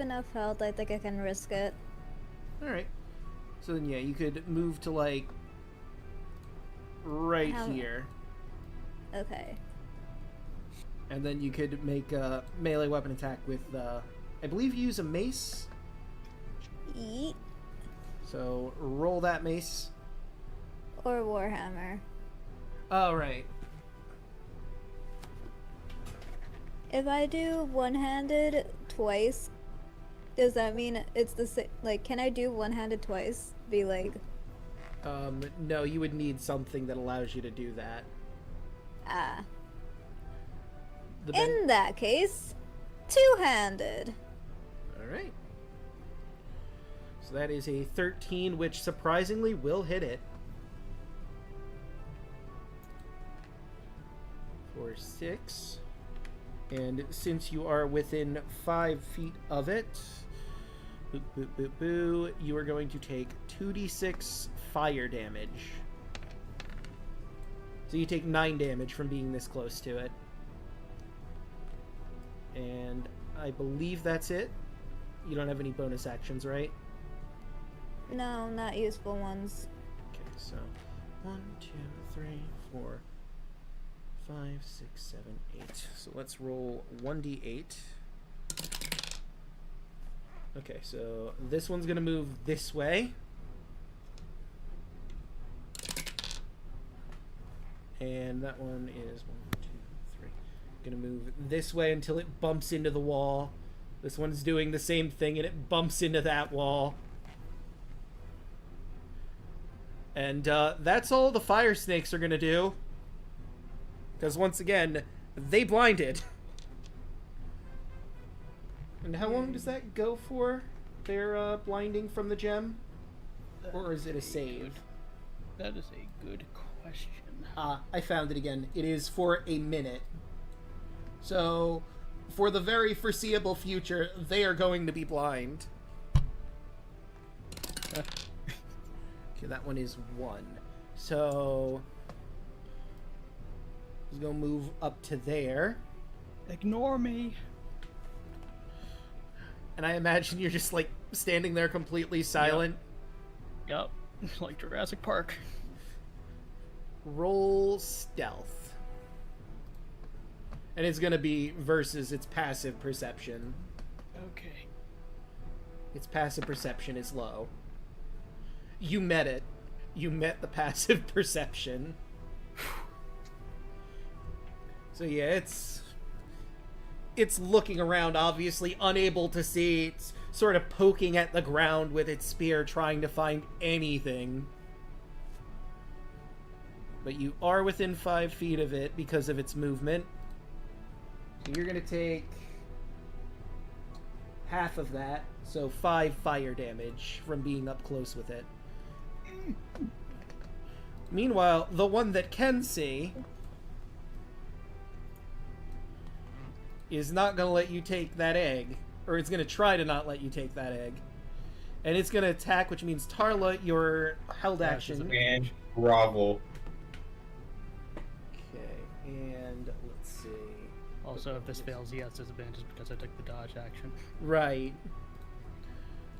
enough health. I think I can risk it. Alright. So then, yeah, you could move to, like, right here. Okay. And then you could make a melee weapon attack with, I believe you use a mace? Yeet. So roll that mace. Or Warhammer. Oh, right. If I do one-handed twice, does that mean it's the same? Like, can I do one-handed twice? Be like... No, you would need something that allows you to do that. Ah. In that case, two-handed. Alright. So that is a 13, which surprisingly will hit it. For 6. And since you are within 5 feet of it, boo, boo, boo, boo, you are going to take 2d6 fire damage. So you take 9 damage from being this close to it. And I believe that's it. You don't have any bonus actions, right? No, not useful ones. Okay, so 1, 2, 3, 4, 5, 6, 7, 8. So let's roll 1d8. Okay, so this one's gonna move this way. And that one is 1, 2, 3. Gonna move this way until it bumps into the wall. This one's doing the same thing and it bumps into that wall. And that's all the fire snakes are gonna do. Because once again, they blinded. And how long does that go for? Their blinding from the gem? Or is it a save? That is a good question. I found it again. It is for a minute. So, for the very foreseeable future, they are going to be blind. Okay, that one is 1. So, he's going to move up to there. Ignore me. And I imagine you're just, like, standing there completely silent. Yep. Like Jurassic Park. Roll stealth. And it's going to be versus its passive perception. Okay. Its passive perception is low. You met it. You met the passive perception. So yeah, it's looking around, obviously unable to see. It's sort of poking at the ground with its spear, trying to find anything. But you are within 5 feet of it because of its movement. So you're going to take half of that, so 5 fire damage from being up close with it. Meanwhile, the one that can see is not going to let you take that egg. Or it's going to try to not let you take that egg. And it's going to attack, which means Tarla, your held action. And grovel. Okay, and let's see. Also, if this fails, he has disadvantage because I took the dodge action. Right.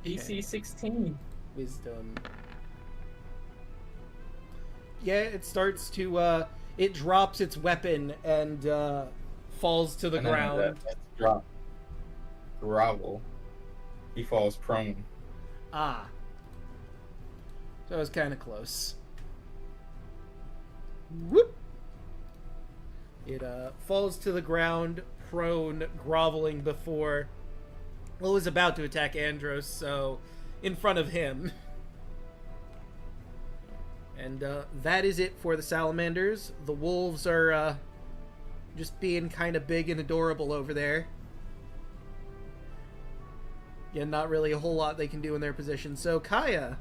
DC 16. Wisdom. Yeah, it starts to, it drops its weapon and, falls to the ground. That's drop. Grovel. He falls prone. Ah. So it was kind of close. Whoop! It, falls to the ground, prone, groveling before... Well, it was about to attack Andros, so... in front of him. And, that is it for the salamanders. The wolves are, just being kind of big and adorable over there. Yeah, not really a whole lot they can do in their position. So, Kaya.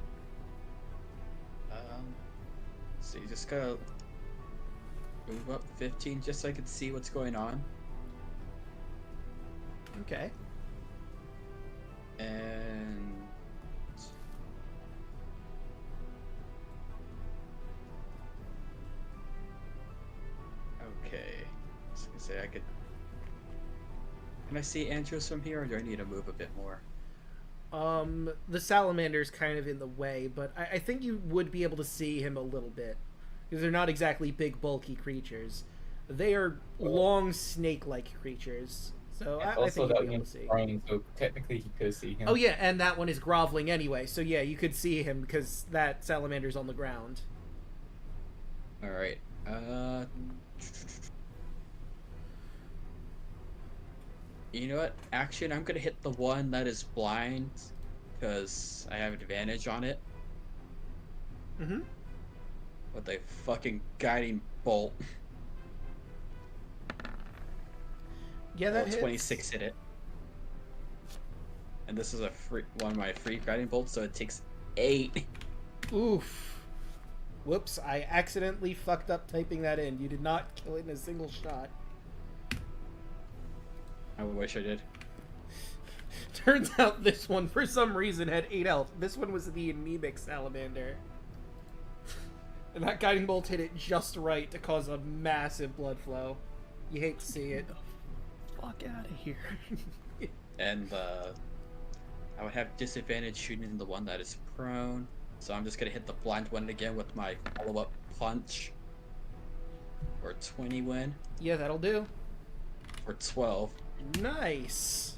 So you just gotta move up 15 just so I can see what's going on. Okay. And okay. I was gonna say I could. Can I see Andros from here, or do I need to move a bit more? The salamander's kind of in the way, but I think you would be able to see him a little bit. Because they're not exactly big, bulky creatures. They are long, snake-like creatures. So I Also, think that you'd be able to one's see. prone, so technically he could see him. Oh yeah, and that one is groveling anyway. So yeah, you could see him because that salamander's on the ground. All right. You know what? Action. I'm gonna hit the one that is blind, because I have advantage on it Mm-hmm. with a fucking guiding bolt. Yeah, that hits. 26 hit it. And this is a free one of my free guiding bolts, so it takes 8. Oof. Whoops, I accidentally fucked up typing that in. You did not kill it in a single shot. I wish I did. Turns out this one, for some reason, had 8 health. This one was the anemic salamander. And that guiding bolt hit it just right to cause a massive blood flow. You hate to see it. Get the fuck out of here. And I would have disadvantage shooting the one that is prone. So I'm just gonna hit the blind one again with my follow-up punch. For 20 win. Yeah, that'll do. For 12. Nice.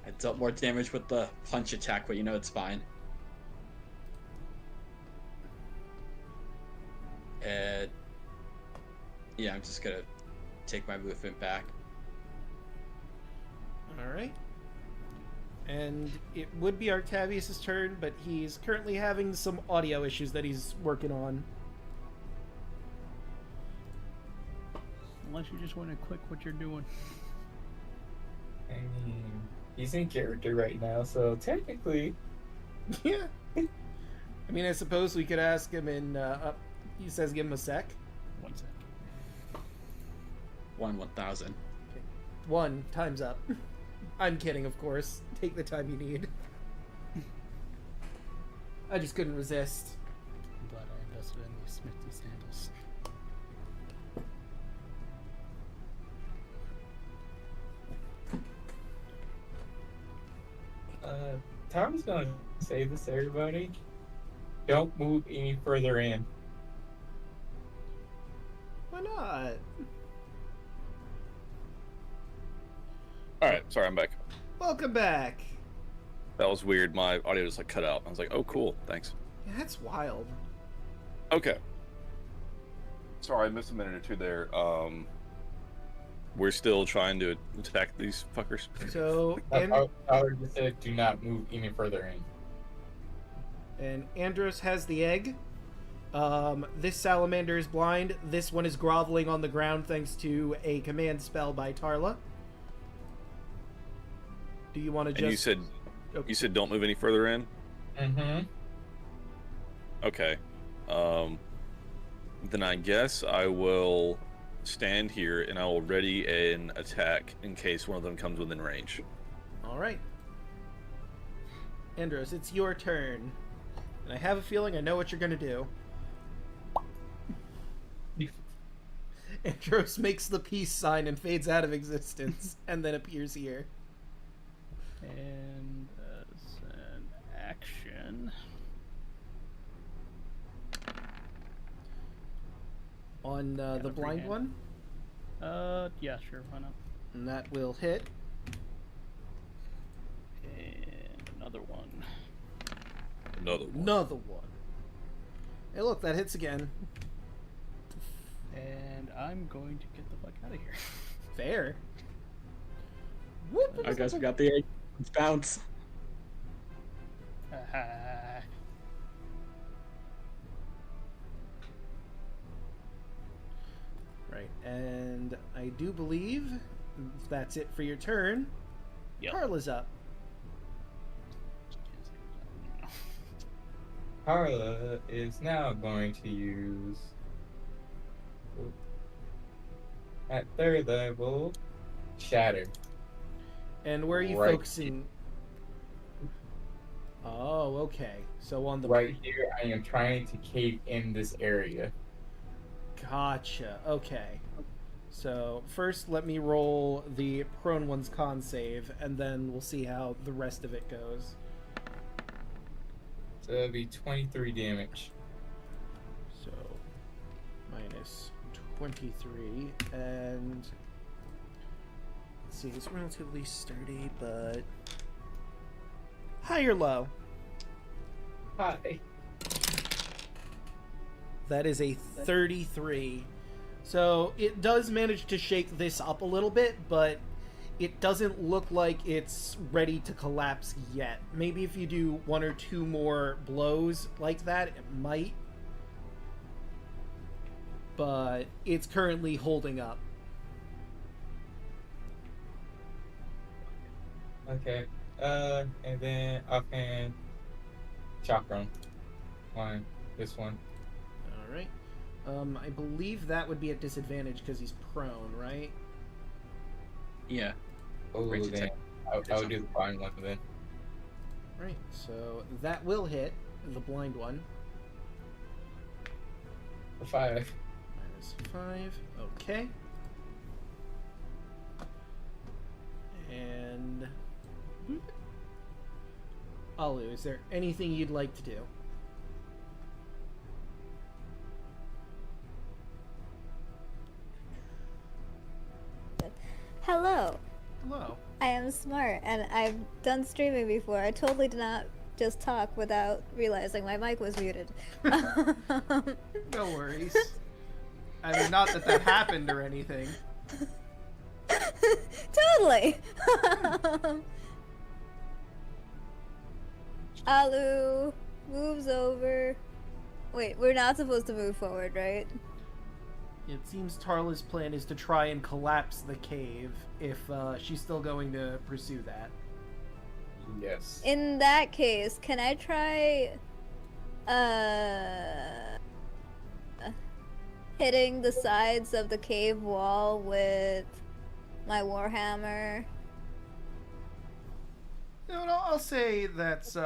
I dealt more damage with the punch attack, but you know it's fine. And yeah, I'm just gonna take my movement back. Alright. And it would be Octavius' turn, but he's currently having some audio issues that he's working on. Unless you just want to click what you're doing. I mean, he's in character right now, so technically, Yeah. I mean, I suppose we could ask him in, he says give him a sec. 1 sec. 1,000. 1, time's up. I'm kidding, of course. Take the time you need. I just couldn't resist. I'm glad I invested in these smithy sandals. Tom's gonna say this to everybody. Don't move any further in. Why not? Alright, sorry, I'm back. Welcome back. That was weird. My audio just like cut out. I was like, oh, cool, thanks. Yeah, that's wild. Okay. Sorry, I missed a minute or two there. We're still trying to attack these fuckers. So, Tyler just said do not move any further in. and Andros has the egg. This salamander is blind. This one is groveling on the ground thanks to a command spell by Tarla. Do you want to just... And you said don't move any further in? Mm-hmm. Okay. Then I guess I will stand here and I will ready an attack in case one of them comes within range. All right. Andros, it's your turn. And I have a feeling I know what you're going to do. Andros makes the peace sign and fades out of existence, and then appears here. And as an action, On the free blind hand. one, yeah, sure, why not? and that will hit. And another one. Another one. Another one. Hey, look, that hits again. And I'm going to get the fuck out of here. Fair. Whoop. I guess we got the egg. Let's bounce. Right, and I do believe that's it for your turn. Yep. Carla's up. Carla is now going to use at 3rd level Shatter. And where are you Right. focusing? Oh, okay. So on the Right here, I am trying to cave in this area. Gotcha. Okay. So first, let me roll the prone one's con save, and then we'll see how the rest of it goes. So that'd be 23 damage. So, minus 23, and let's see, it's relatively sturdy, but high or low? Hi. That is a 33. So it does manage to shake this up a little bit, but it doesn't look like it's ready to collapse yet. Maybe if you do 1 or 2 more blows like that, it might. But it's currently holding up. Okay. And then offhand, chakram on this one. All right. I believe that would be at disadvantage because he's prone, right? Yeah. Oh, Range then attack. I would do the blind one then. Right. So that will hit the blind one. For 5. Minus 5. Okay. And Alu, is there anything you'd like to do? Hello. Hello. I am smart, and I've done streaming before. I totally did not just talk without realizing my mic was muted. No worries. I mean, not that happened or anything. Totally. Alu moves over. Wait, we're not supposed to move forward, right? It seems Tarla's plan is to try and collapse the cave if she's still going to pursue that. Yes. In that case, can I try hitting the sides of the cave wall with my warhammer? No, I'll say that's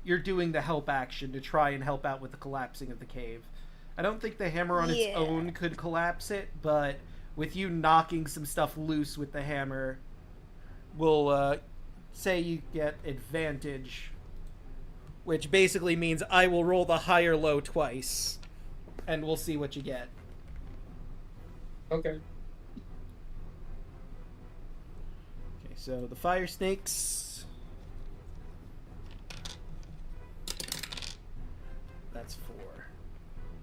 you're doing the help action to try and help out with the collapsing of the cave. I don't think the hammer on its own could collapse it, but with you knocking some stuff loose with the hammer, we'll say you get advantage, which basically means I will roll the high or low twice, and we'll see what you get. Okay. Okay, so the fire snakes. That's 4.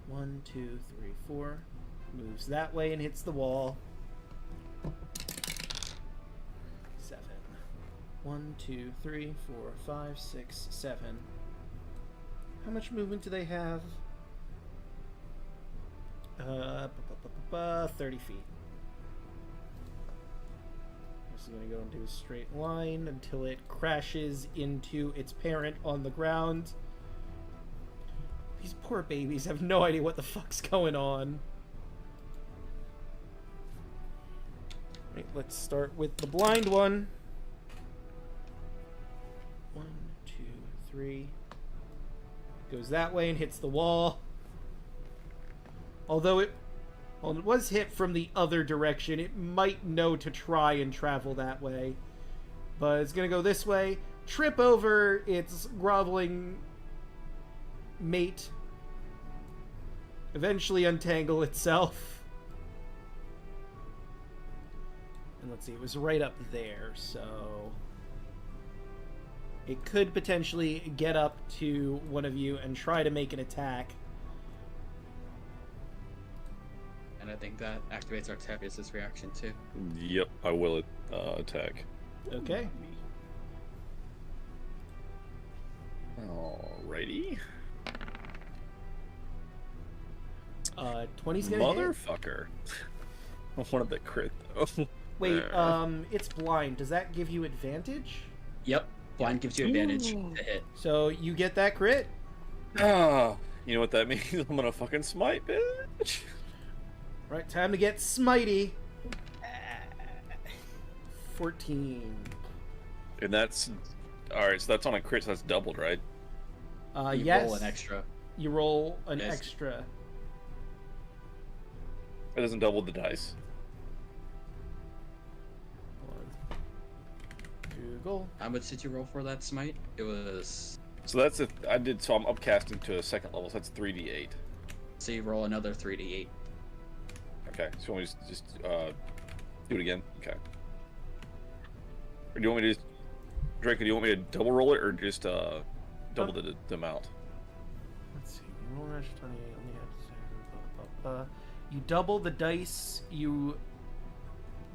1, 2, 3, 4. Moves that way and hits the wall. 7. 1, 2, 3, 4, 5, 6, 7. How much movement do they have? 30 feet. This is going to go into a straight line until it crashes into its parent on the ground. These poor babies have no idea what the fuck's going on. Right, let's start with the blind one. 1, 2, 3. Goes that way and hits the wall. Although it was hit from the other direction, it might know to try and travel that way. But it's going to go this way, trip over its groveling mate, eventually untangle itself. And let's see, it was right up there, so it could potentially get up to one of you and try to make an attack. And I think that activates Artavius' reaction too. Yep, I will attack. Okay. Alrighty. 20's gonna hit. Motherfucker. I wanted the crit though. Wait, it's blind. Does that give you advantage? Yep. Blind gives you advantage to hit. So you get that crit? Ah, you know what that means? I'm gonna fucking smite, bitch. Right, time to get smitey. 14. And that's alright, so that's on a crit, so that's doubled, right? You Yes. roll an extra. You roll an Yes. extra. It doesn't double the dice. Hold on. Google. How much did you roll for that smite? It was So that's a I did so I'm upcasting to a second level. So that's 3d8. So you roll another 3d8. Okay. So you want me to just do it again? Okay. Or do you want me to just Draco? Do you want me to double roll it or just double the amount? Let's see. You roll natural 20. Only have to say blah, blah, blah. You double the dice. You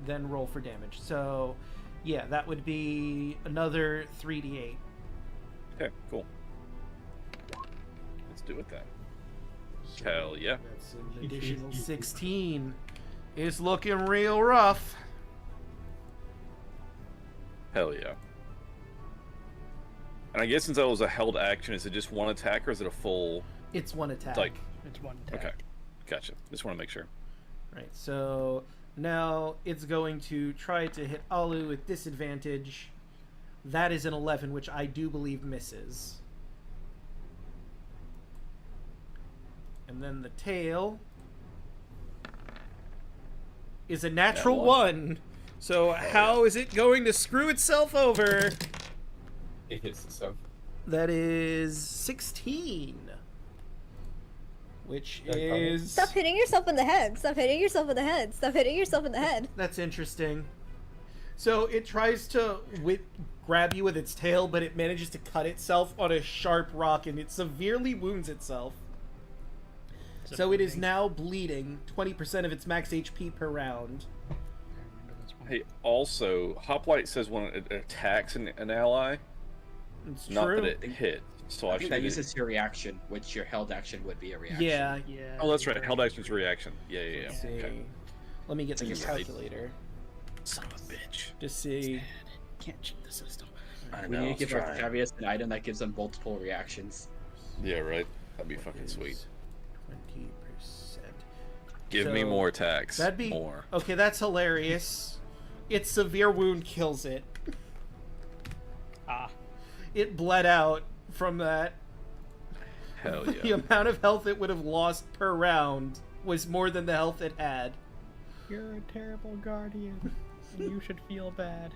then roll for damage. So, yeah, that would be another 3d8. Okay. Cool. Let's do it then. Hell yeah. That's an additional 16. It's looking real rough. Hell yeah. And I guess since that was a held action, is it just one attack or is it a full? It's one attack. Like, It's one attack. okay, gotcha. Just want to make sure. Right, so now it's going to try to hit Alu with disadvantage. That is an 11, which I do believe misses. And then the tail is a natural one. So how is it going to screw itself over? It hits itself. That is 16. Which is... Stop hitting yourself in the head. Stop hitting yourself in the head. Stop hitting yourself in the head. That's interesting. So it tries to grab you with its tail, but it manages to cut itself on a sharp rock, and it severely wounds itself. So it is now bleeding 20% of its max HP per round. Hey, also, Hoplite says when it attacks an ally, It's not true. that it hit. So I I think should. that uses your reaction, which your held action would be a reaction. Yeah. Yeah. Oh, that's right. Held action's reaction. Yeah. Let's see. Okay. Let me get the You're right. calculator Son of a bitch. to see. Can't cheat the system. I We know. need to give our trying. caveats an item that gives them multiple reactions. Yeah, right. That'd be fucking sweet. 20%. Give me So, more attacks. That'd be more. okay. That's hilarious. Its severe wound kills it. Ah. It bled out from that. Hell The yeah. amount of health it would have lost per round was more than the health it had. You're a terrible guardian. And you should feel bad.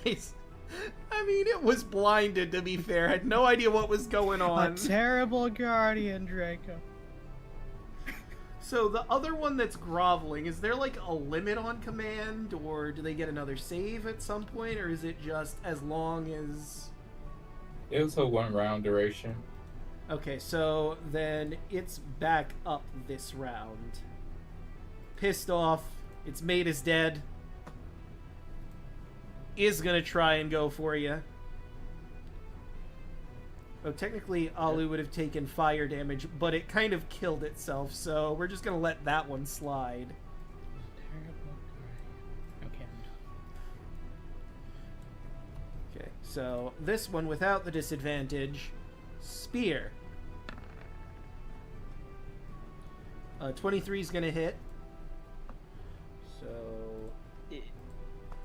Nice. I mean, it was blinded, to be fair. Had no idea what was going on. A terrible guardian, Draco. So the other one that's groveling, is there like a limit on command, or do they get another save at some point, or is it just as long as... It was a 1 round duration. Okay, so then it's back up this round. Pissed off, its mate is dead. Is gonna try and go for you. Oh, technically, Alu would have taken fire damage, but it kind of killed itself, so we're just gonna let that one slide. Terrible guardian. Okay. Okay, so this one without the disadvantage, spear. 23 is gonna hit. So,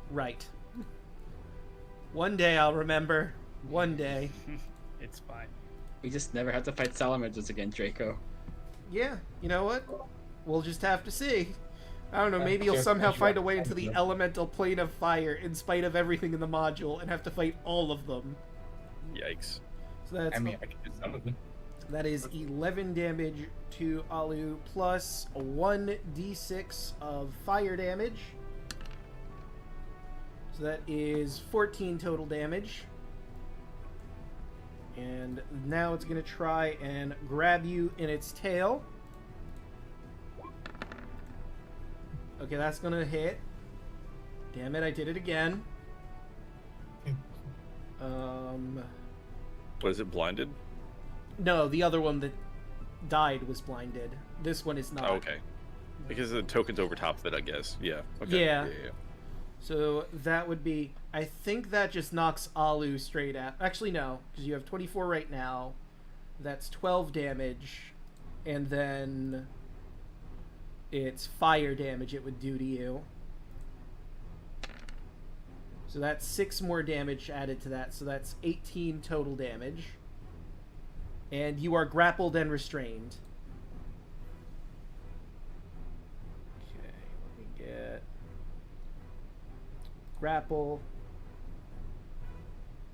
right. One day I'll remember. One day. It's fine. We just never have to fight salamanders again, Draco. Yeah, you know what? We'll just have to see. I don't know, maybe you'll somehow find a way into the elemental plane of fire in spite of everything in the module and have to fight all of them. Yikes. So that's I mean, I can do some of them. that is 11 damage to Alu plus 1d6 of fire damage. So that is 14 total damage. And now it's going to try and grab you in its tail. Okay, that's going to hit. Damn it, I did it again. What is it? Blinded? No, the other one that died was blinded. This one is not. Oh, okay. Because the token's over top of it, I guess. Yeah. Okay. Yeah. Yeah. So that would be... I think that just knocks Alu straight out. Actually, no, because you have 24 right now. That's 12 damage. And then... it's fire damage it would do to you. So that's 6 more damage added to that. So that's 18 total damage. And you are grappled and restrained. Okay, let me get... grapple.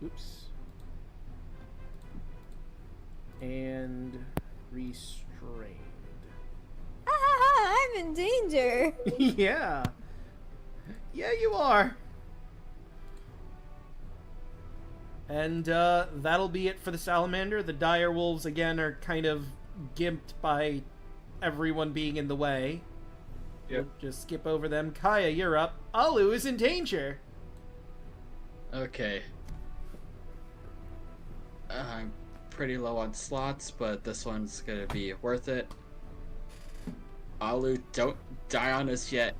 Oops. and restrained. I'm in danger. Yeah. Yeah, you are. And that'll be it for the salamander. The dire wolves again are kind of gimped by everyone being in the way. Yep. We'll just skip over them. Kaya, you're up. Alu is in danger. Okay. I'm pretty low on slots, but this one's gonna be worth it. Alu, don't die on us yet.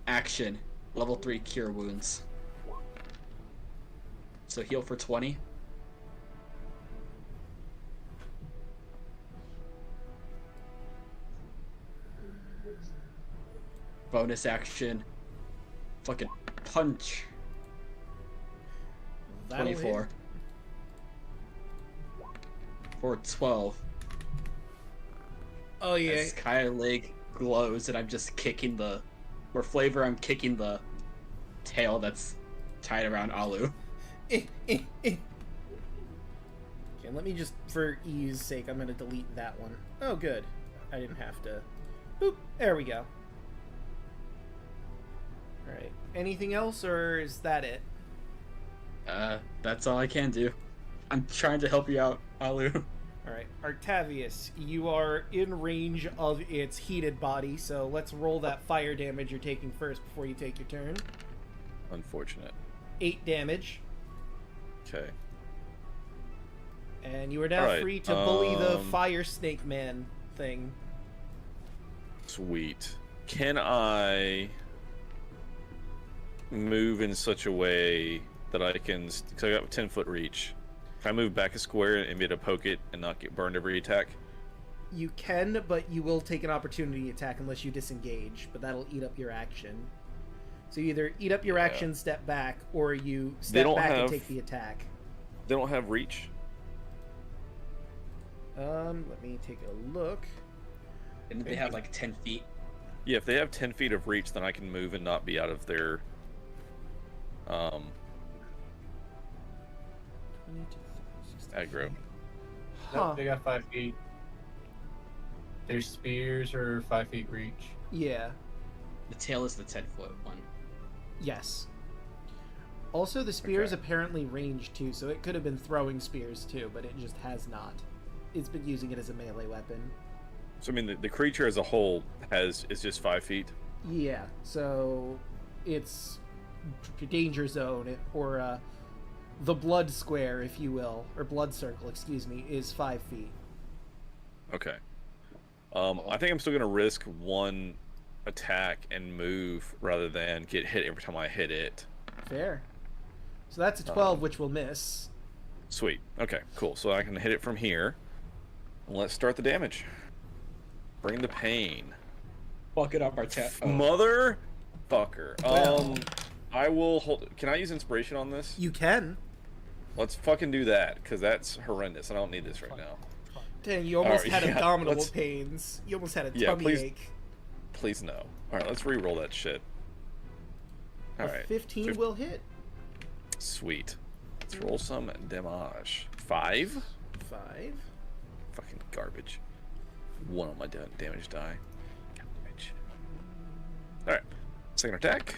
Action. Level 3 cure wounds. So heal for 20. Bonus action. Fucking punch. That'll 24. hit. For 12. Oh yeah. As Kaya leg glows and I'm just kicking the... For flavor, I'm kicking the tail that's tied around Alu. Okay, let me just, for ease sake, I'm gonna delete that one. Oh, good. I didn't have to. Boop. There we go. Alright. Anything else, or is that it? That's all I can do. I'm trying to help you out, Alu. Alright. Octavius, you are in range of its heated body, so let's roll that fire damage you're taking first before you take your turn. Unfortunate. 8 damage. Okay. And you are now Alright, free to bully the fire snake man thing. Sweet. Can I move in such a way that I can... Because I got 10-foot reach. Can I move back a square and be able to poke it and not get burned every attack? You can, but you will take an opportunity attack unless you disengage, but that'll eat up your action. So you either eat up your Yeah. action, step back, or you step don't back and have- take the attack. They don't have reach? Let me take a look. And they have like 10 feet. Yeah, if they have 10 feet of reach, then I can move and not be out of their... aggro. Huh. Nope, they got 5 feet. Their spears are 5 feet reach. Yeah. The tail is the 10-foot one. Yes. Also, the spear is Okay. apparently ranged too, so it could have been throwing spears too, but it just has not. It's been using it as a melee weapon. So, I mean, the creature as a whole is just 5 feet? Yeah, so it's danger zone, or the blood square, if you will, or blood circle, excuse me, is 5 feet. Okay. I think I'm still going to risk one attack and move rather than get hit every time I hit it. Fair. So that's a 12, which will miss. Sweet. Okay, cool. So I can hit it from here. Let's start the damage. Bring the pain. Fuck it up our chat. Motherfucker. Well. I will hold... Can I use inspiration on this? You can. Let's fucking do that, because that's horrendous. I don't need this right now. Dang, you almost Alright, had yeah, abdominal let's- pains. You almost had a Yeah, tummy please. ache. Please no. Alright, let's re-roll that shit. A Alright. 15 will hit. Sweet. Let's roll some damage. 5? 5. Fucking garbage. 1 on my damage die. Garbage. Alright. Second attack.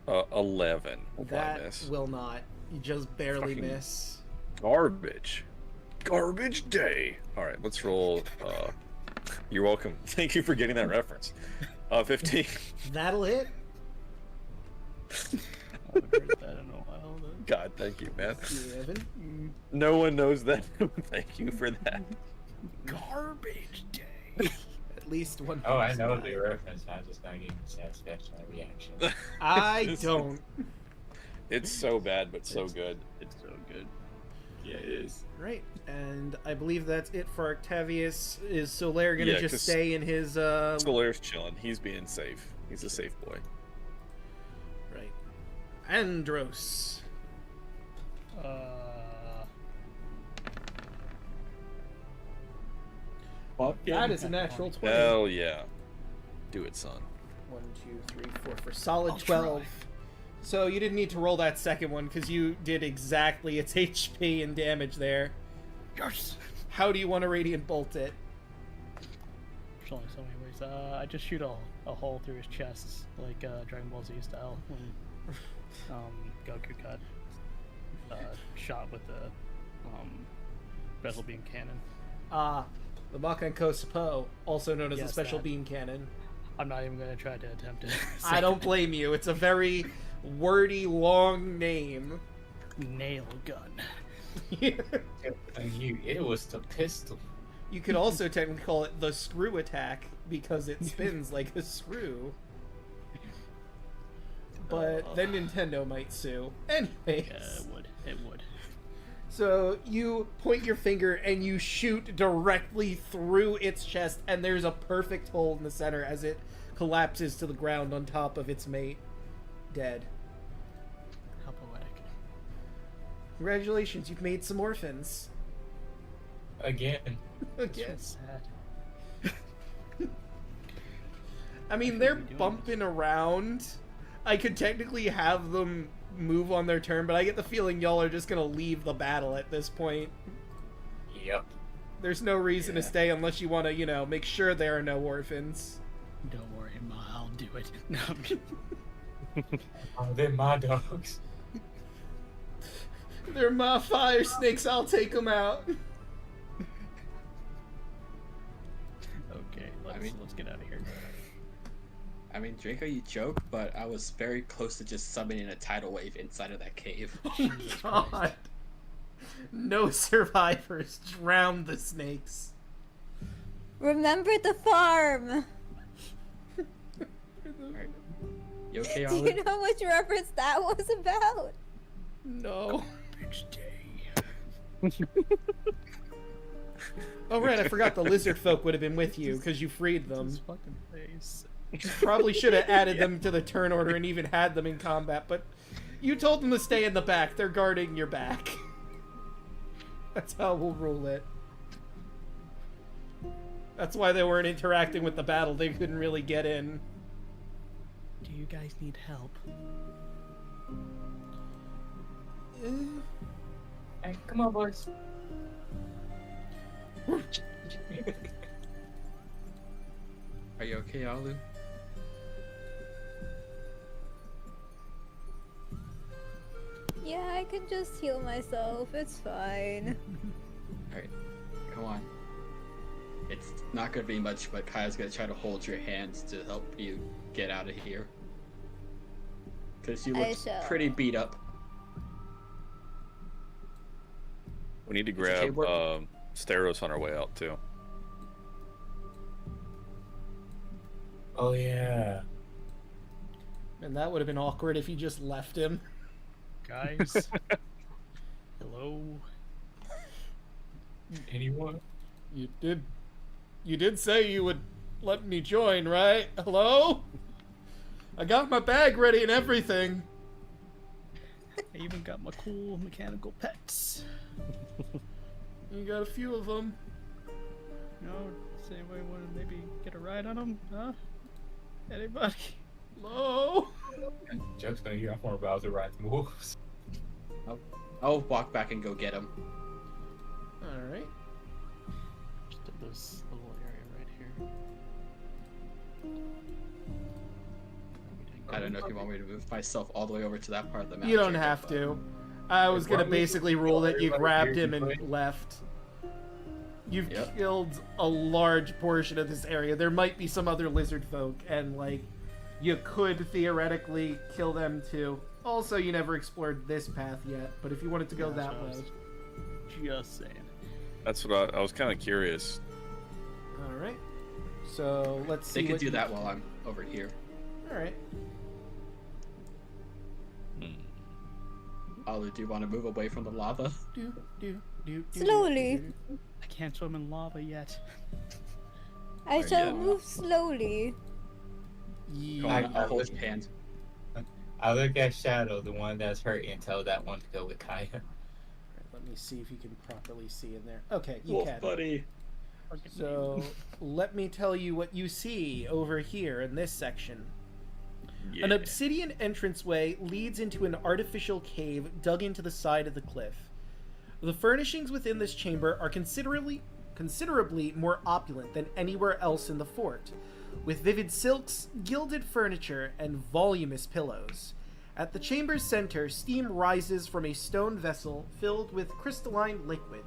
11. Will probably That miss. will not. You just barely Fucking- miss. Garbage. Garbage day. Alright, let's roll. You're welcome. Thank you for getting that reference. 15. That'll hit. I haven't heard that in a while. Though. God, thank you, man. 11. No one knows that. Thank you for that. Garbage day. At least one. Oh, I person know died. the reference. I'm just not getting satisfaction on reaction. I don't. It's so bad, but so good. It's so good. Yeah, it is. Right, and I believe that's it for Octavius. Is Solaire gonna Yeah, just 'cause stay in his Solaire's chilling. He's being safe. He's a safe boy. Right. Andros. That is a natural 20. Hell yeah. Do it, son. 1, 2, 3, 4 for solid I'll 12. try. So you didn't need to roll that second one because you did exactly its HP and damage there. Yes. How do you want to radiant bolt it? There's only so many ways. I just shoot a hole through his chest, like Dragon Ball Z style, when Goku got shot with the Bezel Beam Cannon. The Makanko Sapo, also known as the Yes, Special that. Beam Cannon. I'm not even gonna try to attempt it. I don't blame you. It's a very wordy, long name. Nail gun. It was the pistol. You could also technically call it the screw attack because it spins like a screw. But then Nintendo might sue. Anyways. Yeah, it would. It would. So you point your finger and you shoot directly through its chest, and there's a perfect hole in the center as it collapses to the ground on top of its mate, dead. How poetic. Congratulations, you've made some orphans. Again. Again. It's sad. I mean, should they're be doing bumping around. I could technically have them move on their turn, but I get the feeling y'all are just gonna leave the battle at this point. Yep. There's no reason to Yeah. stay unless you want to, make sure there are no orphans. Don't worry, Ma. I'll do it. No. Oh, they're my dogs. They're my fire snakes, I'll take them out. Okay, let's get out of here. I mean, Draco, you joke, but I was very close to just summoning a tidal wave inside of that cave. Oh god. No survivors. Drown the snakes. Remember the farm. Alright. You okay, Do you Alek? know which reference that was about? No. Next day. Oh right, I forgot the lizard folk would have been with you because you freed them. His fucking face. Probably should have added them to the turn order and even had them in combat, but you told them to stay in the back. They're guarding your back. That's how we'll rule it. That's why they weren't interacting with the battle. They couldn't really get in. Do you guys need help? Hey, come on, boys. Are you okay, Alu? Yeah, I can just heal myself. It's fine. Alright, come on. It's not gonna be much, but Kaya's gonna try to hold your hands to help you get out of here. Because you I look shall. pretty beat up. We need to okay, grab we're- Steros on our way out too. Oh yeah. And that would have been awkward if you just left him. Guys? Hello? Anyone? You did say you would let me join, right? Hello? I got my bag ready and everything. I even got my cool mechanical pets. You got a few of them. You know, does anybody want to maybe get a ride on them? Huh? Anybody? Hello? Joke's gonna hear more about the right moves. I'll walk back and go get him. Alright. Just in this little area right here. I don't know if you want me to move myself all the way over to that part of the map. You don't Jacob, have but- to. I was gonna Why don't we basically just rule kill that you everybody grabbed here him and anyway? left. You've Yep. killed a large portion of this area. There might be some other lizard folk, and you could theoretically kill them too. Also, you never explored this path yet, but if you wanted to go Yeah, that that's what way. Just saying. That's what I was kind of curious. Alright. So, let's see They could what do you- that while I'm over here. Alright. Alu, do you want to move away from the lava? Slowly. I can't swim in lava yet. I shall yeah. move slowly. Come Yeah. on, I'll hold your hand. I look at Shadow, the one that's hurt, and tell that one to go with Kaya. Let me see if you can properly see in there. Okay, you Wolf can. buddy. So, let me tell you what you see over here in this section. Yeah. An obsidian entranceway leads into an artificial cave dug into the side of the cliff. The furnishings within this chamber are considerably more opulent than anywhere else in the fort, with vivid silks, gilded furniture, and voluminous pillows. At the chamber's center, steam rises from a stone vessel filled with crystalline liquid.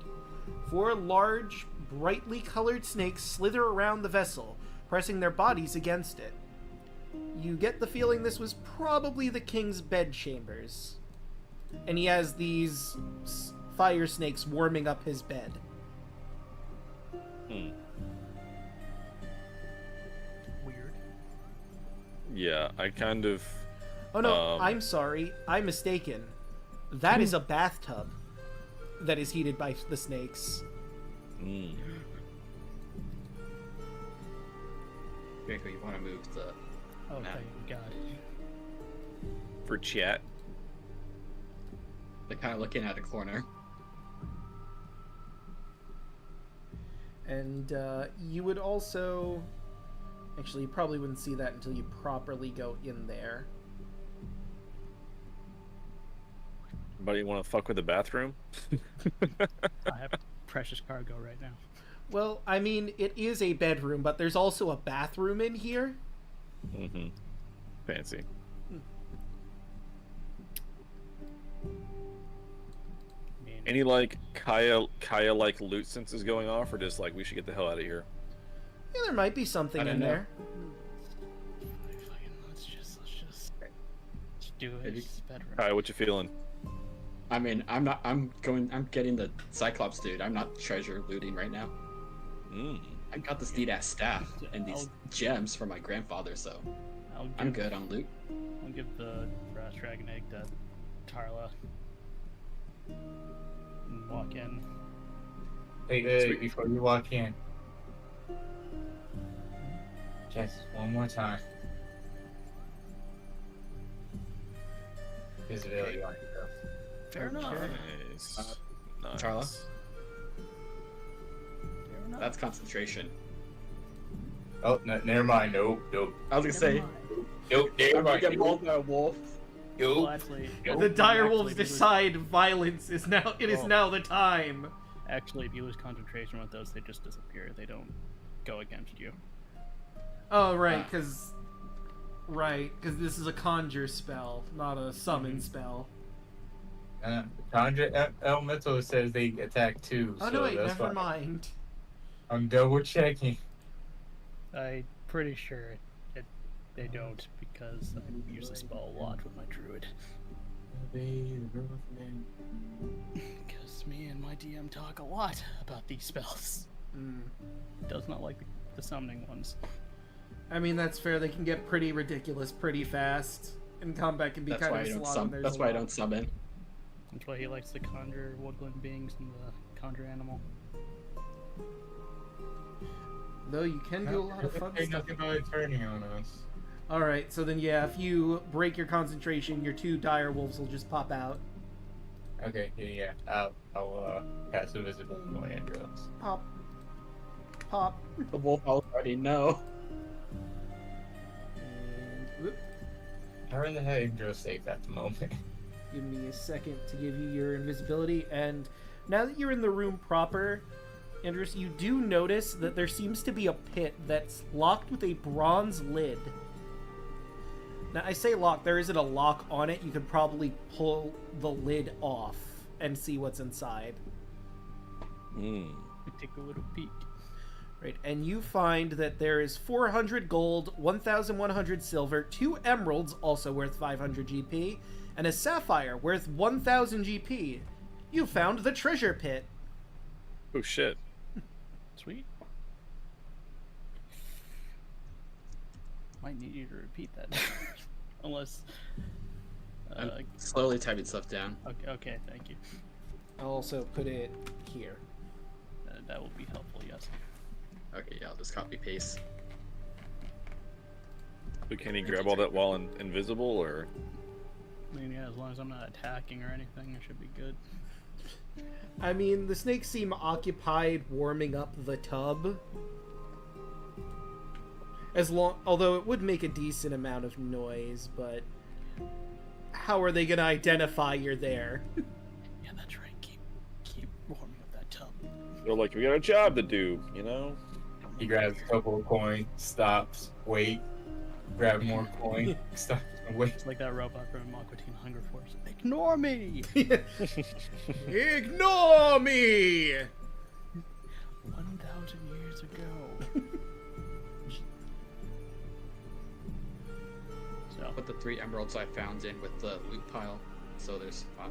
4 large, brightly colored snakes slither around the vessel, pressing their bodies against it. You get the feeling this was probably the king's bedchambers. And he has these fire snakes warming up his bed. Weird. Yeah, I kind of. Oh no, I'm sorry. I'm mistaken. That is a bathtub that is heated by the snakes. Draco, you want to move the Oh, map? thank God. For chat. They're kind of looking at a corner. And you would also... Actually, you probably wouldn't see that until you properly go in there. Anybody want to fuck with the bathroom? I have precious cargo right now. Well, I mean, it is a bedroom, but there's also a bathroom in here. Mm-hmm. Fancy. I mean, Any like Kaya like loot senses going off, or just like we should get the hell out of here? Yeah, there might be something I don't in know. there. let's just do it. Maybe- It's bedroom. Kaya, what you feeling? I mean, I'm getting the Cyclops dude. I'm not treasure looting right now. I got this neat ass staff and these gems from my grandfather, so I'm good on loot. I'll give the brass dragon egg to Tarla. And walk in. Hey, Sweet. before you walk in, just one more time. Visibility on yourself. Fair enough. Nice. Nice. Charla? Fair enough. That's concentration. Oh, no, never mind. Nope. I was gonna say, Nope, never I'm gonna get mind. mauled by a wolf. Well, actually, The dire wolves actually, if you lose- decide violence is now. It is Oh. now the time. Actually, if you lose concentration with those, they just disappear. They don't go against you. Oh right, Ah. because this is a conjure spell, not a summon spell. Conjure Elemental says they attack too. Oh so no, wait, that's never fine. mind. I'm double checking. I'm pretty sure they don't, because I use the spell a lot with my druid. Because me and my DM talk a lot about these spells. Does not like the summoning ones. I mean, that's fair. They can get pretty ridiculous pretty fast, and combat can be That's kind why I of don't slow. summon. That's why I don't summon. That's why he likes to conjure woodland beings and the conjure animal. Though you can do a lot of fun Ain't stuff. nothing about turning on us. All right, so then yeah, if you break your concentration, your 2 dire wolves will just pop out. Okay, yeah. I'll cast invisibility on Andros. Pop, pop, The wolf already know. and whoop. How in the hell Andros safe at the moment? Give me a second to give you your invisibility, and now that you're in the room proper, Andrews, you do notice that there seems to be a pit that's locked with a bronze lid. Now, I say locked, there isn't a lock on it. You could probably pull the lid off and see what's inside. We take a little peek. Right, and you find that there is 400 gold, 1,100 silver, 2 emeralds, also worth 500 GP, and a sapphire worth 1,000 GP. You found the treasure pit. Oh shit. Sweet. Might need you to repeat that. Unless... I'm slowly typing stuff down. okay, thank you. I'll also put it here. That will be helpful, yes. Okay, yeah, I'll just copy paste. But can he grab all that while invisible, or? I mean, yeah, as long as I'm not attacking or anything, it should be good. I mean, the snakes seem occupied warming up the tub. Although it would make a decent amount of noise, but how are they gonna identify you're there? Yeah, that's right. Keep They're like, we got a job to do, you know? He grabs a couple of coins, stops, wait, grab more coin, stops, and wait. It's like that robot from Aqua Teen Hunger Force. Ignore me! Ignore me! 1,000 years ago. So, Put the 3 emeralds I found in with the loot pile. So there's 5.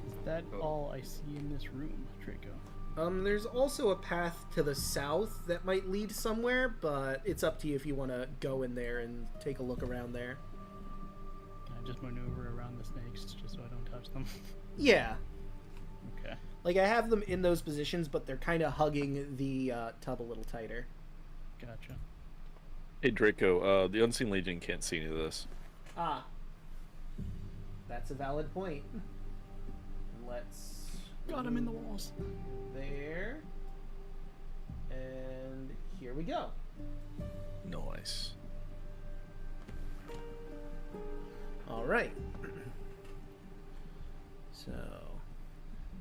is that all I see in this room, Draco? There's also a path to the south that might lead somewhere, but it's up to you if you want to go in there and take a look around there. Can I just maneuver around the snakes just so I don't touch them? Yeah. Okay. Like, I have them in those positions, but they're kind of hugging the tub a little tighter. Gotcha. Hey, Draco, the Unseen Legion can't see any of this. Ah. That's a valid point. Let's... Got him in the walls. There. And here we go. Nice. All right. So,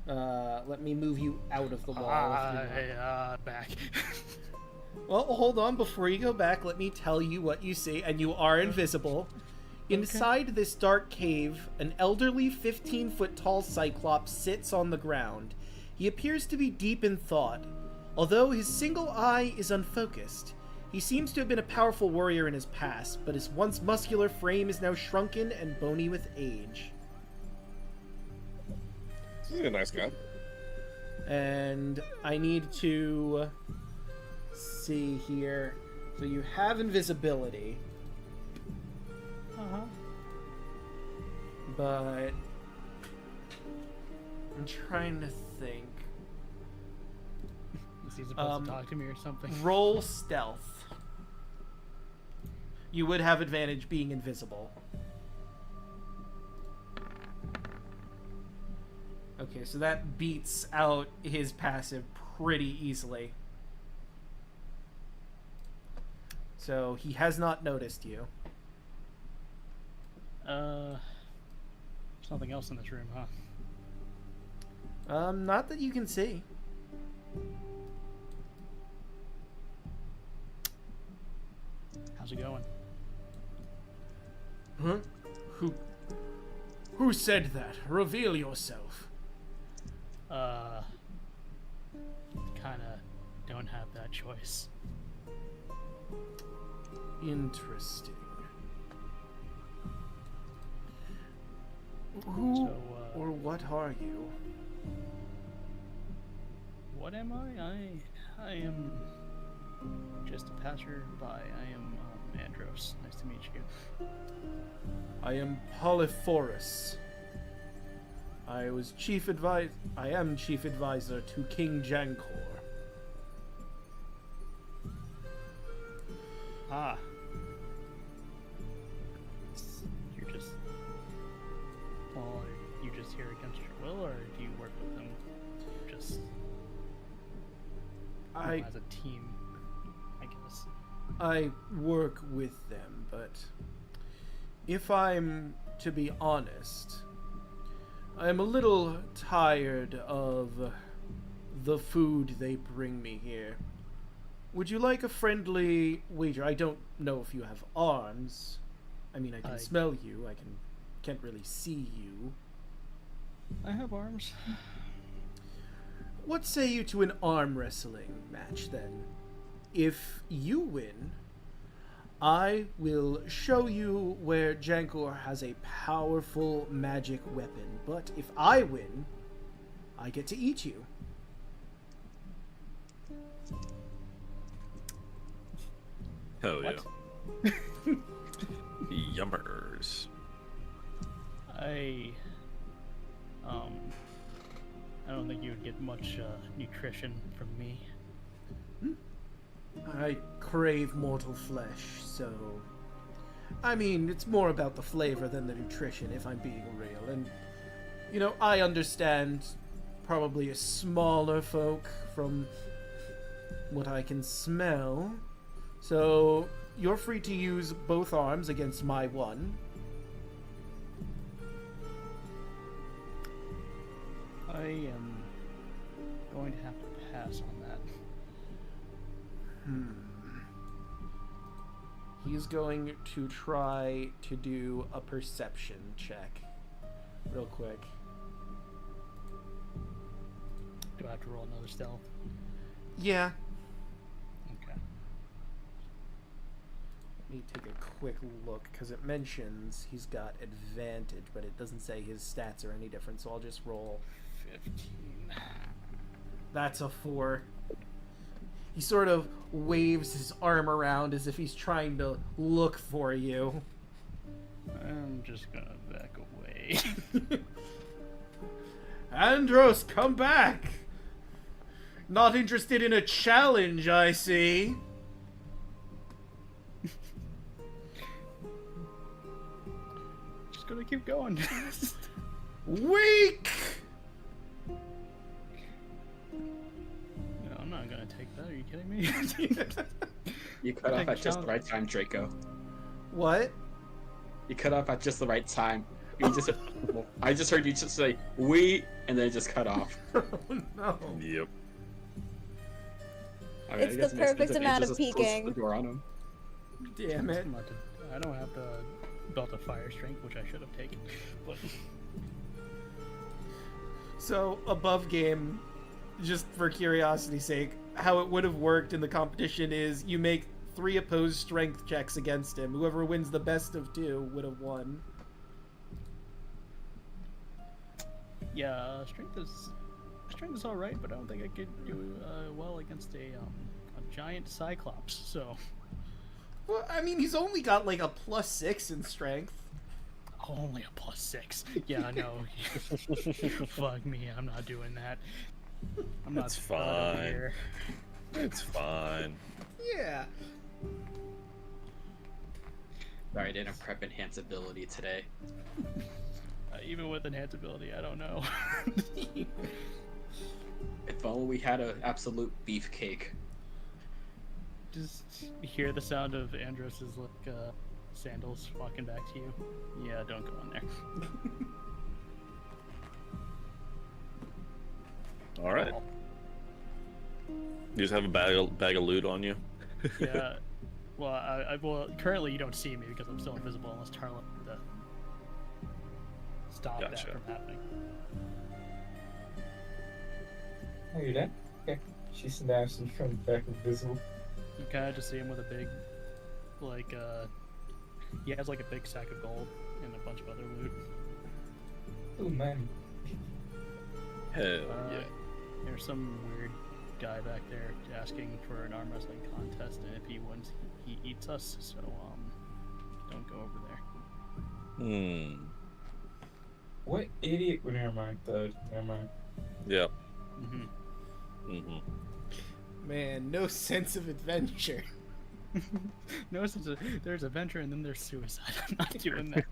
let me move you out of the wall. Back. Well, hold on. Before you go back, let me tell you what you see, and you are invisible. Inside this dark cave, an elderly 15-foot tall Cyclops sits on the ground. He appears to be deep in thought. Although his single eye is unfocused, he seems to have been a powerful warrior in his past, but his once muscular frame is now shrunken and bony with age. He's a nice guy. And I need to see here. So you have invisibility. Uh-huh. But I'm trying to think. Is he supposed to talk to me or something? Roll stealth. You would have advantage being invisible. Okay, so that beats out his passive pretty easily. So he has not noticed you. There's nothing else in this room, huh? Not that you can see. How's it going? Huh? Who said that? Reveal yourself. Kinda don't have that choice. Interesting. Who So, or what are you? What am I? I am just a passerby. I am Andros. Nice to meet you. I am Polyphorus. I am chief advisor to King Jankor. Ah. You're just... Well, are you just here against your will, or do you work with them just as a team, I guess? I work with them, but if I'm to be honest, I'm a little tired of the food they bring me here. Would you like a friendly wager? I don't know if you have arms. I mean, I can smell you. Can't really see you. I have arms. What say you to an arm wrestling match, then? If you win, I will show you where Jankor has a powerful magic weapon. But if I win, I get to eat you. Hell yeah. Yummers. I don't think you would get much nutrition from me. I crave mortal flesh, so... I mean, it's more about the flavor than the nutrition, if I'm being real. And, you know, I understand probably a smaller folk from what I can smell. So, you're free to use both arms against my one. I am going going to have to pass on that. He's going to try to do a perception check. Real quick. Do I have to roll another stealth? Yeah. Okay. Let me take a quick look, because it mentions he's got advantage, but it doesn't say his stats are any different, so I'll just roll. 15. That's a 4. He sort of waves his arm around as if he's trying to look for you. I'm just gonna back away. Andros, come back! Not interested in a challenge, I see. Just gonna keep going. Weak! No, I'm not gonna take that. Are you kidding me? You cut off at just the right time, Draco. What? You cut off at just the right time. You just, I just heard you just say "we" and then it just cut off. Oh no. Yep. I mean, It's I guess the it makes perfect sense if amount Angel of just closed peeking. the door on him. Damn it. I don't have the belt of fire strength, which I should have taken. But So, above game, just for curiosity's sake, how it would have worked in the competition is you make 3 opposed strength checks against him. Whoever wins the best of 2 would have won. yeah, strength is all right, but I don't think I could do well against a giant cyclops. So Well, I mean, he's only got like a +6 in strength. only a +6. Yeah, no. Fuck me, I'm not doing that. I'm not. That's thought of fine. here. It's fine. Yeah. Sorry, I didn't prep enhance ability today. Even with enhanced ability, I don't know. If only we had an absolute beefcake. Just hear the sound of Andros's like sandals walking back to you. Yeah, don't go in there. All right. You just have a bag of loot on you. Yeah. Well, well, currently you don't see me because I'm still invisible unless Tarla stop Gotcha. that from happening. Oh, you're there? Okay. She snaps and comes back invisible. You kind of just see him with a big, like, he has like a big sack of gold and a bunch of other loot. Ooh, money. Hell Uh, yeah. There's some weird guy back there asking for an arm wrestling contest, and if he wins, he eats us. So, don't go over there. What idiot? Well, never mind, Thud. Never mind. Yep. Man, no sense of adventure. No, there's adventure and then there's suicide. I'm not doing that.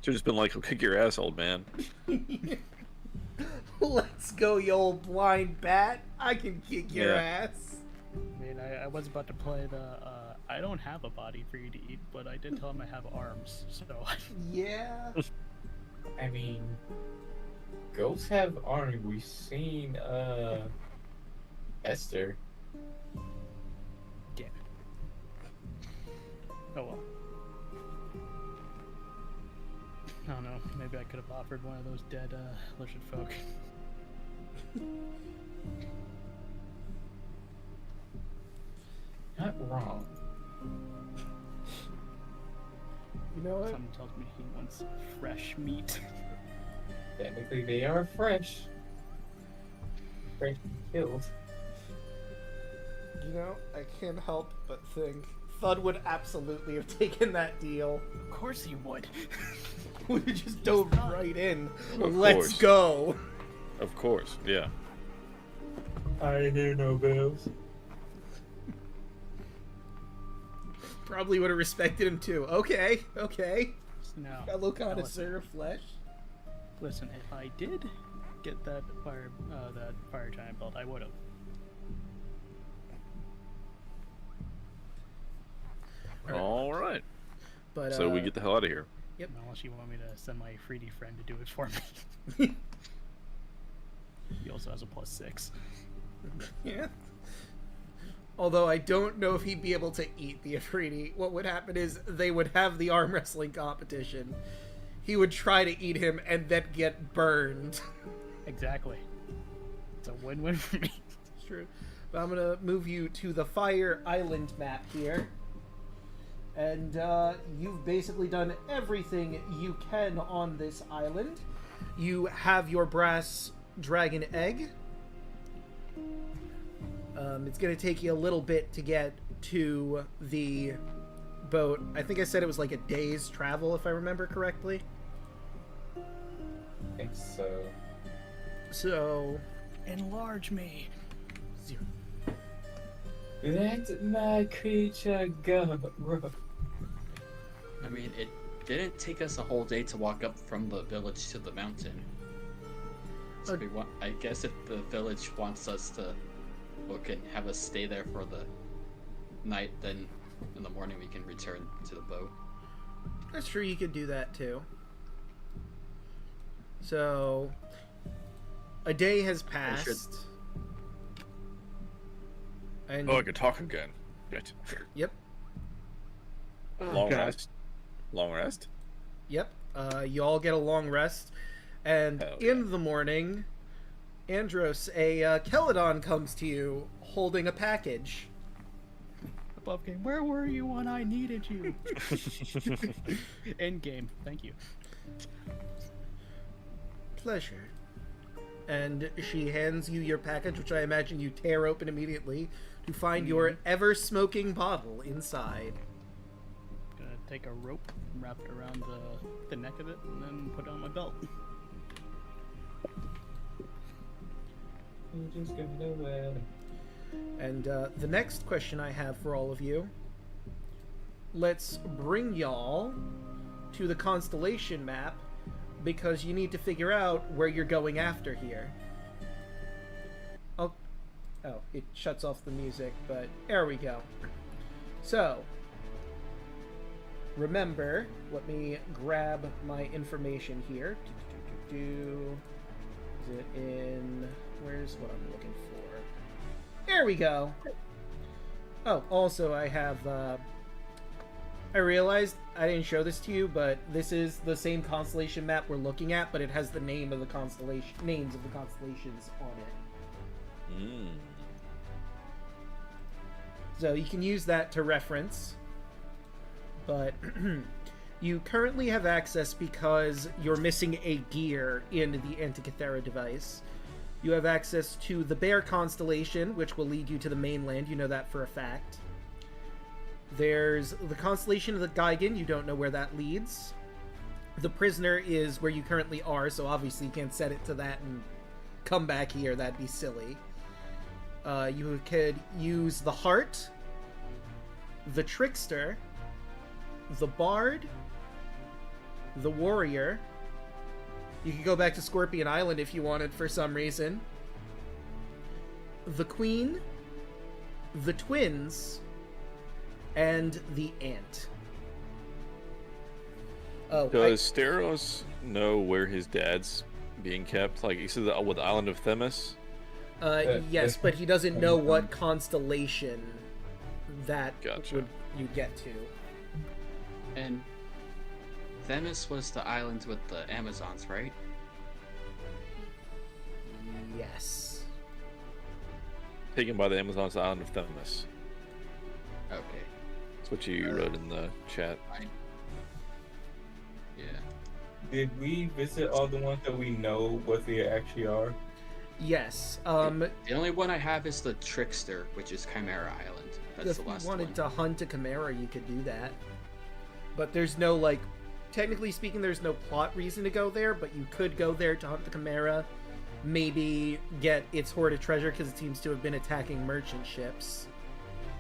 Should have just been like, "I'll kick your ass, old man." Let's go, you old blind bat. I can kick your Yeah. ass. I mean, I was about to play the, I don't have a body for you to eat, but I did tell him I have arms, so. Yeah. I mean, ghosts have arms. We've seen, Esther. Damn it. Oh well. I don't know, maybe I could have offered one of those dead, lizard folk. Not wrong. You know what? Someone tells me he wants fresh meat. Technically, they are fresh. Fresh killed. You know, I can't help but think Thud would absolutely have taken that deal. Of course he would. Would have just dove right in. Of Let's course. go. Of course, yeah. I hear no bells. Probably would have respected him too. Okay, okay. No. Fellow connoisseur of flesh. Listen, if I did get that fire giant belt, I would have. All right. But So we get the hell out of here. Yep. Unless you want me to send my 3D friend to do it for me. He also has a +6. Yeah. Although I don't know if he'd be able to eat the Afridi. What would happen is they would have the arm wrestling competition. He would try to eat him and then get burned. Exactly. It's a win-win for me. It's true. But I'm gonna move you to the Fire Island map here. And you've basically done everything you can on this island. You have your brass dragon egg. It's going to take you a little bit to get to the boat. I think I said it was like a day's travel, if I remember correctly. I think so. So, Enlarge me. 0. Let my creature go. I mean, it didn't take us a whole day to walk up from the village to the mountain. So I guess if the village wants us to, or can have us stay there for the night, then in the morning we can return to the boat. That's true, you could do that too. So, a day has passed. And Oh, I can talk again. Shit. Yep. Long rest. Long rest. Yep. You all get a long rest, and Hell in the morning, Andros, a Keladon comes to you holding a package. Above game. Where were you when I needed you? End game. Thank you. Pleasure. And she hands you your package, which I imagine you tear open immediately to find your ever-smoking bottle inside. Gonna take a rope, wrap it around the neck of it, and then put it on my belt. You just give it away. And the next question I have for all of you, let's bring y'all to the constellation map, because you need to figure out where you're going after here. Oh, it shuts off the music, but there we go. So, remember, let me grab my information here. Is it in... Where's what I'm looking for? There we go. Oh, also I have, I realized I didn't show this to you, but this is the same constellation map we're looking at, but it has the name of the constellation, names of the constellations on it. Mm. So you can use that to reference. But you currently have access because you're missing a gear in the Antikythera device. You have access to the Bear constellation, which will lead you to the mainland. You know that for a fact. There's the constellation of the Gigan. You don't know where that leads. The Prisoner is where you currently are, so obviously you can't set it to that and come back here. That'd be silly. You could use the Heart, the Trickster, the Bard, the Warrior. You could go back to Scorpion Island if you wanted for some reason. The Queen, the Twins, and the Ant. Oh, Does Steros know where his dad's being kept? Like, you said that with the island of Themis? Yes, but he doesn't know what constellation that Gotcha. would you get to. And Themis was the island with the Amazons, right? Yes. Taken by the Amazon's island of Themis. Okay. That's what you wrote in the chat. Fine. Yeah. Did we visit all the ones that we know what they actually are? Yes. The only one I have is the Trickster, which is Chimera Island. That's If the you last wanted one. to hunt a chimera, you could do that. But there's no, like, technically speaking, there's no plot reason to go there, but you could go there to hunt the chimera. Maybe get its hoard of treasure, because it seems to have been attacking merchant ships.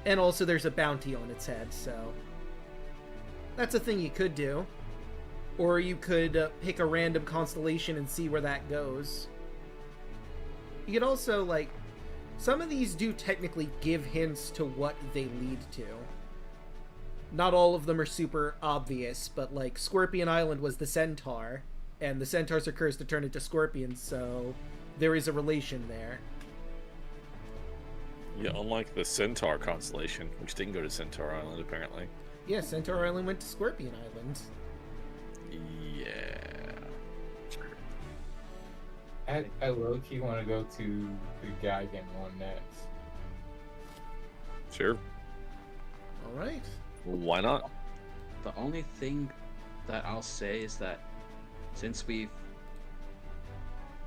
And also there's a bounty on its head, so... That's a thing you could do. Or you could pick a random constellation and see where that goes. You could also, like... Some of these do technically give hints to what they lead to. not all of them are super obvious, but like Scorpion Island was the centaur, and the centaurs are cursed to turn into scorpions, so there is a relation there. Yeah, unlike the Centaur constellation, which didn't go to Centaur Island, apparently. Yeah, Centaur Island went to Scorpion Island. Yeah. I low-key want to go to the Geigen one next. Sure. Alright. Why not? The only thing that I'll say is that since we've...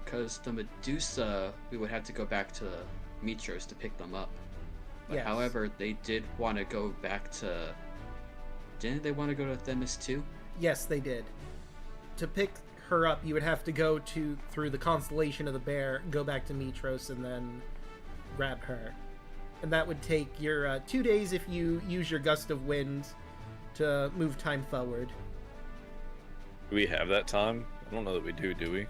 Because the Medusa, we would have to go back to Mitros to pick them up. But Yes. however, they did want to go back to... Didn't they want to go to Themis too? Yes, they did. To pick her up, you would have to go through the constellation of the bear, go back to Mitros, and then grab her. And that would take your 2 days if you use your gust of wind to move time forward. Do we have that time? I don't know that we do we?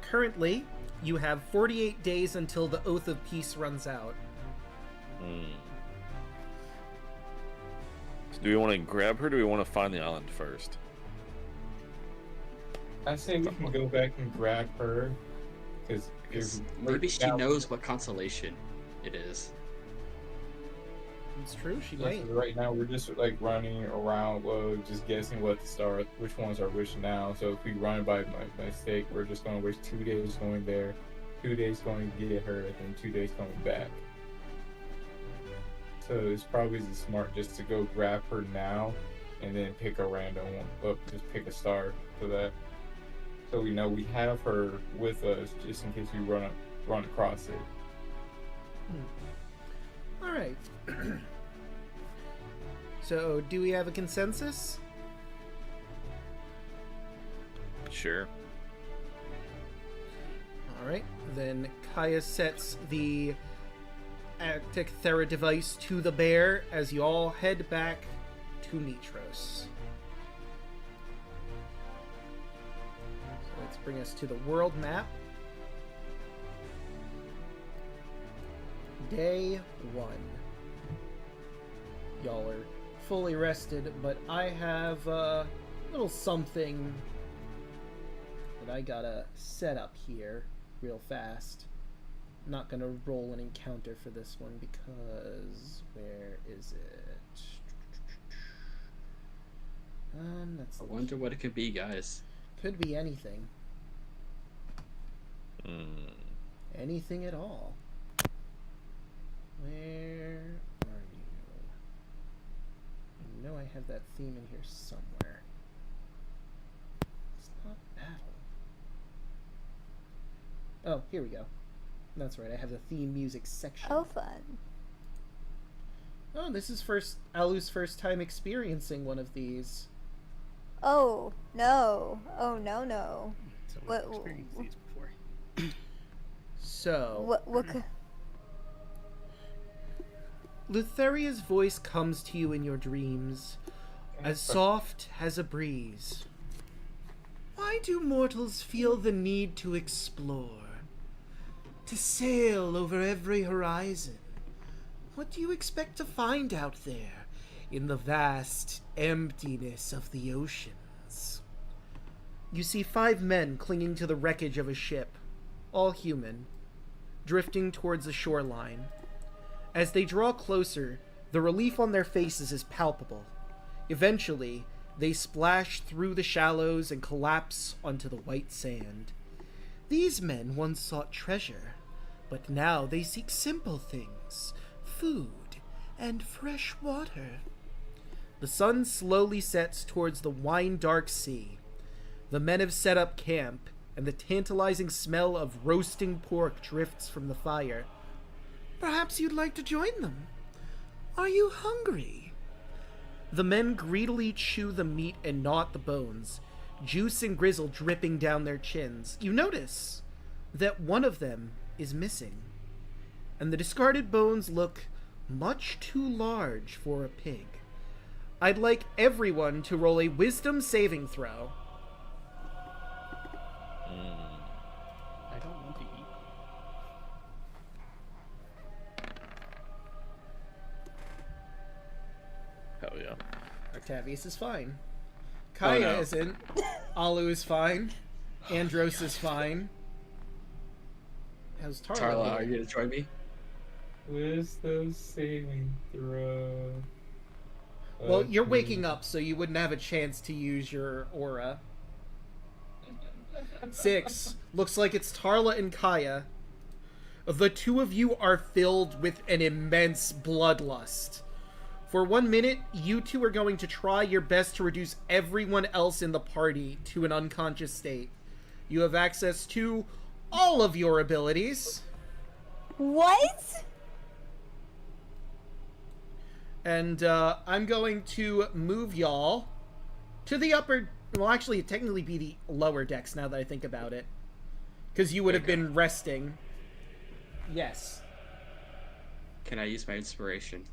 Currently, you have 48 days until the Oath of Peace runs out. So do we want to grab her, or do we want to find the island first? I say we can go back and grab her, because Maybe she knows what constellation it is. It's true, she Yeah, might. so right now we're just like running around, just guessing what the star, which ones are which now. So if we run by mistake, we're just going to waste 2 days going there, 2 days going to get her, and then 2 days coming back. So it's probably smart just to go grab her now, and then pick a random one. Just pick a star for that, so we know we have her with us, just in case we run across it. Alright. So, do we have a consensus? Sure. Alright, then Kaya sets the Actic Thera device to the bear as you all head back to Nitros. So let's bring us to the world map. Day 1. Y'all are fully rested, but I have a little something that I gotta set up here real fast. I'm not gonna roll an encounter for this one because where is it? That's I wonder what it could be, guys. could be anything. Hmm. Anything at all. Where are you? I know I have that theme in here somewhere. It's not battle. Oh, here we go. That's right, I have the theme music section. Oh, fun. Oh, this is Alu's first time experiencing one of these. Oh, no. Oh, no, no. So we've What- experienced these before. So, What could... Lutheria's voice comes to you in your dreams, as soft as a breeze. Why do mortals feel the need to explore? To sail over every horizon? What do you expect to find out there in the vast emptiness of the oceans? You see 5 men clinging to the wreckage of a ship, all human, drifting towards the shoreline. As they draw closer, the relief on their faces is palpable. Eventually, they splash through the shallows and collapse onto the white sand. These men once sought treasure, but now they seek simple things, food and fresh water. The sun slowly sets towards the wine-dark sea. The men have set up camp, and the tantalizing smell of roasting pork drifts from the fire. Perhaps you'd like to join them. Are you hungry? The men greedily chew the meat and gnaw at the bones, juice and grizzle dripping down their chins. You notice that one of them is missing, and the discarded bones look much too large for a pig. I'd like everyone to roll a wisdom saving throw. I don't want to eat. Hell yeah. Octavius is fine. Kaya no. isn't. Alu is fine. Andros is fine. How's Tarla? Tarla, are doing? you gonna join me? Wisdom saving throw. Well, you're waking up, so you wouldn't have a chance to use your aura. 6. Looks like it's Tarla and Kaya. The two of you are filled with an immense bloodlust. For 1 minute, you two are going to try your best to reduce everyone else in the party to an unconscious state. You have access to all of your abilities. What? And I'm going to move y'all to the upper... Well, actually, it'd technically be the lower decks now that I think about it. Because you would have been resting. Yes. Can I use my inspiration?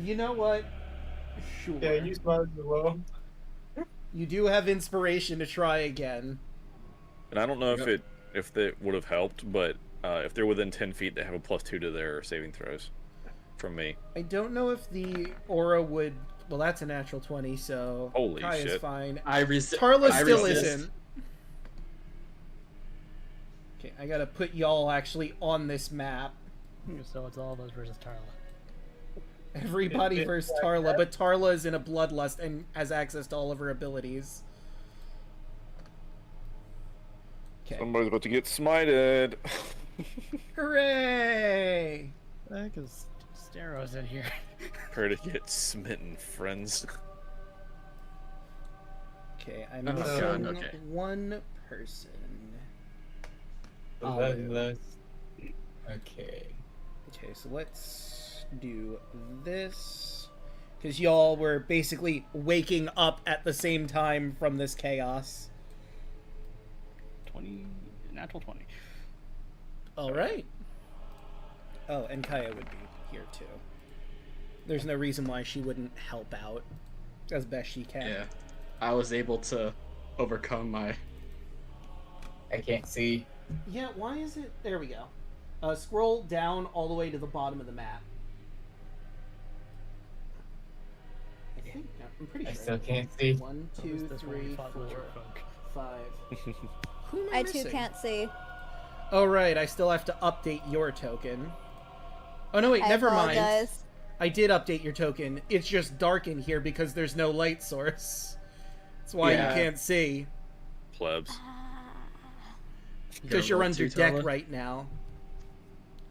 You know what? Sure. Yeah, you might as well. You do have inspiration to try again. And I don't know if that would have helped, but if they're within 10 feet, they have a +2 to their saving throws from me. I don't know if the aura would... Well, that's a natural 20, so... Holy Kaya's shit. fine. I resist. Tarla still isn't. Okay, I gotta put y'all actually on this map. So it's all of us versus Tarla. Everybody versus Tarla, but Tarla is in a bloodlust and has access to all of her abilities. Okay. Somebody's about to get smited. Hooray! Because Stero's in here. Prepare to get smitten, friends. Okay, I'm Oh, missing God, okay. one person. Let's... Okay. Okay, so let's do this. Because y'all were basically waking up at the same time from this chaos. 20, natural 20. Alright. Oh, and Kaya would be here too. There's no reason why she wouldn't help out as best she can. Yeah, I was able to overcome my. I can't see. Yeah, why is it... There we go. Scroll down all the way to the bottom of the map. I think... I'm pretty I sure. still can't see. 1, 2, This one we 3, fought 4, Witcher folk. 5. Who am I missing? too can't see. Oh, right, I still have to update your token. Oh, no, wait, I never mind. apologize. I did update your token. It's just dark in here because there's no light source. That's why Yeah. you can't see. Plebs. Because you're under deck right now.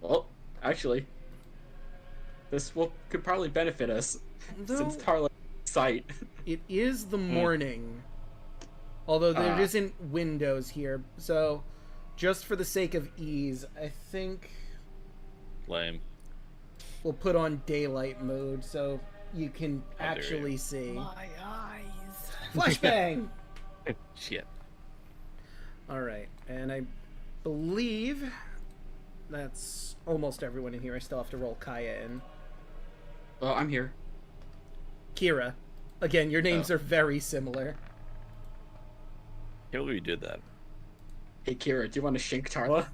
Well, actually, this could probably benefit us since Though, Tarla sight. it is the morning. Although there Ah. isn't windows here. So, just for the sake of ease, I think Lame. we'll put on daylight mode so you can How dare actually you. see. My eyes. Flashbang! Shit. Alright, and I believe that's almost everyone in here. I still have to roll Kaya in. Well, I'm here. Kira. Again, your names Oh. are very similar. Can't believe you did that. Hey, Kira, do you want to shink Tarla?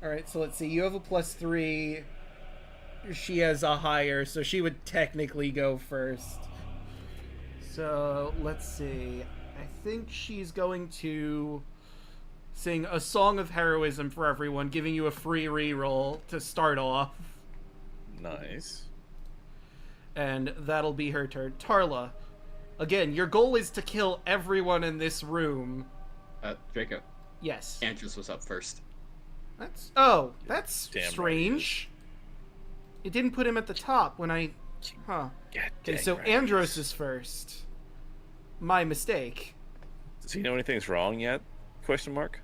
Alright, so let's see. You have a +3. She has a higher, so she would technically go first. So, let's see. I think she's going to sing a song of heroism for everyone, giving you a free reroll to start off. Nice. And that'll be her turn. Tarla, again, your goal is to kill everyone in this room. Draco, Yes. Andrews was up first. That's Damn right strange. It didn't put him at the top when I... Huh. Yeah, Okay, so Andros is first. My mistake. Does he know anything's wrong yet? Question mark.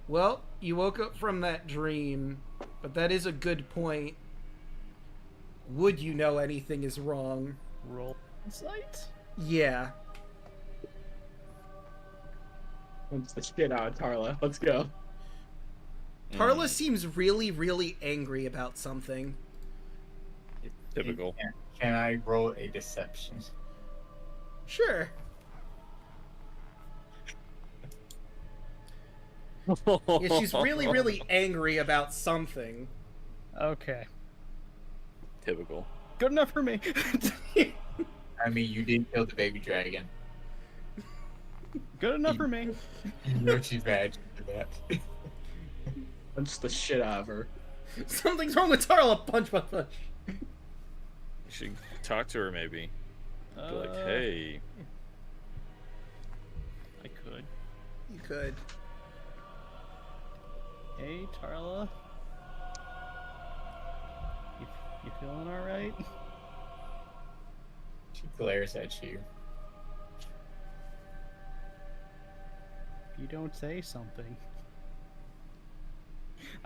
Well, you woke up from that dream, but that is a good point. Would you know anything is wrong? Roll insight. Yeah. Punch the shit out of Tarla. Let's go. Tarla seems really, really angry about something. Typical. Can I roll a deception? Sure. Yeah, she's really, really angry about something. Okay. Typical. Good enough for me. I mean, you did kill the baby dragon. Good enough for me. You know she's bad for that. Punch the shit out of her. Something's wrong with Tarla. Punch, punch, punch. You should talk to her maybe. Be like, Uh, hey. I could. You could. Hey, Tarla. You feeling alright? She glares at you. If you don't say something,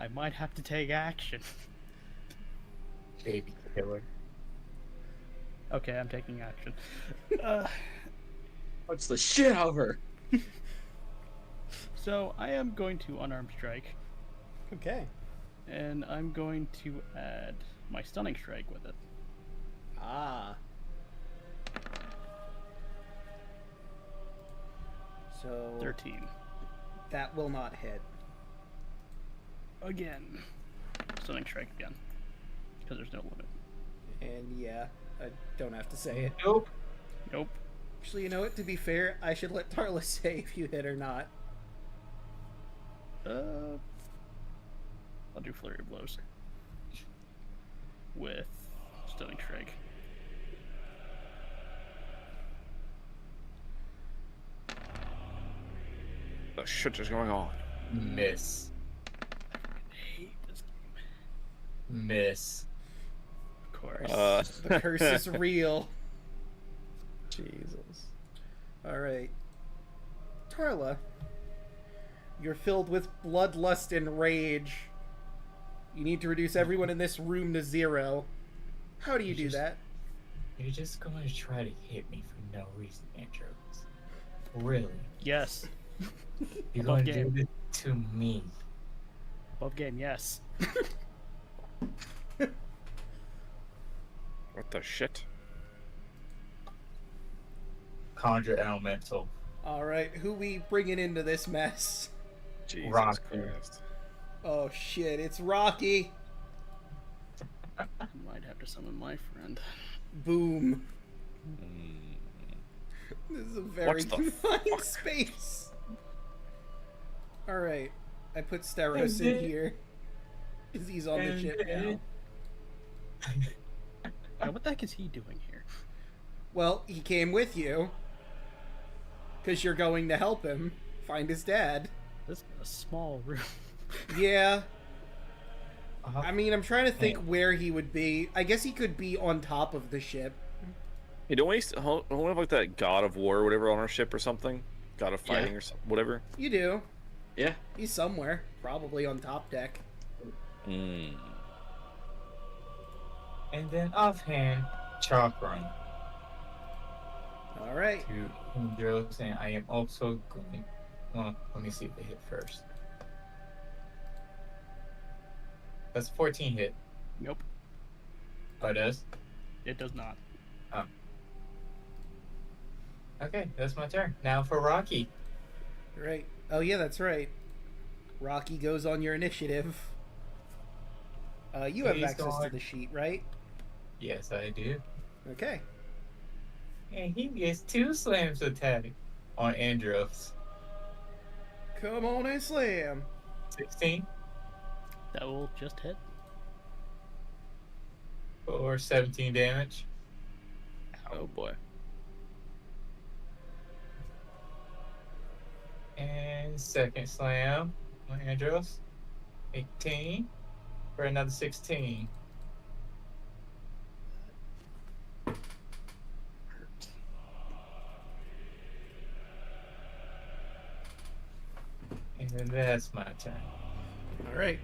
I might have to take action. Baby killer. Okay, I'm taking action. Punch the shit out of her. So I am going to unarmed strike, Okay. and I'm going to add my stunning strike with it. Ah. So 13. that will not hit. Again. Stunning strike again. Because there's no limit. And yeah, I don't have to say it. Nope. Nope. Actually, you know what? To be fair, I should let Tarla say if you hit or not. I'll do flurry of blows. With stunning strike. The shit is going on. Miss. I hate this game. Miss. Of course. The curse is real. Jesus. Alright. Tarla, you're filled with bloodlust and rage. You need to reduce everyone in this room to 0. How do you do that? You're just going to try to hit me for no reason, Andrews. Really? Yes. You're Above going to do game. this to me. Above game, yes. What the shit? Conjure elemental. Alright, who we bringing into this mess? Jesus Rock. Christ. Oh shit, it's Rocky. Might have to summon my friend. Boom. Mm. This is a very What the confined fuck? space. Alright, I put Steros in here. Because he's on the ship now. Yeah, what the heck is he doing here? Well, he came with you. Because you're going to help him find his dad. This is a small room. Yeah. Uh-huh. I mean, I'm trying to think where he would be. I guess he could be on top of the ship. Hey, don't we have like that God of War or whatever on our ship or something? God of Fighting or something, whatever? You do. Yeah. He's somewhere. Probably on top deck. Mm. And then offhand, chalk run Alright. to Andros, and I am also going. Well, let me see if it hit first. That's 14 hit. Nope, Oh, it does? it does not. Okay, that's my turn. Now for Rocky. Right. Oh, yeah, that's right. Rocky goes on your initiative. You have He's access to gone. the sheet, right? Yes, I do. Okay. And he gets 2 slams attack on Andros. Come on and slam. 16 That will just hit. for 17 damage. Oh boy. And second slam on Andros. 18 for another 16. And then that's my turn. Alright.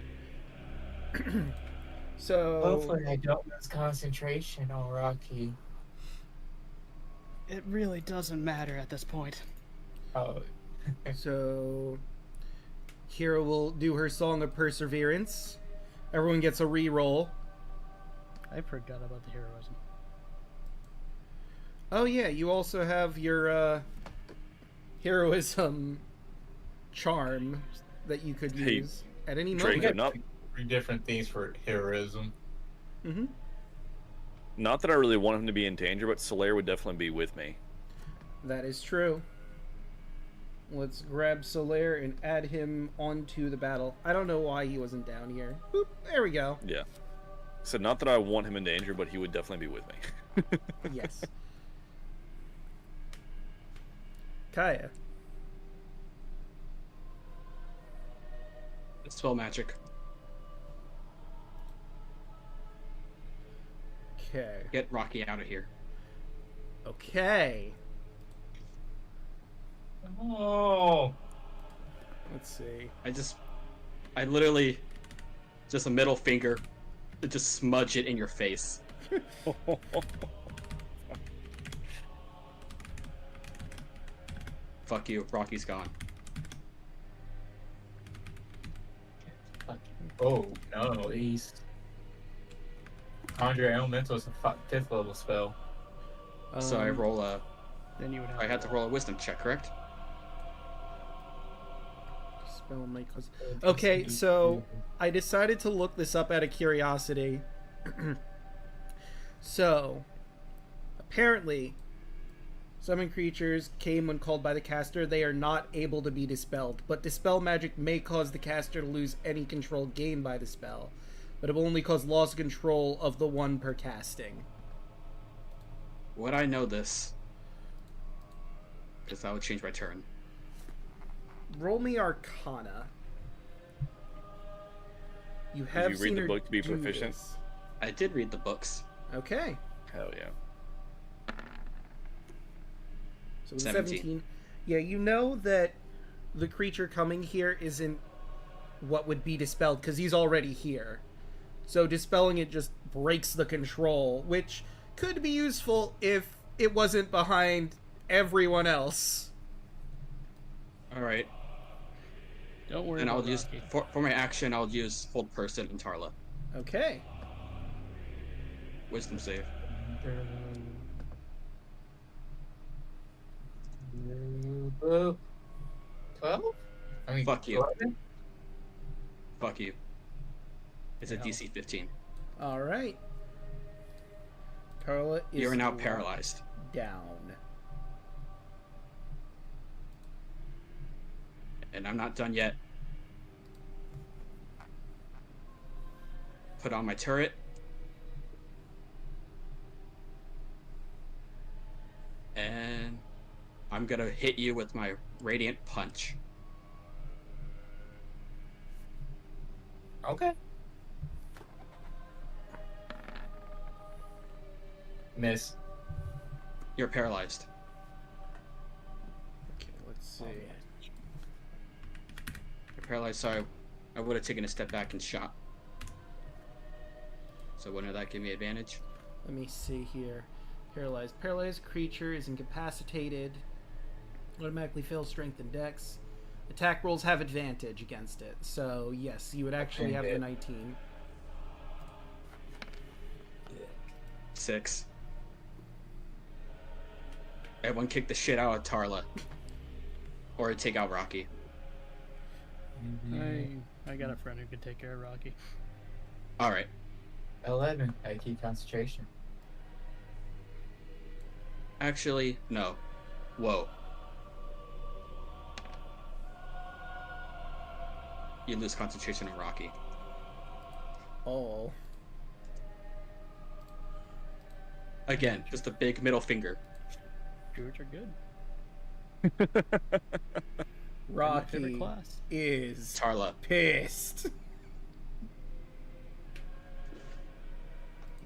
So. Hopefully I don't lose concentration on Rocky. It really doesn't matter at this point. Oh, So. Kira will do her Song of Perseverance. Everyone gets a re-roll. I forgot about the heroism. Oh, yeah, you also have your heroism charm that you could Hey, use at any Drake, moment. enough. 3 different things for heroism. Mm-hmm. Not that I really want him to be in danger, but Solaire would definitely be with me. That is true. Let's grab Solaire and add him onto the battle. I don't know why he wasn't down here. Boop, there we go. Yeah. So not that I want him in danger, but he would definitely be with me. Yes. Kaya. Spell magic. Okay. Get Rocky out of here. Okay. Oh. Let's see. I literally, just a middle finger, to just smudge it in your face. Fuck you, Rocky's gone. Oh no, he's Conjure Elemental is a 5th level spell. So I roll a. Then you would have. I had to roll a wisdom check, correct? Spell might cause. Okay, so I decided to look this up out of curiosity. So, apparently, summon creatures came when called by the caster. They are not able to be dispelled, but dispel magic may cause the caster to lose any control gained by the spell, but it will only cause loss of control of the one per casting. Would I know this? Because that would change my turn. Roll me Arcana. You have Did you read seen the her book to be do proficient? this. I did read the books. Okay. Hell yeah. So with 17. 17. Yeah, you know that the creature coming here isn't what would be dispelled because he's already here. So dispelling it just breaks the control, which could be useful if it wasn't behind everyone else. Alright. Don't worry. And I'll about use, Rocky. for my action, I'll use Hold Person and Tarla. Okay. Wisdom save. 12? I mean, Fuck you. 11? Fuck you. It's a Yeah. DC 15. All right. Carla is You are now locked paralyzed. down. And I'm not done yet. Put on my turret. And I'm gonna hit you with my Radiant Punch. Okay. Miss. You're paralyzed. Okay, let's see. You're paralyzed, so I would have taken a step back and shot. So wouldn't that give me advantage? Let me see here. Paralyzed. Paralyzed creature is incapacitated. Automatically fails strength and dex. Attack rolls have advantage against it. So, yes, you would actually have the 19. 6. Everyone kick the shit out of Tarla. Or take out Rocky. I got a friend who could take care of Rocky. Alright. 11. I keep concentration. Actually, no. Whoa. You lose concentration on Rocky. Oh. Again, just a big middle finger. Druids are good. My favorite Rocky class. is Tarla. pissed.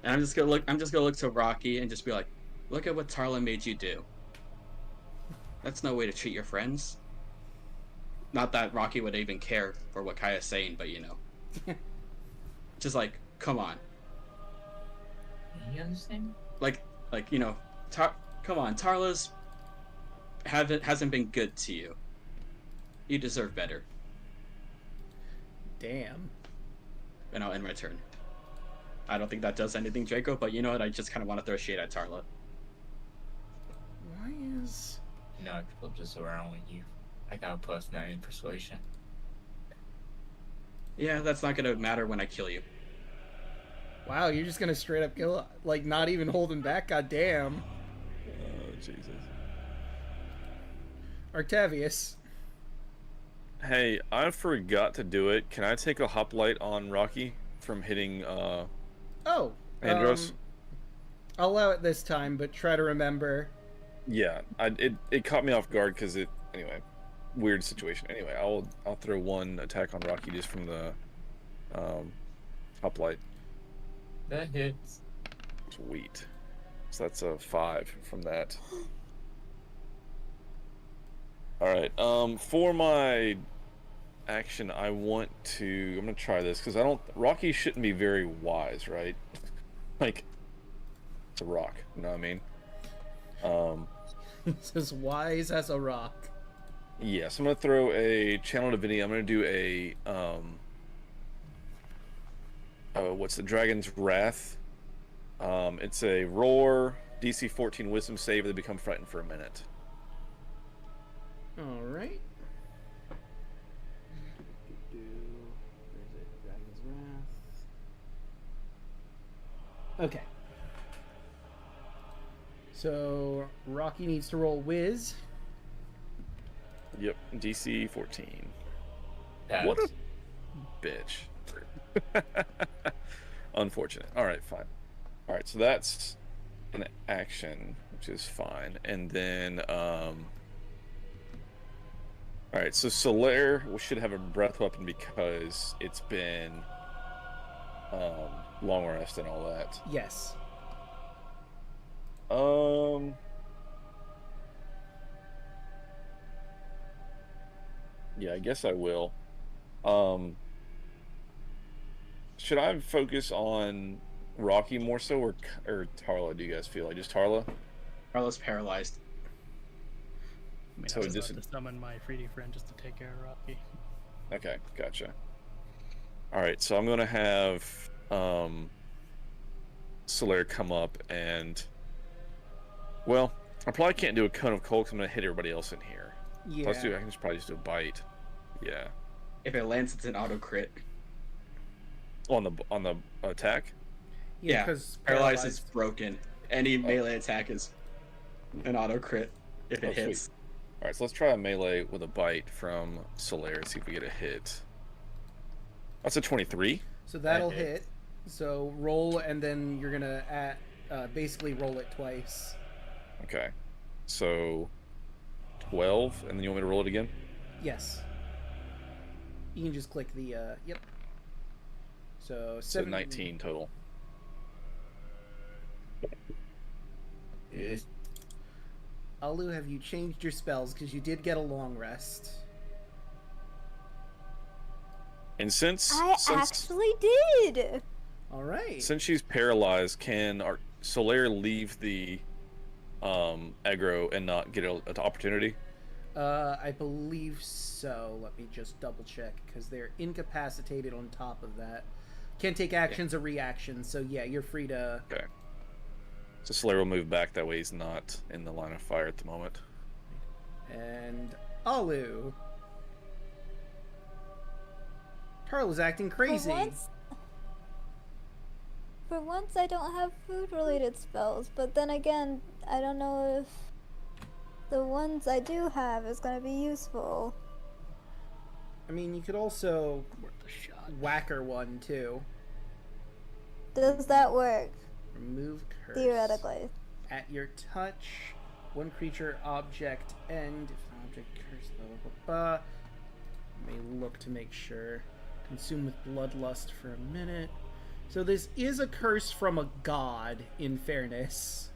And I'm just gonna look to Rocky and just be like, look at what Tarla made you do. That's no way to treat your friends. Not that Rocky would even care for what Kaya's saying, but you know. Just like, come on. You understand? Like you know, come on, Tarla's hasn't been good to you. You deserve better. Damn. And I'll end my turn. I don't think that does anything, Draco, but you know what? I just kind of want to throw shade at Tarla. Why is... No, I flip this around with you. I got a +9 in persuasion. Yeah, that's not gonna matter when I kill you. Wow, you're just gonna straight up kill, like, not even holding back. Goddamn, Oh Jesus. Octavius. Hey, I forgot to do it. Can I take a hoplite on Rocky from hitting Oh, Andros? I'll allow it this time, but try to remember. Yeah, it caught me off guard because anyway, weird situation. Anyway, I'll throw one attack on Rocky just from the hoplite. That hits. Sweet. So that's a 5 from that. All right. For my action, I'm gonna try this because Rocky shouldn't be very wise, right? Like, it's a rock. You know what I mean? It's as wise as a rock. Yeah, so I'm gonna throw a channel divinity. I'm gonna do a what's the Dragon's Wrath? It's a roar, DC 14 Wisdom save. They become frightened for a minute. All right. Where's it? Dragon's Wrath. Okay. So Rocky needs to roll Wiz. Yep, DC 14. Pass. What a bitch. Unfortunate. All right, fine. All right, so that's an action, which is fine. And then, all right, so Solaire should have a breath weapon because it's been long rest and all that. Yes. Yeah, I guess I will. Should I focus on Rocky more so, or Tarla? Do you guys feel like just Tarla? Carlos paralyzed. I mean, So I was this about to summon my 3D friend just to take care of Rocky. Okay, gotcha. All right, so I'm gonna have Solaire come up and, well, I probably can't do a cone of cold because I'm gonna hit everybody else in here. Yeah. I can just probably just do a bite. Yeah. If it lands, it's an auto crit. On the attack. Yeah, because paralyzed is broken. Any melee attack is an auto crit if it Oh, sweet. hits. All right, so let's try a melee with a bite from Solaire and see if we get a hit. That's a 23. So that'll That hit. hits. So roll, and then you're gonna basically roll it twice. Okay. So 12, and then you want me to roll it again? Yes. You can just click the yep. So So 19 total. Yes. Alu, have you changed your spells? Because you did get a long rest. And since I actually did. All right. since she's paralyzed, can our Solaire leave the aggro and not get an opportunity? I believe so. Let me just double check because they're incapacitated on top of that. Can't take actions or reactions, so yeah, you're free to. Okay. So Solaire will move back, that way he's not in the line of fire at the moment. And Alu. Tarla's acting crazy. For once, I don't have food-related spells, but then again, I don't know if the ones I do have is going to be useful. I mean, you could also Worth a shot. whacker one too. Does that work? Remove curse. Theoretically. At your touch, one creature, object, end. If an object curse, blah blah blah blah. May look to make sure. Consume with bloodlust for a minute. So this is a curse from a god, in fairness.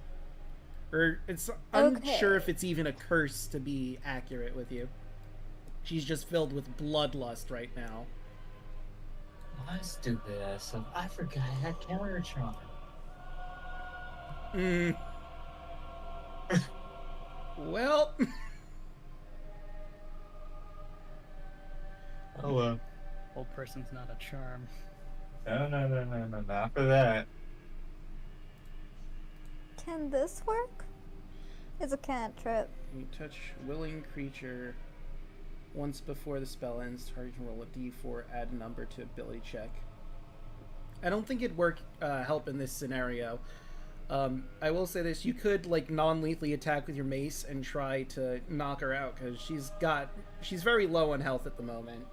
Or it's unsure if it's even a curse, to be accurate with you. She's just filled with bloodlust right now. My stupid ass. I forgot I had counter charm. Well. Oh well. Old person's not a charm. No, not for that. Can this work? It's a cantrip. You touch willing creature once before the spell ends. Target can roll a d4, add a number to ability check. I don't think it'd help in this scenario. I will say this: you could like non-lethally attack with your mace and try to knock her out because she's very low on health at the moment.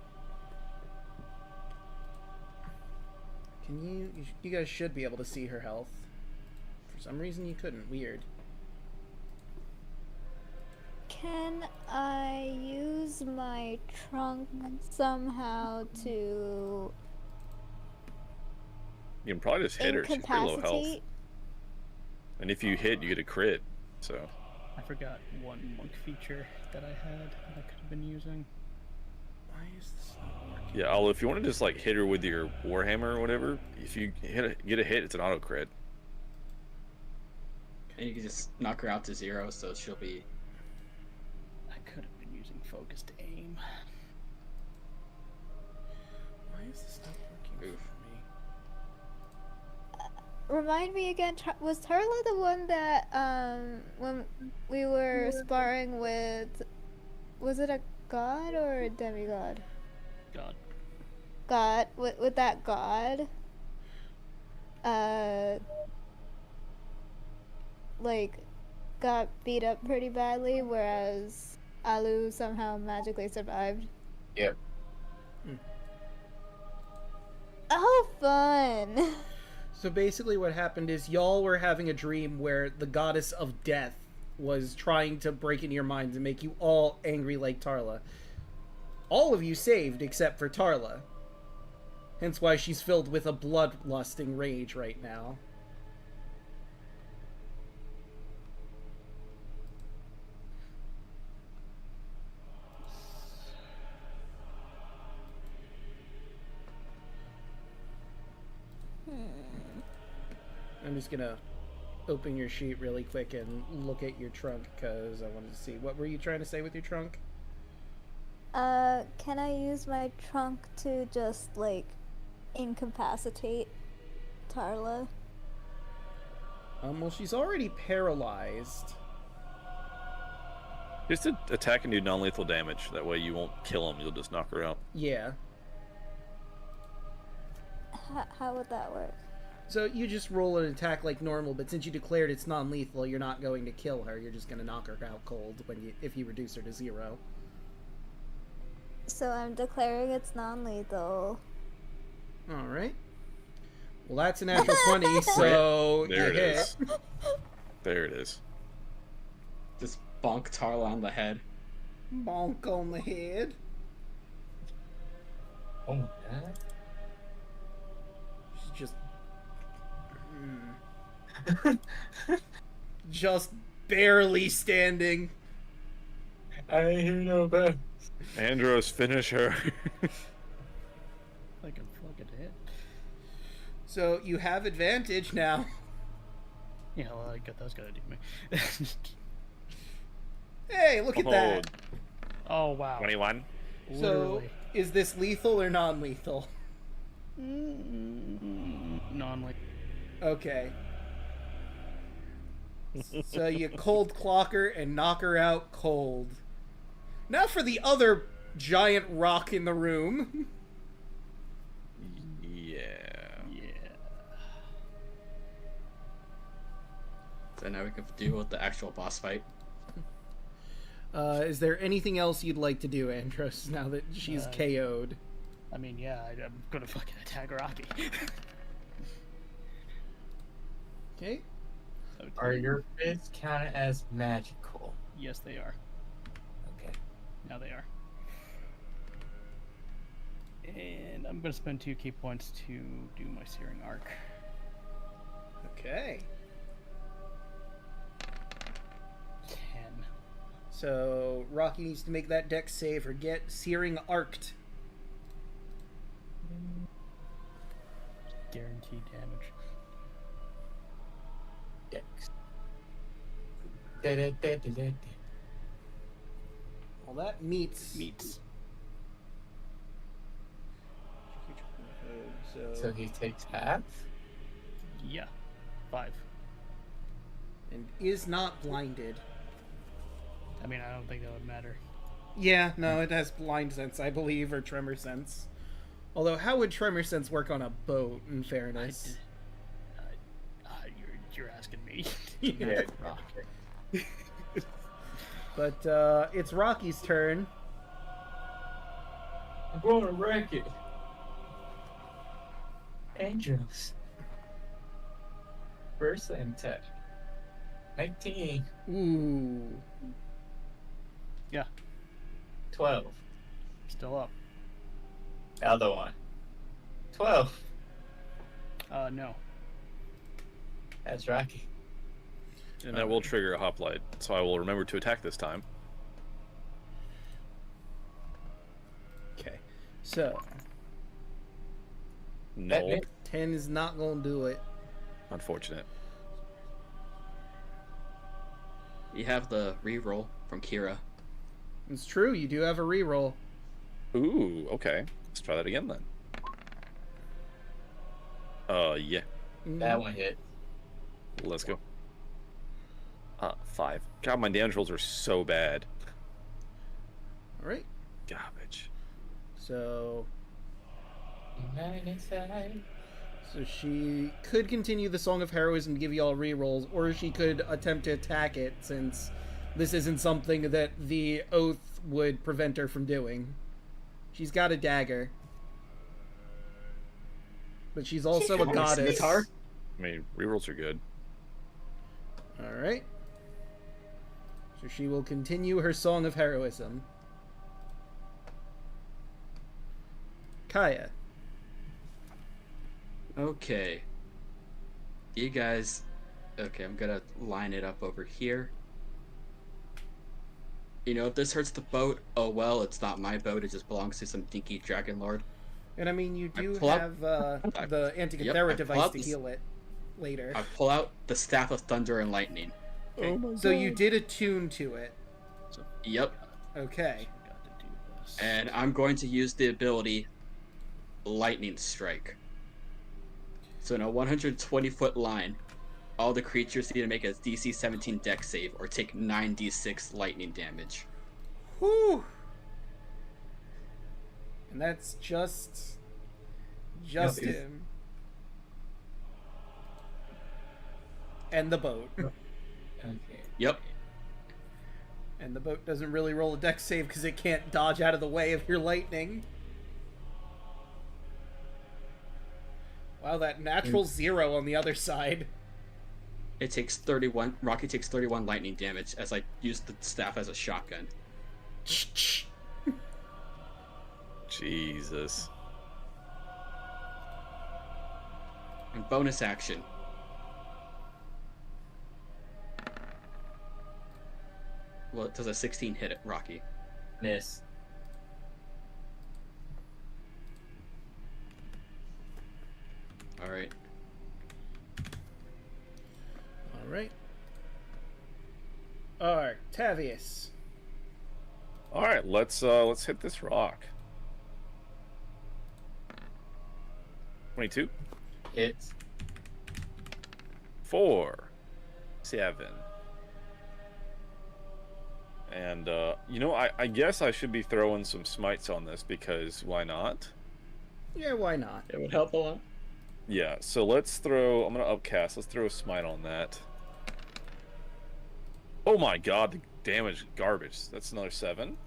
You guys should be able to see her health. For some reason, you couldn't. Weird. Can I use my trunk somehow to You can probably just hit her. She's pretty low health. incapacitate? And if you hit, you get a crit. So. I forgot one monk feature that I had that I could have been using. Why is this not working? Yeah, Although if you want to just like hit her with your warhammer or whatever, if you get a hit, it's an auto crit. And you can just knock her out to 0, so she'll be. I could have been using focused aim. Why is this not working Oof. for me? Remind me again, was Tarla the one that, when we were sparring with, was it a god or a demigod? God. God, with that god, like, got beat up pretty badly, whereas Alu somehow magically survived. Yep. Oh, fun! So basically what happened is y'all were having a dream where the goddess of death was trying to break into your minds and make you all angry like Tarla. All of you saved except for Tarla. Hence why she's filled with a bloodlusting rage right now. I'm just gonna open your sheet really quick and look at your trunk because I wanted to see. What were you trying to say with your trunk? Can I use my trunk to just, like, incapacitate Tarla? Well, she's already paralyzed. Just attack and do non-lethal damage. That way you won't kill him. You'll just knock her out. Yeah. How would that work? So you just roll an attack like normal, but since you declared it's non-lethal, you're not going to kill her. You're just going to knock her out cold if you reduce her to 0. So I'm declaring it's non-lethal. All right. Well, that's a natural 20, so There you it hit. is. There it is. Just bonk Tarla on the head. Bonk on the head. Oh my god. She's just... just barely standing. I ain't hear no better. Andros, finish her. I can fucking hit. So you have advantage now. Yeah, well, I got that's gonna do me. Hey, look at that. Oh wow. 21. So, Literally. is this lethal or non-lethal? Non-like. Okay. So you cold clock her and knock her out cold. Now for the other giant rock in the room. Yeah. Yeah. So now we can deal with the actual boss fight. Is there anything else you'd like to do, Andros, now that she's KO'd? I mean, yeah, I'm gonna fucking attack Rocky. Okay. Are your fists counted as magical? Yes, they are. Okay. Now they are. And I'm gonna spend 2 key points to do my Searing Arc. Okay. 10. So Rocky needs to make that dex save or get Searing Arced. Guaranteed damage. Dex. Da-da-da-da-da-da. Well, that meets. Meats. So he takes half? Yeah. 5. And is not blinded. I mean, I don't think that would matter. Yeah, no, it has blind sense, I believe, or tremor sense. Although, how would tremor sense work on a boat? In fairness, You're asking me. Yeah. Rock. but it's Rocky's turn. I'm going to wreck it. Angels. First attack. 19. Ooh. Yeah, 12. still up. Other one. 12. No. That's Rocky. And that will trigger a hoplite, so I will remember to attack this time. Okay. So No, That 10 is not gonna do it. unfortunate. You have the reroll from Kira. It's true. You do have a reroll. Ooh, okay. Let's try that again then. Yeah. That one hit. Let's go. 5. God, my damage rolls are so bad. All right. Garbage. So United side. she could continue the Song of Heroism to give you all rerolls, or she could attempt to attack it, since this isn't something that the oath would prevent her from doing. She's got a dagger, but she's also a goddess. I mean, rerolls are good. All right. So she will continue her Song of Heroism. Kaya. Okay. You guys. Okay, I'm gonna line it up over here. You know, if this hurts the boat, oh well, it's not my boat, it just belongs to some dinky dragon lord. And I mean, you do pull out- have the Yep, Antikythera I device pull out to this- heal it later. I pull out the Staff of Thunder and Lightning. Okay. Oh my So you God. did attune to it. Yep. Okay. Got to do this. And I'm going to use the ability Lightning Strike. So in a 120-foot line, all the creatures need to make a DC 17 Dex save or take 9d6 lightning damage. Whew. And that's just it's- him. And the boat. Okay. Yep. And the boat doesn't really roll a dex save because it can't dodge out of the way of your lightning. Wow, that natural 0 on the other side. It takes 31. Rocky takes 31 lightning damage as I use the staff as a shotgun. Jesus. And bonus action. Well, does a 16 hit it, Rocky? Miss. All right. All right. Octavius. All right, let's hit this rock. 22, Hits. 4, 7. And you know, I guess I should be throwing some smites on this because why not? Yeah, why not? It would help a lot. Yeah, so let's throw. I'm gonna upcast. Let's throw a smite on that. Oh my God, the damage garbage. That's another 7.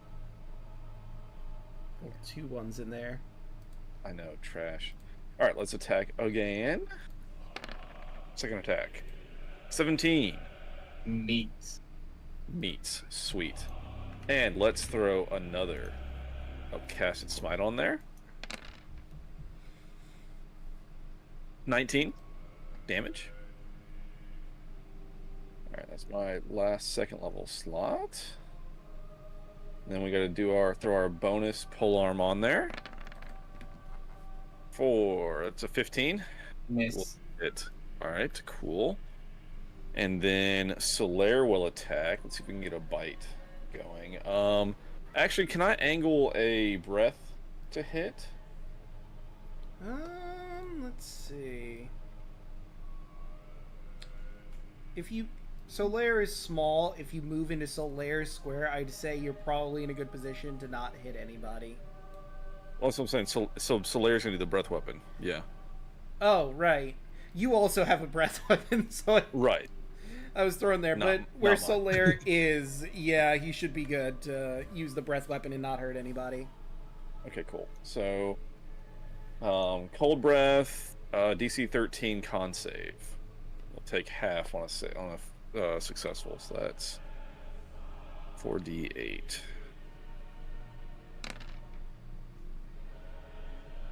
Oh, 2 1s in there. I know, trash. All right, let's attack again. Second attack. 17 Meats. meets. Sweet. And let's throw another upcasted smite on there. 19 damage. Alright, that's my last second level slot. Then we gotta do throw our bonus polearm on there. 4, that's a 15. Miss. It. Alright, cool. And then Solaire will attack. Let's see if we can get a bite going. Actually, can I angle a breath to hit? Let's see. If you... Solaire is small. If you move into Solaire's square, I'd say you're probably in a good position to not hit anybody. Well, that's what I'm saying. So Solaire's gonna do the breath weapon. Yeah. Oh, right. You also have a breath weapon, so Right. I was thrown there. Not- But where not mine. Solaire is, yeah, he should be good to use the breath weapon and not hurt anybody. Okay, cool. So, cold breath, DC 13 con save. We'll take half on a successful. So that's 4d8.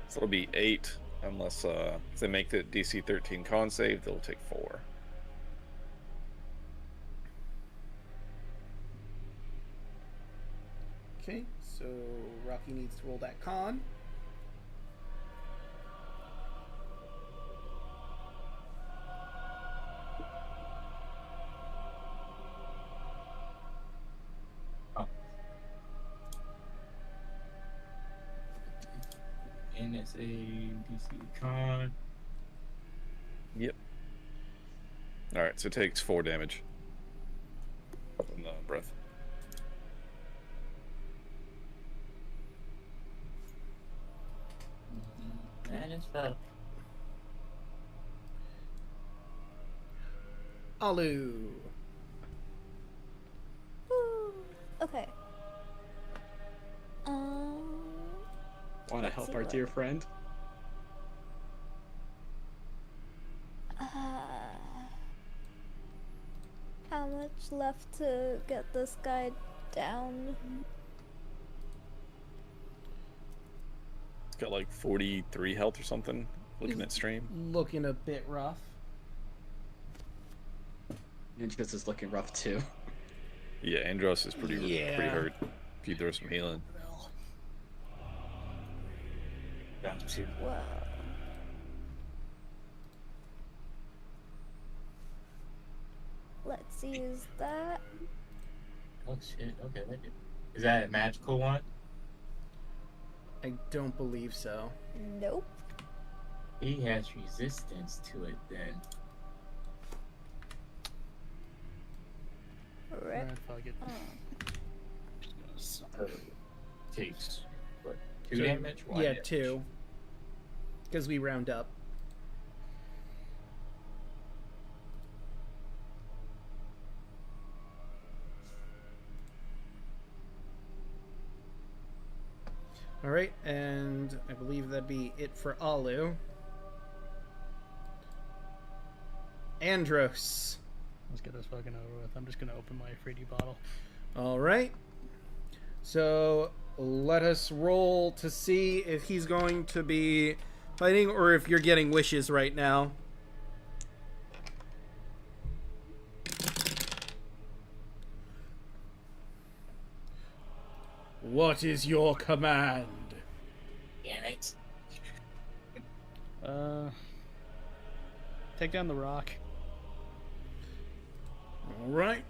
So it'll be 8, unless if they make the DC 13 con save, they'll take 4. Okay, so Rocky needs to roll that con. NSA DC con. Yep. Alright, so it takes 4 damage from the breath. And it's fell. Alu. Woo. Okay. Want to Let's help see our what- dear friend? How much left to get this guy down? It's got like 43 health or something, looking at stream. Looking a bit rough. Ninjas is looking rough too. Yeah, Andros is pretty Yeah. hurt. If you throw some healing. Down to Wow. Let's use that. oh shit. Okay, that did. Is that a magical one? I don't believe so. Nope. He has resistance to it then. Rip. Alright, fuck it. Oh. Just gonna suck. Takes what? 2 So- damage? One yeah, damage. 2. Because we round up. Alright, and I believe that'd be it for Alu. Andros. Let's get this fucking over with. I'm just gonna open my 3D bottle. Alright. So let us roll to see if he's going to be fighting or if you're getting wishes right now. What is your command? Damn it. Take down the rock. Alright.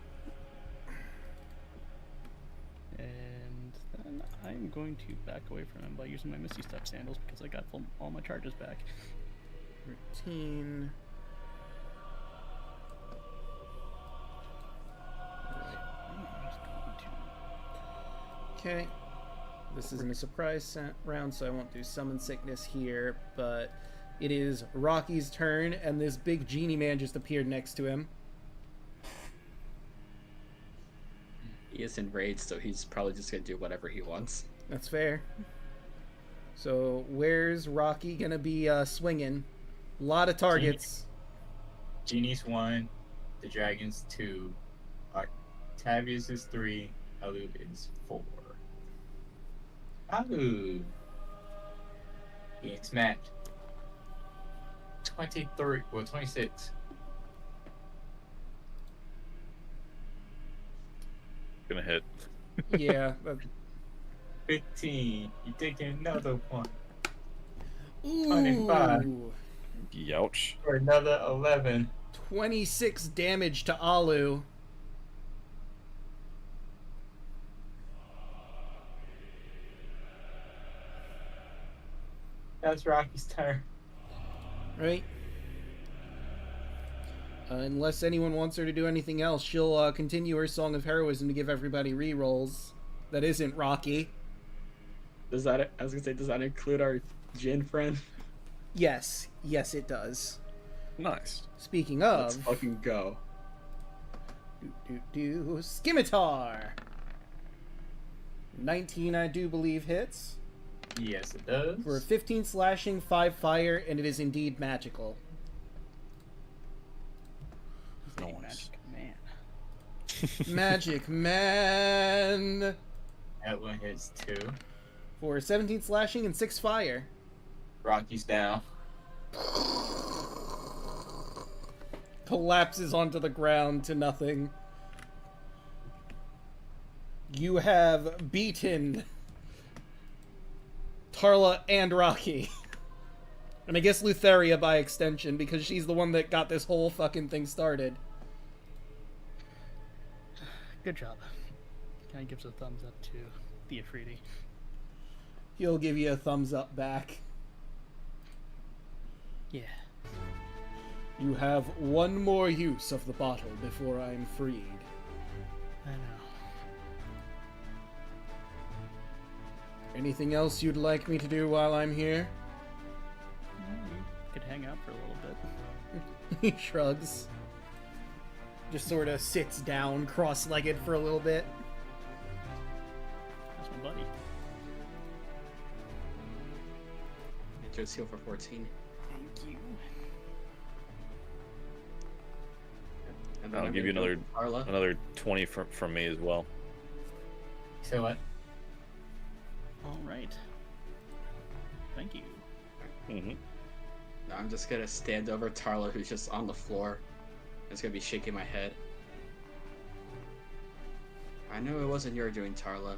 And then I'm going to back away from him by using my Misty Step sandals because I got all my charges back. 13. I'm just going to... Okay. This isn't a surprise round, so I won't do Summon Sickness here, but it is Rocky's turn, and this big genie man just appeared next to him. He is enraged, so he's probably just gonna do whatever he wants. That's fair. So, where's Rocky gonna be swinging? A lot of targets. Genie's 1, the Dragon's 2, Octavius is 3, Alu is 4. Alu! Being smacked. 23, well, 26. Gonna hit. Yeah. 15. You take another one. Ooh, 25. Youch. For another 11. 26 damage to Alu. That's Rocky's turn. Right? Unless anyone wants her to do anything else, she'll continue her Song of Heroism to give everybody rerolls. That isn't Rocky. Does that? I was gonna say, does that include our Jin friend? Yes, yes, it does. Nice. Speaking Let's of, fucking go. Scimitar. 19, I do believe, hits. Yes, it does. For 15 slashing, 5 fire, and it is indeed magical. Nice. Magic man. Magic Man. That one hits 2. For 17 slashing and 6 fire. Rocky's down. Collapses onto the ground to nothing. You have beaten Tarla and Rocky. And I guess Lutheria by extension, because she's the one that got this whole fucking thing started. Good job. Kind of gives a thumbs up to the Afridi. He'll give you a thumbs up back. Yeah. You have one more use of the bottle before I'm freed. I know. Anything else you'd like me to do while I'm here? You could hang out for a little bit. He shrugs. Just sort of sits down, cross-legged for a little bit. That's my buddy. Andrews heal for 14. Thank you. And then I'll I'm give you gonna another go Tarla. another 20 from me as well. So what? All right. Thank you. Mm-hmm. Now I'm just gonna stand over Tarla, who's just on the floor. I'm just gonna be shaking my head. I know it wasn't your doing, Tarla.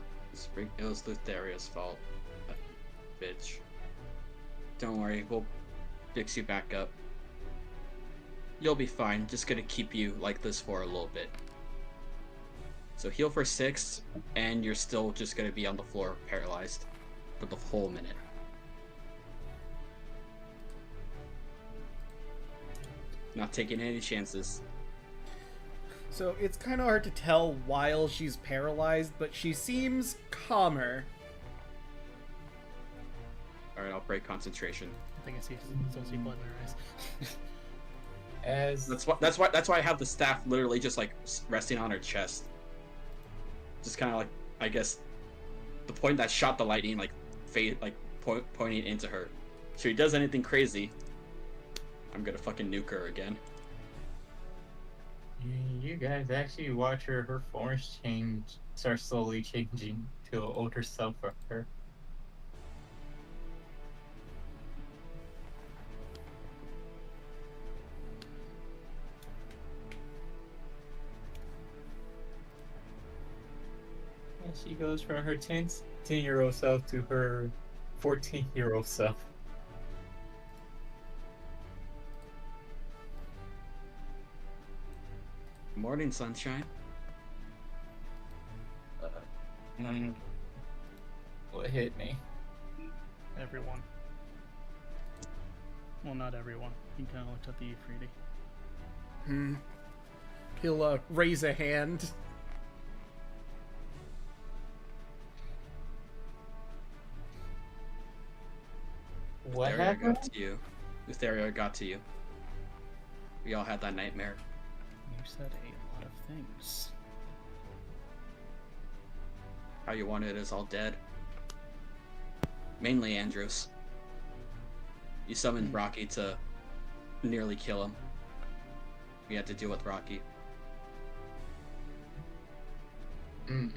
It was Lutheria's fault. That bitch. Don't worry, we'll fix you back up. You'll be fine. Just gonna keep you like this for a little bit. So heal for 6, and you're still just gonna be on the floor, paralyzed, for the whole minute. Not taking any chances. So it's kind of hard to tell while she's paralyzed, but she seems calmer. Alright, I'll break concentration. I think I still see blood in her eyes. As That's why I have the staff literally just like resting on her chest. Just kind of like, I guess, the point that shot the lightning, like pointing into her. If she does anything crazy, I'm gonna fucking nuke her again. you guys actually watch her forms start slowly changing to an older self for her. And she goes from her 10-year-old self to her 14-year-old self. Morning, sunshine. What hit me? Everyone. Well, not everyone. He kind of looked at the Afridi. He'll raise a hand. What Lutheria happened? got to you. Lutheria got to you. We all had that nightmare. You said a lot of things. How you wanted is all dead. Mainly Andrews. You summoned Rocky to nearly kill him. We had to deal with Rocky. Mm.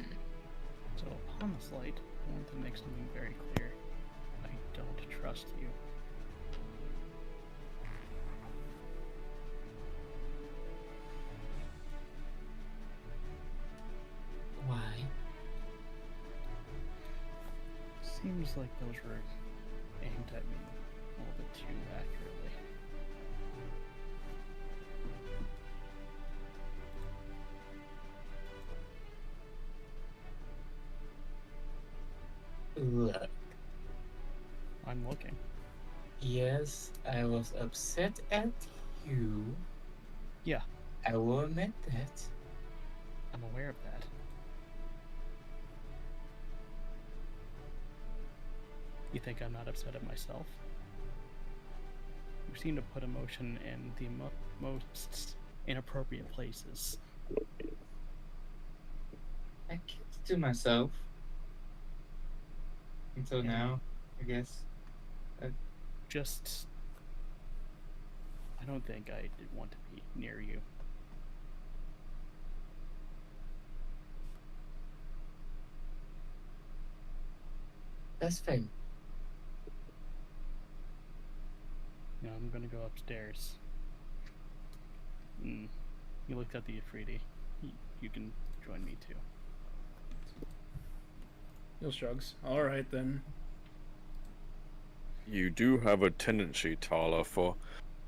So, upon this light, I want to make something very clear. I don't trust you. Why? Seems like those were aimed at me a little bit too accurately. Look. I'm looking. Yes, I was upset at you. Yeah, I will admit that. I'm aware of that. You think I'm not upset at myself? You seem to put emotion in the most inappropriate places. I kept it to myself until Yeah. now, I guess. Just, I don't think I did want to be near you. That's fair. Now I'm gonna go upstairs. You looked at the Ifriti. You can join me too. He'll shrugs. All right then. You do have a tendency, Tala, for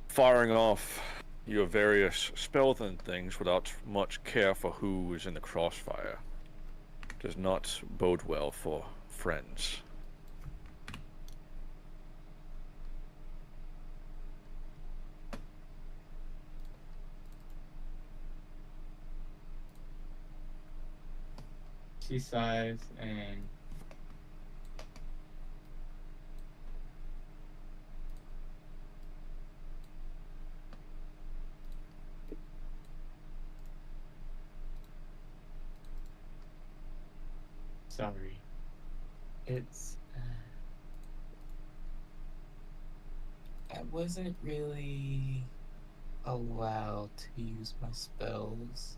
firing off your various spells and things without much care for who is in the crossfire. Does not bode well for friends. She sighs and sorry. It's I wasn't really allowed to use my spells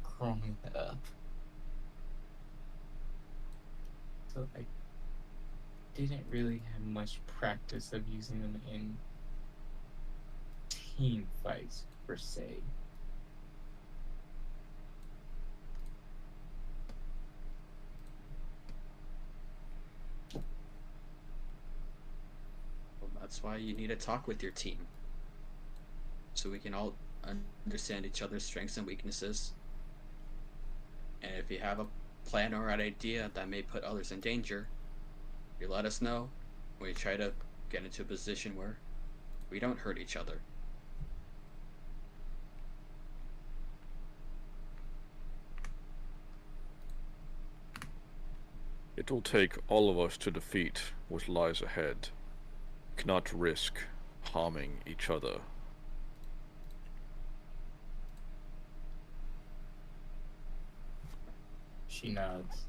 growing up. So I didn't really have much practice of using them in team fights per se. Well, that's why you need to talk with your team. So we can all understand each other's strengths and weaknesses. And if you have a plan or an idea that may put others in danger, you let us know. We try to get into a position where we don't hurt each other. It will take all of us to defeat what lies ahead. We cannot risk harming each other. She nods.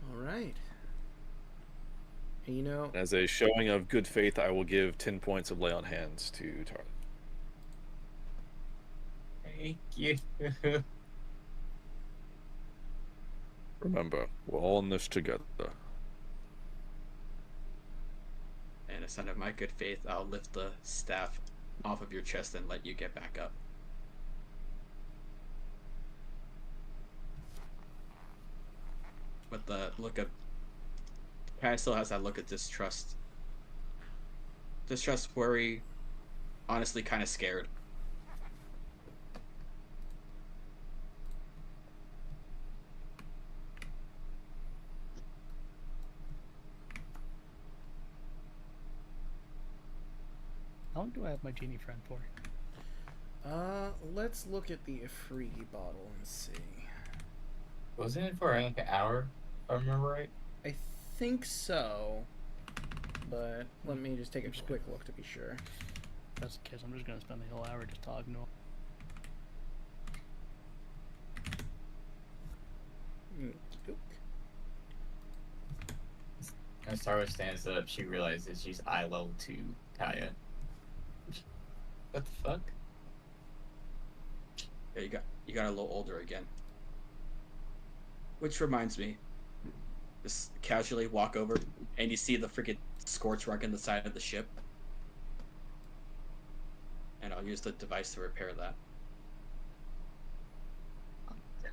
All right. And, you know, As a showing of good faith, I will give 10 points of lay on hands to Tala. Thank you. Remember, we're all in this together. And a sign of my good faith, I'll lift the staff off of your chest and let you get back up. But the look of Kai still has that look of distrust. Distrust, worry, honestly kind of scared. How long do I have my genie friend for? let's look at the Afridi bottle and see. Wasn't it for like an hour, if I remember right? I think so, but let me just take a quick look to be sure. If that's the case, I'm just gonna spend the whole hour just talking to him. Okey-doke. As Tara stands up, she realizes she's eye level to Kaya. What the fuck? Yeah, you got a little older again. Which reminds me, just casually walk over and you see the freaking scorch mark in the side of the ship. And I'll use the device to repair that.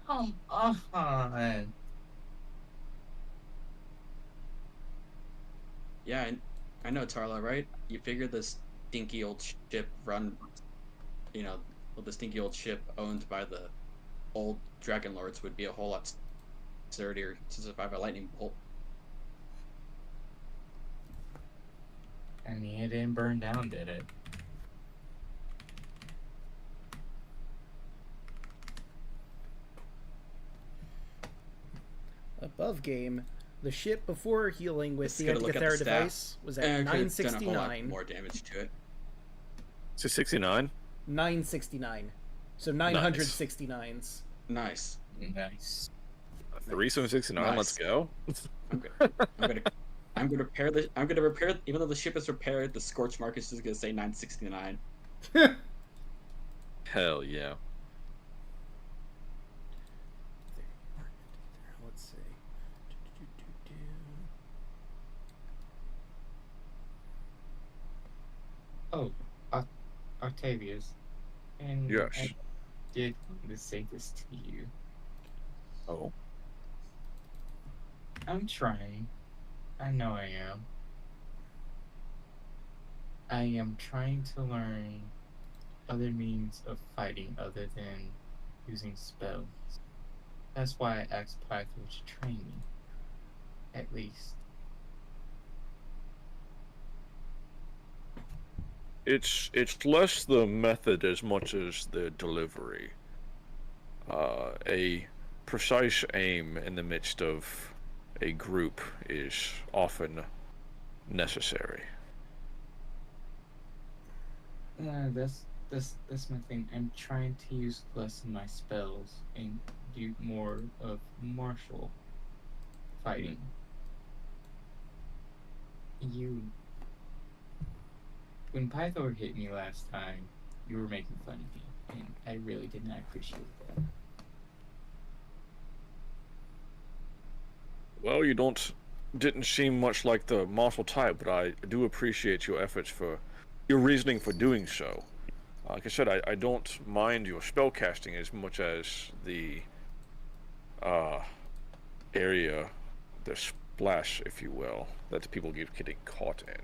Come on. Yeah, I know, Tarla, right? You figure this stinky old ship the stinky old ship owned by the old Dragon Lords would be a whole lot sturdier to survive a lightning bolt. I mean, it didn't burn down, did it? above game, the ship before healing with Let's the get a look at the Antikythera stat. device was at It's gonna a whole lot 969. more damage to it. So 69. 969. So 969s. Nice. Nice. 3769. Nice. Let's go. I'm gonna repair the. I'm gonna repair. Even though the ship is repaired, the scorch mark is just gonna say 969. Hell yeah. Let's see. Oh, Octavius. And Yes. I did want to say this to you. Oh. I'm trying. I know I am. I am trying to learn other means of fighting other than using spells. That's why I asked Pythor to train me. At least. It's less the method as much as the delivery. A precise aim in the midst of a group is often necessary. That's my thing. I'm trying to use less of my spells and do more of martial fighting. When Pythor hit me last time, you were making fun of me, and I really did not appreciate that. Well, you didn't seem much like the martial type, but I do appreciate your efforts for your reasoning for doing so. Like I said, I don't mind your spellcasting as much as the area, the splash, if you will, that the people keep getting caught in.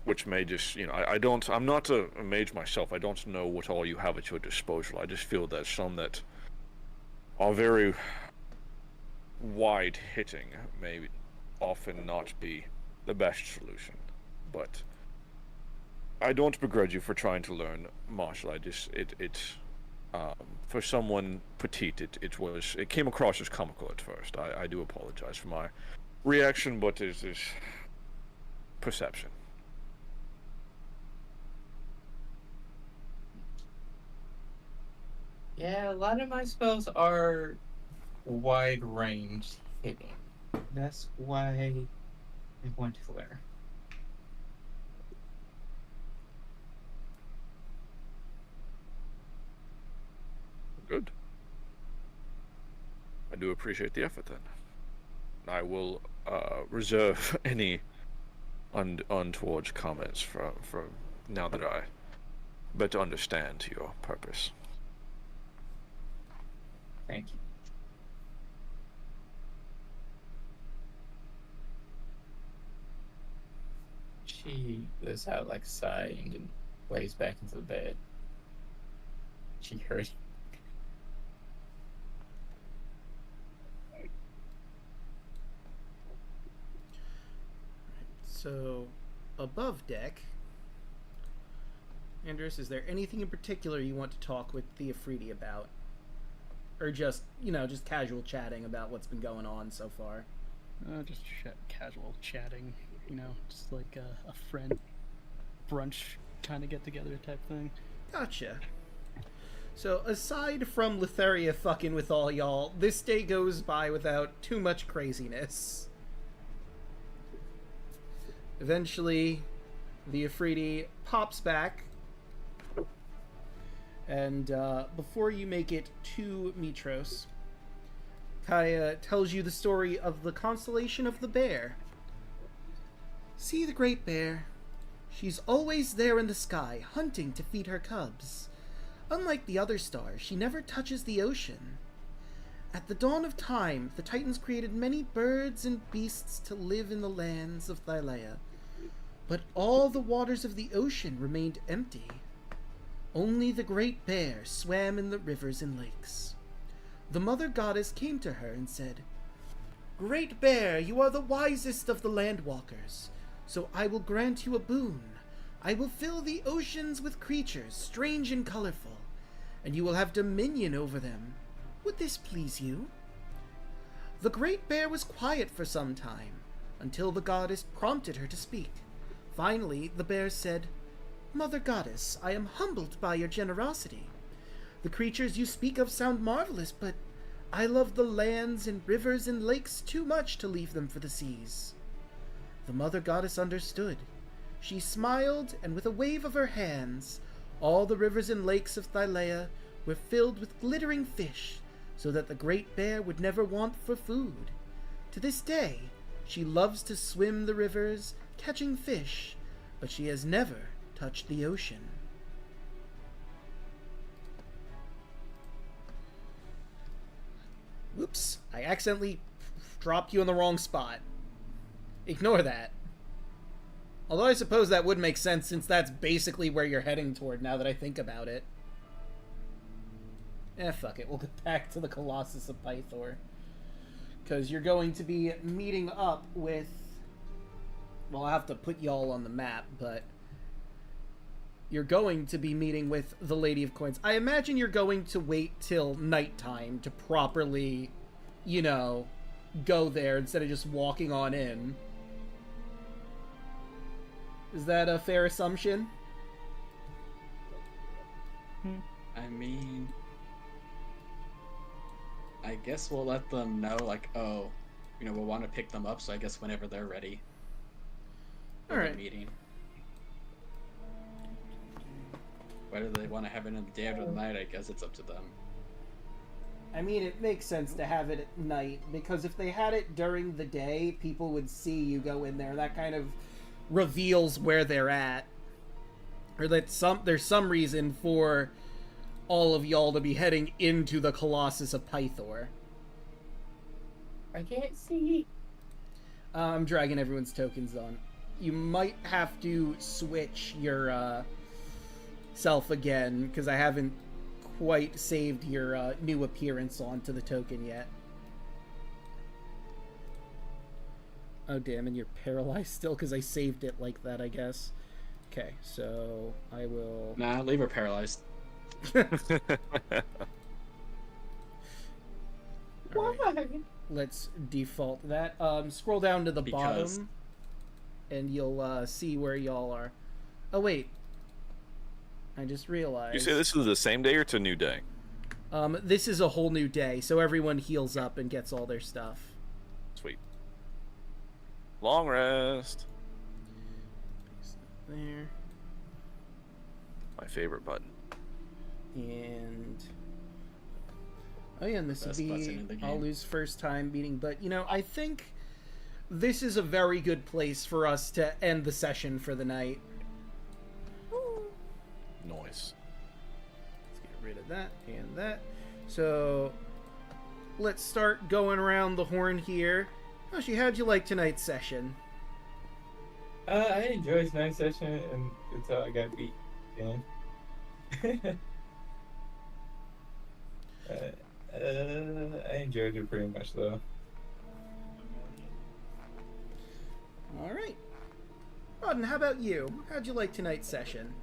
Which may just, I'm not a mage myself. I don't know what all you have at your disposal. I just feel that some that are very wide-hitting may often not be the best solution. But I don't begrudge you for trying to learn martial. For someone petite, it came across as comical at first. I do apologize for my reaction, but it is perception. Yeah, a lot of my spells are wide range hitting. That's why I want to learn. Good. I do appreciate the effort then. I will reserve any untoward comments from now that I better understand your purpose. Thank you. She lets out like a sigh and then lays back into the bed. She heard. So, above deck, Andrus, is there anything in particular you want to talk with the Afridi about? Or just, just casual chatting about what's been going on so far? Just casual chatting, just like a friend brunch kind of get together type thing. Gotcha. So, aside from Letheria fucking with all y'all, this day goes by without too much craziness. Eventually, the Afridi pops back, and before you make it to Mitros, Kaya tells you the story of the constellation of the bear. See the great bear? She's always there in the sky, hunting to feed her cubs. Unlike the other stars, she never touches the ocean. At the dawn of time, the Titans created many birds and beasts to live in the lands of Thylea. But all the waters of the ocean remained empty. Only the great bear swam in the rivers and lakes. The mother goddess came to her and said, "Great bear, you are the wisest of the landwalkers, so I will grant you a boon. I will fill the oceans with creatures, strange and colorful, and you will have dominion over them. Would this please you?" The Great Bear was quiet for some time, until the goddess prompted her to speak. Finally, the bear said, "Mother Goddess, I am humbled by your generosity. The creatures you speak of sound marvelous, but I love the lands and rivers and lakes too much to leave them for the seas." The Mother Goddess understood. She smiled, and with a wave of her hands, all the rivers and lakes of Thylea were filled with glittering fish, so that the Great Bear would never want for food. To this day, she loves to swim the rivers, catching fish, but she has never touched the ocean. Whoops, I accidentally dropped you in the wrong spot. Ignore that. Although I suppose that would make sense since that's basically where you're heading toward now that I think about it. Fuck it, we'll get back to the Colossus of Pythor. Because you're going to be meeting up with... Well, I'll have to put y'all on the map, but... You're going to be meeting with the Lady of Coins. I imagine you're going to wait till nighttime to properly, you know, go there instead of just walking on in. Is that a fair assumption? I mean, I guess we'll let them know, like, oh, you know, we'll want to pick them up, so I guess whenever they're ready. For Alright. the meeting. Whether they want to have it in the day or the night, I guess it's up to them. I mean, it makes sense to have it at night, because if they had it during the day, people would see you go in there. That kind of reveals where they're at. Or that there's some reason for all of y'all to be heading into the Colossus of Pythor. I can't see. I'm dragging everyone's tokens on. You might have to switch your self again, because I haven't quite saved your new appearance onto the token yet. Oh damn, and you're paralyzed still because I saved it like that, I guess. Okay, so I will... Nah, leave her paralyzed. Alright, let's default that. Scroll down to the bottom, and you'll see where y'all are. Oh wait, I just realized. You say this is the same day or it's a new day? This is a whole new day, so everyone heals up and gets all their stuff. Sweet. Long rest. There. My favorite button. And... Oh yeah, and this would Best button be in the game. I'll lose first time beating, but you know, I think this is a very good place for us to end the session for the night. Noise. Let's get rid of that and that. So let's start going around the horn here. Yoshi, how'd you like tonight's session? I enjoyed tonight's session until I got beat again. I enjoyed it pretty much though. Alright. Rodden, how about you? How'd you like tonight's session?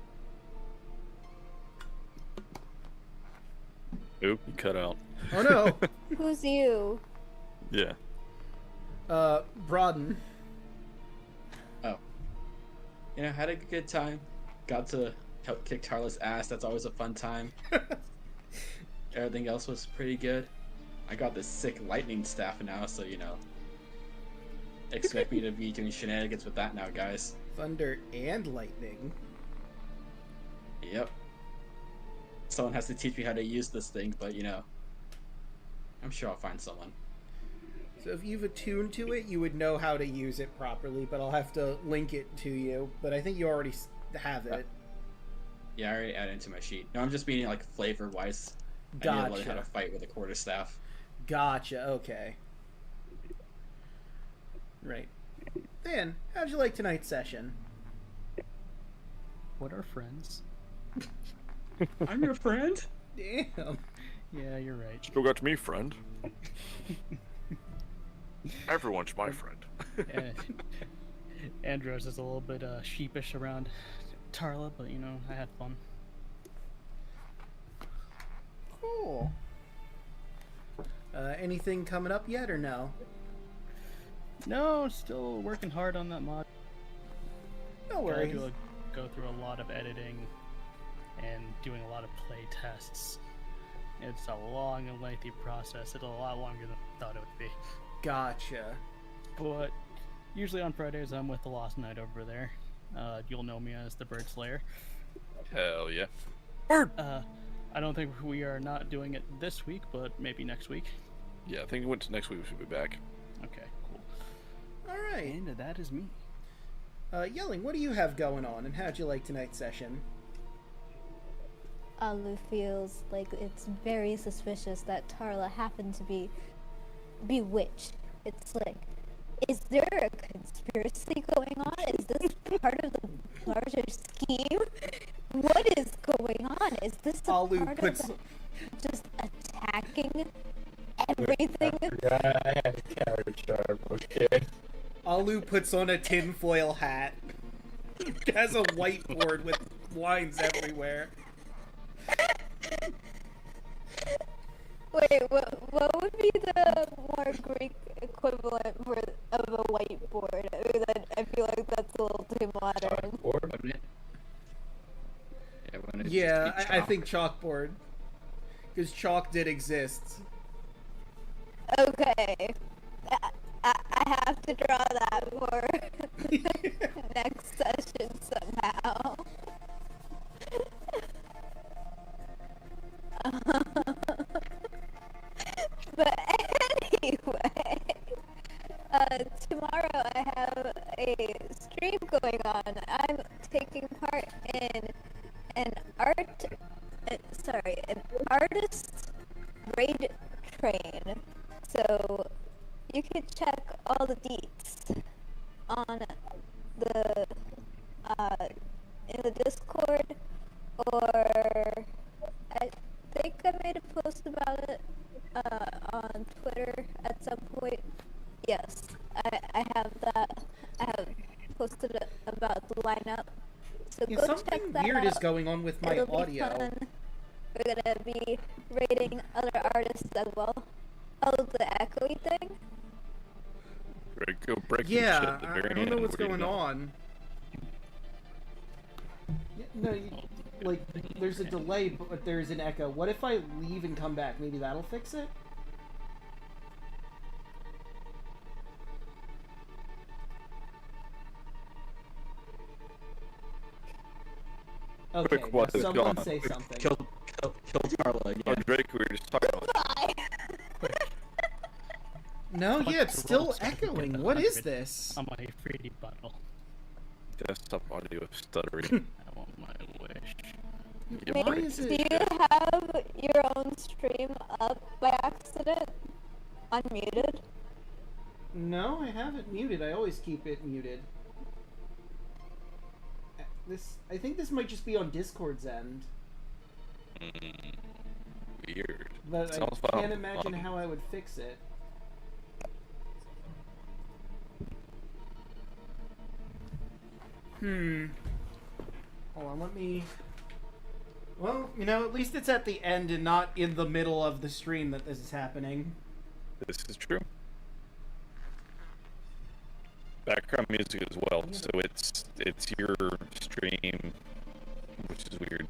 Oop, you cut out. Oh no! Who's you? Yeah. Brodden. You know, had a good time. Got to help kick Tarla's ass. That's always a fun time. Everything else was pretty good. I got this sick lightning staff now, so you know. Expect me to be doing shenanigans with that now, guys. Thunder and lightning. Yep. Someone has to teach me how to use this thing, but you know. I'm sure I'll find someone. So if you've attuned to it, you would know how to use it properly, but I'll have to link it to you. But I think you already have it. Yeah, I already added it to my sheet. No, I'm just meaning like flavor-wise. I need to learn how to fight with a quarterstaff. Gotcha, okay. Right. Dan, how'd you like tonight's session? What are friends? I'm your friend? Damn. Yeah, you're right. Still got me, friend. Everyone's my friend. Andros is a little bit sheepish around Tarla, but you know, I had fun. Cool. Anything coming up yet, or no? No, still working hard on that mod. No Gotta worries. go through a lot of editing and doing a lot of play tests. It's a long and lengthy process. It's a lot longer than I thought it would be. Gotcha. But usually on Fridays, I'm with the Lost Knight over there. You'll know me as the Bird Slayer. Hell yeah. I don't think we are not doing it this week, but maybe next week. Yeah, I think next week we should be back. Okay, cool. All right. And that is me. Yelling, what do you have going on, and how'd you like tonight's session? Alu feels like it's very suspicious that Tarla happened to be bewitched. It's like, is there a conspiracy going on? Is this part of the larger scheme? What is going on? Is this a Alu part puts- of just attacking everything? I had a carrot sharp, okay? Alu puts on a tinfoil hat. Has a whiteboard with lines everywhere. Wait, what would be the more Greek equivalent of a whiteboard? I feel like that's a little too modern. Or Wouldn't it? Yeah, wouldn't it Yeah, just be I chalk? think chalkboard. Because chalk did exist. Okay. I have to draw that for next session somehow. But anyway, tomorrow I have a stream going on. I'm taking part in an an artist raid train. So you can check all the deets on the in the Discord, or I think I made a post about it on Twitter at some point. Yes, I have that. I have posted it about the lineup. So Yeah, go something check that weird out. is going on with my It'll be audio. fun. We're gonna be rating other artists as well. Oh, the echoey thing? Go break some shit Yeah, at the I very don't know end. what's What are you going doing? on. Yeah, no, like, there's a delay, but there's an echo. What if I leave and come back? Maybe that'll fix it? Okay, Quick, what now is someone gone? say something. Kill Tarla again. Oh, Drake, we were just talking about Bye. No, yeah, it's still Roll something echoing. at What is 100 this? On my 3D bundle. desktop audio stuttering. I want my wish. Yeah, Why Maybe, is do it- you have your own stream up by accident? Unmuted? No, I have it muted. I always keep it muted. I think this might just be on Discord's end. Weird. But Sounds I fun. can't imagine how I would fix it. Hold on, let me... Well, you know, at least it's at the end and not in the middle of the stream that this is happening. This is true. Background music as well, so it's your stream, which is weird.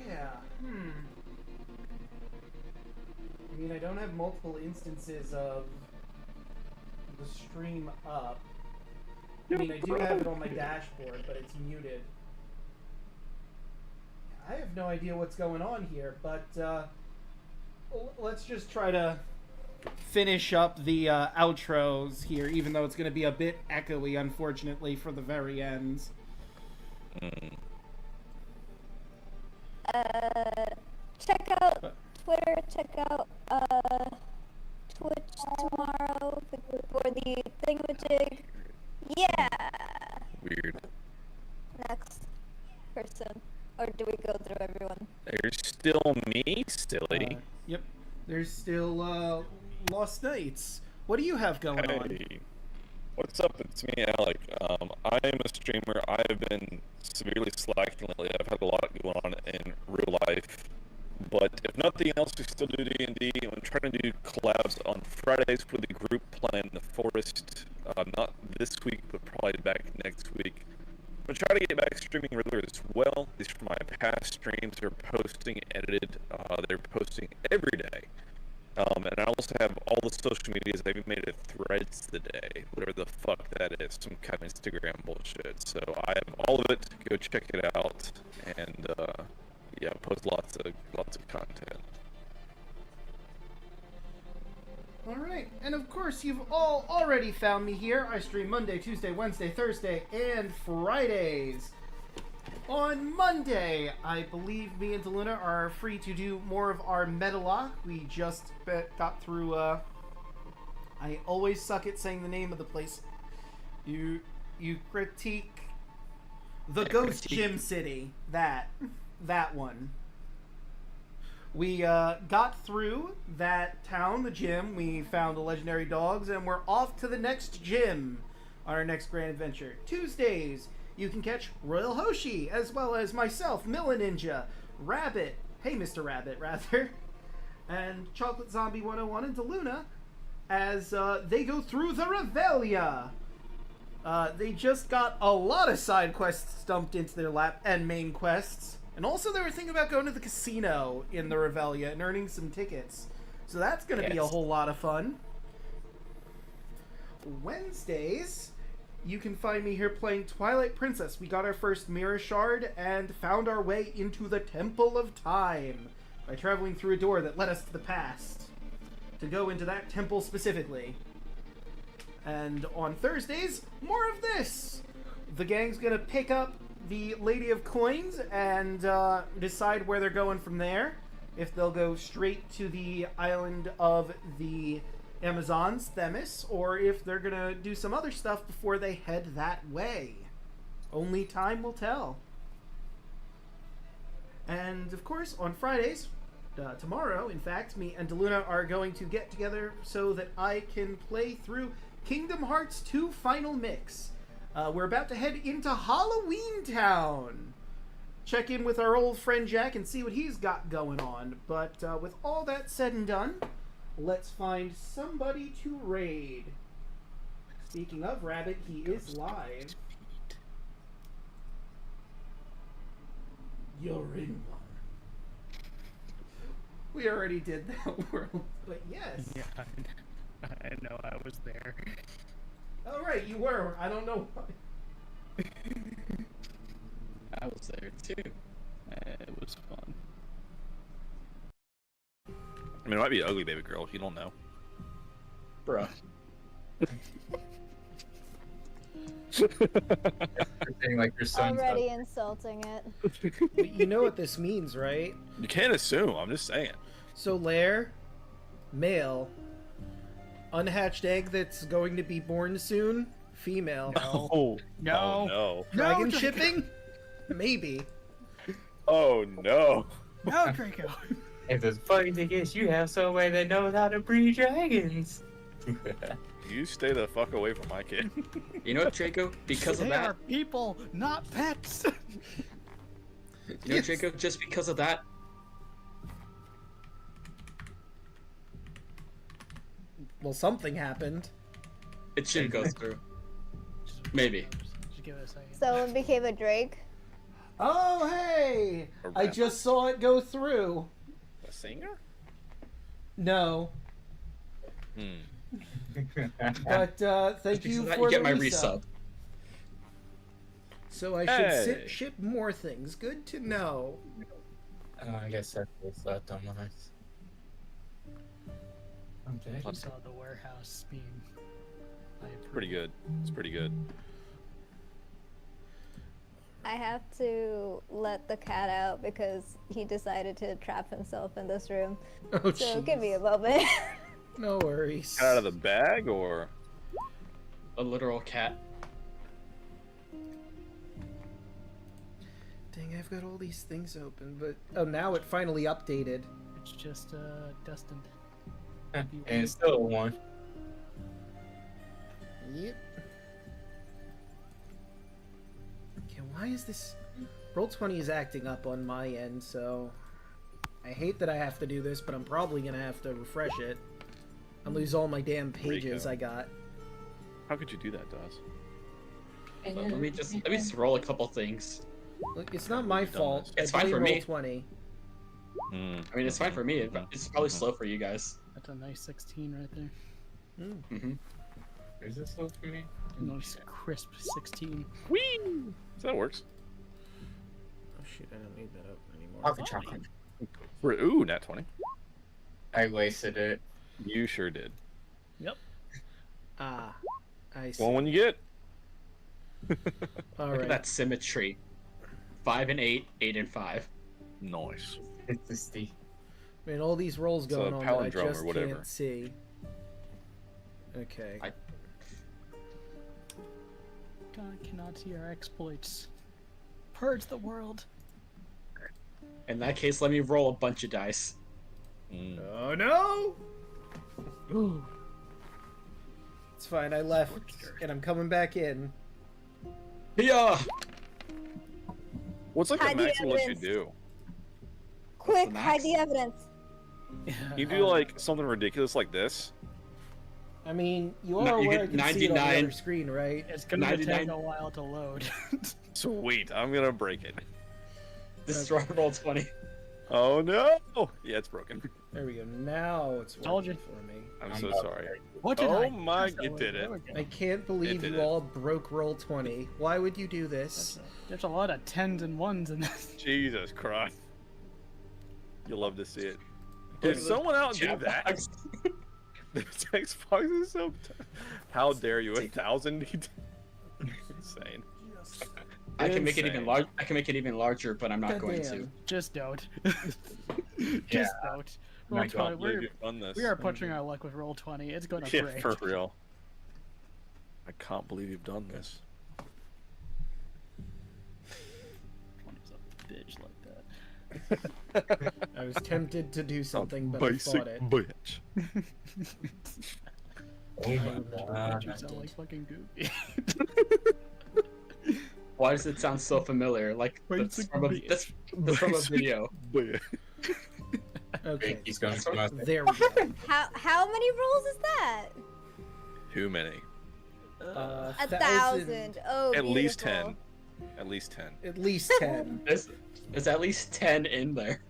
Yeah, I mean, I don't have multiple instances of the stream up. I mean, I do have it on my dashboard, but it's muted. I have no idea what's going on here, but let's just try to finish up the outros here, even though it's going to be a bit echoey, unfortunately, for the very end. Check out Twitter, check out Twitch tomorrow for the thingamajig. Yeah! Weird. Next person. Or do we go through everyone? There's still me, silly. Yep. There's still Lost Nights. What do you have going on? Hey, what's up? It's me, Alec. I am a streamer. I have been severely slacking lately. I've had a lot going on in real life. But if nothing else, we still do D&D. I'm trying to do collabs on Fridays for the group playing the forest. Not this week, but probably back next week. I'm going to try to get back streaming regular as well. These for my past streams. They're posting edited. They're posting every day. And I also have all the social medias. I even made a Threads today, whatever the fuck that is, some kind of Instagram bullshit. So I have all of it. Go check it out, and yeah, post lots of content. All right, and of course you've all already found me here. I stream Monday, Tuesday, Wednesday, Thursday, and Fridays. On Monday, I believe me and DeLuna are free to do more of our Metalock. We just got through, I always suck at saying the name of the place. You critique the Ghost Gym City. That one. We got through that town, the gym. We found the legendary dogs, and we're off to the next gym on our next grand adventure. Tuesdays, you can catch Royal Hoshi, as well as myself, Milla Ninja, Rabbit, hey Mr. Rabbit, rather, and Chocolate Zombie 101 and DeLuna, as they go through the Revelia. They just got a lot of side quests dumped into their lap, and main quests. And also they were thinking about going to the casino in the Revelia and earning some tickets. So that's going to be a whole lot of fun. Wednesdays, you can find me here playing Twilight Princess. We got our first Mirror Shard and found our way into the Temple of Time by traveling through a door that led us to the past to go into that temple specifically. And on Thursdays, more of this. The gang's gonna pick up the Lady of Coins and decide where they're going from there. If they'll go straight to the island of the Amazons, Themis, or if they're gonna do some other stuff before they head that way. Only time will tell. And of course, on Fridays, tomorrow, in fact, me and DeLuna are going to get together so that I can play through Kingdom Hearts 2 Final Mix. We're about to head into Halloween Town. Check in with our old friend Jack and see what he's got going on. But with all that said and done, let's find somebody to raid. Speaking of Rabbit, he is live. You're in one. We already did that world, but yes. Yeah, I know I was there. Oh, right, you were. I don't know why. I was there too. It was fun. I mean, it might be an ugly baby girl. You don't know. Bruh. Everything like your son's Already insulting it. But you know what this means, right? You can't assume. I'm just saying. So, Lair, male, unhatched egg that's going to be born soon, female. Oh No. Oh, no. Dragon Draco. shipping? Maybe. Oh no. No, Draco. And the funny thing is, you have somebody that knows how to breed dragons. You stay the fuck away from my kid. You know what, Draco? Because of They that, are people, not pets. you know, Yes. Draco, just because of that, Well, something happened. it should go through. Maybe. Just give it a second. Someone became a Drake. Oh, hey! A I rapper? just saw it go through. A singer? No. But thank Because you of that, for you get the my resub. resub. So I should Hey. ship more things. Good to know. I guess that was on mine. Okay. I saw the warehouse being. Pretty good. It's pretty good. I have to let the cat out because he decided to trap himself in this room. Oh, So give me jeez. a moment. No worries. Got out of the bag or? A literal cat. Dang, I've got all these things open, but... Oh, now it finally updated. It's just destined. And it's still a one. Yep. Okay, why is this... Roll20 is acting up on my end, so... I hate that I have to do this, but I'm probably gonna have to refresh it and lose all my damn pages Rico. I got. How could you do that to us? Let me just roll a couple things. Look, it's not my fault. It's I fine for blame me. Roll20. Mm. I mean, it's fine for me, but it's probably slow for you guys. That's a nice 16 right there. Mm-hmm. Is this slow for me? Nice crisp 16. Whee! So that works. Oh shoot, I don't need that up anymore. I'll have chocolate. Ooh, nat 20. I wasted it. You sure did. Yep. Ah, I see. Well, when you get. All Look right. at that symmetry. 5 and 8, 8 and 5. Nice. It's the Steve. Man, all these rolls It's a going on that I palindrome or just whatever. can't see. Okay. God cannot see our exploits. Purge the world. In that case, let me roll a bunch of dice. Mm. Oh no! It's fine, I left, and I'm coming back in. Yeah. What's like Hide the the maximum lets you evidence. do? Quick, the hide max? the evidence. You do like something ridiculous like this. I mean, you No, are you aware I get can see it on the 99. other screen, right? It's gonna take 99. a while to load. Sweet, I'm gonna break it. Destroy roll 20. Oh no! Yeah, it's broken. There we go. Now it's Told working you. for me. I'm so sorry. What did Oh I? my- That's it not did what- it. there we go. I can't believe did you it. all broke Roll20. Why would you do this? There's a lot of 10s and 1s in this. Jesus Christ. You'll love to see it. Look Did at the someone out do chat that? box. The text box is so. How dare you? 1,000? Insane. I can make it even Insane. large. I can make it even larger, but I'm not going to. Goddamn. Just don't. Yeah. Just don't. My Roll God, 20. I believe you've done this. We are pushing our luck with roll 20. It's gonna Yeah, break. for real. I can't believe you've done this. 20's a bitch like that. I was tempted to do something, but Basic I fought it. bitch. Oh my god. You sound like fucking Goofy. Why does it sound so familiar? Like that's Basic from a, bitch. that's from a Basic video. bitch. Okay, He's going to come out there. there we go. How many rolls is that? Too many. Uh, 1,000. Oh, At least beautiful. 10. At least 10. At least 10. There's at least 10 in there.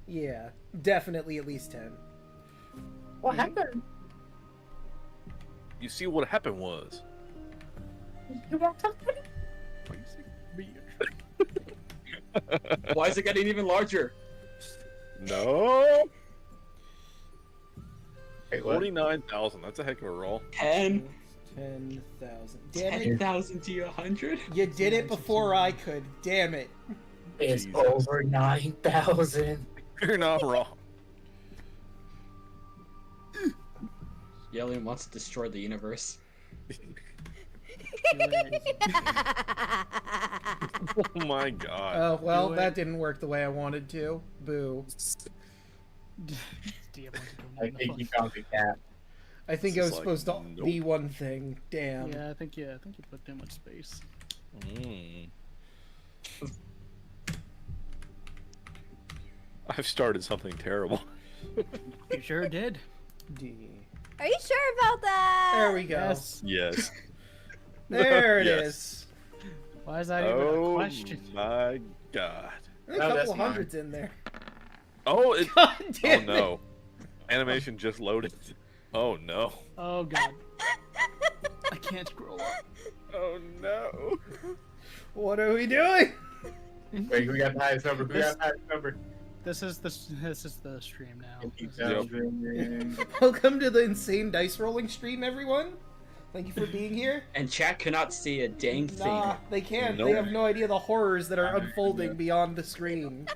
Yeah, definitely at least 10. What happened? You see what happened was. You walked up to me? Basic bitch. Why is it getting even larger? No! Wait, what? 49,000. That's a heck of a roll. 10, 10,000. Damn it. 10,000 to 100. You did it before I could. Damn it. It's Jesus. over 9,000. You're not wrong. The alien wants to destroy the universe. Oh my god. Oh, well, Do it. that didn't work the way I wanted to. Boo. DM wants to go I in the think you fuck- found the cat. I think This I is was like, supposed to nope. be one thing. Damn. Yeah, I think you put too much space. Mm. I've started something terrible. You sure did. D. Are you sure about that? There we go. Yes. Yes. There it Yes. is. Why is that even a Oh question? my god. There's No, a that's couple mine. hundreds in there. Oh, it. God Oh damn it. no. Animation just loaded. Oh no. Oh god. I can't scroll up. Oh no. What are we doing? Wait, we got the highest number. We got the highest number. This is the stream now. This is- 50,000. Welcome to the insane dice rolling stream, everyone. Thank you for being here. And chat cannot see a dang thing. Nah, they can't. They Nope. have no idea the horrors that are unfolding beyond the screen.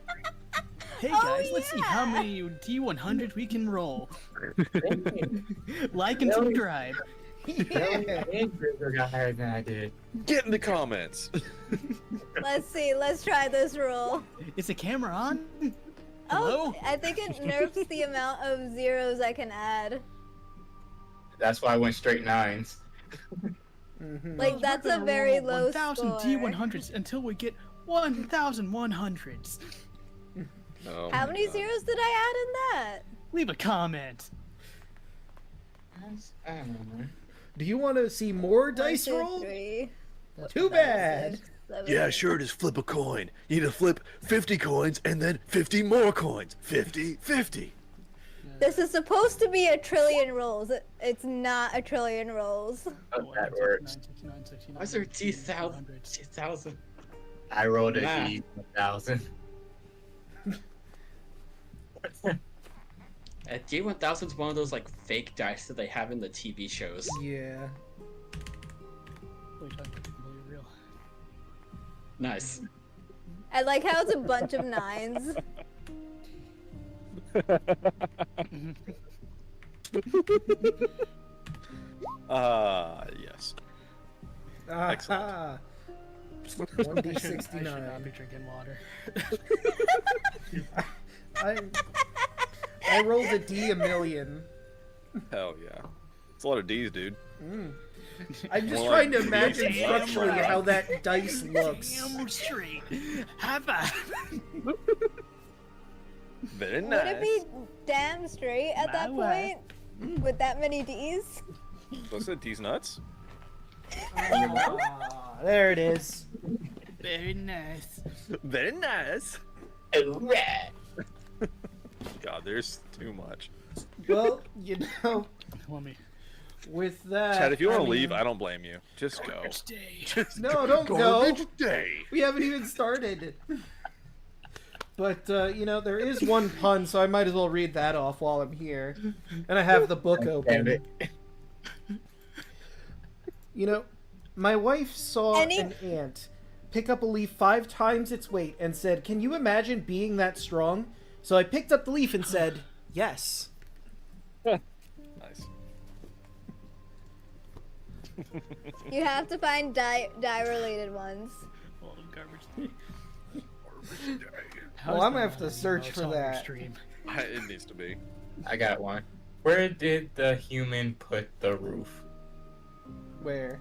Hey Oh, guys, let's see how yeah. many D100 we can roll. Like and subscribe. Yeah. And Gregor got higher than I did. Get in the comments. Let's see. Let's try this roll. Is the camera on? Oh, Hello? I think it nerfs the amount of zeros I can add. That's why I went straight nines. Mhm. Like, that's a very low 1,000 score. D100s until we get 1,000 100s. Oh How my many God. zeros did I add in that? Leave a comment. I don't know. Do you want to see more dice 1, 2, roll? 3, That's Too pretty 5, bad. 6, 7, Yeah, 8. sure, just flip a coin. You need to flip 50 coins and then 50 more coins. 50, 50. This is supposed to be a trillion rolls. It's not a trillion rolls. Oh, that works. 69, Why is there 2,000? 2,000? I rolled a Nah. D1000. D1000 is one of those like fake dice that they have in the TV shows. Yeah. Completely real. Nice. I like how it's a bunch of 9s. Yes. Aha. I should not 1d69. be drinking water. I rolled a D a million. Hell yeah. It's a lot of D's, dude. I'm just More trying like to imagine D. structurally how that dice looks. Damn straight. High five. Very Would nice. it be damn straight at that My way. point? With that many D's? What's it? D's nuts? Ah, there it is. Very nice. Very nice. Alright. God, there's too much. Well, know, Let me. with that. Chad, if you want to I mean- leave, I don't blame you. Just go. Stay. No, don't go. Garbage day. We haven't even started. But, there is one pun, so I might as well read that off while I'm here. And I have the book Damn open. it. My wife saw Any- an ant pick up a leaf 5 times its weight and said, "Can you imagine being that strong?" So I picked up the leaf and said, "Yes." Nice. You have to find die related ones. Well, garbage. Well, I'm gonna have to search for that. Stream. It needs to be. I got one. Where did the human put the roof Where?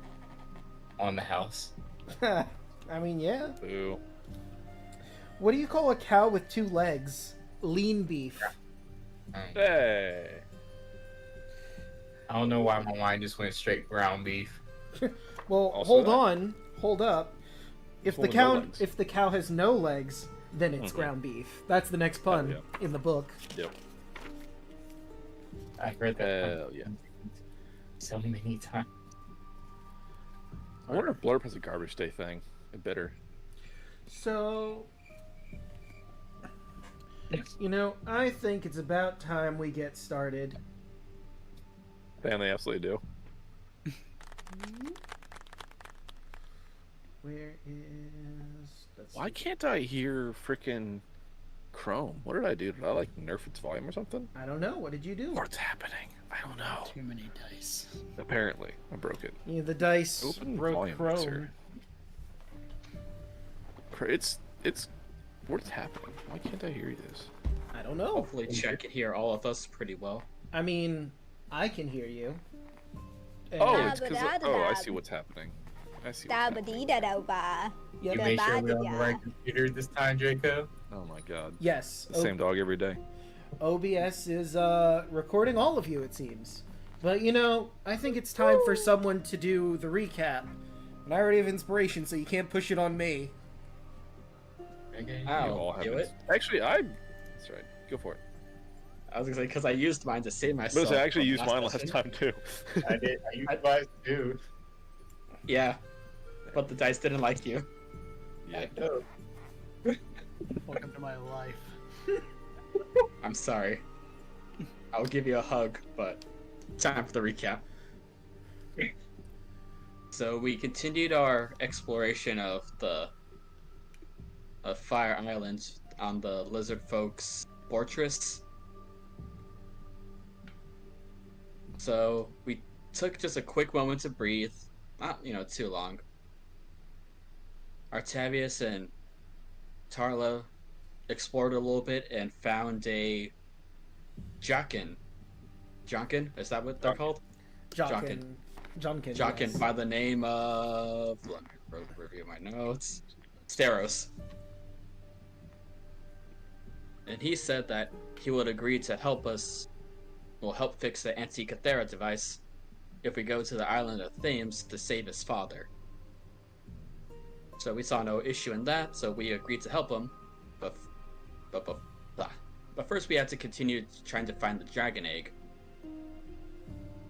on the house? I mean, yeah. Boo. What do you call a cow with 2 legs? Lean beef. Hey. I don't know why my mind just went straight ground beef. Well, Also hold that. on. Hold up. If the Full of cow no legs. if the cow has no legs, then it's Mhm. ground beef. That's the next pun Hell in the book. Yep. I heard that Hell yeah. so many times. I wonder if Blurb has a garbage day thing. It better. So, I think it's about time we get started. Damn, they absolutely do. Where is? Let's Why see. can't I hear frickin' Chrome? What did I do? Did I nerf its volume or something? I don't know. What did you do? What's happening? I don't know. Too many dice. Apparently, I broke it. Yeah, the dice Open broke volume Chrome. mixer. It's what's happening? Why can't I hear this? I don't know. Hopefully, Chet can hear all of us pretty well. I mean, I can hear you. And- Oh, Da it's because ba da da oh, I da. see what's happening. I see. Da What's ba happening. dee da da ba. Yep. You The made sure bad we're on the guy. right computer this time, Draco? Oh my god. Yes. The same dog every day. OBS is recording all of you, it seems. But I think it's time for someone to do the recap. And I already have inspiration, so you can't push it on me. Okay. You all I'll have do ins- it. Actually, that's right. Go for it. I was gonna say because I used mine to save myself. But I actually from used mine last session. time too. I did. I used mine too. Yeah, but the dice didn't like you. Yeah. No. Welcome to my life. I'm sorry. I'll give you a hug, but time for the recap. So we continued our exploration of Fire Island on the Lizard Folks Fortress. So we took just a quick moment to breathe, not too long. Artavius and Tarla explored a little bit and found a Jockin. Jonkin? Is that what they're called? Jonkin. Jockin Yes. by the name of... Let me review my notes. Steros. and he said that he would agree to help us, well, help fix the Antikythera device if we go to the island of Thames to save his father. So we saw no issue in that, so we agreed to help him, but first we had to continue trying to find the dragon egg.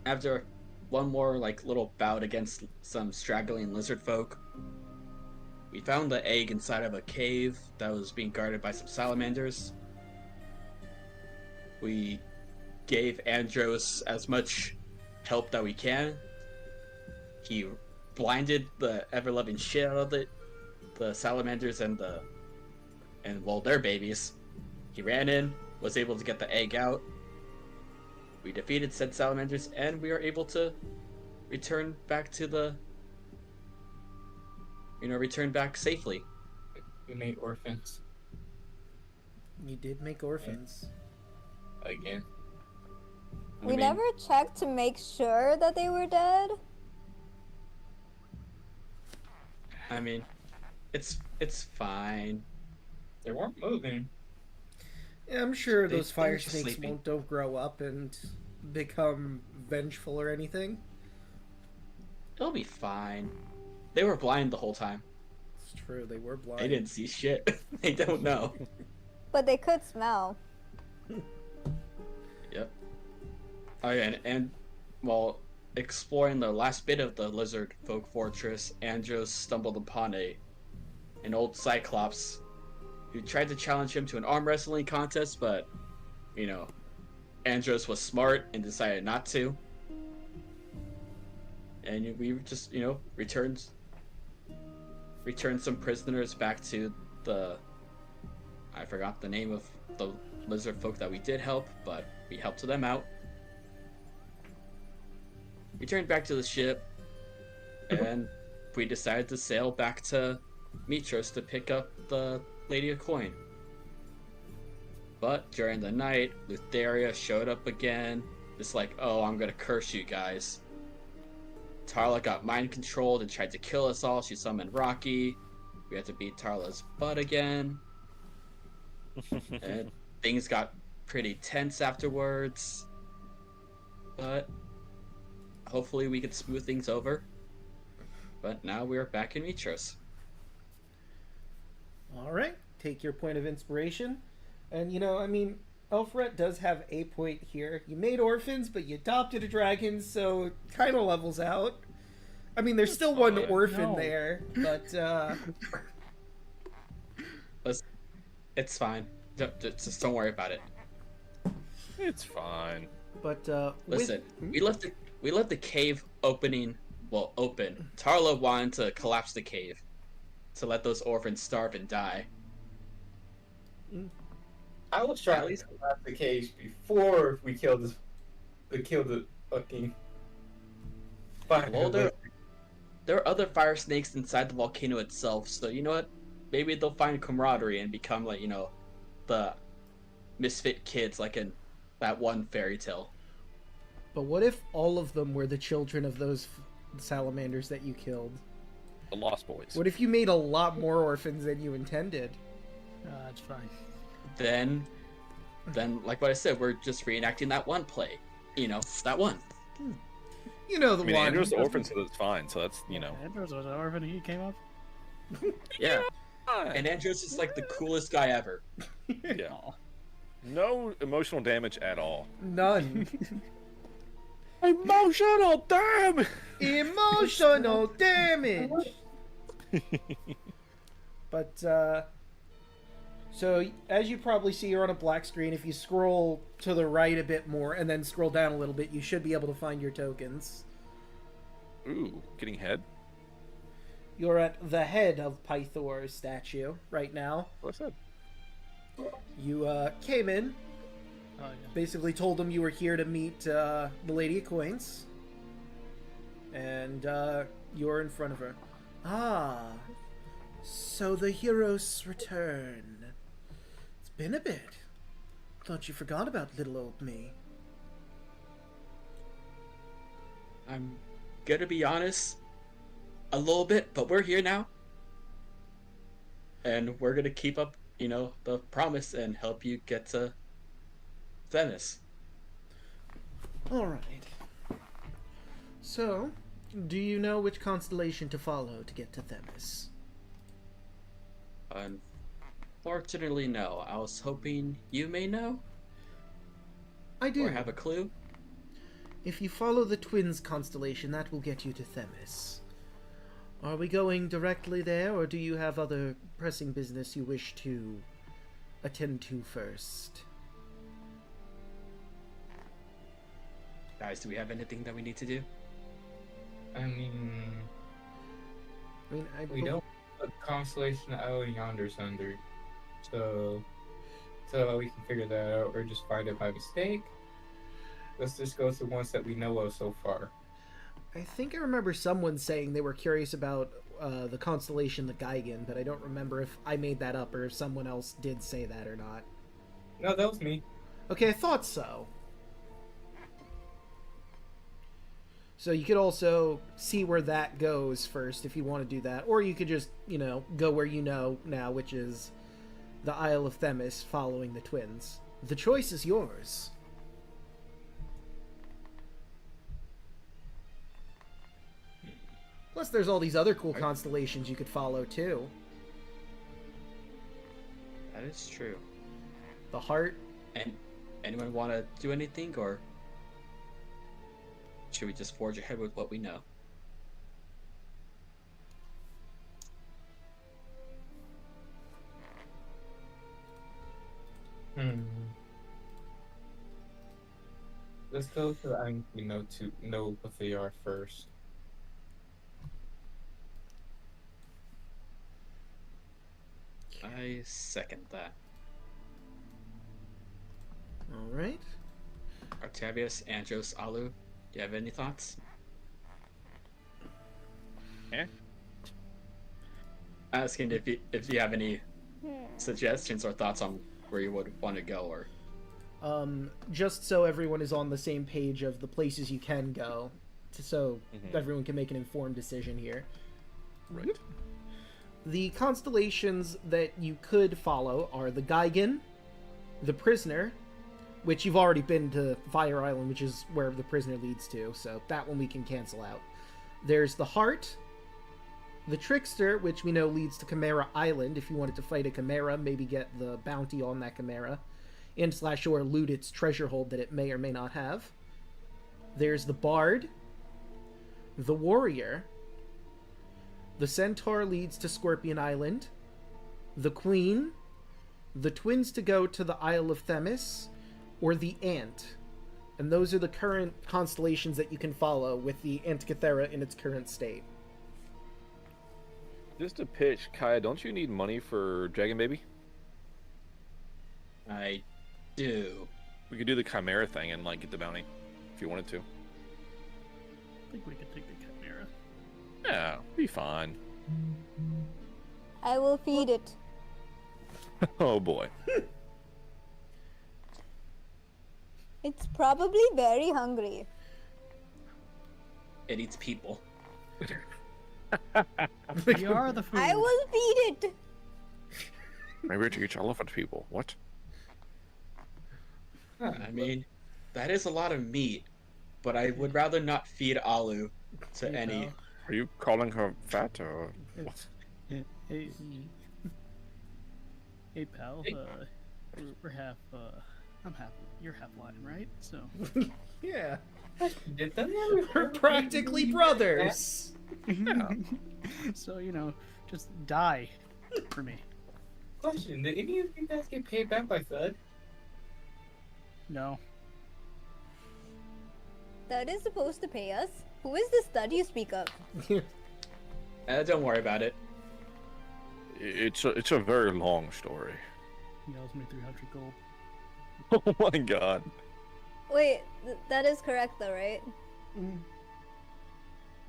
After one more little bout against some straggling lizard folk, we found the egg inside of a cave that was being guarded by some salamanders. We gave Andros as much help that we can. He blinded the ever-loving shit out of the salamanders and their babies. He ran in, was able to get the egg out. We defeated said salamanders, and we were able to return back to return back safely. We made orphans You did make orphans. again. We I mean, never checked to make sure that they were dead. I mean, it's fine. They weren't moving. Yeah, I'm sure They- those they fire were just snakes sleeping. don't grow up and become vengeful or anything. It'll be fine. They were blind the whole time. It's true, they were blind. They didn't see shit. They don't know. But they could smell. Yep. Oh yeah, and while exploring the last bit of the lizard folk fortress, Andros stumbled upon an old cyclops who tried to challenge him to an arm wrestling contest, but Andros was smart and decided not to. And we just returned some prisoners back to I forgot the name of the lizard folk that we did help, but we helped them out. We turned back to the ship, and we decided to sail back to Mitros to pick up the Lady of Coin. But during the night, Lutheria showed up again, just oh, I'm gonna curse you guys. Tarla got mind controlled and tried to kill us all. She summoned Rocky. We had to beat Tarla's butt again. And things got pretty tense afterwards. But hopefully we could smooth things over. But now we're back in Mitros. Alright, take your point of inspiration. And Elfret does have a point here. You made orphans, but you adopted a dragon, so it kind of levels out. I mean, there's still one orphan No. there, but It's fine. Just don't worry about it. It's fine. Listen, we left the cave open. Tarla wanted to collapse the cave to let those orphans starve and die. I was trying to collapse the cage before we killed the fucking fire. Well, there are other fire snakes inside the volcano itself, so you know what? Maybe they'll find camaraderie and become the misfit kids like in that one fairy tale. But what if all of them were the children of those salamanders that you killed? The Lost Boys. What if you made a lot more orphans than you intended? It's fine. Then like what I said, we're just reenacting that one play. That one. You know the I mean, one. Andrew's the orphan, so that's fine. So that's Andros was an orphan. He came up. Yeah. And Andros is the coolest guy ever. Yeah. No emotional damage at all. None. Emotional damage. Emotional damage. But so as you probably see, you're on a black screen. If you scroll to the right a bit more and then scroll down a little bit, you should be able to find your tokens. Ooh, getting head. You're at the head of Pythor's statue right now. What's that? You came in, Oh yeah. basically told him you were here to meet the Lady of Coins, and you're in front of her. Ah, so the heroes return. It's been a bit. Thought you forgot about little old me. I'm gonna be honest, a little bit, but we're here now. And we're gonna keep up the promise and help you get to Themis. All right. So, do you know which constellation to follow to get to Themis? Unfortunately, no. I was hoping you may know I do. or have a clue. If you follow the Twins constellation, that will get you to Themis. Are we going directly there, or do you have other pressing business you wish to attend to first? Guys, do we have anything that we need to do? I mean, we bel- don't put constellation out yonder's under, so we can figure that out, or just find it by mistake. Let's just go to the ones that we know of so far. I think I remember someone saying they were curious about the constellation, the Geigen, but I don't remember if I made that up or if someone else did say that or not. No, that was me. Okay, I thought so. So you could also see where that goes first if you want to do that. Or you could just, go where you know now, which is the Isle of Themis following the Twins. The choice is yours. Plus, there's all these other cool constellations you could follow, too. That is true. The Heart. And anyone want to do anything, or should we just forge ahead with what we know? Let's go to the islands we know to know what they are first. I second that. All right. Octavius, Andros, Alu, do you have any thoughts? Yeah. Asking if you have any suggestions or thoughts on where you would want to go, or Just so everyone is on the same page of the places you can go, so everyone can make an informed decision here. Right. The constellations that you could follow are the Geigen, the Prisoner, which you've already been to Fire Island, which is where the Prisoner leads to, so that one we can cancel out. There's the Heart, the Trickster, which we know leads to Chimera Island. If you wanted to fight a Chimera, maybe get the bounty on that Chimera, and / or loot its treasure hold that it may or may not have. There's the Bard, the Warrior, the Centaur leads to Scorpion Island, the Queen, the Twins to go to the Isle of Themis, or the Ant. And those are the current constellations that you can follow with the Antikythera in its current state. Just a pitch, Kaya, don't you need money for Dragon Baby? I do. We could do the Chimera thing and get the bounty if you wanted to. I think we could take the Chimera. Yeah, be fine. I will feed it. Oh boy. It's probably very hungry. It eats people. We are the food. I will feed it. Maybe to each elephant people. What? I mean, that is a lot of meat, but I would rather not feed Alu to You any. know. Are you calling her fat or what? Hey, hey, pal. We're half. I'm half. You're half Latin, right? So. Yeah. Did that We're practically brothers. Yeah. So just die for me. Question: did any of you guys get paid back by Thud? No. That is supposed to pay us. Who is this stud you speak of? Don't worry about it. It's a very long story. He owes me 300 gold. Oh my god. Wait, that is correct though, right?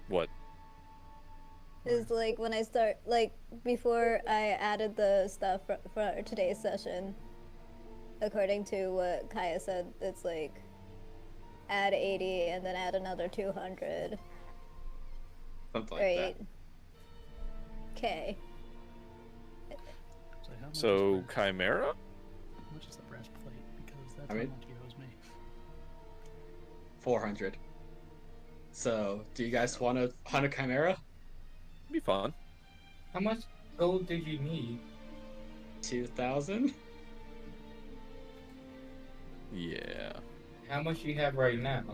What? Is when I start, before I added the stuff for today's session, according to what Kaya said, it's add 80 and then add another 200. Something like Right. Okay. So, how much So is the, Chimera? how much is the breastplate? Because that's I how mean- much he owes me. 400. So, do you guys want to hunt a chimera? Be fun. How much gold did you need? 2,000? Yeah. How much do you have right now?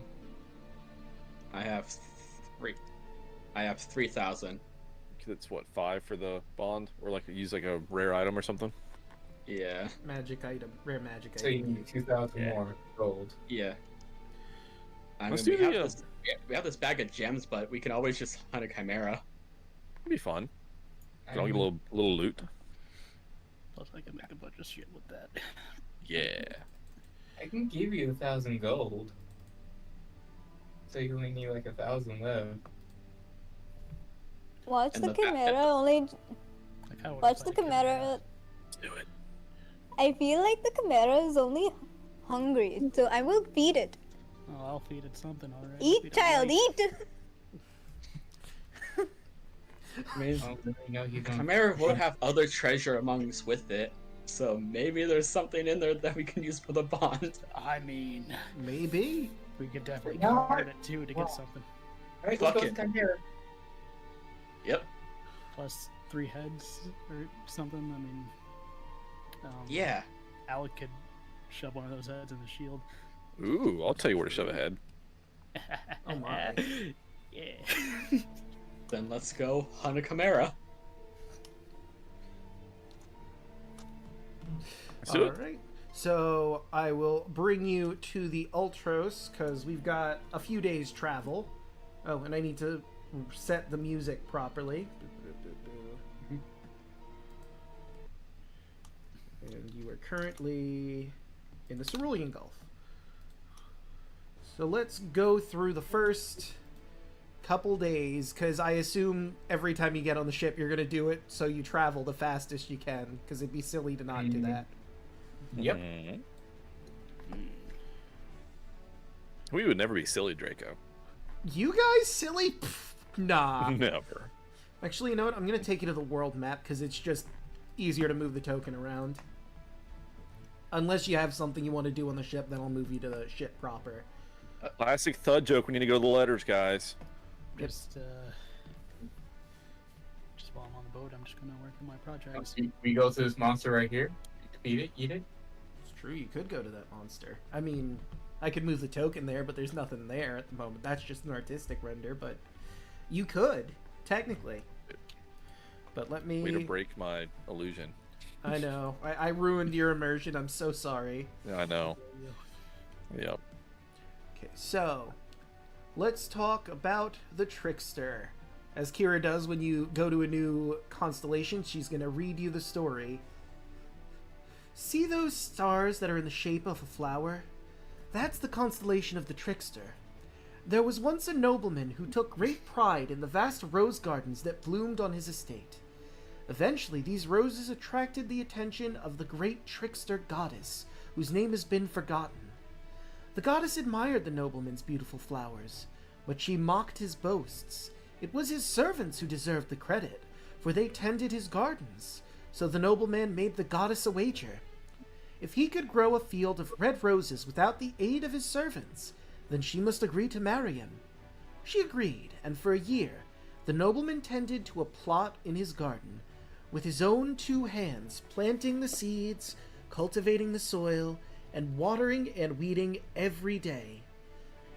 I have 3. I have 3,000. That's what, 5 for the bond, or like use like a rare item or something. Yeah. Magic item, rare magic So you item. need 2,000 Yeah. more gold. Yeah. I Let's mean, do we the, have this. We have this bag of gems, but we can always just hunt a chimera. It'd be fun. I Can I get a mean, little loot? Plus, I can make a bunch of shit with that. Yeah. I can give you 1,000 gold. So you only need like 1,000 left. Watch And the the back- chimera only. I kinda wanna Watch the fight a chimera. Let's do it. I feel like the chimera is only hungry, so I will feed it. Oh, I'll feed it something, alright. Eat, child, eat. I mean, Oh, you know he's on. chimera would have other treasure amongst with it, so maybe there's something in there that we can use for the bond. I mean, Maybe. we could definitely No. guard it too to get something. Alright, Fuck let's it. go to Chimera. Yep. Plus 3 heads or something. I mean, Yeah. Alek could shove one of those heads in the shield. Ooh, I'll tell you where to shove a head. Oh my. Yeah. Then let's go hunt a chimera. Let's do it. Alright. So I will bring you to the Ultros because we've got a few days travel. Oh, and I need to set the music properly. And you are currently in the Cerulean Gulf. So let's go through the first couple days, because I assume every time you get on the ship you're going to do it so you travel the fastest you can, because it'd be silly to not do that. Yep. Mhm. We would never be silly, Draco. You guys silly? Pff, nah. Never. Actually, you know what? I'm going to take you to the world map because it's just easier to move the token around. Unless you have something you want to do on the ship, then I'll move you to the ship proper. Classic thud joke. We need to go to the letters, guys. Just while I'm on the boat, I'm just gonna work on my projects. We go to this monster right here. Feed it, eat it. It's true, you could go to that monster. I mean, I could move the token there, but there's nothing there at the moment. That's just an artistic render, but you could, technically. But let me... Way to break my illusion. I know. I ruined your immersion. I'm so sorry. Yeah, I know. Yep. Okay, so let's talk about the Trickster. As Kira does when you go to a new constellation, she's going to read you the story. See those stars that are in the shape of a flower? That's the constellation of the Trickster. There was once a nobleman who took great pride in the vast rose gardens that bloomed on his estate. Eventually, these roses attracted the attention of the great trickster goddess, whose name has been forgotten. The goddess admired the nobleman's beautiful flowers, but she mocked his boasts. It was his servants who deserved the credit, for they tended his gardens. So the nobleman made the goddess a wager. If he could grow a field of red roses without the aid of his servants, then she must agree to marry him. She agreed, and for a year, the nobleman tended to a plot in his garden, with his own 2 hands, planting the seeds, cultivating the soil, and watering and weeding every day.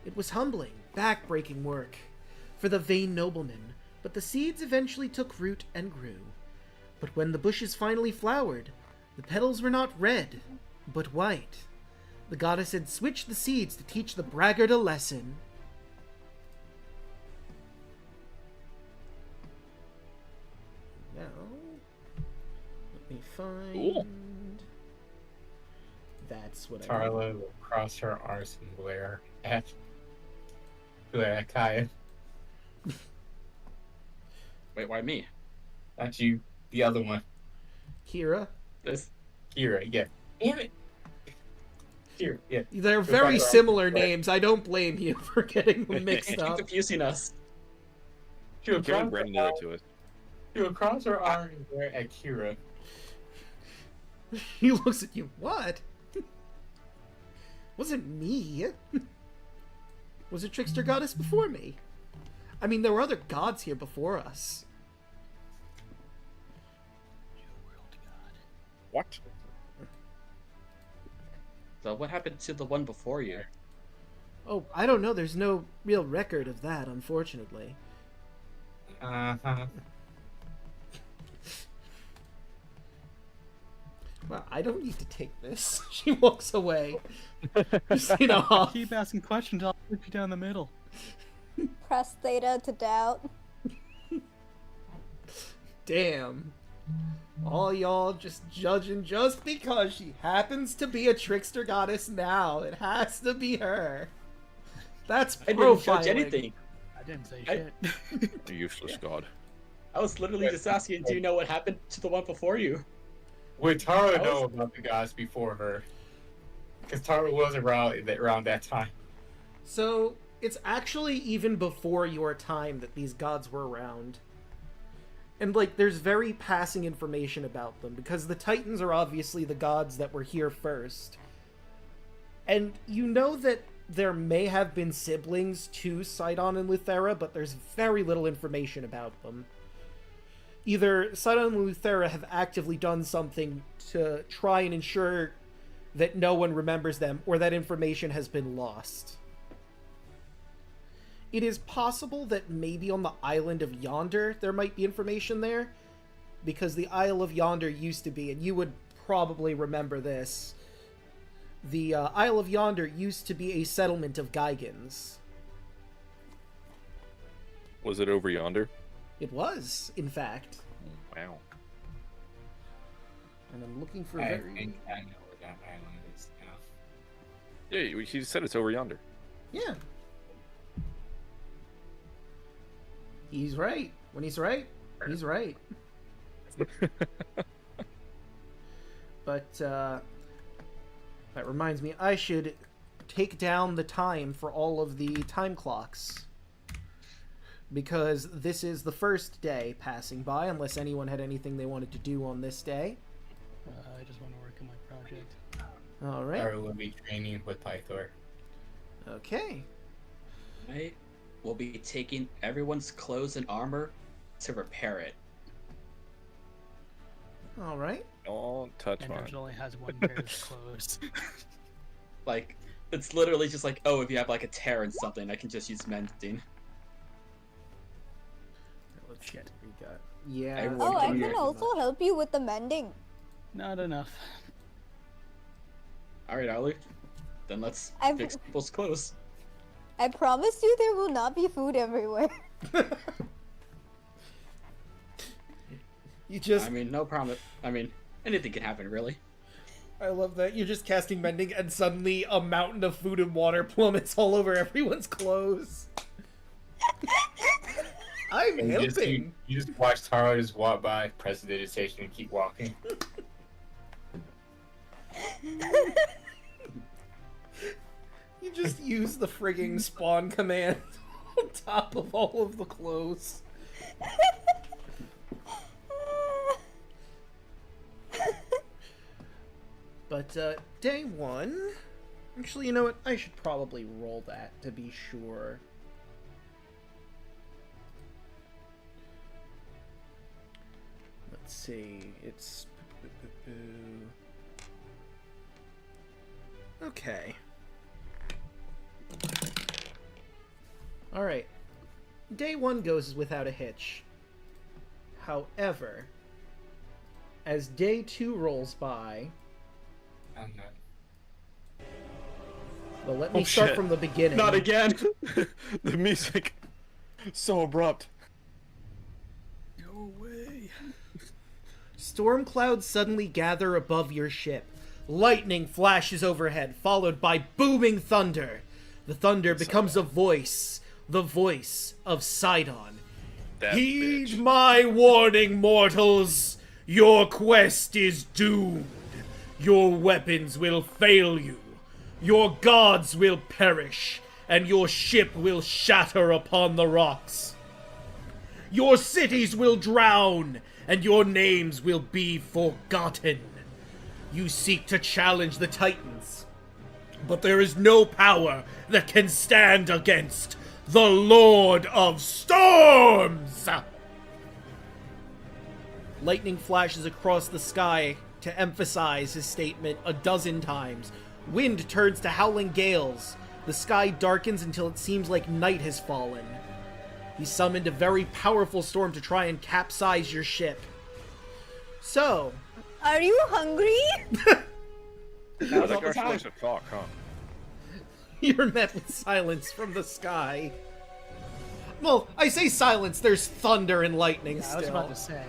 It was humbling, back-breaking work for the vain nobleman, but the seeds eventually took root and grew. But when the bushes finally flowered, the petals were not red, but white. The goddess had switched the seeds to teach the braggart a lesson. Now, let me find... Cool. That's what I Tarla will cross her arms and glare at Kaya. Wait, why me? Not you, the other one. Kira. This. Kira, yeah. Damn it. Kira, yeah. They're Goodbye, very Rob. similar Right. names. I don't blame you for getting them mixed Keep up. confusing us. She will Karen cross Brandon her did arms- that to us. she will cross her arm and glare at Kira. He looks at you. What? Wasn't me. Was a trickster goddess before me. I mean, there were other gods here before us. What? So what happened to the one before you? Oh, I don't know. There's no real record of that, unfortunately. Uh-huh. Well, I don't need to take this. She walks away. Just, you know, Keep asking questions, I'll put you down the middle. Press theta to doubt. damn. All y'all just judging just because she happens to be a trickster goddess now. It has to be her. That's I didn't profiling. judge anything. I didn't say shit. A useless god. I was literally just asking, do you know what happened to the one before you? Would Tara know about the gods before her? Because Tara was around that time. So, it's actually even before your time that these gods were around. And, like, there's very passing information about them, because the Titans are obviously the gods that were here first. And you know that there may have been siblings to Sidon and Luthera, but there's very little information about them. Either Sidon and Luthera have actively done something to try and ensure that no one remembers them, or that information has been lost. It is possible that maybe on the island of Yonder there might be information there, because the Isle of Yonder used to be, and you would probably remember this, the Isle of Yonder used to be a settlement of Gigans. Was it over yonder? It was, in fact. Wow. And I'm looking for I very... think I know where that island is now. Yeah, he said it's over yonder. Yeah. He's right. When he's right, he's right. But, that reminds me, I should take down the time for all of the time clocks. Because this is the first day passing by, unless anyone had anything they wanted to do on this day. I just want to work on my project. Alright. Tara will be training with Pythor. Okay. I will be taking everyone's clothes and armor to repair it. Alright. Don't touch And mine. George only has one pair of clothes. Like, it's literally just like, oh, if you have like a tear in something, I can just use mending. Let's see what we got. Yeah. Everyone Oh, I can can hear. also help you with the mending. Not enough. Alright, Alek. Then let's I've- fix people's clothes. I promise you there will not be food everywhere. You just... I mean, no promise. I mean, anything can happen, really. I love that. You're just casting mending and suddenly a mountain of food and water plummets all over everyone's clothes. I'm And helping. you just watch Tara just walk by, press the digitation, and keep walking. You just use the frigging spawn command on top of all of the clothes. But, day one... Actually, you know what? I should probably roll that to be sure. Let's see. It's... Okay. Alright. Day one goes without a hitch. However, as day two rolls by... I'm not. Well, let me Oh, start shit. from the beginning. Not again! The music, so abrupt. Go away. Storm clouds suddenly gather above your ship. Lightning flashes overhead, followed by booming thunder. The thunder becomes a voice, the voice of Sidon. That Heed bitch. my warning, mortals! Your quest is doomed. Your weapons will fail you. Your gods will perish, and your ship will shatter upon the rocks. Your cities will drown, and your names will be forgotten. You seek to challenge the Titans, but there is no power that can stand against the Lord of Storms! Lightning flashes across the sky to emphasize his statement a dozen times. Wind turns to howling gales. The sky darkens until it seems like night has fallen. He summoned a very powerful storm to try and capsize your ship. So, Are you hungry? That guy actually likes to talk, huh? you're met with silence from the sky. Well, I say silence, there's thunder and lightning Yeah, I was still. about to say.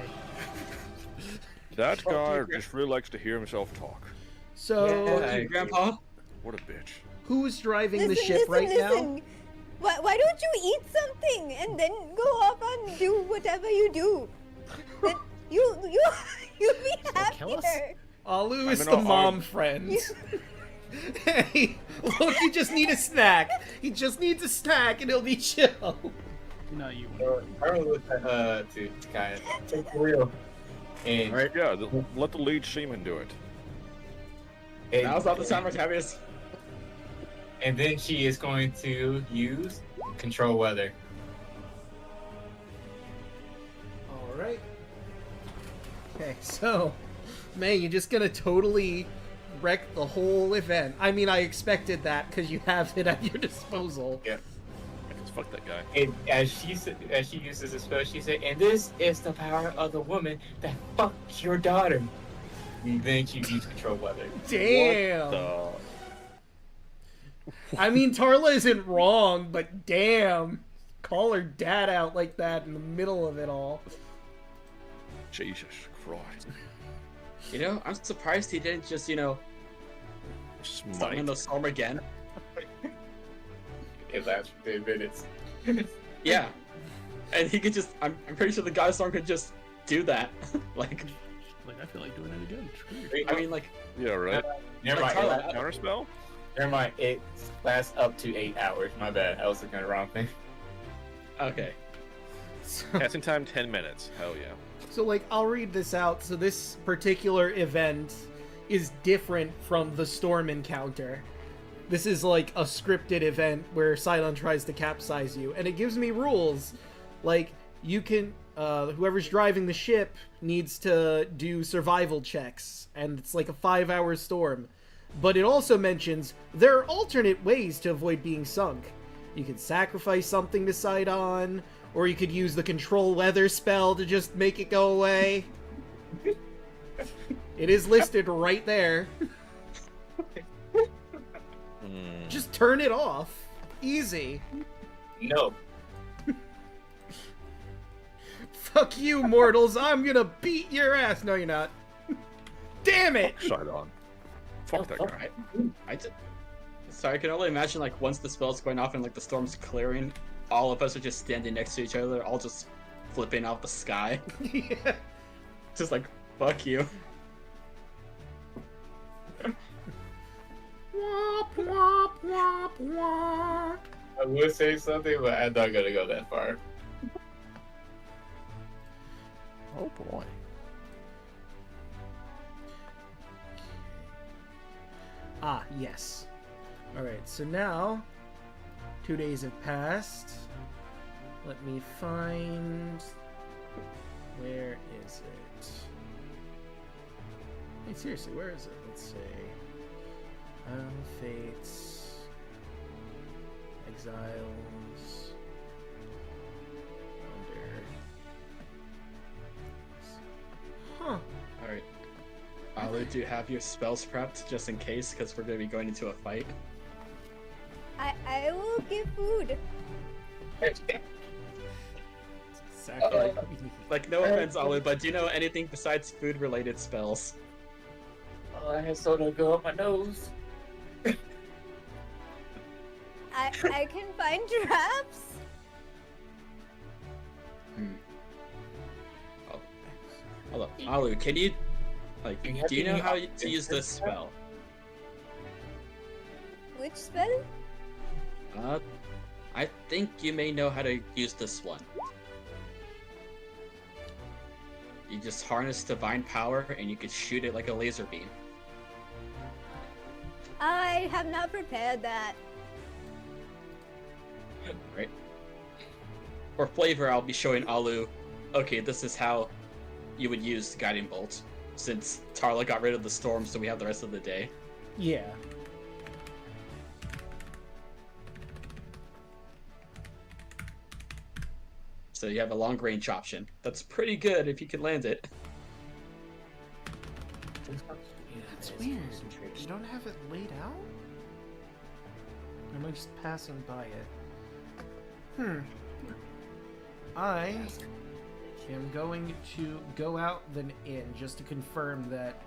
That guy just really likes to hear himself talk. So, Yeah. Grandpa? What a bitch. who's driving the ship right now? Why don't you eat something and then go off and do whatever you do? Then you be kill us? happier. Alu is I'm the in a- mom friend. Hey, look, you just need a snack. He just needs a snack and he'll be chill. No, you. I really looked at to Kaya. Take the wheel. And, Alright, yeah, let the lead seaman do it. and, Now's not the time for happiness. and then she is going to use control weather. Alright. Okay, so, May, you're just gonna totally wreck the whole event. I mean, I expected that because you have it at your disposal. Yeah. Fuck that guy. And as she uses the spell, she said, "And this is the power of the woman that fucked your daughter." And then she used control weather. Damn. What I mean, Tarla isn't wrong, but damn. Call her dad out like that in the middle of it all. the... Jesus Christ. You know, I'm surprised he didn't just, summon Smite. the storm again. It lasts for 10 minutes. Yeah. And he could just, I'm pretty sure the God Storm could just do that. Like, Like, I feel like doing it again. Screw you. I mean, like, Yeah, right? Never Like mind. Tarla- Counterspell? Never mind. It lasts up to 8 hours. My bad. I was looking at the wrong thing. okay. Casting time 10 minutes. Hell yeah. So, like, I'll read this out. So this particular event is different from the storm encounter. This is like a scripted event where Cylon tries to capsize you, and it gives me rules. Like, you can, whoever's driving the ship needs to do survival checks, and it's like a 5-hour storm. But it also mentions there are alternate ways to avoid being sunk. You can sacrifice something to Sidon, or you could use the control weather spell to just make it go away. It is listed right there. Just turn it off. Easy. No. Fuck you, mortals. I'm gonna beat your ass. No, you're not. Damn it! Shine on. Fuck that guy. Sorry, I can only imagine, like, once the spell's going off and, like, the storm's clearing, all of us are just standing next to each other, all just flipping out the sky. Yeah. Just like, fuck you. Womp, womp, womp, womp. I would say something, but I'm not gonna go that far. Oh boy. Ah, yes. Alright, so now 2 days have passed. Let me find... Where is it? Hey, seriously, where is it? Let's see. Fates... Exiles... Wonder... Huh. Alright. Alu, do you have your spells prepped just in case? Because we're going to be going into a fight. I will give food. Exactly. Like, no offense, Alu, but do you know anything besides food-related spells? Oh, I had soda go up my nose. I can find traps. Hold up. Alu, can you, like, Do you have do you know any how options to use for this spell? Which spell? I think you may know how to use this one. You just harness divine power and you could shoot it like a laser beam. I have not prepared that. Right. For flavor, I'll be showing Alu, okay, this is how you would use Guiding Bolt, since Tarla got rid of the storm, so we have the rest of the day. Yeah. So you have a long range option. That's pretty good if you can land it. That's weird. You don't have it laid out? Or am I just passing by it? I am going to go out then in just to confirm that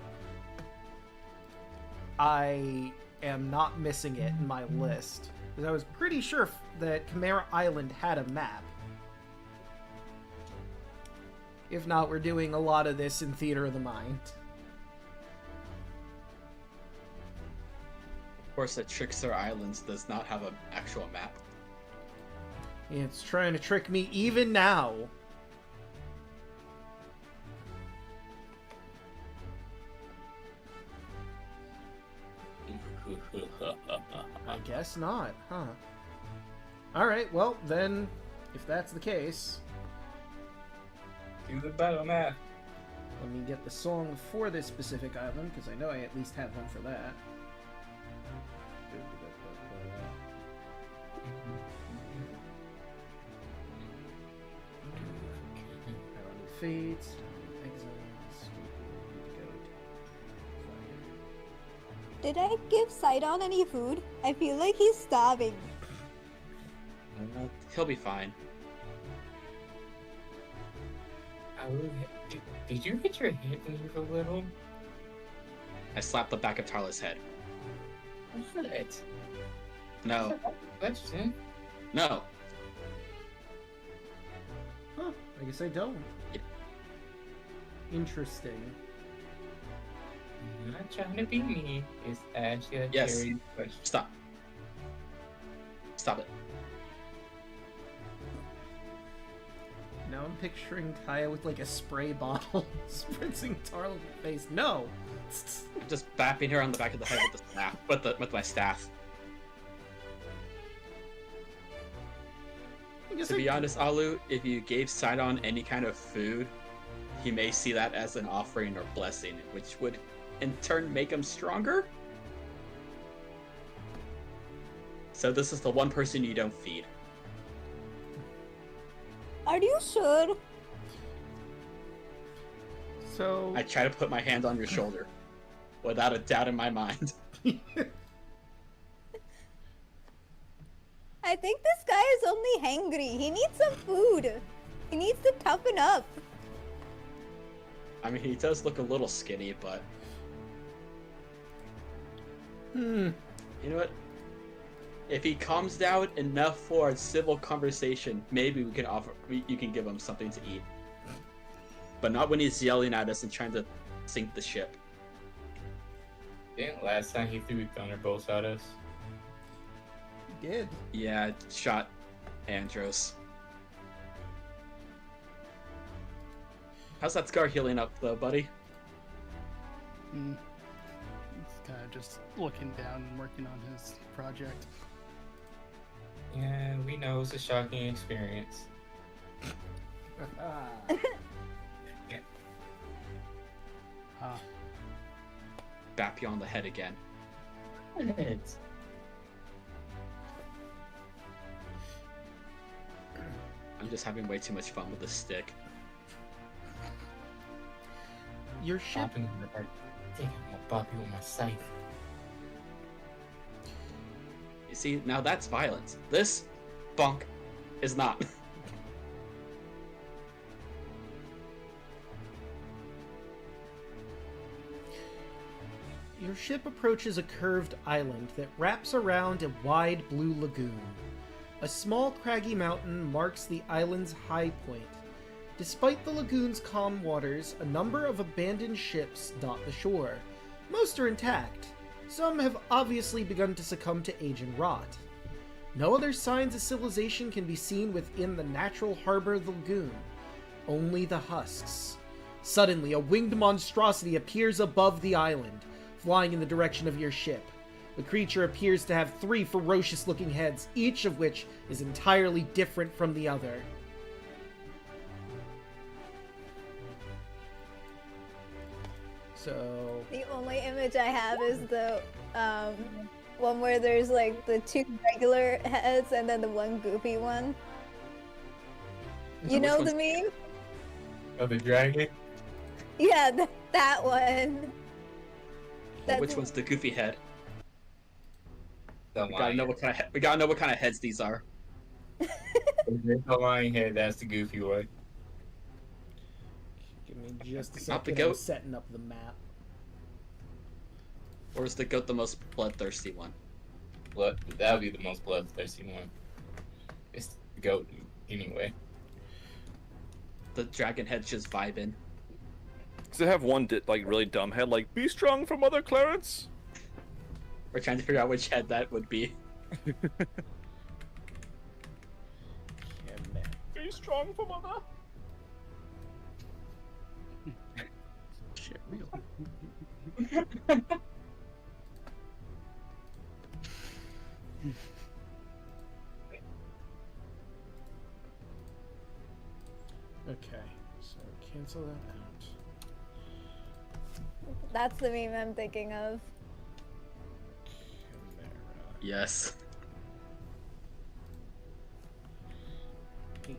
I am not missing it in my list. Because I was pretty sure that Chimera Island had a map. If not, we're doing a lot of this in Theater of the Mind. Of course, that Trickster Islands does not have an actual map. It's trying to trick me even now. I guess not, huh? Alright, well, then, if that's the case, Do the battle map. let me get the song for this specific island, because I know I at least have one for that. Fates, exiles, Did I give Sidon any food? I feel like he's starving. He'll be fine. Did you get your head moved a little? I slapped the back of Tarla's head. What? No. Question. No. Huh, I guess I don't. Yeah. Interesting. I'm not trying to be mean. It's actually a Yes. serious question. Stop. Stop it. Now I'm picturing Kaya with like a spray bottle spritzing Tarl in the face. No! I'm just bapping her on the back of the head with the staff, with my staff. I guess To be honest, Alu, if you gave Sidon any kind of food, he may see that as an offering or blessing, which would in turn make him stronger. So this is the one person you don't feed. Are you sure? So I try to put my hand on your shoulder, without a doubt in my mind. I think this guy is only hangry. He needs some food. He needs to toughen up. I mean, he does look a little skinny, but you know what? If he calms down enough for a civil conversation, maybe we can you can give him something to eat. But not when he's yelling at us and trying to sink the ship. Didn't last time he threw thunderbolts at us? He did. Yeah, it shot Andros. How's that scar healing up, though, buddy? He's kind of just looking down and working on his project. Yeah, we know it's a shocking experience. Bap you on the head again. It's I'm just having way too much fun with this stick. Your ship. popping in the dark. I think I'm gonna pop you with my scythe. You see, now that's violence. This bunk is not. Your ship approaches a curved island that wraps around a wide blue lagoon. A small craggy mountain marks the island's high point. Despite the lagoon's calm waters, a number of abandoned ships dot the shore. Most are intact. Some have obviously begun to succumb to age and rot. No other signs of civilization can be seen within the natural harbor of the lagoon. Only the husks. Suddenly, a winged monstrosity appears above the island, flying in the direction of your ship. The creature appears to have 3 ferocious-looking heads, each of which is entirely different from the other. So... The only image I have is the one where there's like the 2 regular heads and then the 1 goofy one. You Which know one's- the meme? Oh, the dragon? Yeah, that one. Well, which one's the goofy head? The We gotta know lion. what kind of we gotta know what kind of heads these are. The lion head, that's the goofy one. Give me just a Not the second. I'm goat. setting up the map. Or is the goat the most bloodthirsty one? That would be the most bloodthirsty one. It's the goat anyway. The dragon head's just vibing. Does it have one like really dumb head, like "Be strong for Mother Clarence"? We're trying to figure out which head that would be. Be strong for Mother. Shit, real. Okay, so cancel that out. That's the meme I'm thinking of. Chimera. Yes. H. P.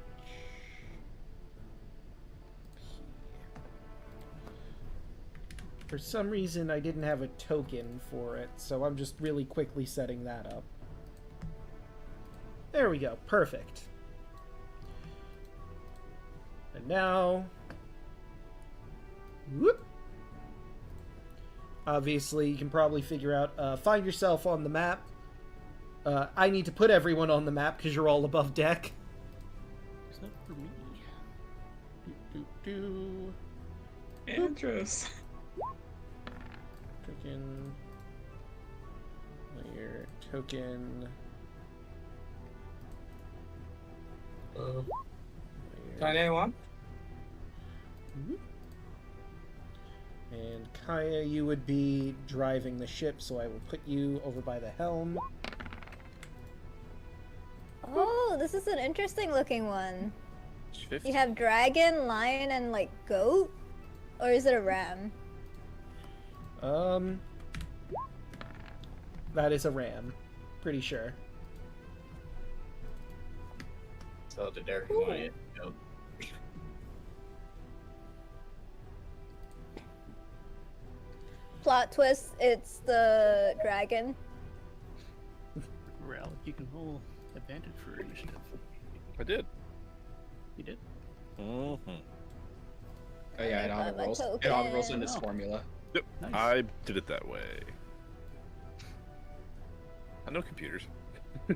For some reason, I didn't have a token for it, so I'm just really quickly setting that up. There we go. Perfect. And now... Whoop! Obviously, you can probably figure out... find yourself on the map. I need to put everyone on the map because you're all above deck. Except for me. Do. Andros. Token. Layer. Token. Layer. anyone? And Kaya, you would be driving the ship, so I will put you over by the helm. Oh, this is an interesting looking one. It's 50. You have dragon, lion, and like goat? Or is it a ram? That is a ram. Pretty sure. So the dirty one is goat. Plot twist, it's the dragon. Alek, you can roll advantage for initiative. I did. You did? Mm-hmm. Oh yeah, it I got my auto rolls. It auto rolls in token. this formula. Yep. Nice. I did it that way. I know computers.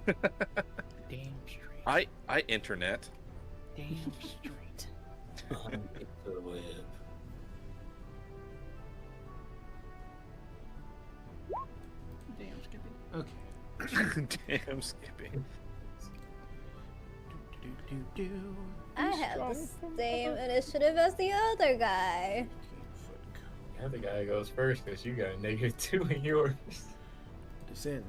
Damn straight. I internet. Damn straight. The web. Damn skipping. Okay. Damn skipping. Do. I have the same initiative as the other guy. The other guy goes first because you got a -2 in yours. Descend.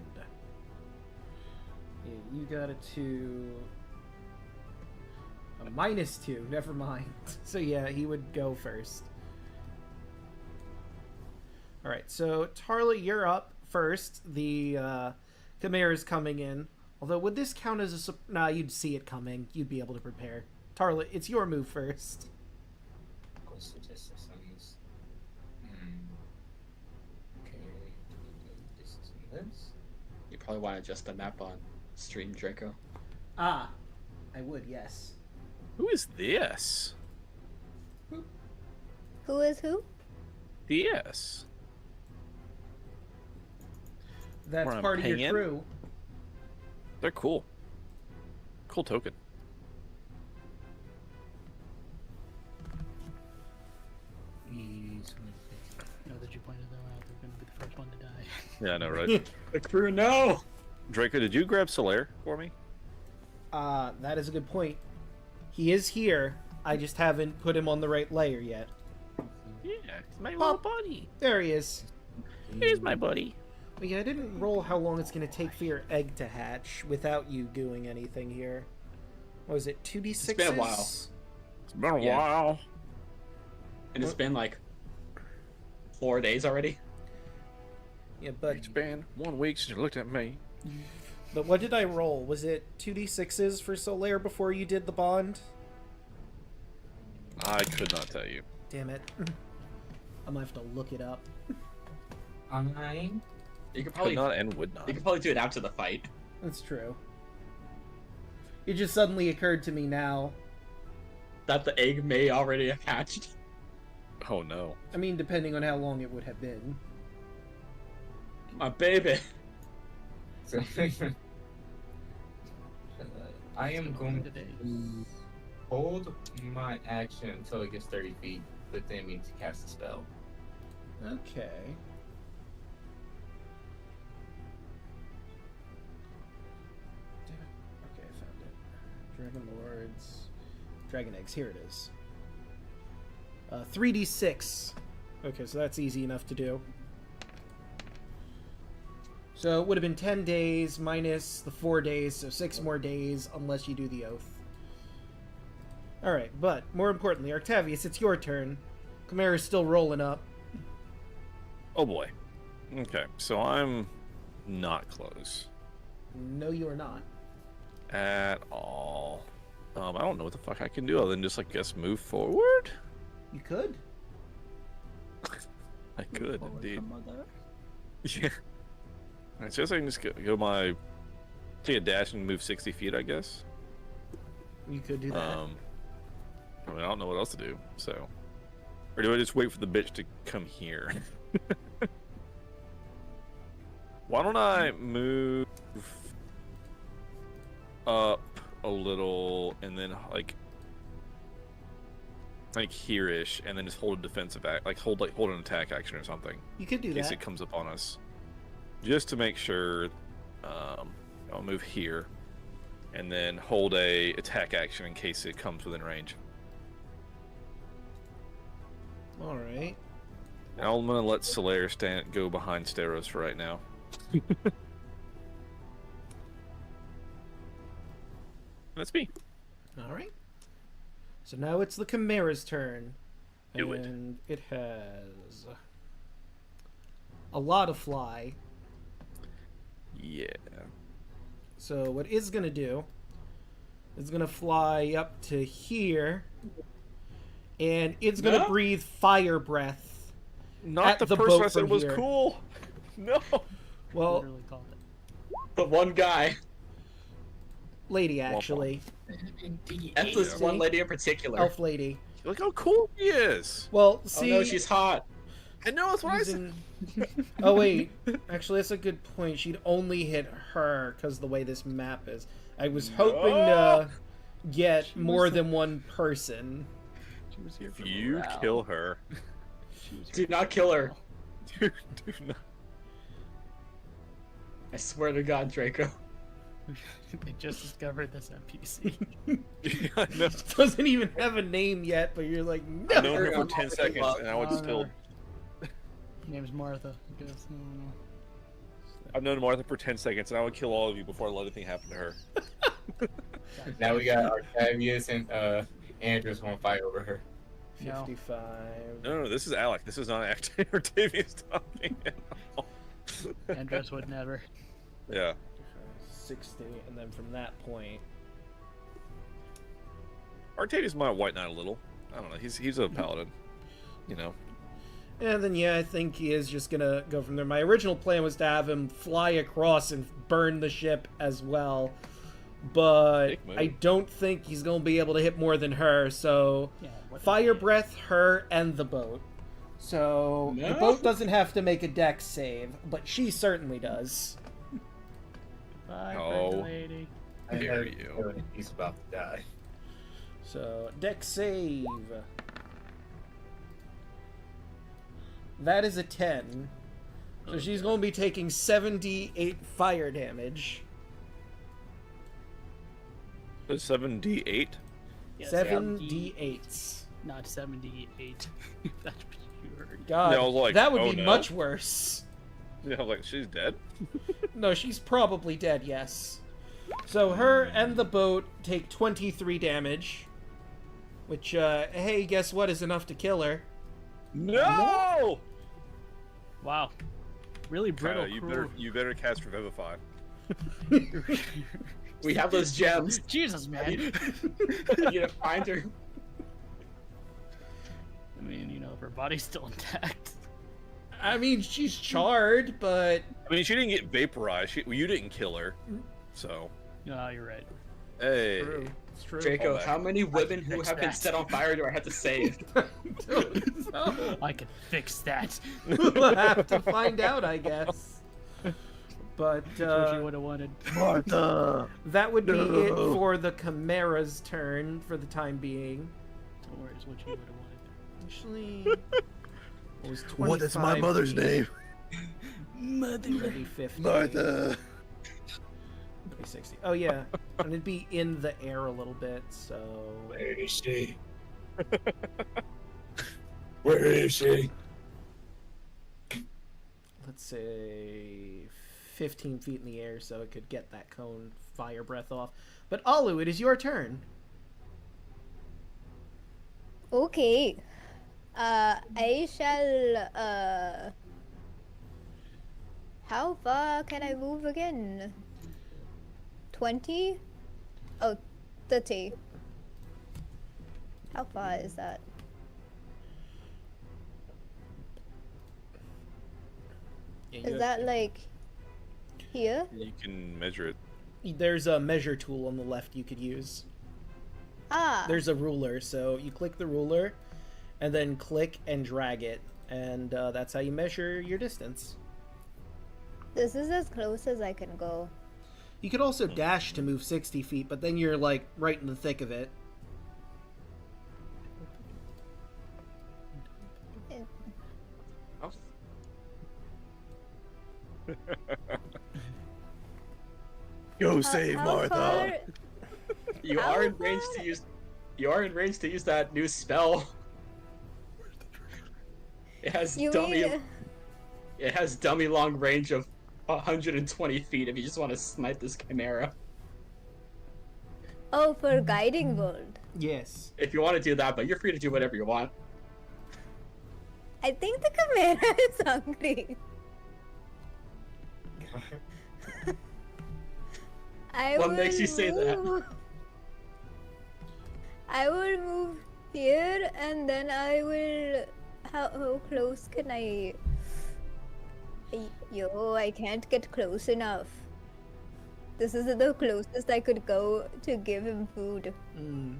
Yeah, you got it to a -2. Never mind. So yeah, he would go first. All right. So Tarla, you're up first. The Chimera's coming in. Although, would this count as a... Nah, you'd see it coming. You'd be able to prepare. Tarla, it's your move first. Statistics on this. Okay. This is this. You probably want to adjust the map on stream, Draco. Ah, I would, yes. Who is this? Who is who? DS. That's Where I'm part of your paying? crew. They're cool. Cool token. Now that you pointed that out, they're gonna be the first one to die. Yeah, I know, right? The crew, no! Draco, did you grab Solaire for me? That is a good point. He is here. I just haven't put him on the right layer yet. Yeah, it's my little buddy. There he is. Here's my buddy. But yeah, I didn't roll how long it's going to take for your egg to hatch without you doing anything here. What was it, 2d6s? It's been a while. It's been a Yeah. while. And it's been like 4 days already. Yeah, but It's been 1 week since you looked at me. what did I roll? Was it 2d6s for Solaire before you did the bond? I could not tell you. Damn it. I'm gonna have to look it up. Online? You could Could probably not and would not. you could probably do it after the fight. That's true. It just suddenly occurred to me now. That the egg may already have hatched. Oh no. I mean, depending on how long it would have been. My baby. So, I am going to hold my action until it gets 30 feet within me to cast a spell. Okay. Damn it. Okay, I found it. Dragon Lords. Dragon Eggs. Here it is. 3d6. Okay, so that's easy enough to do. So it would have been 10 days minus the 4 days, so 6 more days unless you do the oath. Alright, but more importantly, Octavius, it's your turn. Chimera's still rolling up. Oh boy. Okay, so I'm not close No, you are not. at all. I don't know what the fuck I can do other than just, like, guess move forward. You could. I could indeed. Yeah. Alright, so I guess I can just go take a dash and move 60 feet, I guess. You could do that. I mean, I don't know what else to do, so. Or do I just wait for the bitch to come here? Why don't I move up a little and then like here-ish, and then just hold a defensive act, hold an attack action or something You could do in case that. it comes upon us, just to make sure. I'll move here, and then hold a attack action in case it comes within range. All right. And I'm gonna let Solaire go behind Steros for right now. That's me. All right. So now it's the Chimera's turn. Do it. And it has a lot of fly. Yeah. So what it's going to do is going to fly up to here. And it's going to No? breathe fire breath. Not At the the person boat I said from was here. cool. No. Well, Literally called it. The one guy. lady, actually. That's this one lady in particular. Elf lady. Look how cool he is. Well, Oh see... no, she's hot. I know that's what I said. using- Oh wait, actually that's a good point. She'd only hit her because the way this map is. I was hoping to get more than one person. She was here for If you morale. kill her, She was Do here not for kill her. morale. dude, do not. I swear to God, Draco. They just discovered this NPC. Yeah, I know. Doesn't even have a name yet, but you're like, I've no. known her for I'm 10 not seconds, gonna and I would still. Her name's Martha. I guess. I don't know. I've known Martha for 10 seconds, and I would kill all of you before I let anything happen to her. Now we got Octavius and Andrews want to fight over her. No. 55. No, this is Alec. This is not Octavius talking. Andros would never. Yeah. 60, and then from that point. Octavius might white knight a little. I don't know. He's a paladin. You know. And then, yeah, I think he is just gonna go from there. My original plan was to have him fly across and burn the ship as well. But Dick move. I don't think he's gonna be able to hit more than her, so... Yeah. What Fire an idiot. breath, her, and the boat. So, the No. boat doesn't have to make a dex save, but she certainly does. Bye, Oh. bird lady. I Dare have a you. feeling he's about to die. So, dex save. That is a 10. So she's going to be taking 78 fire damage. 7d8. Yeah, 7d8s. Not 78. That's what you heard. God, Yeah, I was like, that would oh be no. much worse. Yeah, I'm like, she's dead? No, she's probably dead, yes. So her and the boat take 23 damage. Which, hey, guess what, is enough to kill her. No! Wow. Really brittle. Tyler, you better cast Revivify. We have those gems. Jesus, man. I need to find her. I mean, you know, if her body's still intact. I mean, she's charred, but... I mean, she didn't get vaporized. You didn't kill her. So. No, you're right. Hey. True. It's true. Draco, Callback. how many women who fix have been that. set on fire do I have to save? No. I can fix that. We'll have to find out, I guess. But, That's what you would have wanted. Martha! that would be it No. for the Chimera's turn for the time being. Don't worry, it's what you would have wanted. Actually, it was 25 What is my mother's feet. name? It'd be 50. Martha! It'd be 60. Oh, yeah. And it'd be in the air a little bit, so... Where is she? Where is she? Let's say 15 feet in the air so it could get that cone fire breath off. But Alu, it is your turn. Okay. I shall, how far can I move again? 20? Oh, 30. How far is that? Is that like here? You can measure it. There's a measure tool on the left you could use. Ah, There's a ruler, so you click the ruler and then click and drag it, and that's how you measure your distance. this is as close as I can go. You could also dash to move 60 feet, but then you're like right in the thick of it. Oh, Go save How Martha! far- you How are in range far- to use. You are in range to use that new spell. It has You dummy. mean It has dummy long range of 120 feet. If you just want to smite this chimera, oh, for guiding bolt? Yes. if you want to do that, but you're free to do whatever you want. I think the Chimera is hungry. I What will makes you say that? move- I will move here and then I will. How close can I? Yo, I can't get close enough. This is the closest I could go to give him food Mm.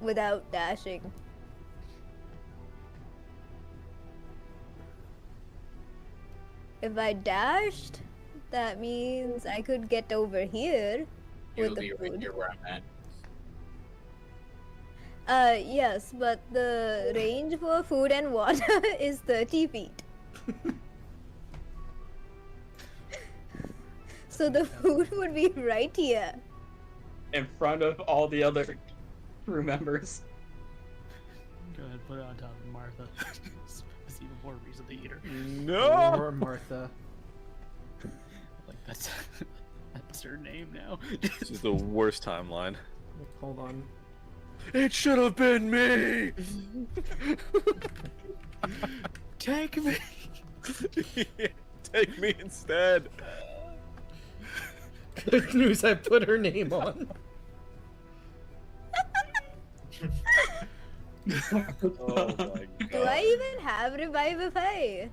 without dashing. If I dashed, that means I could get over here It'll with the be right food. here where I'm at. Yes, but the range for food and water is 30 feet. So the food would be right here. In front of all the other crew members. Go ahead, put it on top of Martha. It's even more reason to eat her. No! Or Martha. Like that's her name now. This is the worst timeline. Hold on. It should have been me! Take me. Take me instead. Good news, I put her name on. Oh my god. Do I even have Revivify?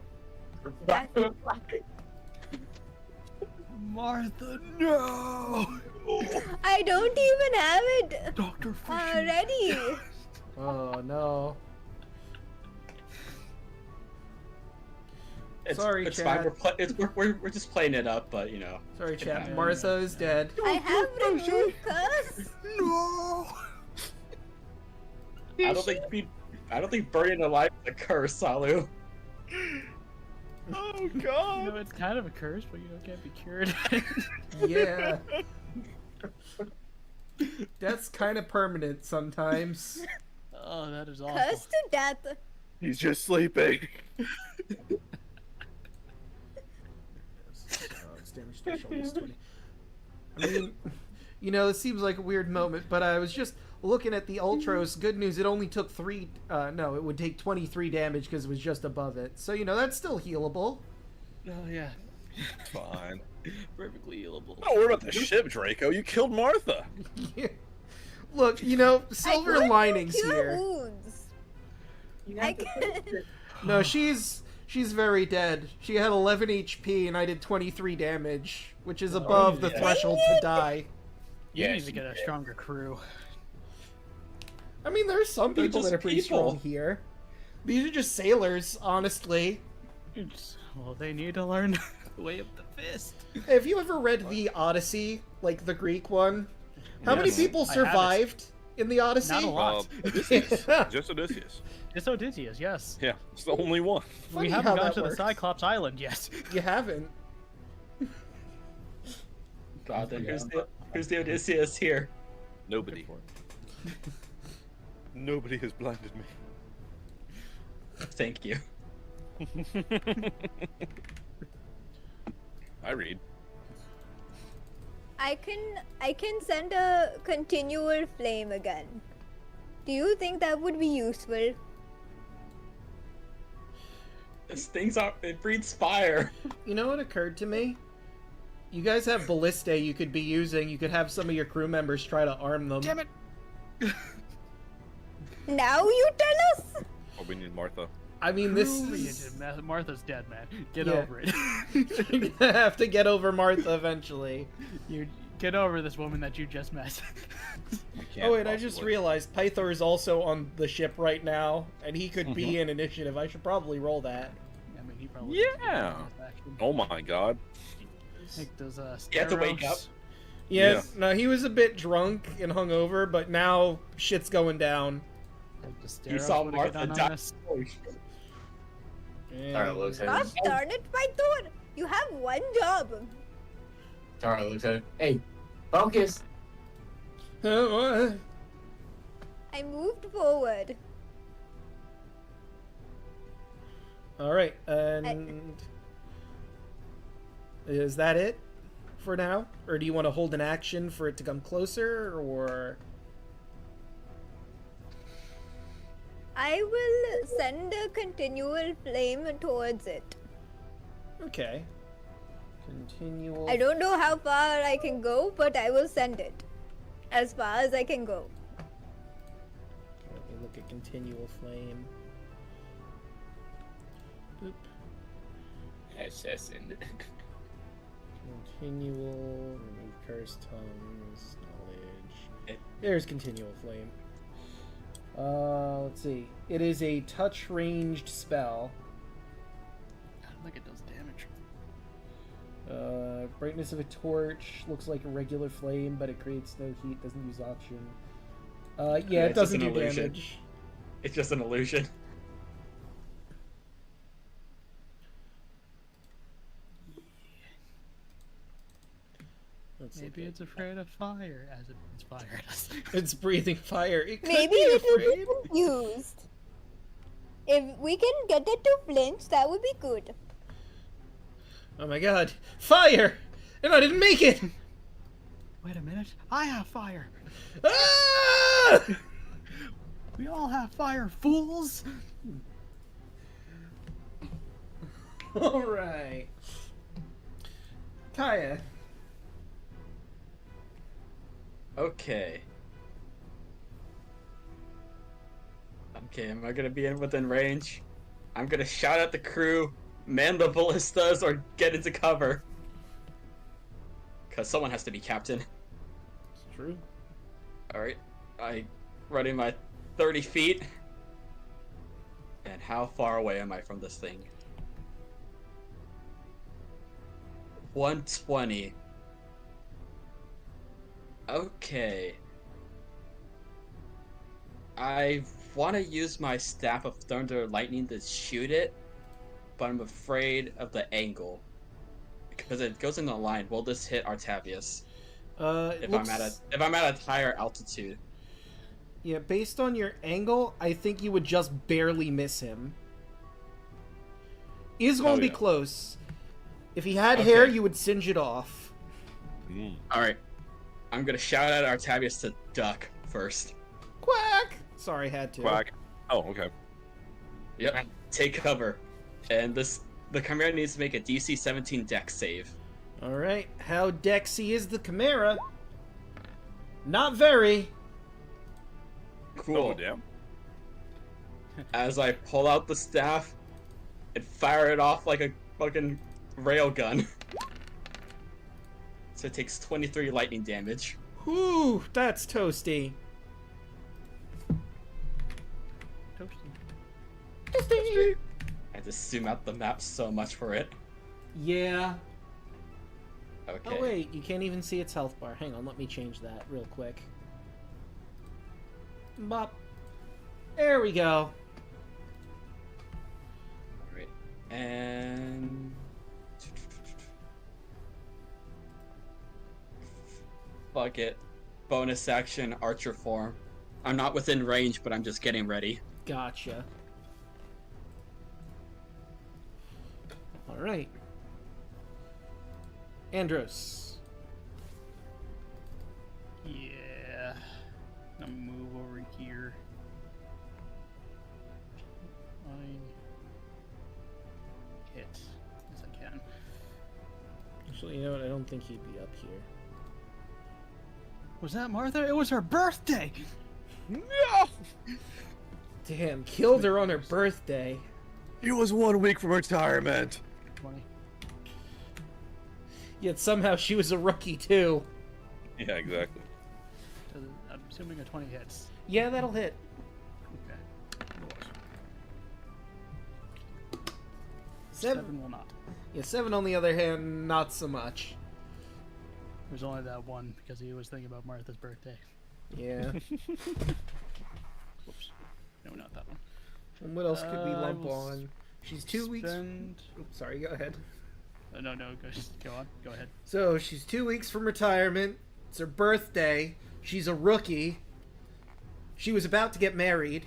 Martha, no. I don't even have it Dr. Fisher. already. Oh no. Sorry, it's Chad. fine. We're just playing it up, but you know. Sorry, chat. Yeah. Martha is dead. I have removed curse. No. I don't think burning alive is a curse, Salu. Oh You god. know, it's kind of a curse, but you know, it can't be cured. Yeah. That's kind of permanent sometimes. Oh, that is awful. Curse to death. He's just sleeping. threshold is 20. I mean, you know, it seems like a weird moment, but I was just looking at the Ultros. Good news, it only took 3... no, it would take 23 damage because it was just above it. So, you know, that's still healable. Oh, yeah. Fine. Perfectly healable. Don't worry about the ship, Draco. You killed Martha. Look, you know, I silver couldn't linings cure here. wounds. You I have to can No, she's very dead. She had 11 HP and I did 23 damage, which is above the yeah. threshold to die. You Yeah, need to she get a did. stronger crew. I mean, there's some They're people that just are pretty people. strong here. These are just sailors, honestly. Well, they need to learn the way of the fist. Hey, have you ever read the Odyssey, like the Greek one? How many Yes. people I have it. survived in the Odyssey? Not a lot. Odysseus. Just Odysseus. It's Odysseus, yes. Yeah, it's the only one. Funny We how haven't gone that to works. the Cyclops Island yet. You haven't. God, then who's the Odysseus here? Nobody. Nobody has blinded me. Thank you. I read. I can send a continual flame again. Do you think that would be useful? It breathes fire. You know what occurred to me? You guys have ballistae you could be using. You could have some of your crew members try to arm them. Damn it! Now you tell us? Oh, we need Martha. I mean, this Ooh, is... Martha's dead, man. Get Yeah. over it. You're gonna have to get over Martha eventually. You get over this woman that you just met. We can't Oh wait, I just possibly. realized Pythor is also on the ship right now, and he could be in initiative. I should probably roll that. I mean, he probably. Yeah. Oh my god. Like those You have to wake Steros. up. Yes, no, he was a bit drunk and hungover, but now shit's going down. Like the You Steros saw would've Martha got on die. this. Holy shit. Tara looks at Gosh him. darn it, Python! You have one job. Tara looks at him. Hey, focus. Uh, I moved forward. All right, and is that it for now, or do you want to hold an action for it to come closer, or? I will send a continual flame towards it. Okay. Continual. I don't know how far I can go, but I will send it. As far as I can go. Let me look at continual flame. Boop. Assassin. Continual. Remove cursed tongues. Knowledge. Eh. There's continual flame. Let's see. It is a touch ranged spell. I don't think it does damage. Brightness of a torch looks like a regular flame, but it creates no heat. Doesn't use oxygen. Yeah, it it's just doesn't an do illusion. damage. It's just an illusion. Let's Maybe look it's afraid of fire as it breathes fire at us. at- It's breathing fire. It could Maybe be it will afraid. be confused. If we can get it to flinch, that would be good. Oh my god. Fire! And I didn't make it! Wait a minute. I have fire. Ah! We all have fire, fools. Alright. Kaya. Okay. Okay, am I gonna be within range? I'm gonna shout at the crew, man the ballistas, or get into cover. Cause someone has to be captain. It's true. Alright, I run in my 30 feet. And how far away am I from this thing? 120. Okay. I want to use my Staff of Thunder Lightning to shoot it, but I'm afraid of the angle. Because it goes in a line. Will this hit Artavius? If I'm at a higher altitude. Yeah, based on your angle, I think you would just barely miss him. He's going to Oh, be yeah. close. If he had Okay. hair, you would singe it off. Mm. All right. I'm gonna shout at Artavius to duck first. Quack! Sorry, had to. Quack. Oh, okay. Yep. Take cover. And the Chimera needs to make a DC 17 Dex save. Alright, how Dexy is the Chimera? Not very. Cool. Oh, damn. As I pull out the staff and fire it off like a fucking railgun. So it takes 23 lightning damage. Whew, that's toasty. Toasty. I had to zoom out the map so much for it. Yeah. Okay. Oh wait, you can't even see its health bar. Hang on, let me change that real quick. Bop. There we go. Alright. And... Fuck it. Bonus action, archer form. I'm not within range, but I'm just getting ready. Gotcha. Alright. Andros. Yeah. I'm gonna move over here. I hit as I can. Actually, you know what? I don't think he'd be up here. Was that Martha? It was her birthday! No! Damn, killed her on her birthday. He was 1 week from retirement. 20. Yet somehow she was a rookie too. Yeah, exactly. So I'm assuming a 20 hits. Yeah, that'll hit. Okay. Seven. 7 will not. Yeah, 7 on the other hand, not so much. There's only that one because he was thinking about Martha's birthday. Yeah. Whoops. No, not that one. And what else could we I lump will on? She's 2 weeks. Spend... Oops, sorry, go ahead. No, go on. Go ahead. So she's 2 weeks from retirement. It's her birthday. She's a rookie. She was about to get married.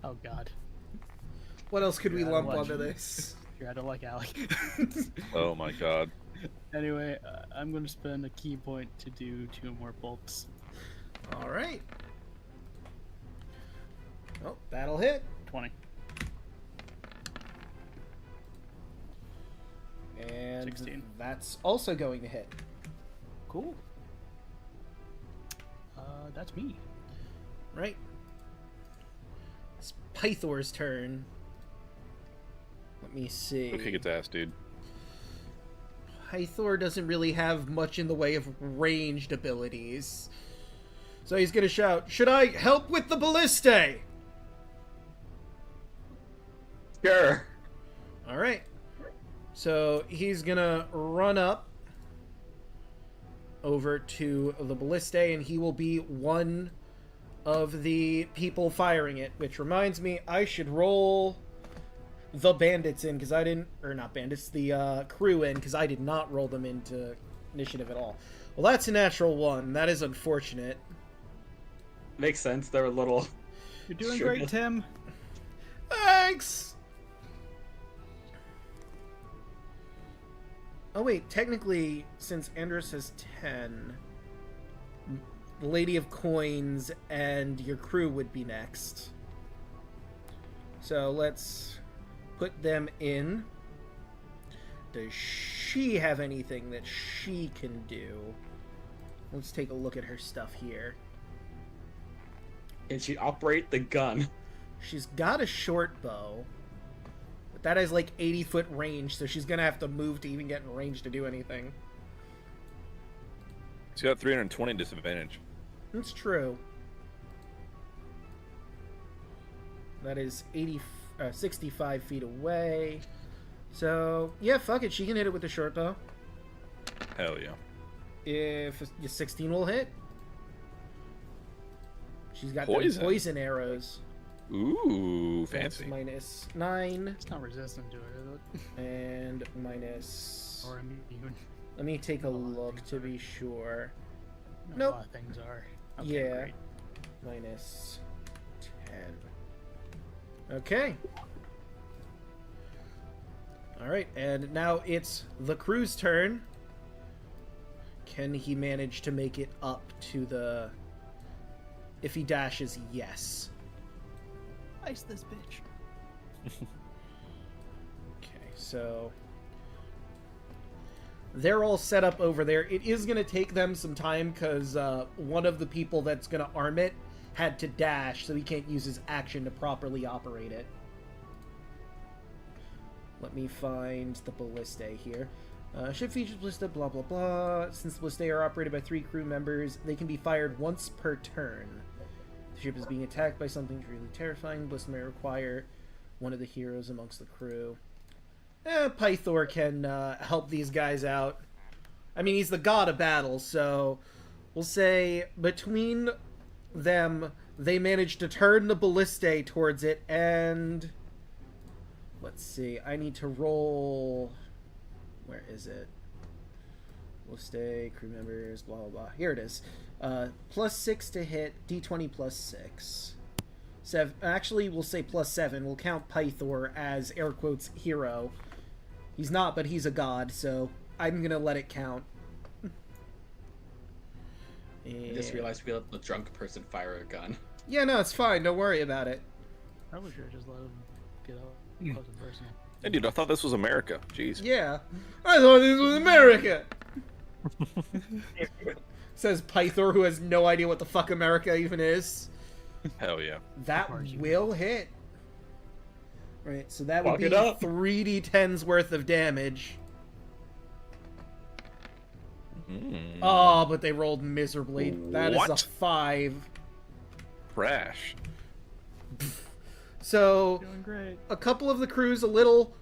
Oh, God. What else could we Yeah, lump what? onto this? You're out of luck, Alec. Oh my god. Anyway, I'm going to spend a key point to do 2 more bolts. All right. Oh, that'll hit. 20. And 16. that's also going to hit. Cool. That's me. Right. It's Pythor's turn. Let me see. Go kick its ass, dude. Pythor doesn't really have much in the way of ranged abilities. So he's gonna shout, "Should I help with the ballistae?" Sure. Alright. So he's gonna run up over to the ballistae and he will be one of the people firing it. Which reminds me, I should roll the bandits in because I didn't, or not bandits, the crew in because I did not roll them into initiative at all. Well, that's a natural 1. That is unfortunate. Makes sense. They're a little. You're doing Sure. great, Tim. Thanks! Oh wait, technically, since Andros has 10, Lady of Coins and your crew would be next. So let's put them in. Does she have anything that she can do? Let's take a look at her stuff here. Can she operate the gun? She's got a short bow. But that has like 80-foot range, so she's gonna have to move to even get in range to do anything. It's got 320 disadvantage. That's true. That is 65 feet away. So, yeah, fuck it. She can hit it with the short bow. Hell yeah. If 16 will hit. She's got Poison. poison arrows. Ooh, That's fancy. minus 9 It's not resistant to it, is it? and minus... Or immune. Let me take a A lot of look things to are. be sure. No, Nope. A lot of things are. Okay, Yeah. Great. Minus 10. Okay. All right, and now it's the crew's turn. Can he manage to make it up to the... If he dashes, yes. Ice this bitch. Okay, so... They're all set up over there. It is going to take them some time because one of the people that's going to arm it had to dash, so he can't use his action to properly operate it. Let me find the ballistae here. Ship features ballista, blah blah blah. Since the ballistae are operated by 3 crew members, they can be fired once per turn. The ship is being attacked by something really terrifying. Ballista may require one of the heroes amongst the crew. Pythor can help these guys out. I mean, he's the god of battle, so we'll say between them, they managed to turn the ballistae towards it, and let's see, I need to roll... Where is it? Ballistae, crew members, blah, blah, blah. Here it is. +6 to hit, d20 +6. Actually, we'll say +7. We'll count Pythor as, air quotes, hero. He's not, but he's a god, so I'm gonna let it count. I just realized we let the drunk person fire a gun. Yeah, no, it's fine. Don't worry about it. Probably should have just let him get out close and personal. Hey, dude, I thought this was America. Jeez. Yeah. I thought this was America! Says Pythor, who has no idea what the fuck America even is. Hell yeah. That will hit. Right, so that would Fuck be it up. 3d10's worth of damage. Mm. Oh, but they rolled miserably. That is What? a 5. Crash. So, Doing great. a couple of the crew's a little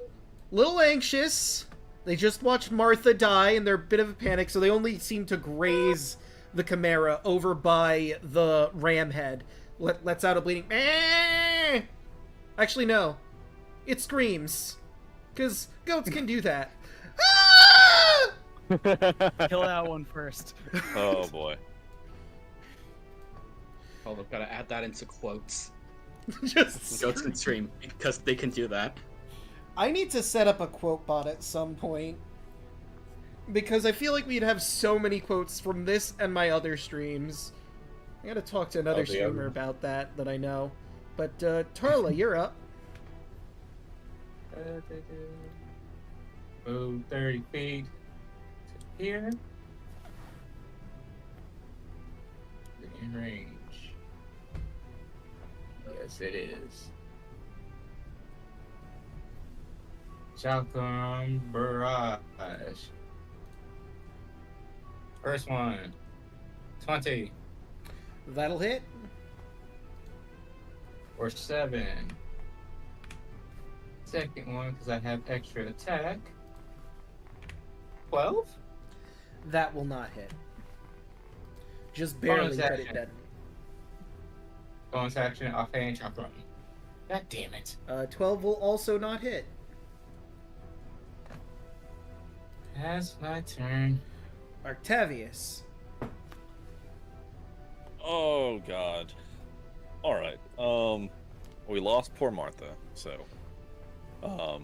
anxious. They just watched Martha die, and they're a bit of a panic, so they only seem to graze the Chimera over by the ram head. Lets out a bleeding... "Eh!" Actually, no. It screams. Because goats can do that. Ah! Kill that one first. Oh boy. Oh, we've got to add that into quotes. Just Goats can stream because they can do that. I need to set up a quote bot at some point. Because I feel like we'd have so many quotes from this and my other streams. I gotta talk to another Oh, the streamer other- about that I know. But, Tarla, you're up. Move 30 feet to here. In range. Yes, it is. Shotgun barrage. First one. 20 That'll hit. or 7. Second one, because I have extra attack. 12? That will not hit. Just barely, Bonus but it action. doesn't. Bonus action, offhand shotgun. God damn it. 12 will also not hit. That's my turn. Octavius. Oh god. All right. We lost poor Martha, so it was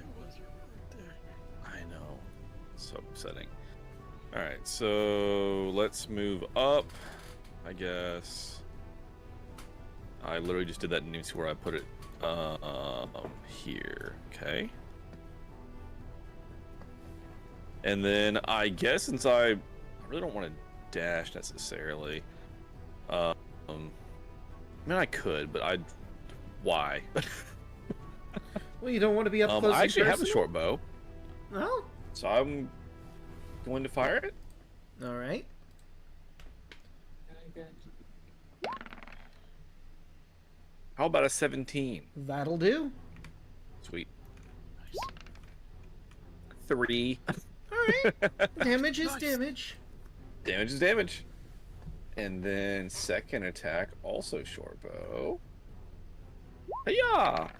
right there. I know. So upsetting. All right, so let's move up. I guess. I literally just did that and didn't see where I put it. Here. Okay. And then I guess since I really don't want to dash necessarily. I mean, I could, but I'd. Why? Well, you don't want to be up close. I actually and have a personal? short bow, Oh. so I'm going to fire it. All right. How about a 17? That'll do. Sweet. 3. All right. Damage is damage. Damage is damage. And then second attack, also short bow. Hiya!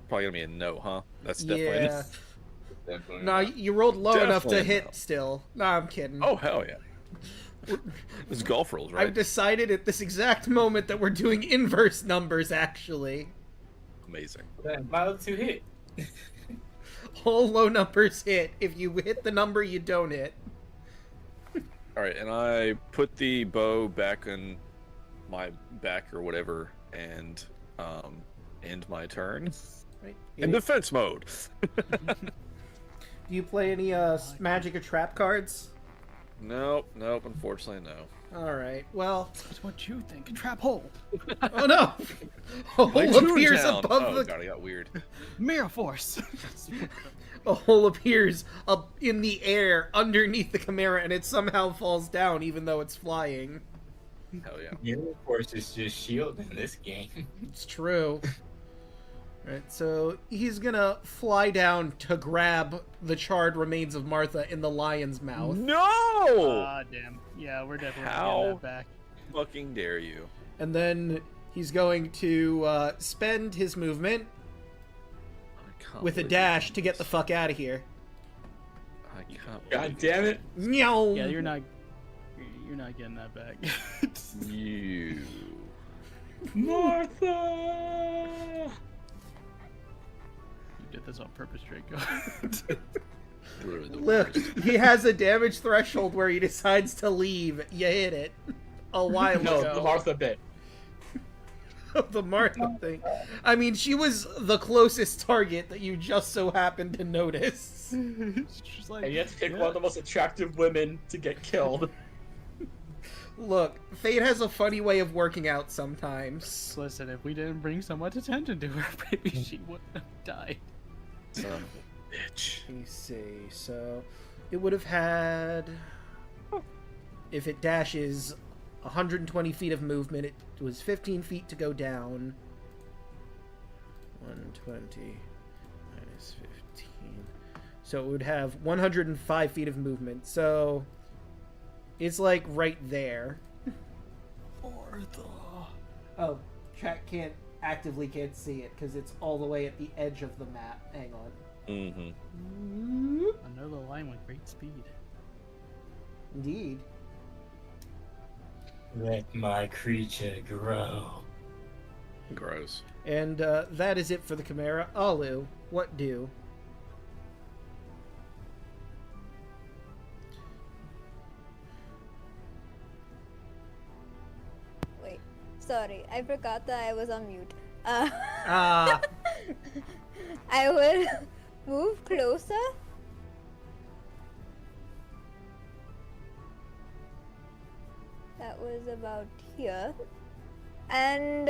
Probably gonna be a no, huh? That's definitely Yeah. Definitely. No, you rolled low enough to Definitely hit no. still. No, I'm kidding. Oh hell yeah! It's golf rules, right? I've decided at this exact moment that we're doing inverse numbers, actually. Amazing. My other 2 hit. All low numbers hit. If you hit the number you don't hit. All right, and I put the bow back in my back or whatever, and end my turn Right. in defense mode. Do you play any magic or trap cards? Nope, unfortunately no. All right. Well, That's what you think. Trap hole. oh no! A My hole appears Toontown. above Oh the. god, I got weird. Mirror force. A hole appears up in the air underneath the Chimera, and it somehow falls down, even though it's flying. Hell yeah. Yeah, of course, it's just shield in this game. It's true. Right, so he's gonna fly down to grab the charred remains of Martha in the lion's mouth. No! Ah, damn. Yeah, we're definitely How? getting that back. Fucking dare you. And then he's going to spend his movement I can't with a believe dash you to get the fuck out of here. I can't God believe damn it! Meow! Yeah, you're not getting that back. you. Martha! You did this on purpose, Draco. Literally the Look, worst. he has a damage threshold where he decides to leave. You hit it a while No, ago. the Martha bit. The Martha thing. I mean, she was the closest target that you just so happened to notice. She's like, And you have to pick yeah. one of the most attractive women to get killed. Look, Fate has a funny way of working out sometimes. Listen, if we didn't bring so much attention to her, maybe she wouldn't have died. Son of a bitch. Let me see. So, it would have had. If it dashes 120 feet of movement, it was 15 feet to go down. 120 minus 15. So it would have 105 feet of movement. So it's like right there. Oh, chat can't see it because it's all the way at the edge of the map. Hang on. Mm-hmm. Another line with great speed. Indeed. Let my creature grow. Gross. And that is it for the Chimera. Alu, what do? Wait, sorry, I forgot that I was on mute. Ah, I will move closer. That was about here. And,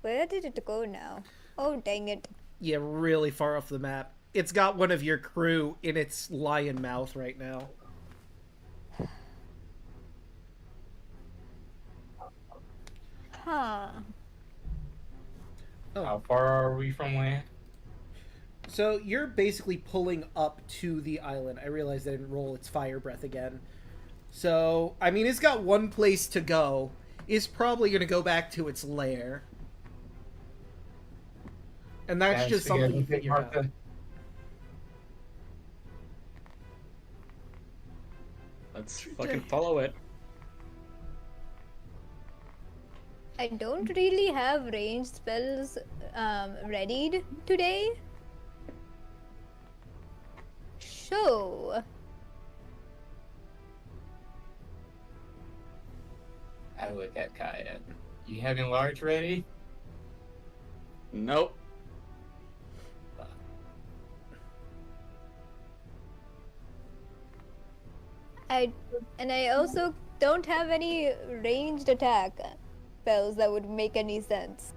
where did it go now? Oh, dang it. yeah, really far off the map. It's got one of your crew in its lion mouth right now. Huh. How far are we from land? So you're basically pulling up to the island. I realized I didn't roll its fire breath again. So, I mean, it's got one place to go. It's probably going to go back to its lair. And that's just something you figure out. Let's fucking follow it. I don't really have ranged spells readied today. So, I look at Kaya. You having large ready? Nope. I also don't have any ranged attack spells that would make any sense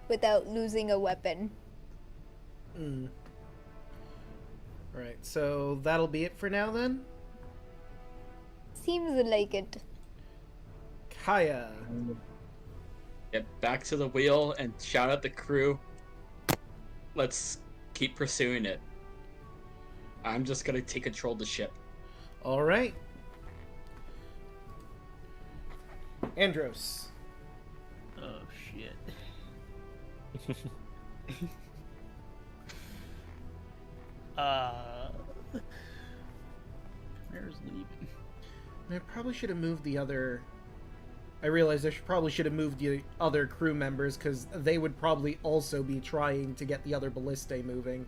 without losing a weapon. Mm. Right, so that'll be it for now then? Seems like it. Kaya. Get back to the wheel and shout at the crew. Let's keep pursuing it. I'm just gonna take control of the ship. Alright. Andros. Oh shit. Chimera's leaving. I probably should have moved the other... I realized probably should have moved the other crew members, because they would probably also be trying to get the other ballistae moving.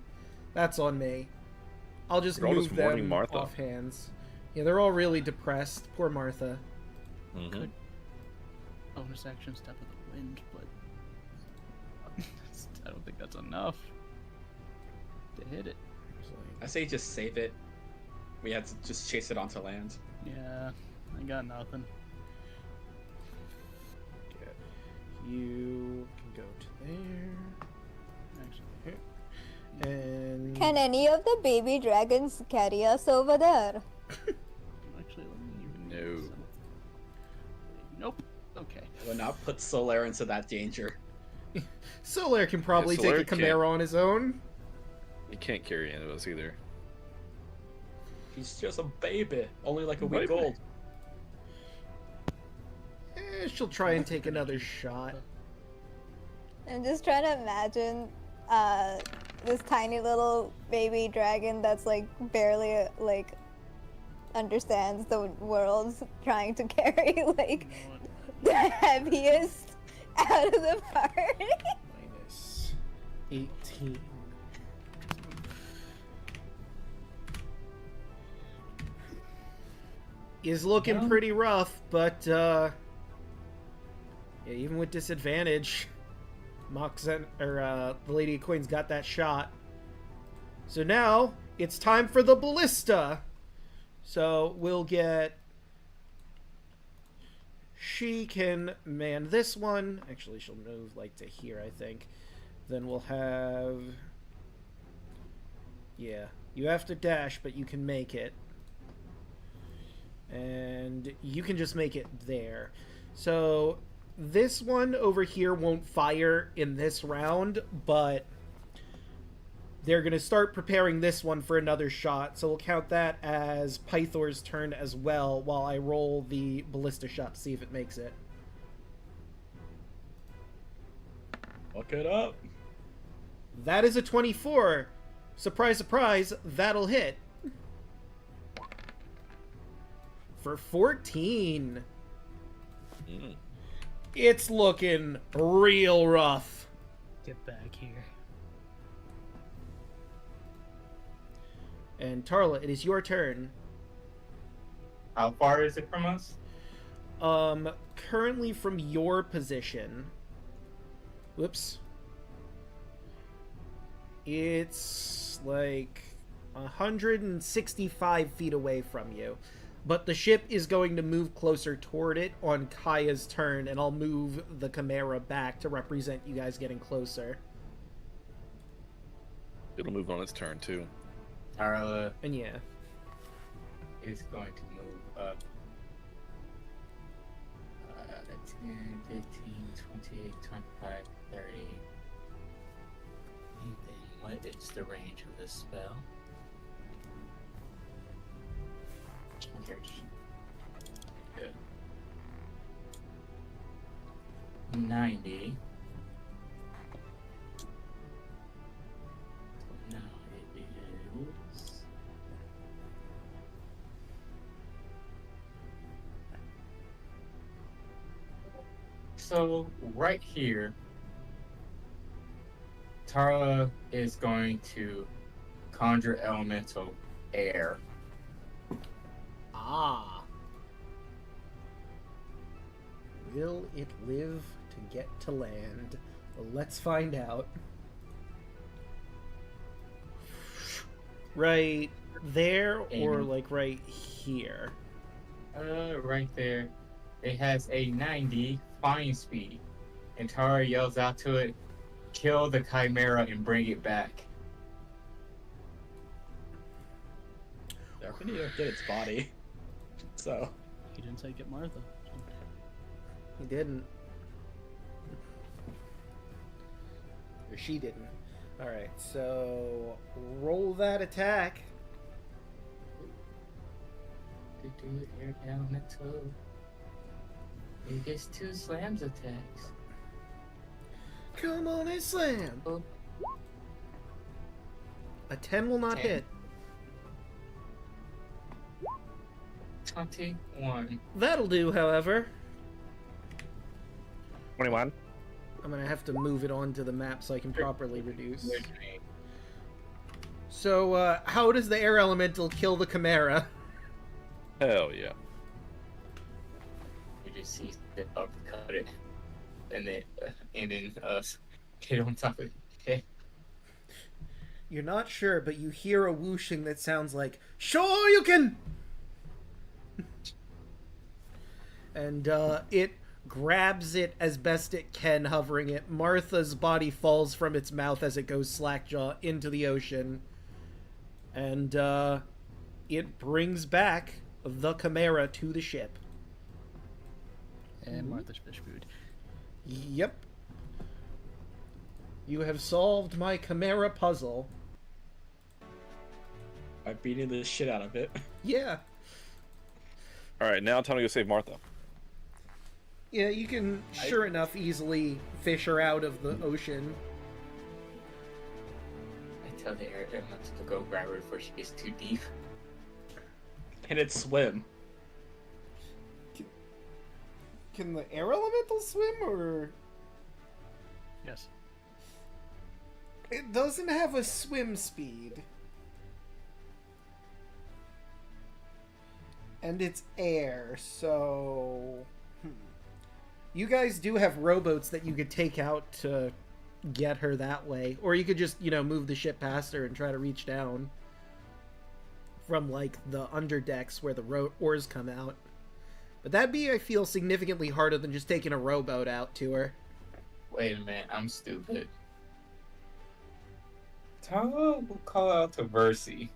That's on me. I'll just They're all move just mourning them Martha. off hands. Yeah, they're all really depressed. Poor Martha. Mm-hmm. Could bonus action step of the wind, but I don't think that's enough to hit it. I say just save it. We had to just chase it onto land. Yeah, I got nothing. You can go to there. Actually, And Can any of the baby dragons carry us over there? actually, let me even. No. Nope. Okay. I will not put Solaire into that danger. Solaire can probably Yeah, take a Solaire can't. Chimera on his own. You can't carry any of us either. He's just a baby, only like a week Baby. old. She'll try and take another shot. I'm just trying to imagine this tiny little baby dragon that's like barely like understands the world trying to carry like the heaviest out of the party. Minus 18. Is looking Well. pretty rough, but yeah, even with disadvantage, the Lady of Coins got that shot. So now it's time for the ballista. So we'll get. She can man this one. Actually, she'll move like to here, I think. Then we'll have. Yeah, you have to dash, but you can make it. And you can just make it there. So this one over here won't fire in this round, but they're going to start preparing this one for another shot. So we'll count that as Pythor's turn as well while I roll the ballista shot to see if it makes it. Look it up. That is a 24. Surprise, surprise, that'll hit. For 14. Mm. It's looking real rough. Get back here. And Tarla, it is your turn. How far is it from us? Currently from your position. Whoops. It's like 165 feet away from you. But the ship is going to move closer toward it on Kaya's turn, and I'll move the Chimera back to represent you guys getting closer. It'll move on its turn too. Tarla And yeah. is going to move up 10, 15, 28, 25, 30. And then what is the range of this spell? Good. 90. Now it is. So, right here, Tara is going to conjure elemental air. Ah. Will it live to get to land? Well, let's find out. Right there or Amen. like right here? Right there. It has a 90 flying speed. And Tara yells out to it, kill the Chimera and bring it back. Yeah, we need to get its body. So, He didn't say get Martha. He didn't. Or she didn't. Alright, so roll that attack. To do it air elemental. It gets 2 slams attacks. Come on and slam. Oh. A 10 will not 10. hit. 21. That'll do, however. 21. I'm gonna have to move it onto the map so I can properly reduce. So, how does the air elemental kill the chimera? Hell yeah. You just see it uppercut it, and then get on top of it. You're not sure, but you hear a whooshing that sounds like "Sure you can," and it grabs it as best it can, hovering it. Martha's body falls from its mouth as it goes slackjaw into the ocean, and it brings back the chimera to the ship. And Martha's fish food. Yep. You have solved my chimera puzzle. By beating the shit out of it. Yeah. All right, now time to go save Martha. Yeah, you can, sure enough, easily fish her out of the ocean. I tell the air elemental to go grab her before she gets too deep. Can it swim? Can the air elemental swim, or...? Yes. It doesn't have a swim speed. And it's air, so... You guys do have rowboats that you could take out to get her that way. Or you could just, move the ship past her and try to reach down. From, like, the underdecks where the oars come out. But that'd be, I feel, significantly harder than just taking a rowboat out to her. Wait a minute, I'm stupid. We'll call out to Versi.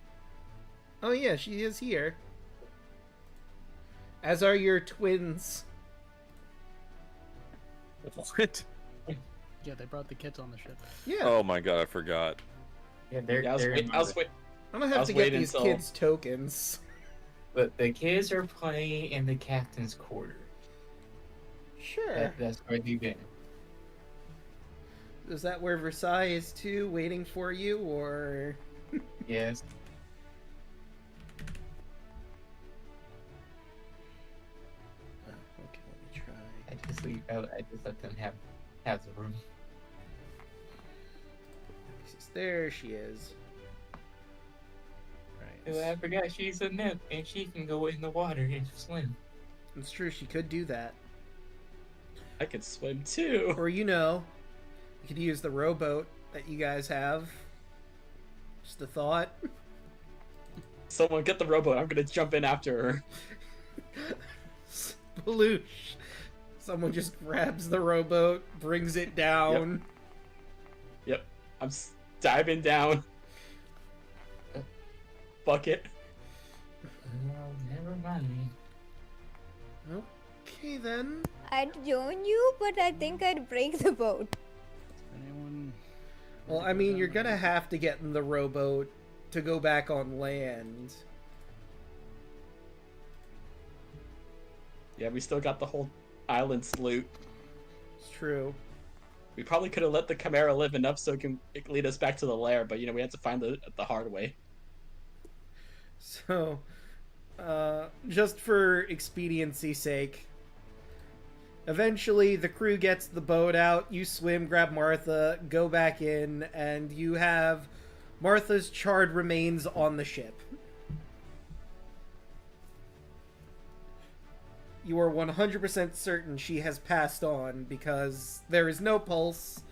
Oh yeah, she is here. As are your twins. What? Yeah, they brought the kids on the ship. Yeah. Oh my god, I forgot. Yeah, they're. Yeah, I was wait. I'm gonna I have was to get waiting these until- kids tokens. But the kids are playing in the captain's quarter. Sure. That's where they've been. Is that where Versailles is too, waiting for you, or... Yes. Okay, let me try. I just let them have the room. There she is. Oh, I Right. forgot she's a nymph and she can go in the water and swim. It's true, she could do that. I could swim too. Or, you could use the rowboat that you guys have. Just a thought. Someone get the rowboat. I'm gonna jump in after her. Sploosh. Someone just grabs the rowboat, brings it down. Yep. I'm diving down. Bucket. Oh, never mind. Okay, then. I'd join you, but I think I'd break the boat. Anyone? Well, I mean, you're gonna have to get in the rowboat to go back on land. Yeah, we still got the whole island's loot. It's true. We probably could have let the Chimera live enough so it can lead us back to the lair, but we had to find the hard way. So, just for expediency's sake, eventually the crew gets the boat out, you swim, grab Martha, go back in, and you have Martha's charred remains on the ship. You are 100% certain she has passed on because there is no pulse.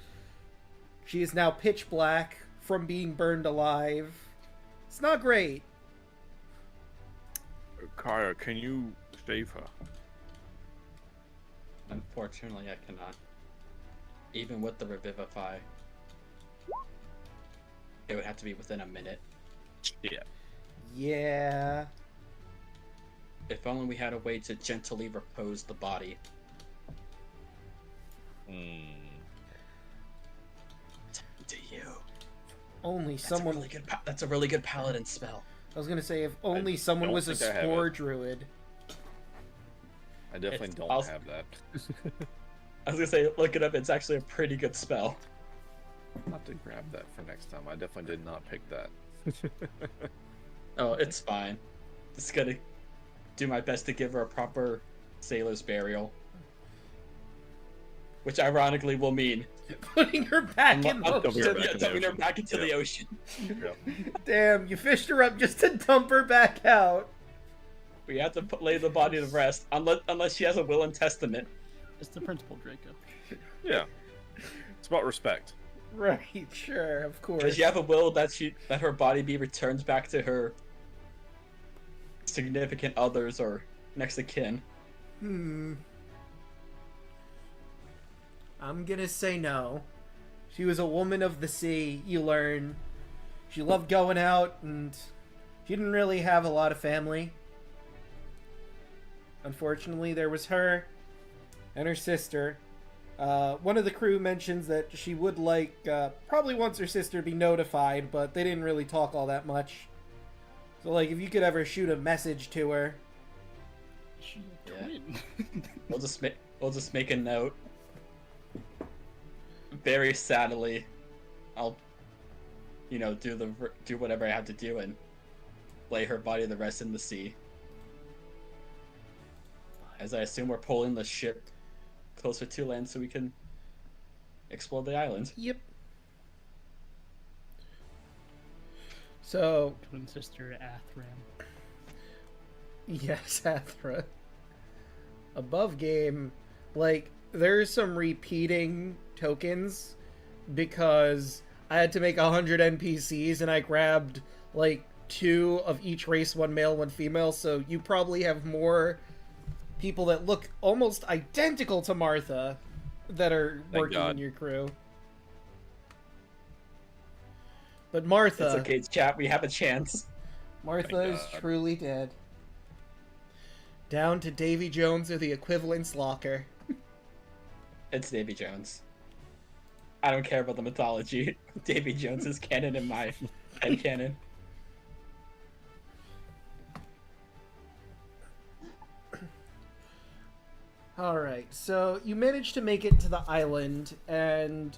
She is now pitch black from being burned alive. It's not great. Kaya, can you save her? Unfortunately, I cannot. Even with the Revivify, it would have to be within a minute. Yeah. Yeah. If only we had a way to gently repose the body. To you. Only That's someone. A really good that's a really good paladin spell. I was gonna say, if only someone don't was a think I have spore it. druid. I definitely don't I'll- have that. I was gonna say, look it up. It's actually a pretty good spell. I'll have to grab that for next time. I definitely did not pick that. Oh, it's fine. Just gonna do my best to give her a proper sailor's burial. Which ironically will mean Putting her back in the Dumping her ocean. back in the dumping her ocean. back into the Yeah. ocean. Damn, you fished her up just to dump her back out. We have to lay the body to rest, unless she has a will and testament. It's the principle, Draco. Yeah. It's about respect. Right, sure, of course. Does she have a will that her body be returned back to her significant others or next of kin? I'm gonna say no. She was a woman of the sea, you learn. She loved going out, and she didn't really have a lot of family. Unfortunately, there was her and her sister. One of the crew mentions that she would like, probably wants her sister to be notified, but they didn't really talk all that much. So, like, if you could ever shoot a message to her. She's a Yeah. twin. We'll just make a note. Very sadly, I'll, do whatever I have to do and lay her body to rest in the sea. As I assume we're pulling the ship closer to land so we can explore the island. Yep. So, Twin sister Athram. yes, Athra. Above game, like, there's some repeating tokens because I had to make 100 NPCs and I grabbed, like, 2 of each race, 1 male, 1 female, so you probably have more people that look almost identical to Martha that are Thank working God. in your crew. But Martha... It's okay, chat. We have a chance. Martha Thank is God. truly dead. Down to Davy Jones or the equivalence locker. It's Davy Jones. I don't care about the mythology. Davy Jones is canon in my head canon. Alright, so you managed to make it to the island, and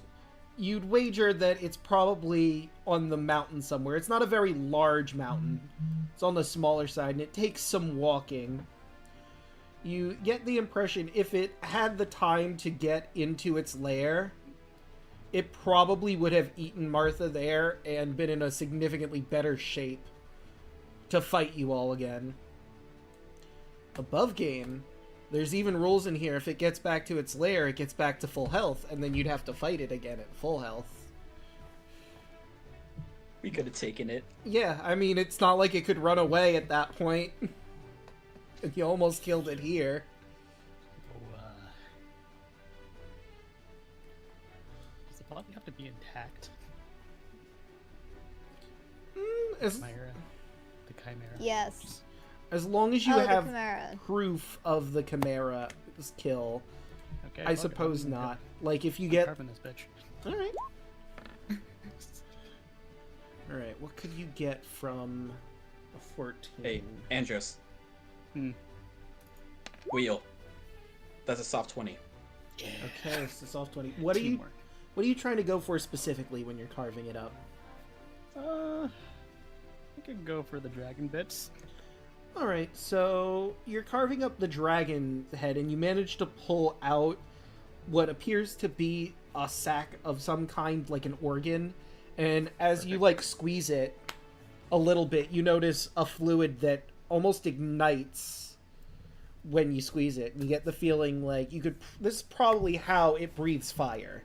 you'd wager that it's probably on the mountain somewhere. It's not a very large mountain. It's on the smaller side, and it takes some walking. You get the impression if it had the time to get into its lair, it probably would have eaten Martha there and been in a significantly better shape to fight you all again. Above game, there's even rules in here. If it gets back to its lair, it gets back to full health, and then you'd have to fight it again at full health. We could have taken it. Yeah, I mean, it's not like it could run away at that point. You almost killed it here. Oh, does the body have to be intact? As Chimera? The Chimera? Yes. long as you Oh, the have Chimera. proof of the Chimera's kill, Okay, I fuck it, suppose I'm not. Like, if you I'm get... carving this bitch. Alright. Alright, what could you get from a 14? Hey, Andros. Hmm. Wheel. That's a soft 20. Okay, so soft 20. What are you trying to go for specifically when you're carving it up? I could go for the dragon bits. Alright, so you're carving up the dragon head and you manage to pull out what appears to be a sack of some kind, like an organ, and as you, like, squeeze it a little bit, you notice a fluid that almost ignites when you squeeze it. You get the feeling like you could... This is probably how it breathes fire.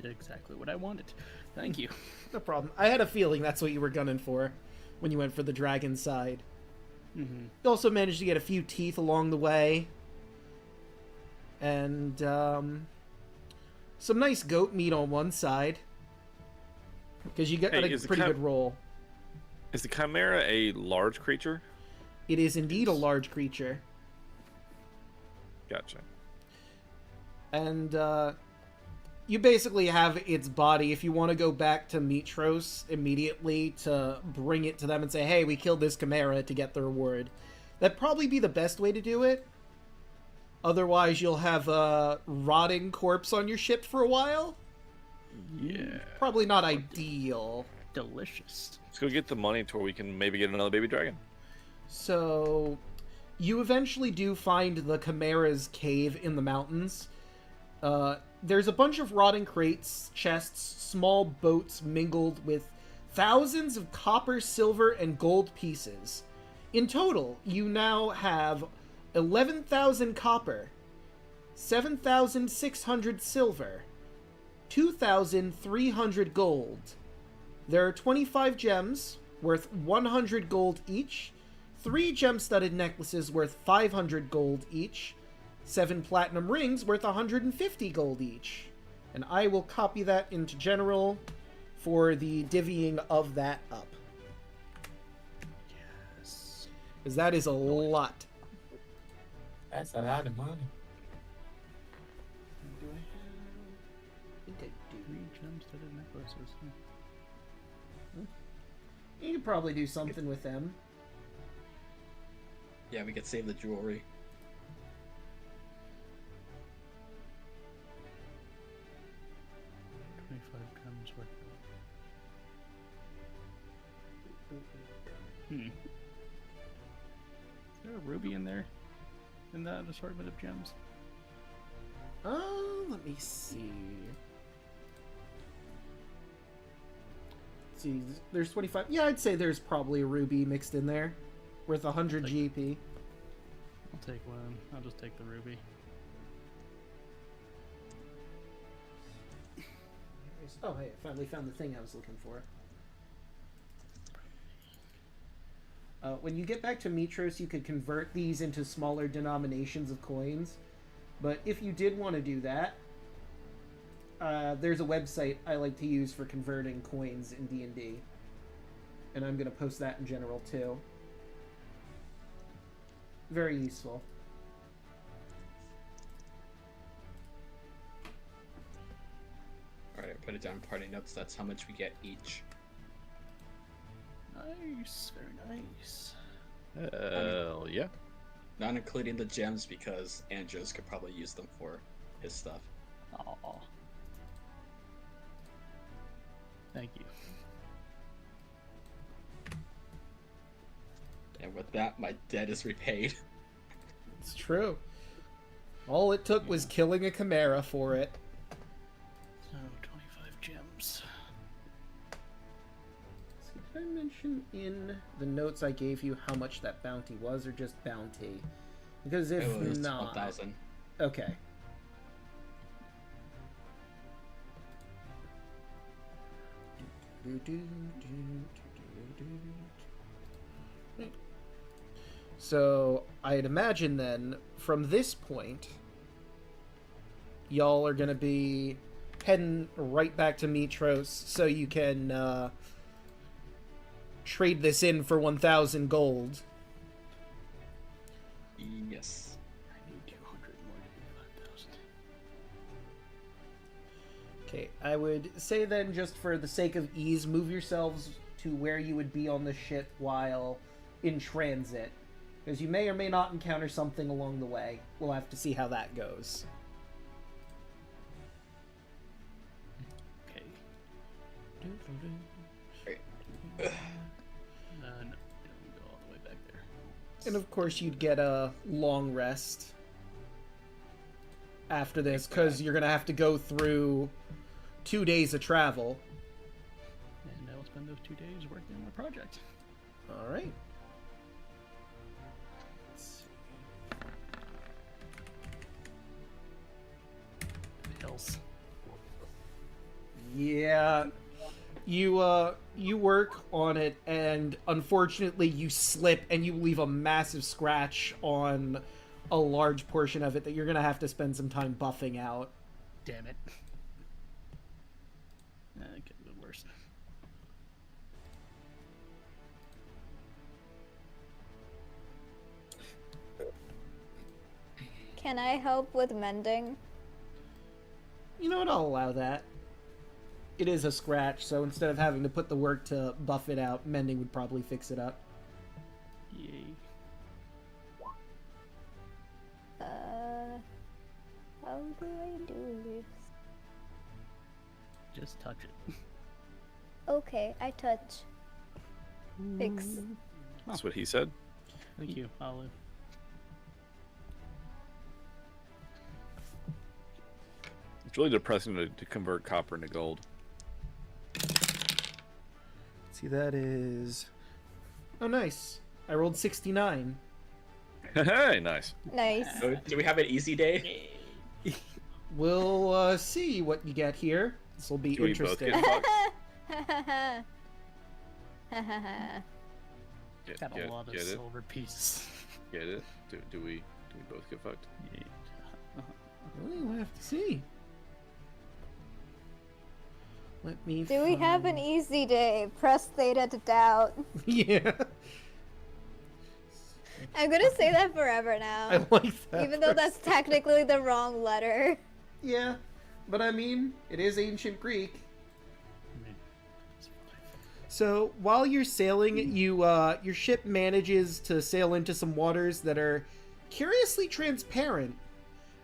Did exactly what I wanted. Thank you. No problem. I had a feeling that's what you were gunning for when you went for the dragon side. Mm-hmm. You also managed to get a few teeth along the way. And, some nice goat meat on one side. Because you got Hey, a is the pretty good roll. Is the Chimera a large creature? It is indeed a large creature. Gotcha. And, you basically have its body. If you want to go back to Mitros immediately to bring it to them and say, hey, we killed this Chimera to get the reward, that'd probably be the best way to do it. Otherwise, you'll have a rotting corpse on your ship for a while. Yeah. Probably not ideal. Delicious. Let's go get the money to where we can maybe get another baby dragon. So, you eventually do find the Chimera's cave in the mountains. There's a bunch of rotting crates, chests, small boats mingled with thousands of copper, silver, and gold pieces. In total, you now have 11,000 copper, 7,600 silver, 2,300 gold. There are 25 gems worth 100 gold each, 3 gem-studded necklaces worth 500 gold each, 7 platinum rings worth 150 gold each. And I will copy that into general for the divvying of that up. Yes. Because that is a lot. That's a lot of money. Do I have? I think I do. 3 gem-studded necklaces. You could probably do something with them. Yeah, we could save the jewelry. Is there a ruby in there? In that assortment of gems? Let me see. Let's see, there's 25. Yeah, I'd say there's probably a ruby mixed in there, worth 100 GP. I'll take one. I'll just take the ruby. Oh, hey, I finally found the thing I was looking for. When you get back to Mitros, you could convert these into smaller denominations of coins. But if you did want to do that, there's a website I like to use for converting coins in D&D. And I'm going to post that in general, too. Very useful. Alright, put it down in party notes. That's how much we get each. Nice, very nice. Hell yeah. Not including the gems because Andros could probably use them for his stuff. Aw. Thank you. And with that, my debt is repaid. It's true. All it took was killing a chimera for it. So, 25 gems. Did I mention in the notes I gave you how much that bounty was, or just bounty? Because if It was not... 1,000. Okay. So, I'd imagine then, from this point, y'all are gonna be heading right back to Mitros so you can, trade this in for 1,000 gold. Yes. I need 200 more to do 5,000. Okay, I would say then, just for the sake of ease, move yourselves to where you would be on the ship while in transit. Because you may or may not encounter something along the way. We'll have to see how that goes. Okay. Right. No, don't go all the way back there. And of course, you'd get a long rest after this, because you're going to have to go through 2 days of travel. And I will spend those 2 days working on the project. Alright. Hills. Yeah, you work on it, and unfortunately you slip and you leave a massive scratch on a large portion of it that you're gonna have to spend some time buffing out. Damn it. It could have been worse. Can I help with mending? You know what, I'll allow that. It is a scratch, so instead of having to put the work to buff it out, mending would probably fix it up. Yay. How do I do this? Just touch it. Okay, I touch. Fix. That's what he said. Thank you, Olive. It's really depressing to convert copper into gold. See, that is. Oh, nice. I rolled 69. Hey, nice. Nice. So, do we have an easy day? We'll see what you get here. This will be Do we both interesting. get fucked? Got a lot of get it? silver pieces. Get it? Do we both get fucked? We'll have to see. Let me. Do we have an find- easy day? Press theta to doubt. Yeah. I'm gonna say that forever now. I like that. Even though that's technically the wrong letter. Yeah, but I mean, it is ancient Greek. I mean, it's fine. So while you're sailing, your ship manages to sail into some waters that are curiously transparent,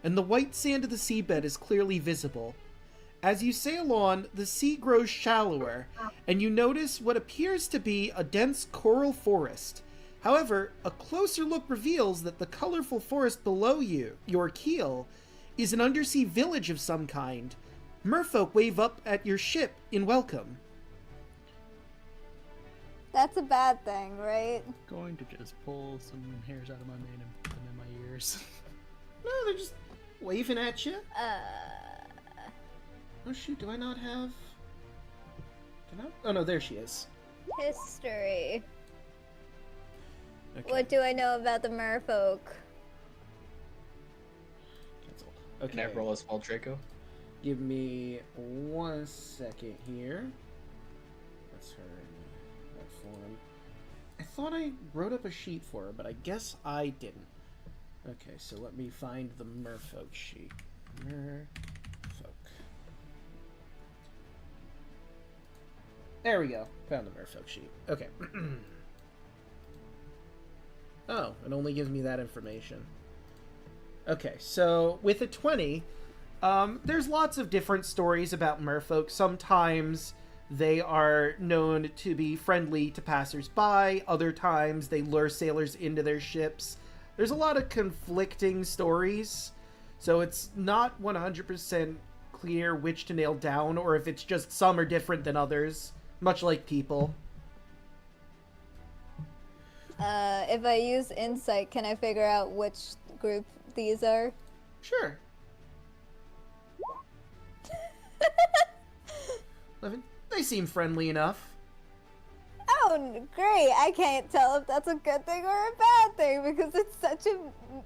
and the white sand of the seabed is clearly visible. As you sail on, the sea grows shallower, and you notice what appears to be a dense coral forest. However, a closer look reveals that the colorful forest below you, your keel, is an undersea village of some kind. Merfolk wave up at your ship in welcome. That's a bad thing, right? Going to just pull some hairs out of my mane and put them in my ears. No, they're just waving at you. Oh shoot, do I not have... Oh no, there she is. History. Okay. What do I know about the merfolk? Cancelled. Can I Okay. roll a spell, Draco? Give me 1 second here. That's her in that form. I thought I wrote up a sheet for her, but I guess I didn't. Okay, so let me find the merfolk sheet. Merfolk. There we go. Found the merfolk sheet. Okay. Oh, it only gives me that information. Okay, so with a 20, there's lots of different stories about merfolk. Sometimes they are known to be friendly to passersby. Other times they lure sailors into their ships. There's a lot of conflicting stories, so it's not 100% clear which to nail down, or if it's just some are different than others, much like people. If I use insight, can I figure out which group these are? Sure. 11. They seem friendly enough. Oh, great! I can't tell if that's a good thing or a bad thing because it's such a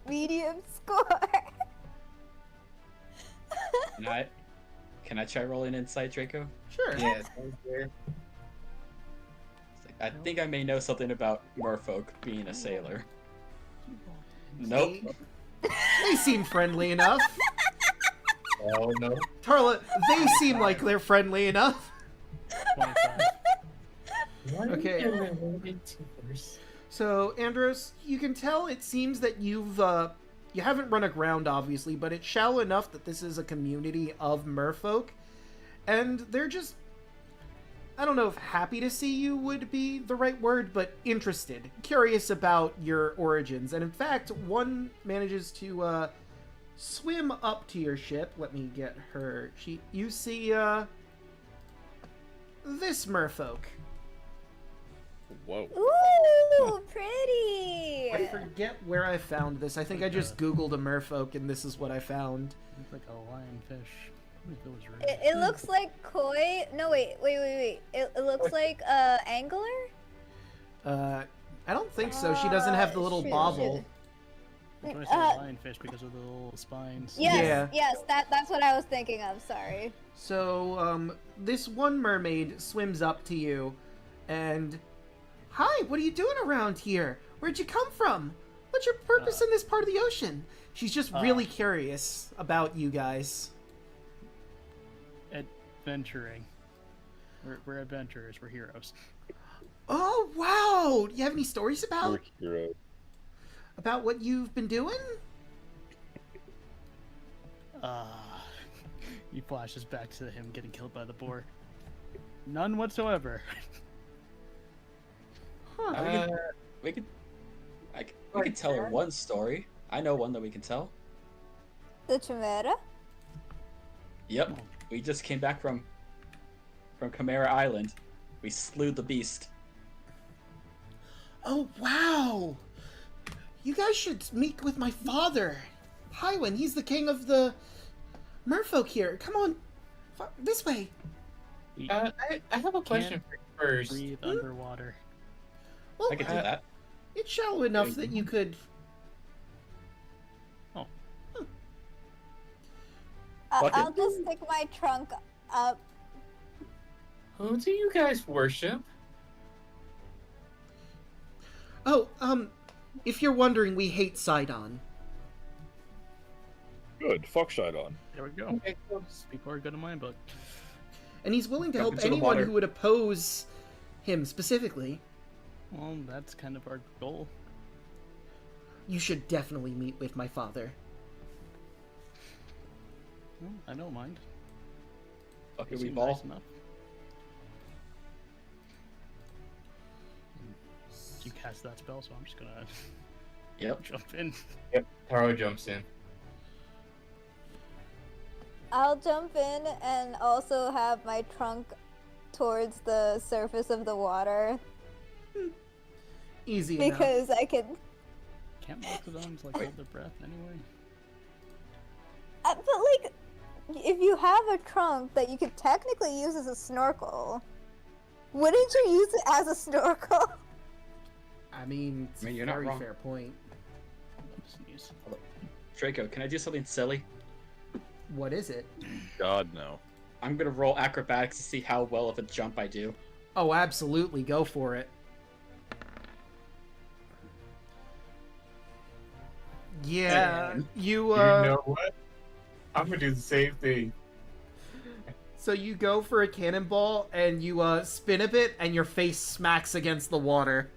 medium score. Can I try rolling insight, Draco? Sure. Yeah, sounds good. I think I may know something about merfolk being a sailor. Nope. They seem friendly enough. Oh no. Tarla, they seem like they're friendly enough. 25. Why are Okay. you related to first? So, Andros, you can tell it seems that you haven't run aground, obviously, but it's shallow enough that this is a community of merfolk, and they're just, I don't know if happy to see you would be the right word, but interested, curious about your origins. And in fact, one manages to swim up to your ship. Let me get her sheet. You see this merfolk. Whoa. Ooh, pretty! I forget where I found this. I think I just googled a merfolk and this is what I found. Looks like a lionfish. If it was real. It looks like koi. No, wait. It looks like angler. I don't think so. She doesn't have the little shoot. bobble. That's why I said lionfish because of the little spines. Yes, Yeah. yes, that's what I was thinking of. Sorry. So, this one mermaid swims up to you and, "Hi, what are you doing around here? Where'd you come from? What's your purpose in this part of the ocean?" She's just really curious about you guys. Adventuring. We're adventurers. We're heroes. Oh, wow! Do you have any stories We're heroes. about what you've been doing? He flashes back to him getting killed by the boar. None whatsoever. Huh. We could tell her one story. I know one that we can tell. The chimera. Yep, we just came back from Chimera Island. We slew the beast. Oh, wow! You guys should meet with my father. Highwind, he's the king of the merfolk here. Come on, this way. I have a question Can't for you first. breathe underwater. Well, I could do that. it's shallow enough that you could... Oh, Bucket? I'll just stick my trunk up. Who do you guys worship? Oh, if you're wondering, we hate Sidon. Good. Fuck Shidon. there we go. Okay, cool. People are good in my book. And he's willing to Jump help into the anyone water. who would oppose him specifically. Well, that's kind of our goal. You should definitely meet with my father. Well, I don't mind. Bucket He we seems ball. nice enough. You cast that spell, so I'm just gonna Yep. jump in. Yep, Taro jumps in. I'll jump in and also have my trunk towards the surface of the water Easy enough. because I can. Can't Mastodons like hold their breath anyway? But like, if you have a trunk that you could technically use as a snorkel, wouldn't you use it as a snorkel? I mean, it's I mean, a you're not very wrong. fair point. Sneeze. Draco, can I do something silly? What is it? God, no. I'm gonna roll acrobatics to see how well of a jump I do. Oh, absolutely, go for it. Yeah, And- you, You know what? I'm gonna do the same thing. So you go for a cannonball, and you, spin a bit, and your face smacks against the water.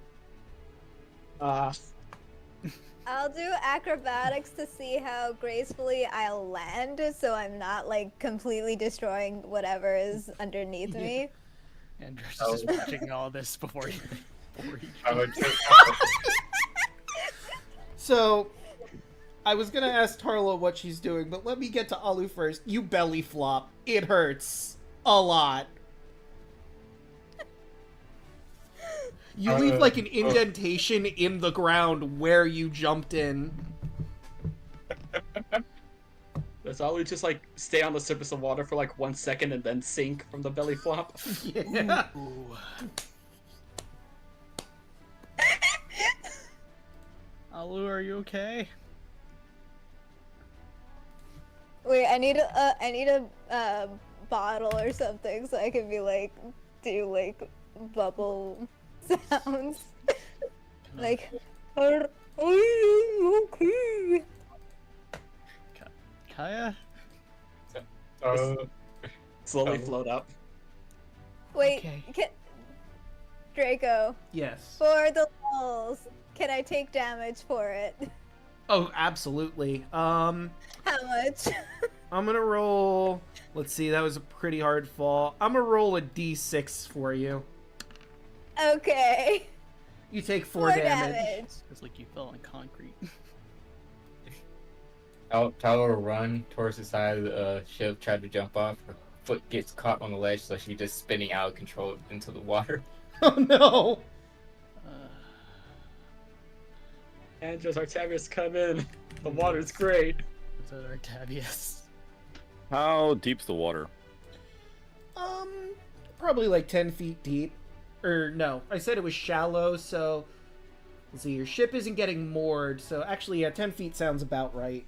I'll do acrobatics to see how gracefully I'll land, so I'm not like completely destroying whatever is underneath me. Andrew's Oh. just watching all this before you. I would just, So, I was gonna ask Tarla what she's doing, but let me get to Alu first. You belly flop. It hurts. A lot. You leave like an indentation in the ground where you jumped in. Does Alu just like stay on the surface of water for like 1 second and then sink from the belly flop? Yeah. Ooh. Alu, are you okay? Wait, I need a bottle or something so I can be like do like bubble sounds. Like, are you okay? Kaya? Slowly Oh. float up. Wait, Okay. Draco, Yes. for the lulz, can I take damage for it? Oh, absolutely. How much? I'm gonna roll. Let's see, that was a pretty hard fall. I'm gonna roll a d6 for you. Okay. You take 4 damage. It's like you fell on concrete. Tyler will run towards the side of the ship, try to jump off. Her foot gets caught on the ledge, so she's just spinning out of control into the water. Oh no! Andros Artavius, come in. The water's great. Is that Artavius? How deep's the water? Probably like 10 feet deep. Or no, I said it was shallow, so... Let's see, your ship isn't getting moored, so actually, yeah, 10 feet sounds about right.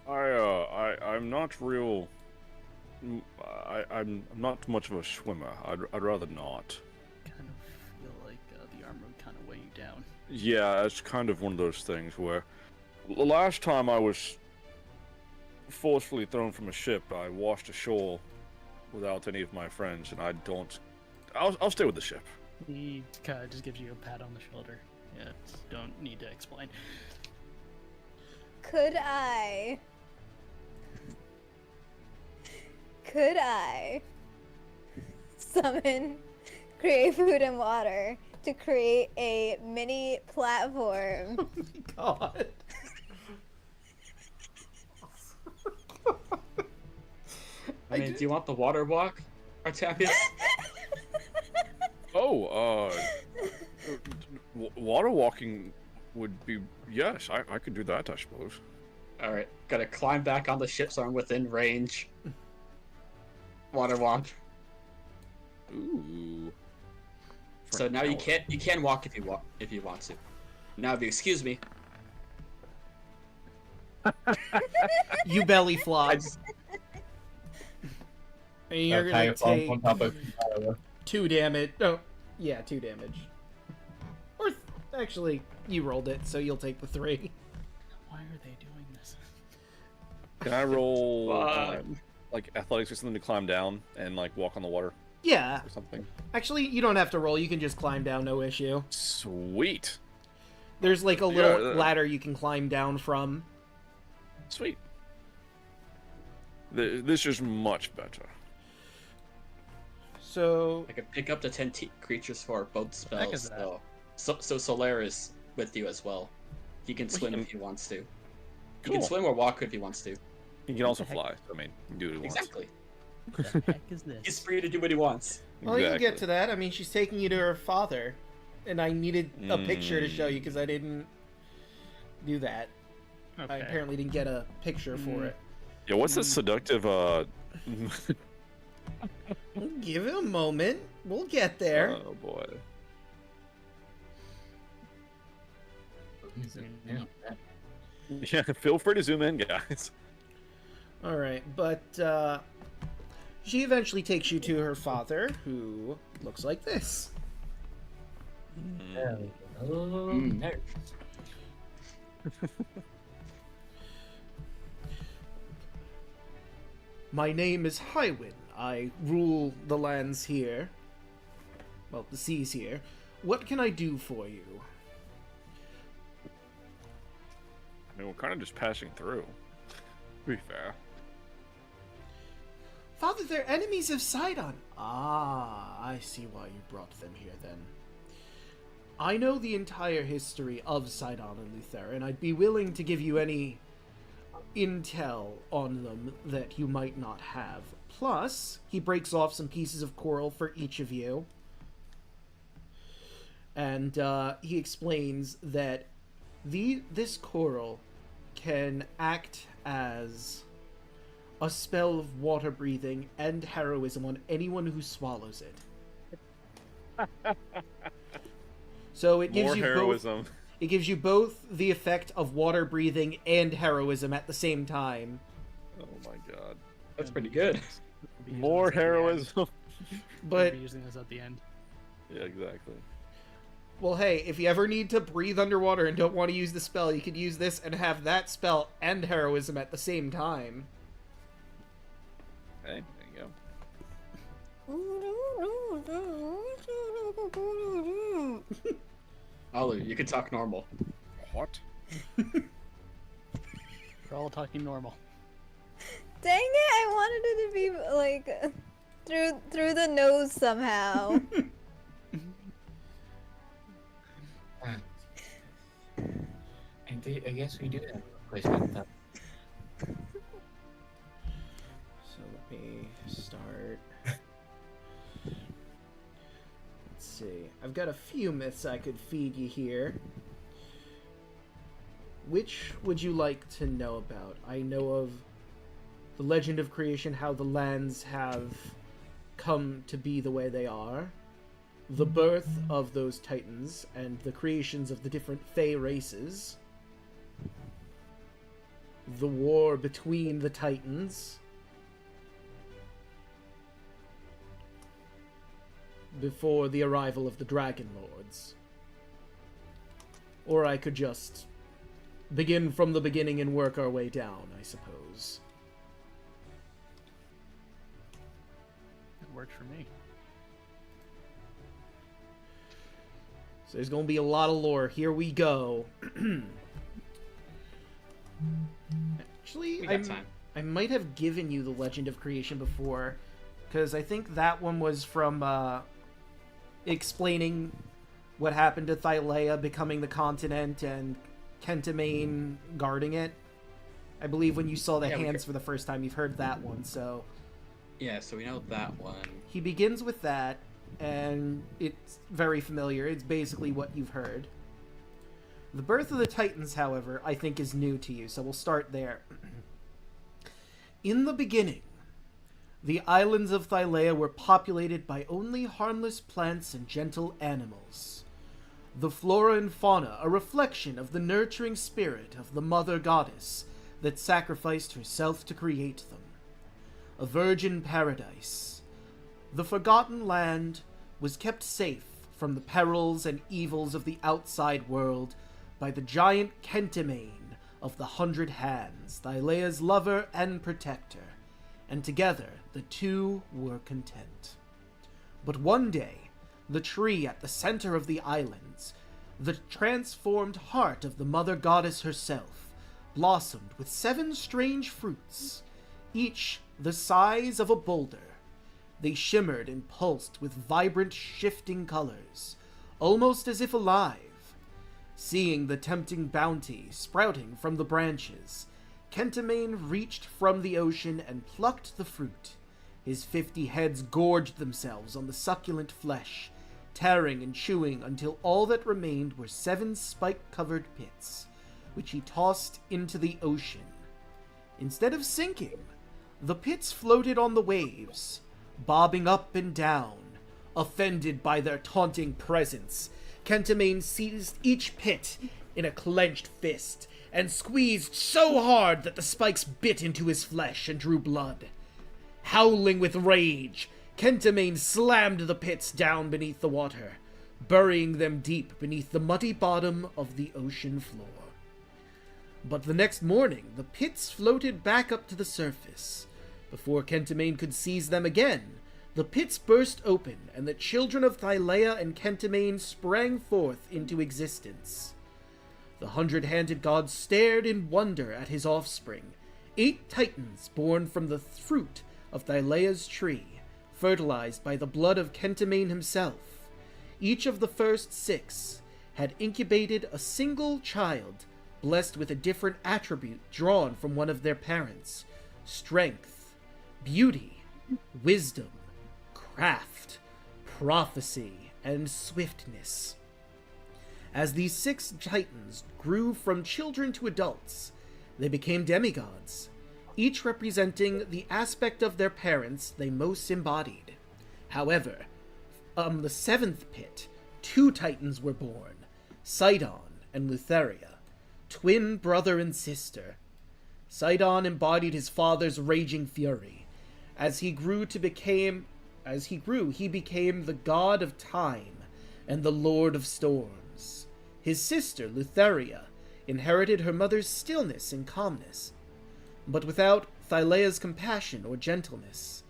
I'm not real. I'm not much of a swimmer. I'd rather not. Kind of feel like the armor would kind of weigh you down. Yeah, it's kind of one of those things where the last time I was forcefully thrown from a ship, I washed ashore without any of my friends, and I don't. I'll stay with the ship. He kind of just gives you a pat on the shoulder. Yeah, don't need to explain. Could I summon create food and water to create a mini platform Oh my god. I mean, do you want the water walk, Artamius? Oh, water walking would be, yes, I could do that, I suppose. Alright, gotta climb back on the ship so I'm within range. Water walk. Ooh. For So an now you hour. can walk if you want to. Now if you excuse me, You belly flop. And you're gonna take on top of 2 damage. Oh, yeah, 2 damage. Or actually, you rolled it, so you'll take the 3. Why are they doing this? Can I roll Fun. like athletics or something to climb down and like walk on the water Yeah. or something? Actually, you don't have to roll. You can just climb down, no issue. Sweet. There's like a little Yeah, ladder you can climb down from. Sweet. This is much better. So, I could pick up the 10 creatures for both the heck is spells. So Solaire is with you as well. He can swim if he wants to. He can Cool. swim or walk if he wants to. He can also fly. I mean, you can do what he wants. Exactly. What the heck is this? He's free to do what he wants. well, you can get to that. I mean, she's taking you to her father. And I needed a picture to show you because I didn't do that. I Okay. apparently didn't get a picture for it. Yeah, what's the seductive Give it a moment. We'll get there. Oh boy. Yeah, feel free to zoom in, guys. All right, but she eventually takes you to her father, who looks like this. No. My name is Highwind. I rule the lands here. Well, the seas here. What can I do for you? I mean, we're kind of just passing through. To be fair. Father, they're enemies of Sidon. Ah, I see why you brought them here then. I know the entire history of Sidon and Luther, and I'd be willing to give you any intel on them that you might not have. Plus, he breaks off some pieces of coral for each of you. And he explains that this coral can act as a spell of water breathing and heroism on anyone who swallows it. So it gives More you heroism. both. It gives you both the effect of water breathing and heroism at the same time. Oh my god. That's pretty good. We'll be using More this at the end. heroism. We'll But be using this at the end. Yeah, exactly. well, hey, if you ever need to breathe underwater and don't want to use the spell, you could use this and have that spell and heroism at the same time. Hey, there you Olu, you can talk normal. go. What? We're all talking normal. Dang it! I wanted it to be like through the nose somehow. I guess we do have a place with that. So let me start. Let's see. I've got a few myths I could feed you here. Which would you like to know about? I know of the legend of creation, how the lands have come to be the way they are, the birth of those titans, and the creations of the different Fey races, the war between the titans, before the arrival of the Dragon Lords. Or I could just begin from the beginning and work our way down, I suppose. It worked for me. So there's going to be a lot of lore. Here we go. Actually, We got time. I might have given you the Legend of Creation before, because I think that one was from explaining what happened to Thylea becoming the continent and Kentamane guarding it. I believe when you saw the Yeah, we hands for the first time, you've heard that one, so Yeah, so we know that one. He begins with that, and it's very familiar. It's basically what you've heard. The birth of the Titans, however, I think is new to you, so we'll start there. In the beginning, the islands of Thylea were populated by only harmless plants and gentle animals. The flora and fauna, a reflection of the nurturing spirit of the mother goddess that sacrificed herself to create them. A virgin paradise. The forgotten land was kept safe from the perils and evils of the outside world by the giant Kentimane of the 100 Hands, Thylea's lover and protector, and together the two were content. But one day, the tree at the center of the islands, the transformed heart of the mother goddess herself, blossomed with 7 strange fruits, each the size of a boulder. They shimmered and pulsed with vibrant, shifting colors, almost as if alive. Seeing the tempting bounty sprouting from the branches, Kentimane reached from the ocean and plucked the fruit. His 50 heads gorged themselves on the succulent flesh, tearing and chewing until all that remained were 7 spike-covered pits, which he tossed into the ocean. Instead of sinking, the pits floated on the waves, bobbing up and down. Offended by their taunting presence, Kentimane seized each pit in a clenched fist and squeezed so hard that the spikes bit into his flesh and drew blood. Howling with rage, Kentimane slammed the pits down beneath the water, burying them deep beneath the muddy bottom of the ocean floor. But the next morning, the pits floated back up to the surface. Before Kentimane could seize them again, the pits burst open, and the children of Thylea and Kentimane sprang forth into existence. The 100-handed god stared in wonder at his offspring, 8 titans born from the fruit of Thylea's tree, fertilized by the blood of Kentimane himself. Each of the first 6 had incubated a single child, blessed with a different attribute drawn from one of their parents: strength, beauty, wisdom, craft, prophecy, and swiftness. As these 6 titans grew from children to adults, they became demigods, each representing the aspect of their parents they most embodied. However, the 7th pit, 2 titans were born, Sidon and Lutheria, twin brother and sister. Sidon embodied his father's raging fury. As he grew, he became the god of time and the lord of storms. His sister, Lutheria, inherited her mother's stillness and calmness, but without Thylea's compassion or gentleness,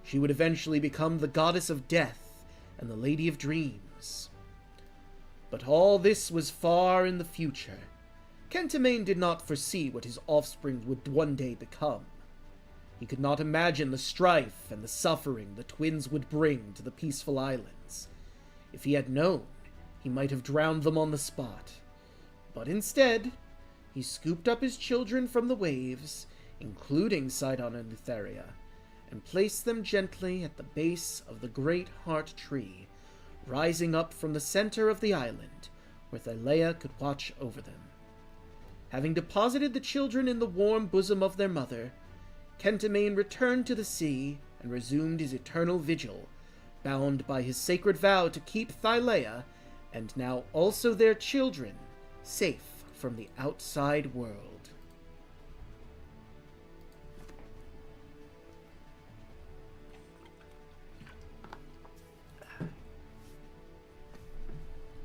she would eventually become the goddess of death and the lady of dreams. But all this was far in the future. Kentimane did not foresee what his offspring would one day become. He could not imagine the strife and the suffering the twins would bring to the peaceful islands. If he had known, he might have drowned them on the spot. But instead, he scooped up his children from the waves, including Sidon and Lutheria, and placed them gently at the base of the great heart tree, rising up from the center of the island, where Thylea could watch over them. Having deposited the children in the warm bosom of their mother, Kentimane returned to the sea and resumed his eternal vigil, bound by his sacred vow to keep Thylea, and now also their children, safe from the outside world.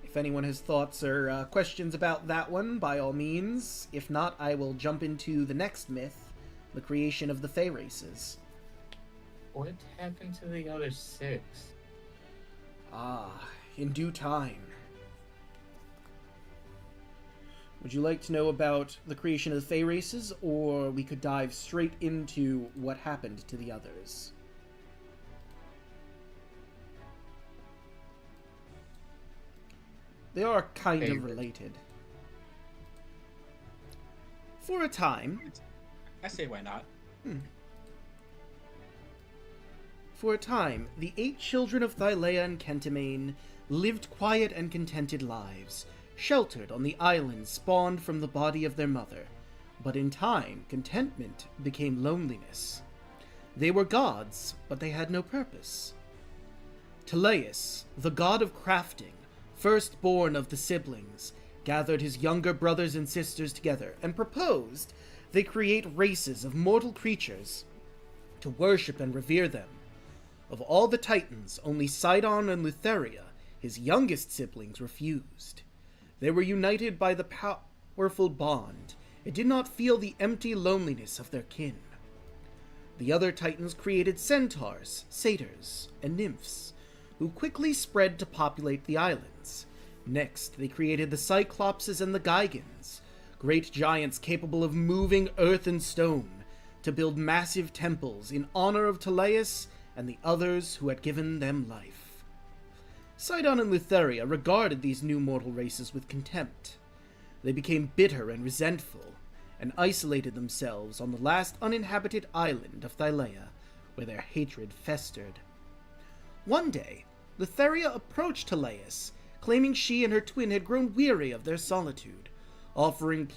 If anyone has thoughts or questions about that one, by all means. If not, I will jump into the next myth, the creation of the Fey races. What happened to the other 6? In due time. Would you like to know about the creation of the Fey races, or we could dive straight into what happened to the others? They are kind of related. For a time. I say why not. For a time, the 8 children of Thylea and Kentimane lived quiet and contented lives, sheltered on the island spawned from the body of their mother. But in time, contentment became loneliness. They were gods, but they had no purpose. Teleus, the god of crafting, firstborn of the siblings, gathered his younger brothers and sisters together and proposed they create races of mortal creatures to worship and revere them. Of all the Titans, only Sidon and Lutheria, his youngest siblings, refused. They were united by the powerful bond and did not feel the empty loneliness of their kin. The other Titans created centaurs, satyrs, and nymphs, who quickly spread to populate the islands. Next, they created the Cyclopses and the Gigans, great giants capable of moving earth and stone, to build massive temples in honor of Teleus and the others who had given them life. Sidon and Lutheria regarded these new mortal races with contempt. They became bitter and resentful, and isolated themselves on the last uninhabited island of Thylea, where their hatred festered. One day, Lutheria approached Teleus, claiming she and her twin had grown weary of their solitude. Offering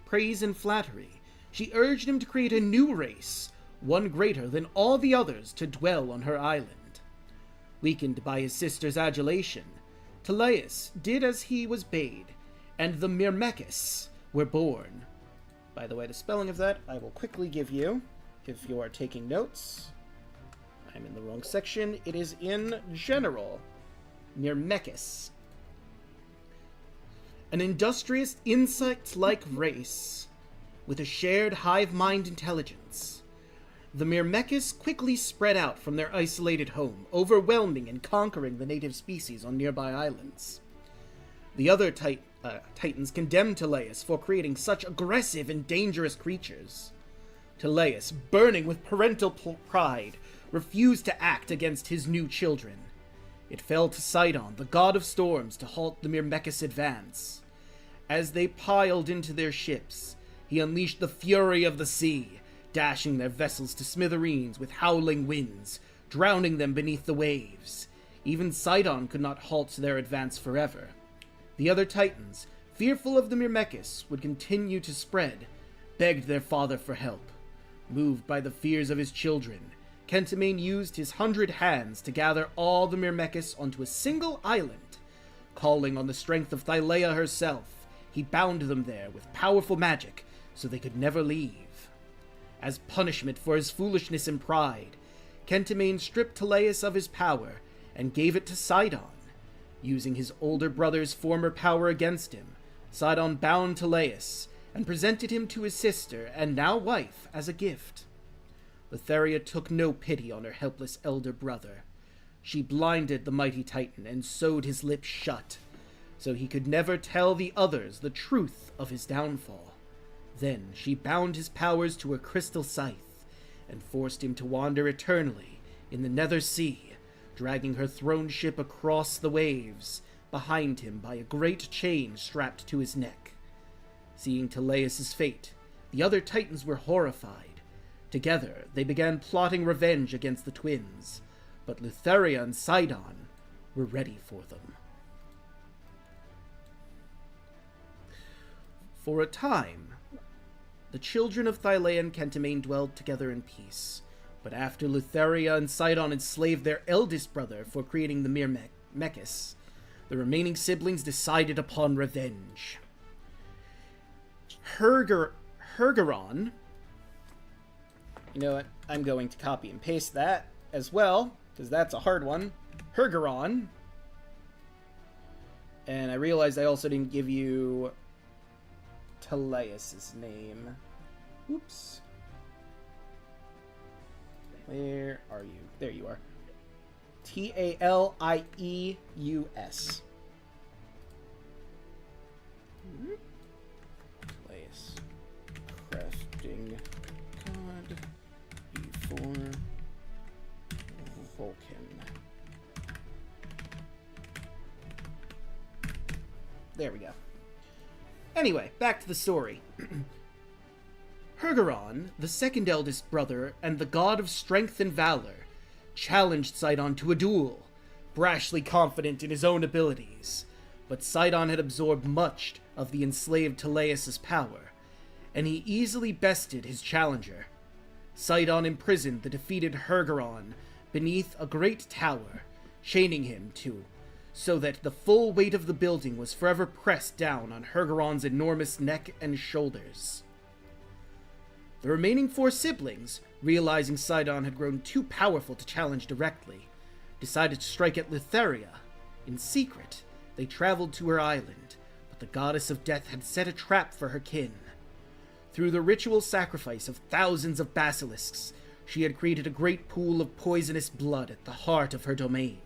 praise and flattery, she urged him to create a new race, one greater than all the others, to dwell on her island. Weakened by his sister's adulation, Teleus did as he was bade, and the Myrmekis were born. By the way, the spelling of that I will quickly give you, if you are taking notes. I'm in the wrong section. It is in general. Myrmekis. An industrious, insect-like race with a shared hive-mind intelligence. The Myrmekis quickly spread out from their isolated home, overwhelming and conquering the native species on nearby islands. The other Titans condemned Teleus for creating such aggressive and dangerous creatures. Teleus, burning with parental pride, refused to act against his new children. It fell to Sidon, the god of storms, to halt the Myrmekis' advance. As they piled into their ships, he unleashed the fury of the sea, dashing their vessels to smithereens with howling winds, drowning them beneath the waves. Even Sidon could not halt their advance forever. The other Titans, fearful of the Myrmekis would continue to spread, begged their father for help. Moved by the fears of his children, Kentimane used his 100 hands to gather all the Myrmekis onto a single island. Calling on the strength of Thylea herself, he bound them there with powerful magic so they could never leave. As punishment for his foolishness and pride, Kentimane stripped Teleus of his power and gave it to Sidon. Using his older brother's former power against him, Sidon bound Teleus and presented him to his sister and now wife as a gift. Lutheria took no pity on her helpless elder brother. She blinded the mighty Titan and sewed his lips shut, so he could never tell the others the truth of his downfall. Then she bound his powers to her crystal scythe and forced him to wander eternally in the nether sea, dragging her throne ship across the waves, behind him by a great chain strapped to his neck. Seeing Teleus' fate, the other Titans were horrified. Together, they began plotting revenge against the twins, but Lutheria and Sidon were ready for them. For a time, the children of Thylea and Kentimane dwelled together in peace, but after Lutheria and Sidon enslaved their eldest brother for creating the Myrmekis, the remaining siblings decided upon revenge. Hergeron, you know what, I'm going to copy and paste that as well, because that's a hard one. Hergeron. And I realized I also didn't give you Teleus' name. Oops. Where are you? There you are. Talieus. Teleus. Crafting god before Vulcan. There we go. Anyway, back to the story. Hergeron, the second eldest brother and the god of strength and valor, challenged Sidon to a duel, brashly confident in his own abilities. But Sidon had absorbed much of the enslaved Teleus' power, and he easily bested his challenger. Sidon imprisoned the defeated Hergeron beneath a great tower, chaining him to, so that the full weight of the building was forever pressed down on Hergeron's enormous neck and shoulders. The remaining 4 siblings, realizing Sidon had grown too powerful to challenge directly, decided to strike at Lutheria. In secret, they traveled to her island, but the goddess of death had set a trap for her kin. Through the ritual sacrifice of thousands of basilisks, she had created a great pool of poisonous blood at the heart of her domain.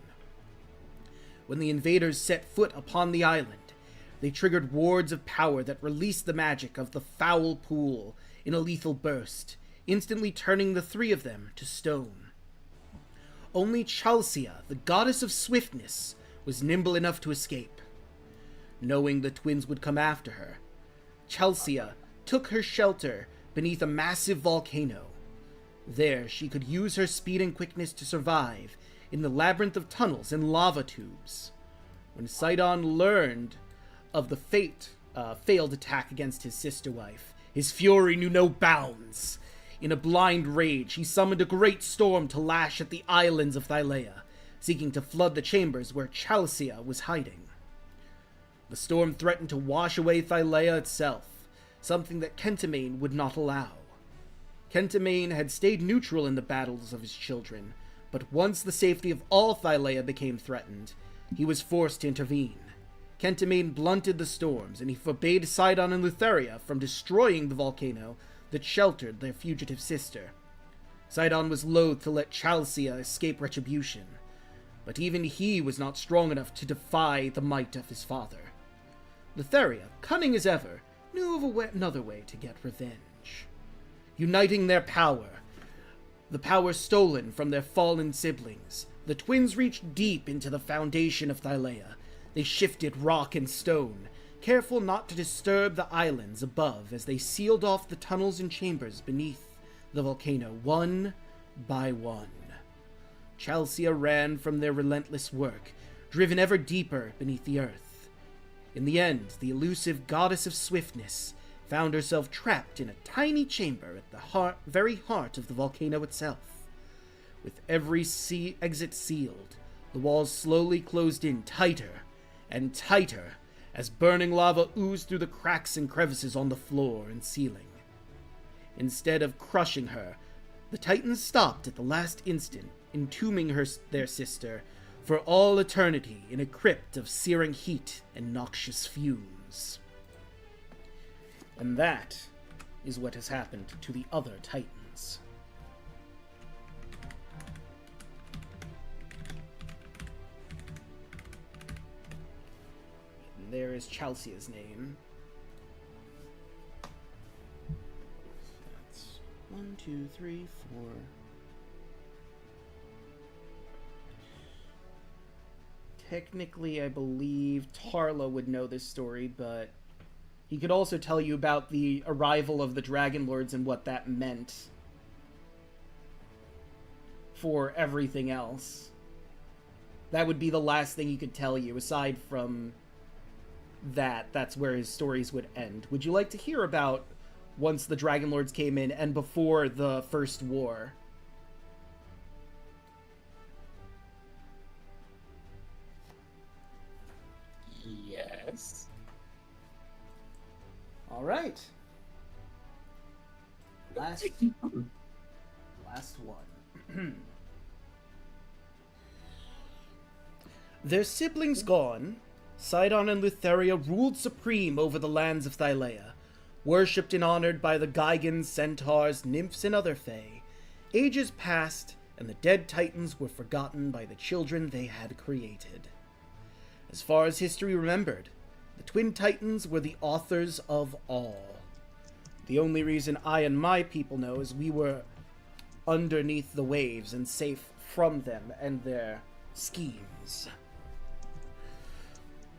When the invaders set foot upon the island, they triggered wards of power that released the magic of the foul pool in a lethal burst, instantly turning the 3 of them to stone. Only Chalcia, the goddess of swiftness, was nimble enough to escape. Knowing the twins would come after her, Chalcia took her shelter beneath a massive volcano. There she could use her speed and quickness to survive in the labyrinth of tunnels and lava tubes. When Sidon learned of the failed attack against his sister wife, his fury knew no bounds. In a blind rage, he summoned a great storm to lash at the islands of Thylea, seeking to flood the chambers where Chalcia was hiding. The storm threatened to wash away Thylea itself, something that Kentamane would not allow. Kentamane had stayed neutral in the battles of his children, but once the safety of all Thylea became threatened, he was forced to intervene. Kentamane blunted the storms, and he forbade Sidon and Lutheria from destroying the volcano that sheltered their fugitive sister. Sidon was loath to let Chalcia escape retribution, but even he was not strong enough to defy the might of his father. Lutheria, cunning as ever, knew of another way to get revenge. Uniting their power, the power stolen from their fallen siblings, the twins reached deep into the foundation of Thylea. They shifted rock and stone, careful not to disturb the islands above as they sealed off the tunnels and chambers beneath the volcano one by one. Chalcia ran from their relentless work, driven ever deeper beneath the earth. In the end, the elusive goddess of swiftness found herself trapped in a tiny chamber at the very heart of the volcano itself. With every exit sealed, the walls slowly closed in tighter and tighter as burning lava oozed through the cracks and crevices on the floor and ceiling. Instead of crushing her, the Titans stopped at the last instant, entombing their sister for all eternity in a crypt of searing heat and noxious fumes. And that is what has happened to the other Titans. And there is Chalcia's name. That's 1, 2, 3, 4. Technically, I believe Tarla would know this story, but he could also tell you about the arrival of the Dragon Lords and what that meant for everything else. That would be the last thing he could tell you. Aside from that, that's where his stories would end. Would you like to hear about once the Dragon Lords came in and before the First War? Yes. All right. Last one. Their siblings gone, Sidon and Lutheria ruled supreme over the lands of Thylea, worshipped and honored by the Gigans, centaurs, nymphs, and other fae. Ages passed, and the dead Titans were forgotten by the children they had created. As far as history remembered, the Twin Titans were the authors of all. The only reason I and my people know is we were underneath the waves and safe from them and their schemes.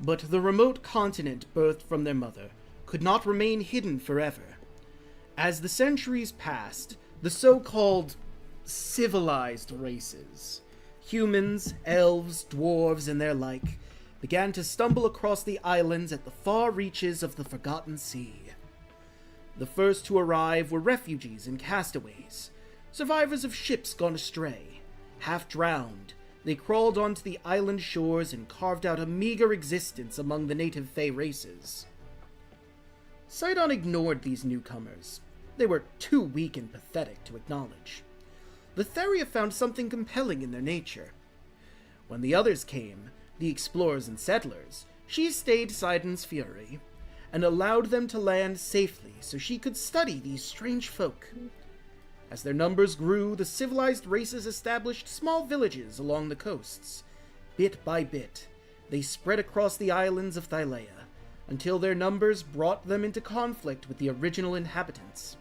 But the remote continent birthed from their mother could not remain hidden forever. As the centuries passed, the so-called civilized races Humans, elves, dwarves, and their like began to stumble across the islands at the far reaches of the Forgotten Sea. The first to arrive were refugees and castaways, survivors of ships gone astray. Half drowned, they crawled onto the island shores and carved out a meager existence among the native Fey races. Sidon ignored these newcomers. They were too weak and pathetic to acknowledge. Letheria found something compelling in their nature. When the others came, the explorers and settlers, she stayed Sidon's fury, and allowed them to land safely so she could study these strange folk. As their numbers grew, the civilized races established small villages along the coasts. Bit by bit, they spread across the islands of Thylea, until their numbers brought them into conflict with the original inhabitants.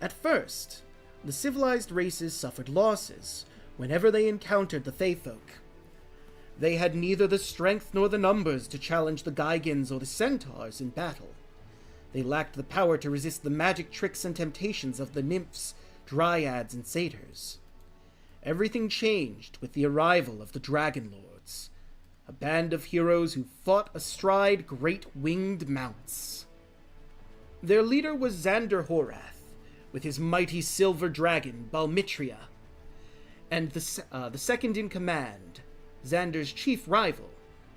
At first, the civilized races suffered losses whenever they encountered the Fey folk. They had neither the strength nor the numbers to challenge the Gigans or the Centaurs in battle. They lacked the power to resist the magic tricks and temptations of the nymphs, dryads, and satyrs. Everything changed with the arrival of the Dragon Lords, a band of heroes who fought astride great winged mounts. Their leader was Xander Horath, with his mighty silver dragon, Balmitria, and the second in command, Xander's chief rival,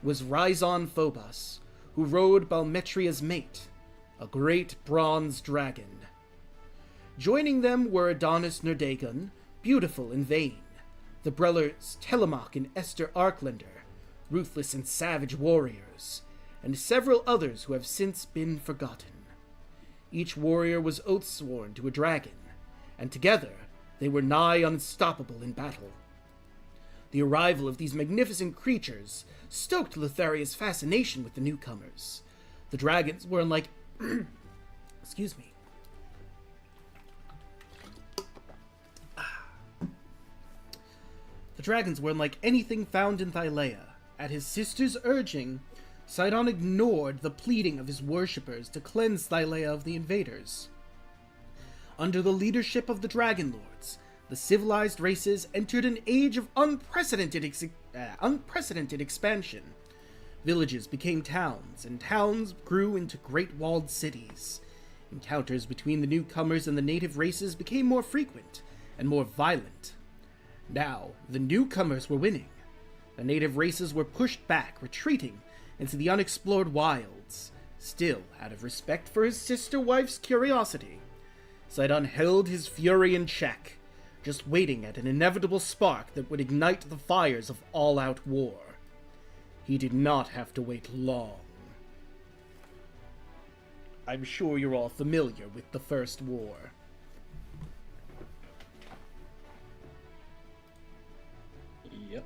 was Rhizon Phobos, who rode Balmetria's mate, a great bronze dragon. Joining them were Adonis Nerdagon, beautiful and vain, the brothers Telemach and Esther Arklander, ruthless and savage warriors, and several others who have since been forgotten. Each warrior was oath-sworn to a dragon, and together they were nigh unstoppable in battle. The arrival of these magnificent creatures stoked Letheria's fascination with the newcomers. The dragons were unlike... Excuse me. The dragons were unlike anything found in Thylea. At his sister's urging, Sidon ignored the pleading of his worshippers to cleanse Thylea of the invaders. Under the leadership of the Dragon Lords, the civilized races entered an age of unprecedented expansion. Villages became towns, and towns grew into great walled cities. Encounters between the newcomers and the native races became more frequent and more violent. Now, the newcomers were winning. The native races were pushed back, retreating into the unexplored wilds. Still, out of respect for his sister-wife's curiosity, Sidon held his fury in check, just waiting at an inevitable spark that would ignite the fires of all-out war. He did not have to wait long. I'm sure you're all familiar with the First War. Yep.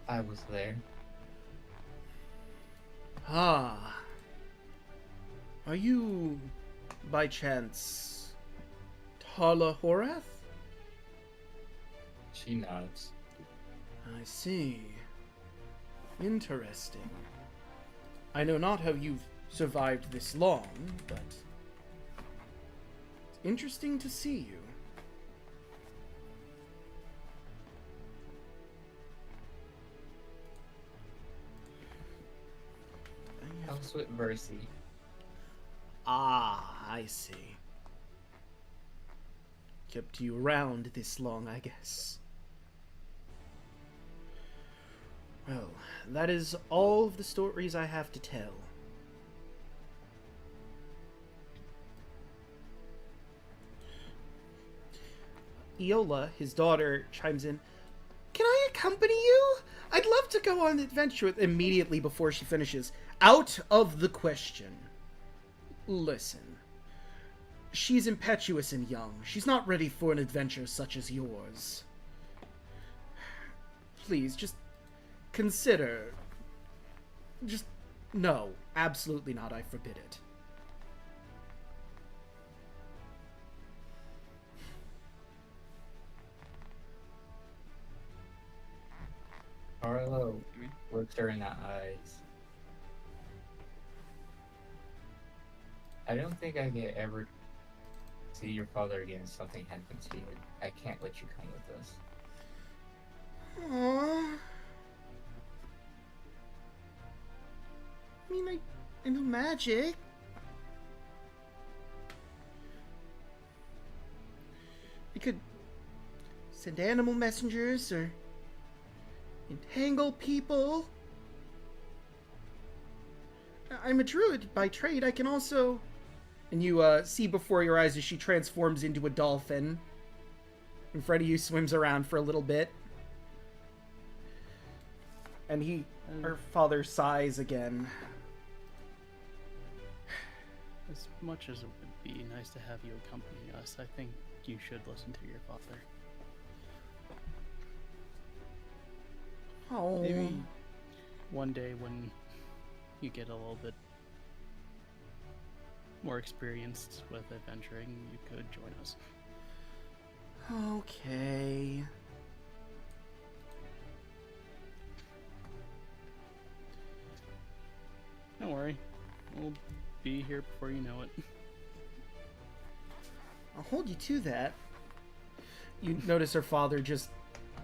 I was there. Ah. Are you, by chance, Tarla Horath? She nods. I see. Interesting. I know not how you've survived this long, but it's interesting to see you. How's with Mercy? Ah, I see. Kept you around this long, I guess. Well, that is all of the stories I have to tell. Iola, his daughter, chimes in. Can I accompany you? I'd love to go on an adventure immediately before she finishes. Out of the question. Listen. She's impetuous and young. She's not ready for an adventure such as yours. Please, just consider. Just, no. Absolutely not. I forbid it. Arlo looked her in the eyes. I don't think I could ever see your father again if something happens to you. I can't let you come with us. I know magic. I could send animal messengers or entangle people. I'm a druid by trade. I can also... And you see before your eyes as she transforms into a dolphin. In front of you swims around for a little bit. And her father sighs again. As much as it would be nice to have you accompany us, I think you should listen to your father. Oh. Maybe one day when you get a little bit more experienced with adventuring, you could join us. Okay. Don't worry. We'll be here before you know it. I'll hold you to that. You notice her father just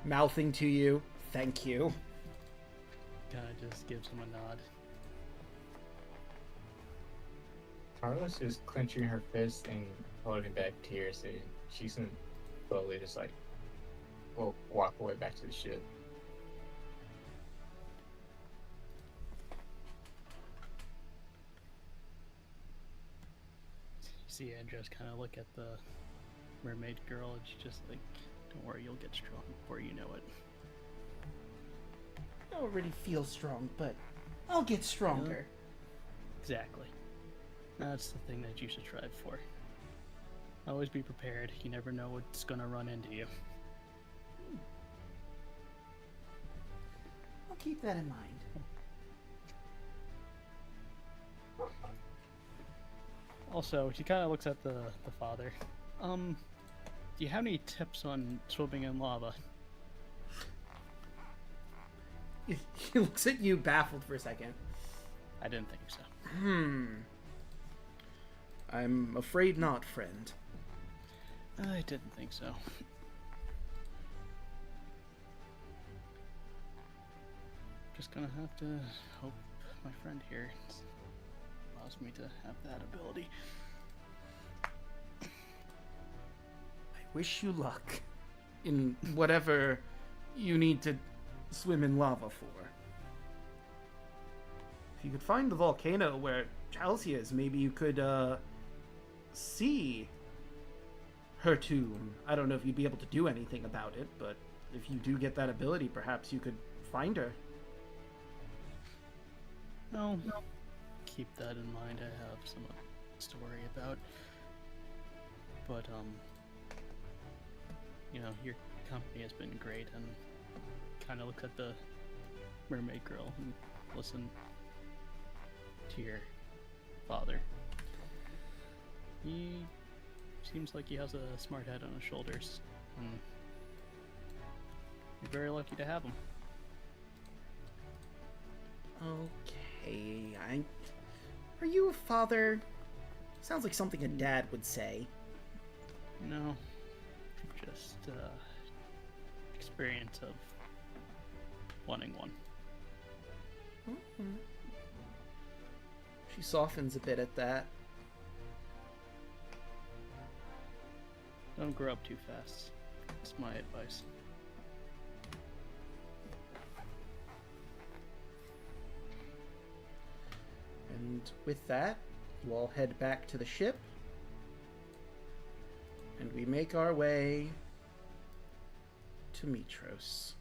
mouthing to you, thank you. Kinda just gives him a nod. Carla's just clenching her fist and holding back tears, and she's gonna slowly just like walk away back to the ship. You see Andros kind of look at the mermaid girl, and she's just like, don't worry, you'll get strong before you know it. I already feel strong, but I'll get stronger. Exactly. That's the thing that you should strive for. Always be prepared. You never know what's gonna run into you. I'll keep that in mind. Also, she kind of looks at the father. Do you have any tips on swimming in lava? He looks at you baffled for a second. I didn't think so. I'm afraid not, friend. I didn't think so. Just gonna have to hope my friend here allows me to have that ability. I wish you luck in whatever you need to swim in lava for. If you could find the volcano where Chelsea is, maybe you could see her tomb. I don't know if you'd be able to do anything about it, but if you do get that ability, perhaps you could find her. No. Keep that in mind. I have some story about. But your company has been great, and kind of look at the mermaid girl and listen to your father. He seems like he has a smart head on his shoulders, and you're very lucky to have him. Okay, Are you a father? Sounds like something a dad would say. No, just experience of wanting one. Mm-hmm. She softens a bit at that. Don't grow up too fast. That's my advice. And with that, you all head back to the ship. And we make our way to Mitros.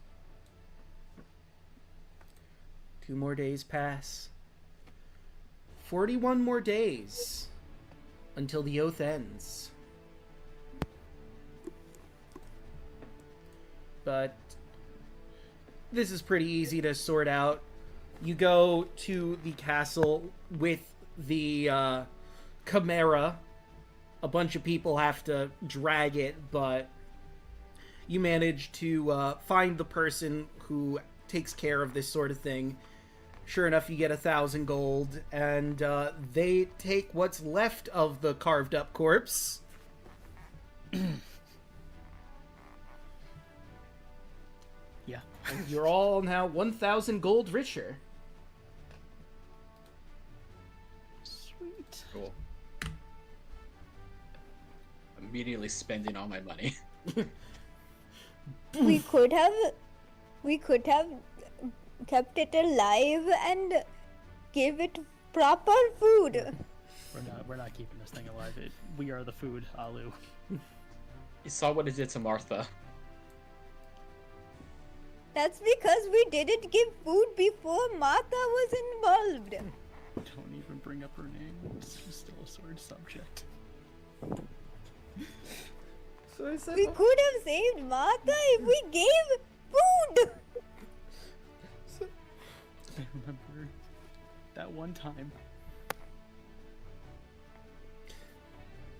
2 more days pass. 41 more days until the oath ends. But this is pretty easy to sort out. You go to the castle with the chimera. A bunch of people have to drag it, but you manage to find the person who takes care of this sort of thing. Sure enough, you get 1,000 gold, and they take what's left of the carved up corpse. Yeah. And you're all now 1,000 gold richer. immediately spending all my money. we could have kept it alive and give it proper food. We're not keeping this thing alive. We are the food, Alu. You saw what it did to Martha. That's because we didn't give food before Martha was involved. Don't even bring up her name. It's still a sword subject. So I said, We could have saved Martha if we gave food. I remember that one time.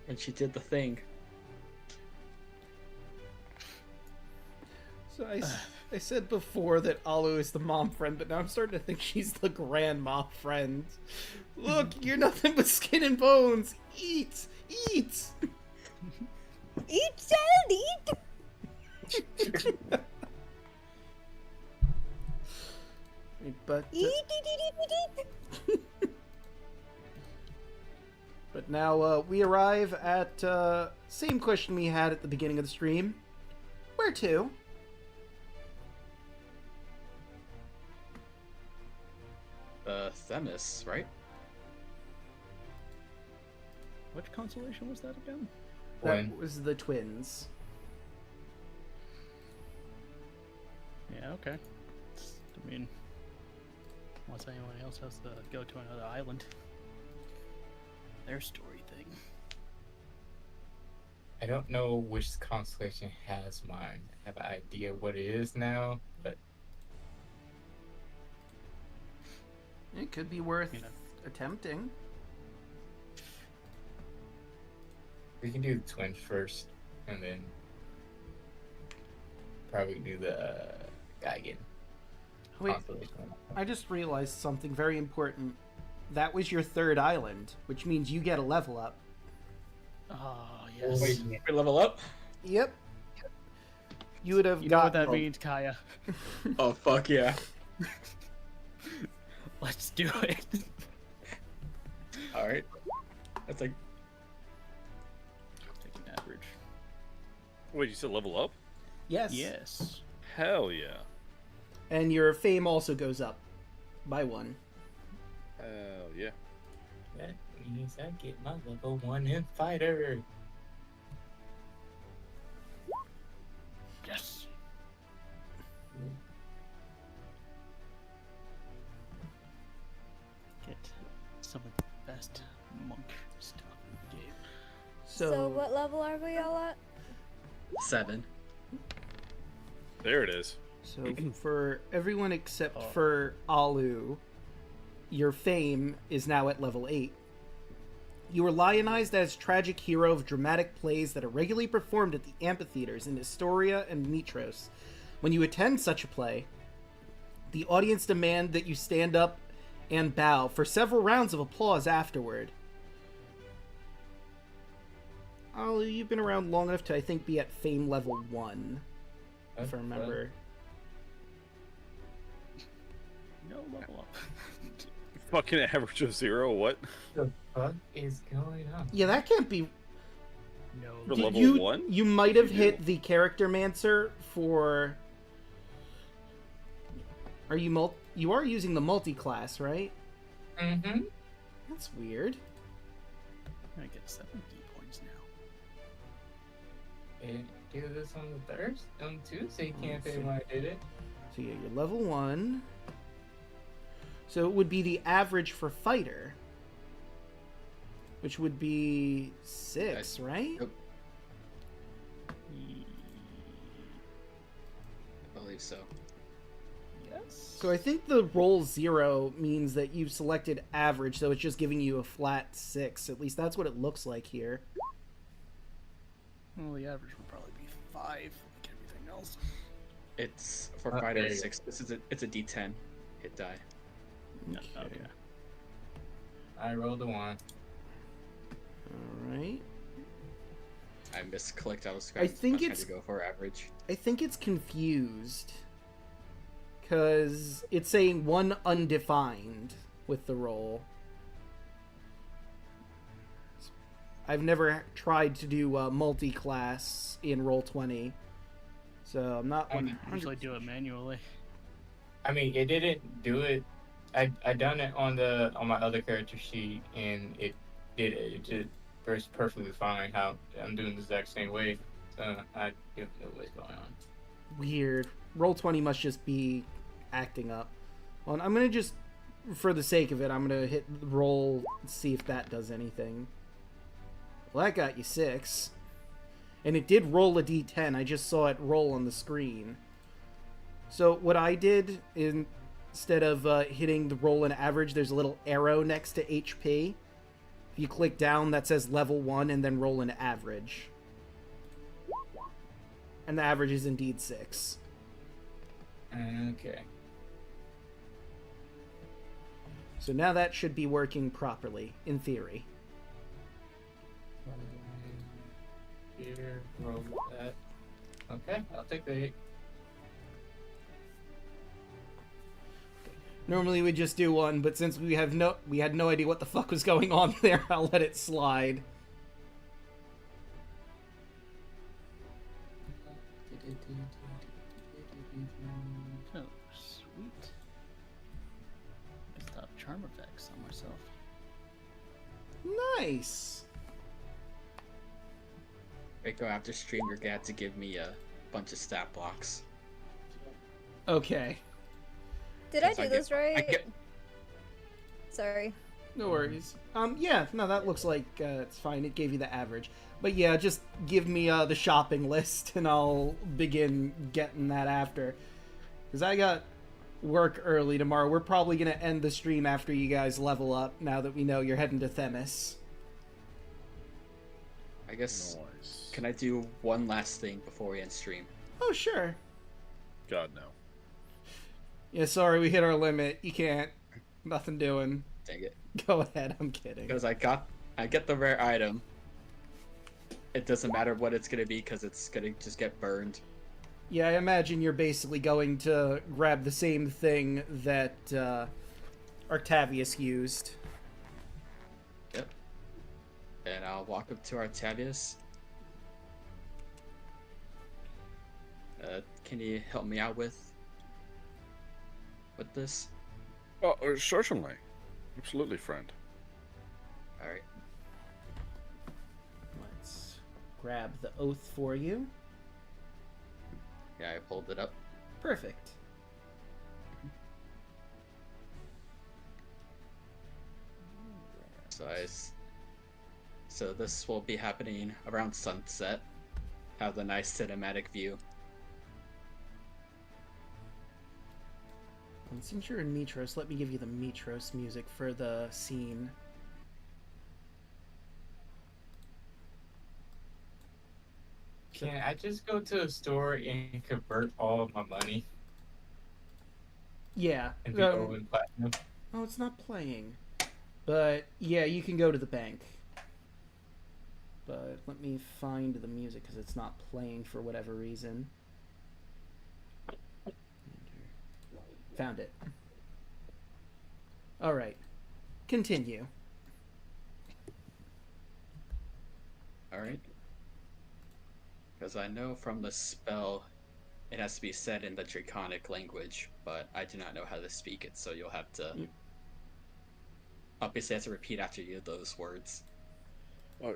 And she did the thing. so I said before that Alu is the mom friend, but now I'm starting to think she's the grandma friend. Look, you're nothing but skin and bones. Eat, eat. Eat, child, eat. But Eat. but now we arrive at same question we had at the beginning of the stream. Where to? Themis, right? Which constellation was that again? That When? was the twins. Yeah, okay. I mean, unless anyone else has to go to another island. Their story thing. I don't know which constellation has mine. I have an idea what it is now, but It could be worth You know. attempting. we can do the twins first, and then probably do the Geigen Wait, constellation. I just realized something very important. That was your third island, which means you get a level up. Oh, yes. Wait, We level up? Yep. You would have You know what got that means, Kaya. Oh, fuck yeah. Let's do it. Alright. That's like, Take an average. Wait, you said level up? Yes. Yes. Hell yeah. And your fame also goes up by 1. Hell yeah. That means I get my level 1 in fighter. Yes. Get some of the best monk stuff in the game. So what level are we all at? 7. There it is. So for everyone except Oh. for Alu, your fame is now at level 8. You were lionized as tragic hero of dramatic plays that are regularly performed at the amphitheaters in Astoria and Mitros. When you attend such a play, the audience demand that you stand up and bow for several rounds of applause afterward. Alu, you've been around long enough to, I think, be at fame level 1, if I remember. No level up. Fucking average of 0, what? What the fuck is going on? Yeah, that can't be. No For Did level you, 1? You might have You hit the character mancer for. Are you You are using the multi-class, right? Mm-hmm. That's weird. I get 70 points now. And do this on the Thursday, on Tuesday campaign when I did it. So yeah, you're level 1. So it would be the average for fighter, which would be 6, right? Yep. I believe so. Yes. So I think the roll 0 means that you've selected average, so it's just giving you a flat 6. At least that's what it looks like here. Well, the average would probably be 5, like everything else. It's for there fighter you 6. It's a D10 hit die. Okay. I rolled a 1. Alright. I misclicked. I was I think trying it's- to go for average. I think it's confused. Because it's saying 1 undefined with the roll. I've never tried to do multi-class in Roll20, so I'm not. I I usually do it manually. I mean, it didn't do it. I done it on my other character sheet, and it did it. It just works perfectly fine. How I'm doing the exact same way. So I don't know what's going on. Weird. Roll20 must just be acting up. Well, I'm gonna just, for the sake of it, I'm gonna hit roll and see if that does anything. Well, that got you 6. And it did roll a d10. I just saw it roll on the screen. So what I did, instead of hitting the roll and average, there's a little arrow next to HP. If you click down, that says level 1, and then roll an average. And the average is indeed 6. Okay. So now that should be working properly, in theory. Here, roll that. Okay, I'll take the 8. Normally we just do 1, but since we had no idea what the fuck was going on there, I'll let it slide. Oh, sweet. Stop charm effects on myself. Nice. Rico, after stream, you're gonna have to give me a bunch of stat blocks. Okay. Did I Yes, I do get- this right? I get- Sorry. No worries. Yeah, no, that looks like it's fine. It gave you the average. But yeah, just give me the shopping list and I'll begin getting that after. Because I got work early tomorrow. We're probably going to end the stream after you guys level up, now that we know you're heading to Themis. I guess. Nice. Can I do one last thing before we end stream? Oh, sure. God, no. Yeah, sorry, we hit our limit. You can't. Nothing doing. Dang it. Go ahead, I'm kidding. Because I get the rare item. It doesn't matter what it's gonna be because it's gonna just get burned. Yeah, I imagine you're basically going to grab the same thing that Artavius used. Yep. And I'll walk up to Artavius. Can you help me out with this? Oh, certainly. Absolutely, friend. All right. Let's grab the oath for you. Yeah, I pulled it up. Perfect. So this will be happening around sunset. Have the nice cinematic view. And since you're in Mitros, let me give you the Mitros music for the scene. Can I just go to a store and convert all of my money Yeah. and be gold and platinum? Oh, it's not playing. But yeah, you can go to the bank. But let me find the music because it's not playing for whatever reason. Found it. Alright. Continue. Alright. Because I know from the spell it has to be said in the Draconic language, but I do not know how to speak it, so you'll have to obviously have to repeat after you those words.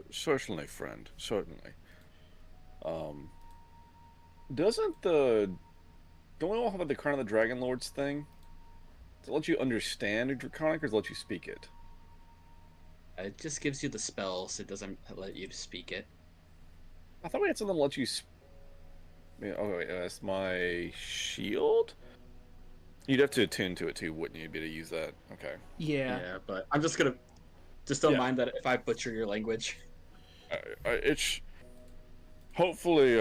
Certainly, friend. Certainly. Doesn't the... Don't we all have the Crown of the Dragon Lords thing? Does it let you understand Draconic, or does it let you speak it? It just gives you the spells, it doesn't let you speak it. I thought we had something that let you... Oh, wait, that's my shield? You'd have to attune to it too, wouldn't you, be able to use that? Okay. Yeah. But I'm just gonna... Just don't Yeah. mind that if I butcher your language. It's... Hopefully,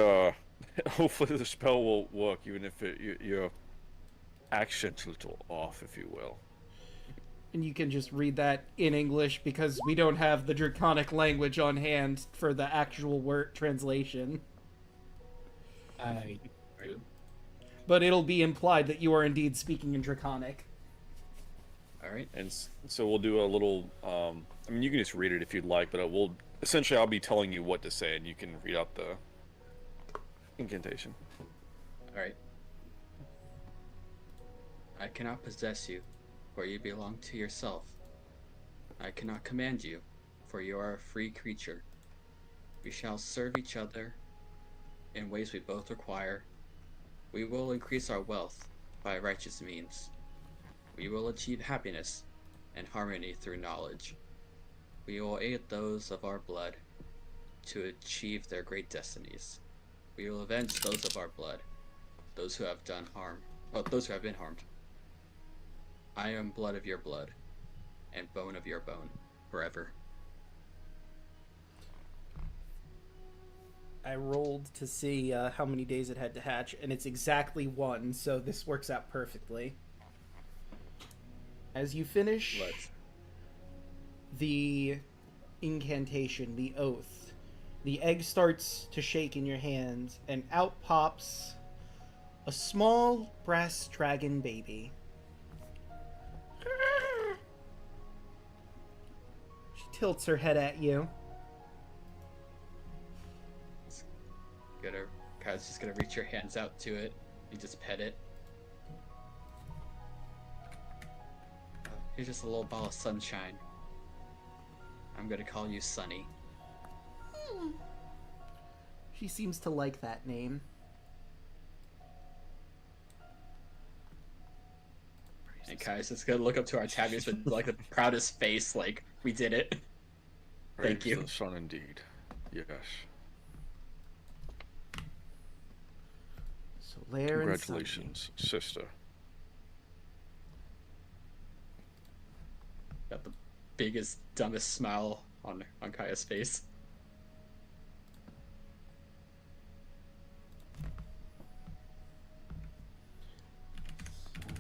hopefully the spell will work, even if your accent's a little off, if you will. And you can just read that in English because we don't have the Draconic language on hand for the actual word translation. I do. But it'll be implied that you are indeed speaking in Draconic. All right. And so we'll do a little. I mean, you can just read it if you'd like, but essentially I'll be telling you what to say, and you can read out the incantation. All right. I cannot possess you, for you belong to yourself. I cannot command you, for you are a free creature. We shall serve each other in ways we both require. We will increase our wealth by righteous means. We will achieve happiness and harmony through knowledge. We will aid those of our blood to achieve their great destinies. We will avenge those of our blood, those who have done harm, those who have been harmed. I am blood of your blood, and bone of your bone, forever. I rolled to see how many days it had to hatch, and it's exactly 1, so this works out perfectly. As you finish the incantation, the oath, the egg starts to shake in your hands, and out pops a small brass dragon baby. She tilts her head at you. Kyle's just gonna reach your hands out to it and just pet it. You're just a little ball of sunshine. I'm gonna call you Sunny. She seems to like that name. And Kai's just gonna look up to our tabbies with like the proudest face, like, we did it. Thank Praise you. the sun indeed. Yes. So Lair and Congratulations, sister. Got the biggest, dumbest smile on Kaya's face.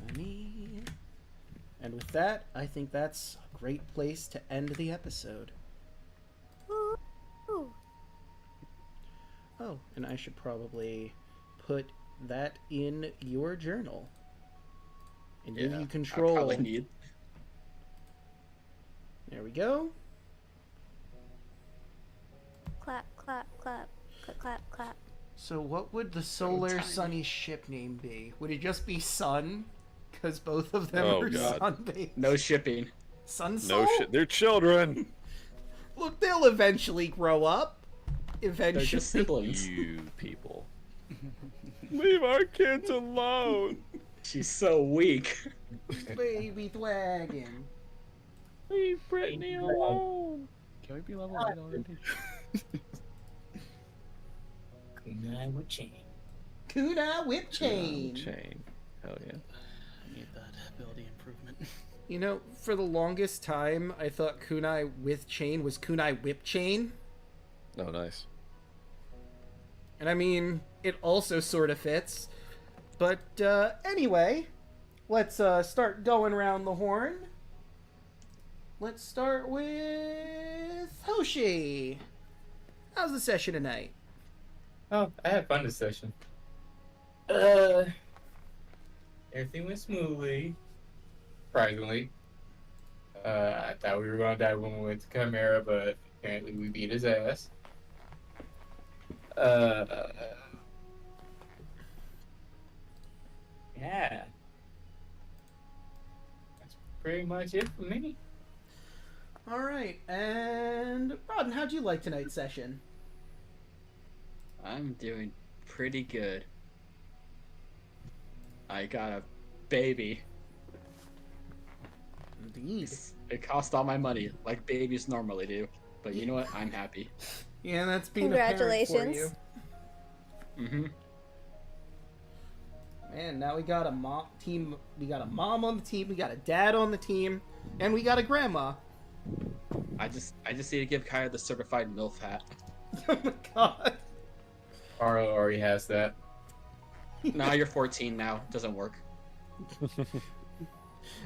Sunny. And with that, I think that's a great place to end the episode. Ooh. Oh, and I should probably put that in your journal and give you control. I probably need. There we go. Clap, clap, clap, clap, clap, clap. So what would the Solar tiny. Sunny ship name be? Would it just be Sun? Because both of them Oh, are God. sun-based. No shipping. Sun No shit. They're children. Look, they'll eventually grow up. They're Eventually. just siblings. You people. Leave our kids alone. She's so weak. Baby dragon. Leave Brittany alone. Can we be level 8 already? Kunai with chain. Kuna whip chain. Chain. Hell yeah. I need that ability improvement. You know, for the longest time, I thought kunai with chain was kunai whip chain. Oh, nice. And I mean, it also sort of fits. But anyway, let's start going around the horn. Let's start with Hoshi. How's the session tonight? Oh, I had fun this session. Everything went smoothly. Surprisingly. I thought we were gonna die when we went to Chimera, but apparently we beat his ass. Yeah. That's pretty much it for me. All right, and Rodden, how'd you like tonight's session? I'm doing pretty good. I got a baby. Indeed. It cost all my money, like babies normally do. But you know what? I'm happy. Yeah, that's being a parent for you. Congratulations. Mm-hmm. Man, now we got a mom team. We got a mom on the team. We got a dad on the team, and we got a grandma. I just need to give Kaya the certified MILF hat. Oh my god. Arlo already has that. Nah, you're 14 now. Doesn't work.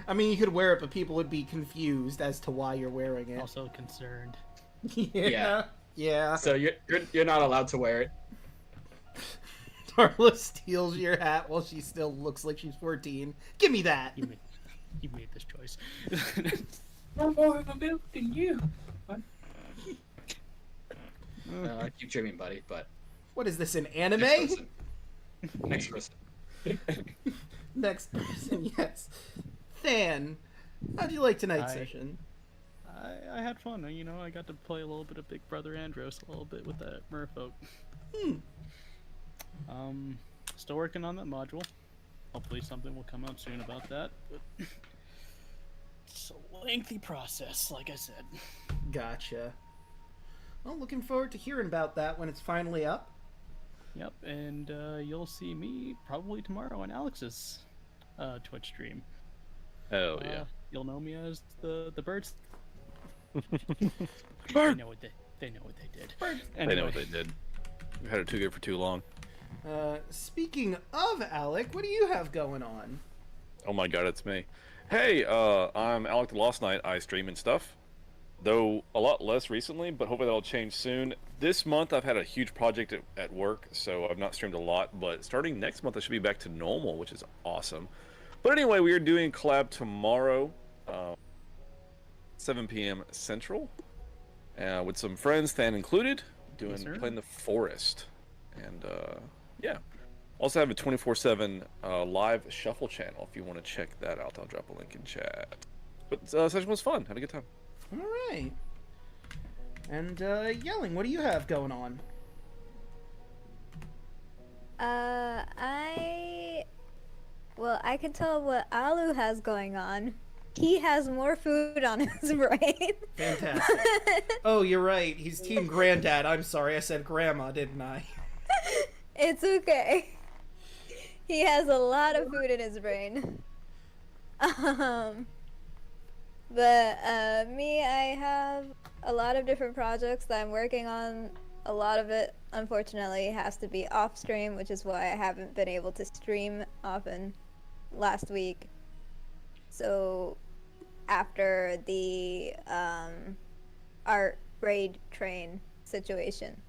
I mean, you could wear it, but people would be confused as to why you're wearing it. Also concerned. Yeah. Yeah. So you're not allowed to wear it. Darla steals your hat while she still looks like she's 14. Give me that. You mean, you made this choice. I'm more of a milk than you. What? I keep dreaming, buddy, but What is this, an next anime? person. Next person. Next person, yes. Than, how'd you like tonight's I- session? I had fun. You know, I got to play a little bit of Big Brother Andros, a little bit with that merfolk. Still working on that module. Hopefully something will come out soon about that. But it's a lengthy process, like I said. Gotcha. Well, looking forward to hearing about that when it's finally up. Yep, and you'll see me probably tomorrow on Alex's Twitch stream. Hell yeah. You'll know me as the birds. Bird. They know what they did. Bird. They know what they did. We had it too good for too long. Speaking of Alec, what do you have going on? Oh my god, it's me. Hey, I'm Alec the Lost Knight. I stream and stuff. Though a lot less recently, but hopefully that'll change soon. This month I've had a huge project at work, so I've not streamed a lot, but starting next month I should be back to normal, which is awesome. But anyway, we are doing collab tomorrow, 7 p.m. Central, with some friends, Than included, Yes, sir. playing the Forest. And yeah. Also have a 24/7 live shuffle channel if you want to check that out. I'll drop a link in chat. But session was fun. Had a good time. All right. And Yelling, what do you have going on? I can tell what Alu has going on. He has more food on his brain. Fantastic. Oh, you're right. He's Team Granddad. I'm sorry, I said Grandma, didn't I? It's okay. He has a lot of food in his brain. But me, I have a lot of different projects that I'm working on. A lot of it, unfortunately, has to be off stream, which is why I haven't been able to stream often last week. So after the art raid train situation.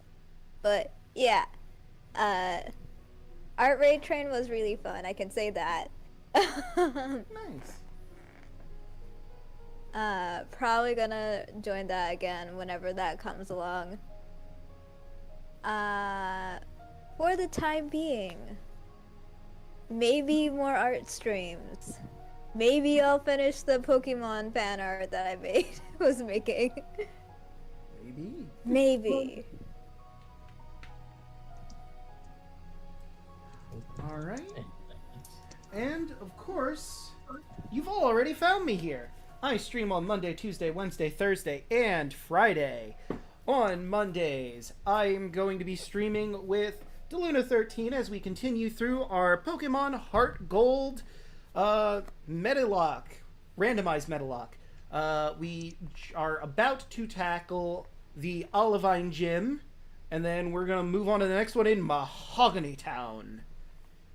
But yeah, art raid train was really fun, I can say that. Nice. Probably gonna join that again whenever that comes along. For the time being, maybe more art streams. Maybe I'll finish the Pokemon fan art that I was making. Maybe. Maybe. All right. And, of course, you've all already found me here. I stream on Monday, Tuesday, Wednesday, Thursday, and Friday. On Mondays, I'm going to be streaming with Deluna13 as we continue through our Pokemon Heart Gold Metalock, randomized Metalock. We are about to tackle the Olivine Gym, and then we're going to move on to the next one in Mahogany Town.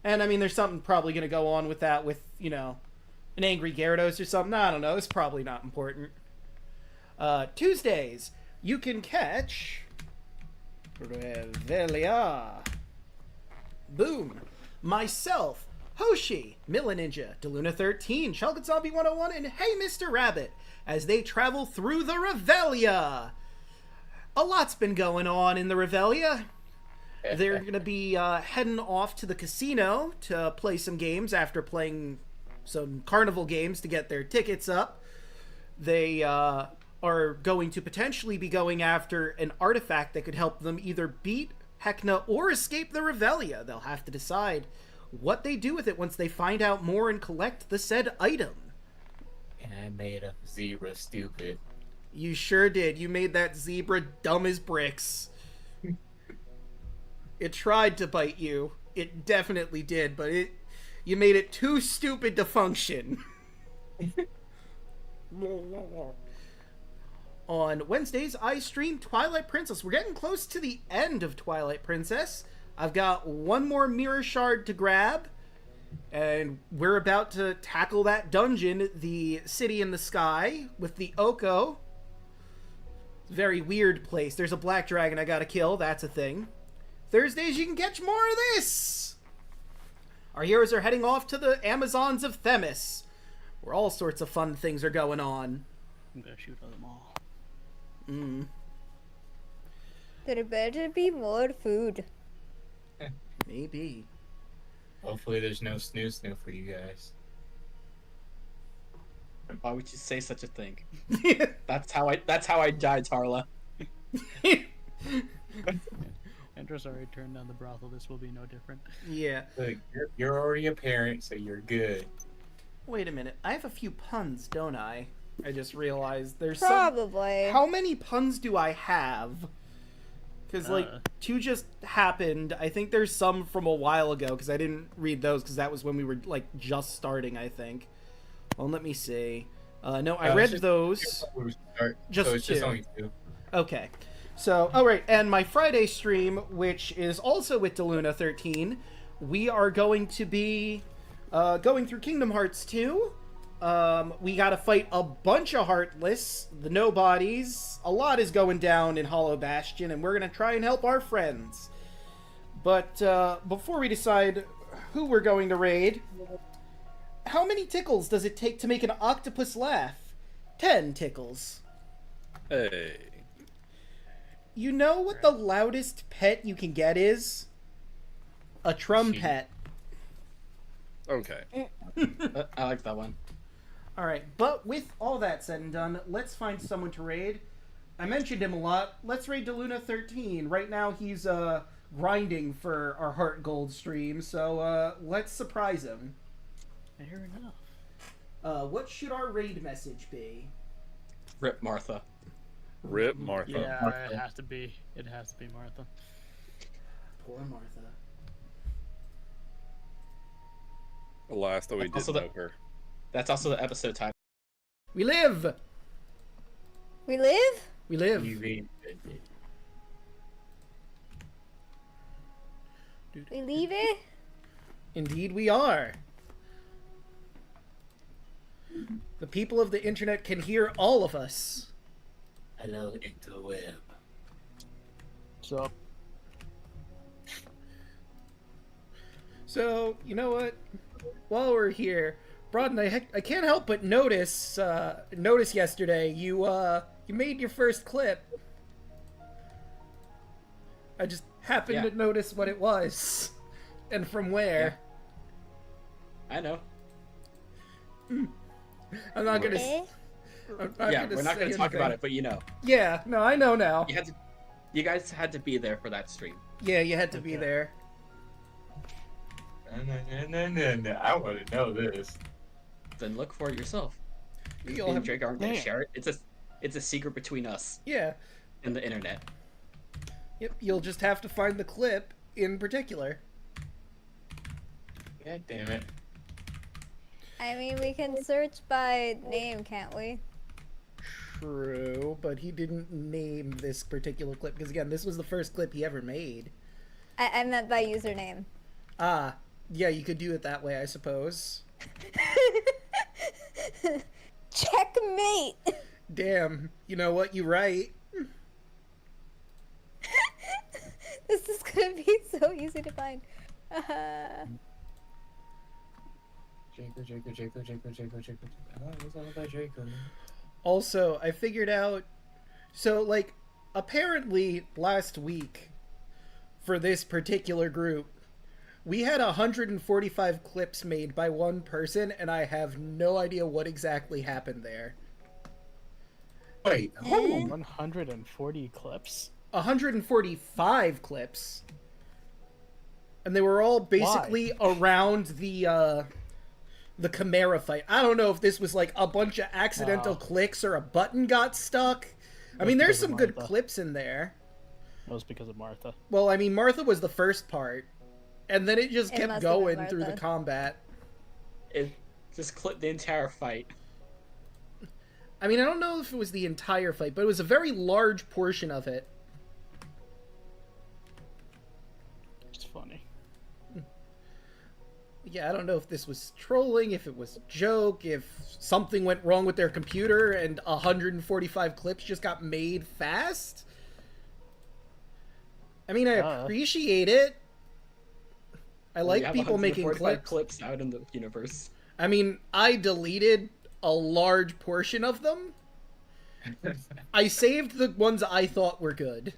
And, I mean, there's something probably going to go on with that with, you know, an Angry Gyarados or something. I don't know. It's probably not important. Tuesdays, you can catch Revelia. Boom. Myself, Hoshi, Milla Ninja, Deluna13, Shulkin Zombie 101, and Hey Mr. Rabbit as they travel through the Revelia. A lot's been going on in the Revelia. They're going to be heading off to the casino to play some games after playing some carnival games to get their tickets up. They are going to potentially be going after an artifact that could help them either beat Hecna or escape the Revelia. They'll have to decide what they do with it once they find out more and collect the said item. And I made a zebra stupid. You sure did. You made that zebra dumb as bricks. It tried to bite you. It definitely did, but you made it too stupid to function. On Wednesdays, I stream Twilight Princess. We're getting close to the end of Twilight Princess. I've got one more mirror shard to grab, and we're about to tackle that dungeon, the City in the Sky, with the Oko. Very weird place. There's a black dragon I gotta kill. That's a thing. Thursdays, you can catch more of this. Our heroes are heading off to the Amazons of Themis. where all sorts of fun things are going on. I'm gonna shoot at them all. There better be more food. Maybe. Hopefully there's no snoo for you guys. Why would you say such a thing? That's how I died, Tarla. Andrew's already turned down the brothel. This will be no different. Yeah. Look, you're already a parent, so you're good. Wait a minute. I have a few puns, don't I? I just realized there's Probably. How many puns do I have? Because, like, 2 just happened. I think there's some from a while ago, because I didn't read those, because that was when we were, like, just starting, I think. Well, let me see. No, I read those. Just so it's 2. just only 2. Okay. So, oh right, and my Friday stream, which is also with Deluna13, we are going to be going through Kingdom Hearts 2. We gotta fight a bunch of Heartless, the Nobodies. A lot is going down in Hollow Bastion, and we're gonna try and help our friends. But before we decide who we're going to raid, how many tickles does it take to make an octopus laugh? 10 tickles. Hey. You know what the loudest pet you can get is? A trumpet. Okay. I like that one. Alright, but with all that said and done, let's find someone to raid. I mentioned him a lot. Let's raid Deluna13. Right now he's grinding for our Heart Gold stream, so let's surprise him. Fair enough. What should our raid message be? Rip Martha. Rip Martha. Yeah, Martha. it has to be. It has to be Martha. Poor Martha. Alas, that we Also didn't know her. That's also the episode title. We live! We live? We live. You read We leave it? Indeed we are. The people of the internet can hear all of us. Hello, interweb. So, So, you know what? While we're here, Broaden, I can't help but notice yesterday you made your first clip. I just happened Yeah. to notice what it was and from where. I know. I'm not gonna. Eh? I'm Yeah, we're not say going to talk anything. about it, but you know, Yeah, no, I know now. you guys had to be there for that stream. Yeah, you had to be there. No. I want to know this. Then look for it yourself. Me You'll and have, Drake aren't going to Damn. share it. It's a secret between us yeah. and the internet. Yep, you'll just have to find the clip in particular. God damn it. I mean, we can search by name, can't we? True, but he didn't name this particular clip because again, this was the first clip he ever made. I meant by username. Ah, yeah, you could do it that way, I suppose. Checkmate! Damn, you know what? You're right. This is gonna be so easy to find. Draco. Oh, it's all about Draco. Also, I figured out. So, like, apparently last week, for this particular group, we had 145 clips made by one person, and I have no idea what exactly happened there. Wait, Eh? 140 clips. 145 clips, and they were all basically around the Chimera fight. I don't know if this was like a bunch of accidental clicks or a button got stuck. I mean, there's because of some good Martha. clips in there. That was because of Martha. Well, I mean, Martha was the first part, and then it just It kept must have been going through the Martha. combat. It just clipped the entire fight. I mean, I don't know if it was the entire fight, but it was a very large portion of it. It's funny. Yeah, I don't know if this was trolling, if it was a joke, if something went wrong with their computer and 145 clips just got made fast. I mean, I appreciate it. I We like have people making 145 clips. clips out in the universe. I mean, I deleted a large portion of them. I saved the ones I thought were good.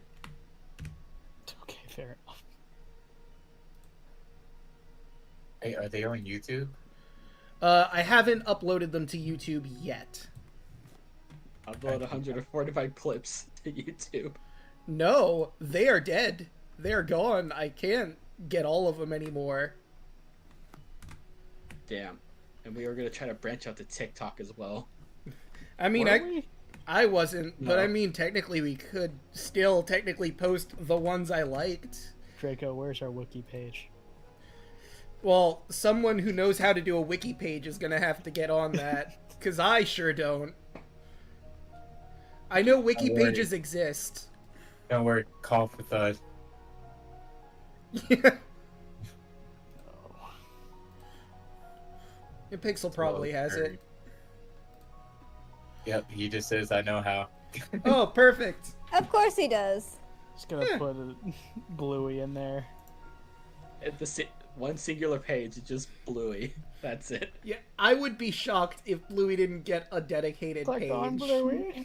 Okay, fair enough. Hey, are they on YouTube? I haven't uploaded them to YouTube yet. Upload 145 clips to YouTube. No, they are dead. They are gone. I can't get all of them anymore. Damn. And we were gonna try to branch out to TikTok as well. I mean, Were we? I wasn't, but No. I mean, technically we could still technically post the ones I liked. Draco, where's our wiki page? Well, someone who knows how to do a wiki page is gonna have to get on that, because I sure don't. I know wiki Don't worry. pages exist. Don't worry, call for thud. Yeah. And Pixel probably has it. Yep, he just says, I know how. Oh, perfect. Of course he does. Just gonna Yeah. put a Bluey in there. At one singular page, it's just Bluey. That's it. Yeah, I would be shocked if Bluey didn't get a dedicated Click page. on Bluey.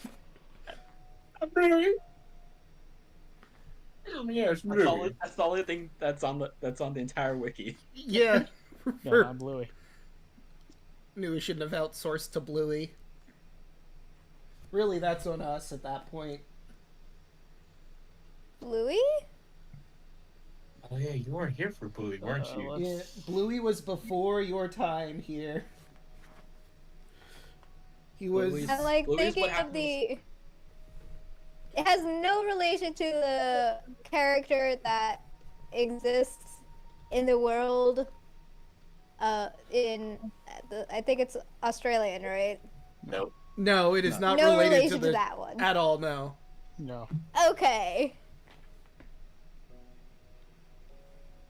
Yes, That's the only thing that's on the entire wiki. Yeah. No, I'm Bluey. Knew we shouldn't have outsourced to Bluey. Really, that's on us at that point. Bluey? Oh yeah, you weren't here for Bully, weren't you? let's- Yeah, Bluey was before your time here. He was. Bluey's- I'm like Bluey's thinking what of happens- the. It has no relation to the character that exists in the world. I think it's Australian, right? Nope. No, it is not No related relation to to the that one. at all. No. No. Okay.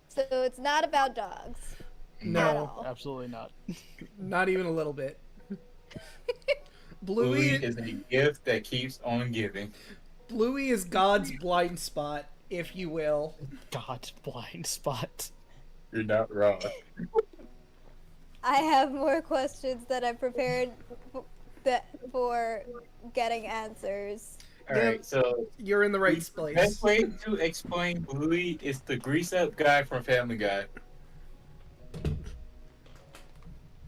So it's not about dogs. At No, all. Absolutely not. not even a little bit. Bluey Bluey is a gift that keeps on giving. Bluey is God's blind spot, if you will. God's blind spot. You're not wrong. I have more questions that I prepared for getting answers. Alright, so You're in the right best place. way to explain Bluey is the grease up guy from Family Guy.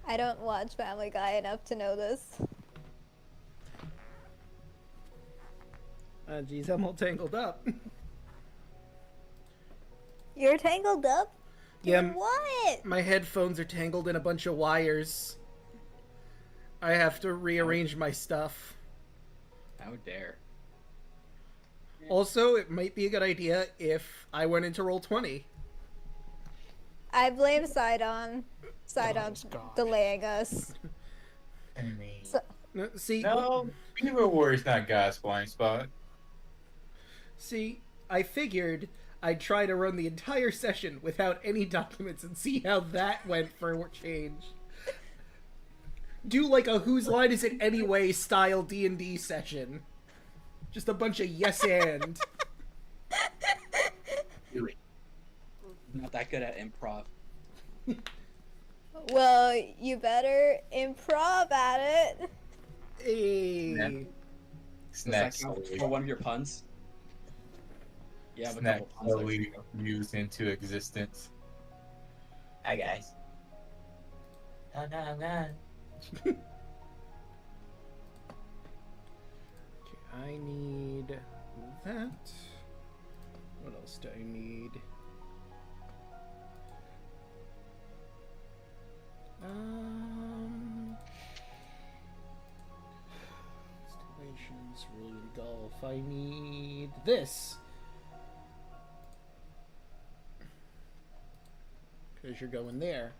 I don't watch Family Guy enough to know this. Geez, I'm all tangled up. You're tangled up? Yeah, In what? my headphones are tangled in a bunch of wires. I have to rearrange my stuff. How dare. Also, it might be a good idea if I went into Roll20. I blame Sidon. Sidon's gosh. delaying us. I mean, So, See, no, Beaver Warrior's not God's blind spot. see, I figured I'd try to run the entire session without any documents and see how that went for a change. Do like a whose line is it anyway style D&D session. Just a bunch of yes and. Do it. Not that good at improv. well, you better improv at it. Hey. Yeah. Does Snack that count slowly, for one of your puns? Yeah, I have a snack couple puns. slowly used into existence. Hi guys. No, no, no. Okay, I need that. What else do I need? Installations, really golf. I need this. Because you're going there.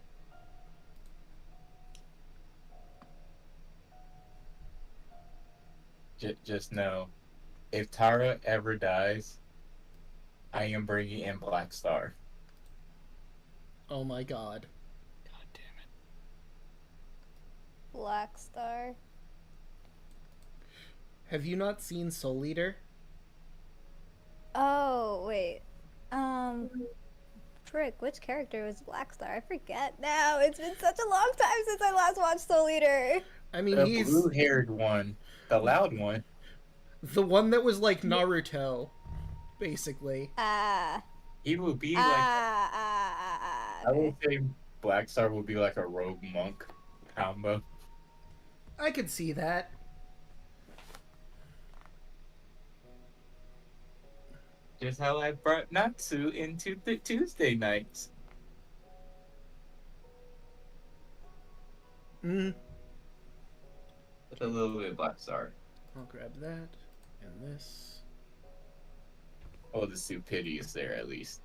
Just know, if Tara ever dies, I am bringing in Black Star. Oh my god. God damn it. Black Star. Have you not seen Soul Eater? Oh, wait. frick, which character was Blackstar? I forget now. It's been such a long time since I last watched Soul Eater. I mean, The he's blue-haired one, the loud one. the one that was like Naruto, basically. He will be like. I would Okay. say Blackstar will be like a rogue monk combo. I could see that. Just how I brought Natsu into the Tuesday nights. Mm. With a little bit of Blackstar. I'll grab that and this. Oh, the stupidity is there at least.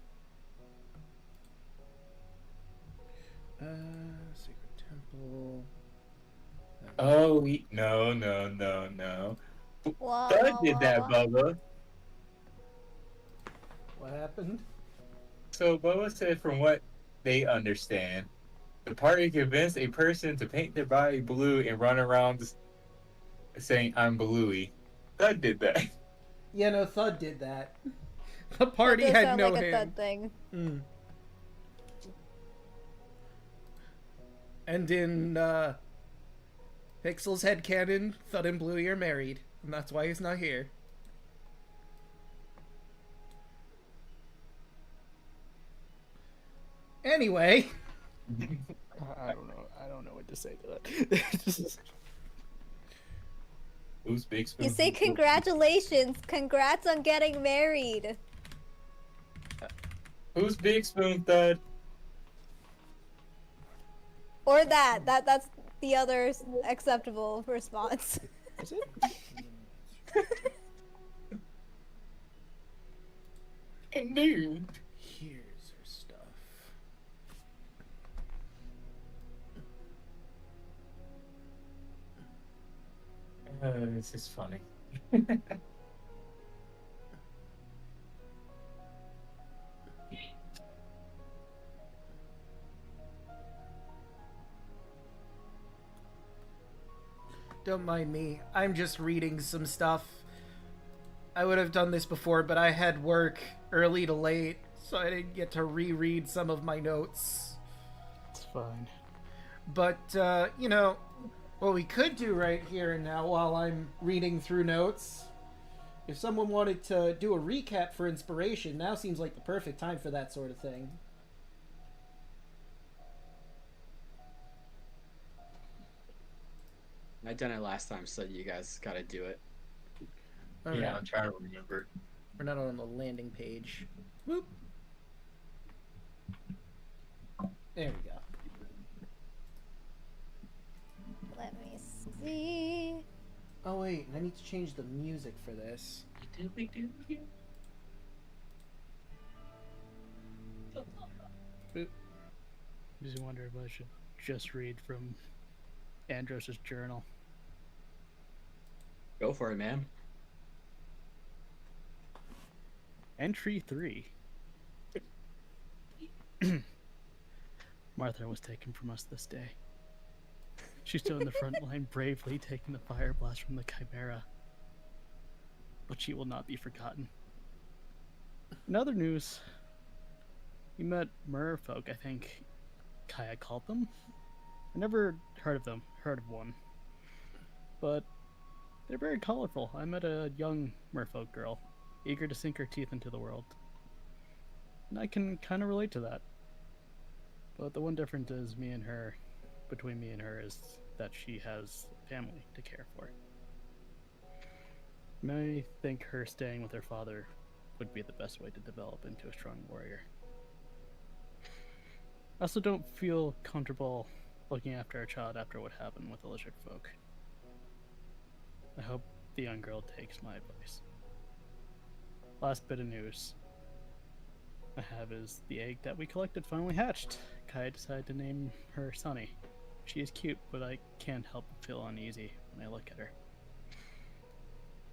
Sacred Temple. Oh, no. Whoa, Thud whoa, did that, whoa. Bubba. What happened? So Bubba said from what they understand, the party convinced a person to paint their body blue and run around saying, I'm Bluey. Thud did that. Yeah, no, Thud did that. The party That does had sound no like a hand. Thud thing. Mm. And in Pixel's headcanon, Thud and Bluey are married, and that's why he's not here. Anyway, I don't know. I don't know what to say to that. Who's Big Spoon? You say congratulations. Congrats on getting married. Who's Big Spoon, Thud? Or that's the other acceptable response. Is it? Indeed. here's her stuff. This is funny. Don't mind me. I'm just reading some stuff. I would have done this before, but I had work early to late, so I didn't get to reread some of my notes. It's fine. But, you know, what we could do right here and now while I'm reading through notes, if someone wanted to do a recap for inspiration, now seems like the perfect time for that sort of thing. I done it last time, so you guys gotta do it. All Yeah, right. I'm trying to remember. We're not on the landing page. Whoop. There we go. Let me see. Oh wait, I need to change the music for this. Just wonder if I should just read from Andros's journal. Go for it, man. Entry 3. Martha was taken from us this day. She stood in the front line bravely taking the fire blast from the Chimera. But she will not be forgotten. In other news, we met merfolk, I think Kaya called them. I never heard of them, heard of one. But they're very colorful. I met a young merfolk girl, eager to sink her teeth into the world. And I can kind of relate to that. But the one difference is between me and her is that she has family to care for. I think her staying with her father would be the best way to develop into a strong warrior. I also don't feel comfortable looking after a child after what happened with the lizard folk. I hope the young girl takes my advice. Last bit of news I have is the egg that we collected finally hatched. Kai decided to name her Sunny. She is cute, but I can't help but feel uneasy when I look at her.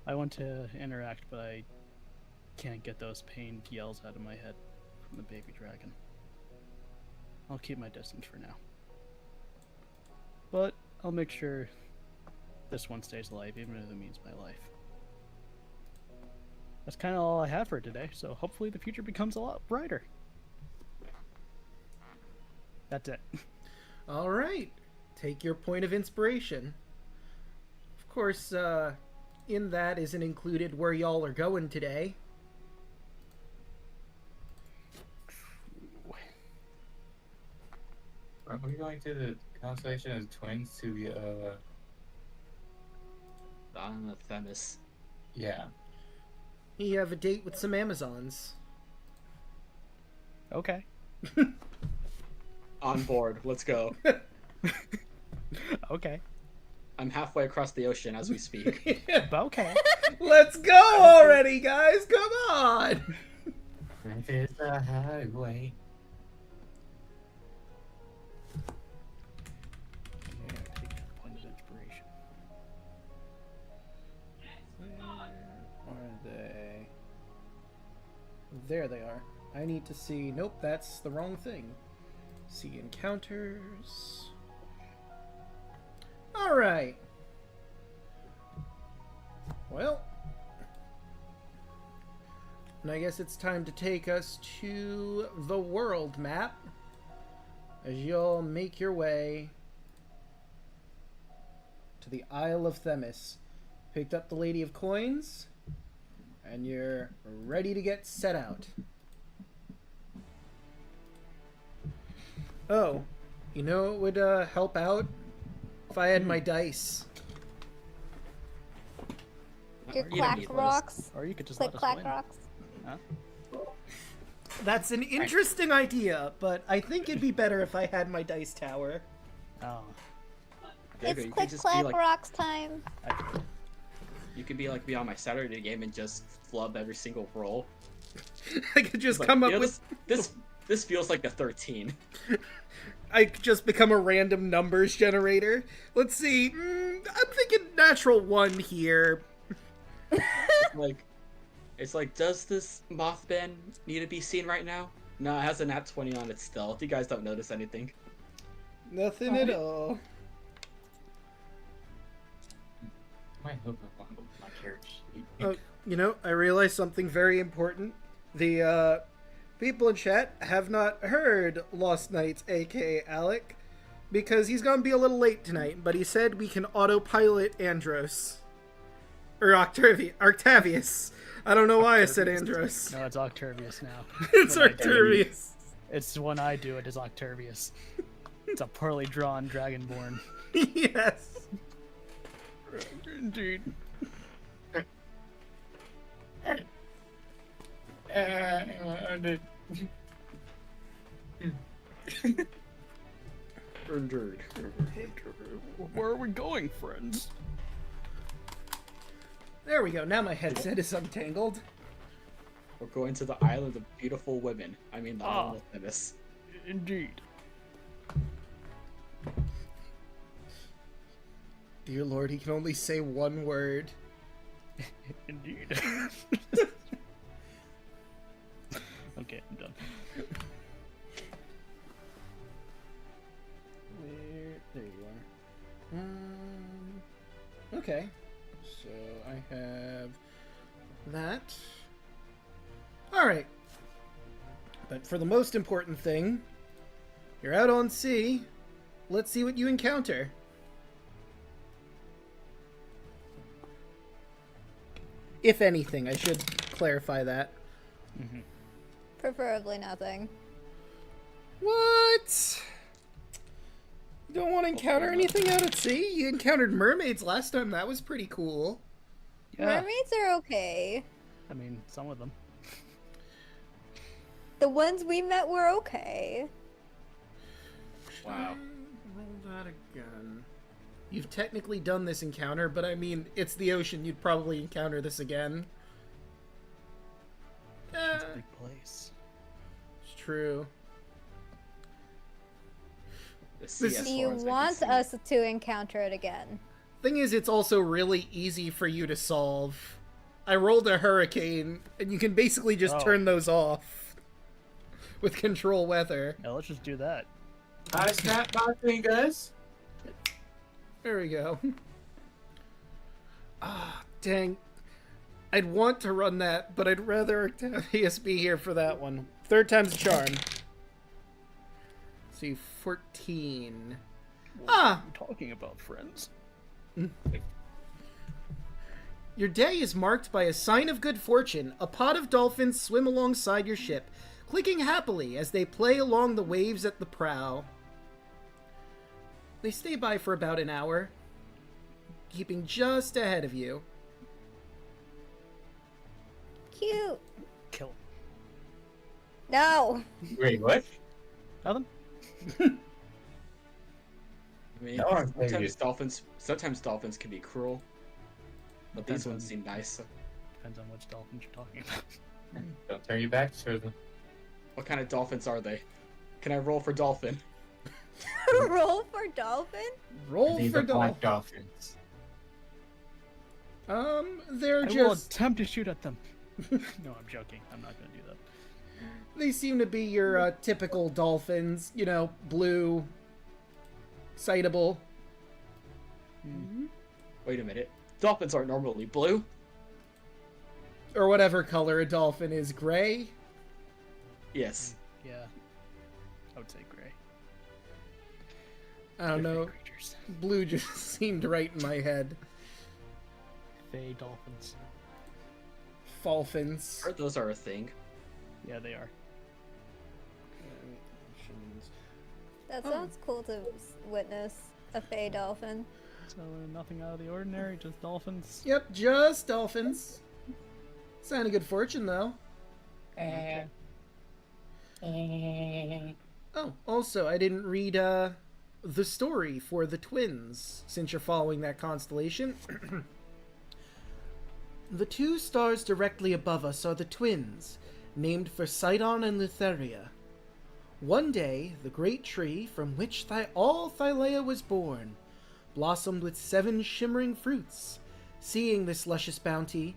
I want to interact, but I can't get those pained yells out of my head from the baby dragon. I'll keep my distance for now. But I'll make sure this one stays alive, even if it means my life. That's kind of all I have for today, so hopefully the future becomes a lot brighter. That's it. All right. Take your point of inspiration. Of course, in that isn't included where y'all are going today. Are we going to the constellation of twins to the On the Themis. yeah. You have a date with some Amazons. Okay. On board. Let's go. Okay. I'm halfway across the ocean as we speak. Okay. Let's go already, guys! Come on! Life is the highway. Yeah, take that point of inspiration. Where are they? There they are. I need to see... Nope, that's the wrong thing. See encounters... Alright. Well. And I guess it's time to take us to the world map. As you'll make your way to the Isle of Themis. Picked up the Lady of Coins. And you're ready to get set out. Oh, you know it would help out if I had my dice. Your You don't clack need those. rocks. Or you could just Click let us clack win. rocks. Huh? That's an interesting idea, but I think it'd be better if I had my dice tower. Oh. Jaeger, It's you could click just be clack like, rocks time. you could be like me on my Saturday game and just flub every single roll. I could just Like, come you up know, with... this feels like a 13. I could just become a random numbers generator. Let's see. I'm thinking natural 1 here. It's like, does this Mothman need to be seen right now? No, it has a nat 20 on its stealth. You guys don't notice anything. Nothing at all. Might hook up on my carriage. Oh, you know, I realized something very important. The people in chat have not heard Lost Knights, aka Alek, because he's gonna be a little late tonight, but he said we can autopilot Andros. Or Octavius. I don't know why I said Andros. No, it's Octavius now. It's When I do Octavius. It's when I do it is Octavius. It's a poorly drawn dragonborn. Yes. Indeed. Indeed. Where are we going, friends? There we go. Now my headset is untangled. We're going to the island of beautiful women. I mean, the island of Themis. Indeed. Dear Lord, he can only say one word. Indeed. Okay, I'm done. There you are. Okay. So I have that. Alright. But for the most important thing, you're out on sea. Let's see what you encounter. If anything, I should clarify that. Preferably nothing. What? You don't want to encounter anything out at sea? You encountered mermaids last time. That was pretty cool. Yeah. Mermaids are okay. I mean, some of them. The ones we met were okay. Wow. Roll that again. You've technically done this encounter, but I mean, it's the ocean. You'd probably encounter this again. It's a big place. It's true. The sea This- as Do far you as I can want see. us to encounter it again? Thing is, it's also really easy for you to solve. I rolled a hurricane, and you can basically just Oh. turn those off with control weather. Yeah, let's just do that. I snapped my fingers. There we go. Ah, dang. I'd want to run that, but I'd rather Octavius be here for that one. Third time's a charm. So you 14. What Ah! are you talking about, friends? Your day is marked by a sign of good fortune. A pod of dolphins swim alongside your ship, clicking happily as they play along the waves at the prow. They stay by for about an hour, keeping just ahead of you. Cute. Kill him. No. Wait, what? Nothing? I mean, No, I'm thinking- sometimes dolphins can be cruel, but these Depends ones on- seem nice. Depends on which dolphins you're talking about. Don't turn your back to them. What kind of dolphins are they? Can I roll for dolphin? Roll for dolphin? Roll These for are black dolphin. dolphins. They're I will just... attempt to shoot at them. No, I'm joking. I'm not going to do that. They seem to be your typical dolphins. You know, blue, sightable. Wait a minute. Dolphins aren't normally blue. Or whatever color a dolphin is. Gray? Yes. Yeah. I would say gray. I don't They're know. fey creatures. Blue just seemed right in my head. Fey dolphins. Dolphins. Heard those are a thing. Yeah, they are. That sounds cool to witness a fey dolphin. So nothing out of the ordinary, just dolphins. Yep, just dolphins. Sign of good fortune, though. Okay. Oh, also, I didn't read the story for the twins, since you're following that constellation. The two stars directly above us are the twins, named for Sidon and Lutheria. One day, the great tree from which all Thylea was born blossomed with 7 shimmering fruits. Seeing this luscious bounty,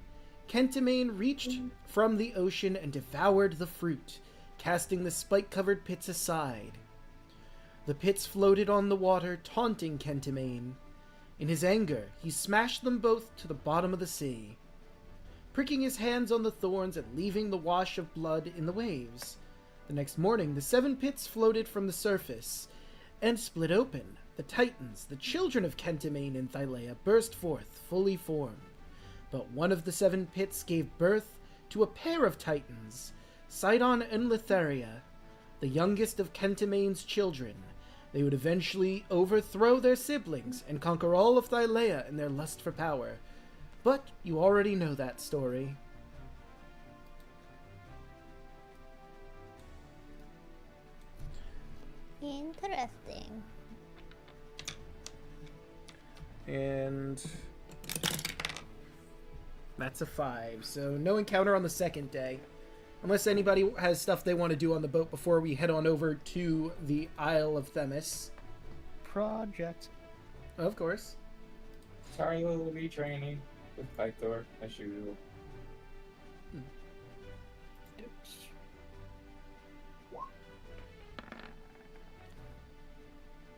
Kentimane reached from the ocean and devoured the fruit, casting the spike-covered pits aside. The pits floated on the water, taunting Kentimane. In his anger, he smashed them both to the bottom of the sea, pricking his hands on the thorns and leaving the wash of blood in the waves. The next morning, the 7 pits floated from the surface and split open. The Titans, the children of Kentimane and Thylea, burst forth, fully formed. But one of the 7 pits gave birth to a pair of Titans, Sidon and Lutheria, the youngest of Kentimane's children. They would eventually overthrow their siblings and conquer all of Thylea in their lust for power. But you already know that story. Interesting. And that's a 5. So no encounter on the second day. Unless anybody has stuff they want to do on the boat before we head on over to the Isle of Themis. Project. Of course. Sorry, little retraining with Pythor, as usual.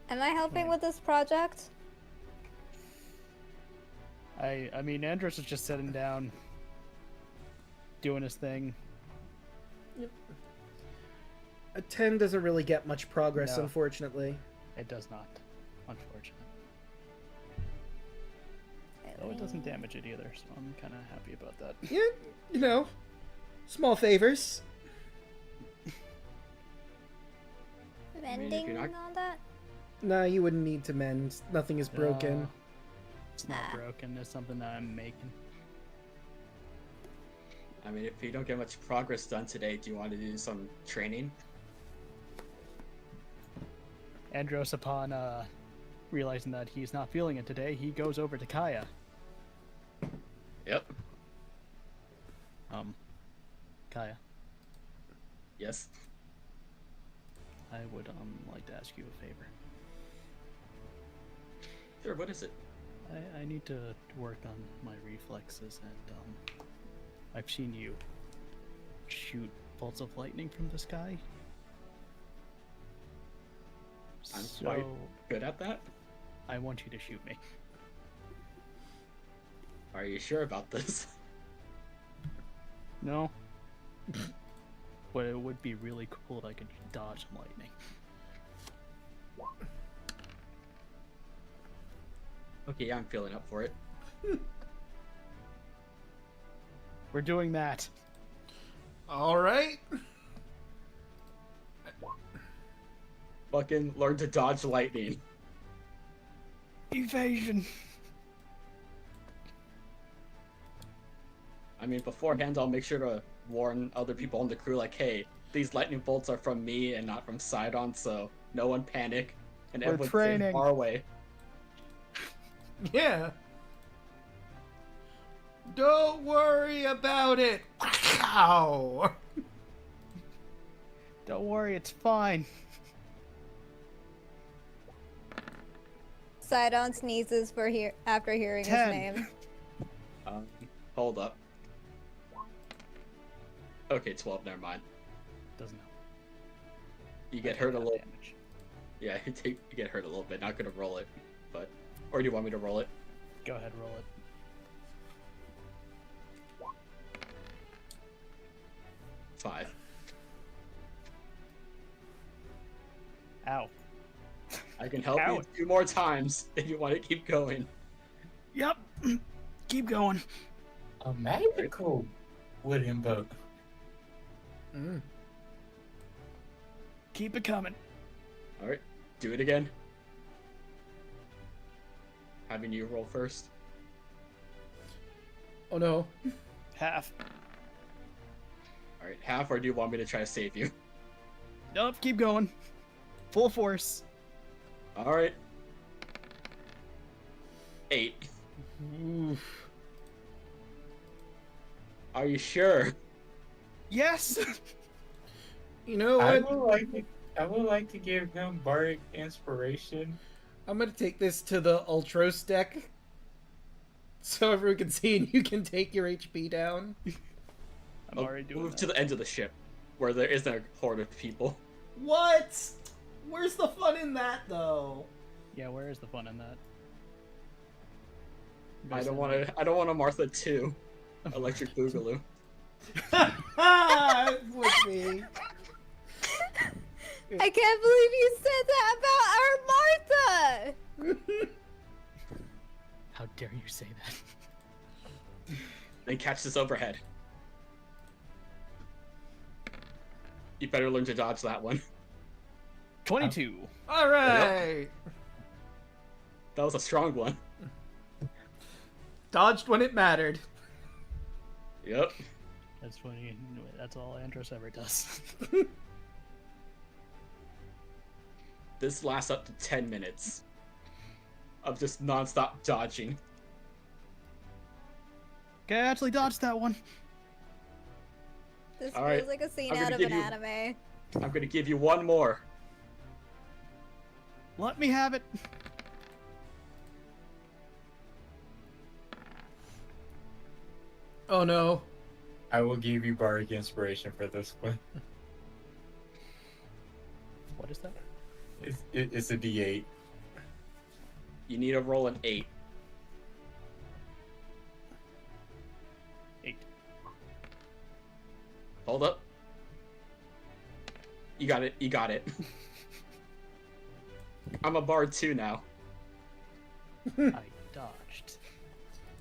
Am I helping with this project? I mean, Andros is just sitting down, doing his thing. A 10 doesn't really get much progress, No. unfortunately. It does not, unfortunately. Though it doesn't damage it either, so I'm kind of happy about that. Yeah, you know, small favors. Mending you're not- on that? Nah, you wouldn't need to mend. Nothing is broken. No, it's not Ah. broken. It's something that I'm making. I mean, if you don't get much progress done today, do you want to do some training? Andros, upon realizing that he's not feeling it today, he goes over to Kaya. Yep. Kaya, Yes. I would like to ask you a favor. Sure, what is it? I need to work on my reflexes, and I've seen you shoot bolts of lightning from the sky. I'm So quite good at that. I want you to shoot me. Are you sure about this? No. But it would be really cool if I could dodge some lightning. Okay, yeah, I'm feeling up for it. We're doing that. All right. Fucking learn to dodge lightning. Evasion. I mean, beforehand, I'll make sure to warn other people on the crew, like, hey, these lightning bolts are from me and not from Sidon, so no one panic, and We're everyone stay training. far away. Yeah. Don't worry about it. Wow. Don't worry, it's fine. Sidon sneezes after hearing 10. his name. Hold up. Okay, 12, never mind. Doesn't help. You get hurt a little. Damage. Yeah, you get hurt a little bit. Not gonna roll it, but. Or do you want me to roll it? Go ahead, roll it. Five. Ow. I can help Ow. you 2 more times if you want to keep going. Yep. Keep going. A magical wooden boat. Mm. Keep it coming. Alright, do it again. Having you roll first. Oh no. Half. Alright, half, or do you want me to try to save you? Nope, keep going. Full force. Alright. 8. Oof. Are you sure? Yes. You know I what? would like to give him bardic inspiration. I'm gonna take this to the Ultros deck, so everyone can see and you can take your HP down. I'm already doing Move that. to the end of the ship, where there isn't a horde of people. What? Where's the fun in that, though? Yeah, where is the fun in that? I don't want to Martha 2. Electric Boogaloo. It would be. I can't believe you said that about our Martha! How dare you say that? Then catch this overhead. You better learn to dodge that one. 22. All right. That was a strong one. Dodged when it mattered. Yep. That's funny. That's all Andros ever does. This lasts up to 10 minutes of just non-stop dodging. Okay, I actually dodged that one. This All right, feels like a scene I'm gonna out of give an you- anime. I'm gonna give you one more. Let me have it. Oh no. I will give you bardic inspiration for this one. What is that? It's a D8. You need to roll an 8. 8. Hold up. You got it. You got it. I'm a bard too now. I dodged.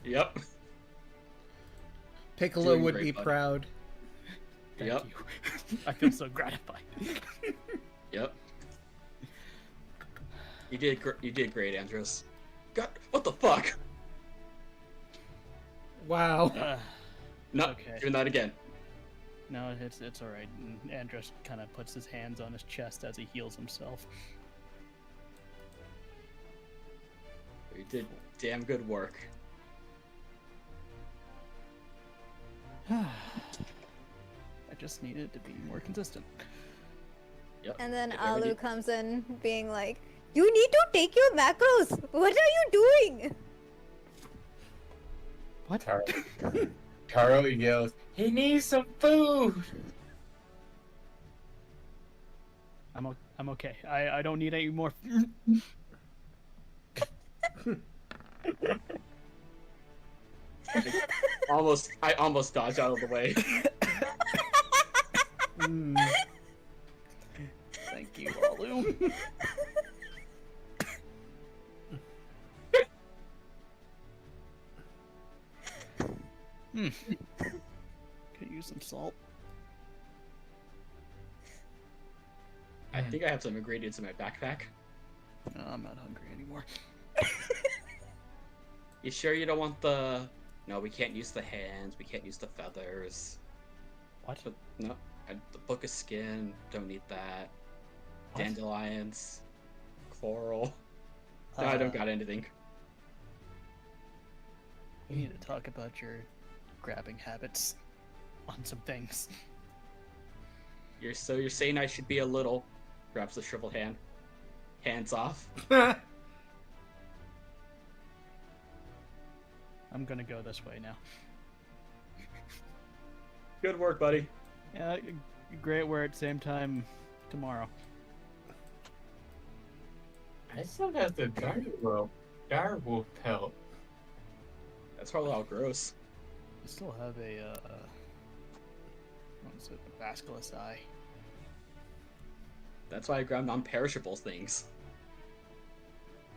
Yep. Piccolo Doing would great, be buddy. proud. Thank Yep. you. I feel so gratified. Yep. You did great, Andros. God, what the fuck? Wow. No, Okay. doing that again. No, it's all right. And Andros kind of puts his hands on his chest as he heals himself. You did damn good work. I just needed to be more consistent. Yep. And then Did everything- Alu comes in being like, "You need to take your macros! What are you doing?" What? Taro yells, "He needs some food!" I'm okay. I don't need any more. I almost dodged out of the way. Mm. Thank you, Alu. Could use some salt. I think I have some ingredients in my backpack. No, I'm not hungry anymore. You sure you don't want the... No, we can't use the hands, we can't use the feathers. What? But, no, the book of skin, don't need that. What? Dandelions. Coral. No, I don't got anything. We need to talk about your grabbing habits on some things. You're saying I should be a little... Grabs the shriveled hand. Hands off. I'm gonna go this way now. Good work, buddy. Yeah, great work. Same time tomorrow. I still have the direwolf pelt. That's probably all gross. I still have a what is it? A basilisk eye. That's why I grab non-perishable things.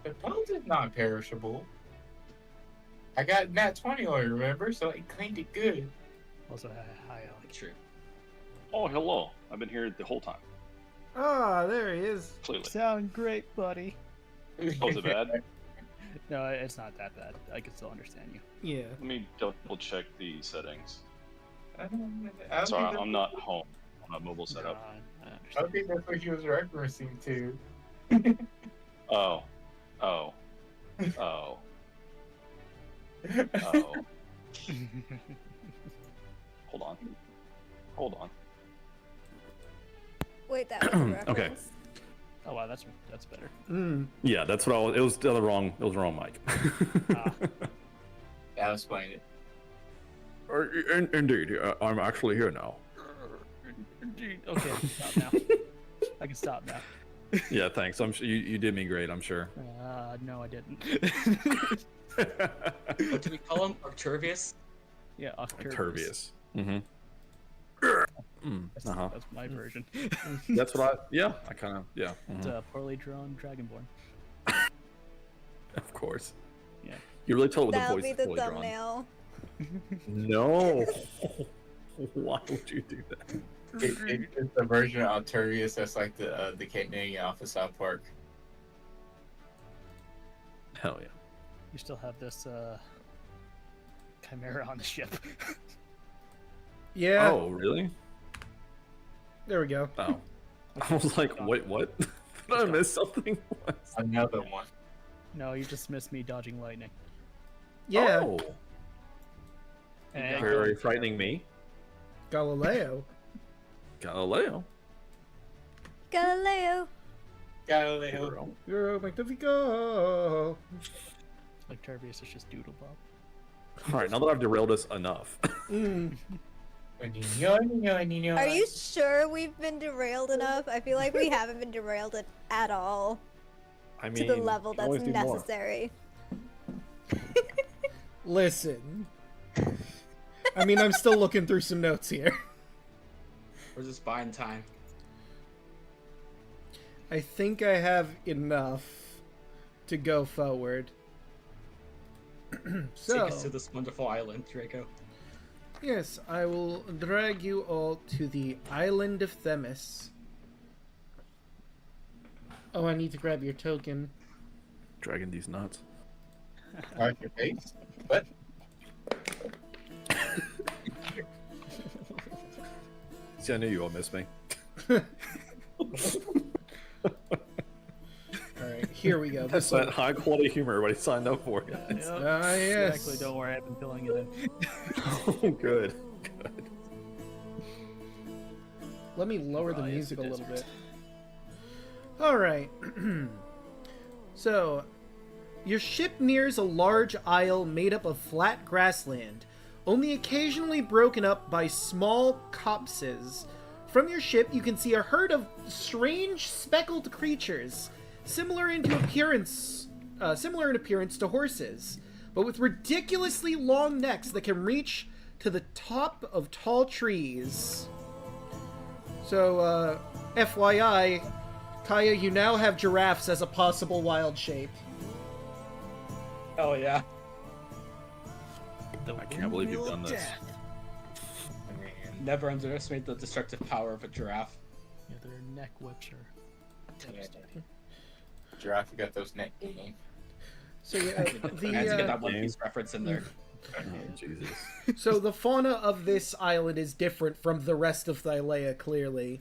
The pelt is not perishable. I got nat 20 on it, remember? So I cleaned it good. Also, hi, Alek. True. Oh, hello. I've been here the whole time. Ah, there he is. Clearly. Sound great, buddy. Oh, is it bad? No, it's not that bad. I can still understand you. Yeah. Let me double check the settings. I don't Sorry, think I'm not home. I'm not mobile setup. I I understand. don't think that's what he was referencing to. Oh. Oh. Oh. Oh. Hold on. Hold on. Wait, that was a reference. Okay. Oh wow, that's better. Mm. Yeah, that's what I was. It was the wrong. It was the wrong mic. I'll explain it. Indeed, I'm actually here now. Indeed. Okay, I can stop now. I can stop now. Yeah, thanks. I'm sure you did me great. I'm sure. No, I didn't. What do we call him? Arcturvius? Yeah, Octavius. Turbius. Mm-hmm. That's, Uh-huh. that's my version. That's what I. Yeah, I kind of. Yeah. It's mhm. a poorly drawn dragonborn. Of course. Yeah. You really tell it with That'll the voice be is the fully drawn. thumbnail. No. Why would you do that? It's the version of Arturius that's like the Canadian off of South Park. Hell yeah. You still have this chimera on the ship. Yeah. Oh, really? There we go. Oh. I was like, wait, what? Did I miss something? Another one. No, you just missed me dodging lightning. Yeah. Oh, And very frightening me. Galileo. Galileo. Galileo. Galileo. Euro Magnifico. Octavius is just Doodle Bob. All right, now that I've derailed us enough. Mm. Are you sure we've been derailed enough? I feel like we haven't been derailed at all I to mean, the level you can always that's do more. necessary. Listen. I mean, I'm still looking through some notes here. We're just buying time. I think I have enough to go forward. Take us to this wonderful island, Draco. Yes, I will drag you all to the island of Themis. Oh, I need to grab your token. Dragging these nuts. Mark your face. What? See, I knew you all missed me. Alright, here we go. That's This that one. high quality humor everybody signed up for. Ah, yes. Actually, don't worry, I've been filling it in. Oh, good. Good. Let me lower the Dry as music a the little bit. desert. Alright. So, your ship nears a large isle made up of flat grassland, only occasionally broken up by small copses. From your ship, you can see a herd of strange speckled creatures, similar in appearance to horses, but with ridiculously long necks that can reach to the top of tall trees. So, FYI, Kaya, you now have giraffes as a possible wild shape. Oh yeah. The I can't believe you've windmill done this. death. Man, Never underestimate the destructive power of a giraffe. Yeah, their neck whips are devastating. giraffe, you got those neck game. So yeah, I had to get that One Piece reference in there. Oh, Jesus. so the fauna of this island is different from the rest of Thylea, clearly.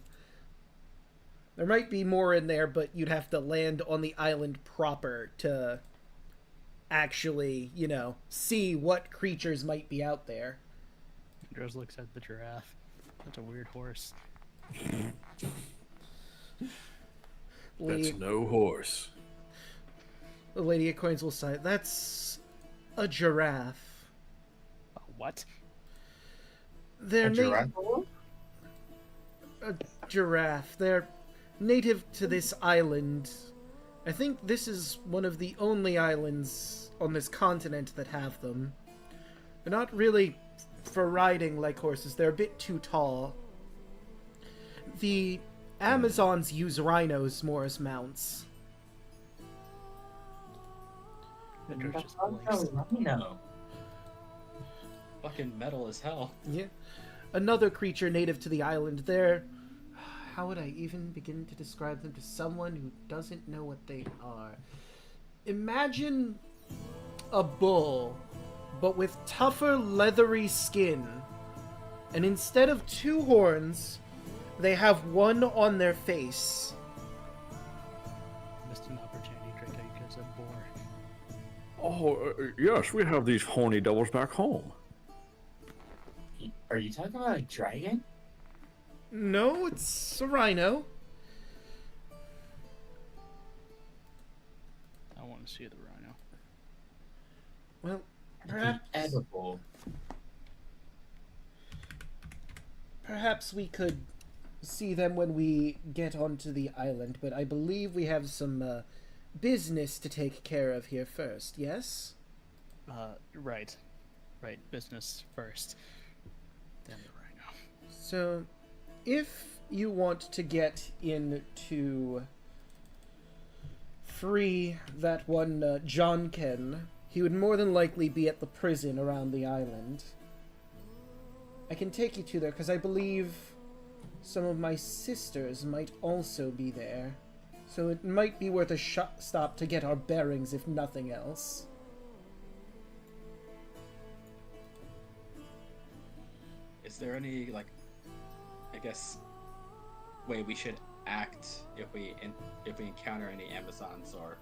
There might be more in there, but you'd have to land on the island proper to actually, see what creatures might be out there. Dros looks at the giraffe. That's a weird horse. That's no horse. The Lady of Coins will say, that's a giraffe. What? They're A giraffe? a giraffe. They're native to this island. I think this is one of the only islands on this continent that have them. They're not really for riding like horses. They're a bit too tall. The Amazons use rhinos more as mounts. The Dros just Oh, blinks. no. Fucking metal as hell. Yeah. Another creature native to the island. They're... How would I even begin to describe them to someone who doesn't know what they are? Imagine a bull, but with tougher, leathery skin. And instead of 2 horns, they have 1 on their face. Missed an opportunity, Draco. You could have said boar. Oh, yes, we have these horny devils back home. Are you talking about a dragon? No, it's a rhino. I want to see the rhino. Well, The perhaps... edible. Perhaps we could see them when we get onto the island, but I believe we have some business to take care of here first, yes? Right. Right, business first. Then the rhino. So, if you want to get in to free that one John Ken, he would more than likely be at the prison around the island. I can take you to there, because I believe some of my sisters might also be there. So it might be worth a stop to get our bearings, if nothing else. Is there any, like, I guess, way we should act if we encounter any Amazons or...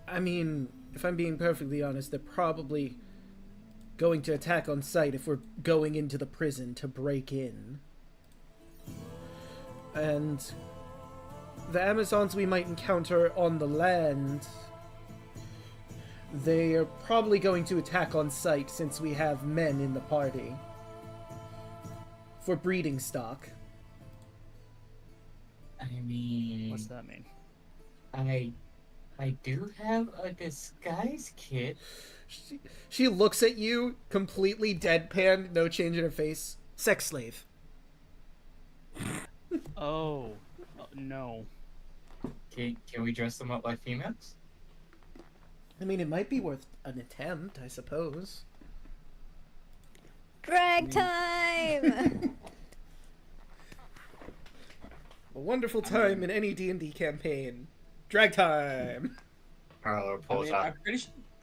I mean, if I'm being perfectly honest, they're probably going to attack on sight if we're going into the prison to break in. And the Amazons we might encounter on the land, they are probably going to attack on sight since we have men in the party. For breeding stock. I mean, What's that mean? I do have a disguise kit. She looks at you, completely deadpan, no change in her face. Sex slave. Oh, no. Can we dress them up like females? I mean, it might be worth an attempt, I suppose. Drag time! A wonderful time in any D&D campaign. Drag time! Carlo I pulls mean, out.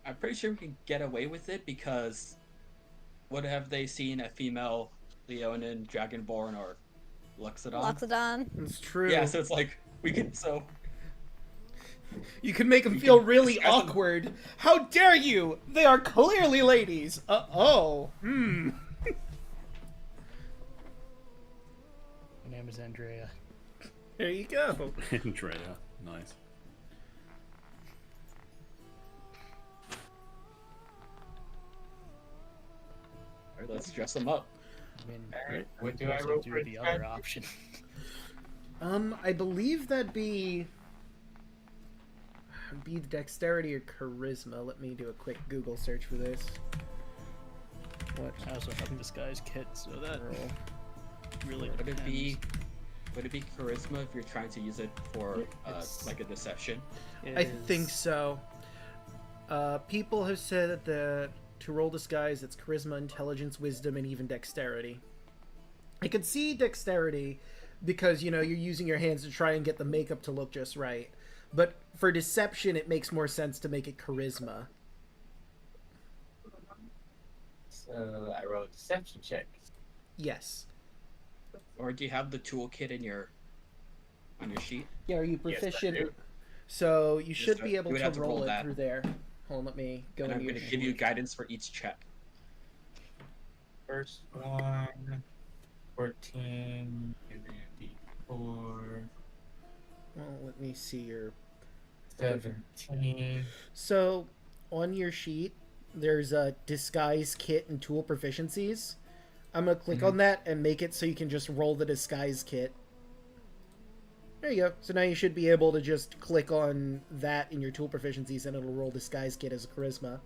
I'm pretty sure we can get away with it because what have they seen a female Leonin, Dragonborn, or Luxodon? Loxodon. It's true. Yeah, so it's like we can You can make them feel really awkward. How dare you! They are clearly ladies! Oh. My name is Andrea. There you go. Andrea. Nice. let's dress them up. I mean, Alright, what do I I also roll do for the disguise? other option. I believe that'd be dexterity or charisma. Let me do a quick Google search for this. What? I also have disguise kit, so that Roll. really Would depends. it be charisma if you're trying to use it for It's- like a deception? It I is- think so. People have said that to roll disguise, it's charisma, intelligence, wisdom, and even dexterity. I could see dexterity because, you know, you're using your hands to try and get the makeup to look just right. But for deception, it makes more sense to make it charisma. So I roll a deception check. Yes. Or do you have the toolkit in your on your sheet? Yeah, are you Yes, I proficient? do. So you should Yes, be you able would to have to roll roll it that. through there. Hold on, let me go And I'm into going your to give you guidance for each check. First one, 14, and then D4, Well, let me see your... 17. So, on your sheet, there's a disguise kit and tool proficiencies. I'm going to click on that and make it so you can just roll the disguise kit. There you go. So now you should be able to just click on that in your tool proficiencies and it'll roll disguise kit as a charisma.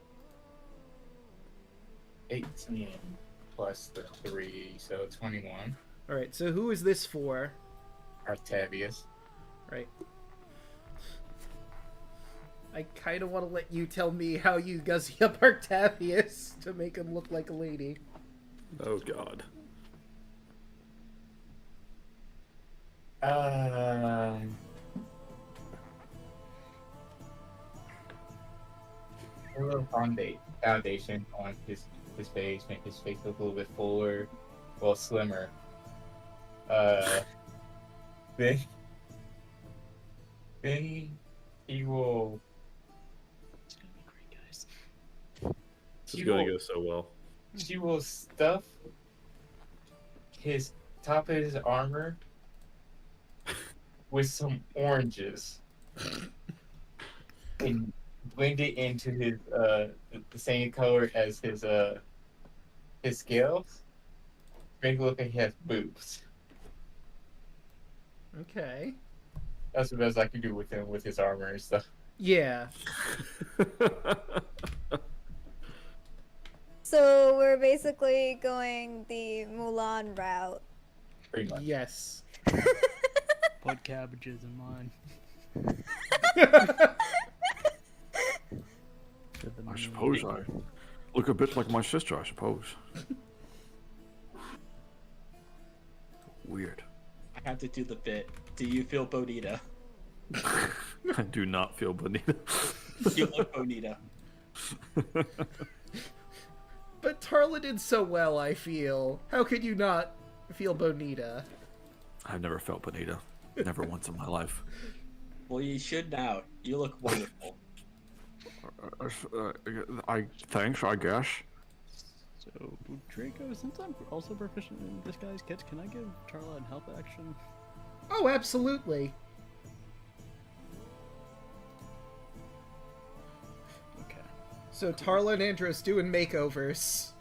18 plus the 3, so 21. Alright, so who is this for? Artavius. Right. I kind of want to let you tell me how you gussy up Octavius to make him look like a lady. Oh God. A little foundation on his face, make his face look a little bit fuller, well, slimmer. Then he will. It's gonna be great, guys. This is going to go so well. She will stuff his top of his armor with some oranges and blend it into his the same color as his scales. Make it look like he has boobs. Okay. That's the best I can do with him with his armor and stuff. Yeah. So we're basically going the Mulan route. Pretty much. Yes. Put cabbages in mine. I suppose I look a bit like my sister, I suppose. Weird. I have to do the bit. Do you feel Bonita? I do not feel Bonita. You look Bonita. But Tarla did so well, I feel. How could you not feel Bonita? I've never felt Bonita. Never once in my life. Well, you should now. You look wonderful. Thanks, I guess. So, Draco, since I'm also proficient in disguise kits, can I give Charla an help action? Oh, absolutely. Okay. So Tarla and Andros doing makeovers.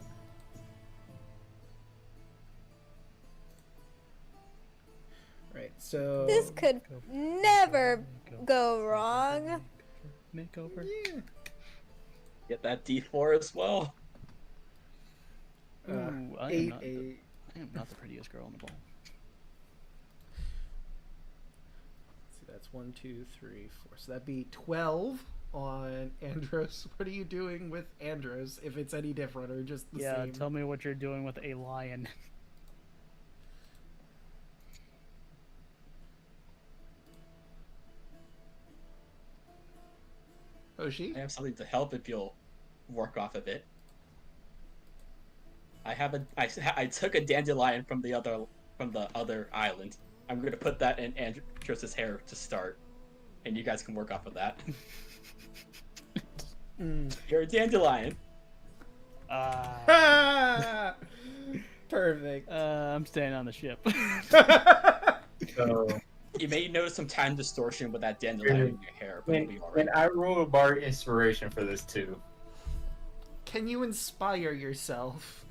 Right, so... This could never go wrong. Makeover. Yeah. Get that D4 as well. Ooh, I am 8, not 8. I am not the prettiest girl in the ball. See, that's 1, 2, 3, 4. So that'd be 12 on Andros. What are you doing with Andros, if it's any different or just the Yeah, same? tell me what you're doing with a lion. Hoshi? I have something to help if you'll work off of it. I took a dandelion from the other island. I'm gonna put that in Andros's hair to start, and you guys can work off of that. You're a dandelion. Ah! Perfect. I'm staying on the ship. So You may notice some time distortion with that dandelion in your hair, but it'll be alright. when I roll a bar inspiration for this too, Can you inspire yourself?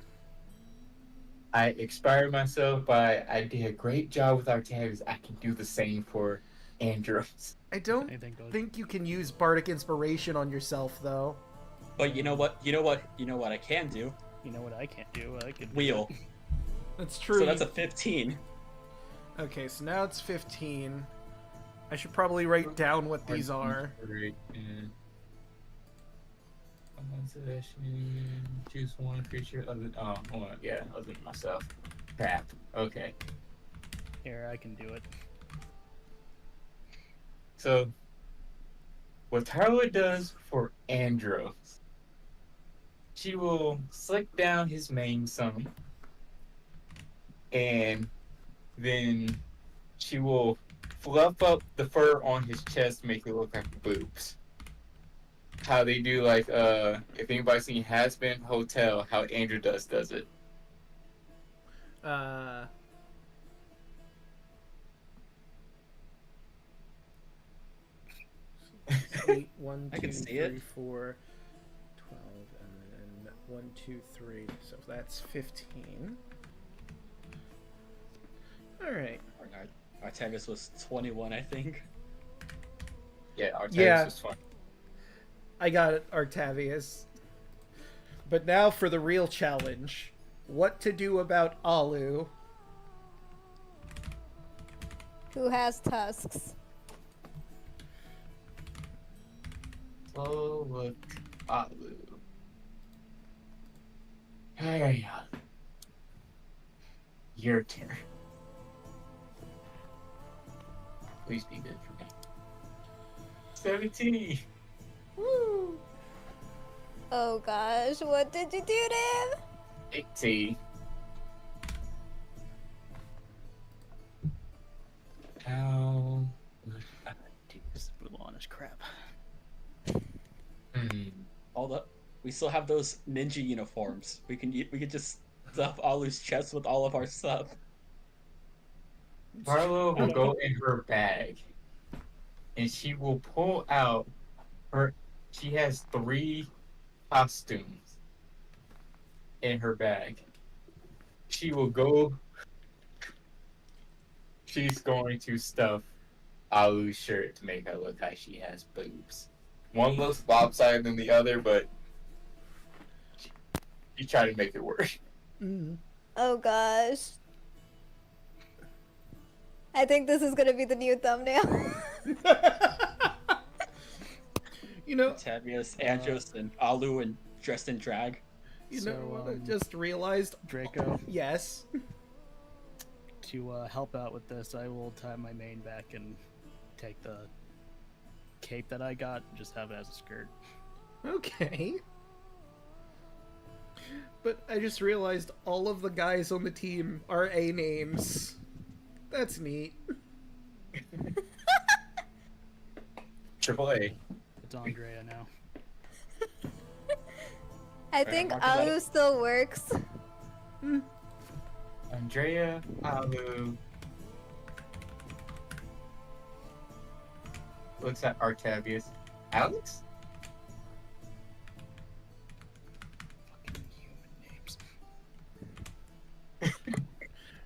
I inspired myself by I did a great job with Octavius. I can do the same for Andros. I don't Anything goes. think you can use bardic inspiration on yourself, though. But you know what? You know what I can do? You know what I can't do? I can Wheel. That's true. So that's a 15. Okay, so now it's 15. I should probably write down what these are. Right, and possession. Choose one creature other. Oh, hold on. Yeah, other than myself. Crap. Okay. Here, I can do it. So, what Tyler does for Andros, she will slick down his main summon, and then she will fluff up the fur on his chest, make it look like boobs. How they do, like, if anybody's seen Has Been Hotel, how Andrew does it. Eight, 1, I 2, can see 3, it. 4, 12, and then 1, 2, 3. So that's 15. All right. Artavis was 21, I think. Yeah, our Yeah. was fun. I got it, Octavius. But now for the real challenge. What to do about Alu? Who has tusks? So look, Alu. Hey, your turn. Please be good for me. 17. Woo! Oh gosh, what did you do to him? 18. How would I do This is Mulan is crap. Hold up. We still have those ninja uniforms. We can just stuff Alu's chest with all of our stuff. Carlo will go in her bag, and she will pull out her. She has 3 costumes in her bag. She will go. She's going to stuff Alu's shirt to make her look like she has boobs. One looks lopsided than the other, but she tried to make it work. Oh gosh. I think this is gonna be the new thumbnail. You know, Artavius, Andros, and Alu and dressed in drag. you know So, what I just realized? Draco, Yes. to help out with this, I will tie my mane back and take the cape that I got and just have it as a skirt. Okay. But I just realized all of the guys on the team are A names. That's neat. Triple A. It's Andrea now. I think Mark, is that Alu it? still works. Andrea, Alu. Looks at Artavius. Alex? Fucking human names.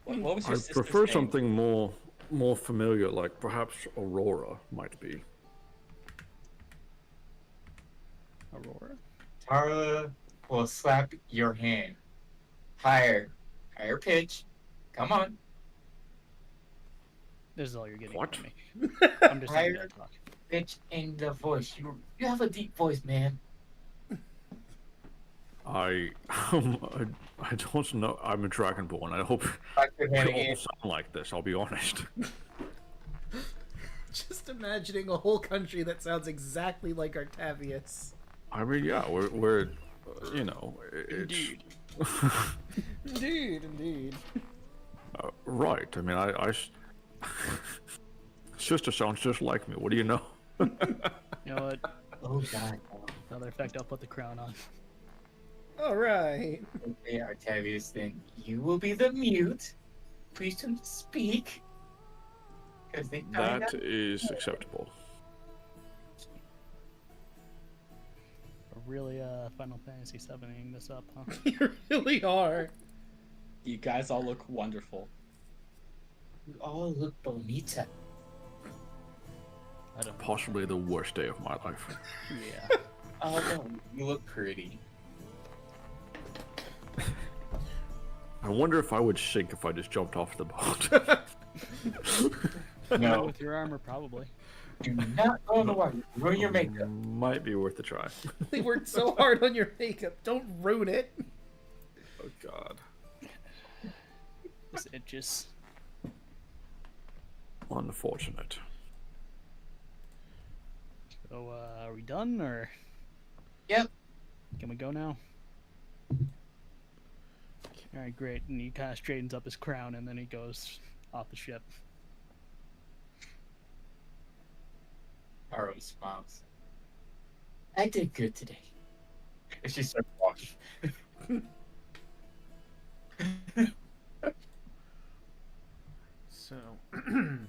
What was I your sister's prefer name? something more familiar, like perhaps Aurora might be. Aurora? Tara will slap your hand. Higher pitch. Come on. This is all you're getting What? from me. I'm just letting Higher you talk. pitch in the voice. You have a deep voice, man. I don't know. I'm a Dragonborn. I hope Slap your we hand all again. sound like this. I'll be honest. Just imagining a whole country that sounds exactly like Artavius. I mean, yeah, we're you know, it's Indeed. Indeed. right. I mean, sister sounds just like me. What do you know? You know what? Oh God. Another effect, I'll put the crown on. Alright. Okay, Artavius, then you will be the mute. Please don't speak. Because they find That out. is acceptable. We're really Final Fantasy 7ing this up, huh? You really are. You guys all look wonderful. You all look bonita. I don't know. Possibly the worst day of my life. Yeah. Oh no, you look pretty. I wonder if I would sink if I just jumped off the boat. No. With your armor, probably. Do not go in the water. Ruin your makeup. Might be worth a try. They worked so hard on your makeup. Don't ruin it. Oh God. This itches. Unfortunate. So, are we done, or Yep. can we go now? Alright, great. And he kind of straightens up his crown, and then he goes off the ship. Aro smiles. I did good today. And she starts walking. So, I'm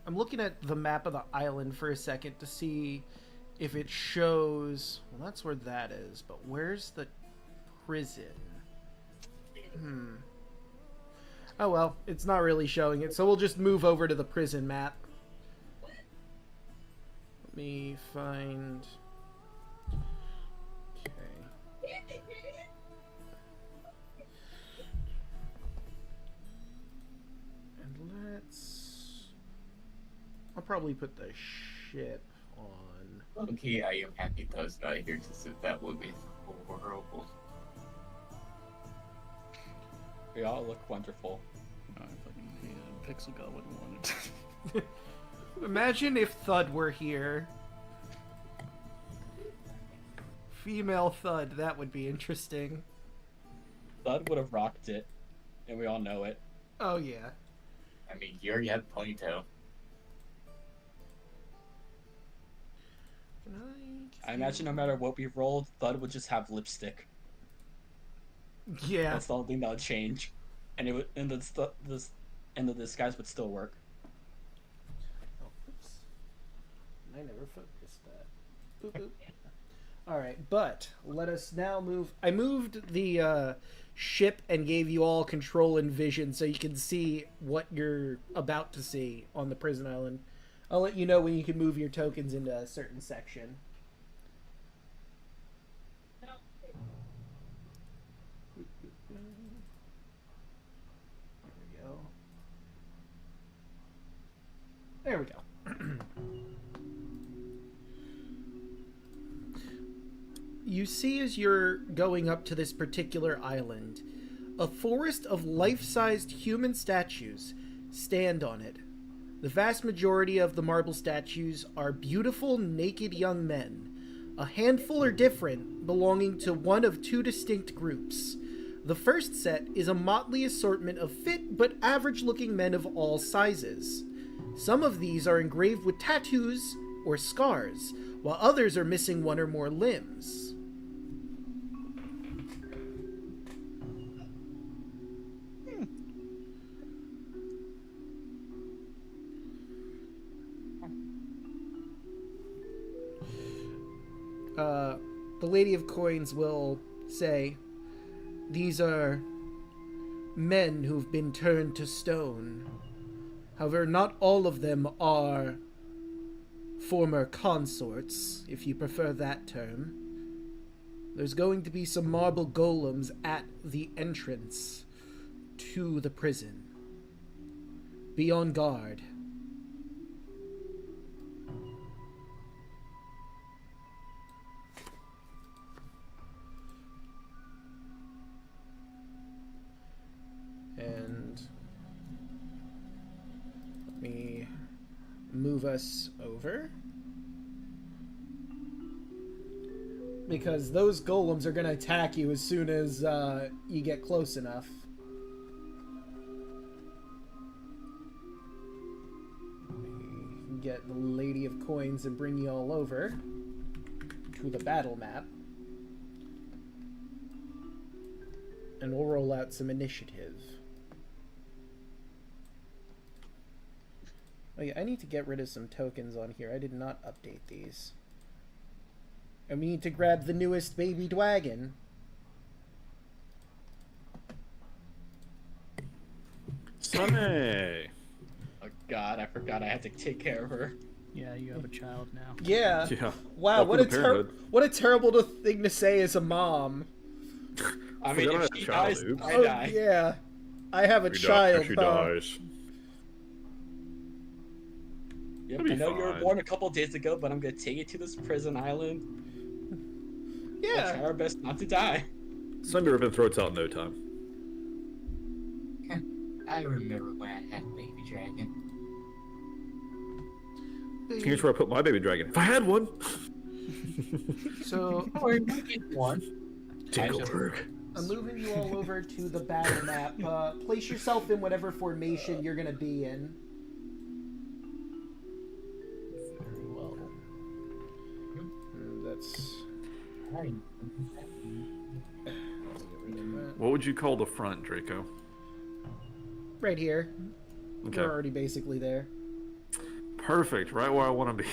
looking at the map of the island for a second to see if it shows. Well, that's where that is, but where's the prison? Oh well, it's not really showing it, so we'll just move over to the prison map. Let me find. Okay. And I'll probably put the ship on. Okay, I am happy Does die here because that would be horrible. We all look wonderful. I fucking hate Pixel God wouldn't want it. Imagine if Thud were here. Female Thud, that would be interesting. Thud would have rocked it, and we all know it. Oh yeah. I mean, you already had a ponytail. I imagine no matter what we rolled, Thud would just have lipstick. Yeah. That's the only thing that would change, and it would, and the disguise would still work. Oh, oops. I never focused that. Boop, boop. All right, but let us now move. I moved the ship and gave you all control and vision so you can see what you're about to see on the prison island. I'll let you know when you can move your tokens into a certain section. There we go. You see as you're going up to this particular island, a forest of life-sized human statues stand on it. The vast majority of the marble statues are beautiful, naked young men. A handful are different, belonging to one of two distinct groups. The first set is a motley assortment of fit but average-looking men of all sizes. Some of these are engraved with tattoos or scars, while others are missing one or more limbs. The Lady of Coins will say, "These are men who've been turned to stone. However, not all of them are former consorts, if you prefer that term. There's going to be some marble golems at the entrance to the prison. Be on guard." And let me move us over, because those golems are going to attack you as soon as you get close enough. Let me get the Lady of Coins and bring you all over to the battle map. And we'll roll out some initiative. Oh yeah, I need to get rid of some tokens on here. I did not update these. And we need to grab the newest baby dwagon. Sunny! Oh God, I forgot I had to take care of her. Yeah, you have a child now. Yeah. Yeah. Wow, Welcome to parenthood. what a terrible thing to say as a mom. I mean, Forgot I if had a she child, dies, oops. I Oh die. yeah. I have a She child. She huh? dies. Yep, That'd I be know you were fine. born a couple days ago, but I'm gonna take you to this prison island. We'll try Yeah. our best not to die. Somebody ripping throats out in no time. I remember when I had a baby dragon. Here's where I put my baby dragon. If I had one. So Or we get one. Tinkleberg. I'm moving you all over to the battle map. Place yourself in whatever formation you're gonna be in. Very well. That's. What would you call the front, Draco? Right here. Okay. We're already basically there. Perfect. Right where I want to be.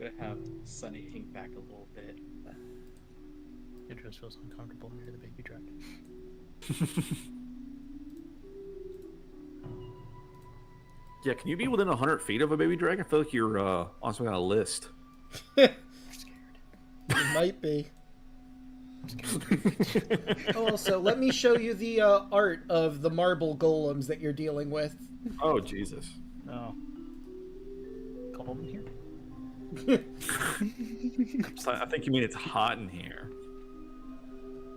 Gonna have Sunny hang back a little bit. It just feels uncomfortable near the baby dragon. Yeah, can you be within 100 feet of a baby dragon? I feel like you're on some kind of list. It might be. Also, let me show you the art of the marble golems that you're dealing with. Oh, Jesus. Oh. Cold in here? I think you mean it's hot in here.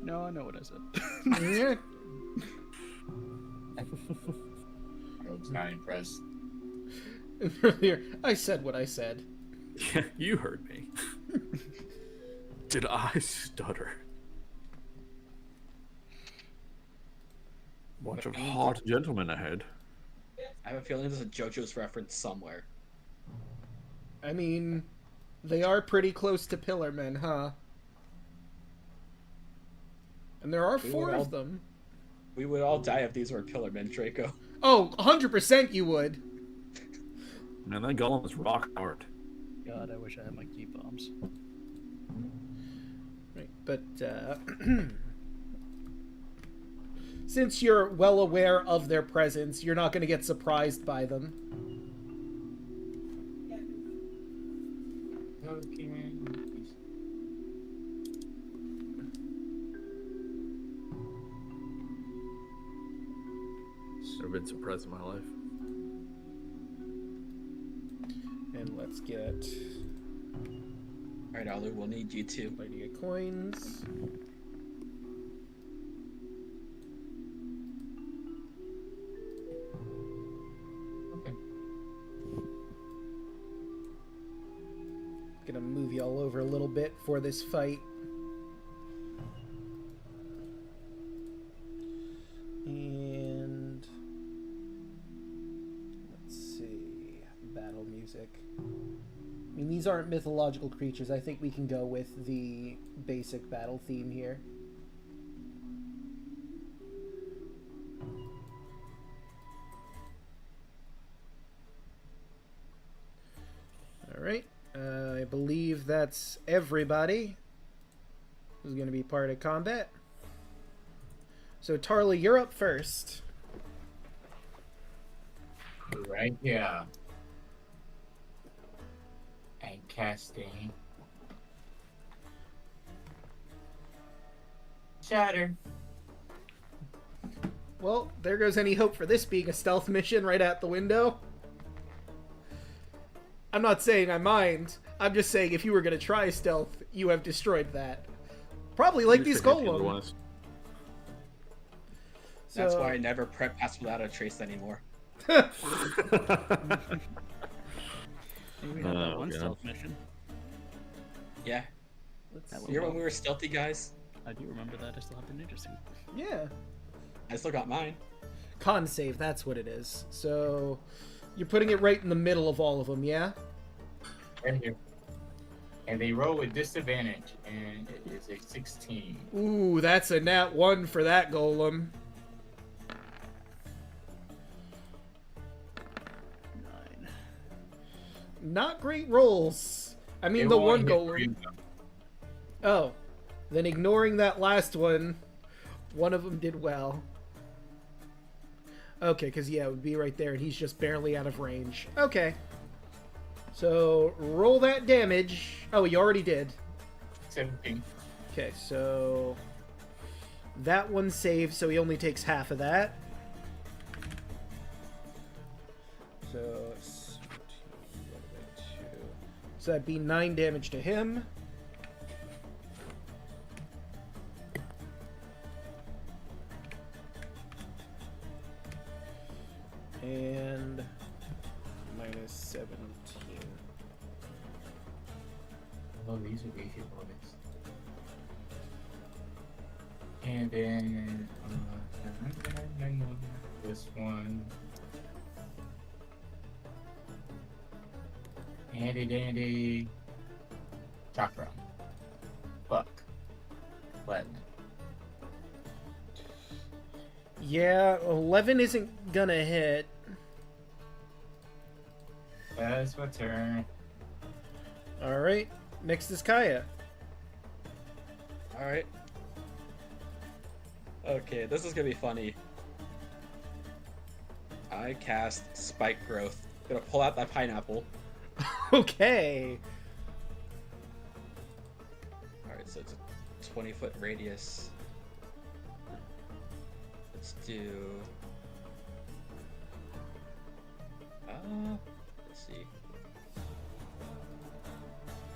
No, I know what I said. Yeah. I was not impressed. Earlier, I said what I said. Yeah, you heard me. Did I stutter? Bunch of hot gentlemen ahead. I have a feeling there's a JoJo's reference somewhere. I mean, they are pretty close to Pillarmen, huh? And there are We 4 would of all- them. We would all die if these were Pillarmen, Draco. Oh, 100% you would. Man, that golem is rock hard. God, I wish I had my key bombs. Right, but since you're well aware of their presence, you're not going to get surprised by them. Okay. Never been surprised in my life. And let's get Alright, Alu, we'll need you to. plenty of coins. Okay. Gonna move you all over a little bit for this fight. And let's see, battle music. I mean, these aren't mythological creatures. I think we can go with the basic battle theme here. All right. I believe that's everybody who's going to be part of combat. So, Tarly, you're up first. Right here. And casting. Shatter. Well, there goes any hope for this being a stealth mission right out the window. I'm not saying I mind. I'm just saying if you were going to try stealth, you have destroyed that. Probably like these golems. That's why I never prep pass without a trace anymore. Hey, we had that Oh, one God. stealth mission. Yeah. Let's That see. You remember when we were stealthy guys? I do remember that. I still have the ninja suit. Yeah. I still got mine. Con save, that's what it is. So, you're putting it right in the middle of all of them, yeah? Right here. And they roll with disadvantage, and it is a 16. Ooh, that's a nat 1 for that golem. 9. Not great rolls. I mean, It the won't one hit golem. three of them. Oh. Then ignoring that last one, one of them did well. Okay, because, yeah, it would be right there, and he's just barely out of range. Okay. So, roll that damage. Oh, you already did. 17. Okay, so... that one saved, so he only takes half of that. So 17 divided by 2. So that'd be 9 damage to him. And minus 17. Oh, these would be hit bonus. And then this one. Handy dandy. Chakra. Fuck. What? Yeah, 11 isn't gonna hit. That's my turn. Alright, next is Kaya. Alright. Okay, this is gonna be funny. I cast Spike Growth. Gonna pull out that pineapple. Okay. Alright, so it's a 20-foot radius. Let's do... let's see.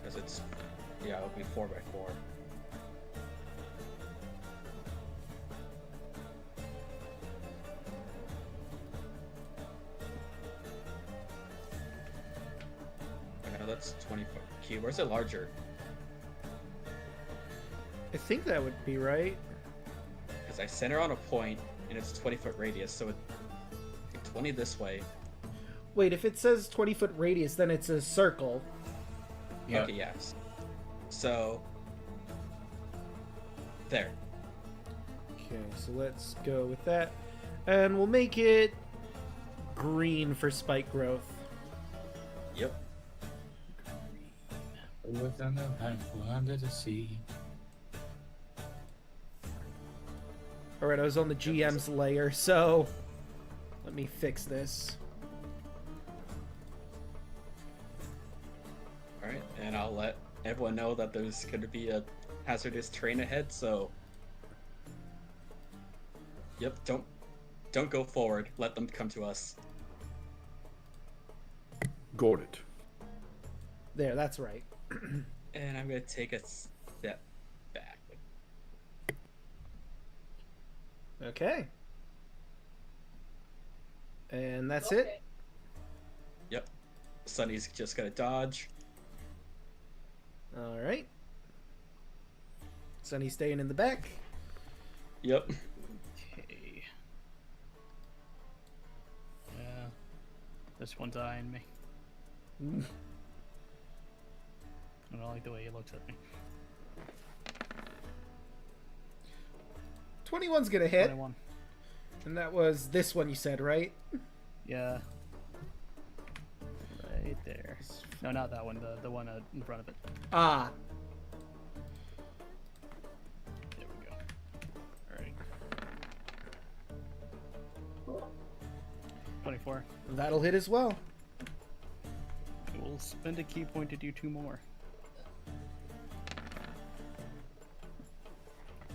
Because it's... yeah, it'll be 4x4. I know that's 20 foot cube. Where's it larger? I think that would be right. Because I center on a point, and it's 20-foot radius, so it's 20 this way. Wait, if it says 20-foot radius, then it's a circle. Yeah. Okay, yes. So... there. Okay, so let's go with that. And we'll make it green for spike growth. Yep. Within the painful under the sea. Alright, I was on the GM's layer, so let me fix this. Alright, and I'll let everyone know that there's going to be a hazardous terrain ahead, so... Yep, don't go forward. Let them come to us. Got it. There, that's right. And I'm going to take a step back. Okay. And that's it. Yep. Sunny's just going to dodge. Alright. Sunny staying in the back. Yep. Okay. Yeah. This one's eyeing me. I don't like the way he looks at me. 21's gonna hit. 21. And that was this one you said, right? Yeah. Right there. No, not that one. The one in front of it. Ah. There we go. Alright. 24. That'll hit as well. We'll spend a key point to do 2 more.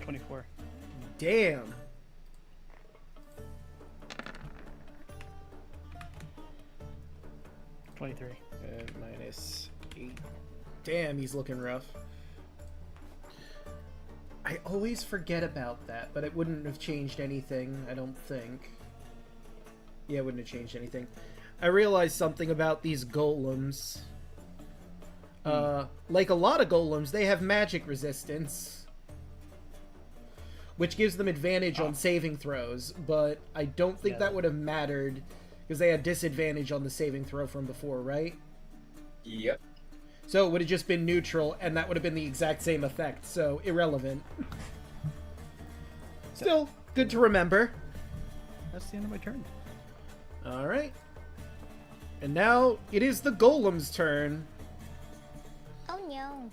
24. Damn. $23. And minus 8. Damn, he's looking rough. I always forget about that, but it wouldn't have changed anything, I don't think. Yeah, it wouldn't have changed anything. I realized something about these golems. Like a lot of golems, they have magic resistance, which gives them advantage on saving throws, but I don't think that would have mattered because they had disadvantage on the saving throw from before, right? Yep. So it would have just been neutral, and that would have been the exact same effect, so irrelevant. Still, good to remember. That's the end of my turn. Alright. And now it is the golem's turn. Oh no.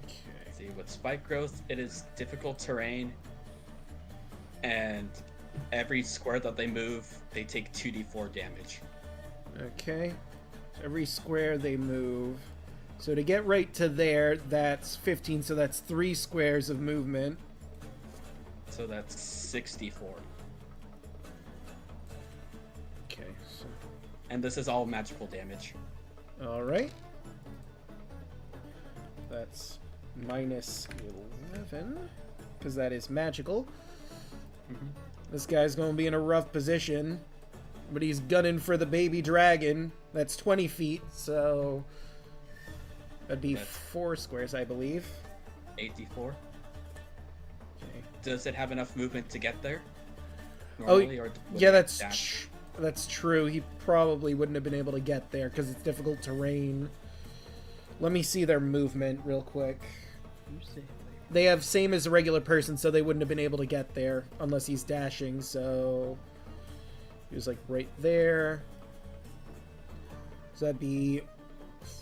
Okay. See, with spike growth, it is difficult terrain, and every square that they move, they take 2d4 damage. Okay. So every square they move. So to get right to there, that's 15, so that's 3 squares of movement. So that's 64. And this is all magical damage. All right. That's minus 11, because that is magical. This guy's going to be in a rough position, but he's gunning for the baby dragon. That's 20 feet, so that'd be That's 4 squares, I believe. 84. Okay. Does it have enough movement to get there? Oh, Normally, or would yeah, it that's dash? that's true. He probably wouldn't have been able to get there because it's difficult terrain. Let me see their movement real quick. They have same as a regular person, so they wouldn't have been able to get there unless he's dashing, so he was like right there. So that'd be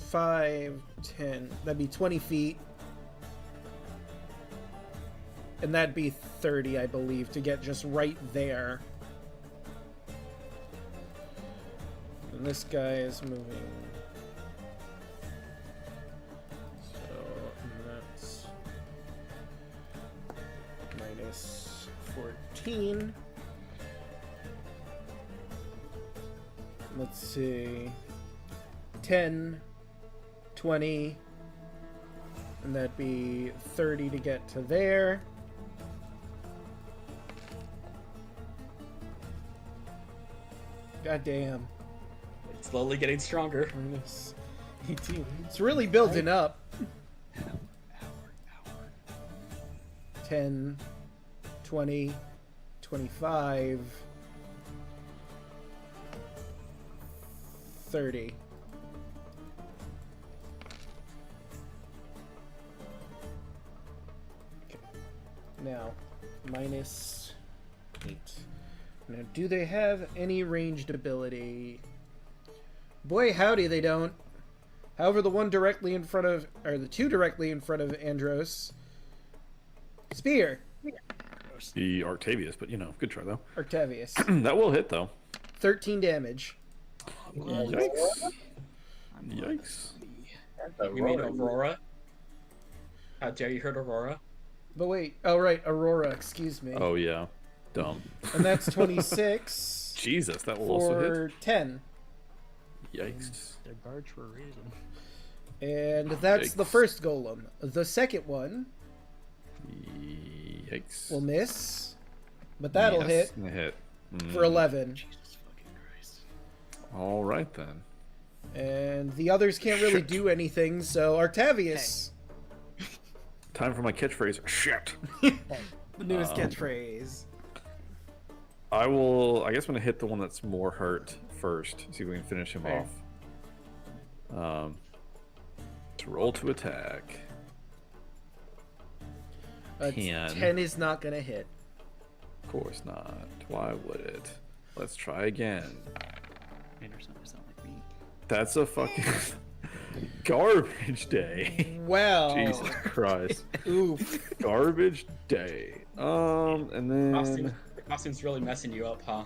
5, 10, that'd be 20 feet. And that'd be 30, I believe, to get just right there. And this guy is moving. So that's minus 14. Let's see. 10, 20, and that'd be 30 to get to there. God damn. It's slowly getting stronger. Minus 18. It's really building up. 10, 20, 25, 30. Okay. Now, minus 8. Now, do they have any ranged ability? Boy, howdy, they don't. However, the one directly in front of, or the two directly in front of Andros. Spear. The Octavius, but you know, good try though. Octavius. That will hit though. 13 damage. Yikes. Yikes. You mean Aurora? How dare you hurt Aurora? But wait, oh right, Aurora, excuse me. Oh yeah. Dumb. And that's 26 Jesus, that will also for 10. hit. Yikes. They're guards for a reason. And that's the Yikes. first golem. The second one Yikes. will miss, but that'll hit Yes, hit. for 11. Jesus fucking Christ. All right then. And the others can't really Shit. do anything, so Octavius. Time for my catchphrase. Shit. The newest catchphrase. I guess I'm gonna hit the one that's more hurt first. See if we can finish him Fair. off. To roll to attack. 10. 10 is not gonna hit. Of course not. Why would it? Let's try again. Manners sound like me. That's a fucking garbage day. Wow. Jesus Christ. Oof. Garbage day. And then The costume's really messing you up, huh?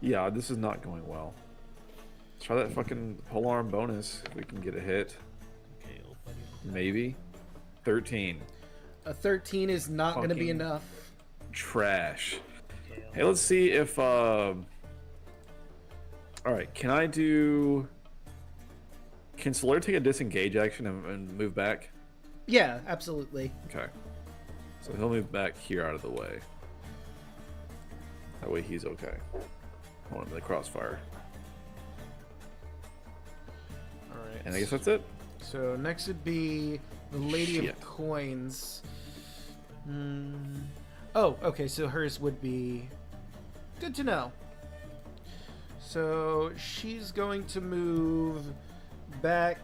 yeah, this is not going well. Let's try that fucking polearm bonus if we can get a hit. Okay, old buddy. Maybe. 13. A 13 is not gonna be Fucking enough. Trash. Okay, Hey, let's see if all right, can Solaire take a disengage action and move back? Yeah, absolutely. Okay. So he'll move back here out of the way. That way he's okay. I want him to crossfire. Alright. And I guess that's it. So next would be the Lady Shit. of Coins. Oh, okay, so hers would be... Good to know. So she's going to move back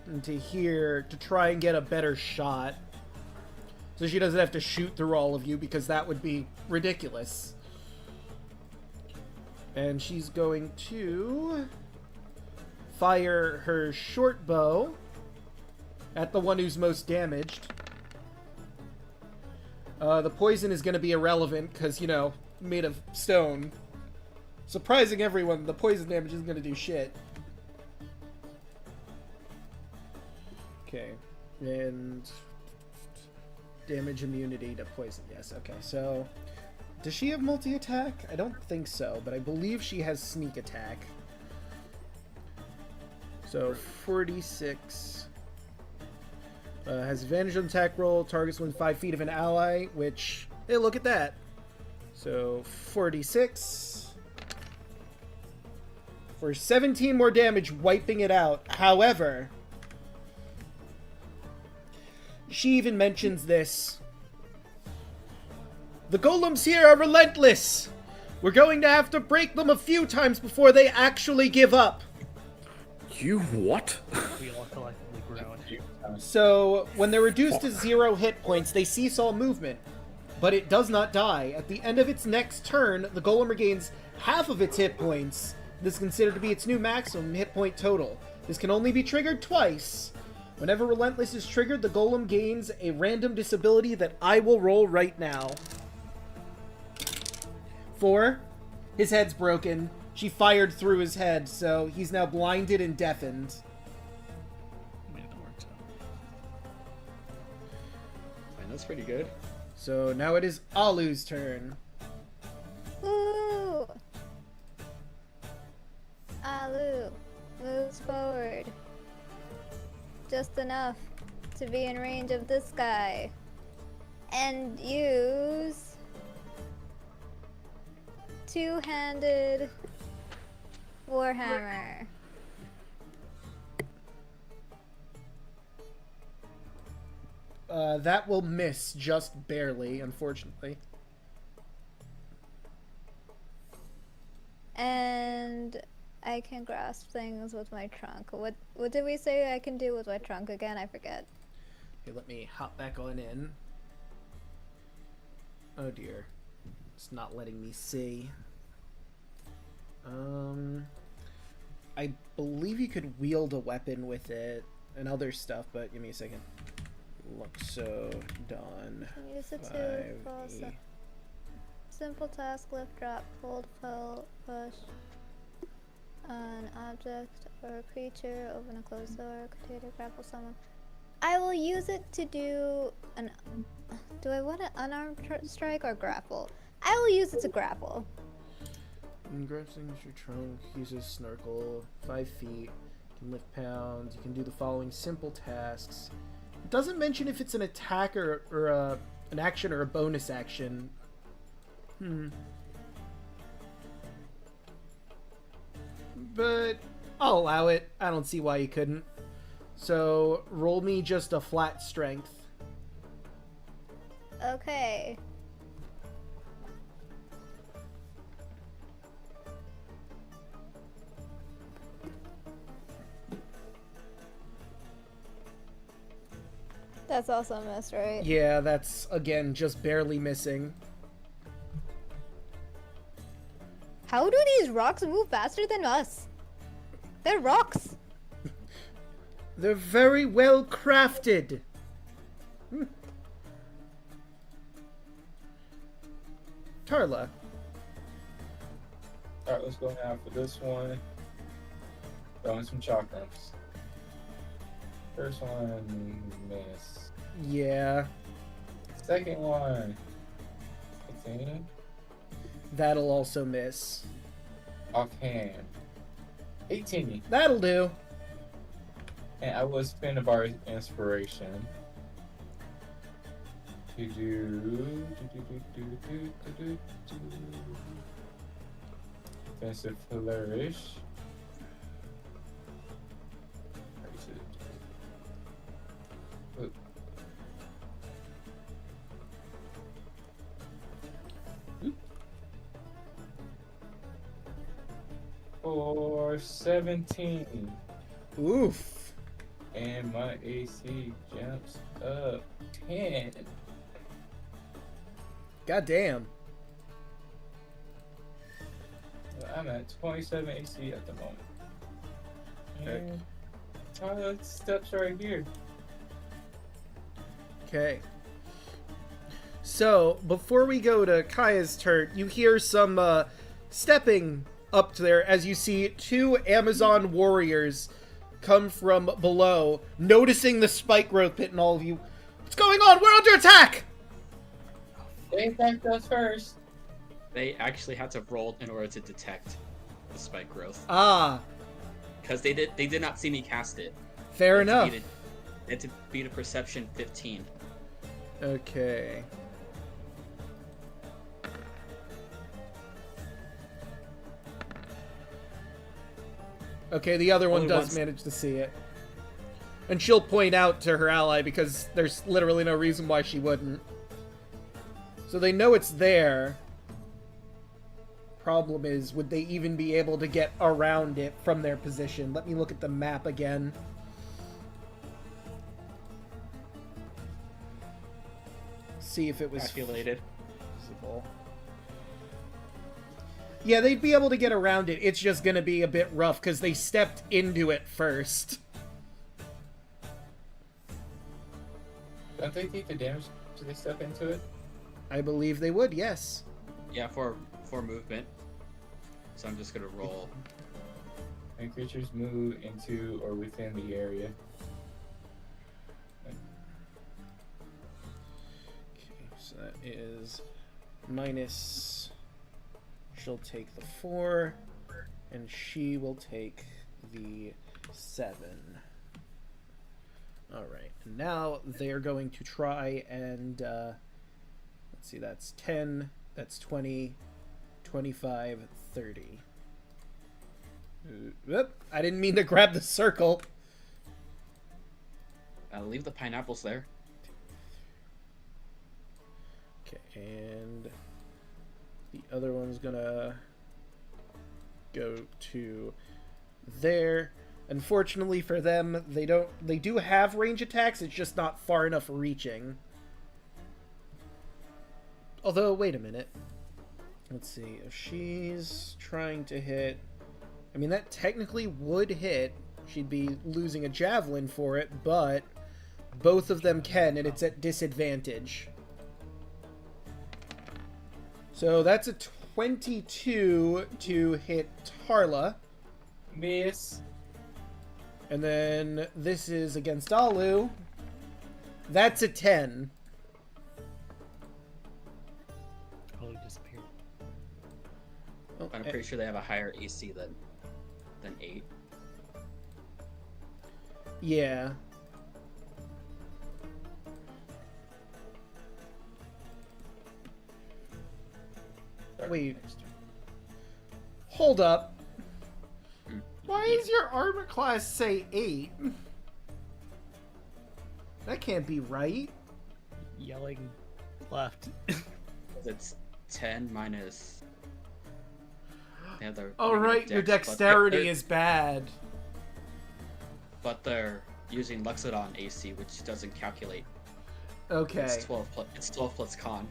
into here to try and get a better shot. So she doesn't have to shoot through all of you because that would be ridiculous. And she's going to fire her short bow at the one who's most damaged. The poison is going to be irrelevant because, you know, made of stone. Surprising everyone, the poison damage isn't going to do shit. Okay. And damage immunity to poison. Yes, okay. So Does she have multi-attack? I don't think so, but I believe she has sneak attack. So 46 has advantage on attack roll. Targets within 5 feet of an ally, which, hey, look at that. So 46 for 17 more damage, wiping it out. However, she even mentions this. The golems here are relentless. We're going to have to break them a few times before they actually give up. You what? We all collectively groan. So, when they're reduced to 0 hit points, they cease all movement. But it does not die. At the end of its next turn, the golem regains half of its hit points. This is considered to be its new maximum hit point total. This can only be triggered twice. Whenever Relentless is triggered, the golem gains a random disability that I will roll right now. 4. His head's broken. She fired through his head, so he's now blinded and deafened. I mean, it works out. And that's pretty good. So now it is Alu's turn. Woo! Alu moves forward. Just enough to be in range of this guy. And use two-handed Warhammer. That will miss just barely, unfortunately. And I can grasp things with my trunk. What did we say I can do with my trunk again? I forget. Okay, let me hop back on in. Oh dear. It's not letting me see. I believe you could wield a weapon with it and other stuff, but give me a second. Look, so done. Use it to 5e. pull simple task: lift, drop, hold, pull, push an object or a creature, open a closed door, container, grapple someone. I will use it to do an. Do I want an unarmed strike or grapple? I will use it to grapple. Grabs things your trunk, uses snorkel, 5 feet, can lift pounds, you can do the following simple tasks. It doesn't mention if it's an attack or an action or a bonus action. But I'll allow it. I don't see why you couldn't. So roll me just a flat strength. Okay. That's also a miss, right? Yeah, that's, again, just barely missing. How do these rocks move faster than us? They're rocks. They're very well crafted. Tarla. Alright, let's go now for this one. Throwing some chakrams. First one, miss. Yeah, Second one, 15. that'll also miss. Offhand, 18. That'll do. And I will spend a bar of inspiration to do defensive flourish. Where is it? Look. For 17. Oof. And my AC jumps up 10. Goddamn. I'm at 27 AC at the moment. Okay. And Tyler steps right here. Okay. So, before we go to Kaya's turn, you hear some stepping up there as you see 2 Amazon warriors come from below, noticing the spike growth pit and all of you. What's going on? We're under attack! They attacked us first. They actually had to roll in order to detect the spike growth. Ah, Because they did not see me cast it. fair They had to enough. beat They had to beat a perception 15. Okay. Okay, the other one Only does once. manage to see it. And she'll point out to her ally because there's literally no reason why she wouldn't. So they know it's there. Problem is, would they even be able to get around it from their position? Let me look at the map again. See if it was Calculated. visible. Yeah, they'd be able to get around it. It's just gonna be a bit rough because they stepped into it first. Don't they take the damage? Do they step into it? I believe they would, yes. Yeah, for movement. So I'm just gonna roll. And creatures move into or within the area. Okay, so that is minus. She'll take the 4, and she will take the 7. Alright, and now they're going to try and, let's see, that's 10, that's 20, 25, 30. Whoop, I didn't mean to grab the circle. Leave the pineapples there. Okay, and the other one's gonna go to there. Unfortunately for them, they do have range attacks, it's just not far enough reaching. Although, wait a minute. Let's see, if she's trying to hit, I mean, that technically would hit. She'd be losing a javelin for it, but both of them can, and it's at disadvantage. So that's a 22 to hit Tarla. Miss. And then this is against Alu. That's a 10. Totally disappeared. Oh, I'm pretty sure they have a higher AC than 8. yeah. Wait. Hold up. Why does your armor class say 8? That can't be right. Yelling left. It's 10 minus. They have their Oh, regular right, your dex, but dexterity they're- is bad. But they're using Luxodon AC, which doesn't calculate. Okay. It's 12 plus con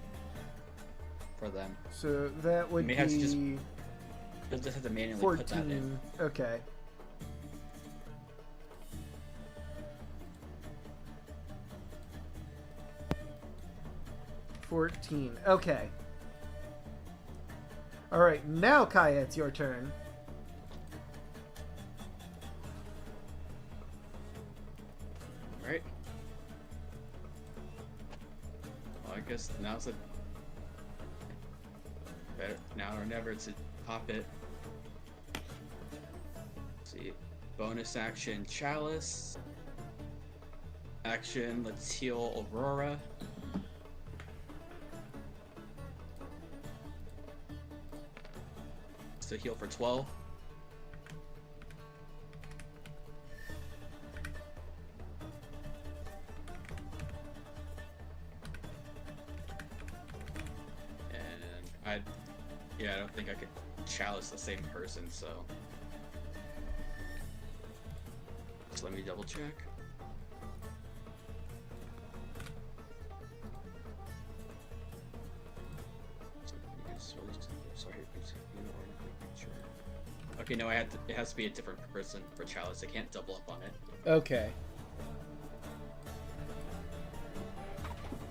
for them. So that would may have to just be They'll just have to manually put that in. 14. Okay. Okay. Alright, now Kaya, it's your turn. Alright. Well, I guess now's a better now or never to pop it. Let's see. Bonus action Chalice. Action, let's heal Aurora. So heal for 12. And I don't think I could chalice the same person, so just let me double check. Okay, no, it has to be a different person for chalice. I can't double up on it. Okay.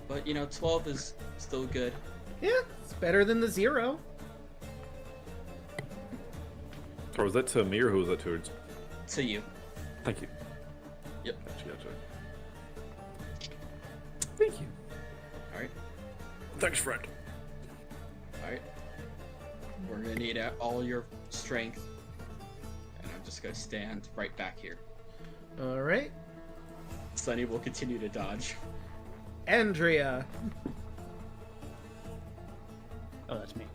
But 12 is still good. Yeah, it's better than the 0. Or was that to me, or who was that towards? To you. Thank you. Yep. Gotcha. Thank you. All right. Thanks, friend. All right. We're gonna need all your strength. And I'm just gonna stand right back here. All right. Sunny will continue to dodge. Andrea. Oh, that's me.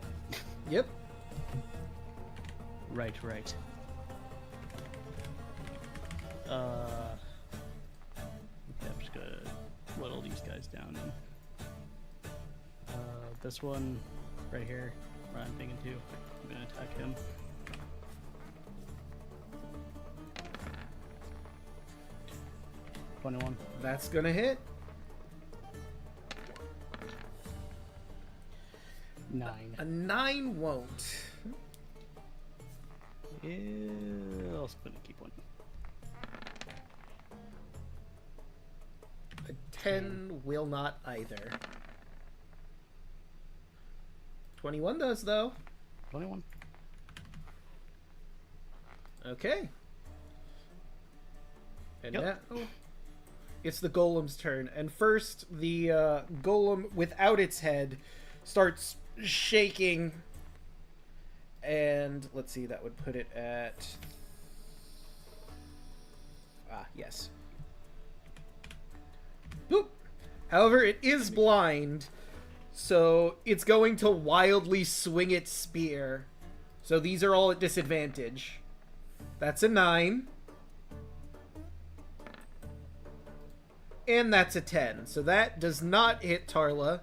Yep. Right. Okay, I'm just gonna whittle these guys down. This one right here, where I'm thinking too. I'm gonna attack him. $21. That's gonna hit. 9. A 9 won't. Yeah, I'll spin and keep one. A 10 will not either. 21 does, though. 21. Okay. And Yep. now it's the golem's turn. And first, the golem without its head starts shaking. And let's see, that would put it at... yes. Boop. However, it is blind, so it's going to wildly swing its spear. So these are all at disadvantage. That's a 9. And that's a 10. So that does not hit Tarla.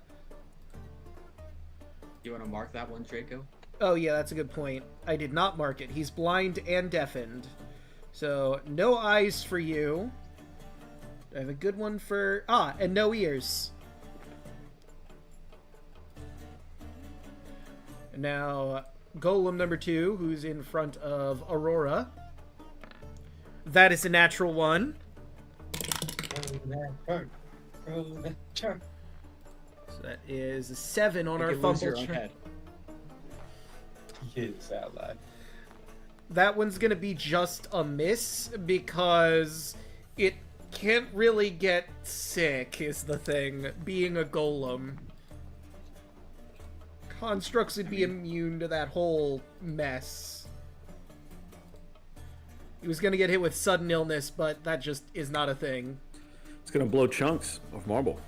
You want to mark that one, Draco? Oh yeah, that's a good point. I did not mark it. He's blind and deafened. So, no eyes for you. I have a good one for... and no ears. Now, Golem number 2, who's in front of Aurora. That is a natural 1. So that is a 7 on our You lose your fumble own check. head. Get this out loud. That one's gonna be just a miss because it can't really get sick, is the thing, being a golem. Constructs would be immune to that whole mess. He was gonna get hit with sudden illness, but that just is not a thing. It's gonna blow chunks of marble.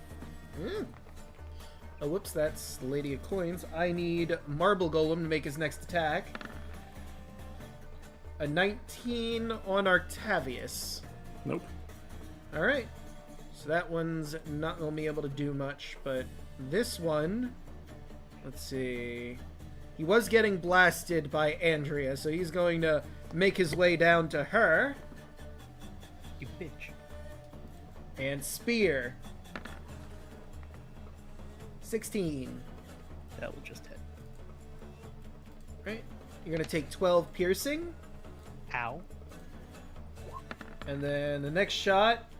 Oh, whoops, that's the Lady of Coins. I need Marble Golem to make his next attack. A 19 on Octavius. Nope. Alright. So that one's not going to be able to do much, but this one... Let's see... He was getting blasted by Andrea, so he's going to make his way down to her. You bitch. And Spear. 16. That will just hit. Right. You're going to take 12 piercing. Ow. And then the next shot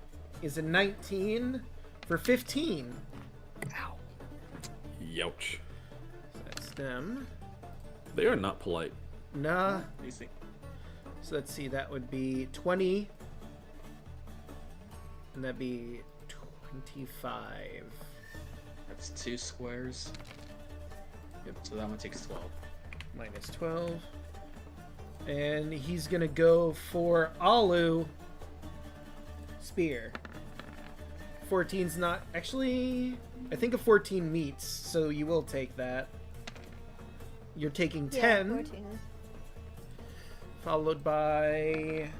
is a 19 for 15. Ow. Youch. So that's them. They are not polite. Nah. Easy. So let's see, that would be 20. And that'd be 25. That's 2 squares. Yep, so that one takes 12. Minus 12. And he's gonna go for Alu. Spear. 14's not... Actually, I think a 14 meets, so you will take that. You're taking 10. Yeah, 14. Followed by...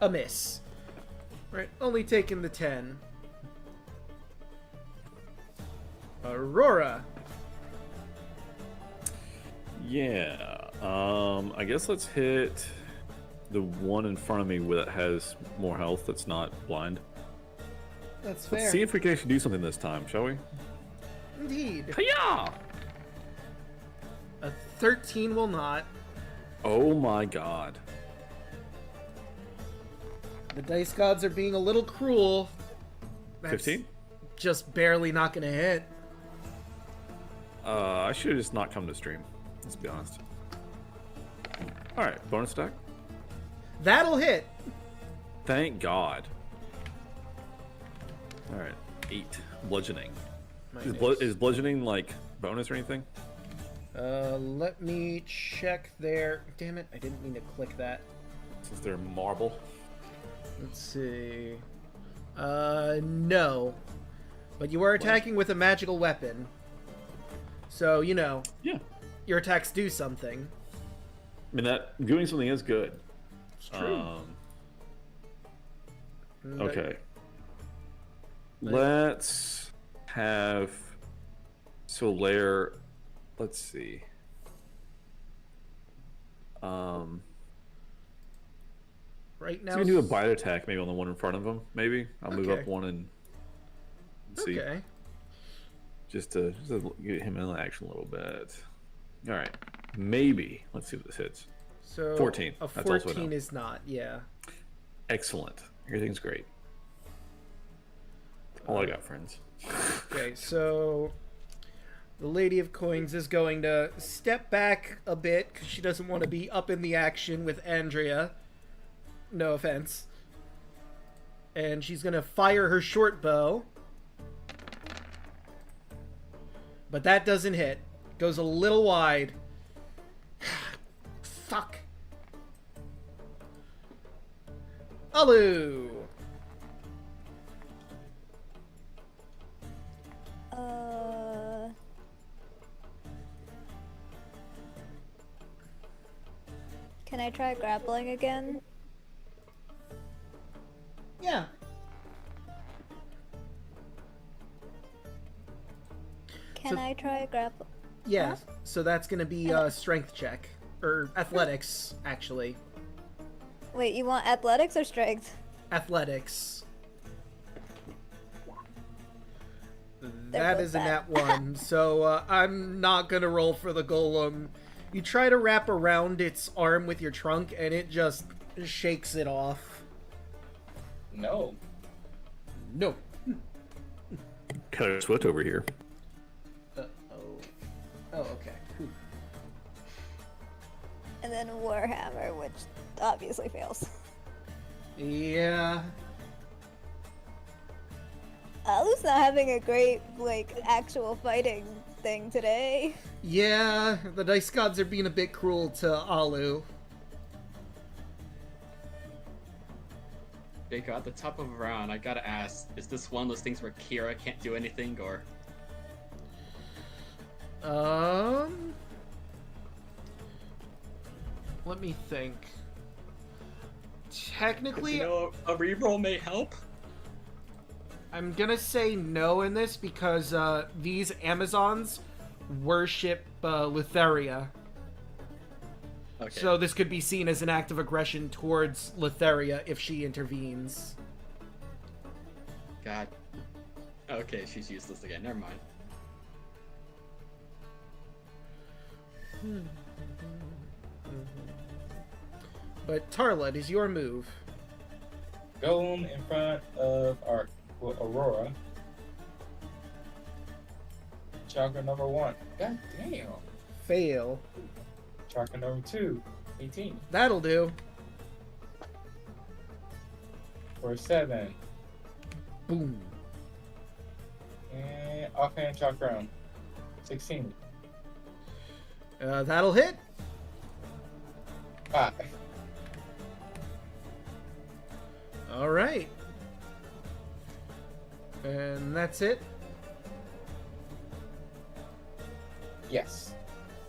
a miss. Right, only taking the 10. Aurora. Yeah. I guess let's hit the one in front of me that has more health that's not blind. That's fair. Let's see if we can actually do something this time, shall we? Indeed. Hiya! A 13 will not. Oh my god. The dice gods are being a little cruel. That's 15? just barely not gonna hit. I should have just not come to stream. Let's be honest. Alright, bonus attack. That'll hit. Thank god. Alright, 8. Bludgeoning. Minus. Is bludgeoning like bonus or anything? Let me check their... Damn it, I didn't mean to click that. Since they're marble. Let's see. No. But you are attacking with a magical weapon. So, you know. Yeah. Your attacks do something. I mean, that doing something is good. It's true. But- Okay. Let's have Solaire. Let's see. Right now... So we can do a bite attack maybe on the one in front of him, maybe. I'll move Okay. up one and see. Okay. Just to get him in action a little bit. Alright. Maybe. Let's see what this hits. So 14. A That's also 14 no. is not, yeah. Excellent. Everything's great. All I got, friends. Okay, so the Lady of Coins is going to step back a bit because she doesn't want to be up in the action with Andrea. No offense. And she's going to fire her short bow. But that doesn't hit. Goes a little wide. Fuck. Alu! Can I try grappling again? Yeah. Can So- I try grapple? Yeah, so that's gonna be a strength check. Or athletics, actually. Wait, you want athletics or strength? Athletics. That both is a bad. nat 1, so I'm not gonna roll for the golem. You try to wrap around its arm with your trunk, and it just shakes it off. No. No. Kind of sweat over here. Oh. Oh, okay. Whew. And then Warhammer, which obviously fails. Yeah. Alu's not having a great, like, actual fighting thing today. Yeah, the dice gods are being a bit cruel to Alu. Baker, at the top of a round, I gotta ask, is this one of those things where Kira can't do anything, or... Let me think. Technically, You know, a reroll may help? I'm gonna say no in this because these Amazons worship Lutheria. Okay. So this could be seen as an act of aggression towards Lutheria if she intervenes. God. Okay, she's useless again. Never mind. But Tarla, it is your move. Golem in front of our Aurora. Chakra number 1. God damn. Fail. Chakra number 2. 18. That'll do. For 7. Boom. And offhand chakra 16. That'll hit. 5. All right. And that's it. Yes.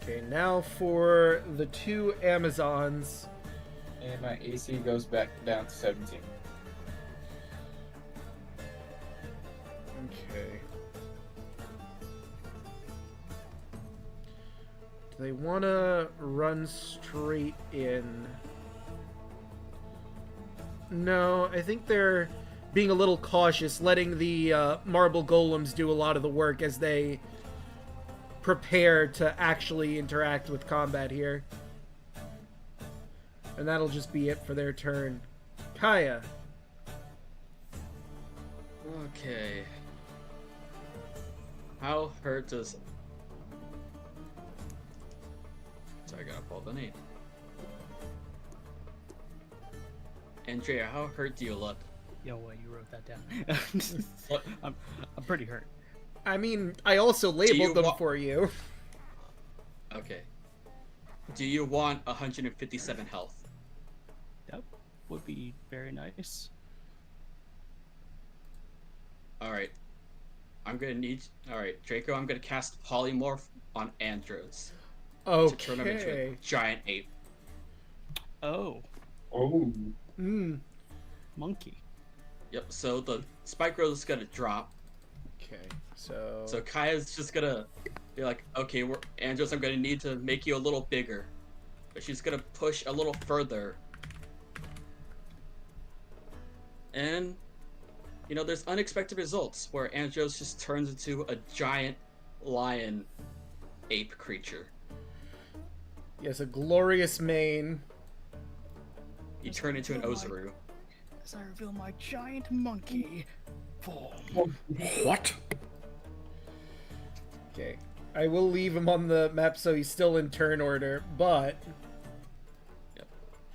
Okay, now for the two Amazons. And my AC goes back down to 17. Okay. Do they want to run straight in? No, I think they're being a little cautious, letting the marble golems do a lot of the work as they prepare to actually interact with combat here. And that'll just be it for their turn. Kaya. Okay. How hurt does... Sorry, I gotta pull the name. Andrea, how hurt do you look? Yo, you wrote that down. I'm pretty hurt. I mean, I also you labeled them wa- for you. Okay. Do you want 157 health? That would be very nice. Alright. I'm gonna need. Alright, Draco, I'm gonna cast Polymorph on Andros to turn him into a Okay. giant ape. Oh, Oh. Mm. monkey. Yep, so the spike growth is gonna drop. Okay. So. So Kaya's just gonna be like, okay, Andros, I'm gonna need to make you a little bigger. But she's gonna push a little further. And, you know, there's unexpected results where Andros just turns into a giant lion ape creature. He has a glorious mane. You turn into an Ozaru. As I reveal my giant monkey form. What? Okay. I will leave him on the map so he's still in turn order, but.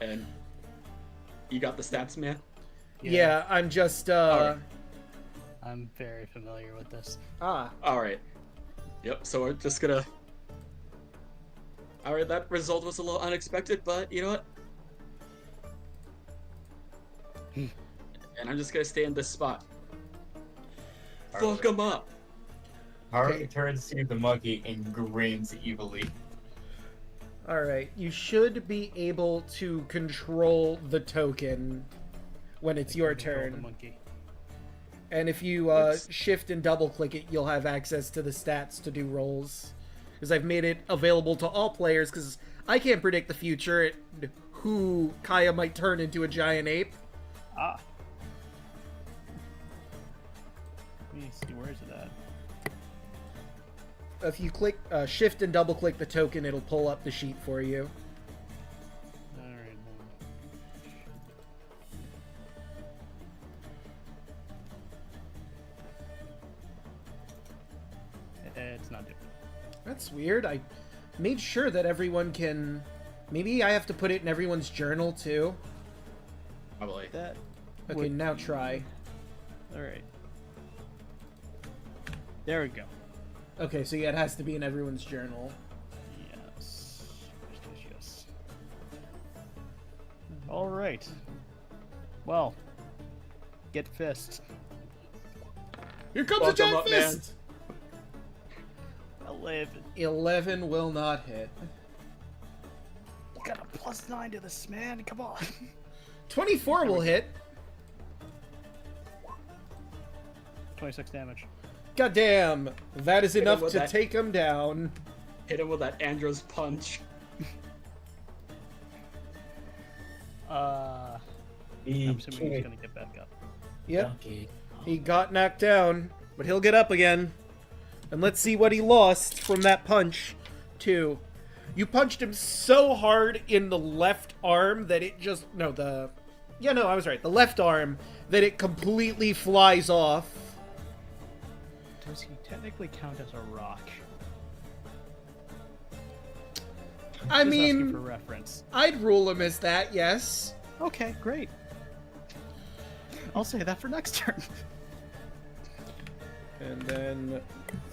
And you got the stats, man? Yeah, I'm just, Alright. I'm very familiar with this. Alright. Yep, so we're just gonna... Alright, that result was a little unexpected, but you know what? And I'm just gonna stay in this spot. Fuck him up! Haru turns to the monkey and grins evilly. Alright, you should be able to control the token when it's your Control the turn. monkey. And if you shift and double click it, you'll have access to the stats to do rolls. Because I've made it available to all players, because I can't predict the future, who Kaya might turn into a giant ape. Ah. Let me see, where is it at? If you click shift and double click the token, it'll pull up the sheet for you. Alright, it's not doing it. That's weird. I made sure that everyone can... Maybe I have to put it in everyone's journal, too. Probably. That Okay, would now be- try. Alright. There we go. Okay, so yeah, it has to be in everyone's journal. Yes. Yes. Alright. Well. Get fist. Here comes Welcome a giant up, man. fist! 11. 11 will not hit. You got a +9 to this, man. Come on. 24 will hit. 26 damage. Goddamn, that is Hit him enough with to that. take him down. Hit him with that Andros punch. I'm assuming he's gonna get back up. Yep, Donkey. he got knocked down, but he'll get up again. And let's see what he lost from that punch, too. You punched him so hard in the left arm that it just... No, the... Yeah, no, I was right. The left arm, that it completely flies off. Does he technically count as a rock? I Just asking mean, for reference. I'd rule him as that, yes. Okay, great. I'll say that for next turn. And then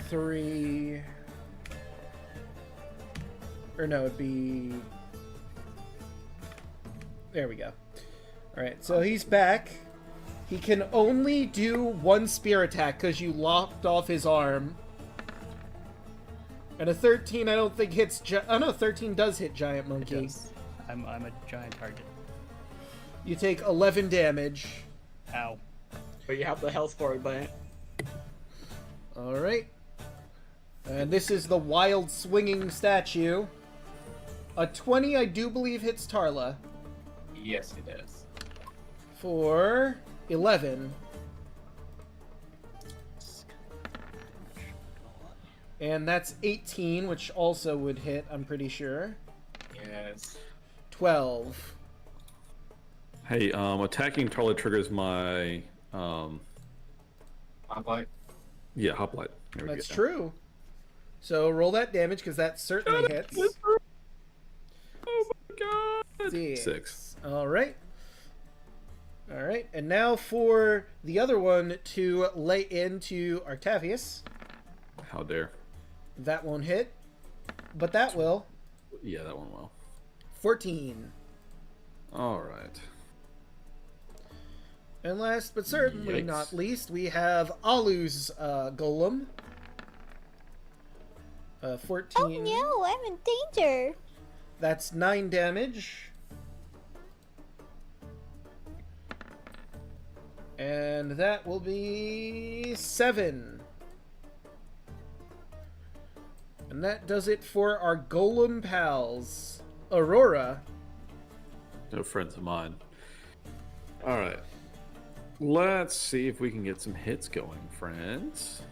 3... Or no, it'd be... There we go. Alright, so he's back. He can only do one spear attack because you lopped off his arm. And a 13 I don't think hits... Oh no, 13 does hit Giant Monkey. Yes. I'm a giant target. You take 11 damage. Ow. But you have the health for it, man. Alright. And this is the wild swinging statue. A 20 I do believe hits Tarla. Yes, it does. For 11. And that's 18, which also would hit, I'm pretty sure. Yes. 12. Hey, attacking Tarla triggers my, I'm like, yeah, hoplite. There we That's go. true. So roll that damage, because that certainly hits. Oh my god! 6. Alright. Alright, and now for the other one to lay into Octavius. How dare. That won't hit. but that will. Yeah, that one will. 14. All right. And last but certainly Yikes. not least, we have Alu's golem. 14. Oh no, I'm in danger. That's 9 damage. And that will be 7. And that does it for our golem pals. Aurora. No friends of mine. All right. Let's see if we can get some hits going, friends.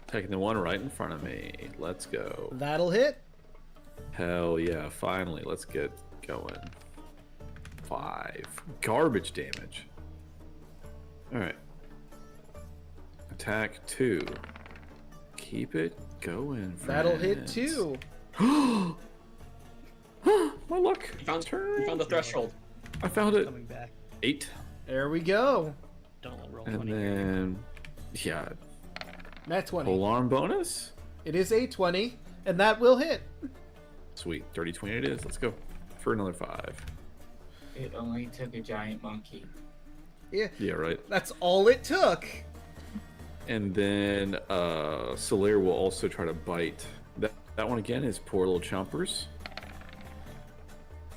Taking the one right in front of me. Let's go. That'll hit. Hell yeah, finally. Let's get going. 5. Garbage damage. Alright. Attack 2. Keep it going, friends. That'll hit too. My luck. You found the threshold. I found it. Coming back. 8. There we go. Don't let roll And 20. then, yeah, Nat 20. whole arm bonus. It is a 20, and that will hit. Sweet, 30-20 it is. Let's go for another 5. It only took a giant monkey. Yeah, Yeah, right. that's all it took. And then Solaire will also try to bite. That one again is poor little chompers.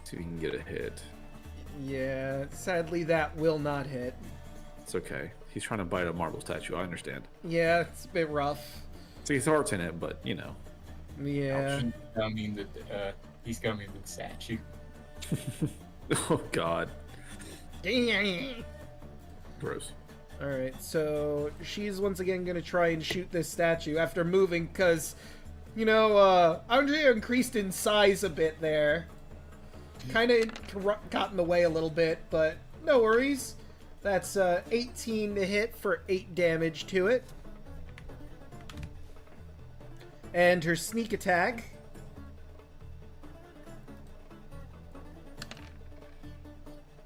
See if we can get a hit. Yeah, sadly that will not hit. It's okay. He's trying to bite a marble statue. I understand. Yeah, it's a bit rough. See, his heart's in it, but you know. Yeah. He's coming to the statue. Oh God. Gross. Alright, so she's once again gonna try and shoot this statue after moving, because, you know, Andrea increased in size a bit there. Kinda got in the way a little bit, but no worries. That's 18 to hit for 8 damage to it. And her sneak attack.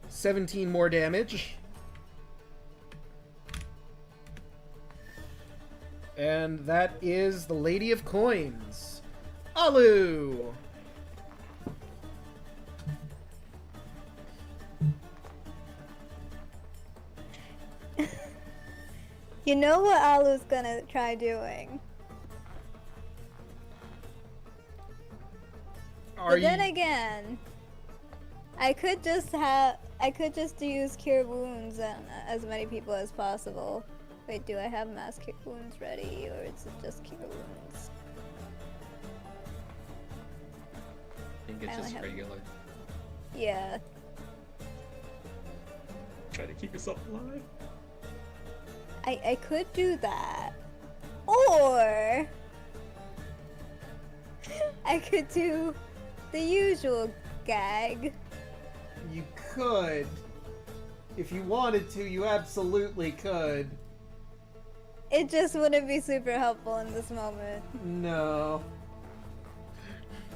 $17 more damage. And that is the Lady of Coins. Alu! You know what Alu's gonna try doing. But then again, I could just use Cure Wounds on as many people as possible. Wait, do I have Mass Cure Wounds ready, or is it just Cure Wounds? I think it's I only just have- regular. Yeah. Try to keep yourself alive. I could do that. Or I could do the usual gag. You could. If you wanted to, you absolutely could. It just wouldn't be super helpful in this moment. No.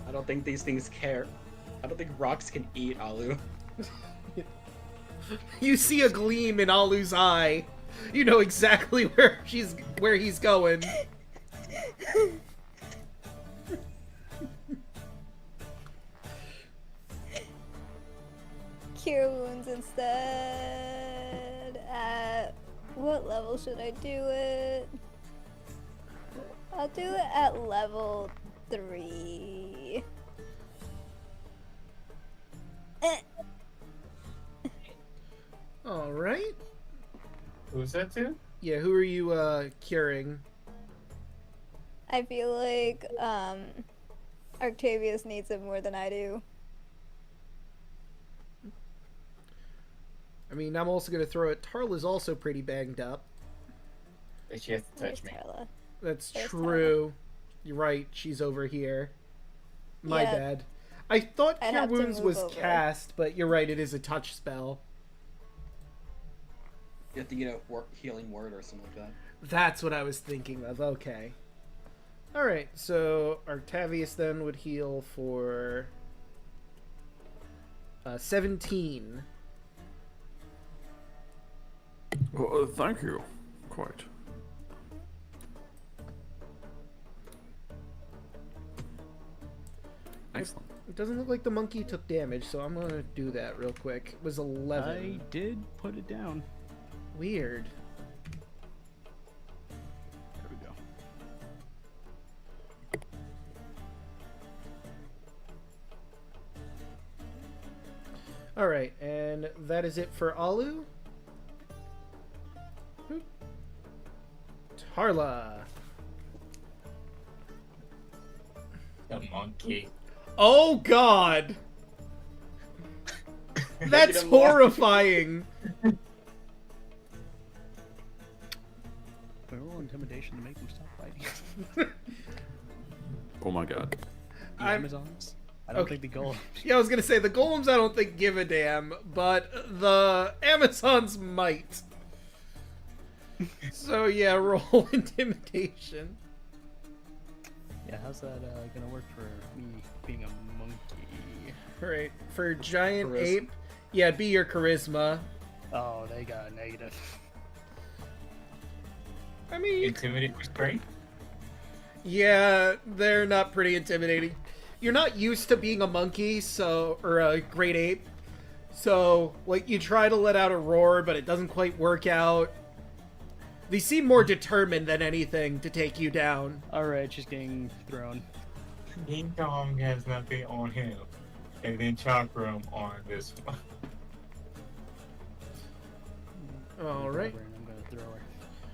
I don't think these things care. I don't think rocks can eat Alu. You see a gleam in Alu's eye. You know exactly where he's going. Cure Wounds instead. At what level should I do it? I'll do it at level 3. Alright. Who's that to? Yeah, who are you curing? I feel like Octavius needs it more than I do. I mean, I'm also gonna throw it. Tarla's also pretty banged up. But she has to touch Where's me. Tarla? That's There's true. You're right, she's over here. My Yeah. bad. I thought I'd Cure have to Wounds move was over. cast, but you're right, it is a touch spell. You have to get a healing word or something like that. That's what I was thinking of, okay. Alright, so Octavius then would heal for 17. Well, thank you. Quite. Excellent. It doesn't look like the monkey took damage, so I'm gonna do that real quick. It was 11. I did put it down. Weird. There we go. Alright, and that is it for Alu. Boop. Tarla. The monkey. Oh god! That's him walk. horrifying! We roll intimidation to make them stop fighting. Oh my god. The I'm- Amazons? I don't Okay. think the goal. Yeah, I was gonna say, the golems I don't think give a damn, but the Amazons might. So yeah, roll intimidation. Yeah, how's that gonna work for me being a monkey? Alright, for giant Charisma. ape, yeah, it'd be your charisma. Oh, they got a negative. I mean, Intimidate restraint? yeah, they're not pretty intimidating. You're not used to being a monkey, so, or a great ape, so, like, you try to let out a roar, but it doesn't quite work out. They seem more determined than anything to take you down. Alright, she's getting thrown. King Kong has nothing on him. And then Chakram on this one. Alright. I'm gonna throw her.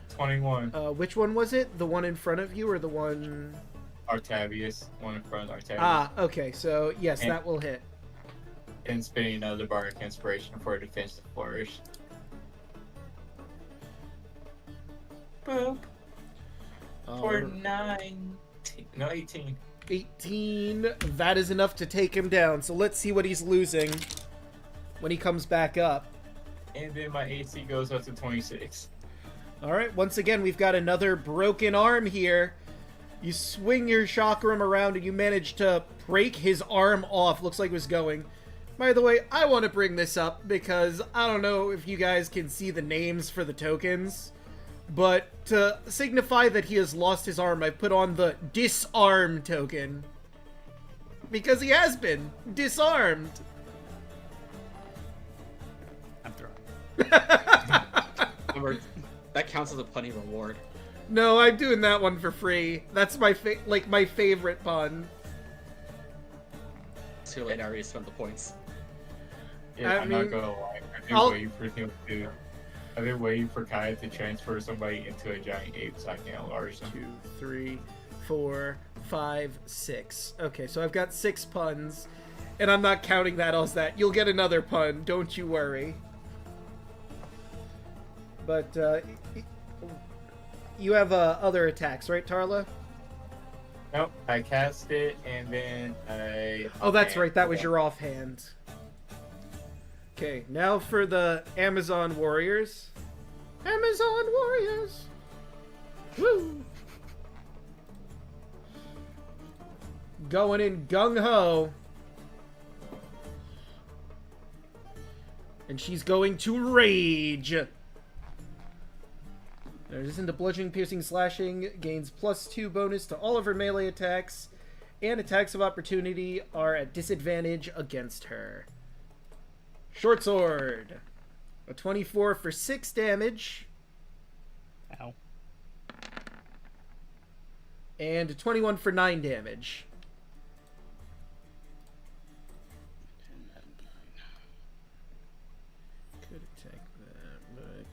21. Which one was it? The one in front of you, or the one... Artavius. One in front of Artavius. Ah, okay, so, yes, And- that will hit. And spinning another bardic inspiration for a defensive flourish. Boop. For 9. No, 18. 18, that is enough to take him down, so let's see what he's losing when he comes back up. And then my AC goes up to 26. Alright, once again, we've got another broken arm here. You swing your chakram around and you manage to break his arm off. Looks like it was going. By the way, I want to bring this up because I don't know if you guys can see the names for the tokens. But to signify that he has lost his arm, I've put on the disarm token. Because he has been disarmed. I'm throwing. Remember, that counts as a punny reward. No, I'm doing that one for free. That's my my favorite pun. Too late, I already spent the points. Yeah, I I'm mean, not gonna lie. I'll- I've been waiting for Kaya to transfer somebody into a giant ape so I can enlarge them. 2, 3, 4, 5, 6. Okay, so I've got 6 puns, and I'm not counting that as that. You'll get another pun, don't you worry. But, you have other attacks, right, Tarla? Nope, I cast it and then I. Oh, that's right, that was your offhand. Okay, now for the Amazon Warriors. Amazon Warriors! Woo! Going in gung-ho. And she's going to rage. There's into bludgeoning, piercing, slashing, gains +2 bonus to all of her melee attacks, and attacks of opportunity are at disadvantage against her. Short sword. A 24 for 6 damage, Ow. and a 21 for 9 damage. Could attack that, but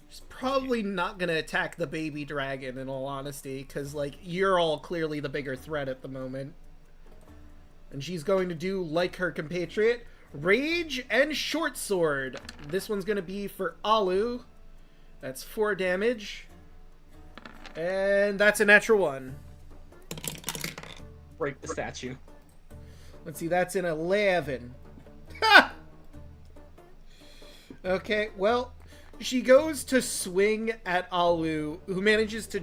she's probably not gonna attack the baby dragon, in all honesty, because, like, you're all clearly the bigger threat at the moment. And she's going to do, like her compatriot, Rage and Short Sword. This one's going to be for Alu. That's 4 damage. And that's a natural 1. Break the statue. Let's see, that's an 11. Ha! Okay, well, she goes to swing at Alu, who manages to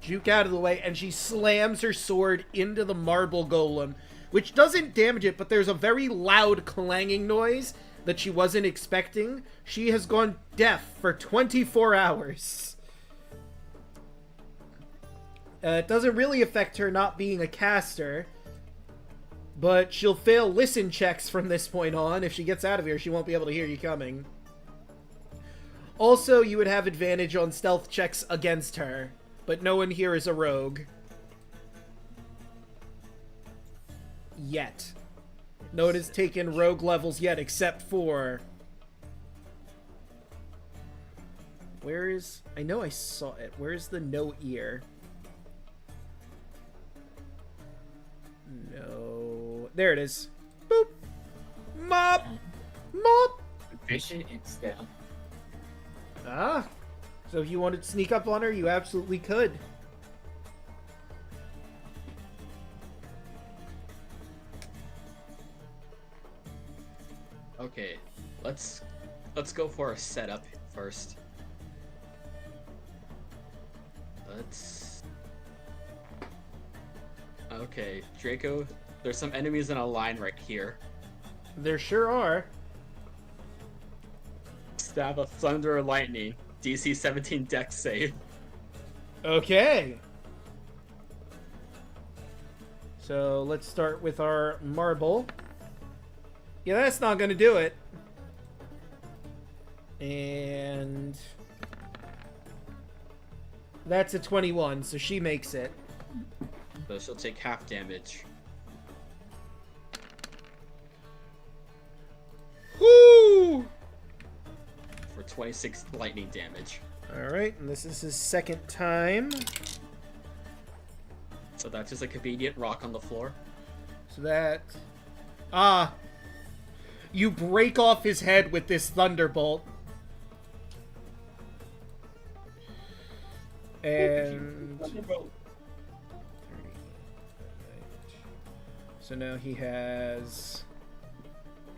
juke out of the way, and she slams her sword into the marble golem, which doesn't damage it, but there's a very loud clanging noise that she wasn't expecting. She has gone deaf for 24 hours. It doesn't really affect her not being a caster, But she'll fail listen checks from this point on. If she gets out of here, she won't be able to hear you coming. Also, you would have advantage on stealth checks against her, but no one here is a rogue. Yet. No one has taken rogue levels yet, except for... Where is... I know I saw it. Where is the no ear? No... There it is. Boop! Mop! Mop! Efficient and stealth. Ah. So if you wanted to sneak up on her, you absolutely could. Okay, let's go for a setup first. Okay, Draco, there's some enemies in a line right here. There sure are. Stab of Thunder or Lightning. DC 17 Dex save. Okay. So let's start with our marble. Yeah, that's not gonna do it. And that's a 21, so she makes it. So she'll take half damage. Woo! For 26 lightning damage. Alright, and this is his second time. So that's just a convenient rock on the floor. So that... Ah! You break off his head with this thunderbolt. And... So now he has...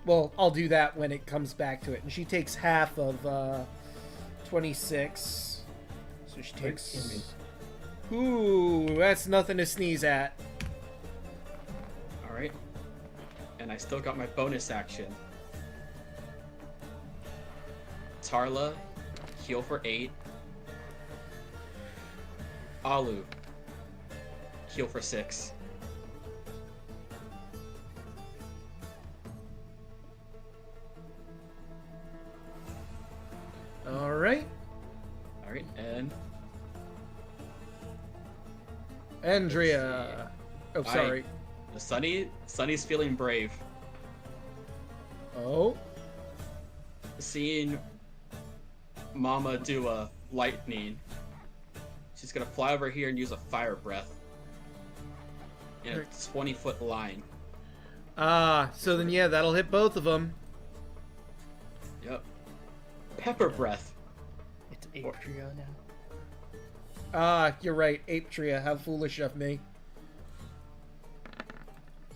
Well, I'll do that when it comes back to it. And she takes half of 26. So she takes... Ooh, that's nothing to sneeze at. Alright. And I still got my bonus action. Tarla, heal for 8. Alu, heal for 6. Alright. Alright, and Andrea. Oh, sorry. Sunny's feeling brave. Oh. Seeing Mama do a lightning, she's gonna fly over here and use a fire breath in a 20-foot line. Ah, so then yeah, that'll hit both of them. Yep. Pepper breath. It's Atria now. Ah, you're right, Apetria. How foolish of me.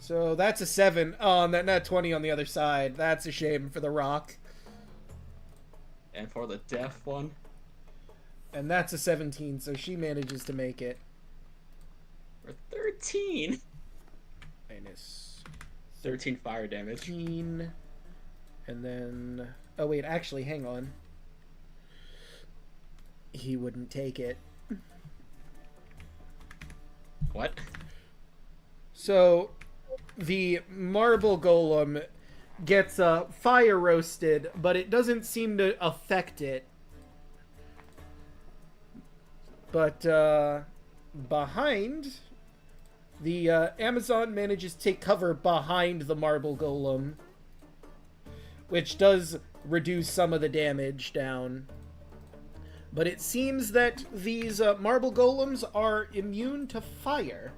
So that's a 7. Oh, and not 20 on the other side. That's a shame for the rock. And for the deaf one, And that's a 17, so she manages to make it. for 13. Minus 13 fire damage. 13. And then... Oh, wait, actually, hang on. He wouldn't take it. What? So, the marble golem gets fire roasted, but it doesn't seem to affect it. But behind, the Amazon manages to take cover behind the marble golem, which does reduce some of the damage down. But it seems that these marble golems are immune to fire.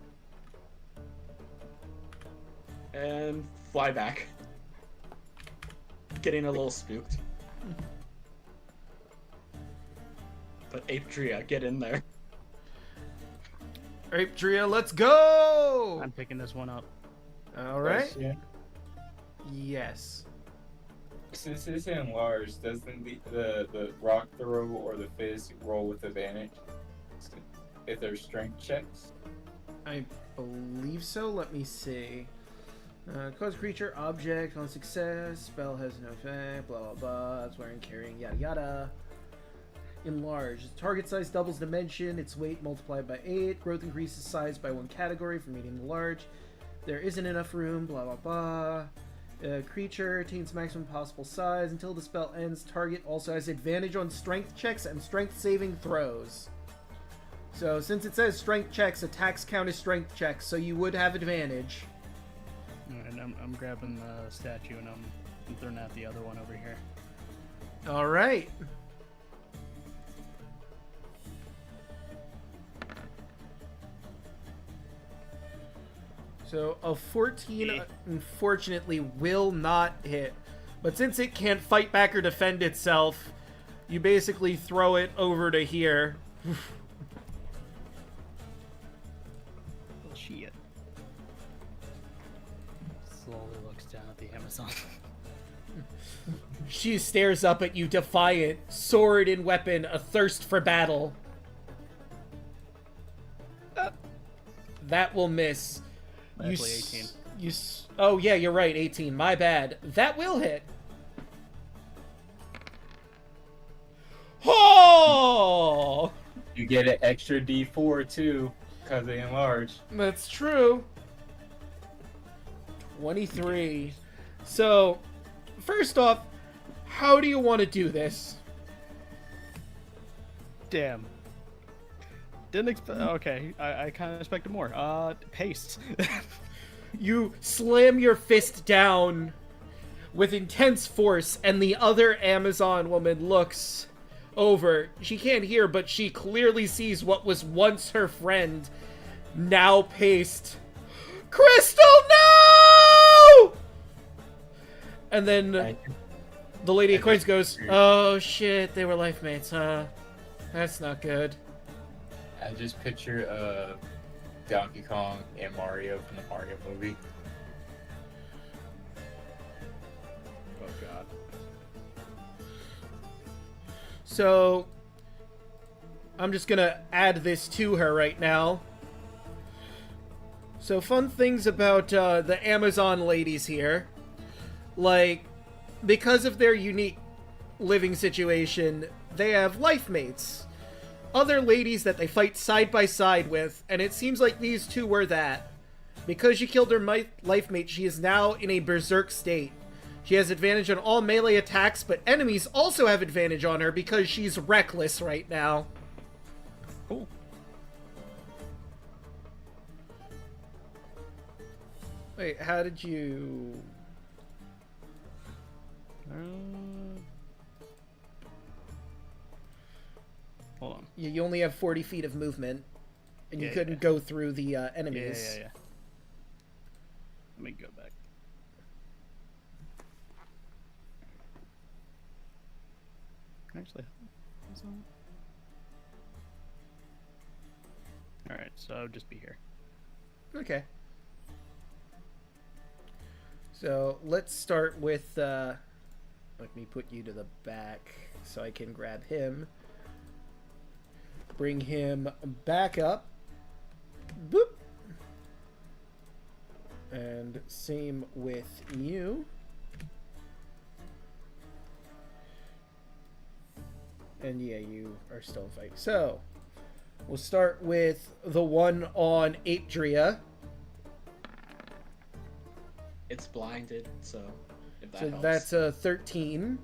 And fly back. Getting a little spooked. But Apetria, get in there. Apetria, let's go! I'm picking this one up. Alright. Yeah. Yes. Since it's enlarged, doesn't the rock throw or the fizz roll with advantage if there's strength checks? I believe so. Let me see. Cause creature, object, on success, spell has no effect, blah blah blah, it's wearing, carrying, yada yada. Enlarged. Target size doubles dimension, its weight multiplied by 8, growth increases size by 1 category from medium to large. there isn't enough room, blah blah blah. Creature attains maximum possible size. Until the spell ends, target also has advantage on strength checks and strength saving throws. So since it says strength checks, attacks count as strength checks, so you would have advantage. And I'm grabbing the statue and I'm throwing out the other one over here. Alright. So a 14 unfortunately will not hit. But since it can't fight back or defend itself, you basically throw it over to here. Shit. Slowly looks down at the Amazon. She stares up at you defiant, sword in weapon, athirst for battle. That will miss. Actually, 18. Oh yeah, you're right, 18. My bad. That will hit. Oh! You get an extra D4 too, because they enlarge. That's true. 23. So, first off, how do you want to do this? Damn. Didn't expect. Okay, I kind of expected more. Haste. You slam your fist down with intense force, and the other Amazon woman looks over. She can't hear, but she clearly sees what was once her friend, now paced. Crystal, no! And then the Lady of Coins goes, oh shit, they were life mates, huh? That's not good. I just picture Donkey Kong and Mario from the Mario movie. Oh god. So, I'm just gonna add this to her right now. So, fun things about the Amazon ladies here. Like, because of their unique living situation, they have life mates. Other ladies that they fight side by side with, and it seems like these two were that. Because she killed her life mate, she is now in a berserk state. She has advantage on all melee attacks, but enemies also have advantage on her because she's reckless right now. Cool. Wait, how did you... Hold on. You only have 40 feet of movement, and you Yeah, couldn't yeah. go through the enemies. Yeah. Let me go back. Actually, alright, so just be here. Okay. So, let's start with, let me put you to the back so I can grab him. Bring him back up. Boop. And same with you. And yeah, you are still in fight. So, we'll start with the one on Adria. It's blinded, so if that So helps. that's a 13.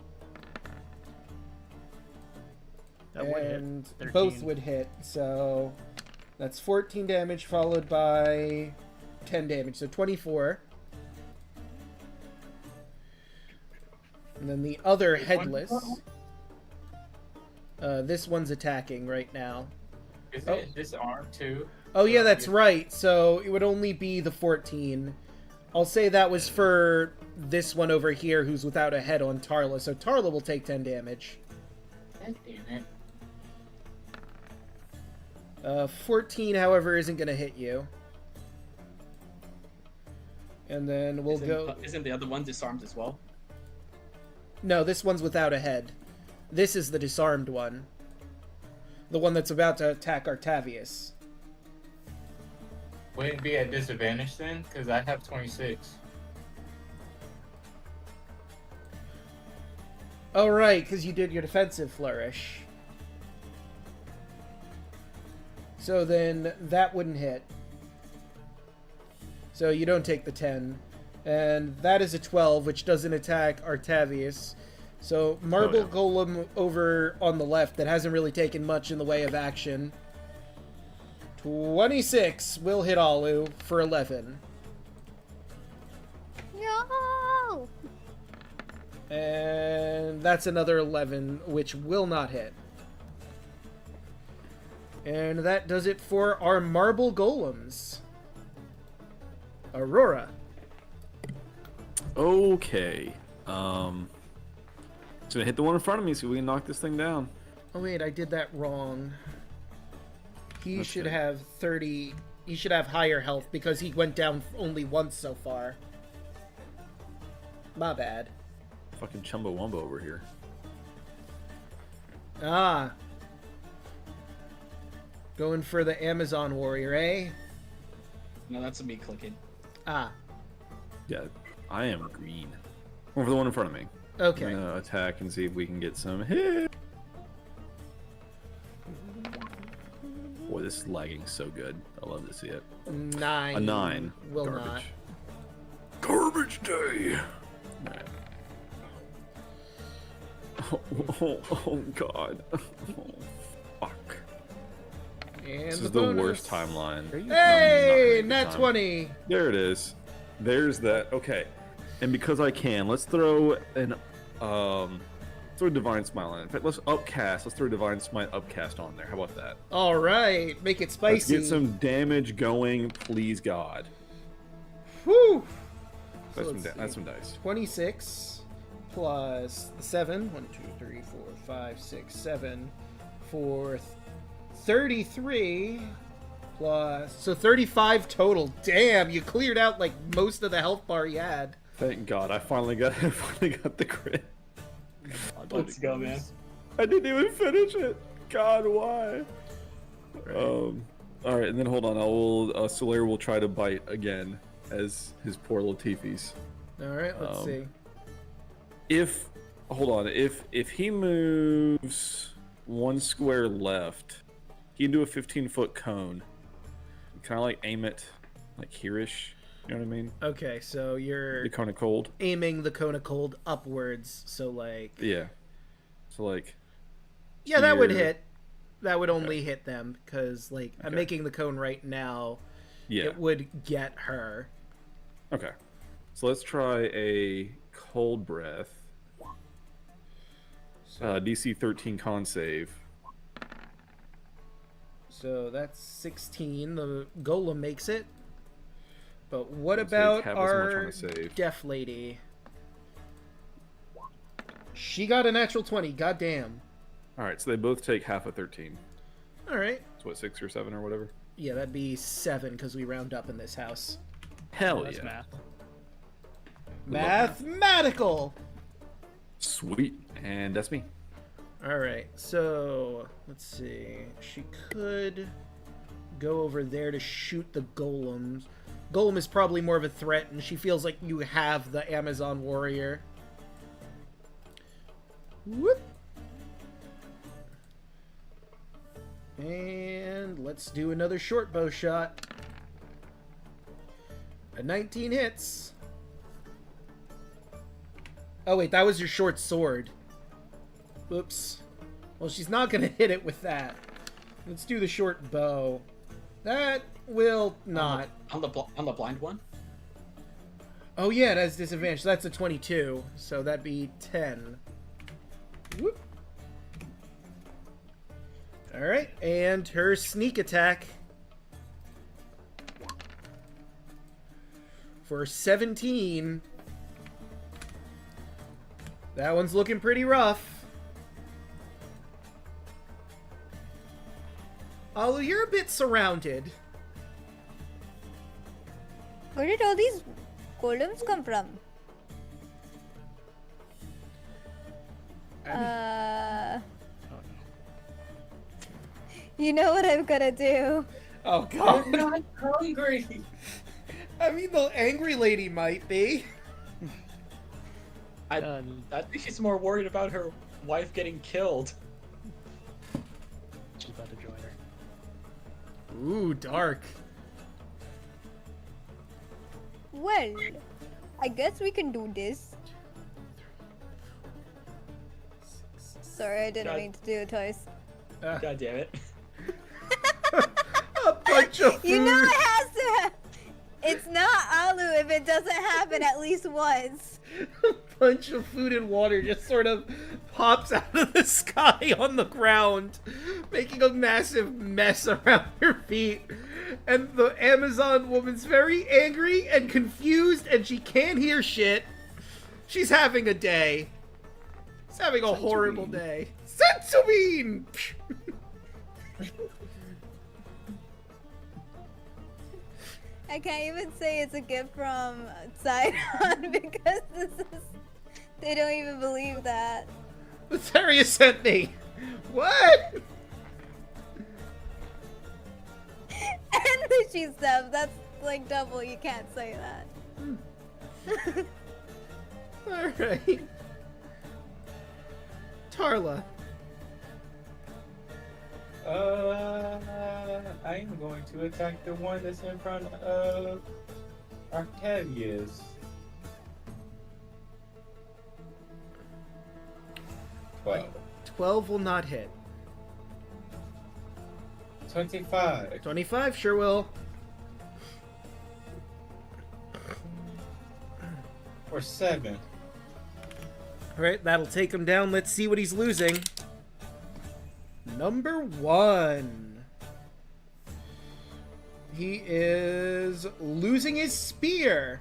That would hit. And 13. both would hit. So that's 14 damage followed by 10 damage. So 24. And then the other headless. This one's attacking right now. Is Oh. it disarmed too? Oh yeah, that's right. So it would only be the 14. I'll say that was for this one over here who's without a head on Tarla. So Tarla will take 10 damage. God damn it. 14, however, isn't going to hit you. And then we'll go... Isn't the other one disarmed as well? No, this one's without a head. This is the disarmed one. The one that's about to attack Artavius. Wouldn't it be at disadvantage then? Because I have 26. Oh, right, because you did your defensive flourish. So then that wouldn't hit. So you don't take the 10. And that is a 12, which doesn't attack Artavius. So Marble Golem over on the left that hasn't really taken much in the way of action. 26 will hit Alu for 11. No! And that's another 11, which will not hit. And that does it for our Marble Golems. Aurora. Okay. Just gonna hit the one in front of me so we can knock this thing down. Oh wait, I did that wrong. He should Okay. have 30... He should have higher health because he went down only once so far. My bad. Fucking Chumbawamba over here. Ah. Going for the Amazon warrior, eh? No, that's me clicking. Ah. Yeah, I am green. Over the one in front of me. Okay. I'm gonna attack and see if we can get some hit. Boy, this is lagging so good. I love to see it. 9. A 9. Will Garbage. not. Garbage day. Alright. Oh, God. Oh, fuck. And This the is the bonus. worst timeline. Hey, I'm not having a good nat time. 20. There it is. There's that. Okay. And because I can, let's throw an throw Divine Smile in. In fact, let's upcast. Let's throw Divine Smite upcast on there. How about that? All right, make it Let's spicy. get some damage going, please God. Whew. That's, So some, let's that's see. some dice. 26 plus the 7. 1, 2, 3, 4, 5, 6, 7 for 33 plus... So 35 total. Damn, you cleared out like most of the health bar you had. Thank God, I finally got the crit. Let's go, man. I didn't even finish it. God, why? Right. All right, and then hold on. I will. Solaire will try to bite again as his poor Latifis. All right, let's see. If if he moves one square left, he can do a 15-foot cone. Kind of like aim it like here-ish. You know what I mean? Okay, so you're The cone of cold. aiming the cone of cold upwards, so like... Yeah. So like. Yeah, that would here. hit. That would only hit them, because, like, I'm Okay. making the cone right now. Yeah. It would get her. Okay. So let's try a cold breath. DC 13 con save. So that's 16. The golem makes it. But what Let's say about half as much on our a save. deaf lady? She got a natural 20. Goddamn. All right, so they both take half a 13. All right. So what, 6 or 7 or whatever? Yeah, that'd be 7 because we round up in this house. Hell That's yeah. math. Mathematical. Sweet. And that's me. All right. So let's see. She could go over there to shoot the golems. Golem is probably more of a threat, and she feels like you have the Amazon warrior. Whoop. And let's do another short bow shot. A 19 hits. Oh wait, that was your short sword. Oops. Well, she's not gonna hit it with that. Let's do the short bow. That will not. On the blind one? Oh yeah, it has disadvantage. That's a 22, so that'd be 10. Whoop. All right, and her sneak attack for 17. That one's looking pretty rough. Alu, you're a bit surrounded. Where did all these golems come from? Oh, You know what I'm gonna do. Oh god. I'm not hungry. I mean, the angry lady might be. I think she's more worried about her wife getting killed. she's about to join her. Ooh, dark. Well, I guess we can do this. Sorry, I didn't God. mean to do it twice. God damn it. A bunch of food. You know it has to. It's not Alu if it doesn't happen at least once. A bunch of food and water just sort of pops out of the sky on the ground, making a massive mess around your feet. And the Amazon woman's very angry and confused, and she can't hear shit. She's having a day. She's having a horrible day. Sensubin! I can't even say it's a gift from Sidon because they don't even believe that. Lotharia sent me. What? And the cheese stuff, that's like double, you can't say that. Alright. Tarla. I am going to attack the one that's in front of Arcadius. 12. 12 will not hit. 25. 25 sure will. Or 7. Alright, that'll take him down. Let's see what he's losing. Number 1. He is losing his spear.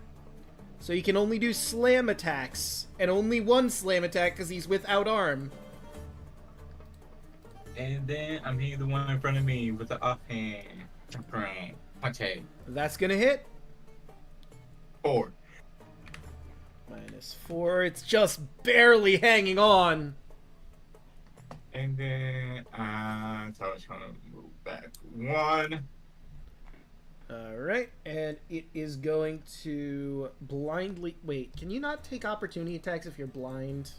So he can only do slam attacks. And only one slam attack because he's without arm. And then I'm hitting the one in front of me with the offhand. Punch it. That's gonna hit. 4. -4. It's just barely hanging on. And then so it's gonna move back 1. Alright, and it is going to blindly... Wait, can you not take opportunity attacks if you're blind?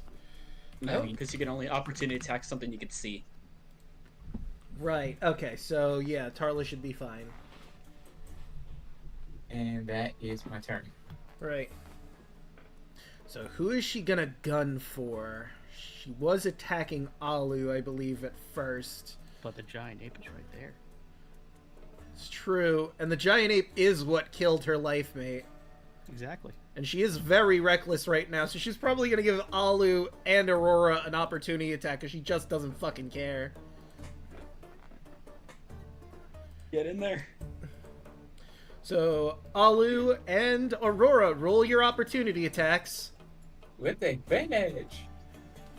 No, because you can only opportunity attack something you can see. Right, okay, so yeah, Tarla should be fine. And that is my turn. Right. So who is she gonna gun for? She was attacking Alu, I believe, at first. But the giant ape is right there. It's true, and the giant ape is what killed her life mate. Exactly. And she is very reckless right now, so she's probably gonna give Alu and Aurora an opportunity attack because she just doesn't fucking care. Get in there. So, Alu and Aurora, roll your opportunity attacks. With advantage.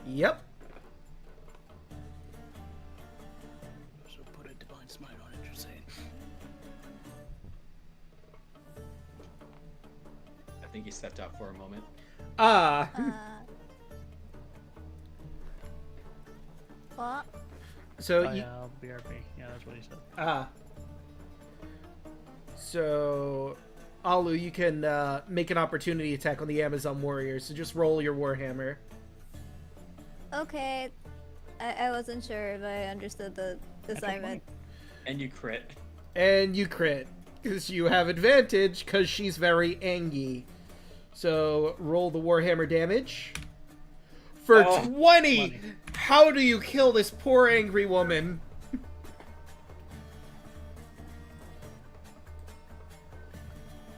Yep. So put a divine smite on it, you're saying. I think he stepped out for a moment. Ah. What? So, Oh, you, yeah, BRP. Yeah, that's what he said. ah. So, Alu, you can make an opportunity attack on the Amazon warriors. So just roll your Warhammer. Okay. I wasn't sure if I understood the assignment. And you crit. And you crit. Because you have advantage, because she's very angry. So, roll the Warhammer damage. For 20! How do you kill this poor angry woman?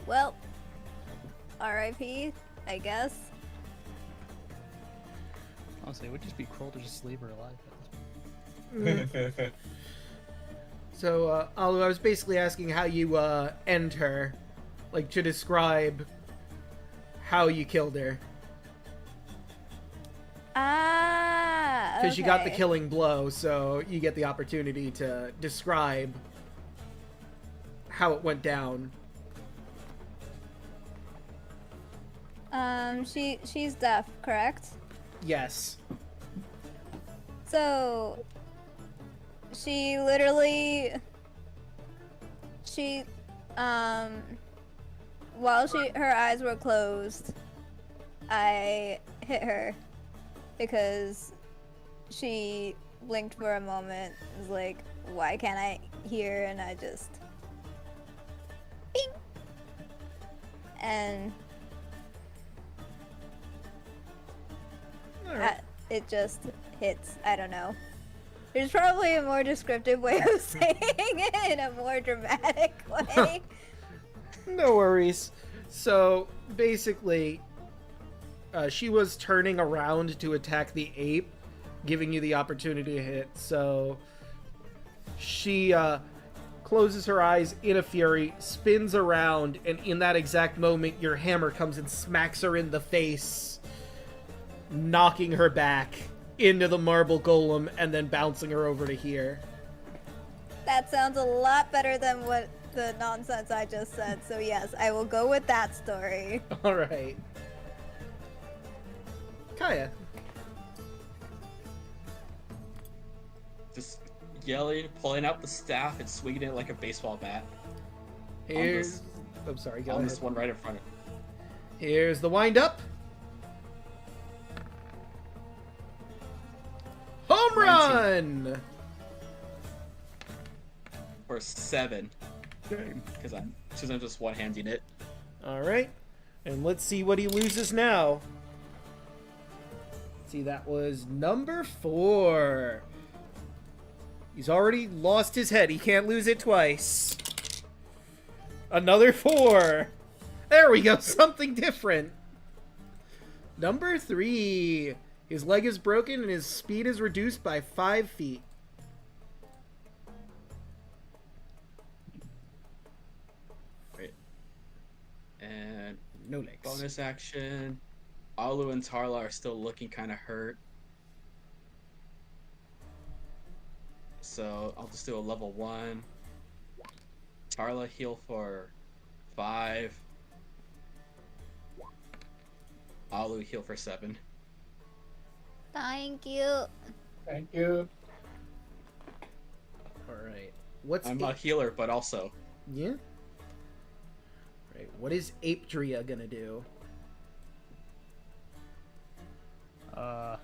Well, R.I.P., I guess. Honestly, it would just be cruel to just leave her alive at this point. So, Alu, I was basically asking how you end her. Like, to describe how you killed her. Ah, okay. Because you got the killing blow, so you get the opportunity to describe how it went down. She's deaf, correct? Yes. So, she literally, while her eyes were closed, I hit her because she blinked for a moment. It was like, why can't I hear? And I just, bing! and All right. it just hits. I don't know. There's probably a more descriptive way of saying it in a more dramatic way. No worries. So basically, she was turning around to attack the ape, giving you the opportunity to hit. So she closes her eyes in a fury, spins around, and in that exact moment, your hammer comes and smacks her in the face, knocking her back into the marble golem and then bouncing her over to here. That sounds a lot better than what the nonsense I just said. So yes, I will go with that story. All right. Kaya. Just yelling, pulling out the staff, and swinging it like a baseball bat. Here's... I'm sorry, go On ahead. this one right in front of Here's the wind up. Home run! for 7. Because I'm just one-handing it. All right. And let's see what he loses now. See, that was number 4. He's already lost his head. He can't lose it twice. Another 4. There we go. Something different. Number 3. His leg is broken and his speed is reduced by 5 feet. Right. And No legs. bonus action. Alu and Tarla are still looking kind of hurt. So I'll just do a level 1. Tarla heal for 5. Alu heal for 7. Thank you. Thank you. All right. What's I'm a healer, but also Yeah. Right. What is Apedria gonna do? Yeah,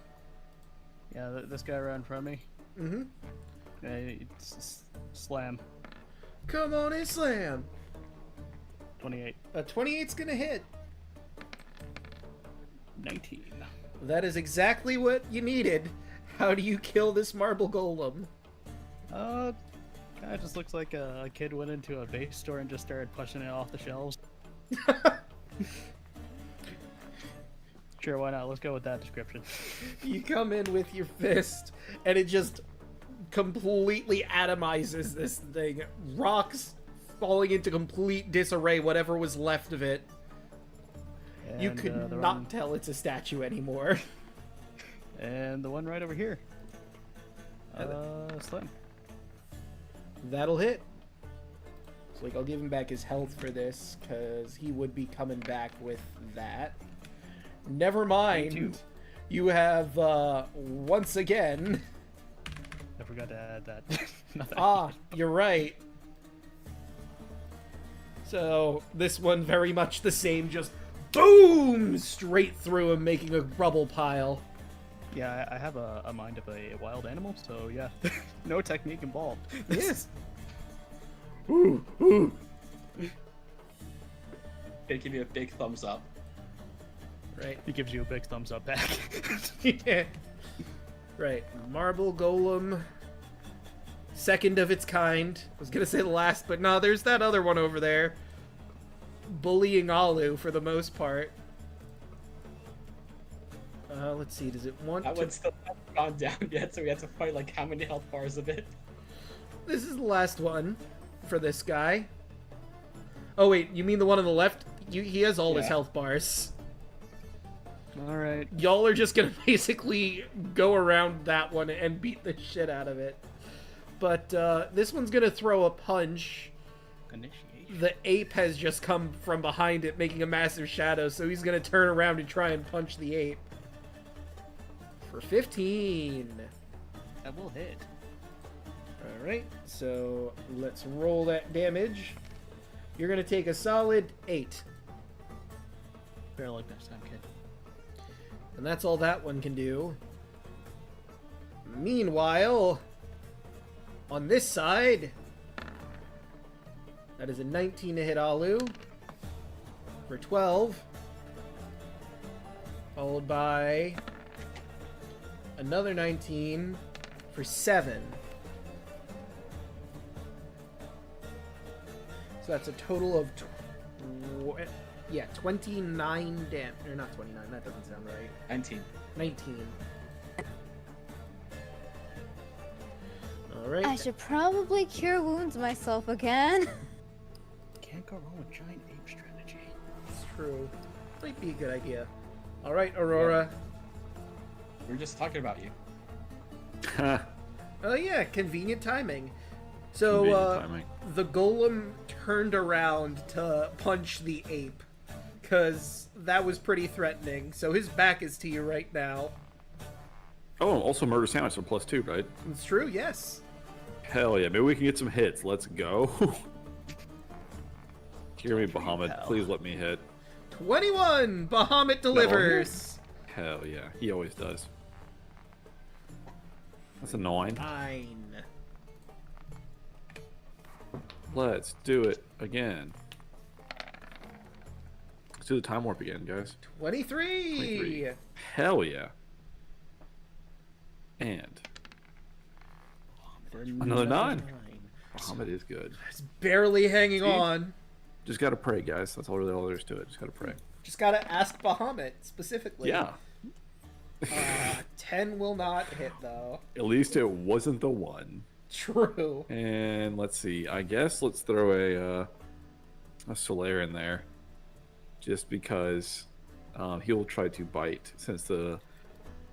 this guy right in front of me. Mm-hmm. Yeah, slam. Come on and slam. 28. A 28's gonna hit. 19. That is exactly what you needed. How do you kill this marble golem? Kind of just looks like a kid went into a base store and just started pushing it off the shelves. Sure, why not? Let's go with that description. You come in with your fist, and it just completely atomizes this thing. Rocks falling into complete disarray, whatever was left of it. You And, could the not one- tell it's a statue anymore. And the one right over here. Slam. That'll hit. So, like, I'll give him back his health for this, because he would be coming back with that. Never mind. You have, once again... I forgot to add that. Nothing. Ah, you're right. So, this one very much the same, just boom! Straight through him, making a rubble pile. Yeah, I have a mind of a wild animal, so yeah. No technique involved. Yes. Ooh, ooh. gonna give you a big thumbs up. Right. He gives you a big thumbs up back. Yeah. Right. Marble Golem. Second of its kind. I was gonna say the last, but no, there's that other one over there. Bullying Alu for the most part. Let's see, does it want That to... one's still hasn't gone down yet, so we have to fight like how many health bars of it? This is the last one for this guy. Oh wait, you mean the one on the left? He has all his Yeah. health bars. Alright. Y'all are just gonna basically go around that one and beat the shit out of it. But this one's gonna throw a punch. Initiation. The ape has just come from behind it, making a massive shadow, so he's gonna turn around and try and punch the ape. For 15. That will hit. Alright, so let's roll that damage. You're gonna take a solid 8. Better luck next time, kid. And that's all that one can do. Meanwhile, on this side, that is a 19 to hit Alu. for 12. Followed by another 19 for 7. So that's a total of 29 or not 29, that doesn't sound right. 19. 19. Alright. I should probably cure wounds myself again. Can't go wrong with giant ape strategy. It's true. Might be a good idea. Alright, Aurora. We were just talking about you. Oh yeah, convenient timing. So, Convenient timing. the golem turned around to punch the ape. Because that was pretty threatening. So his back is to you right now. Oh, also murder sandwich for +2, right? It's true, yes. Hell yeah, maybe we can get some hits. Let's go. Hear me, Bahamut. Please let me hit. 21! Bahamut delivers! Hell yeah, he always does. That's a 9. 9. Let's do it again. Let's do the time warp again, guys. 23! 23. Hell yeah. And another 9. Bahamut is good. It's barely hanging See? on. Just gotta pray, guys. That's all there is to it. Just gotta pray. Just gotta ask Bahamut specifically. Yeah. 10 will not hit, though. At least it wasn't the 1. True. And let's see. I guess let's throw a Solaire in there, just because he'll try to bite since the.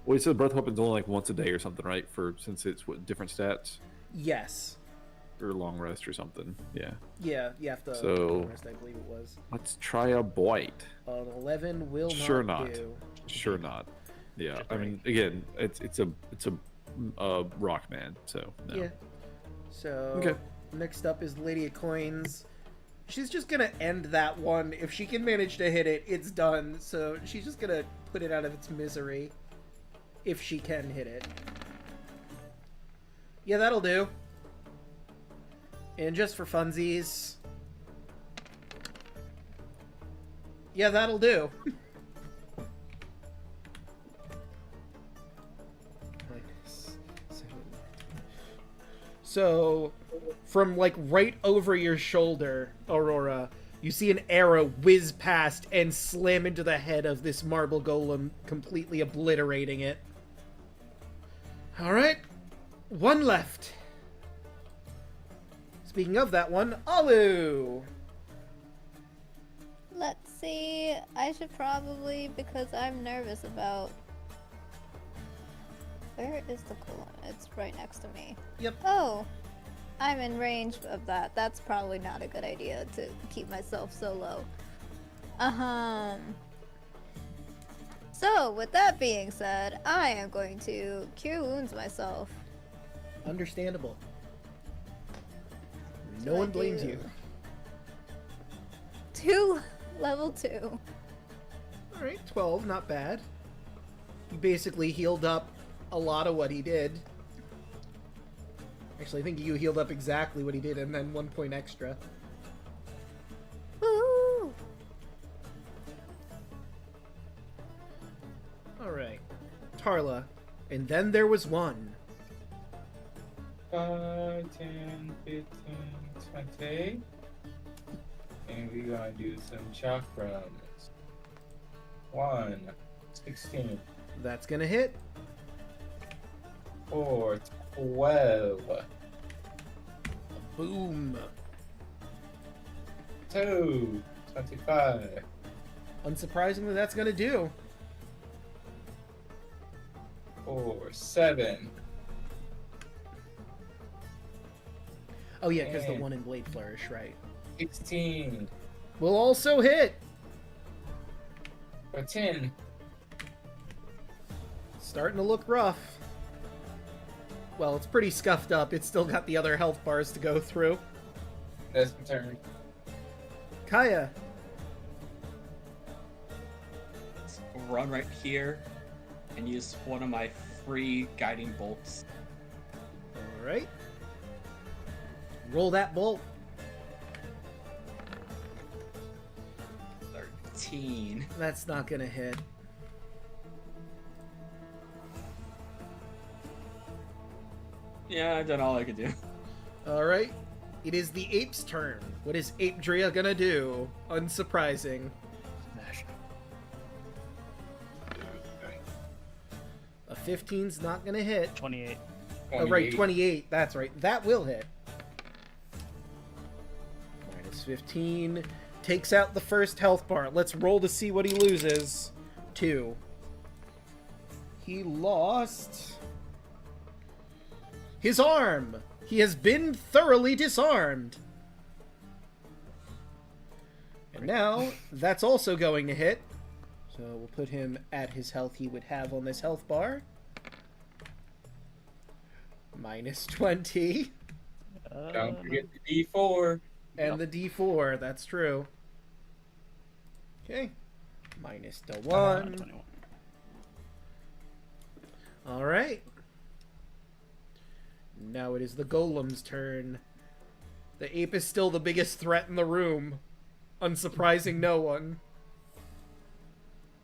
Well, you said breath weapon's only like once a day or something, right? Since it's what different stats Yes. or long rest or something. Yeah. Yeah, you have to. So- Rest, I believe it was. Let's try a bite. An 11 will Sure not not. do. Sure not. Yeah. I mean, again, it's a rock man. So no. Yeah. So Okay. next up is Lady of Coins. She's just gonna end that one. If she can manage to hit it, it's done. So she's just gonna put it out of its misery. If she can hit it. Yeah, that'll do. And just for funsies. Yeah, that'll do. So, from like right over your shoulder, Aurora, you see an arrow whiz past and slam into the head of this marble golem, completely obliterating it. Alright, one left. Speaking of that one, Alu! Let's see. I should probably, because I'm nervous about. Where is the colon? It's right next to me. Yep. Oh, I'm in range of that. That's probably not a good idea to keep myself so low. So, with that being said, I am going to cure wounds myself. Understandable. So No I one blames do you. Level 2. Alright, 12, not bad. He basically healed up a lot of what he did. Actually, I think you healed up exactly what he did and then 1 point extra. Woo! Alright. Tarla. And then there was one. 5, 10, 15, 20. And we're gonna do some chakrams. 1, 16, That's gonna hit. 4, 12, Boom. 2, 25, Unsurprisingly, that's gonna do. 4, 7, Oh yeah, because the And- one in Blade Flourish, right. 16, Will also hit. or 10. Starting to look rough. Well, it's pretty scuffed up. It's still got the other health bars to go through. That's my turn. Kaya. Run right here and use one of my free guiding bolts. Alright. Roll that bolt. 15. That's not gonna hit. Yeah, I've done all I could do. Alright. It is the ape's turn. What is Ape Drea gonna do? Unsurprising. Smash. A 15's not gonna hit. 28. Oh, right, 28. That's right. That will hit. Minus 15. Takes out the first health bar. Let's roll to see what he loses. 2. He lost his arm. He has been thoroughly disarmed. And now, that's also going to hit. So we'll put him at his health he would have on this health bar. Minus 20. Don't forget the D4. And the D4, that's true. Okay. Minus the 1. 21. Alright. Now it is the golem's turn. The ape is still the biggest threat in the room. Unsurprising no one.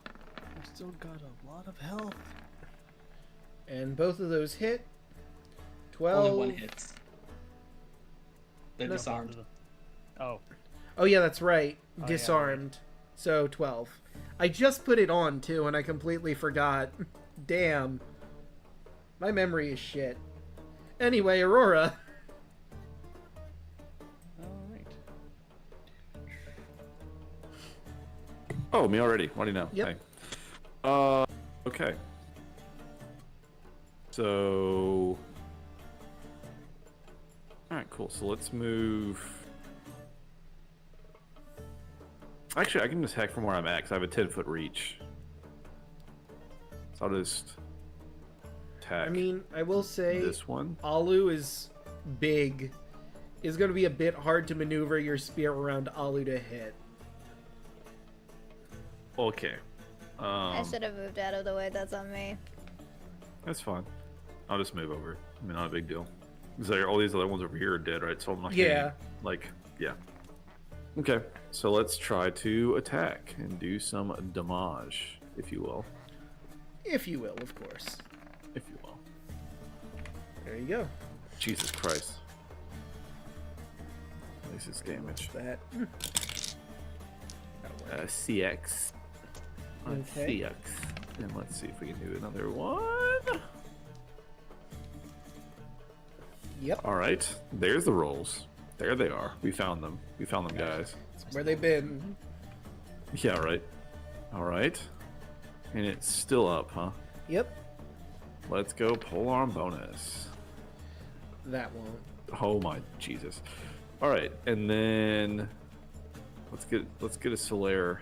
I've still got a lot of health. And both of those hit. 12. Only one hits. They're No. disarmed. Oh, Oh yeah, that's right. Oh, yeah, Disarmed. So 12. I just put it on too and I completely forgot. Damn. My memory is shit. Anyway, Aurora. alright. Oh, me already. What do you know? Yep. Hey. Okay. So. Alright, cool. So let's move. Actually, I can just hack from where I'm at because I have a 10-foot reach. So I'll just attack I mean, I will say this one. Alu is big. It's going to be a bit hard to maneuver your spear around Alu to hit. Okay. I should have moved out of the way. That's on me. That's fine. I'll just move over. I mean, not a big deal. Because all these other ones over here are dead, right? So I'm not Yeah. getting, like, yeah. Okay, so let's try to attack and do some damage, if you will. If you will, of course. If you will. There you go. Jesus Christ. At least it's damage. That. CX. On Okay. CX. And let's see if we can do another one. Yep. Alright, there's the rolls. There they are. We found them. We found them, guys. That's where they've been. Yeah, right. Alright. And it's still up, huh? Yep. Let's go polearm bonus. That won't. Oh my Jesus. Alright, and then let's get a Solaire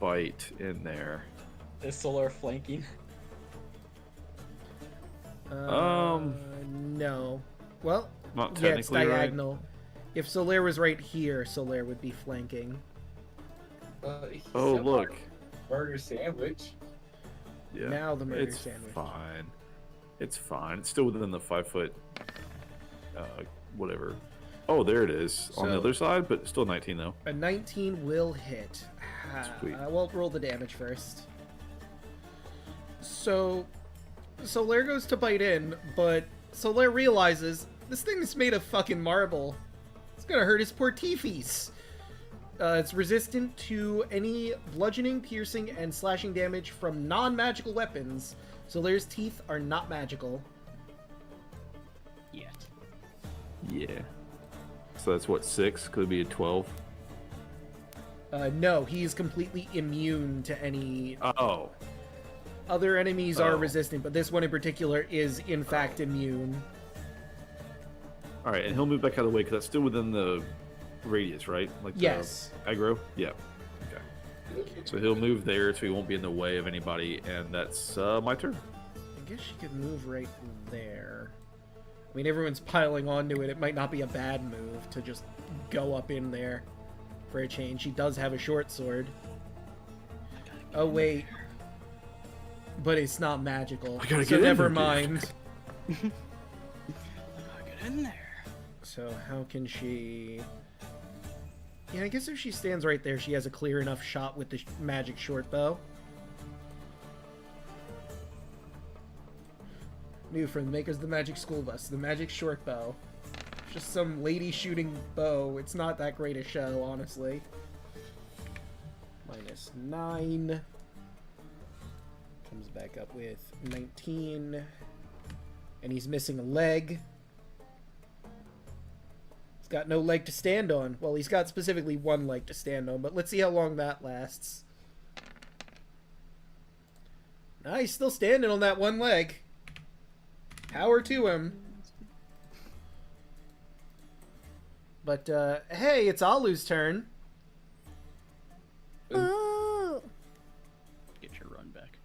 bite in there. Is Solar flanking? No. Well, Not yeah, it's technically, right? diagonal. If Solaire was right here, Solaire would be flanking. He Oh, said look. burger sandwich. Yeah. Now the murder it's sandwich. fine. It's fine. It's still within the 5-foot whatever. Oh, there it is. On the So- other side, but still 19 though. A 19 will hit. Sweet. We'll roll the damage first. So, Solaire goes to bite in, but Solaire realizes this thing is made of fucking marble. It's gonna hurt his poor teethies. It's resistant to any bludgeoning, piercing, and slashing damage from non-magical weapons. Solaire's teeth are not magical. Yet. Yeah. So that's what, 6? Could it be a 12? No, he is completely immune to any... Oh. Other enemies are Oh. resistant, but this one in particular is, in fact, immune. Alright, and he'll move back out of the way because that's still within the radius, right? Like the Yes. aggro? Yeah. Okay. So he'll move there so he won't be in the way of anybody, and that's my turn. I guess she could move right there. I mean, everyone's piling onto it. It might not be a bad move to just go up in there for a change. She does have a short sword. Oh, wait. But it's not magical. I gotta So get in never there, dude. mind. Get in there. So how can she... Yeah, I guess if she stands right there, she has a clear enough shot with the magic short bow. New from the makers of the Magic School Bus, the magic short bow. Just some lady shooting bow. It's not that great a show, honestly. -9. Comes back up with 19. And he's missing a leg. He's got no leg to stand on. Well, he's got specifically one leg to stand on, but let's see how long that lasts. Nah, he's still standing on that one leg. Power to him. But, hey, it's Alu's turn. Ooh. Get your run back.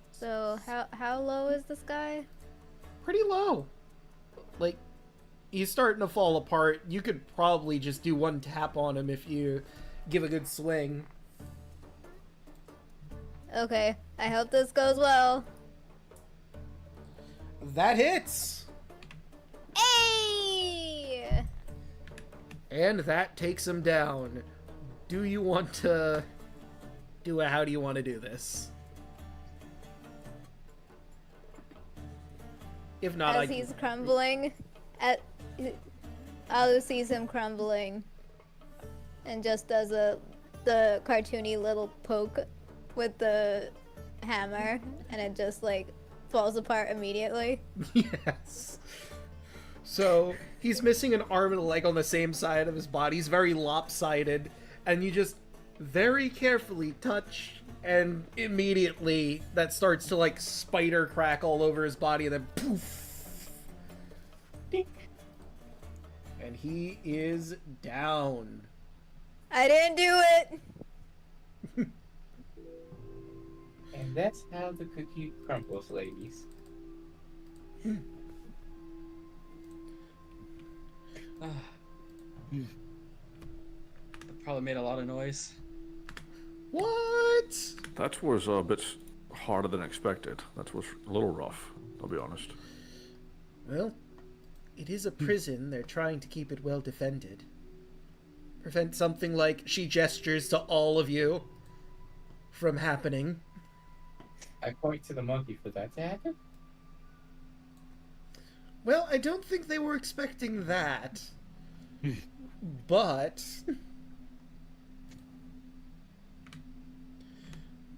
So how low is this guy? Pretty low. Like, he's starting to fall apart. You could probably just do one tap on him if you give a good swing. Okay, I hope this goes well. That hits! Hey! And that takes him down. Do you want to do it? How do you want to do this? If not, As he's crumbling, Alu sees him crumbling, and just does the cartoony little poke with the hammer, and it just like falls apart immediately. Yes. So he's missing an arm and a leg on the same side of his body. He's very lopsided, and you just very carefully touch, and immediately that starts to like spider crack all over his body, and then poof. Dink. And he is down. I didn't do it. And that's how the cookie crumbles, ladies. That probably made a lot of noise. What? That was a bit harder than expected. That was a little rough, I'll be honest. Well, it is a prison. They're trying to keep it well defended. Prevent something like she gestures to all of you from happening. I point to the monkey for that to happen. Well, I don't think they were expecting that. But...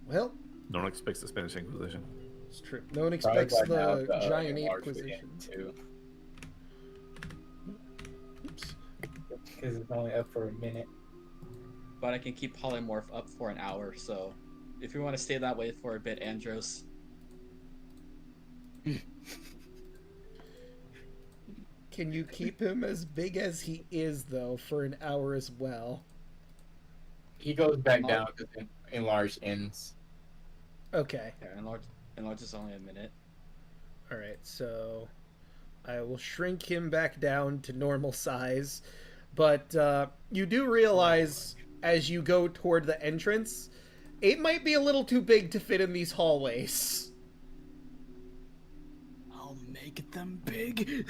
well... No one expects the Spanish Inquisition. It's true. No one expects the giant ape enlarged Inquisition. too, Oops. because it's only up for a minute. But I can keep polymorph up for an hour, so if you want to stay that way for a bit, Andros. Can you keep him as big as he is, though, for an hour as well? He goes back down because enlarged ends. Okay. Yeah, enlarge is only a minute. Alright, so... I will shrink him back down to normal size. But you do realize, as you go toward the entrance, it might be a little too big to fit in these hallways. I'll make them big.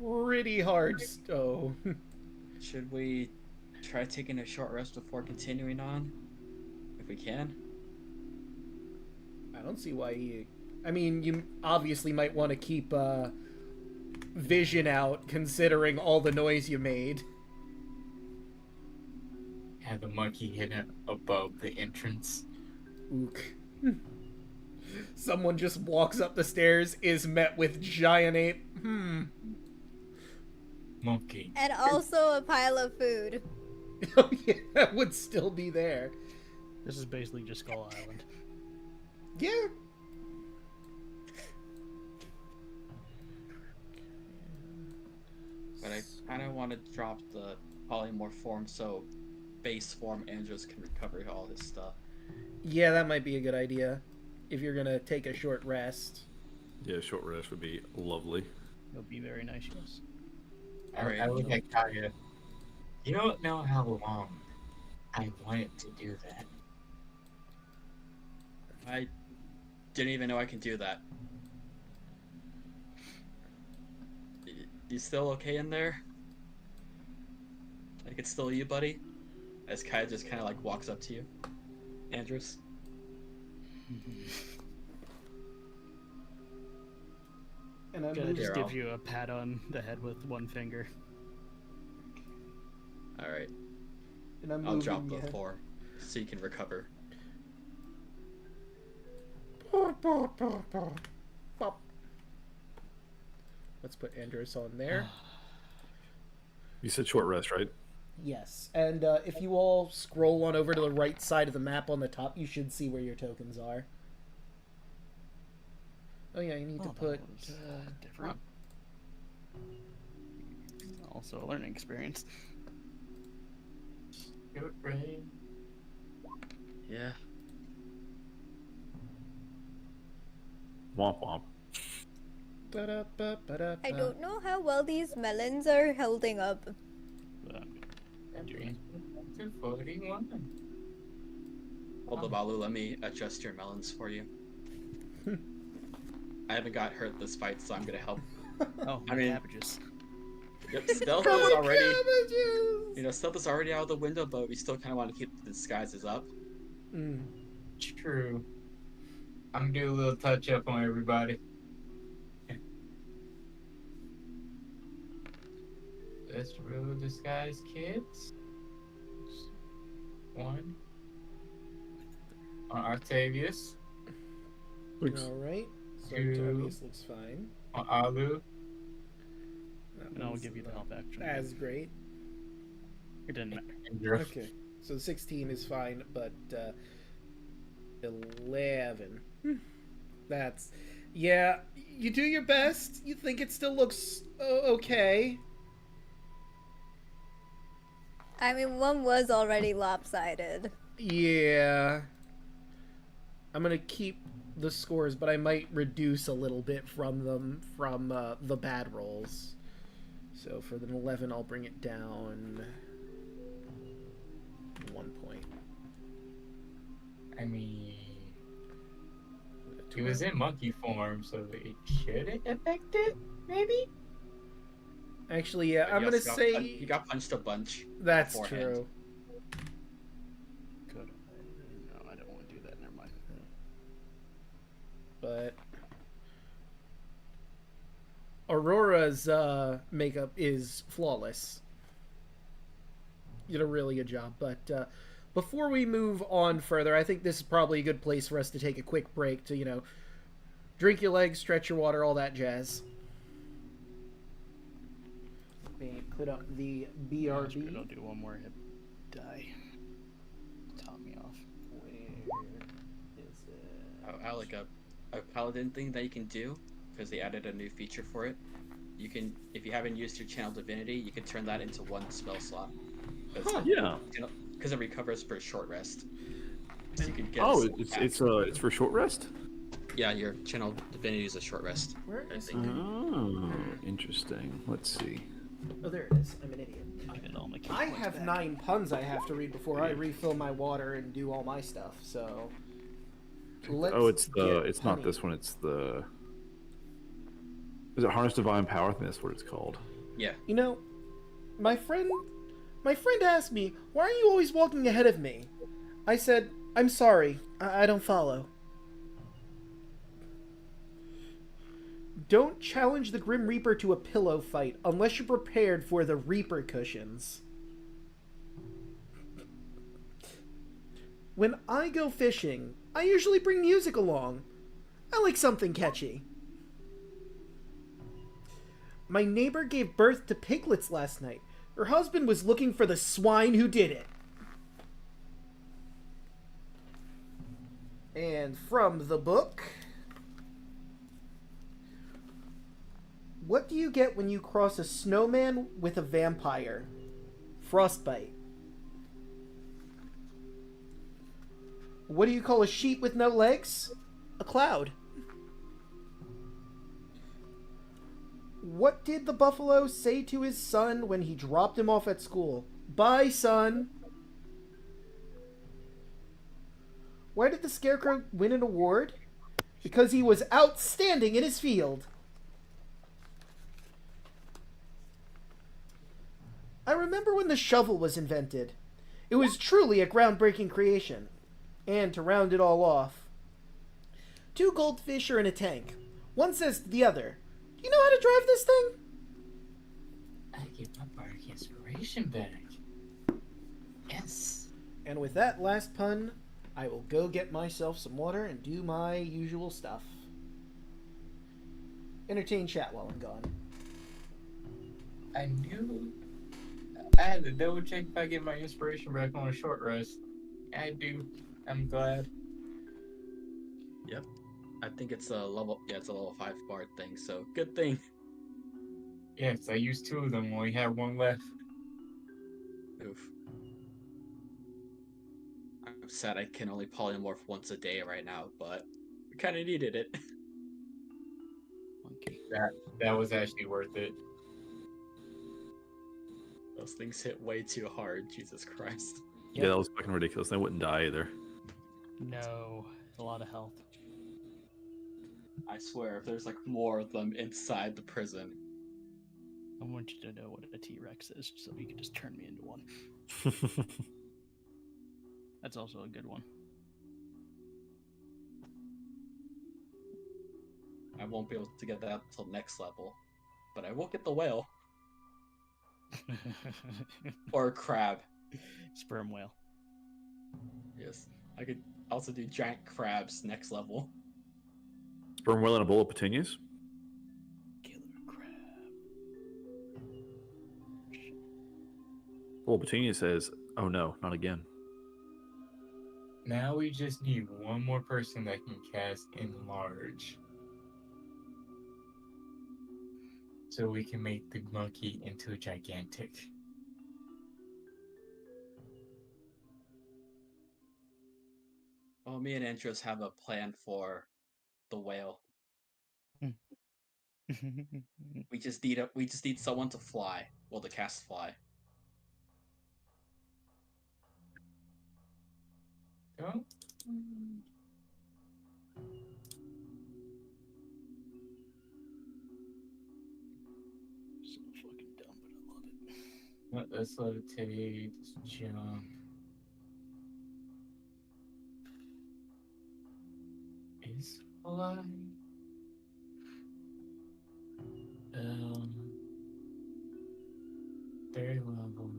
Pretty hard. Oh. Should we try taking a short rest before continuing on? If we can? I don't see why you... I mean, you obviously might want to keep vision out, considering all the noise you made. Have the monkey hidden above the entrance. Ook. Someone just walks up the stairs, is met with giant ape. Monkey. And also a pile of food. Oh yeah, that would still be there. This is basically just Skull Island. Yeah. But I kind of want to drop the polymorph form so base form Andros can recover all his stuff. Yeah, that might be a good idea. If you're gonna take a short rest. Yeah, short rest would be lovely. It'll be very nice, yes. I look at Kaya. You don't know how long I wanted to do that. Didn't even know I can do that. You still okay in there? Like it's still you, buddy? As Kai just kind of like walks up to you. Andrews. And I'm Gonna moving. just Here, give you a pat on the head with one finger. Alright. And I'm I'll moving. drop the Yeah. floor so you can recover. Let's put Andros on there. You said short rest, right? Yes, and if you all scroll on over to the right side of the map on the top, you should see where your tokens are. Oh yeah, you need to Oh, put. that was, different. Also a learning experience. Short rain. Yeah. Womp womp. I don't know how well these melons are holding up. Doing 241. Hold up, Alu, let me adjust your melons for you. I haven't got hurt this fight, so I'm gonna help. Oh, I mean- cabbages. Yep, stealth is already. You know, stealth is already out of the window, but we still kind of want to keep the disguises up. Mm. True. I'm gonna do a little touch up on everybody. Let's roll disguise kids. One. On Octavius. All right. So Two. Octavius looks fine. On Alu. That And I'll one's give you the help action. as great. It didn't matter. Andrew. Okay, so 16 is fine, but 11. That's, yeah. You do your best. You think it still looks okay. I mean, one was already lopsided. Yeah. I'm gonna keep the scores, but I might reduce a little bit from them from the bad rolls. So for the 11, I'll bring it down 1 point. I mean, he was in monkey form, so it shouldn't affect it, maybe? Actually, yeah, But I'm you gonna also got say you got punched a bunch. that's beforehand. true. Could. No, I don't want to do that. Never mind. But Aurora's makeup is flawless. You did a really good job. But before we move on further, I think this is probably a good place for us to take a quick break to, drink your legs, stretch your water, all that jazz. Let me put up the BRB. I'll do one more hit die. Top me off. Where is it? Oh, Alec, a paladin thing that you can do, because they added a new feature for it. You can, if you haven't used your channel divinity, you can turn that into one spell slot. Yeah. Because it recovers for short rest. So you can get. Oh, a it's for short rest. Yeah, your channel divinity is a short rest. Where I is it? think. Oh, interesting. Let's see. Oh, there it is. I'm an idiot. I get all my key I points have back. 9 puns I have to read before I refill my water and do all my stuff. So let's It's not punny. this one. It's the. Is it Harness Divine Power? I think that's what it's called. Yeah. My friend asked me, "Why are you always walking ahead of me?" I said, "I'm sorry. I don't follow." Don't challenge the Grim Reaper to a pillow fight unless you're prepared for the Reaper cushions. When I go fishing, I usually bring music along. I like something catchy. My neighbor gave birth to piglets last night. Her husband was looking for the swine who did it. And from the book... What do you get when you cross a snowman with a vampire? Frostbite. What do you call a sheep with no legs? A cloud. What did the buffalo say to his son when he dropped him off at school? Bye, son. Why did the scarecrow win an award? because he was outstanding in his field. I remember when the shovel was invented. It was truly a groundbreaking creation. And to round it all off, 2 goldfish are in a tank. One says to the other, "Do you know how to drive this thing?" I get my bark inspiration back. Yes. And with that last pun, I will go get myself some water and do my usual stuff. Entertain chat while I'm gone. I knew I had to double check if I get my inspiration back on a short rest. I do. I'm glad. Yep. I think it's a level. Yeah, it's a level 5 bard thing. So good thing. Yes, I used 2 of them when we had 1 left. Oof. I'm sad I can only polymorph once a day right now, but we kind of needed it. Monkey. That was actually worth it. Those things hit way too hard. Jesus Christ. Yeah, that was fucking ridiculous. They wouldn't die either. No, a lot of health. I swear, if there's like more of them inside the prison. I want you to know what a T-Rex is, so you can just turn me into one. That's also a good one. I won't be able to get that until next level, but I will get the whale or a crab. Sperm whale. Yes, I could also do giant crabs next level. Sperm whale and a bowl of petunias? Killer crab. Bowl of petunias says, "Oh no, not again." Now we just need 1 more person that can cast Enlarge. So we can make the monkey into a gigantic. Well, me and Andros have a plan for the whale. We just need someone to fly. Well, to cast fly. Don't. So fucking dumb, but I love it. Let's levitate. Let's jump. Is fly. Third level.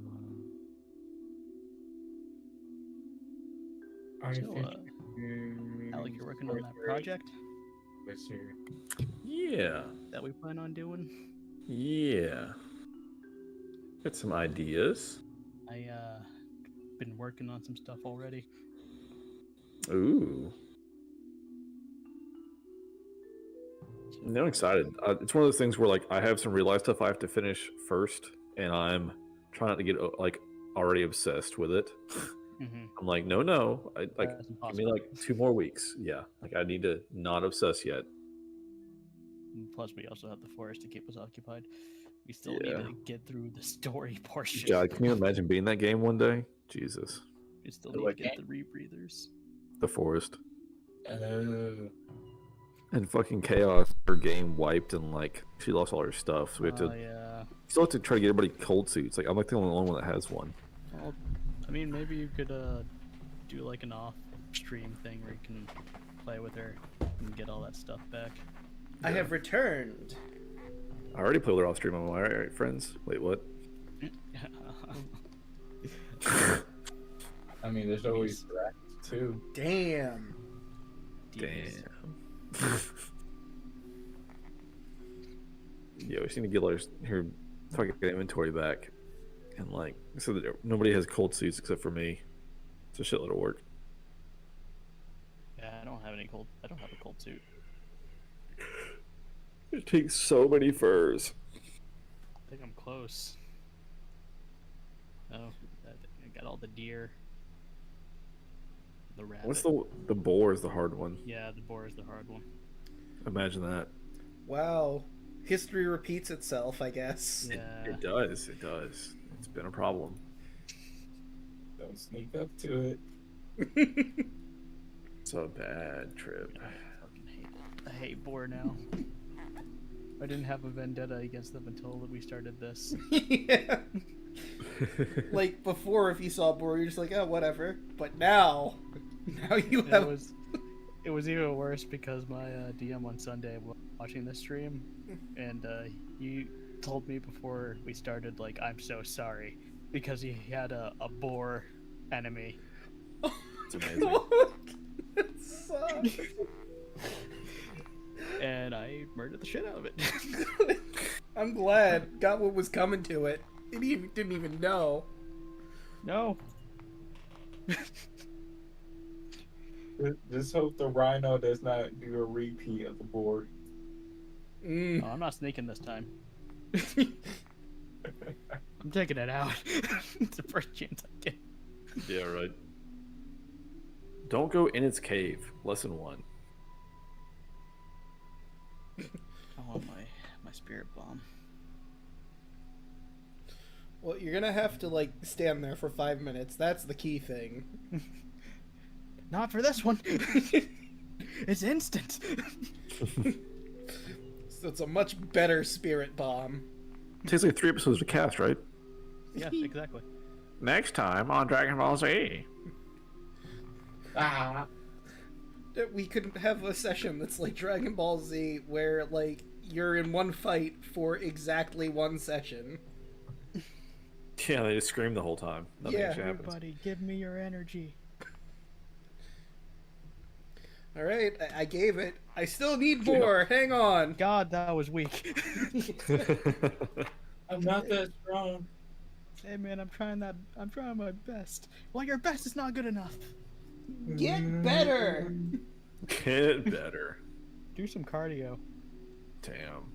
Artificial. Alec, you're working on that project Yes, sir. Yeah. that we plan on doing? Yeah. Got some ideas. I been working on some stuff already. Ooh. No, I'm excited. It's one of those things where like I have some real life stuff I have to finish first, and I'm trying not to get like already obsessed with it. Mm-hmm. I'm like, no, I like That's give impossible. me like 2 more weeks. Yeah, like I need to not obsess yet. Plus, we also have the forest to keep us occupied. We still Yeah. need to get through the story portion. God, can you imagine being that game one day? Jesus, We still The need what to get game? the rebreathers. the forest Oh. and fucking chaos. Her game wiped and like she lost all her stuff, so we have to Yeah. still have to try to get everybody cold suits. Like I'm like the only one that has one. Well, I mean, maybe you could do like an off-stream thing where you can play with her and get all that stuff back. I have returned. I already played with her off stream. I'm like, all right, friends. Wait, what? I mean, there's always that too. Damn. Devious. Yeah, we just need to get her fucking inventory back, and like so that nobody has cold suits except for me. It's a shitload of work. Yeah, I don't have a cold suit. It takes so many furs. I think I'm close. Oh, I got all the deer. The rabbit. What's the boar is the hard one. Yeah, the boar is the hard one. Imagine that. Wow. History repeats itself, I guess. Yeah. It does. It does. It's been a problem. Don't sneak up to it. It's a bad trip. I fucking hate it. hate Boar now. I didn't have a vendetta against them until we started this. Yeah. Like before, if you saw Boar, you're just like, oh, whatever. But now you have. It was even worse because my DM on Sunday was watching the stream, and he told me before we started, like, I'm so sorry, because he had a boar enemy. It's amazing. That sucks. And I murdered the shit out of it. I'm glad. Got what was coming to it. It didn't even know. No. Just hope the rhino does not do a repeat of the board. Mm. Oh, I'm not sneaking this time. I'm taking it out. It's the first chance I get. Yeah, right. Don't go in its cave. Lesson 1. I want my spirit bomb. Well, you're gonna have to like stand there for 5 minutes. That's the key thing. Not for this one. It's instant. So it's a much better spirit bomb. Takes like 3 episodes to cast, right? Yeah, exactly. Next time on Dragon Ball Z. Ah. We could have a session that's like Dragon Ball Z, where like you're in one fight for exactly one session. Yeah, they just scream the whole time. Nothing Yeah. actually happens. Everybody, give me your energy. All right, I gave it. I still need more. Hang on. God, that was weak. I'm not that strong. Hey man, I'm trying my best. Well, your best is not good enough. Get better. Get better. Do some cardio. Damn.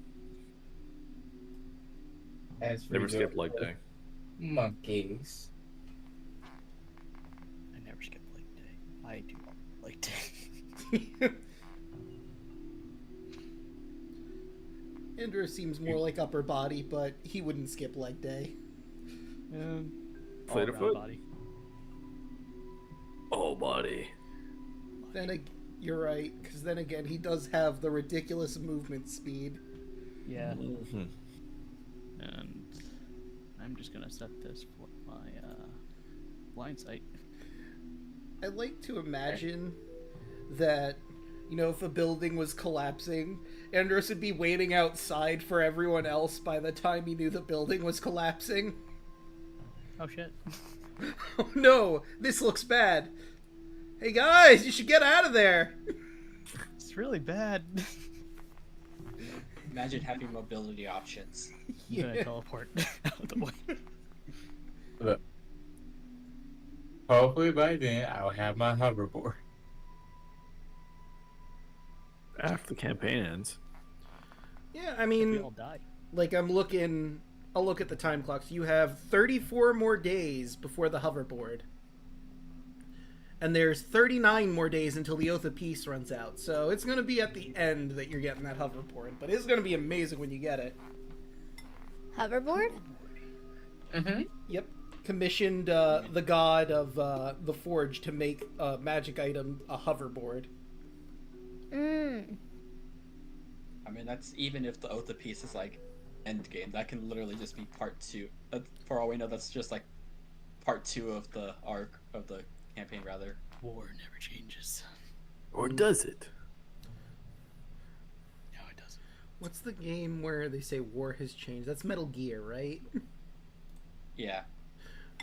As for Never the skip leg day. monkeys. I never skip leg day. I do leg day. Andrew seems more like upper body, but he wouldn't skip leg day. Plate of all-around foot. body. Oh, buddy. You're right, because then again, he does have the ridiculous movement speed. Yeah. Mm-hmm. And I'm just gonna set this for my blind sight. I'd like to imagine that, you know, if a building was collapsing, Andros would be waiting outside for everyone else by the time he knew the building was collapsing. Oh shit. Oh no, this looks bad. Hey guys, you should get out of there. It's really bad. Imagine having mobility options. I'm gonna teleport out the way. Look. Hopefully by then I'll have my hoverboard. After the campaign ends. Yeah, I We mean, all die. like I'll look at the time clocks. You have 34 more days before the hoverboard. And there's 39 more days until the Oath of Peace runs out. So it's going to be at the end that you're getting that hoverboard. But it's going to be amazing when you get it. Hoverboard? Mm-hmm. Yep. Commissioned the god of the Forge to make a magic item, a hoverboard. Mmm. I mean, that's even if the Oath of Peace is like end game. That can literally just be part 2. For all we know, that's just like part 2 of the arc of the campaign, rather. War never changes. Or does it? No, it doesn't. What's the game where they say war has changed? That's Metal Gear, right? Yeah.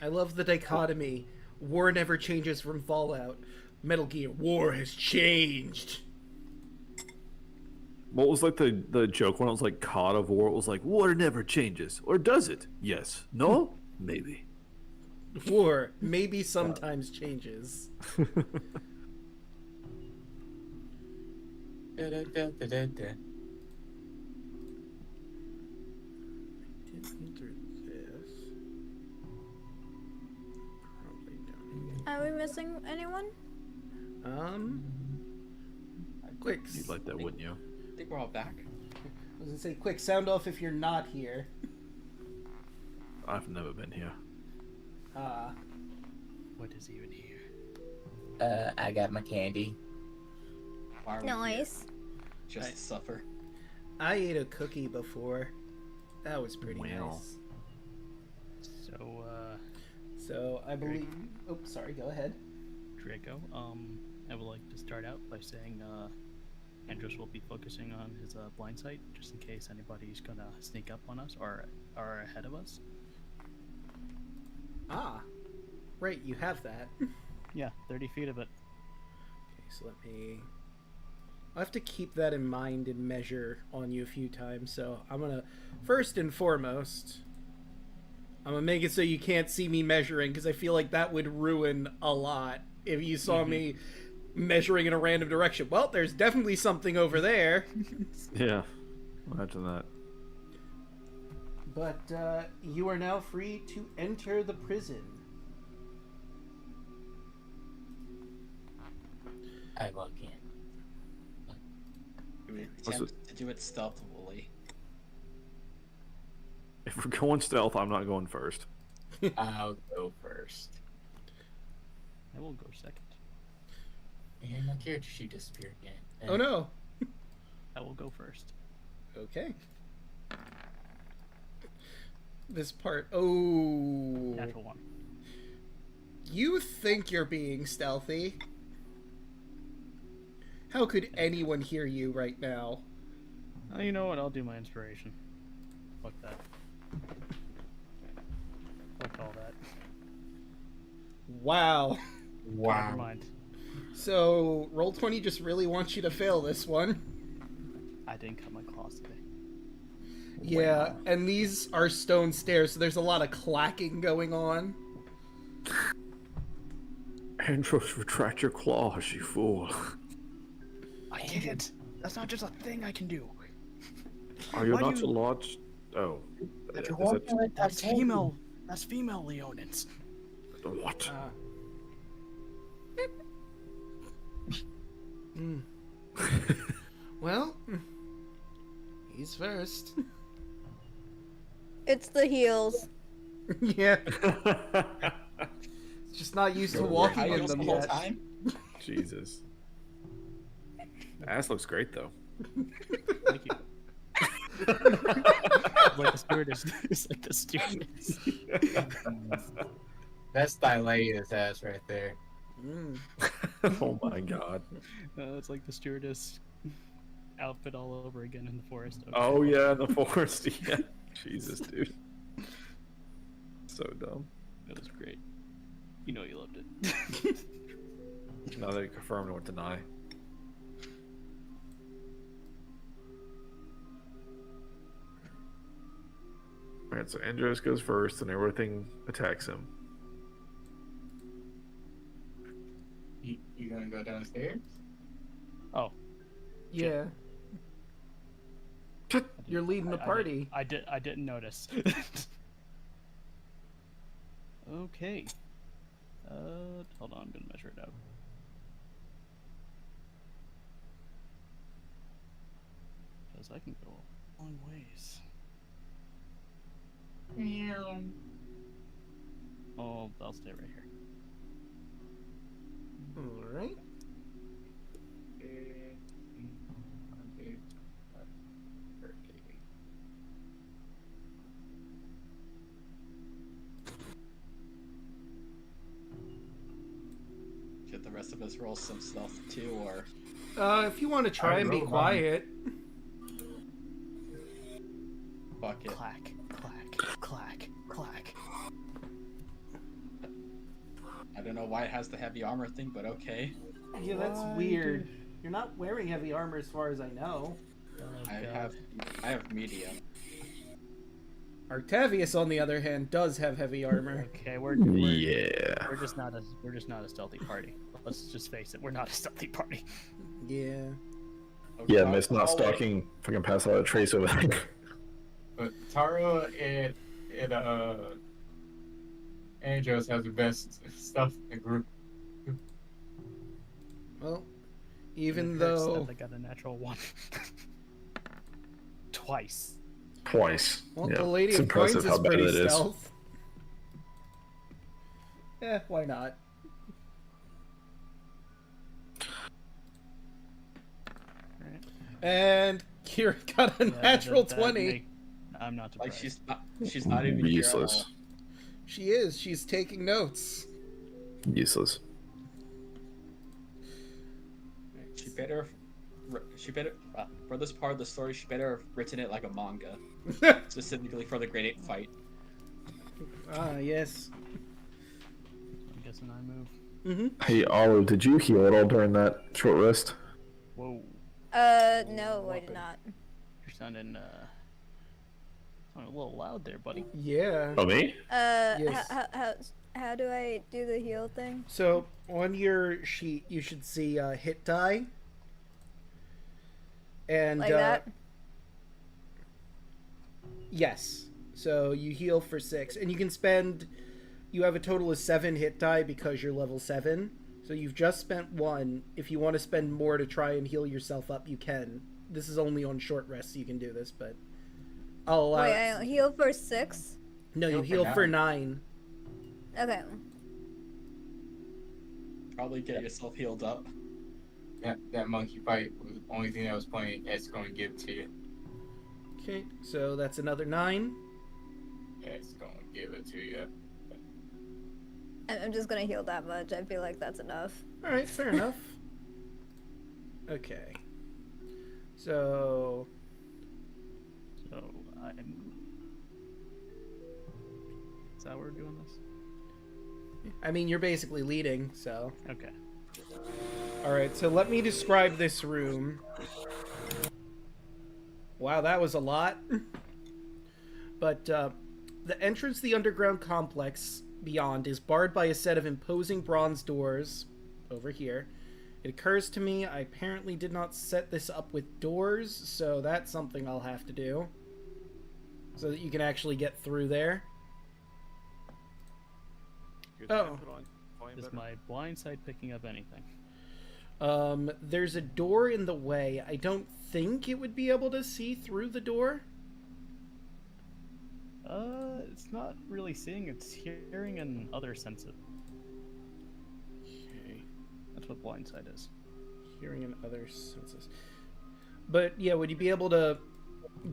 I love the dichotomy. War never changes from Fallout. Metal Gear, war has changed. What was like the joke when it was like COD of War? It was like, water never changes. Or does it? Yes. No? Maybe. War maybe sometimes changes. Da-da-da-da-da-da. Didn't enter this. Probably down here. Are we missing anyone? Quick. You'd like that, wouldn't you? I think we're all back. I was gonna say, quick, sound off if you're not here. I've never been here. What is even here? I got my candy. Why are we here? Nice. just to suffer. I ate a cookie before. That was pretty Wow. nice. So, So I believe. Oh, sorry. Go ahead. Draco, I would like to start out by saying, Andros will be focusing on his blind sight, just in case anybody's gonna sneak up on us or are ahead of us. Ah, right. You have that. Yeah, 30 feet of it. Okay, so let me. I'll have to keep that in mind and measure on you a few times. So I'm gonna, first and foremost, I'm gonna make it so you can't see me measuring because I feel like that would ruin a lot if you saw me measuring in a random direction. Well, there's definitely something over there. Yeah. Imagine that. But you are now free to enter the prison. I log in. We What's attempt to do it stealthily. If we're going stealth, I'm not going first. I'll go first. I will go second. And my character sheet disappeared again. Oh no. I will go first. Okay. This part. Oh. Natural one. You think you're being stealthy? How could anyone hear you right now? You know what? I'll do my inspiration. Fuck that. Fuck all that. Wow. Never Wow. mind. So, Roll20 just really wants you to fail this one. I didn't cut my claws today. Yeah, and these are stone stairs, so there's a lot of clacking going on. Andros, retract your claws, you fool. I can't. That's not just a thing I can do. Are you Why not do you- allowed? Oh. Is you're that... walking like That's I told you. female. That's female Leonins. What? Well, he's first. It's the heels. Yeah, just not used to walking in them the whole yet. time. Jesus. Ass looks great, though. Thank you. Like the stewardess. It's like the stewardess. That's Dilatus ass right there. Mm. Oh my god. It's like the stewardess outfit all over again in the forest. Okay. Oh yeah, the forest. Yeah. Jesus, dude. So dumb. That was great. You know you loved it. Now that you confirmed, I went deny. Alright, so Andros goes first and everything attacks him. You gonna go downstairs? Oh, Yeah, you're leading the I party. I didn't notice. Okay. Hold on, I'm gonna measure it out. Because I can go a long ways. Oh, I'll stay right here. All right. Should the rest of us roll some stealth too, or If you want to try I and be rolled quiet. fuck it? Clack, clack, clack, clack. I don't know why it has the heavy armor thing, but okay. Yeah, that's Why weird. You're not wearing heavy armor as far as I know. Oh, I have medium. Artavius, on the other hand, does have heavy armor. Okay, we're just not a stealthy party. Let's just face it, we're not a stealthy party. Yeah. Okay, Yeah, I'll Miss not call it- stalking. Fucking pass out a trace over there. But Taro and Andros has the best stuff in the group. Well, even And it hurts though. that they got a natural one. Twice. Twice. Well, Yeah, the Lady it's of Coins impressive is how bad pretty it is. stealth. Why not? Alright. And Kira got a Yeah, natural that 20. I'm not Like surprised. she's not even here at all. Useless. She is. She's taking notes. Useless. She better for this part of the story. She better have written it like a manga, specifically for the Great Ape fight. Ah, yes. I'm guessing I move. Mm-hmm. Hey, Olive, did you heal at all during that short rest? Whoa, No, I did not. you're sounding a little loud there, buddy. Yeah. Oh, me? Yes. How do I do the heal thing? So on your sheet, you should see hit die. And Like that? yes. So you heal for 6, and you can spend. You have a total of 7 hit die because you're level 7. So you've just spent 1. If you want to spend more to try and heal yourself up, you can. This is only on short rest, so you can do this, but I'll allow. Wait, I heal for 6? No, you Heal heal for for 9. Okay. Probably get yourself healed up. That monkey fight was the only thing that was playing. It's going to give to you. Okay, so that's another 9. It's going to give it to you. I'm just gonna heal that much. I feel like that's enough. All right, fair enough. Okay. So So I'm. Is that how we're doing this? I mean, you're basically leading, so. Okay. Alright, so let me describe this room. Wow, that was a lot. But the entrance to the underground complex beyond is barred by a set of imposing bronze doors over here. It occurs to me I apparently did not set this up with doors, so that's something I'll have to do. So that you can actually get through there. Oh. Is my blind sight picking up anything? There's a door in the way. I don't think it would be able to see through the door. It's not really seeing, it's hearing and other senses. Okay. That's what blind sight is. Hearing and other senses. But yeah, would you be able to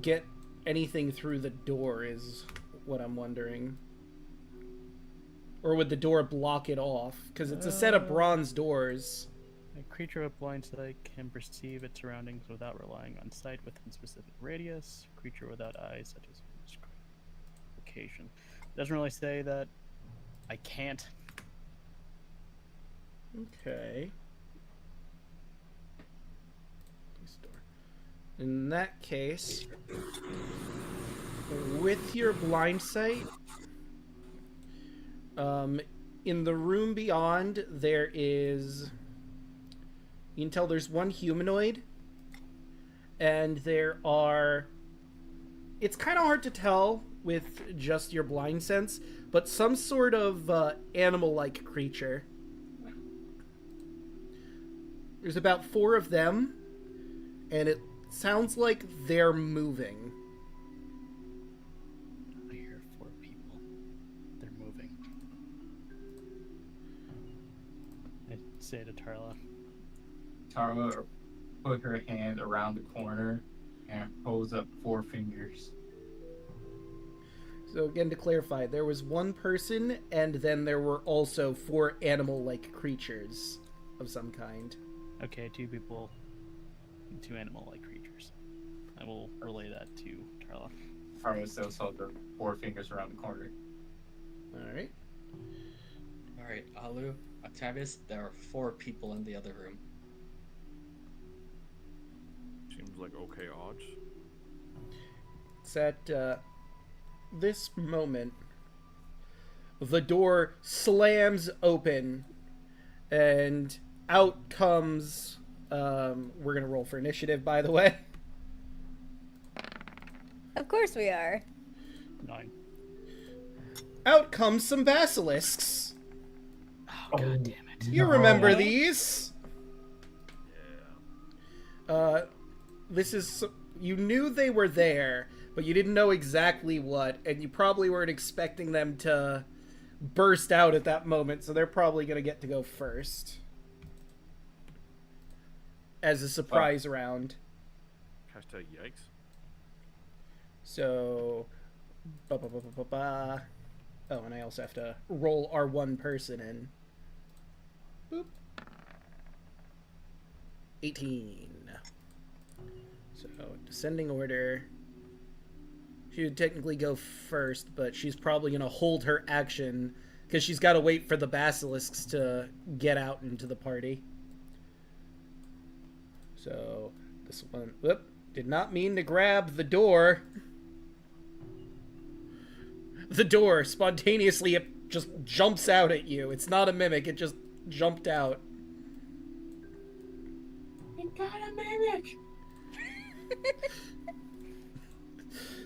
get anything through the door is what I'm wondering. Or would the door block it off? Because it's a set of bronze doors. A creature with blind sight can perceive its surroundings without relying on sight within specific radius. A creature without eyes, such as location. Doesn't really say that I can't. Okay. In that case, with your blind sight, in the room beyond, there is... You can tell there's one humanoid, and there are... It's kind of hard to tell with just your blind sense, but some sort of animal-like creature. There's about 4 of them, and it sounds like they're moving. I hear 4 people. They're moving. I say to Tarla, Tarla put her hand around the corner and holds up 4 fingers. So again, to clarify, there was one person, and then there were also 4 animal-like creatures of some kind. okay, 2 people, 2 animal-like creatures. I will relay that to Tarla. Tarla still held her 4 fingers around the corner. Alright. Alright, Alu, Octavius, there are 4 people in the other room. Seems like okay odds. It's at this moment, the door slams open, and out comes... we're gonna roll for initiative, by the way. Of course we are. 9. Out comes some basilisks. Oh, god damn it. You remember these? This is... You knew they were there, but you didn't know exactly what, and you probably weren't expecting them to burst out at that moment, so they're probably gonna get to go first. As a surprise round. Hashtag yikes. So, ba. Oh, and I also have to roll our one person in. Boop. 18. So, descending order. She would technically go first, but she's probably going to hold her action because she's got to wait for the basilisks to get out into the party. So, this one... Whoop. Did not mean to grab the door. The door spontaneously it just jumps out at you. It's not a mimic, it just jumped out. You got a mimic!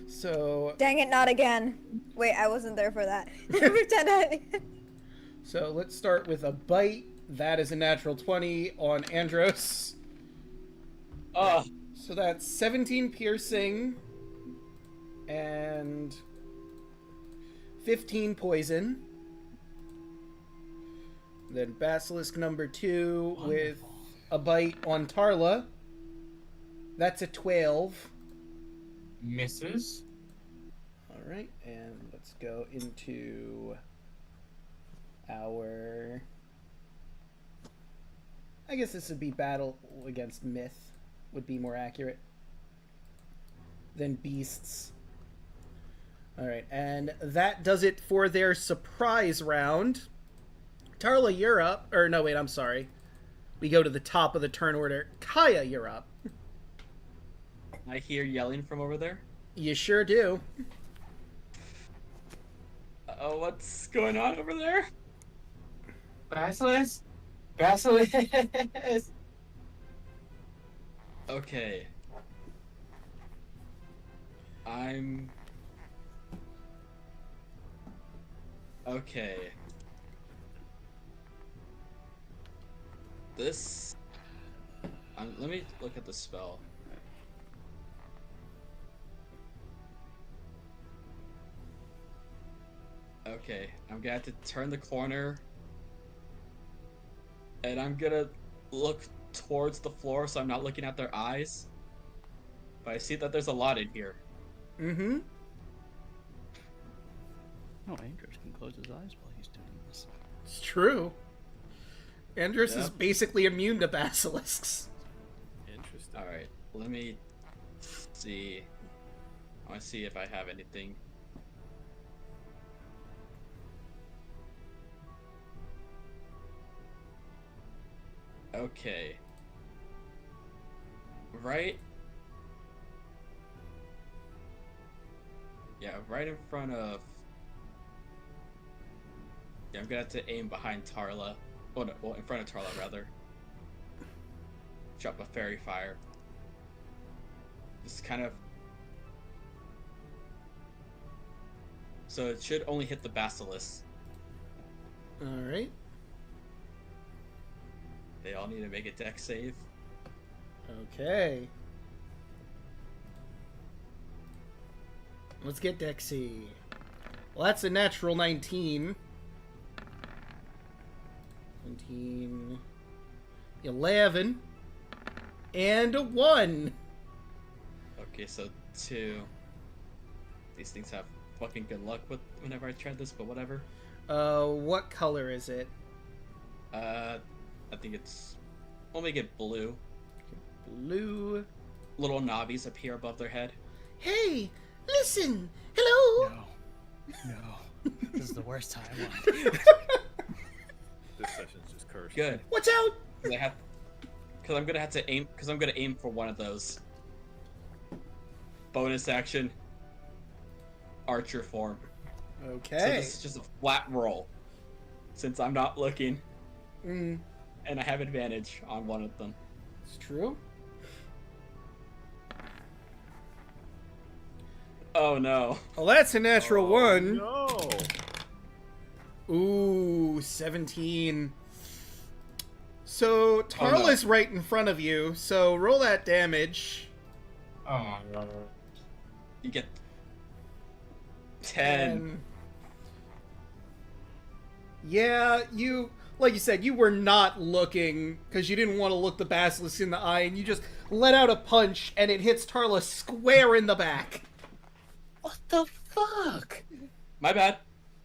So Dang it, not again. Wait, I wasn't there for that. Pretend I... so let's start with a bite. That is a natural 20 on Andros. So that's 17 piercing and 15 poison. Then Basilisk number 2 with a bite on Tarla. That's a 12. Misses. Alright, and let's go into our... I guess this would be battle against myth. Would be more accurate than beasts. Alright, and that does it for their surprise round. Tarla, you're up. Or, no, wait, I'm sorry. We go to the top of the turn order. Kaya, you're up. I hear yelling from over there. You sure do. Oh, what's going on over there? Basilisk? Basilisk! Okay. Okay. This... let me look at the spell. Okay, I'm gonna have to turn the corner. And I'm gonna look towards the floor so I'm not looking at their eyes. But I see that there's a lot in here. Mm-hmm. Oh, Andros can close his eyes while he's doing this. It's true. Andros is Yep. basically immune to basilisks. Interesting. Alright, let me see. I want to see if I have anything. Okay. Right? Yeah, right in front of... Yeah, I'm gonna have to aim behind Tarla. Oh, no, well, in front of Tarla, rather. Drop a fairy fire. Just kind of... So it should only hit the basilisk. Alright. They all need to make a dex save. Okay. Let's get Dexy. Well, that's a natural 19. 19. 11. And a 1. Okay, so 2. These things have fucking good luck with whenever I try this, but whatever. What color is it? I think it's... We'll make it blue. Blue. Little knobbies appear above their head. Hey, listen. Hello. No. This is the worst time. This session's just cursed. Good. Watch out. Because I'm gonna have to aim. Because I'm gonna aim for one of those. Bonus action. Archer form. Okay. So this is just a flat roll. Since I'm not looking. Mm, And I have advantage on one of them. it's true. Oh no. Well, that's a natural 1. No. Ooh, 17. So, Tarla's right in front of you, so roll that damage. Oh my god. You get 10. Yeah, like you said, you were not looking because you didn't want to look the basilisk in the eye, and you just let out a punch, and it hits Tarla square in the back. What the fuck? My bad.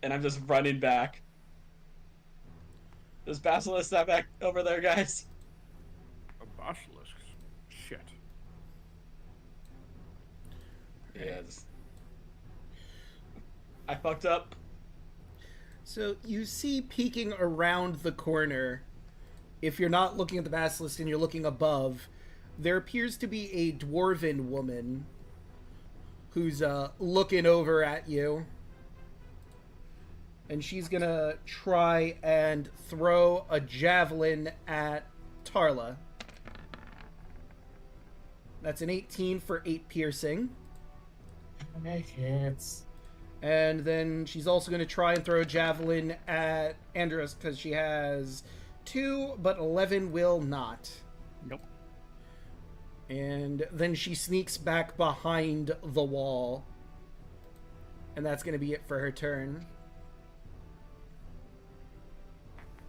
And I'm just running back. There's basilisk that back over there, guys. A basilisk. Shit. Yeah, I fucked up. So you see peeking around the corner, if you're not looking at the basilisk and you're looking above, there appears to be a dwarven woman who's looking over at you. And she's gonna try and throw a javelin at Tarla. That's an 18 for 8 piercing. That hits. And then she's also going to try and throw a javelin at Andros because she has 2, but 11 will not. Nope. And then she sneaks back behind the wall. And that's going to be it for her turn.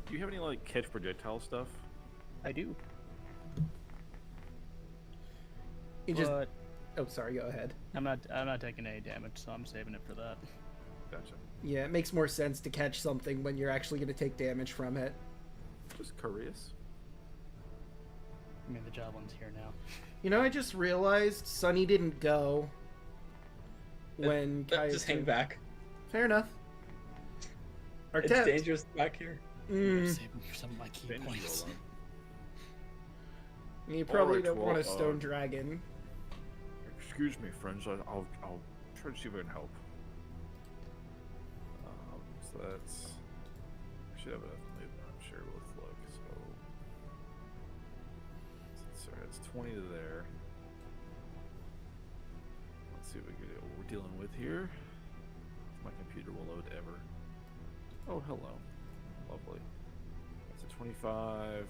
Do you have any like catch projectile stuff? I do. You just... But Oh, sorry, go ahead. I'm not taking any damage, so I'm saving it for that. Gotcha. Yeah, it makes more sense to catch something when you're actually going to take damage from it. Just curious. I mean, the javelin's here now. You know, I just realized Sunny didn't go when Kai... Just hang back. Fair enough. It's Artet. dangerous back here. I'm saving for some of my key Benji points. alone. You probably Alright, don't well, want a stone dragon. Excuse me, friends. I'll try to see if I can help. So that's... I should have enough movement, I'm sure. Let's look. So sorry, it's 20 to there. Let's see what we can do. What we're dealing with here. My computer will load ever. Oh, hello. Lovely. That's a 25.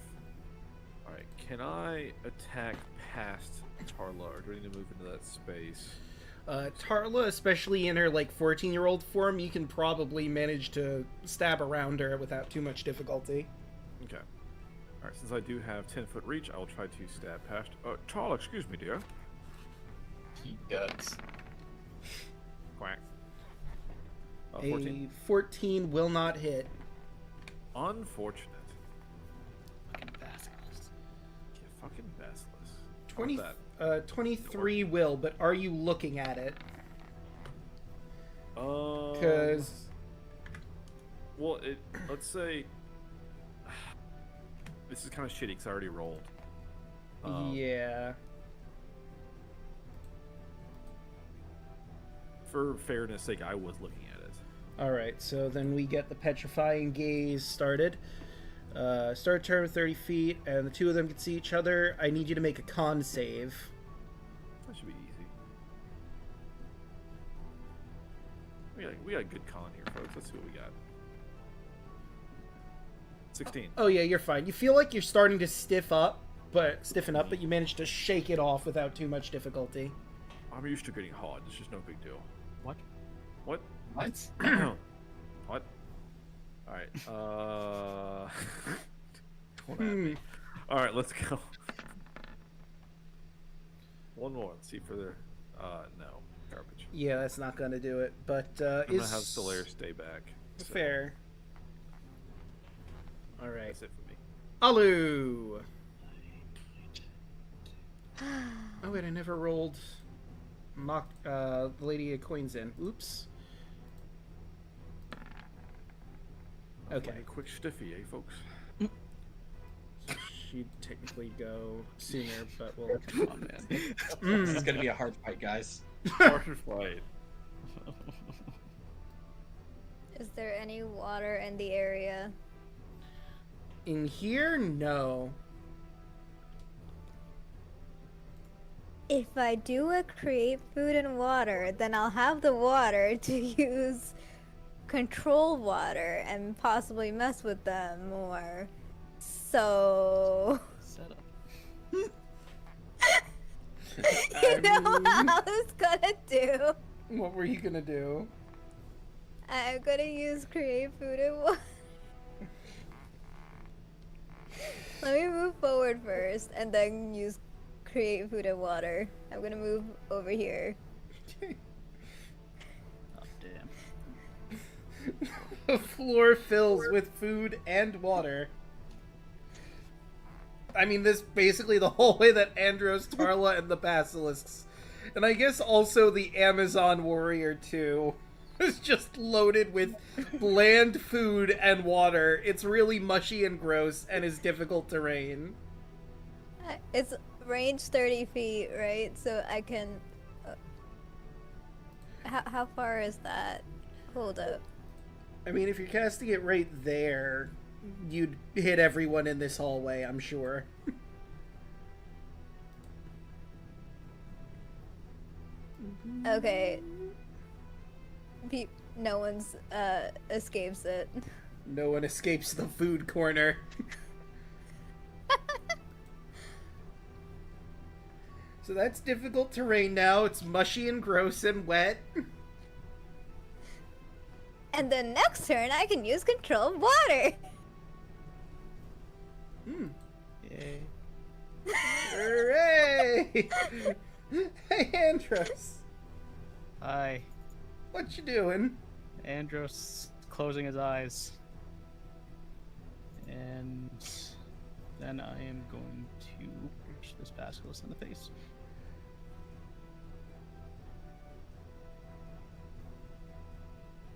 Alright, can I attack past Tarla, or do I need to move into that space? Tarla, especially in her, 14-year-old form, you can probably manage to stab around her without too much difficulty. Okay. Alright, since I do have 10-foot reach, I will try to stab past... Tarla, excuse me, dear. He does. Quack. 14? 14. A 14 will not hit. Unfortunate. Fucking basilisk. Yeah, fucking basilisk. 20, How about 23 will, but are you looking at it? that? Because... Well, let's say... This is kind of shitty because I already rolled. yeah. For fairness sake, I was looking at it. Alright, so then we get the Petrifying Gaze started. Start turn with 30 feet, and the two of them can see each other. I need you to make a con save. That should be easy. We got a good con here, folks. Let's see what we got. 16. Oh yeah, you're fine. You feel like you're starting to stiffen up, but you managed to shake it off without too much difficulty. I'm used to getting hard. It's just no big deal. What? What? What? What? Alright, don't at me. Alright, let's go. One more. Let's see further. No. Garbage. Yeah, that's not gonna do it, but I'm gonna have Solaire stay back. so fair. Alright. That's it for me. Alu! Oh wait, I never rolled the Lady of Coins in. Oops. Okay. Like a quick stiffy, eh, folks? She'd technically go sooner, but we'll... Come on, man. This is gonna be a hard fight, guys. Hard fight. Is there any water in the area? In here, no. If I do a create food and water, then I'll have the water to use control water and possibly mess with them more. So... Setup. You know what I was gonna do? What were you gonna do? I'm gonna use create food and water. Let me move forward first, and then use create food and water. I'm gonna move over here. Oh, damn. The floor fills with food and water. I mean, this basically the whole way that Andros, Tarla, and the Basilisks, and I guess also the Amazon warrior too, is just loaded with bland food and water. It's really mushy and gross and is difficult terrain. It's range 30 feet, right? So I can... how far is that? Hold up. I mean, if you're casting it right there, you'd hit everyone in this hallway, I'm sure. Okay. No one's escapes it. No one escapes the food corner. So that's difficult terrain now. It's mushy and gross and wet. And then next turn, I can use control of water. Yay. Hooray! Hey, Andros. Hi. What you doing? Andros closing his eyes. And then I am going to punch this basilisk in the face.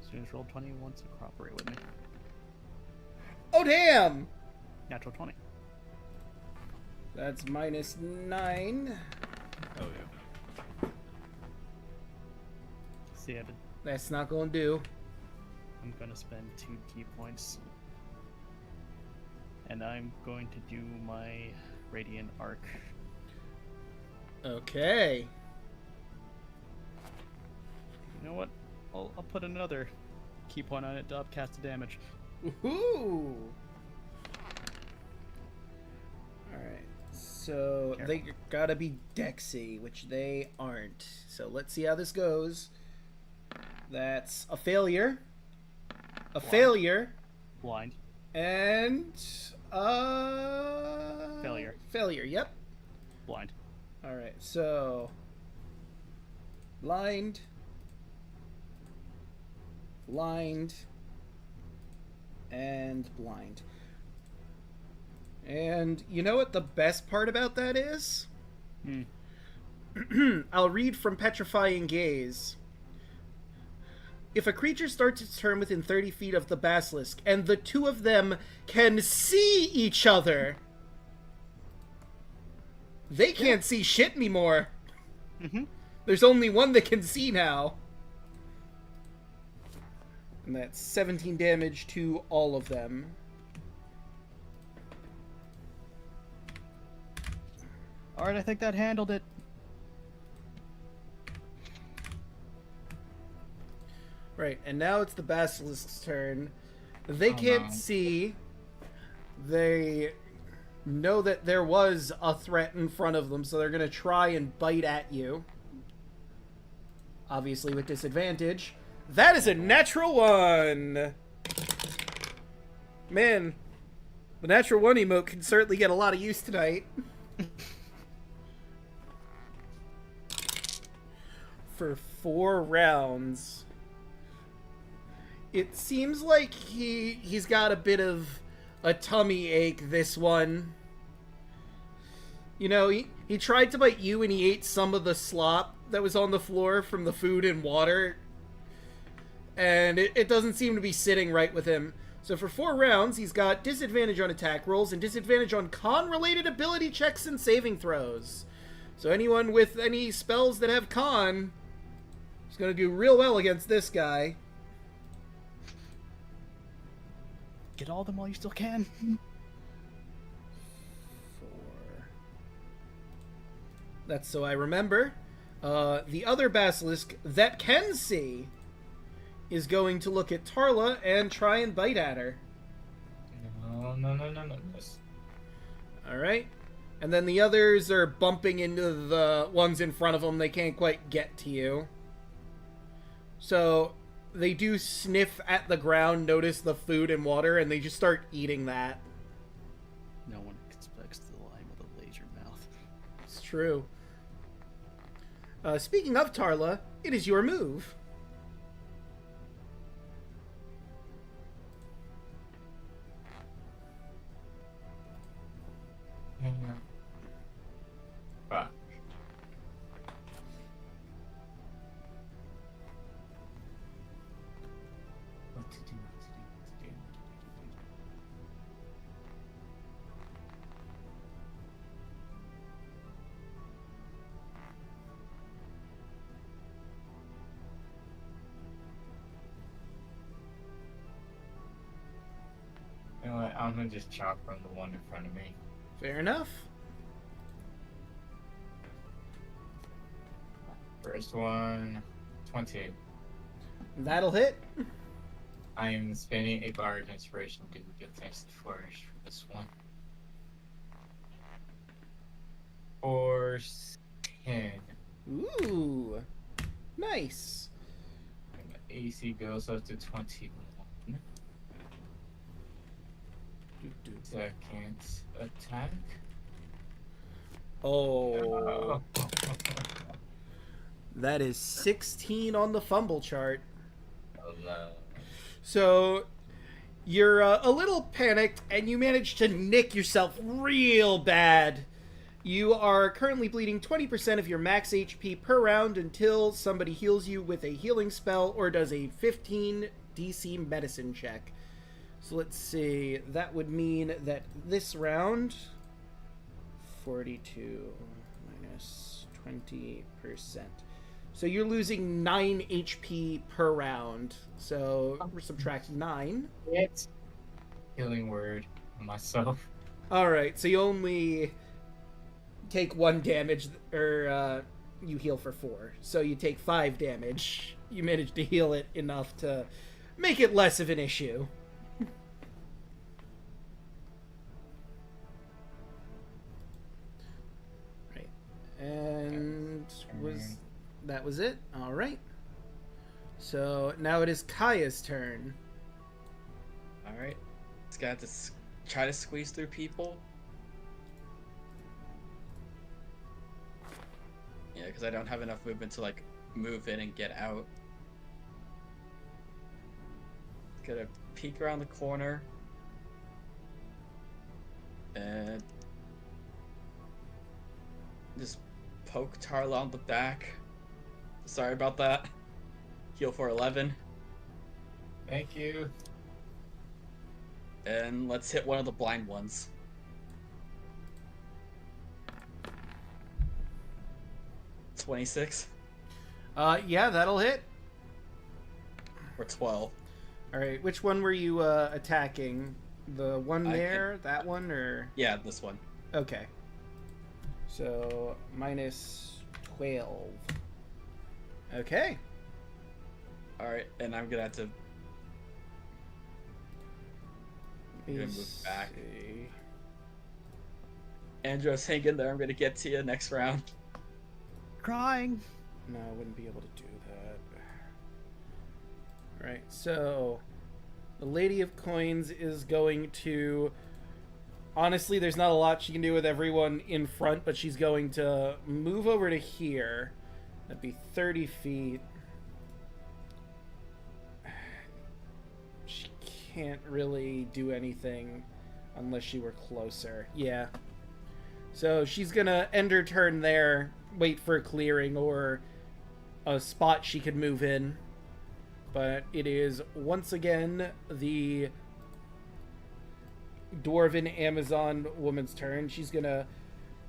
Students roll 20 wants to cooperate with me. Oh, damn! Natural 20. That's -9. Oh yeah. See, That's not gonna do. I'm gonna spend 2 key points. And I'm going to do my Radiant Arc. Okay. You know what? I'll put another key point on it to upcast the damage. Woohoo! Alright, so Careful. they gotta be Dexy, which they aren't. So let's see how this goes. That's a failure. A failure. Blind. And... Failure. Failure, yep. Blind. Alright, so... Blind. Blind. And blind. And you know what the best part about that is? I'll read from Petrifying Gaze. If a creature starts its turn within 30 feet of the basilisk, and the two of them can see each other, they can't see shit anymore. There's only one that can see now. And that's 17 damage to all of them. Alright, I think that handled it. Right, and now it's the basilisk's turn. They can't see. They know that there was a threat in front of them, so they're going to try and bite at you. Obviously with disadvantage. That is a natural 1! Man, the natural 1 emote can certainly get a lot of use tonight. For 4 rounds. It seems like he's got a bit of a tummy ache, this one. You know, he tried to bite you and he ate some of the slop that was on the floor from the food and water. And it doesn't seem to be sitting right with him. So for 4 rounds, he's got disadvantage on attack rolls and disadvantage on con-related ability checks and saving throws. So anyone with any spells that have con is going to do real well against this guy. Get all of them while you still can. 4. That's so I remember. The other basilisk that can see is going to look at Tarla and try and bite at her. No. Alright. And then the others are bumping into the ones in front of them. They can't quite get to you. So they do sniff at the ground, notice the food and water, and they just start eating that. No one can next to the line with a laser mouth. It's true. Speaking of Tarla, it is your move. Fuck. What to do, what to do, what to do. You know what? I'm gonna just chop from the one in front of me. Fair enough. First one, 20. That'll hit. I am spending a bar of inspiration to do good things to flourish for this one. For 10. Ooh. Nice. And the AC goes up to 21. Second attack. Oh. That is 16 on the fumble chart. Hello. So you're a little panicked and you manage to nick yourself real bad. You are currently bleeding 20% of your max HP per round until somebody heals you with a healing spell or does a 15 DC medicine check. So let's see. That would mean that this round, 42 minus 20%. So you're losing 9 HP per round. So we're subtracting 9. It's healing word on myself. Alright, so you only take 1 damage, or you heal for 4. So you take 5 damage. You manage to heal it enough to make it less of an issue. Right. And that was it? Alright. So now it is Kaya's turn. Alright. This guy have to try to squeeze through people. Yeah, because I don't have enough movement to, like, move in and get out. Gonna peek around the corner. And just poke Tarla on the back. Sorry about that. Heal for 11. Thank you. And let's hit one of the blind ones. $26 Yeah, that'll hit. or 12. Alright, which one were you attacking? The one I there? That one, or? Yeah, this one. Okay. So, minus 12. Okay. Alright, and I'm gonna have to Let me move back. see. Andros, hang in there. I'm gonna get to you next round. Crying. No, I wouldn't be able to do that. Alright, so the Lady of Coins is going to... Honestly, there's not a lot she can do with everyone in front, but she's going to move over to here. That'd be 30 feet. She can't really do anything unless she were closer. Yeah. So she's gonna end her turn there, wait for a clearing or a spot she could move in. But it is once again the Dwarven Amazon woman's turn. She's gonna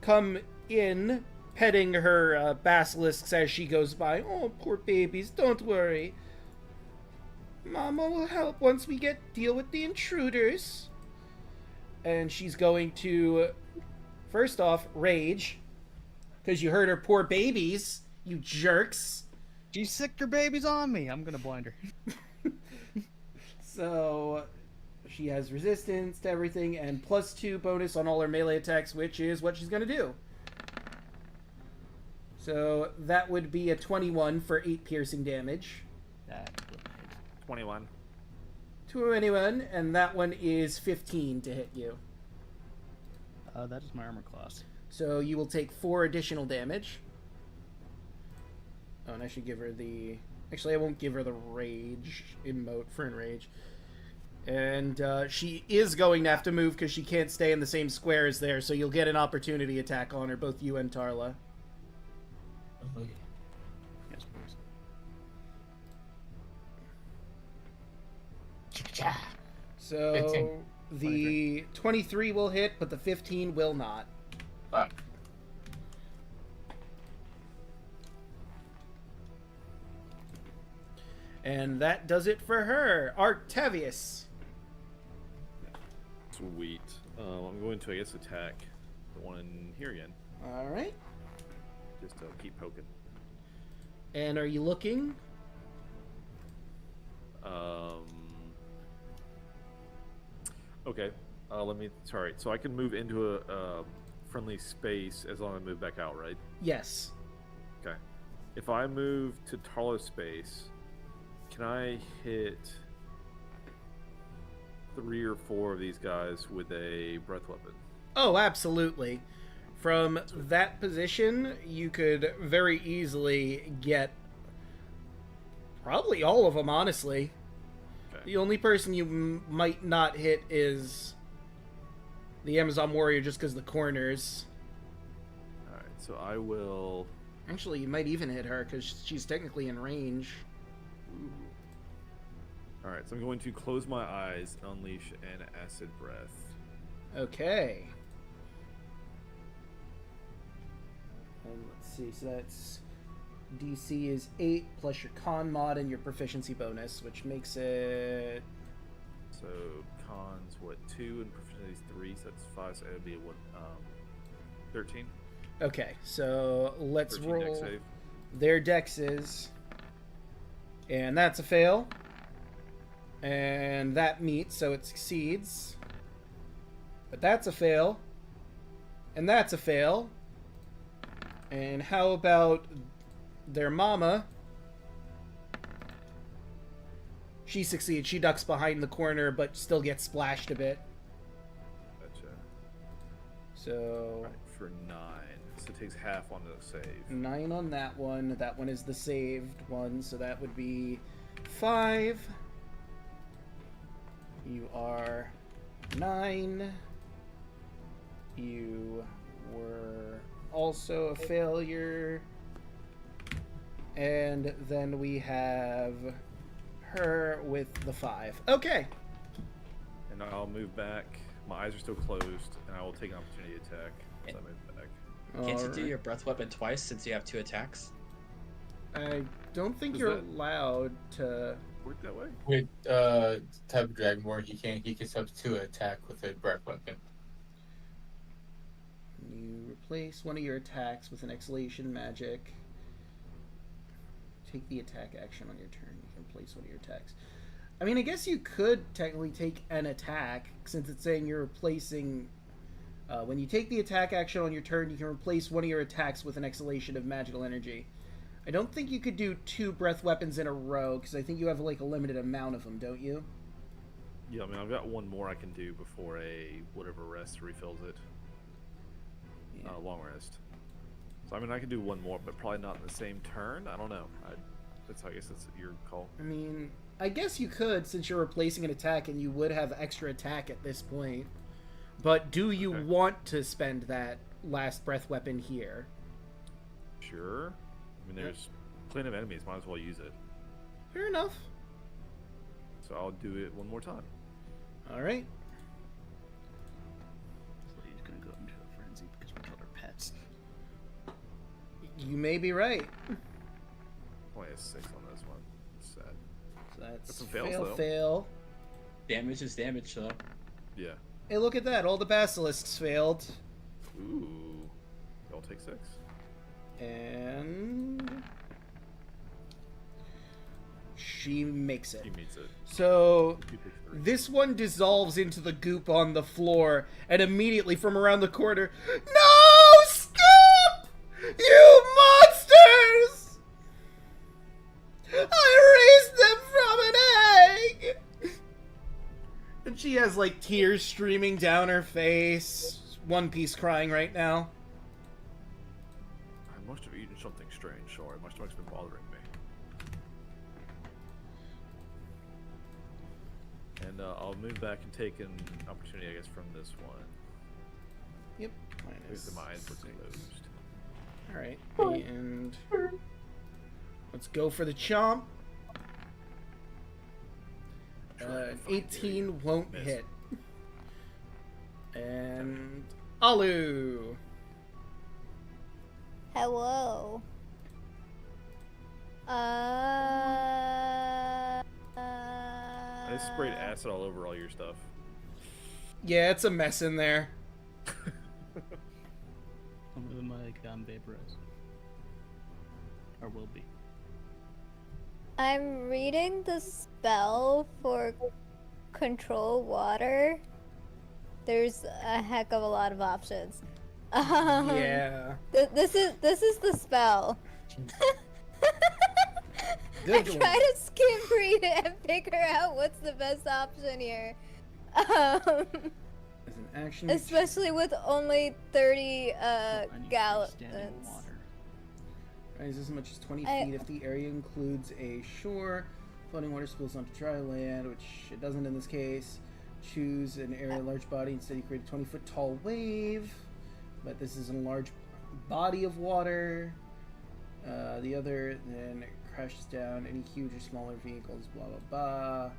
come in, petting her basilisks as she goes by. Oh, poor babies, don't worry. Mama will help once we deal with the intruders. And she's going to, first off, rage. Because you heard her poor babies, you jerks. She sicked her babies on me. I'm gonna blind her. So she has resistance to everything and +2 bonus on all her melee attacks, which is what she's going to do. So that would be a 21 for 8 piercing damage. That would hit. 21. To anyone, and that one is 15 to hit you. That is my armor class. So you will take 4 additional damage. Oh, and I should give her the... Actually, I won't give her the rage emote for enrage. And she is going to have to move because she can't stay in the same square as there, so you'll get an opportunity attack on her, both you and Tarla. Oh, yeah. Yes, please. Cha-cha. So 15. the 23 will hit, but the 15 will not. Fuck. And that does it for her. Artavius. Sweet. I'm going to, I guess, attack the one in here again. All right. Just to keep poking. And are you looking? Okay. Let me. Sorry. So I can move into a friendly space as long as I move back out, right? Yes. Okay. If I move to Tarlo's space, can I hit 3 or 4 of these guys with a breath weapon? Oh, absolutely. From that position, you could very easily get probably all of them, honestly. Okay. The only person you might not hit is the Amazon warrior just because the corners. All right. So I will. Actually, you might even hit her because she's technically in range. Ooh. All right. So I'm going to close my eyes and unleash an acid breath. Okay. And let's see, so that's DC is 8 plus your con mod and your proficiency bonus, which makes it... So cons what 2 and proficiency 3, so that's 5. So it would be 13. Okay, so let's 13 roll dex save. their dexes. And that's a fail. And that meets, so it succeeds. But that's a fail. And that's a fail. And how about their mama? She succeeds. She ducks behind the corner, but still gets splashed a bit. Gotcha. So Right, for 9. So it takes half on the save. 9 on that one. That one is the saved one, so that would be 5. You are 9. You were also a failure. And then we have her with the 5. Okay. And I'll move back. My eyes are still closed, and I will take an opportunity attack as I move back. Can't you do Alright. your breath weapon twice since you have 2 attacks? I don't think Is you're that- allowed to. Work that way? With type of Dragonborn, he can substitute attack with a breath weapon. You replace one of your attacks with an exhalation magic. Take the attack action on your turn. You can place one of your attacks. I mean, I guess you could technically take an attack, since it's saying you're replacing... when you take the attack action on your turn, you can replace one of your attacks with an exhalation of magical energy. I don't think you could do 2 breath weapons in a row, because I think you have, like, a limited amount of them, don't you? Yeah, I mean, I've got one more I can do before a whatever rest refills it. Yeah. Long rest. So, I mean, I can do one more, but probably not in the same turn. I don't know. I guess that's your call. I mean, I guess you could, since you're replacing an attack, and you would have extra attack at this point. But do you Okay. want to spend that last breath weapon here? Sure. I mean, there's plenty of enemies. Might as well use it. Fair enough. So I'll do it one more time. All right. This lady's gonna go into a frenzy because we killed her pets. You may be right. Only a 6 on this one. That's sad. So that's That's some fails, fail, though. fail. Damage is damage, though. Yeah. Hey, look at that. All the basilisks failed. Ooh. Y'all take 6. And... she makes it. He meets it. So... You take 3. this one dissolves into the goop on the floor, and immediately from around the corner, "No, Skip! You monsters! I raised them from an egg!" And she has, like, tears streaming down her face, One Piece crying right now. I must have eaten something strange. Sorry, my stomach's been bothering me. And I'll move back and take an opportunity, I guess, from this one. Yep. Because the mines were closed. Alright, and let's go for the chomp. 18 won't Miss. hit. And Alu. Hello. I just sprayed acid all over all your stuff. Yeah, it's a mess in there. Some of them vaporized. Or will be. I'm reading the spell for control water. There's a heck of a lot of options. Yeah. This is the spell. I Good try one. to skim read it and figure out what's the best option here. As an action. Especially with only 30 I need gallons. freestanding water. Rise as much as 20 I- feet if the area includes a shore. Floating water spills onto dry land, which it doesn't in this case. Choose an area large body. Instead, you create a 20-foot tall wave. But this is a large body of water. The other then crashes down any huge or smaller vehicles. Blah blah blah.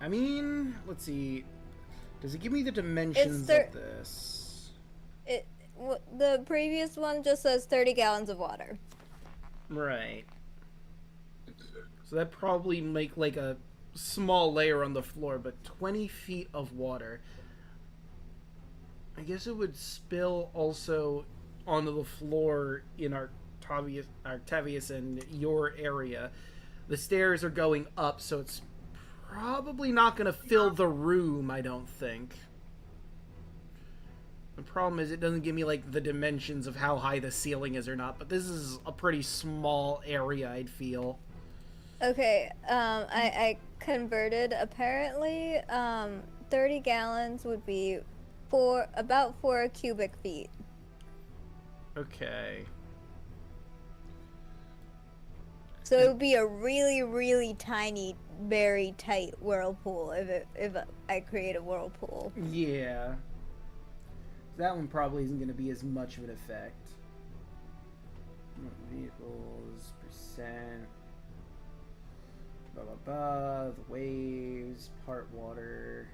I mean, let's see. Does it give me the dimensions of this? The previous one just says 30 gallons of water. Right. So that probably make like a small layer on the floor, but 20 feet of water. I guess it would spill also onto the floor in Artavius and your area. The stairs are going up, so it's probably not going to fill the room, I don't think. The problem is it doesn't give me like the dimensions of how high the ceiling is or not, but this is a pretty small area, I'd feel. Okay, I converted. Apparently, 30 gallons would be about 4 cubic feet. Okay. So it would be a really, really tiny, very tight whirlpool if I create a whirlpool. Yeah. That one probably isn't going to be as much of an effect. Vehicles, percent. Blah, blah, blah. The waves, part water.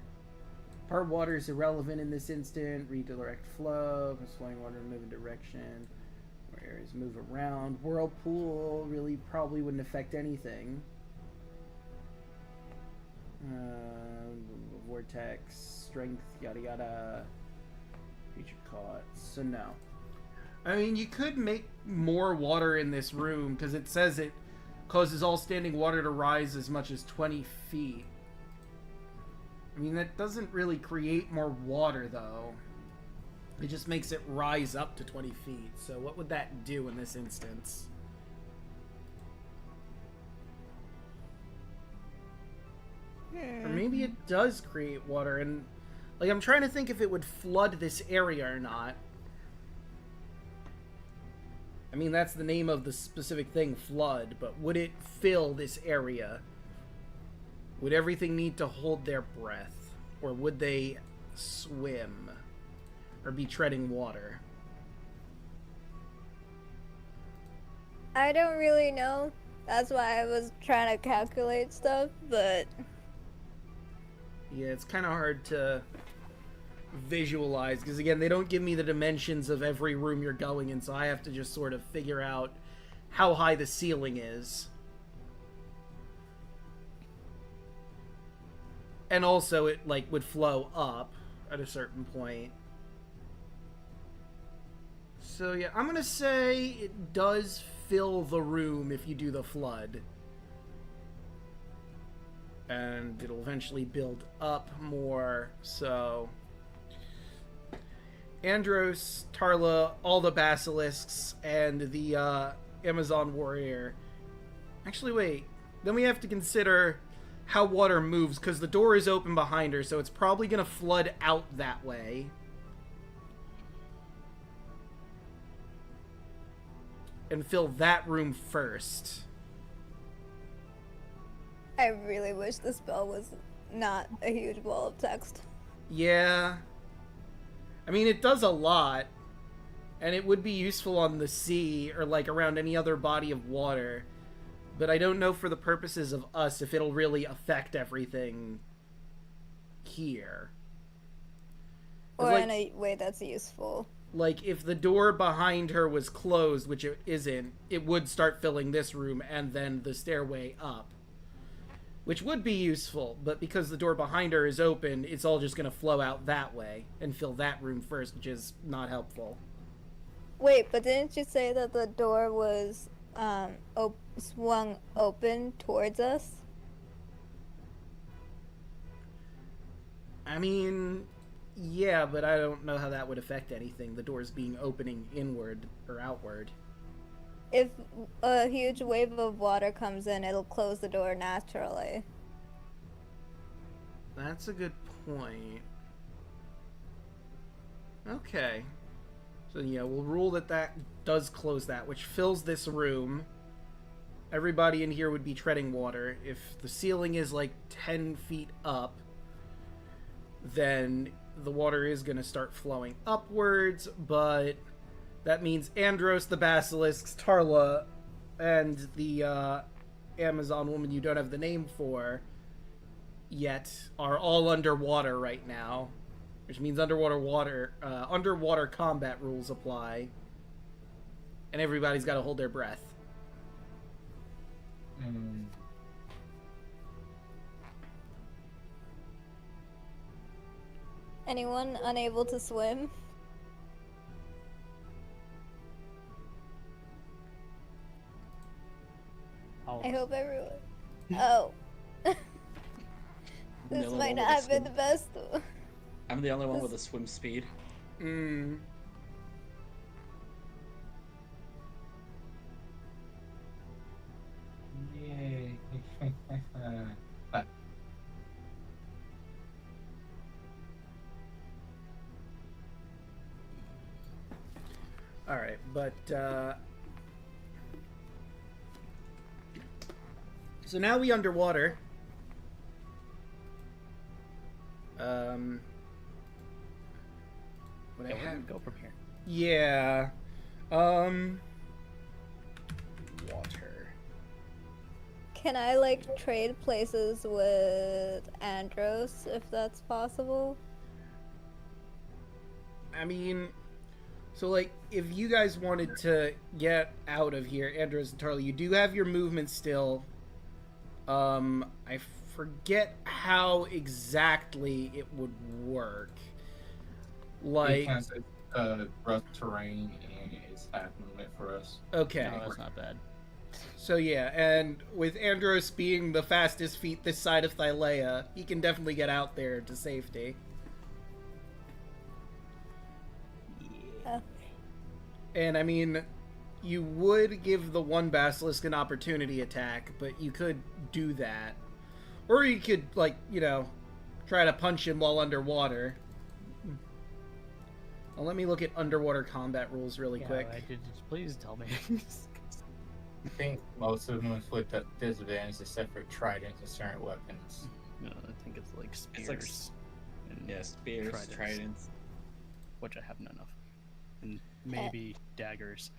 Part water is irrelevant in this instant. Redirect flow. Cause flowing water move in direction. Where areas move around. Whirlpool really probably wouldn't affect anything. Vortex, strength, yada yada. Creature caught. So no. I mean, you could make more water in this room because it says it causes all standing water to rise as much as 20 feet. I mean, that doesn't really create more water, though. It just makes it rise up to 20 feet. So what would that do in this instance? Or maybe it does create water, and... like, I'm trying to think if it would flood this area or not. I mean, that's the name of the specific thing, flood, but would it fill this area? Would everything need to hold their breath? Or would they swim? Or be treading water? I don't really know. That's why I was trying to calculate stuff, but... yeah, it's kind of hard to visualize, because again, they don't give me the dimensions of every room you're going in, so I have to just sort of figure out how high the ceiling is. And also, it, like, would flow up at a certain point. So, yeah, I'm gonna say it does fill the room if you do the flood. And it'll eventually build up more, so... Andros, Tarla, all the basilisks, and the Amazon warrior. Actually, wait. Then we have to consider how water moves, because the door is open behind her, so it's probably going to flood out that way. And fill that room first. I really wish the spell was not a huge wall of text. Yeah. I mean, it does a lot. And it would be useful on the sea or, like, around any other body of water. But I don't know for the purposes of us if it'll really affect everything here. Or like, in a way that's useful. Like, if the door behind her was closed, which it isn't, it would start filling this room and then the stairway up. Which would be useful, but because the door behind her is open, it's all just going to flow out that way and fill that room first, which is not helpful. Wait, but didn't you say that the door was swung open towards us? I mean, yeah, but I don't know how that would affect anything. The door's being opening inward or outward. If a huge wave of water comes in, it'll close the door naturally. That's a good point. Okay. So, yeah, we'll rule that that does close that, which fills this room. Everybody in here would be treading water. If the ceiling is like 10 feet up, then the water is going to start flowing upwards, but that means Andros, the Basilisks, Tarla, and the Amazon woman you don't have the name for yet are all underwater right now, which means underwater combat rules apply, and everybody's got to hold their breath. Anyone unable to swim? I hope everyone. Oh. This might not have been the best. I'm the only one with a swim speed. Yay. Alright, but, so now we underwater. What I have... Go from here. Yeah. Water. Can I, like, trade places with Andros, if that's possible? I mean... So, like, if you guys wanted to get out of here, Andros and Tarly, you do have your movement still. I forget how exactly it would work. Like, Because it's rough terrain and it's half movement for us. Okay. No, that's not bad. So yeah, and with Andros being the fastest feet this side of Thylea, he can definitely get out there to safety. Yeah. And I mean, you would give the one Basilisk an opportunity attack, but you could do that. Or you could, like, you know, try to punch him while underwater. Well, let me look at underwater combat rules really quick. Please tell me. I think most of them inflict a disadvantage except for tridents and certain weapons. No, I think it's like spears. It's like, and yeah, spears, tridents. Which I have none of. And maybe daggers.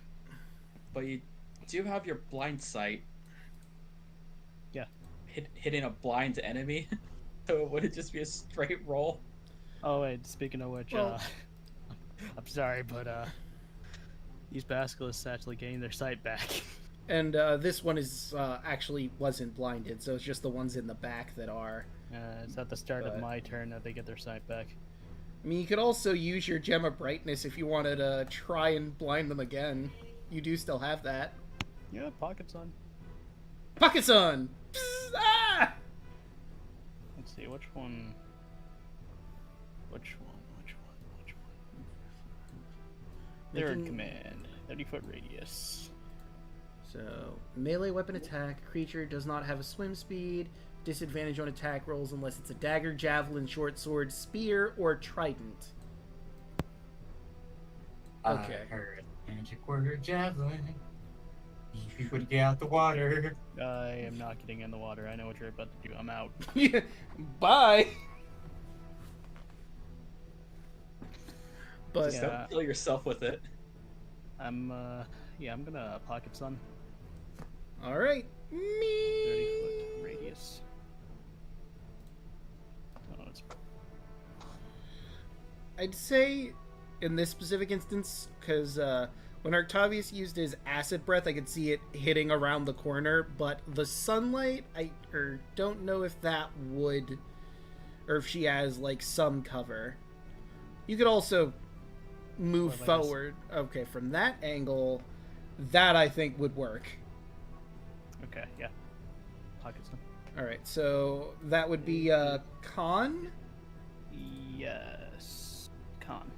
But you do have your blind sight. Yeah. Hitting a blind enemy. So would it just be a straight roll? Oh wait, speaking of which, Well- I'm sorry, but these basilisks actually gained their sight back. And this one is actually wasn't blinded, so it's just the ones in the back that are. It's at the start But- of my turn that they get their sight back. I mean, you could also use your Gem of Brightness if you wanted to try and blind them again. You do still have that. Yeah, pockets on. Pocket Sun! Psst, ah! Let's see, which one? Third command, 30-foot radius. So, melee weapon attack. Creature does not have a swim speed. Disadvantage on attack rolls unless it's a dagger, javelin, short sword, spear, or trident. Okay. I heard magic word javelin. Need people to get out the water. I am not getting in the water. I know what you're about to do. I'm out. Bye. But Just don't kill yourself with it. I'm gonna pocket sun. all right. 30-foot radius. Oh, it's I'd say in this specific instance, because when Octavius used his acid breath, I could see it hitting around the corner, but the sunlight, I don't know if that would, or if she has like some cover. You could also move What about this? forward. Okay, from that angle, that I think would work. okay. Yeah. Pocket sun. All right, so that would be con. Yes. Con.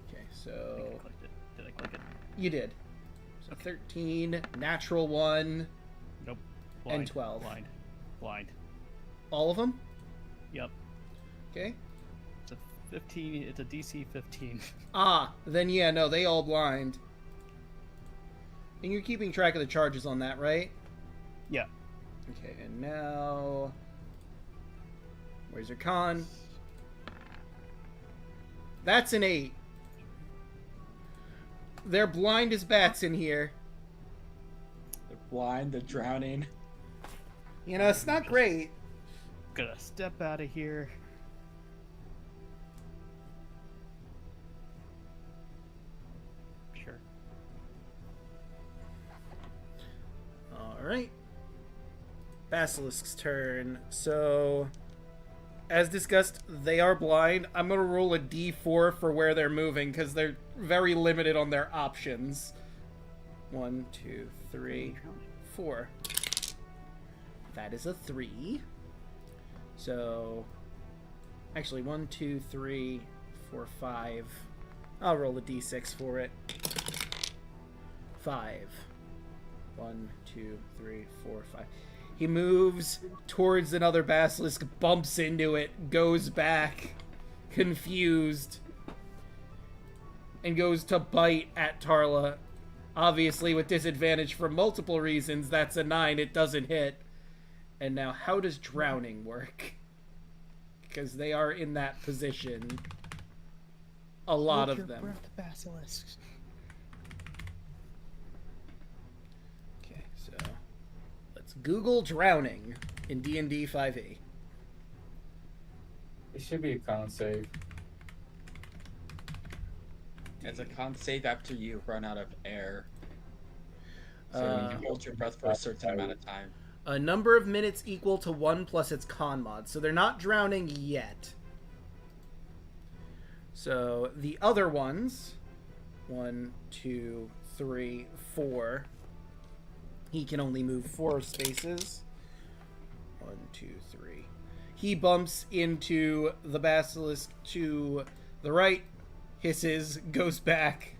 Okay, I think so I clicked it. Did I click it? you did. So 13, natural 1, Nope. And 12. Blind. all of them. Yep. Okay. It's a 15. It's a DC 15. Ah, then yeah, no, they all blind. And you're keeping track of the charges on that, right? Yeah. Okay, and now... Where's your con? That's an 8. They're blind as bats in here. They're blind, they're drowning. You know, it's not great. Gonna step out of here. Sure. Alright. Basilisk's turn. So, as discussed, they are blind. I'm going to roll a d4 for where they're moving, because they're very limited on their options. 1, 2, 3, 4. That is a 3. So, actually, 1, 2, 3, 4, 5. I'll roll a d6 for it. 5. 1, 2, 3, 4, 5. He moves towards another basilisk, bumps into it, goes back, confused, and goes to bite at Tarla. Obviously, with disadvantage for multiple reasons, that's a 9. It doesn't hit. And now, how does drowning work? Because they are in that position. A lot of them. Basilisks. Okay, so let's Google drowning in D&D 5e. It should be a con save. It's a con save after you run out of air. So Uh, you hold your breath for a certain amount of time. A number of minutes equal to 1 plus its con mod. So they're not drowning yet. So the other ones, 1, 2, 3, 4. He can only move 4 spaces. 1, 2, 3. He bumps into the basilisk to the right, hisses, goes back.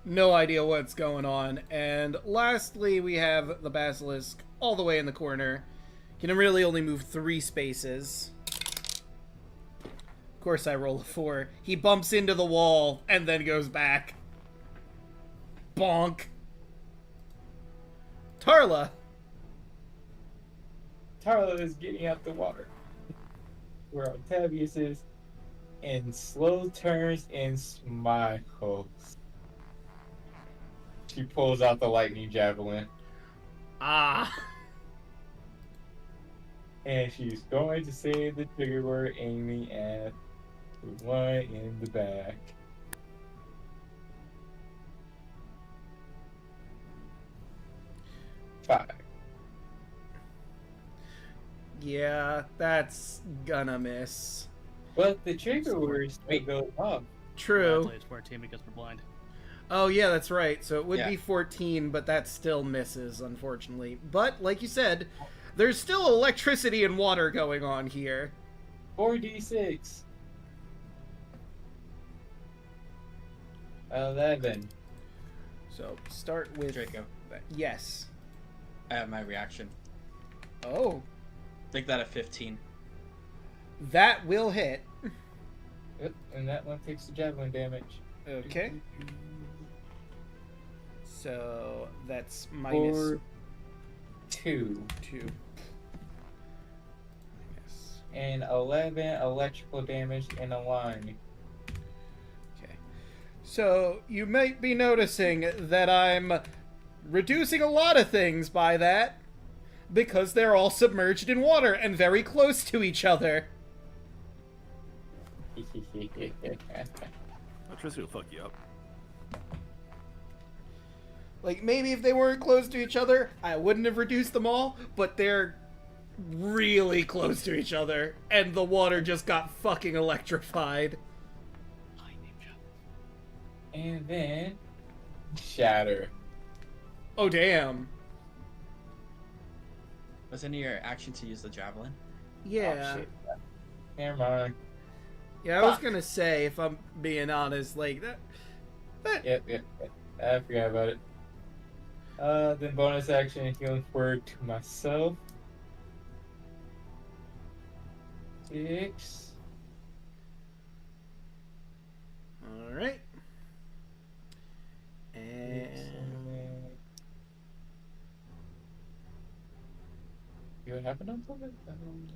No idea what's going on. And lastly, we have the basilisk all the way in the corner. Can really only move 3 spaces. Of course I roll a 4. He bumps into the wall and then goes back. Bonk. Tarla. Tarla is getting out the water. Where Octavius is. And slow turns and smiles. She pulls out the lightning javelin. Ah. And she's going to say the trigger word, aiming at the one in the back. Five. Yeah, that's gonna miss. But the trigger word still goes up. True. Actually, it's 14 because we're blind. Oh, yeah, that's right. So it would Yeah. be 14, but that still misses, unfortunately. But, like you said, there's still electricity and water going on here. 4d6. 11. So start with... Draco, Yes. I have my reaction. Oh, Make that a 15. that will hit. Yep, and that one takes the javelin damage. Okay. So that's minus Or 2. 2. Yes. And 11 electrical damage in a line. Okay. So you might be noticing that I'm reducing a lot of things by that because they're all submerged in water and very close to each other. Electricity will fuck you up. Like, maybe if they weren't close to each other, I wouldn't have reduced them all, but they're really close to each other, and the water just got fucking electrified. And then shatter. Oh, damn. Wasn't it your action to use the javelin? Yeah. Oh, shit. Never mind. Yeah, I was Fuck. gonna say, if I'm being honest, like, Yep. I forgot about it. Then bonus action, healing word to myself. 6. Alright. And... You what happened on top of it?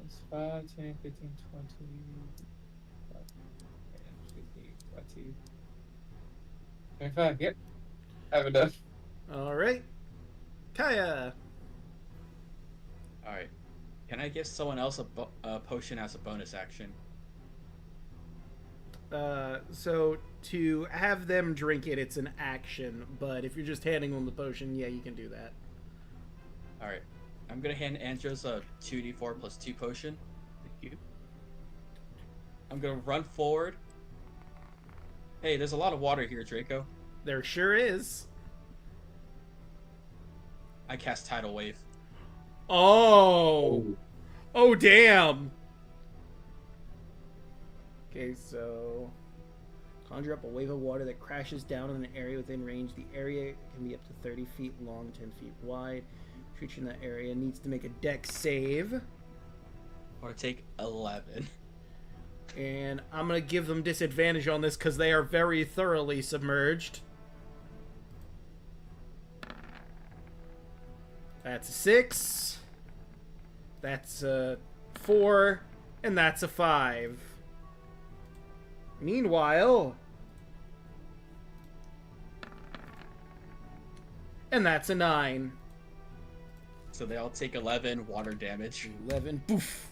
It's 5, 10, 15, 20, 15, 20, 25. Yep. I have enough. Alright. Kaya! Alright. Can I give someone else a potion as a bonus action? So to have them drink it, it's an action, but if you're just handing them the potion, yeah, you can do that. Alright. I'm gonna hand Andros a 2d4 plus 2 potion. Thank you. I'm gonna run forward. Hey, there's a lot of water here, Draco. There sure is. I cast Tidal Wave. Oh! Oh, damn! Okay, so... Conjure up a wave of water that crashes down on an area within range. The area can be up to 30 feet long, 10 feet wide. Creature in that area needs to make a dex save. Or take 11. And I'm gonna give them disadvantage on this because they are very thoroughly submerged. That's a 6. That's a 4. And that's a 5. Meanwhile... And that's a 9. So they all take 11 water damage. 11. Poof.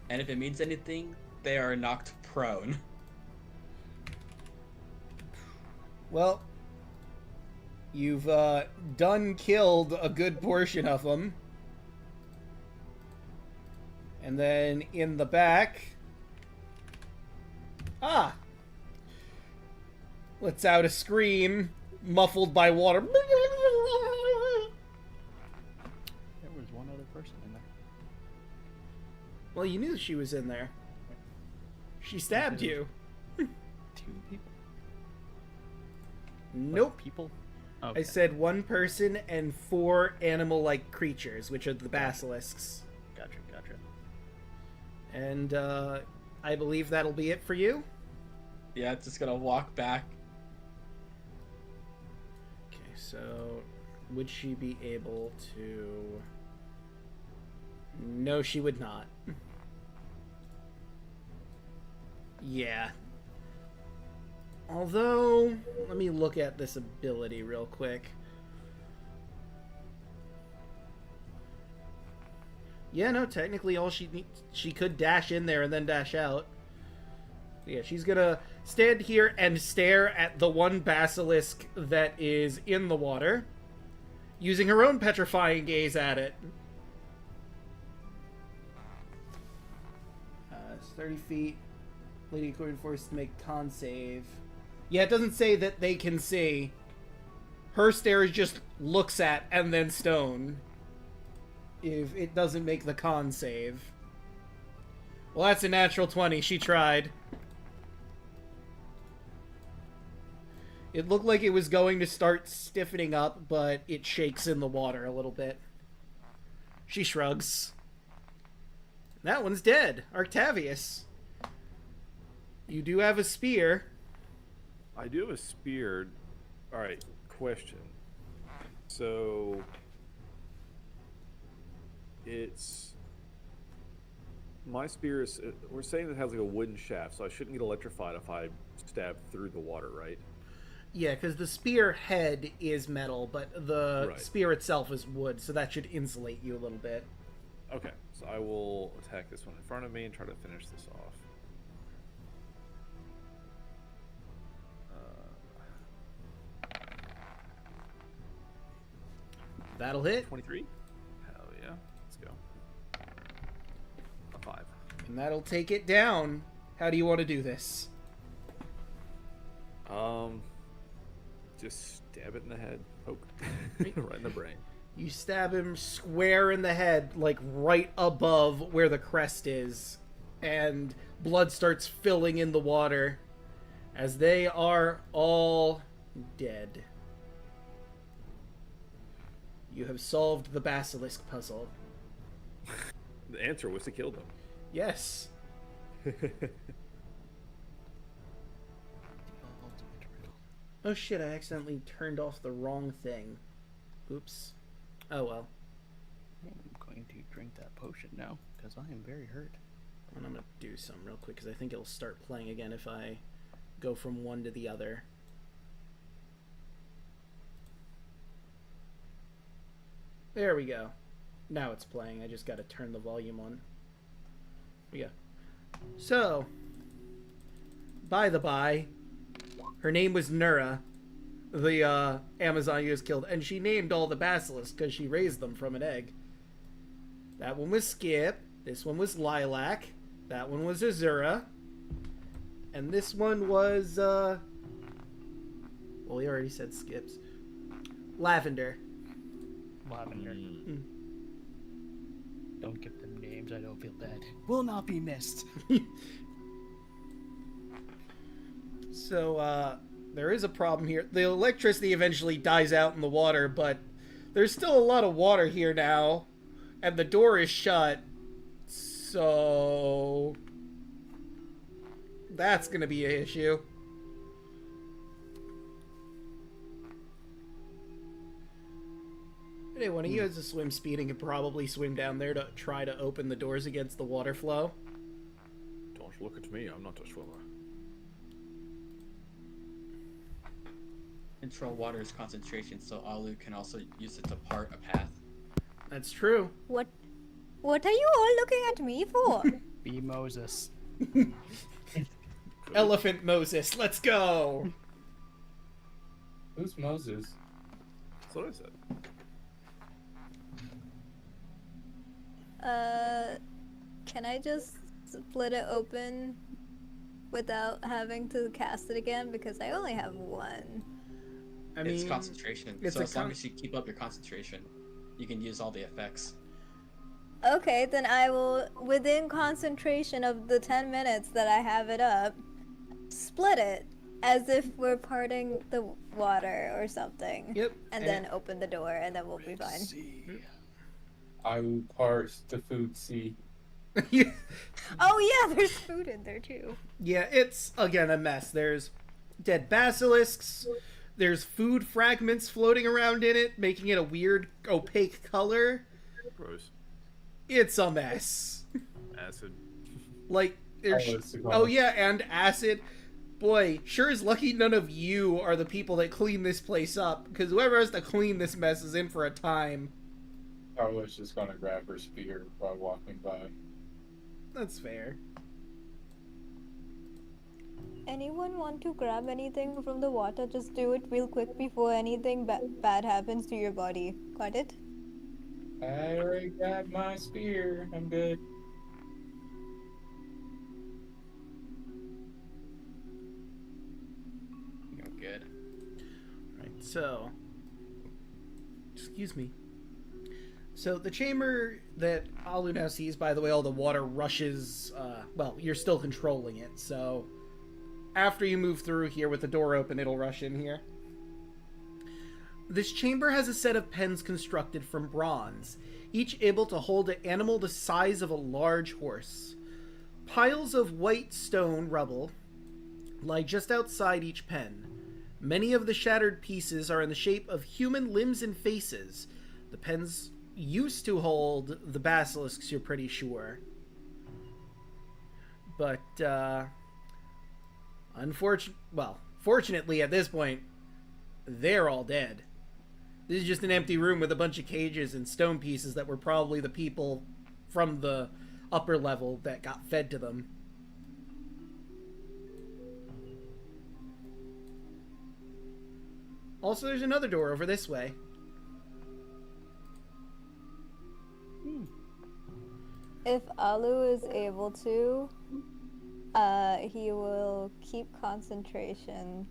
And if it means anything, they are knocked prone. Well, you've done killed a good portion of them. And then in the back... Ah! Lets out a scream, muffled by water. There was one other person in there. Well, you knew she was in there. She stabbed you. 2 people? Nope. People? I said 1 person and 4 animal-like creatures, which are the basilisks. Gotcha. And, I believe that'll be it for you. Yeah, it's just gonna walk back. Okay, so would she be able to... No, she would not. Yeah. Although, let me look at this ability real quick. Yeah, no, technically all she could dash in there and then dash out. Yeah, she's gonna stand here and stare at the one basilisk that is in the water, using her own petrifying gaze at it. It's 30 feet. Lady according to force to make con save. Yeah, it doesn't say that they can see. Her stare just looks at and then stone. If it doesn't make the con save. Well, that's a natural 20. She tried. It looked like it was going to start stiffening up, but it shakes in the water a little bit. She shrugs. That one's dead. Octavius. You do have a spear. I do have a spear. All right, question. So it's my spear is. We're saying it has like a wooden shaft, so I shouldn't get electrified if I stab through the water, right? Yeah, because the spear head is metal, but the Right. spear itself is wood, so that should insulate you a little bit. Okay, so I will attack this one in front of me and try to finish this off. That'll hit. 23? Hell yeah. Let's go. A 5. And that'll take it down. How do you want to do this? Just stab it in the head. Poke. Right in the brain. You stab him square in the head, like right above where the crest is, and blood starts filling in the water as they are all dead. You have solved the basilisk puzzle. The answer was to kill them. Yes. Oh shit, I accidentally turned off the wrong thing. Oops. Oh well. I'm going to drink that potion now, because I am very hurt. And I'm gonna do some real quick, because I think it'll start playing again if I go from one to the other. There we go. Now it's playing. I just gotta turn the volume on. Here we go. So, by the by, her name was Nura, the Amazon you just killed, and she named all the basilisks because she raised them from an egg. That one was Skip, this one was Lilac, that one was Azura, and this one was, well, we already said Skips. Lavender. Lavender. Mm. Don't give them names, I don't feel bad. Will not be missed. So, there is a problem here. The electricity eventually dies out in the water, but there's still a lot of water here now, and the door is shut, so that's gonna be an issue. Hey, one of you has a swim speed and can probably swim down there to try to open the doors against the water flow. Don't look at me, I'm not a swimmer. Control water's concentration, so Alu can also use it to part a path. That's true. What are you all looking at me for? Be Moses. Elephant Moses, let's go! Who's Moses? That's what I said. Can I just split it open without having to cast it again? Because I only have one. I mean, It's concentration, it's so a as long as you keep up your concentration, you can use all the effects. Okay, then I will, within concentration of the 10 minutes that I have it up, split it as if we're parting the water or something. Yep. And then open the door, and then we'll be fine. I will parse the food sea. Oh yeah, there's food in there too. Yeah, it's, again, a mess. There's dead basilisks, there's food fragments floating around in it, making it a weird, opaque color. Gross. It's a mess. Acid. Like, there's... Oh yeah, and acid. Boy, sure is lucky none of you are the people that clean this place up, because whoever has to clean this mess is in for a time. Carla's just gonna grab her spear while walking by. That's fair. Anyone want to grab anything from the water? Just do it real quick before anything bad happens to your body. Got it? I already grabbed my spear. I'm good. You're good. Right, so... Excuse me. So the chamber that Alu now sees, by the way, all the water rushes, well, you're still controlling it, so after you move through here with the door open, it'll rush in here. This chamber has a set of pens constructed from bronze, each able to hold an animal the size of a large horse. Piles of white stone rubble lie just outside each pen. Many of the shattered pieces are in the shape of human limbs and faces. The pens used to hold the basilisks, you're pretty sure. But, fortunately at this point, they're all dead. This is just an empty room with a bunch of cages and stone pieces that were probably the people from the upper level that got fed to them. Also, there's another door over this way. If Alu is able to, he will keep concentration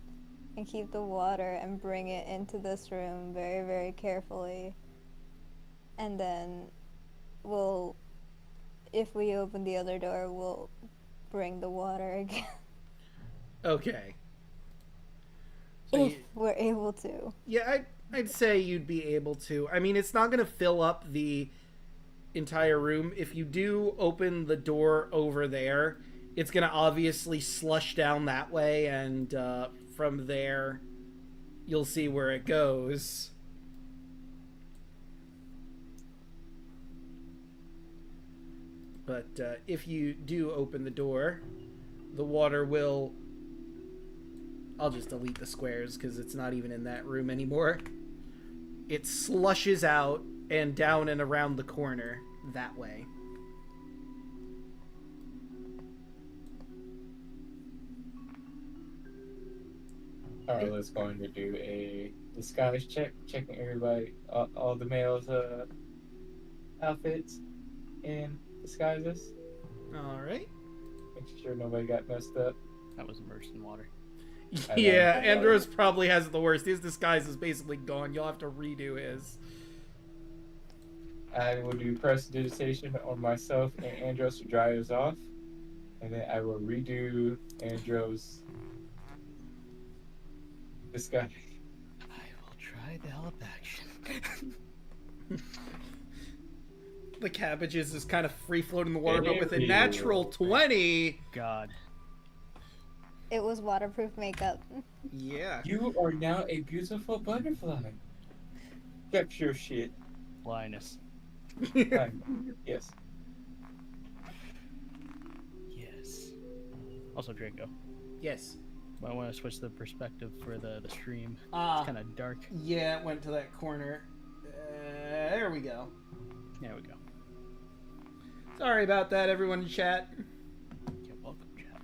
and keep the water and bring it into this room very, very carefully. And then we'll, if we open the other door, we'll bring the water again. Okay. So If we're able to. yeah, I'd say you'd be able to. I mean, it's not going to fill up the entire room. If you do open the door over there, it's going to obviously slush down that way, and from there, you'll see where it goes. But if you do open the door, the water will... I'll just delete the squares because it's not even in that room anymore. It slushes out and down and around the corner that way. Alright, let's go to do a disguise check, checking everybody, all the males' outfits and disguises. Alright. Making sure nobody got messed up. That was immersed in water. Yeah, Andros probably has it the worst. His disguise is basically gone. You'll have to redo his. I will do prestidigitation on myself and Andros to dry us off. And then I will redo Andros' disguise. I will try the help action. The cabbages is kind of free floating in the water, There but with a we natural go. 20. God. It was waterproof makeup. Yeah. You are now a beautiful butterfly. Check your shit. Linus. Yes. Yes. Also, Draco. Yes. I want to switch the perspective for the stream. Ah. It's kind of dark. Yeah, it went to that corner. There we go. There we go. Sorry about that, everyone in chat. You're welcome, chat.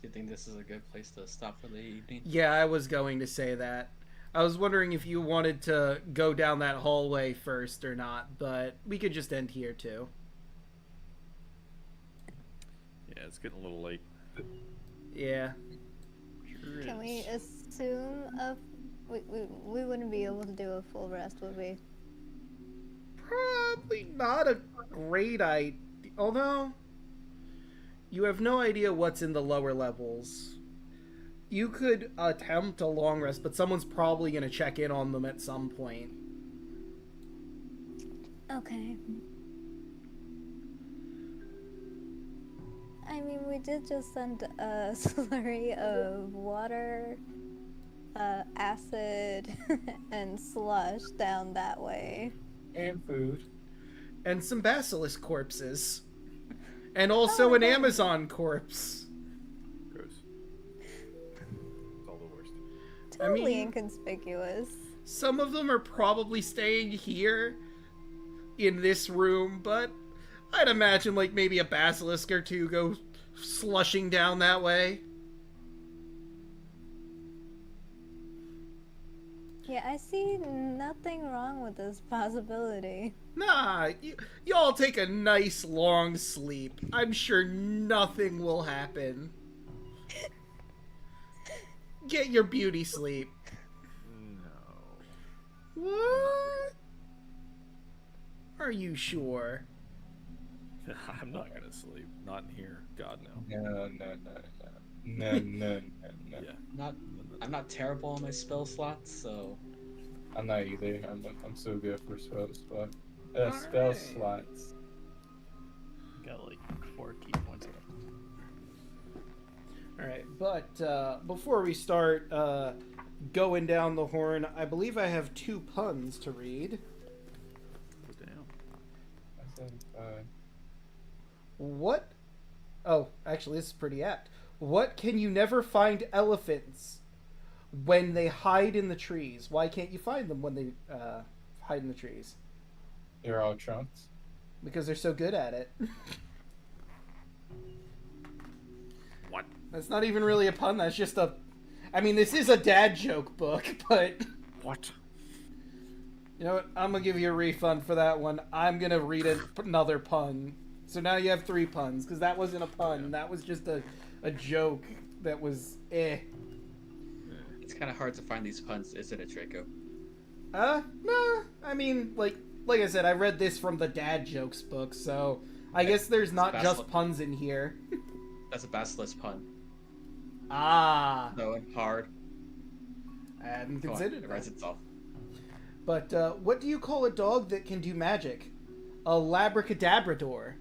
Do you think this is a good place to stop for the evening? Yeah, I was going to say that. I was wondering if you wanted to go down that hallway first or not, but we could just end here too. Yeah, it's getting a little late. Yeah. Sure Can we is. assume we wouldn't be able to do a full rest, would we? Probably not a great idea. Although, you have no idea what's in the lower levels. You could attempt a long rest, but someone's probably going to check in on them at some point. Okay. I mean, we did just send a slurry of water, acid, and slush down that way. And food. And some basilisk corpses. And also an Amazon corpse. Gross. It's all the worst. Totally mean- inconspicuous. Some of them are probably staying here in this room, but I'd imagine like maybe a basilisk or two go slushing down that way. Yeah, I see nothing wrong with this possibility. Nah, y'all take a nice long sleep. I'm sure nothing will happen. Get your beauty sleep. No. What? Are you sure? I'm not gonna sleep. Not in here. God no. No, no, no, no. No, no, no, no. Yeah. Not, No, no, I'm no. not terrible on my spell slots, so I'm not either. I'm so good for spell Alright. slots. Got like 4 key points left. All right, but before we start going down the horn, I believe I have 2 puns to read. Oh, damn. I said, What? Oh, actually, this is pretty apt. What can you never find elephants when they hide in the trees? Why can't you find them when they hide in the trees? they're all trunks. Because they're so good at it. What? That's not even really a pun. That's just a. I mean, this is a dad joke book, but What? you know what? I'm gonna give you a refund for that one. I'm gonna read another pun. So now you have 3 puns because that wasn't a pun. That was just a joke that was eh. it's kind of hard to find these puns, isn't it, Draco? No. I mean, like I said, I read this from the dad jokes book, so I guess there's not just puns in here. That's a basilisk pun. Ah, No, and hard. I hadn't Come on, considered it writes that. itself. But what do you call a dog that can do magic? A labracadabrador.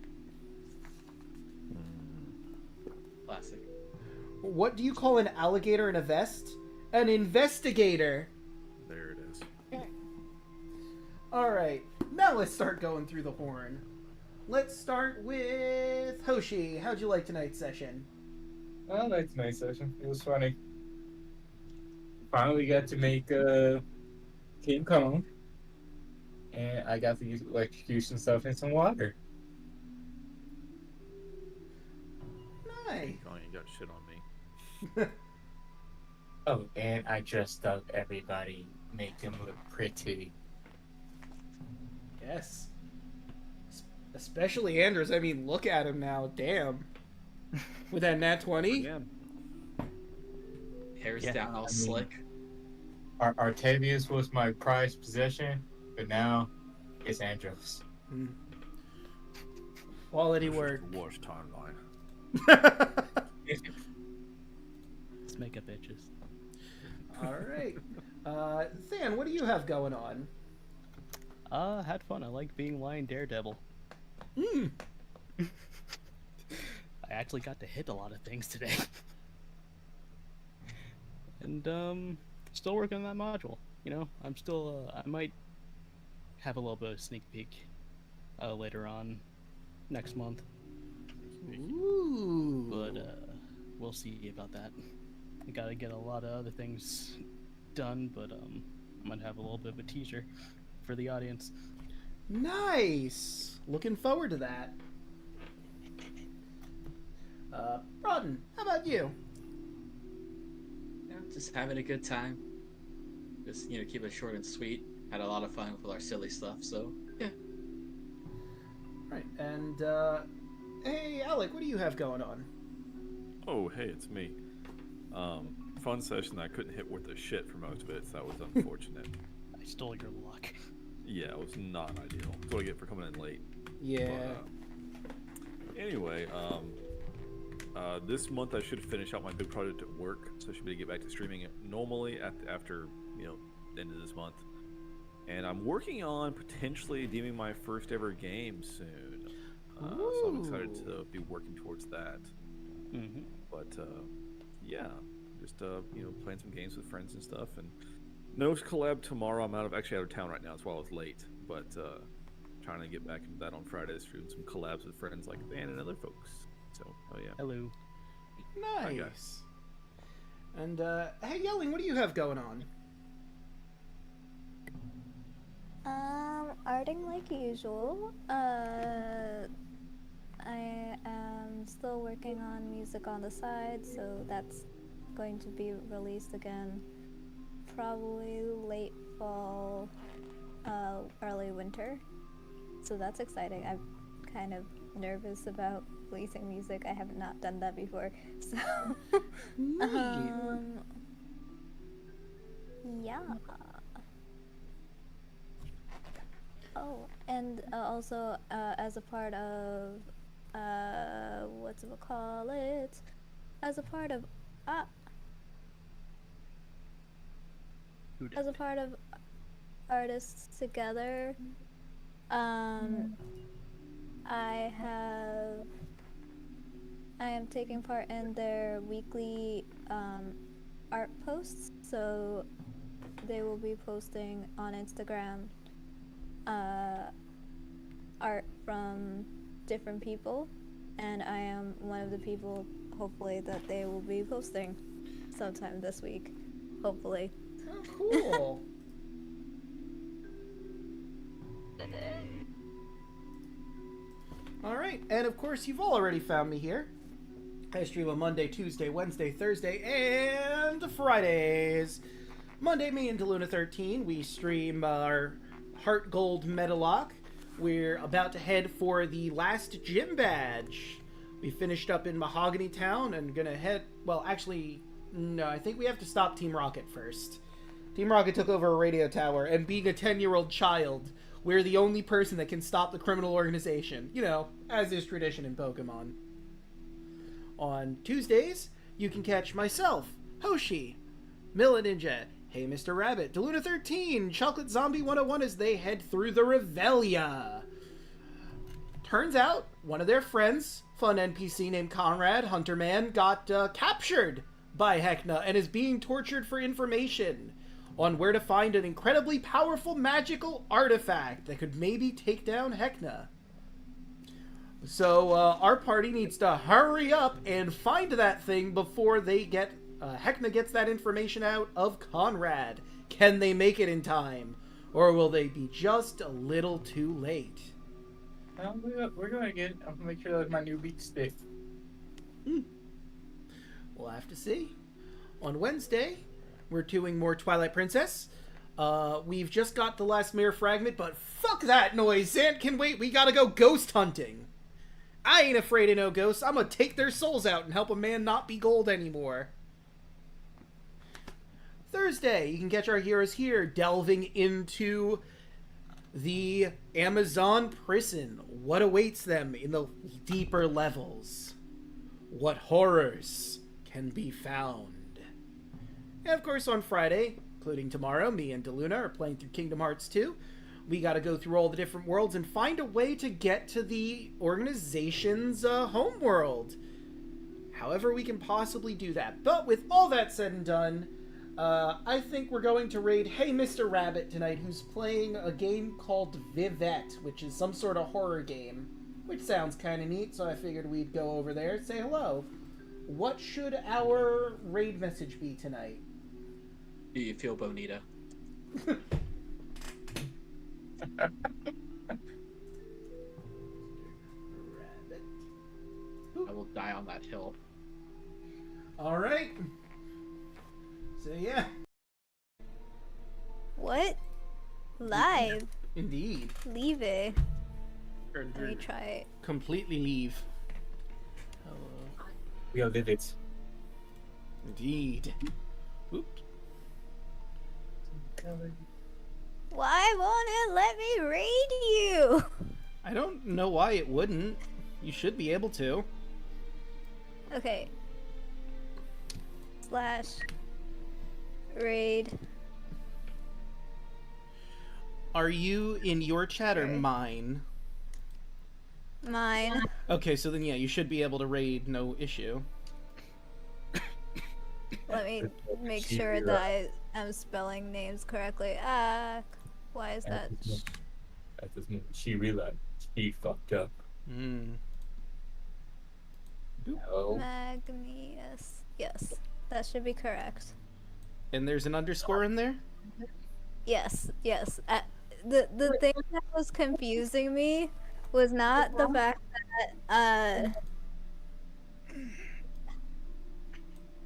Classic. What do you call an alligator in a vest? An investigator. There it is. Alright, now let's start going through the horn. Let's start with Hoshi. How'd you like tonight's session? I liked tonight's session. It was funny. Finally got to make King Kong. And I got to use electrocution stuff in some water. Nice. Oh, you got shit on me. Oh, and I dressed up everybody, make them look pretty. Yes. Especially Andrews. I mean, look at him now. Damn. With that nat 20? Yeah. Hair's Yeah, down all I mean- slick. Artavius was my prized possession, but now it's Andros. Quality work. Worst timeline. Let's make up bitches. Alright. Than, what do you have going on? Had fun. I like being Lion Daredevil. Mm. I actually got to hit a lot of things today. And still working on that module. You know, I'm still I might have a little bit of sneak peek later on next month. Ooh. But we'll see about that. I gotta get a lot of other things done, but I might have a little bit of a teaser for the audience. Nice. Looking forward to that. Rodden, how about you? Yeah, just having a good time. Just, keep it short and sweet. Had a lot of fun with our silly stuff, so yeah. Right, and hey, Alek, what do you have going on? Oh, hey, it's me. Fun session. I couldn't hit worth a shit for most of it, so that was unfortunate. I stole your luck. Yeah, it was not ideal. That's what I get for coming in late. Yeah. But, anyway, this month I should finish out my big project at work, so I should be able to get back to streaming it normally after the end of this month. And I'm working on potentially DMing my first ever game soon. So I'm excited to be working towards that. Mm-hmm. But yeah, just playing some games with friends and stuff. And no collab tomorrow. I'm actually out of town right now. That's why I was late. But trying to get back into that on Friday, doing some collabs with friends like Van and other folks. So yeah. Hello. Hi, Nice. guys. And hey, Yelling, what do you have going on? Arting like usual. I am still working on music on the side, so that's going to be released again probably late fall, early winter. So that's exciting. I'm kind of nervous about releasing music. I have not done that before. So yeah. Oh, and also as a part of what's it call it? As a part of as a part of Artists Together, I am taking part in their weekly art posts, so they will be posting on Instagram art from different people, and I am one of the people, hopefully, that they will be posting sometime this week. Hopefully. Oh, cool. All right, and of course, you've all already found me here. I stream on Monday, Tuesday, Wednesday, Thursday, and Fridays. Monday, me and Deluna13, we stream our Heart Gold Metalock. We're about to head for the last gym badge. We finished up in Mahogany Town and gonna head... Well, actually, no, I think we have to stop Team Rocket first. Team Rocket took over a radio tower, and being a 10-year-old child, we're the only person that can stop the criminal organization. You know, as is tradition in Pokemon. On Tuesdays, you can catch myself, Hoshi, Milla Ninja, Hey Mr. Rabbit, Deluna13, Chocolate Zombie 101 as they head through the Revelia. Turns out, one of their friends, fun NPC named Conrad, Hunterman, got captured by Hecna and is being tortured for information on where to find an incredibly powerful magical artifact that could maybe take down Hecna. So our party needs to hurry up and find that thing before they get Hecna gets that information out of Conrad. Can they make it in time, or will they be just a little too late? We're gonna get. I'm gonna make sure that's my new beat stick. We'll have to see. On Wednesday, we're doing more Twilight Princess. We've just got the last mirror fragment, but fuck that noise. Zant can wait. We gotta go ghost hunting. I ain't afraid of no ghosts. I'm gonna take their souls out and help a man not be gold anymore. Thursday, you can catch our heroes here delving into the Amazon prison. What awaits them in the deeper levels? What horrors can be found? And of course on Friday, including tomorrow, me and Deluna are playing through Kingdom Hearts 2. We gotta go through all the different worlds and find a way to get to the organization's home world. However we can possibly do that. But with all that said and done, I think we're going to raid Hey Mr. Rabbit tonight, who's playing a game called Vivette, which is some sort of horror game, which sounds kind of neat, so I figured we'd go over there and say hello. What should our raid message be tonight? Do you feel bonita? Rabbit. I will die on that hill. Alright. So yeah. What? Live? Indeed. Leave it. Let me try it. Completely leave. Hello. We are vivid. Indeed. Oops. Why won't it let me raid you? I don't know why it wouldn't. You should be able to. Okay. Slash raid. Are you in your chat or mine? Mine. Okay, so then yeah, you should be able to raid, no issue. Let me make sure that I'm spelling names correctly. Why is that? At this moment, she realized she fucked up. No. Magnius. Yes, that should be correct. And there's an underscore in there? Yes, yes. The thing that was confusing me was not the fact that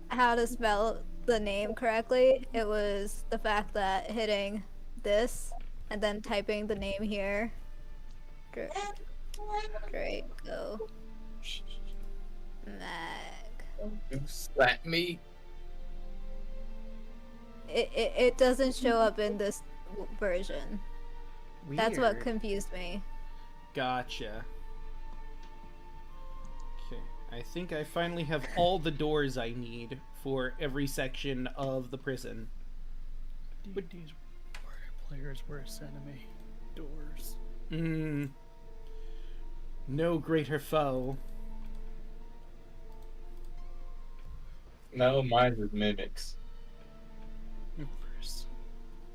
how to spell the name correctly. It was the fact that hitting this and then typing the name here. Draco Mag. You slap me. It doesn't show up in this version. That's what Weird. confused me. Gotcha. Okay, I think I finally have all the doors I need for every section of the prison. DVD's player's worst enemy. Doors. No greater foe. No, mine is mimics. Worse.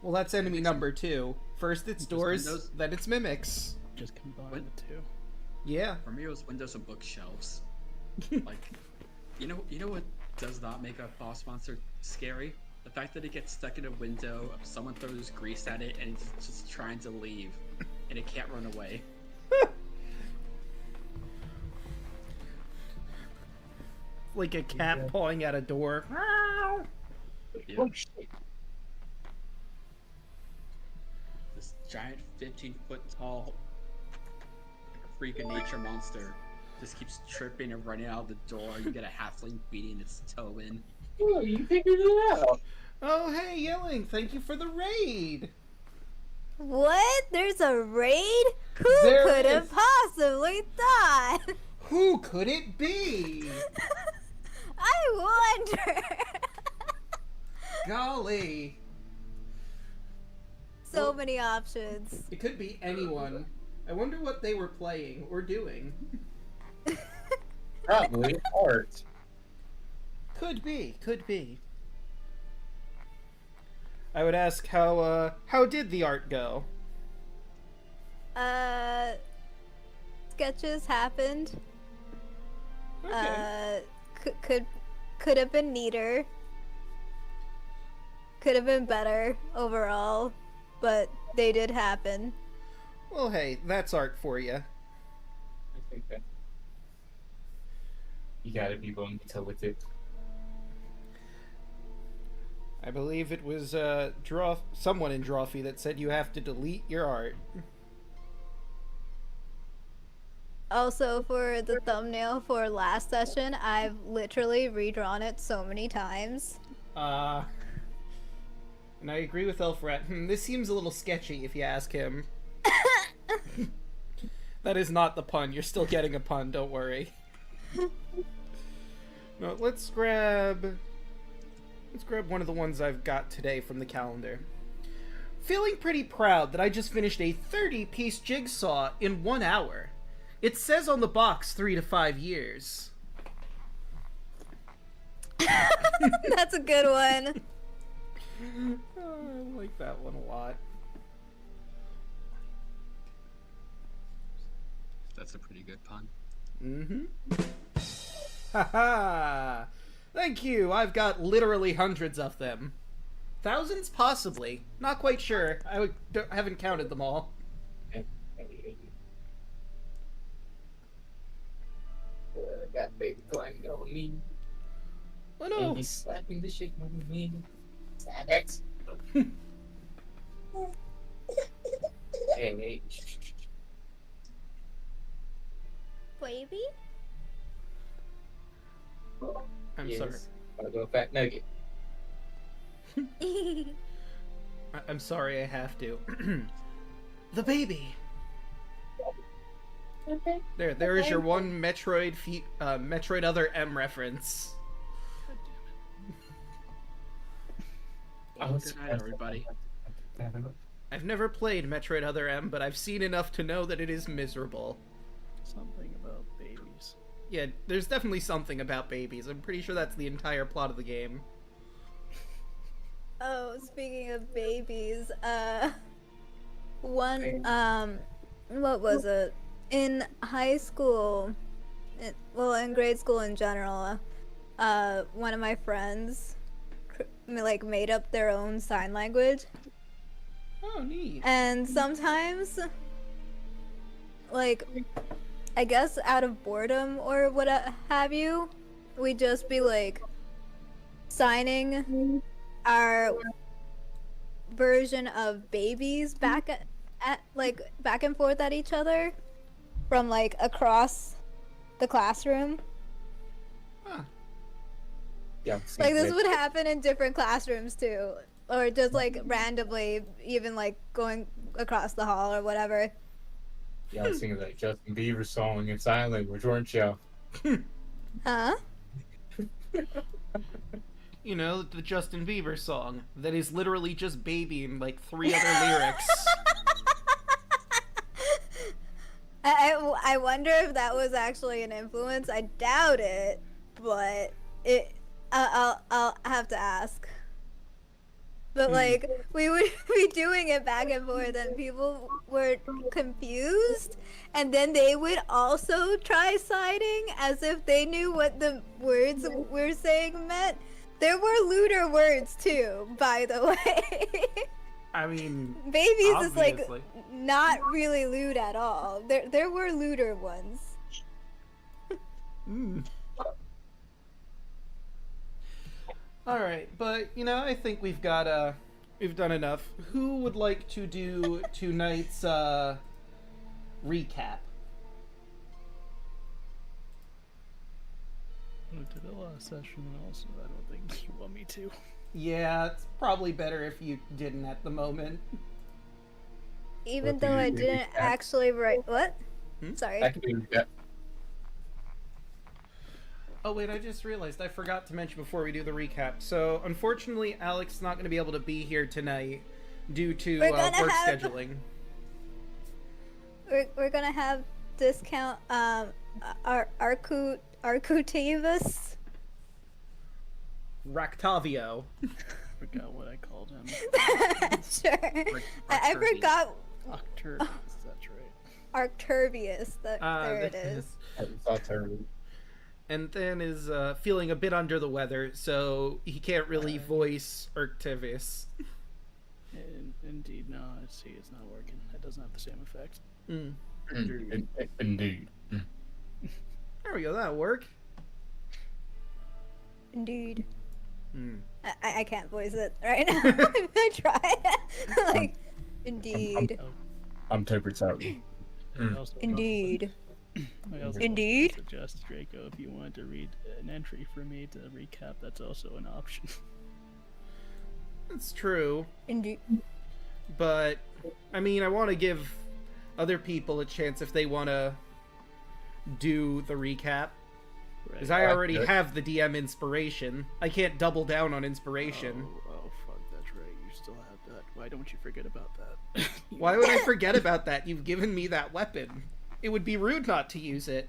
Well, that's enemy number 2. First it's doors, Windows? then it's mimics. Just combine What? the two. Yeah. For me, it was windows and bookshelves. Like, you know what does not make a boss monster scary? The fact that it gets stuck in a window, someone throws grease at it, and it's just trying to leave, and it can't run away. Like a cat pawing at a door. Yep. This giant 15-foot tall freak of nature monster just keeps tripping and running out the door. You get a halfling beating its toe in. Oh, you figured it out. Oh, hey, Yelling, thank you for the raid. What? There's a raid? Who There could is. have possibly thought? Who could it be? I wonder. Golly. So Well- many options. It could be anyone. I wonder what they were playing or doing. Probably art. Could be, could be. I would ask how did the art go? Sketches happened. Okay. Could have been neater. Could have been better overall, but they did happen. Well, hey, that's art for you. I think that you gotta be willing to tell with it. I believe it was someone in Drawfee that said you have to delete your art. Also, for the thumbnail for last session, I've literally redrawn it so many times. And I agree with Elfret. This seems a little sketchy if you ask him. That is not the pun. You're still getting a pun, don't worry. No, let's grab one of the ones I've got today from the calendar. Feeling pretty proud that I just finished a 30-piece jigsaw in 1 hour. It says on the box 3 to 5 years. That's a good one. I like that one a lot. That's a pretty good pun. Mm-hmm. Haha! Thank you! I've got literally hundreds of them. Thousands? Possibly. Not quite sure. Haven't counted them all. Got baby climbing on me. Oh And no! he's slapping the shit out of me. Savage. Hey. Baby? I'm Yes. sorry. Wanna go fat nugget? I'm sorry I have to. The baby! There is your one Metroid Other M reference. Well, good night, everybody. I've never played Metroid Other M, but I've seen enough to know that it is miserable. Something about babies. Yeah, there's definitely something about babies. I'm pretty sure that's the entire plot of the game. Oh, speaking of babies, what was it? In high school, in grade school in general, one of my friends, made up their own sign language. Oh, neat. And sometimes, I guess out of boredom or what have you, we'd just be, signing our version of babies back back and forth at each other from, across the classroom. Huh. Yeah, This would happen in different classrooms, too. Or just, randomly, even, going across the hall or whatever. Y'all was singing that Justin Bieber song in sign language, weren't y'all? Huh? You know, the Justin Bieber song that is literally just Baby and like 3 other lyrics. I wonder if that was actually an influence. I doubt it, but I'll have to ask. But like we would be doing it back and forth, and people were confused, and then they would also try siding as if they knew what the words we're saying meant. There were lewder words too, by the way. I mean, Babies is like obviously. not really lewd at all. There were lewder ones. All right, but you know, I think we've got we've done enough. Who would like to do tonight's recap? I did a last session, and also I don't think you want me to. Yeah, it's probably better if you didn't at the moment. Even What though do you I do didn't recap? actually write what? Sorry. I can do that. Oh wait, I just realized I forgot to mention before we do the recap. So unfortunately, Alek's not going to be able to be here tonight due to We're gonna work have- scheduling. We're gonna have discount Arcutavis. Ractavio. Forgot what I called him. Sure. I forgot Octurvius, that's right. Arcturvius. There it is. That's terrible. And then is feeling a bit under the weather, so he can't really voice Arctavis. Indeed, no, see, it's not working. It doesn't have the same effect. Indeed. There we go, that'll work. Indeed. Hmm. I can't voice it right now. I try. Like, indeed. I'm tempered sorry. I also- Indeed. I also Indeed. suggest, Draco, if you wanted to read an entry for me to recap, that's also an option. It's true, Indeed. but I mean, I want to give other people a chance if they want to do the recap. Because I already have the DM inspiration. I can't double down on inspiration. Oh, fuck, that's right. You still have that. Why don't you forget about that? Why would I forget about that? You've given me that weapon. It would be rude not to use it.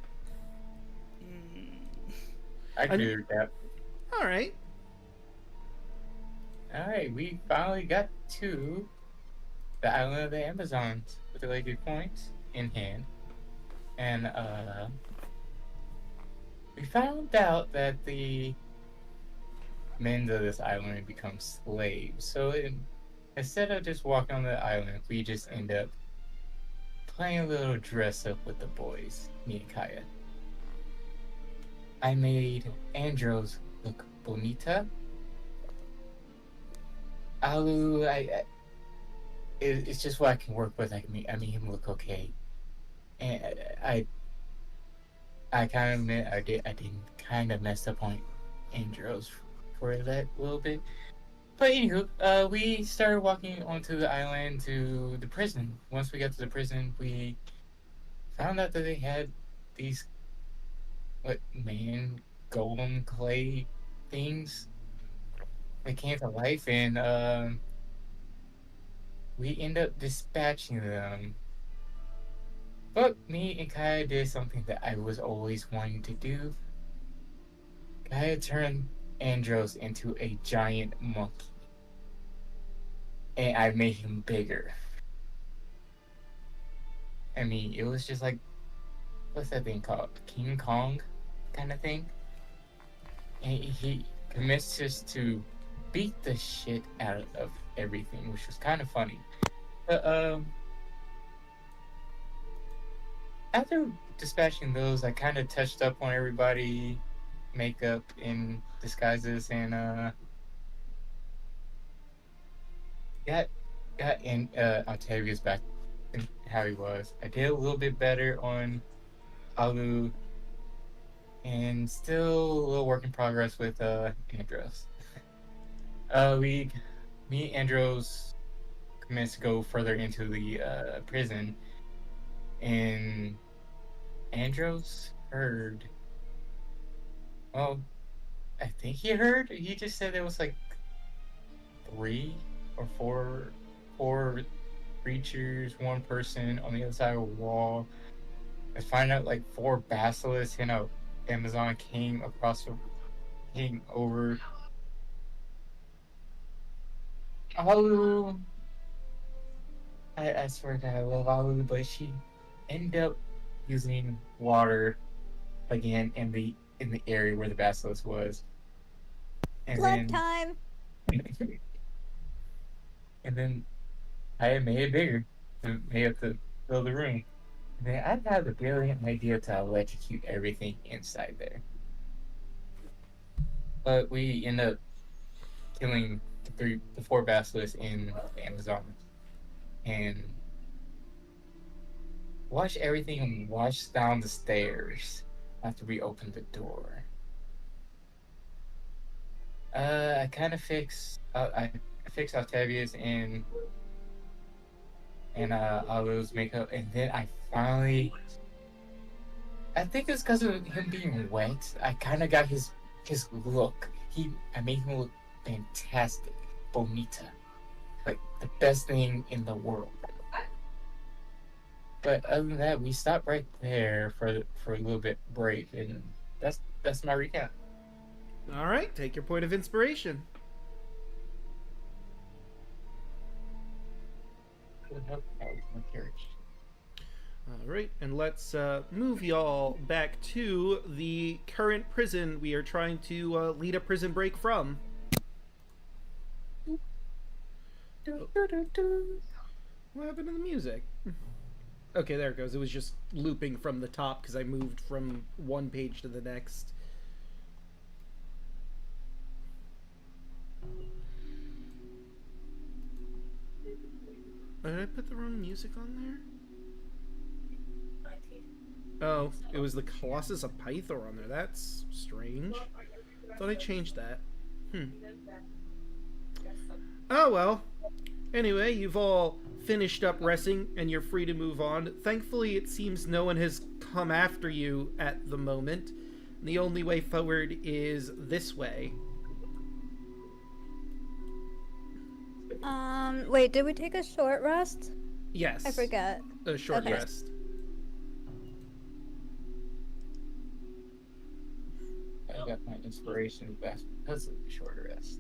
I can do that. Alright. Alright, we finally got to the island of the Amazons with the Lady Points in hand. And, we found out that the men of this island become slaves. So instead of just walking on the island, we just end up playing a little dress up with the boys, me and Kaya. I made Andros look bonita. Alu, it's just what I can work with. I made him look okay, and I kind of admit I did kind of mess up on Andros for that little bit. But anywho, we started walking onto the island to the prison. Once we got to the prison, we found out that they had these golem clay things that came to life, and we end up dispatching them. But me and Kaya did something that I was always wanting to do. Kaya turned Andros into a giant monkey. And I made him bigger. I mean, it was just like, what's that thing called? King Kong kind of thing? And he commences to beat the shit out of everything, which was kind of funny. But, after dispatching those, I kind of touched up on everybody, makeup and disguises, and got in Octavius back in how he was. I did a little bit better on Alu, and still a little work in progress with Andros. Me and Andros minutes to go further into the prison, and Andros heard. Well, I think he heard. He just said there was like 3 or 4 creatures, one person on the other side of a wall. I find out like 4 basilisks and a Amazon came over. Alu, I swear to God, I love Alu, but she ended up using water again in the area where the basilisk was, and Blood time. and then I made it bigger, and made it to fill the room. And then I had the brilliant idea to electrocute everything inside there. But we end up killing the 4 basilisks in the Amazon, and watch everything wash down the stairs after we opened the door. I kind of fixed. I fixed Octavia's and Alu's makeup, and then I finally. I think it's because of him being wet. I kind of got his look. I made him look fantastic, bonita, like the best thing in the world. But other than that, we stopped right there for a little bit break, and that's my recap. All right, take your point of inspiration. All right, and let's move y'all back to the current prison we are trying to lead a prison break from. Oh. What happened to the music? Okay, there it goes. It was just looping from the top because I moved from one page to the next. Did I put the wrong music on there? Oh, it was the Colossus of Pythor on there. That's strange. Thought I changed that. Oh well. Anyway, you've all finished up resting and you're free to move on. Thankfully, it seems no one has come after you at the moment. The only way forward is this way. Wait, did we take a short rest? Yes. I forget. A short Okay. rest. I got my inspiration back because of the short rest.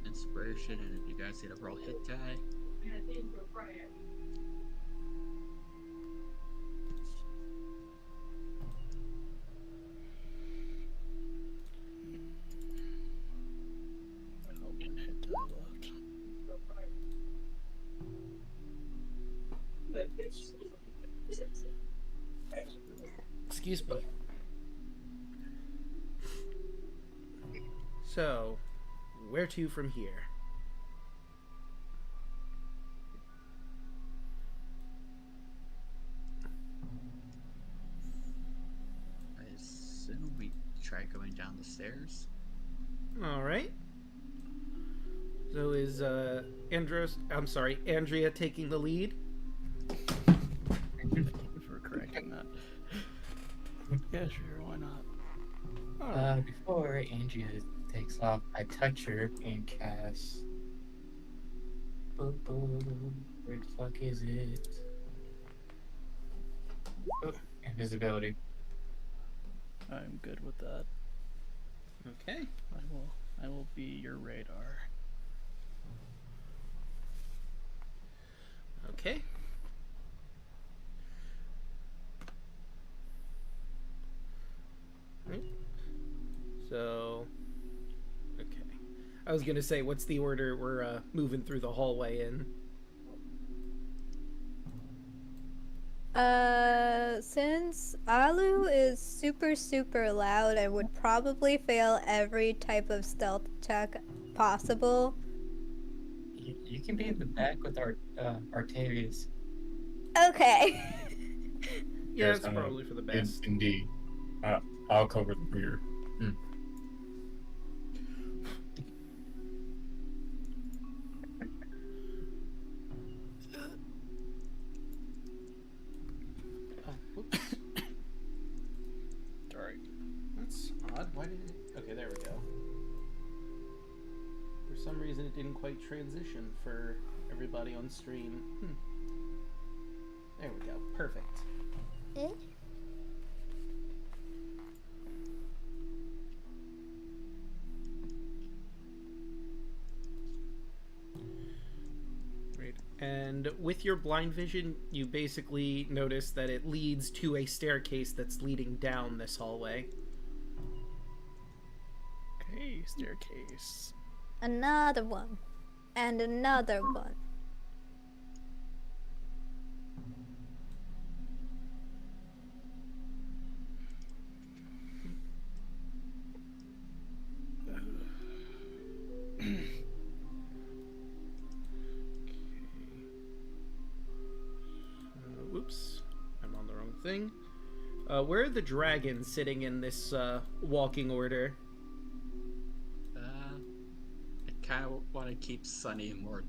Inspiration, and if you guys need a roll hit die. Excuse me. So, where to from here? I assume we try going down the stairs. All right. So is Andrea taking the lead? Thank you for correcting that. Yeah, sure, why not? Before Andrea takes off, I touch her and cast. Boop, boop. Where the fuck is it? Oh, invisibility. I'm good with that. Okay. I will be your radar. Okay. Right. So, okay. I was gonna say, what's the order we're moving through the hallway in? Since Alu is super loud, I would probably fail every type of stealth check possible. You can be in the back with our Artavius. Okay. Yeah, Yes, it's I know. probably for the best. Indeed. I'll cover the rear. some reason it didn't quite transition for everybody on stream. There we go. Perfect. Great. And with your blind vision, you basically notice that it leads to a staircase that's leading down this hallway. Okay, staircase. Another one. And another one. Whoops, I'm on the wrong thing. Where are the dragons sitting in this walking order? I kind of want to keep Sunny more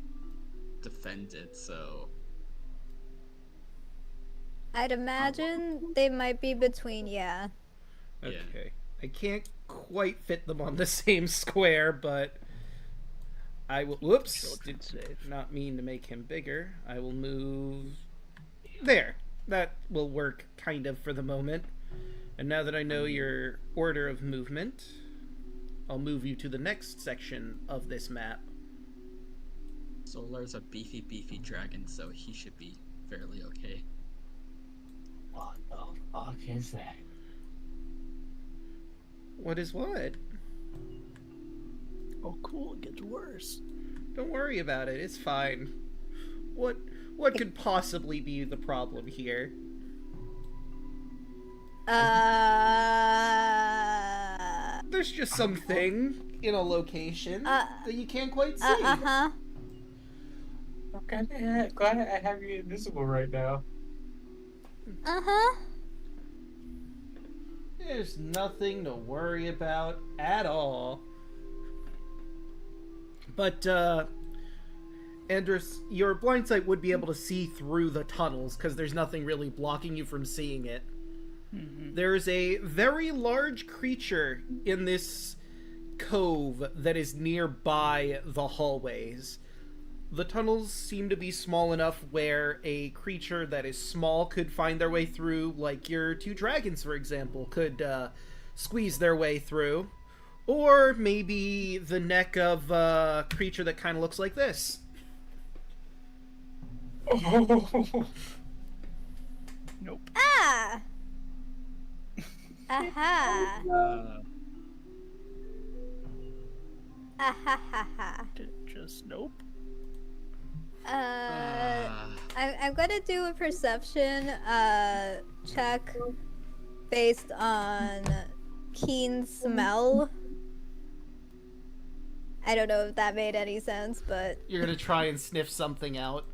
defended, so I'd imagine they might be between, yeah. Okay. Yeah. I can't quite fit them on the same square, but I will. Whoops! Children Did safe. not mean to make him bigger. I will move. There. That will work kind of for the moment. And now that I know your order of movement, I'll move you to the next section of this map. Solar's a beefy dragon, so he should be fairly okay. What the fuck is that? What is what? Oh, cool. It gets worse. Don't worry about it. It's fine. What could possibly be the problem here? There's just something in a location that you can't quite see. Uh-huh. I'm glad I have you invisible right now. Uh-huh. There's nothing to worry about at all. But, Andrus, your blind sight would be able to see through the tunnels because there's nothing really blocking you from seeing it. Mm-hmm. There's a very large creature in this cove that is nearby the hallways. The tunnels seem to be small enough where a creature that is small could find their way through, like your two dragons, for example, could squeeze their way through. Or maybe the neck of a creature that kind of looks like this. Nope. Ah! Aha! Ahahaha. Just nope. I'm gonna do a perception check based on keen smell. I don't know if that made any sense, but You're gonna try and sniff something out.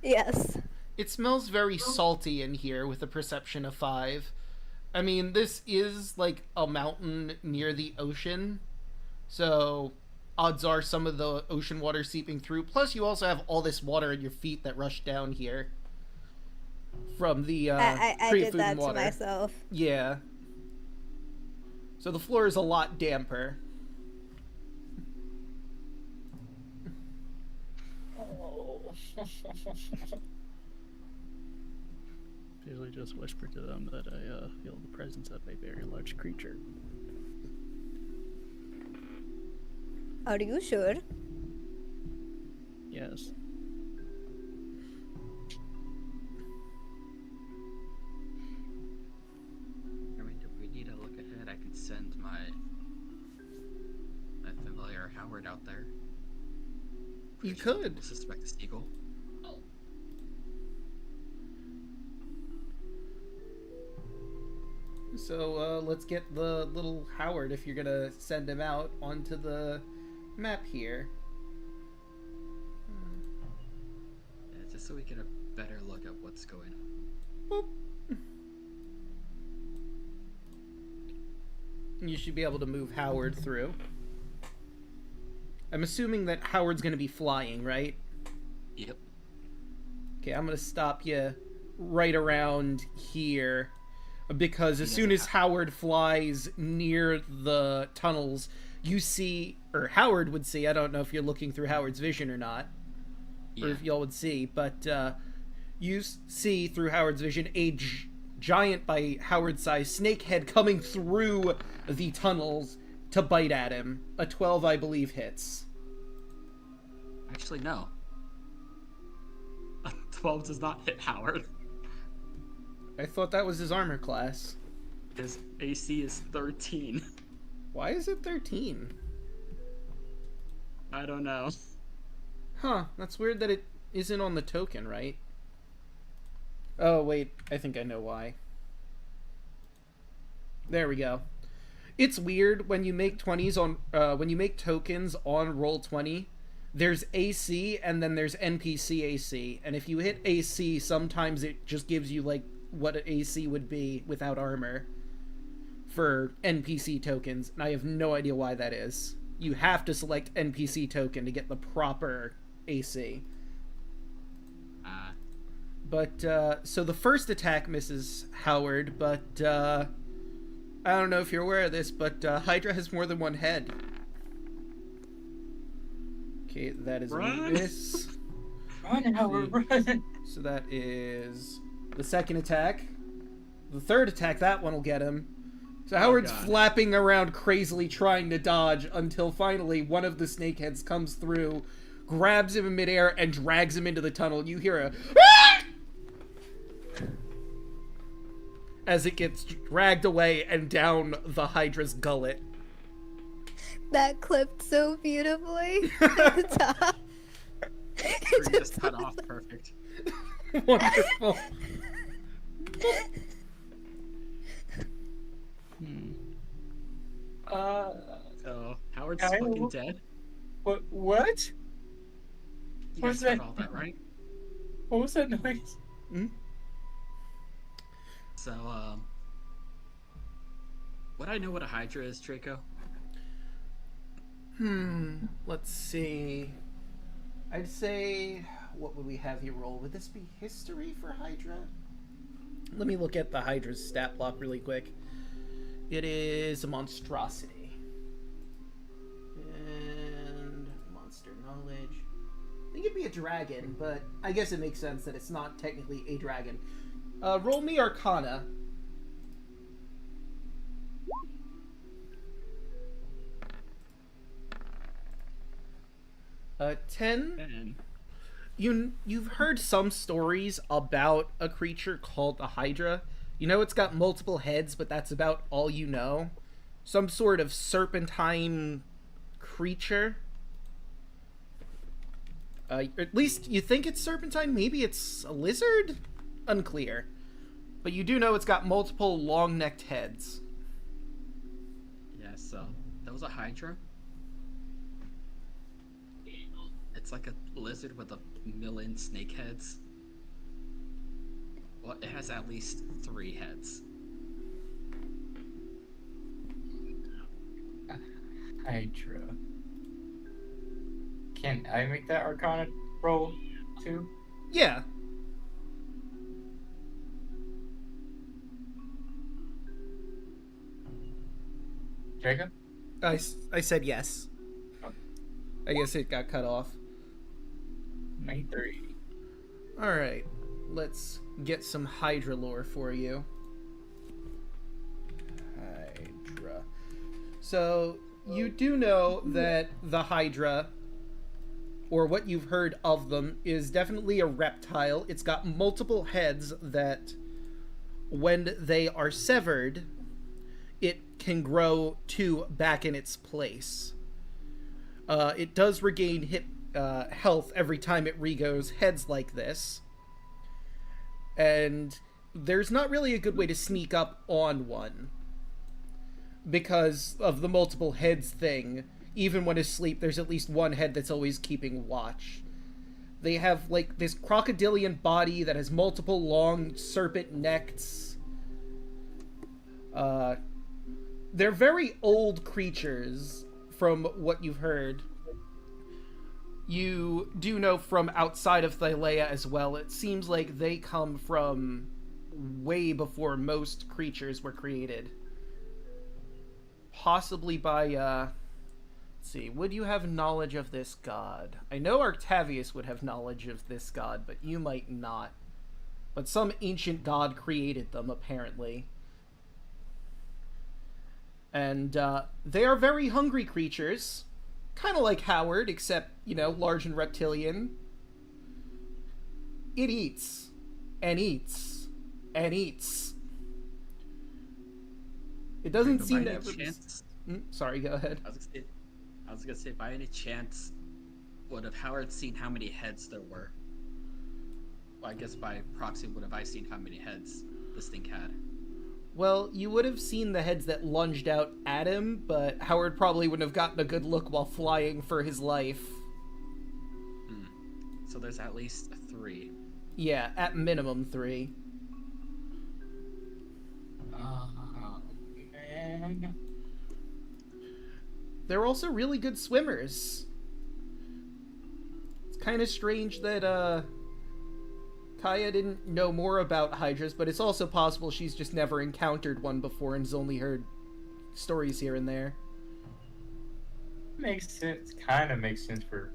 yes. It smells very salty in here with a perception of 5. I mean, this is like a mountain near the ocean, so odds are some of the ocean water seeping through. Plus, you also have all this water at your feet that rushed down here from the I free did food that and to water. myself. Yeah. So the floor is a lot damper. Usually just whisper to them that I feel the presence of a very large creature. Are you sure? Yes. I mean, if we need to look ahead, I can send my familiar Howard out there. You Pretty sure could. people suspect it's eagle. So let's get the little Howard, if you're gonna send him out, onto the map here. Yeah, just so we get a better look at what's going on. Boop. You should be able to move Howard through. I'm assuming that Howard's gonna be flying, right? Yep. Okay, I'm gonna stop you right around here. Because as soon as Howard flies near the tunnels, you see or Howard would see. I don't know if you're looking through Howard's vision or not, or Yeah. if y'all would see, but you see through Howard's vision a giant by Howard's size snake head coming through the tunnels to bite at him. A 12, I believe, hits. Actually, no. A 12 does not hit Howard. I thought that was his armor class. His AC is 13. Why is it 13? I don't know. Huh, that's weird that it isn't on the token, right? Oh, wait, I think I know why. There we go. It's weird when you make 20s on, when you make tokens on Roll20, there's AC and then there's NPC AC. And if you hit AC, sometimes it just gives you, like, what AC would be without armor for NPC tokens. And I have no idea why that is. You have to select NPC token to get the proper AC. But, so the first attack misses Howard, but, I don't know if you're aware of this, but, Hydra has more than one head. Okay, that is a miss. Run, Howard, run! So that is the second attack. The third attack, that one will get him. So Howard's flapping around crazily trying to dodge until finally one of the snakeheads comes through, grabs him in midair, and drags him into the tunnel. You hear a as it gets dragged away and down the Hydra's gullet. That clipped so beautifully at the top. Tree just cut off perfect. Wonderful. So Howard's I- fucking dead. What? You What's guys heard that? all that, right? What was that noise? So, would I know what a Hydra is, Draco? Let's see. I'd say, what would we have you roll? Would this be history for Hydra? Let me look at the Hydra's stat block really quick. It is a monstrosity. And monster knowledge. I think it'd be a dragon, but I guess it makes sense that it's not technically a dragon. Roll me Arcana. 10. Ben. You've heard some stories about a creature called the Hydra. You know it's got multiple heads, but that's about all you know. Some sort of serpentine creature. At least you think it's serpentine. Maybe it's a lizard? Unclear. But you do know it's got multiple long-necked heads. Yeah, so that was a Hydra. It's like a lizard with a million snake heads. Well, it has at least 3 heads. Hydra. Can I make that Arcana roll too? Yeah. Jacob? I said yes. I guess it got cut off. 93. Alright. Let's get some Hydra lore for you. Hydra. So, you do know that the Hydra, or what you've heard of them, is definitely a reptile. It's got multiple heads that, when they are severed, it can grow 2 back in its place. It does regain health every time it regrows heads like this. And there's not really a good way to sneak up on one because of the multiple heads thing. Even when asleep, there's at least one head that's always keeping watch. They have, like, this crocodilian body that has multiple long serpent necks. They're very old creatures, from what you've heard. You do know from outside of Thylea as well, it seems like they come from way before most creatures were created. Possibly by Let's see, would you have knowledge of this god? I know Octavius would have knowledge of this god, but you might not. But some ancient god created them, apparently. And they are very hungry creatures. Kind of like Howard, except, you know, large and reptilian. It eats. And eats. And eats. It doesn't seem to ever... Sorry, go ahead. I was gonna say, by any chance, would have Howard seen how many heads there were? Well, I guess by proxy, would have I seen how many heads this thing had? Well, you would have seen the heads that lunged out at him, but Howard probably wouldn't have gotten a good look while flying for his life. So there's at least 3. Yeah, at minimum 3. Oh, man. They're also really good swimmers. It's kind of strange that, Kaya didn't know more about hydras, but it's also possible she's just never encountered one before and has only heard stories here and there. Makes sense. Kind of makes sense for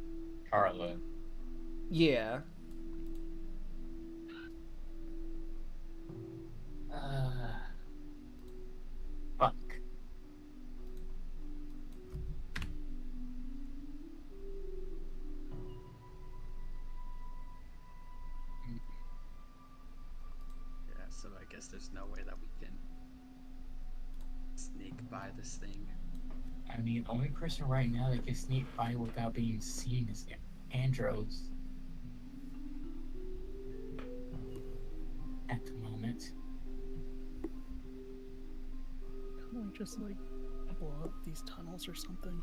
Carla. Yeah. Fuck. Yeah, so I guess there's no way that we can sneak by this thing. I mean, the only person right now that can sneak by without being seen is Andros. At the moment. Can't we just like blow up these tunnels or something?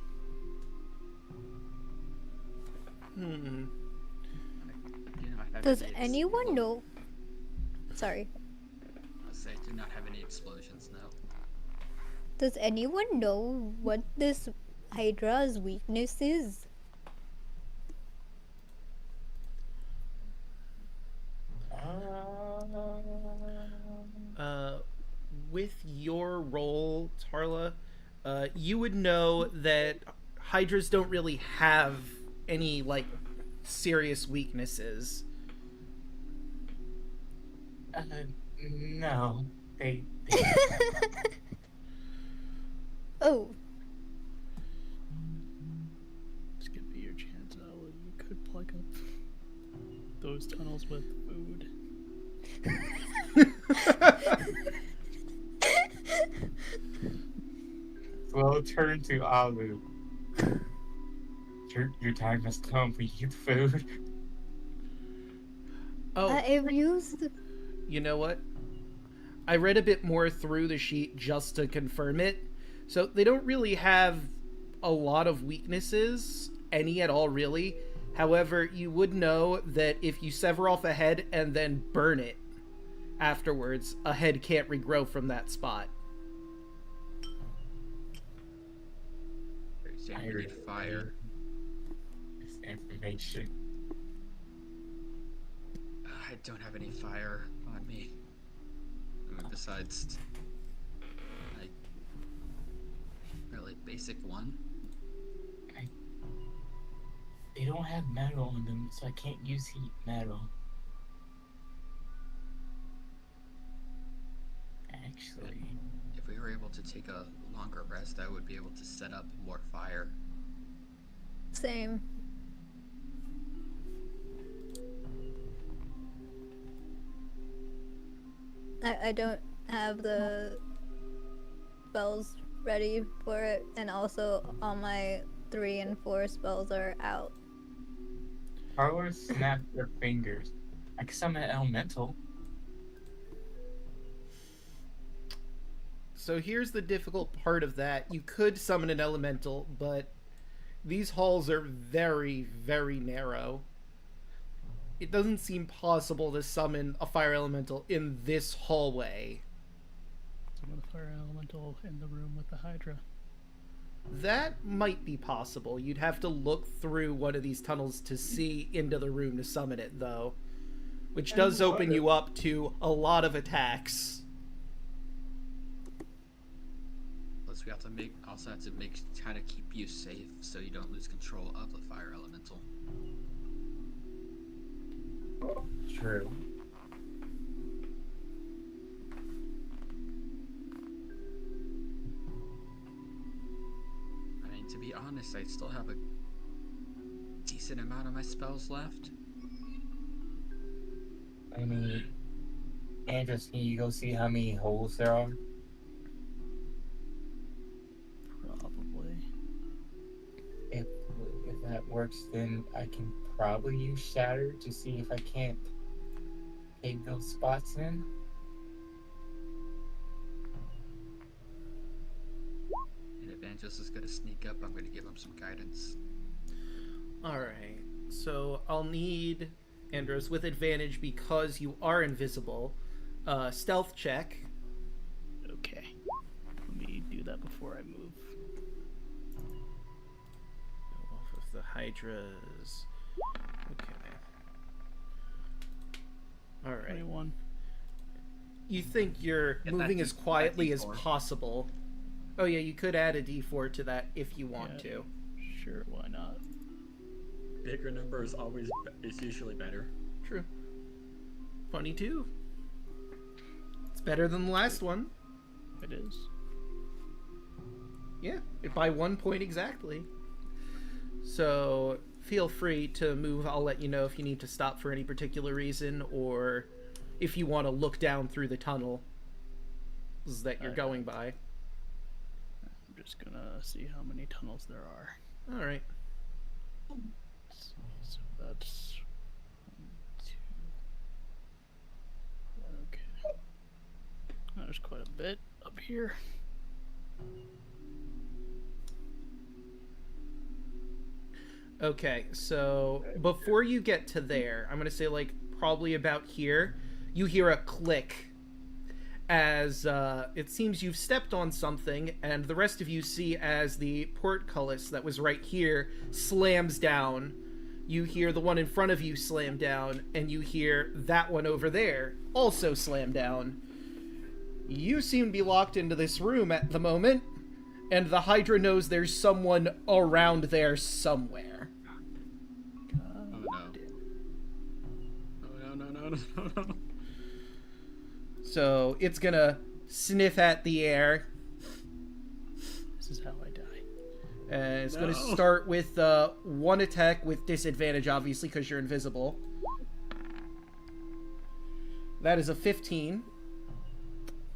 You know, I have Does any anyone know? Sorry. I say I do not have any explosions now. Does anyone know what this Hydra's weakness is? With your role, Tarla, you would know that hydras don't really have any, like, serious weaknesses. No. They Oh, This could be your chance, Alek. You could plug up those tunnels with food. will turn to Alu. Your time has come. We need food. Oh, I've used. you know what? I read a bit more through the sheet just to confirm it. So they don't really have a lot of weaknesses, any at all, really. However, you would know that if you sever off a head and then burn it afterwards, a head can't regrow from that spot. I need fire. This information. I don't have any fire on me. I mean, besides, like, really basic one. They don't have metal on them, so I can't use heat metal. Actually, If we were able to take a longer rest, I would be able to set up more fire. Same. I don't have the spells ready for it, and also all my 3 and 4 spells are out. Carlos snapped their fingers. I can summon an elemental. So here's the difficult part of that. You could summon an elemental, but these halls are very, very narrow. It doesn't seem possible to summon a fire elemental in this hallway. Summon a fire elemental in the room with the Hydra. That might be possible. You'd have to look through one of these tunnels to see into the room to summon it, though. Which does open you up to a lot of attacks. Let's we have to try to keep you safe so you don't lose control of the fire elemental. True. I mean, to be honest, I still have a decent amount of my spells left. I mean, Andres, can you go see how many holes there are? Probably. If that works, then I can probably use Shatter to see if I can't take those spots in. And if Angelus is gonna sneak up, I'm gonna give him some guidance. Alright, so I'll need Andros with advantage because you are invisible. Stealth check. Okay. Let me do that before I move. Off of the Hydras. Okay. Alright. 21. You think you're Get moving that as D- quietly that as D4. possible. Oh yeah, you could add a d4 to that if you want Yeah. to. Sure, why not? Bigger number is usually better. True. 22. It's better than the last one. It is. Yeah, by 1 point exactly. So feel free to move. I'll let you know if you need to stop for any particular reason or if you want to look down through the tunnel that you're going by. I'm just gonna see how many tunnels there are. All right. So that's 1, 2. Okay. There's quite a bit up here. Okay, so before you get to there, I'm gonna say like probably about here, you hear a click as it seems you've stepped on something, and the rest of you see as the portcullis that was right here slams down. You hear the one in front of you slam down, and you hear that one over there also slam down. You seem to be locked into this room at the moment, and the Hydra knows there's someone around there somewhere. Oh no. Oh no. So it's gonna sniff at the air, This is how I die. and it's No. gonna start with one attack with disadvantage, obviously, because you're invisible. That is a 15.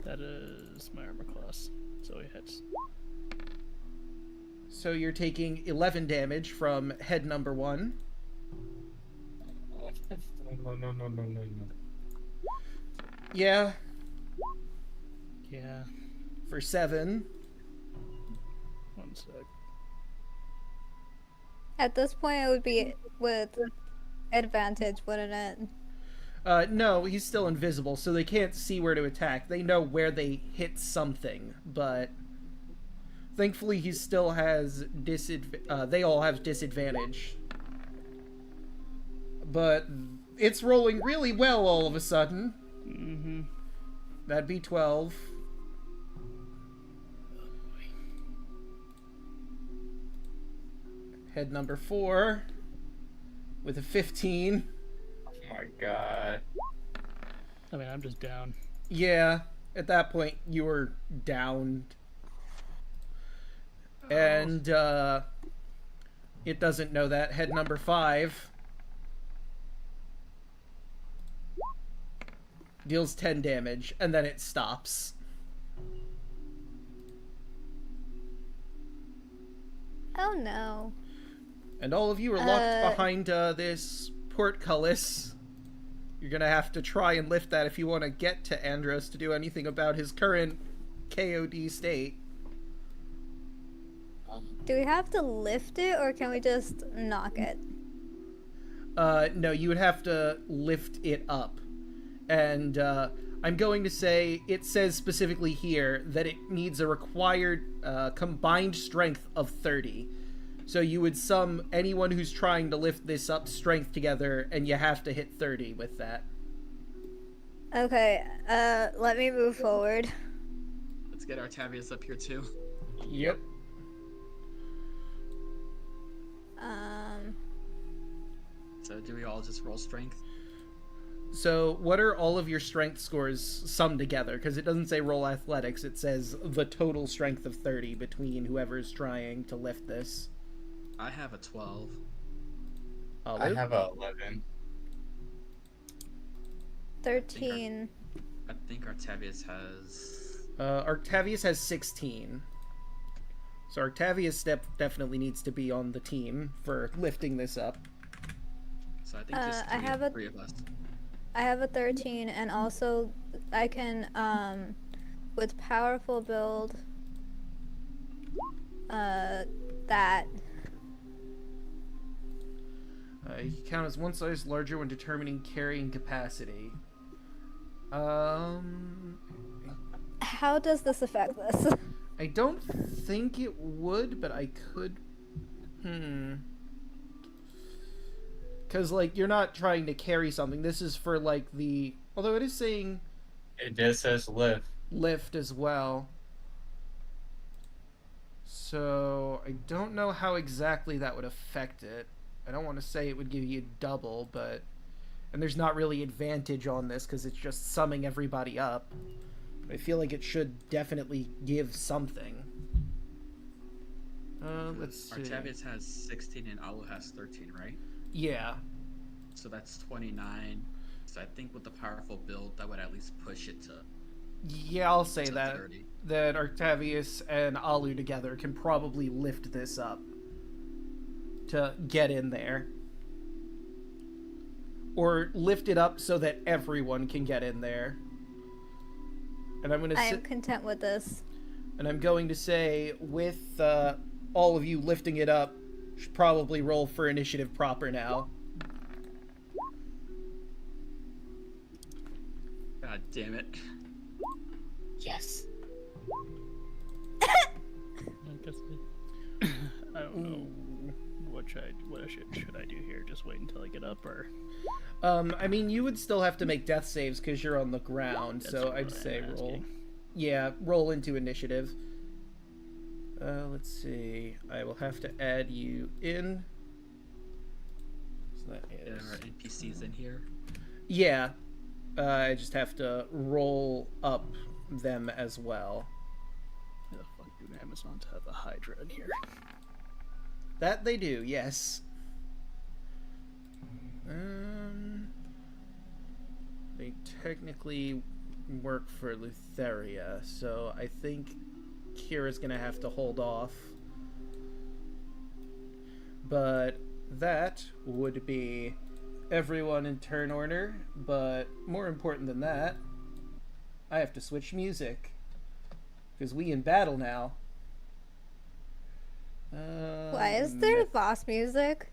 That is my armor class, so he hits. So you're taking 11 damage from head number 1. No. Yeah, Yeah. for 7. 1 sec. At this point, it would be with advantage, wouldn't it? No, he's still invisible, so they can't see where to attack. They know where they hit something, but thankfully he still has they all have disadvantage. But it's rolling really well all of a sudden. Mm-hmm. That'd be 12. Head number 4 with a 15. Oh my god. I mean, I'm just down. Yeah, at that point you were downed. And it doesn't know that. Head number 5 deals 10 damage, and then it stops. Oh no. And all of you are locked behind this portcullis. You're gonna have to try and lift that if you want to get to Andros to do anything about his current KOD state. Do we have to lift it, or can we just knock it? No, you would have to lift it up. And I'm going to say, it says specifically here that it needs a required combined strength of 30. So you would sum anyone who's trying to lift this up strength together, and you have to hit 30 with that. Okay, let me move forward. Let's get Artavius up here too. Yep. So do we all just roll strength? So, what are all of your strength scores summed together? Because it doesn't say roll athletics, it says the total strength of 30 between whoever's trying to lift this. I have a 12. I have a 11. 13. I think Artavius has. Artavius has 16. So Artavius definitely needs to be on the team for lifting this up. So I think just I have a- three of us. I have a 13, and also I can, with powerful build, that. You can count as one size larger when determining carrying capacity. How does this affect this? I don't think it would, but I could... Because, like, you're not trying to carry something. This is for, like, the... Although it is saying... It just says lift. Lift as well. So, I don't know how exactly that would affect it. I don't want to say it would give you double, but... And there's not really advantage on this, because it's just summing everybody up. I feel like it should definitely give something. Let's see. Artavius has 16 and Alu has 13, right? Yeah. So that's 29. So I think with the powerful build, that would at least push it to. Yeah, I'll say to that. 30. That Artavius and Alu together can probably lift this up to get in there. Or lift it up so that everyone can get in there. And I'm gonna I am content with this. And I'm going to say, with all of you lifting it up, should probably roll for initiative proper now. God damn it. Yes. I guess I don't know. What should I do here? Just wait until I get up, or? I mean, you would still have to make death saves because you're on the ground, That's so what I'd I'm say roll. asking. Yeah, roll into initiative. Let's see. I will have to add you in. So that There is... are NPCs in here. Yeah. I just have to roll up them as well. Who the fuck do Amazons have a Hydra in here? That they do, yes. They technically work for Lutheria, so I think Kira's gonna have to hold off. But that would be everyone in turn order, but more important than that, I have to switch music. Because we in battle now. Why is there boss music?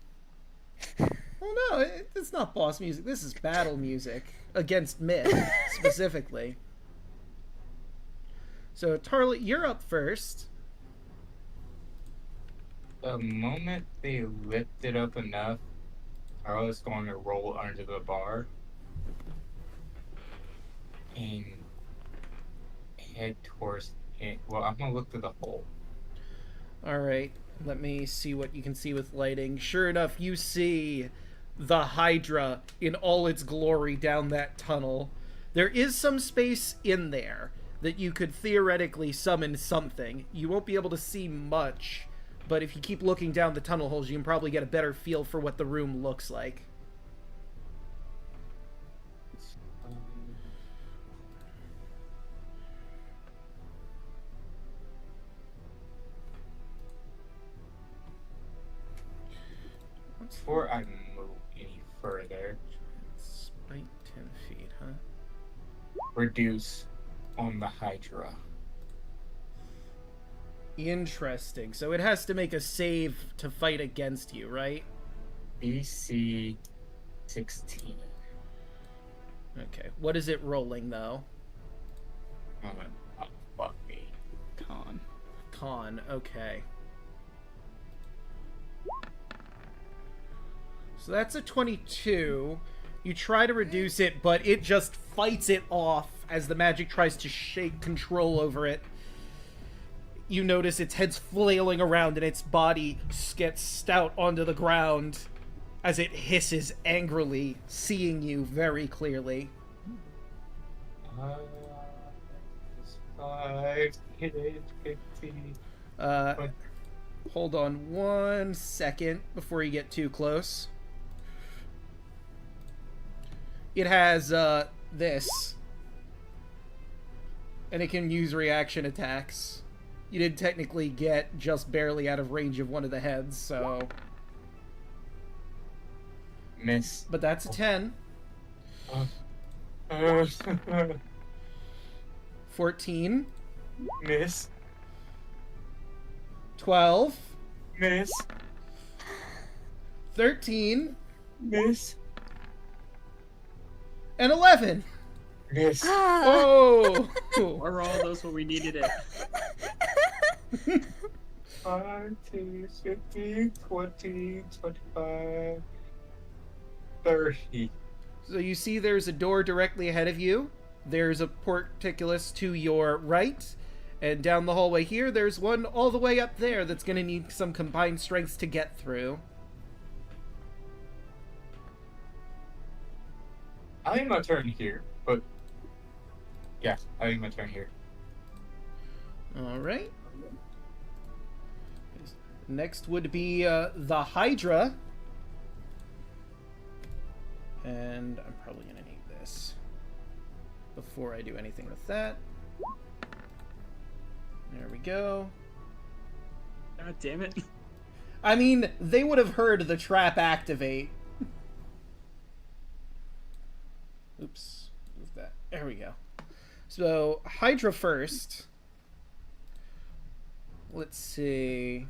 Well, no, it's not boss music. This is battle music against Myth, specifically. So, Tarlet, you're up first. The moment they lift it up enough, Tarlet's going to roll under the bar and head towards it. Well, I'm going to look through the hole. Alright, let me see what you can see with lighting. Sure enough, you see the Hydra in all its glory down that tunnel. There is some space in there that you could theoretically summon something. You won't be able to see much, but if you keep looking down the tunnel holes, you can probably get a better feel for what the room looks like. Before I move any further, Spike 10 feet, huh? reduce on the Hydra. Interesting. So it has to make a save to fight against you, right? DC 16. Okay. What is it rolling, though? Oh, fuck me. Con. Okay. So that's a 22. You try to reduce it, but it just fights it off as the magic tries to shake control over it. you notice its head's flailing around and its body gets stout onto the ground as it hisses angrily, seeing you very clearly. 5, 10, 15. Hold on 1 second before you get too close. It has this, and it can use reaction attacks. You did technically get just barely out of range of one of the heads, so... Miss. But that's a 10. 14. Miss. 12. Miss. 13. Miss. And 11. Miss. Oh! Where were all those when we needed it? 5, 10, 15, 20, 25, 30. So you see there's a door directly ahead of you. There's a portcullis to your right. And down the hallway here, there's one all the way up there that's going to need some combined strengths to get through. I think my turn here, but... Yeah, I think my turn here. Alright. Next would be the Hydra. And I'm probably going to need this before I do anything with that. There we go. God damn it. I mean, they would have heard the trap activate. Oops. Move that. There we go. So, Hydra first. Let's see.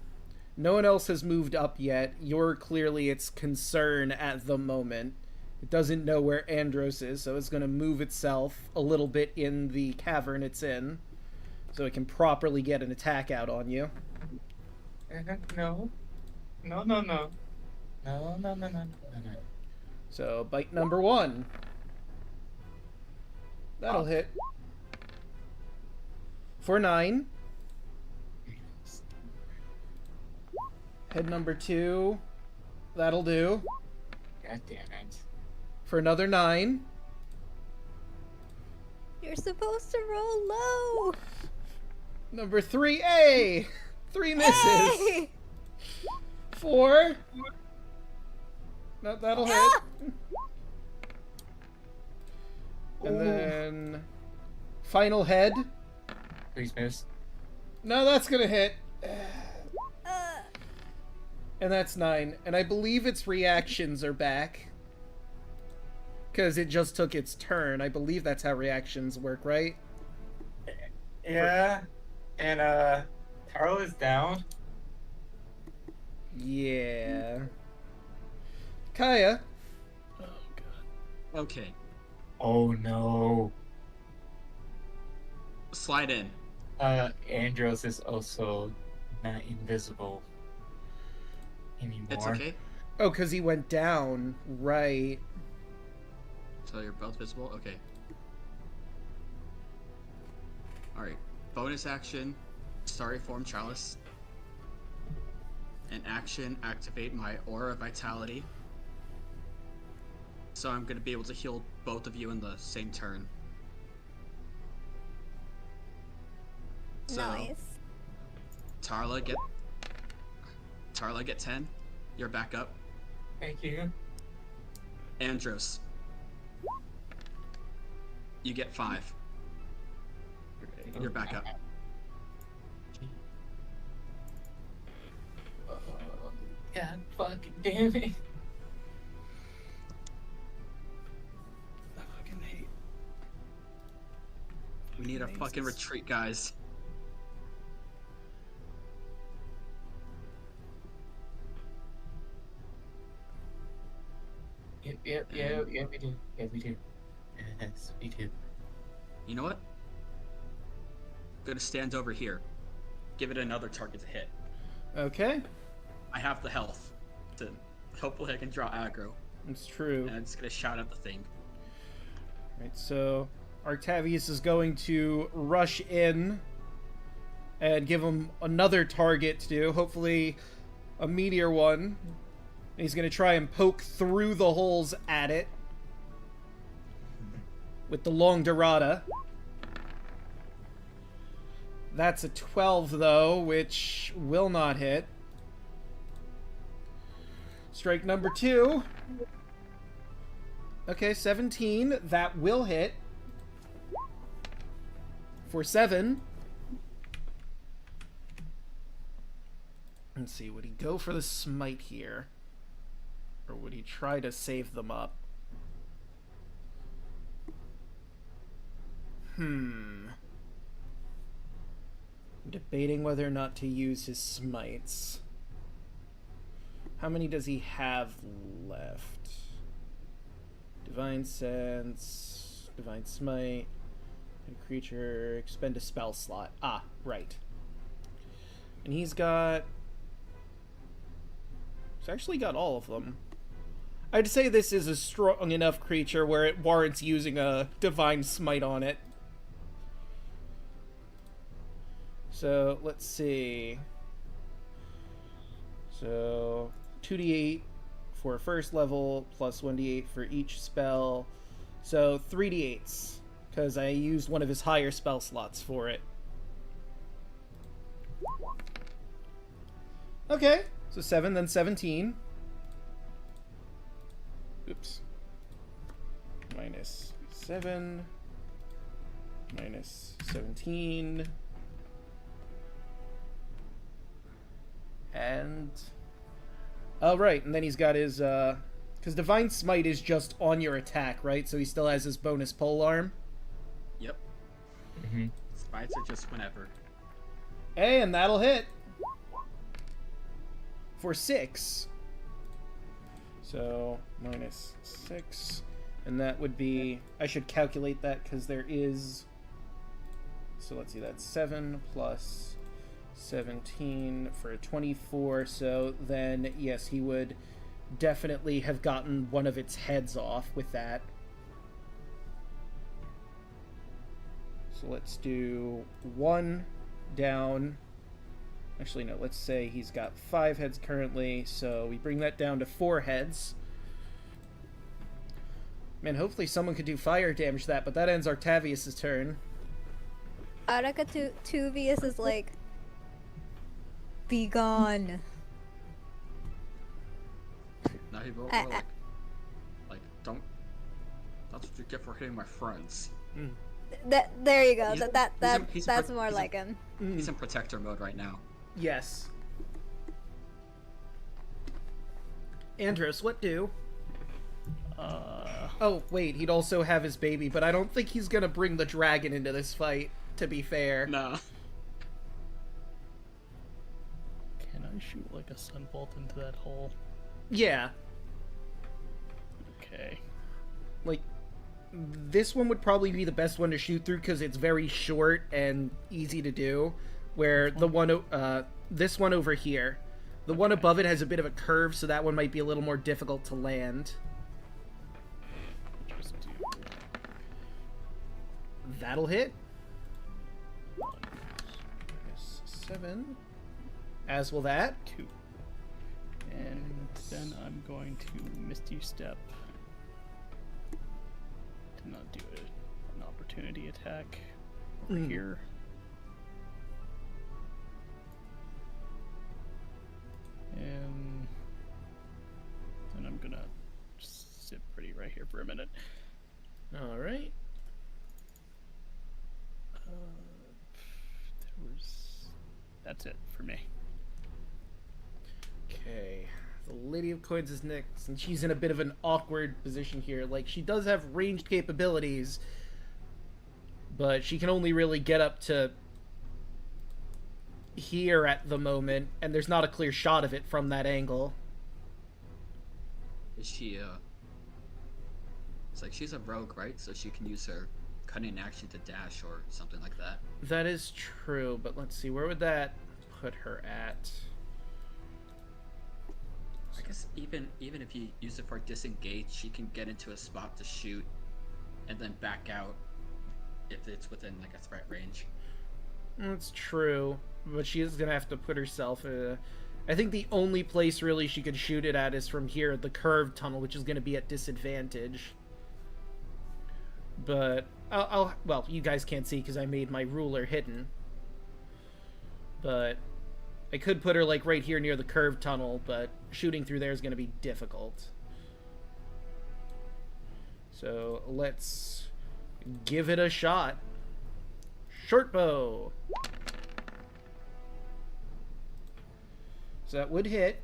No one else has moved up yet. You're clearly its concern at the moment. It doesn't know where Andros is, so it's going to move itself a little bit in the cavern it's in, so it can properly get an attack out on you. No. No, no, no. No, no, no, no, no, no. So, bite number 1. That'll hit. For 9. Head number 2. That'll do. God damn it. For another 9. You're supposed to roll low. Number 3. 3 misses. Hey! 4. No, that'll hit. And then final head. Please miss. No, that's gonna hit. Uh, And that's 9. And I believe its reactions are back. Because it just took its turn. I believe that's how reactions work, right? Yeah. And, Carl is down. Yeah. Kaya. Oh god. Okay, Oh no. slide in. Andros is also not invisible anymore. It's okay. Oh, because he went down. Right. So you're both visible? Okay. Alright. Bonus action, Starry Form Chalice. And action, activate my Aura of Vitality. So I'm going to be able to heal both of you in the same turn. So, nice. Tarla get 10. You're back up. Thank you. Andros. You get 5. You're back up. God fucking damn it. I fucking hate. We need a fucking retreat, guys. Yep, we do. Yeah, we do. Yes, we do. You know what? I'm gonna stand over here. Give it another target to hit. Okay. I have the health to hopefully I can draw aggro. It's true. And I'm just gonna shout at the thing. Right, so Arctavius is going to rush in and give him another target to do. Hopefully, a meteor one. He's going to try and poke through the holes at it with the long Dorada. That's a 12, though, which will not hit. Strike number 2. Okay, 17. That will hit. For 7. Let's see, would he go for the smite here? Or would he try to save them up? I'm debating whether or not to use his smites. How many does he have left? Divine Sense, Divine Smite, and creature, expend a spell slot. Ah, right. And he's actually got all of them. I'd say this is a strong enough creature where it warrants using a Divine Smite on it. So, let's see. So, 2d8 for first level, plus 1d8 for each spell. So, 3d8s, because I used one of his higher spell slots for it. Okay, so 7, then 17. Oops. Minus 7. Minus 17. And... oh, right, and then he's got his, because Divine Smite is just on your attack, right? So he still has his bonus polearm. Yep. Smites are just whenever. And that'll hit. For 6. So, minus 6. And that would be... I should calculate that because there is... so let's see, that's 7 plus 17 for 24. So then, yes, he would definitely have gotten one of its heads off with that. So let's do 1 down. Actually, no, let's say he's got 5 heads currently, so we bring that down to 4 heads. Man, hopefully someone could do fire damage to that, but that ends Octavius' turn. Araka Tuvius is like, be gone. Now he will like, don't. That's what you get for hitting my friends. There you go. He's- he's That's pro- more he's a- like him. He's in protector mode right now. Yes. Andros, what do? Oh, wait, he'd also have his baby, but I don't think he's gonna bring the dragon into this fight, to be fair. No. Can I shoot like a sunbolt into that hole? Yeah. Okay. Like, this one would probably be the best one to shoot through because it's very short and easy to do, where the one, this one over here, the one above it has a bit of a curve, so that one might be a little more difficult to land. Just do That'll hit. Minus 7. As will that. 2. And then I'm going to Misty Step to not do an opportunity attack over here. And then I'm gonna just sit pretty right here for a minute. Alright. That's it for me. Okay. The Lady of Coins is next, and she's in a bit of an awkward position here. Like, she does have ranged capabilities, but she can only really get up to here at the moment, and there's not a clear shot of it from that angle. Is she it's like she's a rogue, right? So she can use her cunning action to dash or something like that. That is true, but let's see, where would that put her at? I guess even if you use it for disengage, she can get into a spot to shoot and then back out if it's within like a threat range. That's true. but she is gonna have to put herself. I think the only place really she could shoot it at is from here, the curved tunnel, which is gonna be at disadvantage. But well, you guys can't see because I made my ruler hidden. But I could put her like right here near the curved tunnel, but shooting through there is gonna be difficult. So let's give it a shot. Short bow. So that would hit.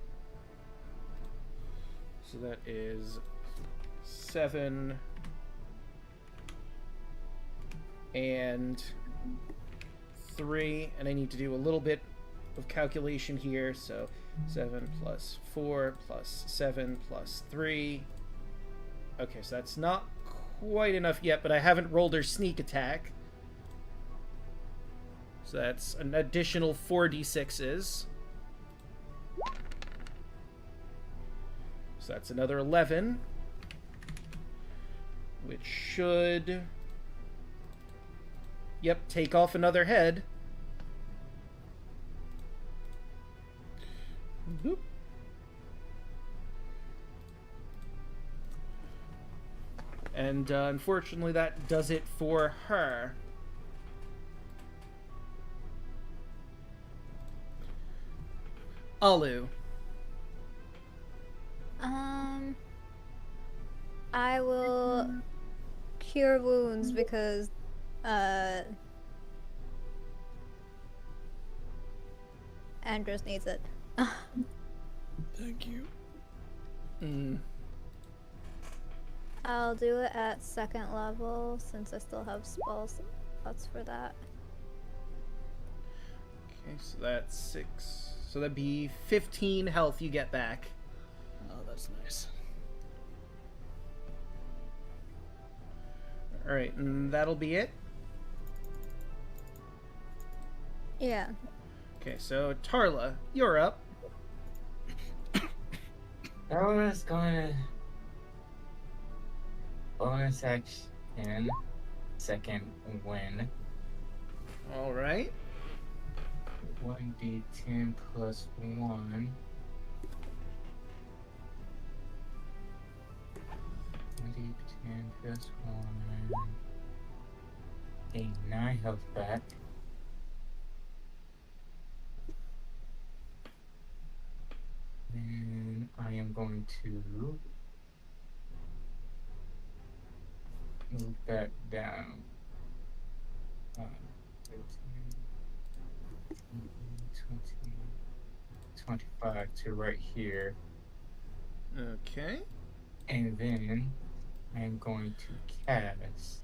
So that is 7 and 3, and I need to do a little bit of calculation here. So 7 plus 4 plus 7 plus 3. Okay, so that's not quite enough yet, but I haven't rolled her sneak attack. So that's an additional 4d6s. So that's another 11. Which should... Yep, take off another head. Boop. And unfortunately that does it for her. Alu. I will cure wounds because Andros needs it. Thank you. I'll do it at 2nd level since I still have spell slots for that. Okay, so that's 6. So that'd be 15 health you get back. Oh, that's nice. Alright, and that'll be it. Yeah. Okay, so Tarla, you're up. Tarla's gonna bonus action, second win. Alright. 1d10 plus 1. 1d10 plus 1. Gain 9 health back. Then I am going to move that down. 13, 20, 25 to right here. Okay. And then I'm going to cast.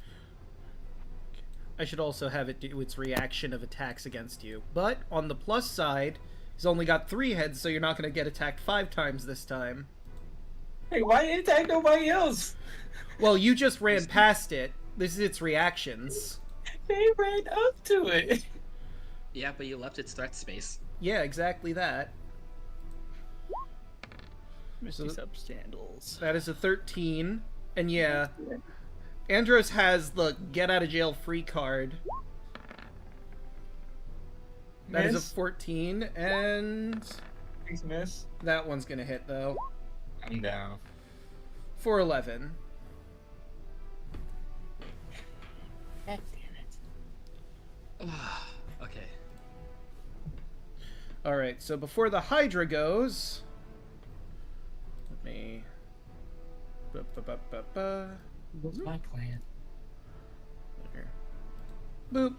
I should also have it do its reaction of attacks against you. But on the plus side, he's only got 3 heads, so you're not going to get attacked 5 times this time. Hey, why didn't you attack nobody else? Well, you just ran past it. This is its reactions. They ran up to it. Yeah, but you left its threat space. Yeah, exactly that. Misty Substandals. That is a 13. And yeah, Andros has the get out of jail free card. That is a 14, and Please miss. that one's gonna hit though. I'm down. For 11. God damn it. Okay. Alright, so before the Hydra goes, let me... What's my plan? There. Boop.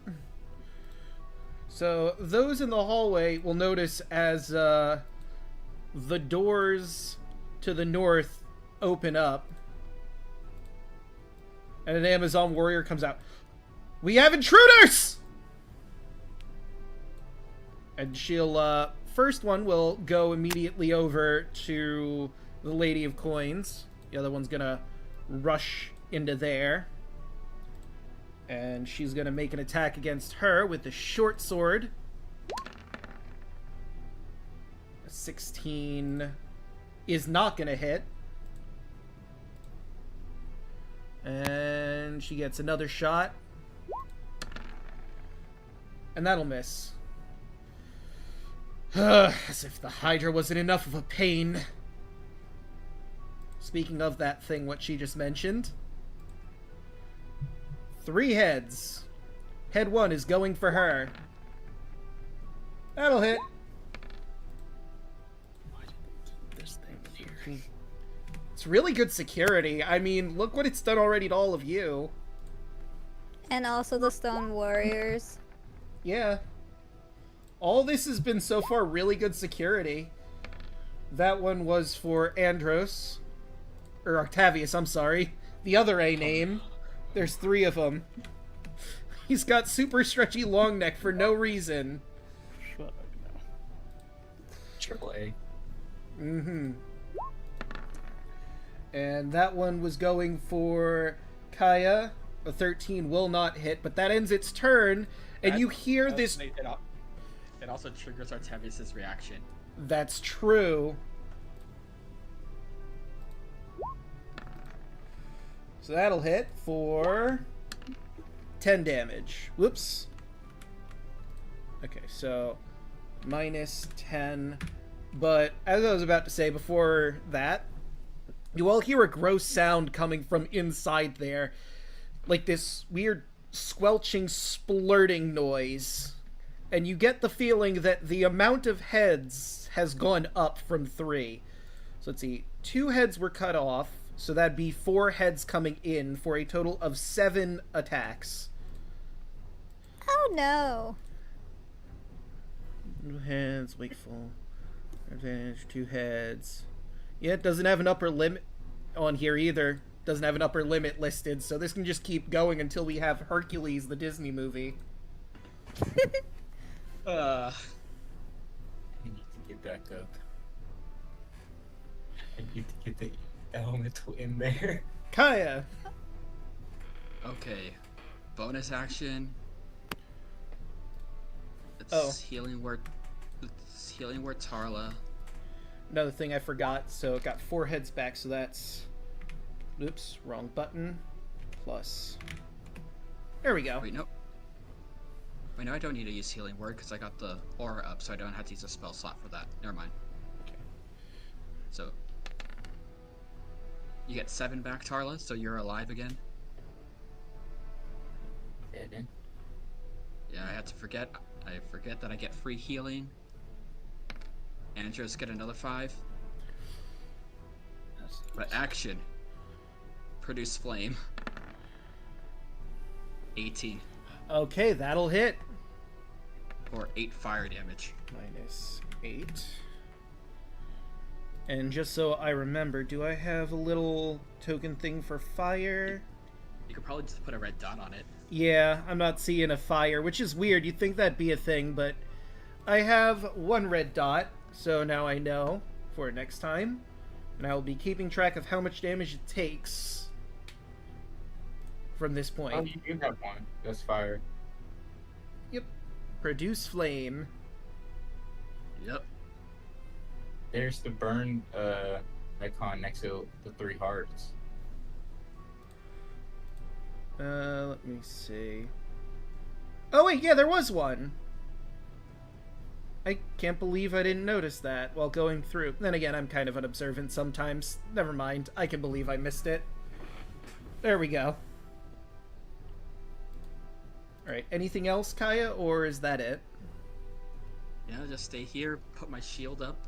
So those in the hallway will notice as the doors to the north open up, and an Amazon warrior comes out. We have intruders! And she'll, first one will go immediately over to the Lady of Coins. The other one's gonna rush into there. And she's gonna make an attack against her with the short sword. A 16 is not gonna hit. And she gets another shot. And that'll miss. As if the Hydra wasn't enough of a pain. Speaking of that thing, what she just mentioned. 3 heads. Head 1 is going for her. That'll hit. Why did they keep this thing here? It's really good security. I mean, look what it's done already to all of you. And also the Stone Warriors. Yeah. All this has been so far really good security. That one was for Andros. Or Octavius, I'm sorry. The other A name. There's 3 of them. He's got super stretchy long neck for no reason. Shut up now. Triple A. Mm-hmm. And that one was going for Kaya. A 13 will not hit, but that ends its turn. And you hear this... It also triggers Artavius' reaction. That's true. So that'll hit for 10 damage. Whoops. Okay, so minus 10. But as I was about to say before that, you all hear a gross sound coming from inside there. Like this weird squelching, splurting noise. And you get the feeling that the amount of heads has gone up from 3. So let's see. 2 heads were cut off. So that'd be 4 heads coming in for a total of 7 attacks. Oh no. 2 heads, wakeful. Advantage, 2 heads. Yeah, it doesn't have an upper limit on here either. Doesn't have an upper limit listed, so this can just keep going until we have Hercules, the Disney movie. I need to get back up. I need to get the elemental in there. Kaya! Okay. Bonus action. It's Oh. healing word. It's healing word Tarla. Another thing I forgot, so it got 4 heads back, so that's... Oops, wrong button. Plus... There we go. Wait, no. Wait, no, I don't need to use healing word because I got the aura up, so I don't have to use a spell slot for that. Never mind. Okay. So you get 7 back, Tarla, so you're alive again. Dead. Yeah, I had to forget. I forget that I get free healing. Andros get another 5. But action. Produce flame. 18. Okay, that'll hit. Or 8 fire damage. Minus 8. And just so I remember, do I have a little token thing for fire? You could probably just put a red dot on it. Yeah, I'm not seeing a fire, which is weird. You'd think that'd be a thing, but I have 1 red dot, so now I know for next time. And I will be keeping track of how much damage it takes from this point. Oh, you do have 1. That's fire. Yep. Produce flame. Yep. There's the burn icon next to the 3 hearts. Let me see. Oh wait, yeah, there was one. I can't believe I didn't notice that while going through. Then again, I'm kind of unobservant sometimes. Never mind. I can believe I missed it. There we go. Alright, anything else, Kaya, or is that it? Yeah, just stay here, put my shield up.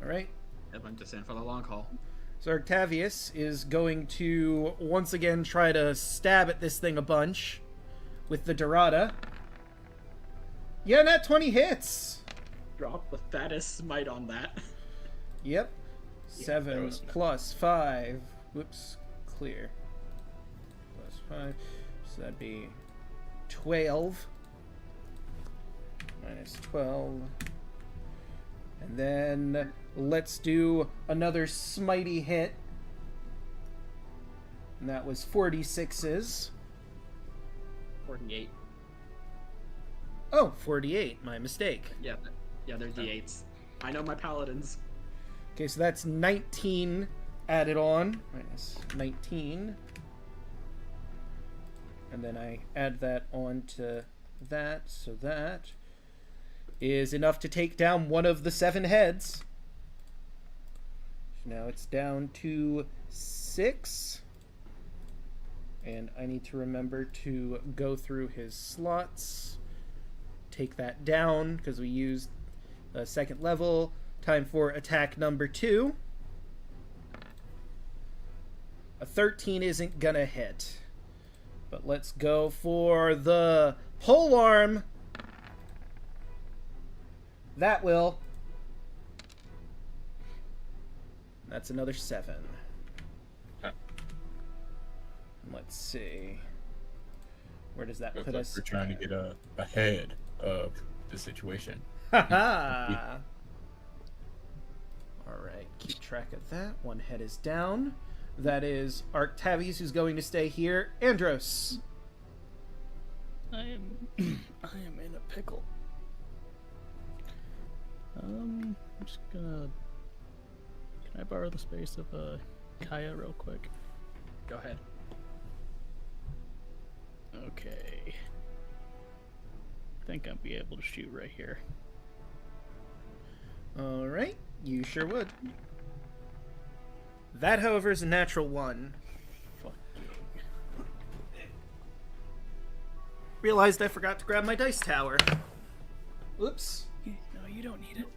Alright. Yep, I'm just in for the long haul. So Octavius is going to once again try to stab at this thing a bunch with the Dorada. Yeah, nat 20 hits! Drop the fattest smite on that. Yep. Yeah, 7 that was- plus 5. Whoops. Clear. Plus 5. So that'd be 12. Minus 12. And then let's do another smitey hit. And that was 46s. 48. Oh, 48. My mistake. Yeah, they're d8s. I know my paladins. Okay, so that's 19 added on. Minus 19. And then I add that on to that, so that is enough to take down one of the 7 heads. Now it's down to 6. And I need to remember to go through his slots. Take that down, because we used a 2nd level. Time for attack number 2. A 13 isn't gonna hit. But let's go for the pole arm. That will. That's another 7. Let's see. Where does that Looks put like us? we're trying to get ahead of the situation. Haha! Alright, keep track of that. 1 head is down. That is Arctavius, who's going to stay here. Andros. I am in a pickle. I'm just gonna. Can I borrow the space of Kaya real quick? Go ahead. Okay. I think I'll be able to shoot right here. Alright, you sure would. That, however, is a natural 1. Fuck. Realized I forgot to grab my dice tower. Oops. No, you don't need it.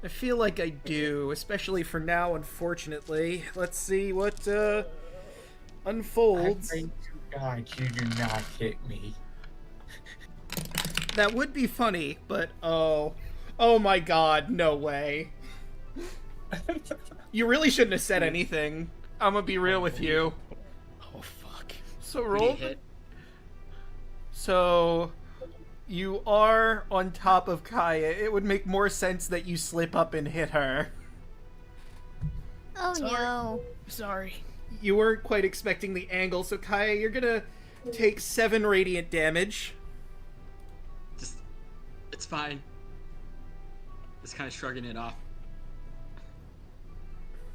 I feel like I do, especially for now, unfortunately. Let's see what unfolds. I pray to God you do not hit me. That would be funny, but oh my god, no way. You really shouldn't have said anything. I'm gonna be real with you. Oh fuck. So Pretty roll. hit. So you are on top of Kaya. It would make more sense that you slip up and hit her. Oh Sorry. no. Sorry. You weren't quite expecting the angle, so Kaya, you're gonna take 7 radiant damage. Just, it's fine. Just kind of shrugging it off.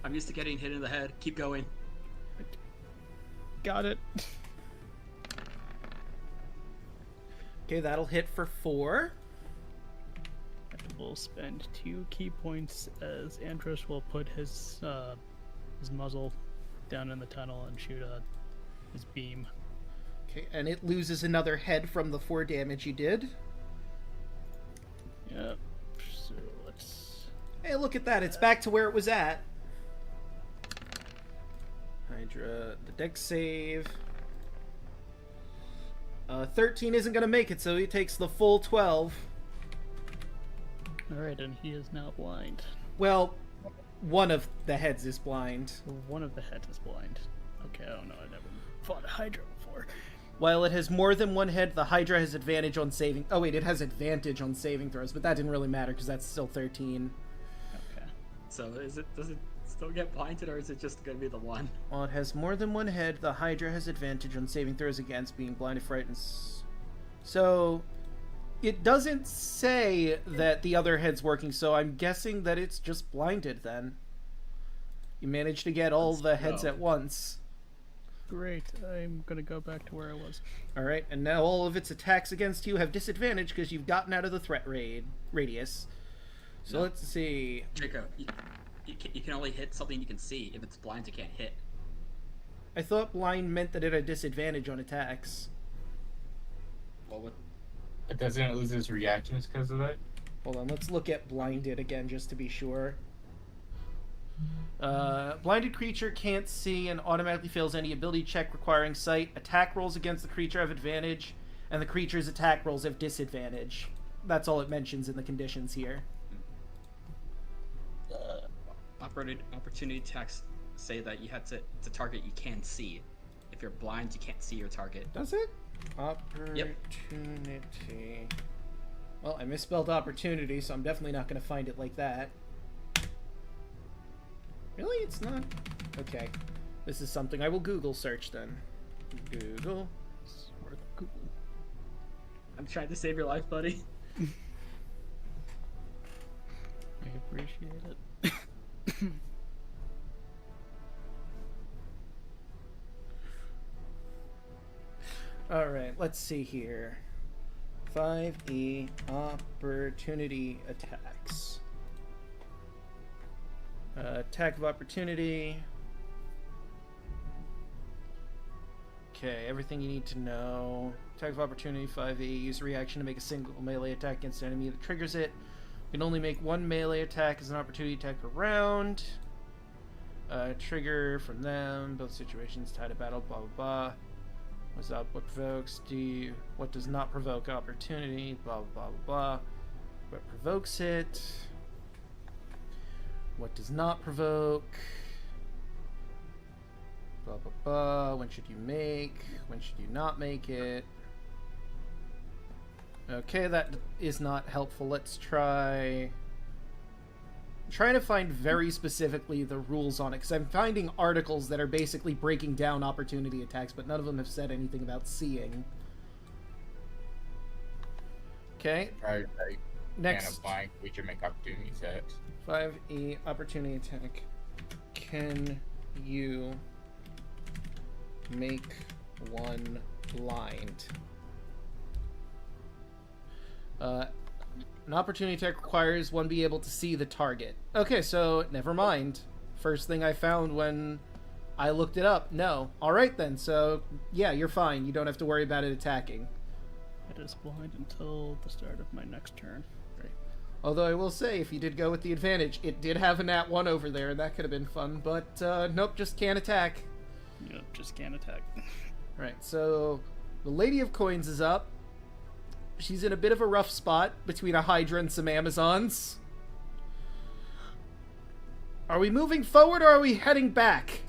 I'm used to getting hit in the head. Keep going. Got it. Okay, that'll hit for 4. I will spend 2 key points as Andros will put his muzzle down in the tunnel and shoot his beam. Okay, and it loses another head from the 4 damage you did. Yep. So let's. Hey, look at that. It's back to where it was at. Hydra, the dex save. 13 isn't going to make it, so he takes the full 12. Alright, and he is now blind. Well, one of the heads is blind. One of the heads is blind. Okay, I don't know. I never fought a Hydra before. While it has more than 1 head, the Hydra has advantage on saving... Oh, wait, it has advantage on saving throws, but that didn't really matter because that's still 13. Okay. So does it still get blinded, or is it just gonna be the 1? While it has more than 1 head, the Hydra has advantage on saving throws against being blinded, frightened. So, it doesn't say that the other head's working, so I'm guessing that it's just blinded then. You managed to get all the heads at once. Great. I'm gonna go back to where I was. Alright, and now all of its attacks against you have disadvantage because you've gotten out of the threat radius. So let's see. Draco, you can only hit something you can see. If it's blind, you can't hit. I thought blind meant that it had disadvantage on attacks. Well, what? But doesn't it lose its reactions because of that? Hold on, let's look at blinded again just to be sure. Blinded creature can't see and automatically fails any ability check requiring sight. Attack rolls against the creature have advantage, and the creature's attack rolls have disadvantage. That's all it mentions in the conditions here. Opportunity attacks say that you have to target you can see. If you're blind, you can't see your target. Does it? Opportunity. Well, I misspelled opportunity, so I'm definitely not going to find it like that. Really? It's not? Okay. This is something I will Google search then. Google. It's worth Google. I'm trying to save your life, buddy. I appreciate it. Alright, let's see here. 5e opportunity attacks. Attack of opportunity. Okay, everything you need to know. Attack of opportunity 5e. Use reaction to make a single melee attack against an enemy that triggers it. You can only make one melee attack as an opportunity attack per round. Trigger from them. Both situations tied to battle. Blah blah blah. What's up? What provokes? What does not provoke opportunity? Blah blah blah blah. What provokes it? What does not provoke? Blah blah blah. When should you make? When should you not make it? Okay, that is not helpful. Let's try. I'm trying to find very specifically the rules on it, because I'm finding articles that are basically breaking down opportunity attacks, but none of them have said anything about seeing. Okay. Right. Next. Blank, we can make opportunity attacks. 5e opportunity attack. Can you make one blind? An opportunity attack requires one be able to see the target. Okay, so never mind. First thing I found when I looked it up. No. Alright then, so yeah, you're fine. You don't have to worry about it attacking. It is blind until the start of my next turn. Right. Although I will say, if you did go with the advantage, it did have a nat 1 over there, and that could have been fun, but nope, just can't attack. Yep, just can't attack. Right, so the Lady of Coins is up. She's in a bit of a rough spot between a Hydra and some Amazons. Are we moving forward or are we heading back?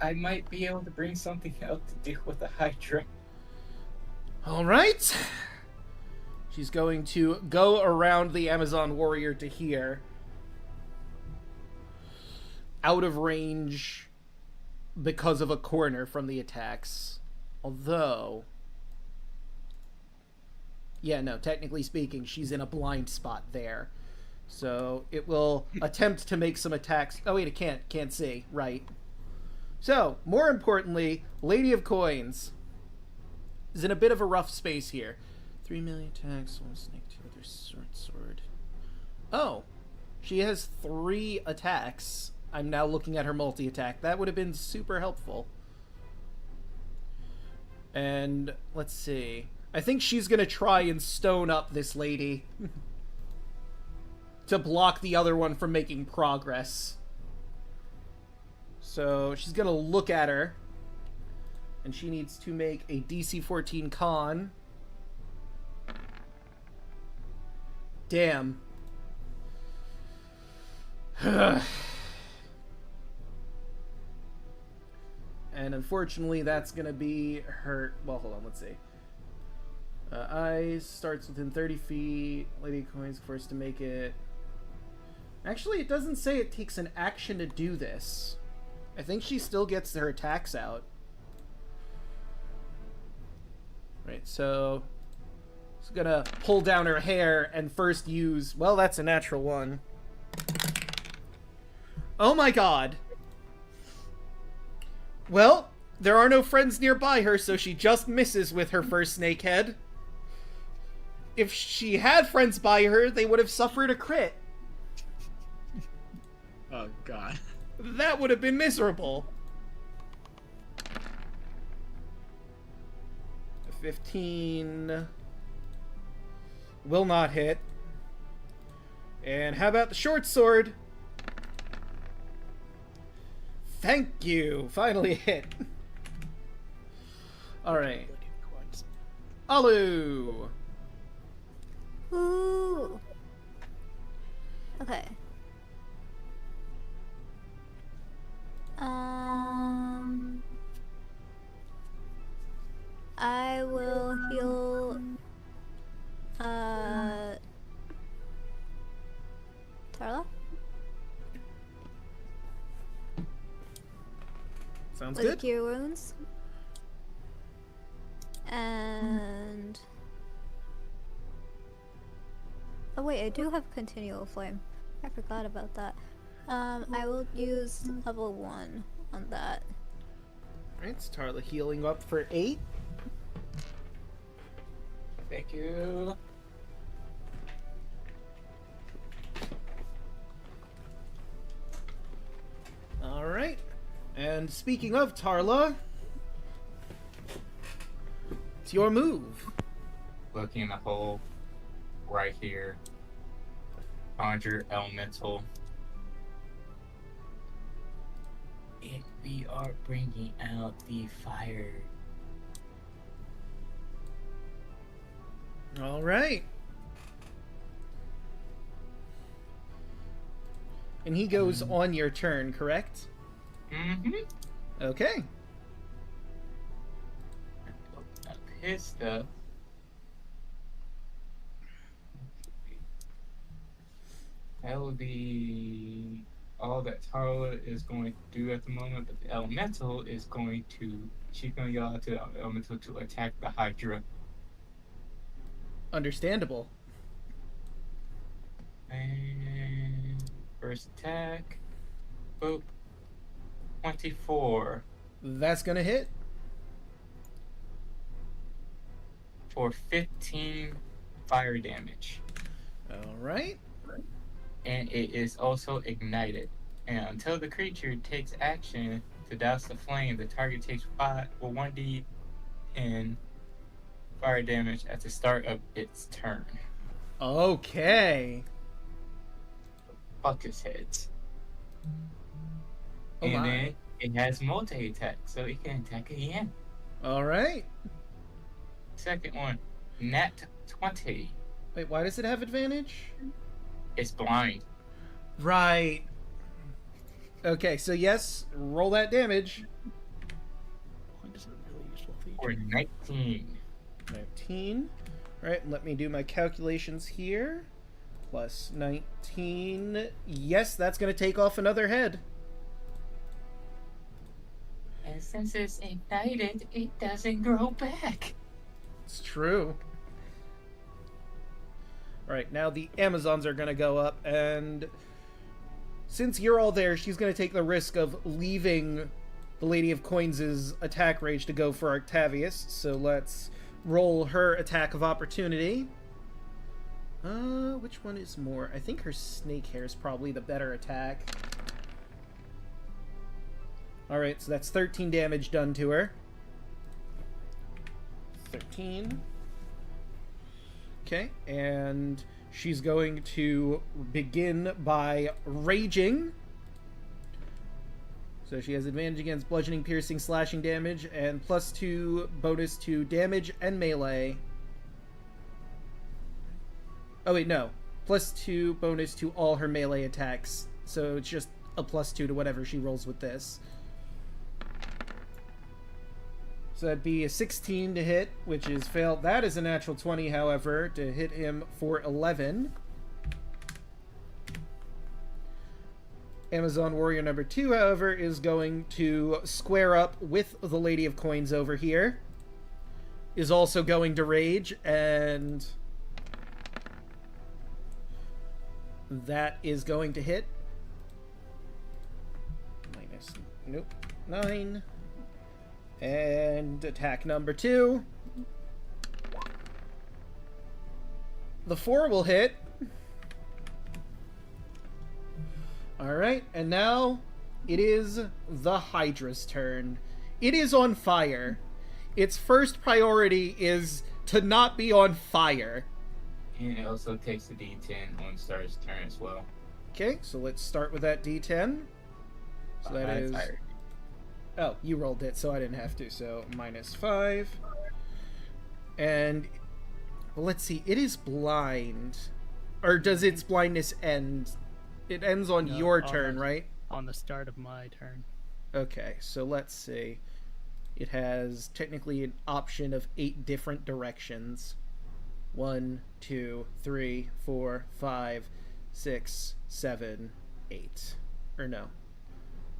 I might be able to bring something out to deal with the Hydra. Alright. She's going to go around the Amazon warrior to here. Out of range because of a corner from the attacks. Although... yeah, no, technically speaking, she's in a blind spot there. So it will attempt to make some attacks. Oh wait, it can't. Can't see. Right. So, more importantly, Lady of Coins is in a bit of a rough space here. 3 million attacks, 1 snake, 2 other sword. Oh, she has 3 attacks. I'm now looking at her multi-attack. That would have been super helpful. And, let's see. I think she's gonna try and stone up this lady. To block the other one from making progress. So, she's gonna look at her. And she needs to make a DC 14 con. Damn. And unfortunately, that's gonna be her... well, hold on, let's see. Eyes starts within 30 feet. Lady of Coins forced to make it... actually, it doesn't say it takes an action to do this. I think she still gets her attacks out. Right, so... she's gonna pull down her hair and first use... well, that's a natural 1. Oh my god! Well, there are no friends nearby her, so she just misses with her first snake head. If she had friends by her, they would have suffered a crit. Oh god. That would have been miserable. 15 will not hit. And how about the short sword? Thank you! Finally hit. Alright. Alu! Ooh. Okay. I will heal Tarla Sounds with good. Cure Wounds. And oh wait, I do have Continual Flame. I forgot about that. I will use level 1 on that. Alright, it's Tarla healing up for 8. Thank you. Alright. And speaking of Tarla, it's your move. Looking in the hole right here. Conjure elemental. And we are bringing out the fire. Alright. And he goes on your turn, correct? Mm-hmm. Okay. Up his stuff. That would be all that Tarla is going to do at the moment, but the elemental is going to, she's going to yell out to the elemental to attack the Hydra. Understandable. And first attack. Boop. 24 That's gonna hit. for 15 fire damage. Alright. And it is also ignited. And until the creature takes action to douse the flame, the target takes 1d10 fire damage at the start of its turn. Okay. Fuck his heads. Oh And my. then it has multi-attack, so it can attack again. Alright. Second one, nat 20. Wait, why does it have advantage? It's blind. Right. Okay, so yes, roll that damage. Blind is a really useful feature. For 19. 19. Alright, let me do my calculations here. Plus 19. Yes, that's going to take off another head. And since it's ignited, it doesn't grow back. It's true. Alright, now the Amazons are going to go up, and since you're all there, she's going to take the risk of leaving the Lady of Coins' attack range to go for Octavius. So let's roll her attack of opportunity. Which one is more? I think her snake hair is probably the better attack. Alright, so that's 13 damage done to her. 13. Okay, and she's going to begin by raging. So she has advantage against bludgeoning, piercing, slashing damage, and +2 bonus to damage and melee. Oh wait, no. +2 bonus to all her melee attacks. So it's just a +2 to whatever she rolls with this. So that'd be a 16 to hit, which is failed. That is a natural 20, however, to hit him for 11. Amazon Warrior number 2, however, is going to square up with the Lady of Coins over here. Is also going to rage, and that is going to hit. Minus, nope, 9. And attack number 2. The 4 will hit. Alright, and now it is the Hydra's turn. It is on fire. Its first priority is to not be on fire. And it also takes a d10 on Star's turn as well. Okay, so let's start with that d10. So that is... Oh, you rolled it, so I didn't have to. So, -5. And, well, let's see. It is blind. Or does its blindness end? It ends on No, your on turn, the- right? On the start of my turn. Okay, so let's see. It has technically an option of 8 different directions. 1, 2, 3, 4, 5, 6, 7, 8. Or no.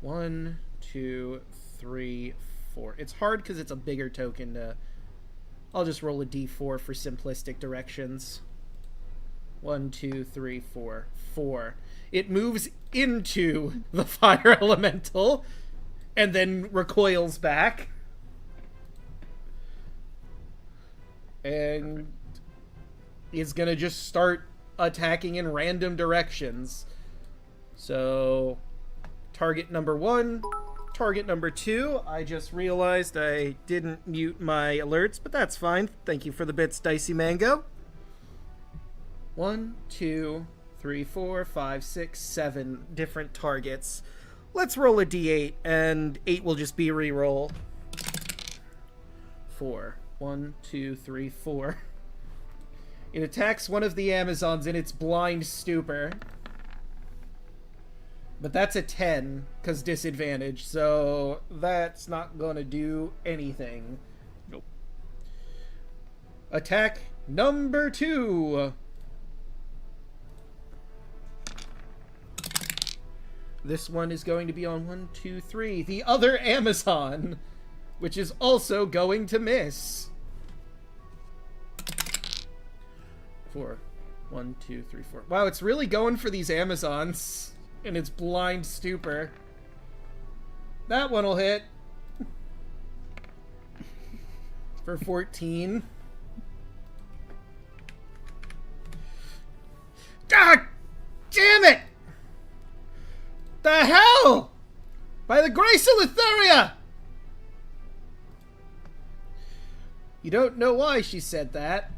1, 2, 3, 4. It's hard because it's a bigger token to... I'll just roll a d4 for simplistic directions. 1, 2, 3, 4. It moves into the fire elemental and then recoils back. And is gonna just start attacking in random directions. So, target number 1, target number 2. I just realized I didn't mute my alerts, but that's fine. Thank you for the bits, Dicey Mango. 1, 2, 3, 4, 5, 6, 7 different targets. Let's roll a d8, and 8 will just be re-roll. 4. 1, 2, 3, 4. It attacks one of the Amazons in its blind stupor. But that's a 10, because disadvantage, so that's not gonna do anything. Nope. Attack number 2. This one is going to be on 1, 2, 3. The other Amazon, which is also going to miss. 4. 1, 2, 3, 4. Wow, it's really going for these Amazons in its blind stupor. That one will hit. For 14. God damn it! The hell! By the grace of Letheria! You don't know why she said that.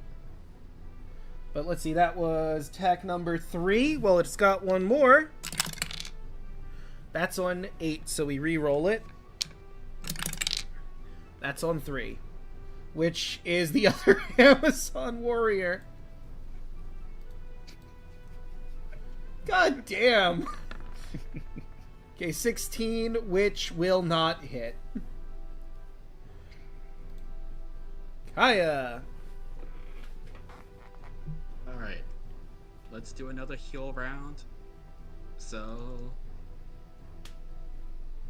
But let's see, that was attack number 3. Well, it's got one more. That's on 8, so we re-roll it. That's on 3. Which is the other Amazon warrior. God damn! Okay, 16, which will not hit. Kaya! Alright. Let's do another heal round. So...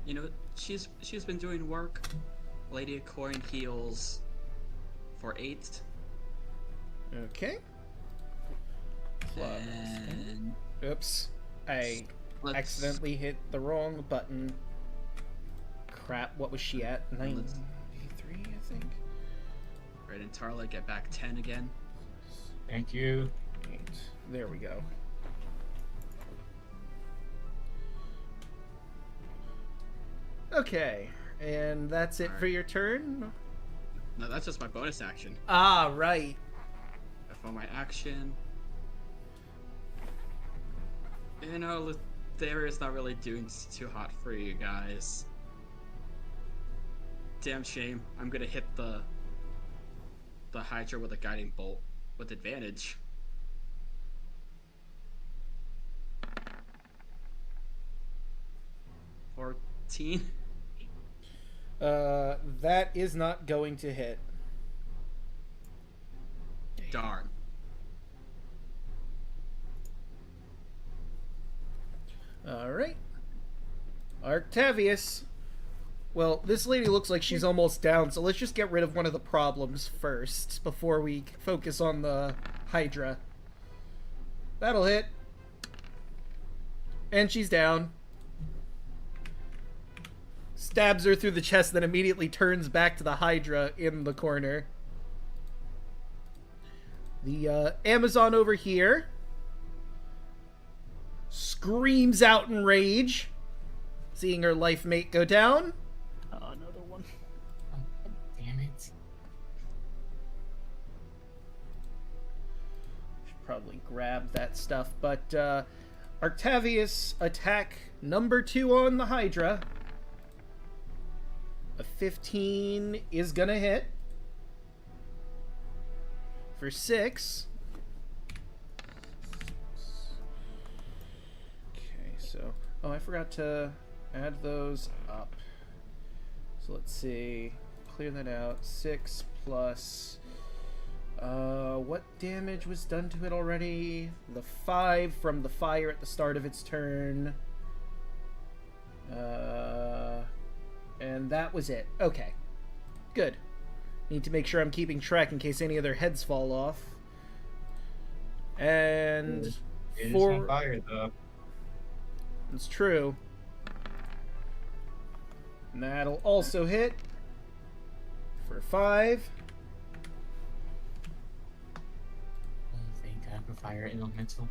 You know, she's been doing work. Lady of Coin heals for 8. Okay. And... Oops. I Let's- accidentally hit the wrong button. Crap, what was she at? 93, I think? Right, and Tarla get back 10 again. Thank you. 8. There we go. Okay, and that's it for your turn? No, that's just my bonus action. Ah, right. For my action... You know, Letheria's not really doing too hot for you guys. Damn shame. I'm gonna hit the Hydra with a guiding bolt with advantage. $14. That is not going to hit. Darn. Alright. Octavius. Well, this lady looks like she's almost down, so let's just get rid of one of the problems first before we focus on the Hydra. That'll hit. And she's down. Stabs her through the chest, then immediately turns back to the Hydra in the corner. The Amazon over here screams out in rage, seeing her life mate go down. Another one. Oh, damn it. Should probably grab that stuff, but Octavius attack number 2 on the Hydra. A 15 is gonna hit. For 6. Okay, so... Oh, I forgot to add those up. So let's see. Clear that out. 6 plus... what damage was done to it already? The 5 from the fire at the start of its turn. And that was it. Okay. Good. Need to make sure I'm keeping track in case any of their heads fall off. And... It is for... on fire, though. It's true. And that'll also hit for 5. Oh, thank God for fire elemental.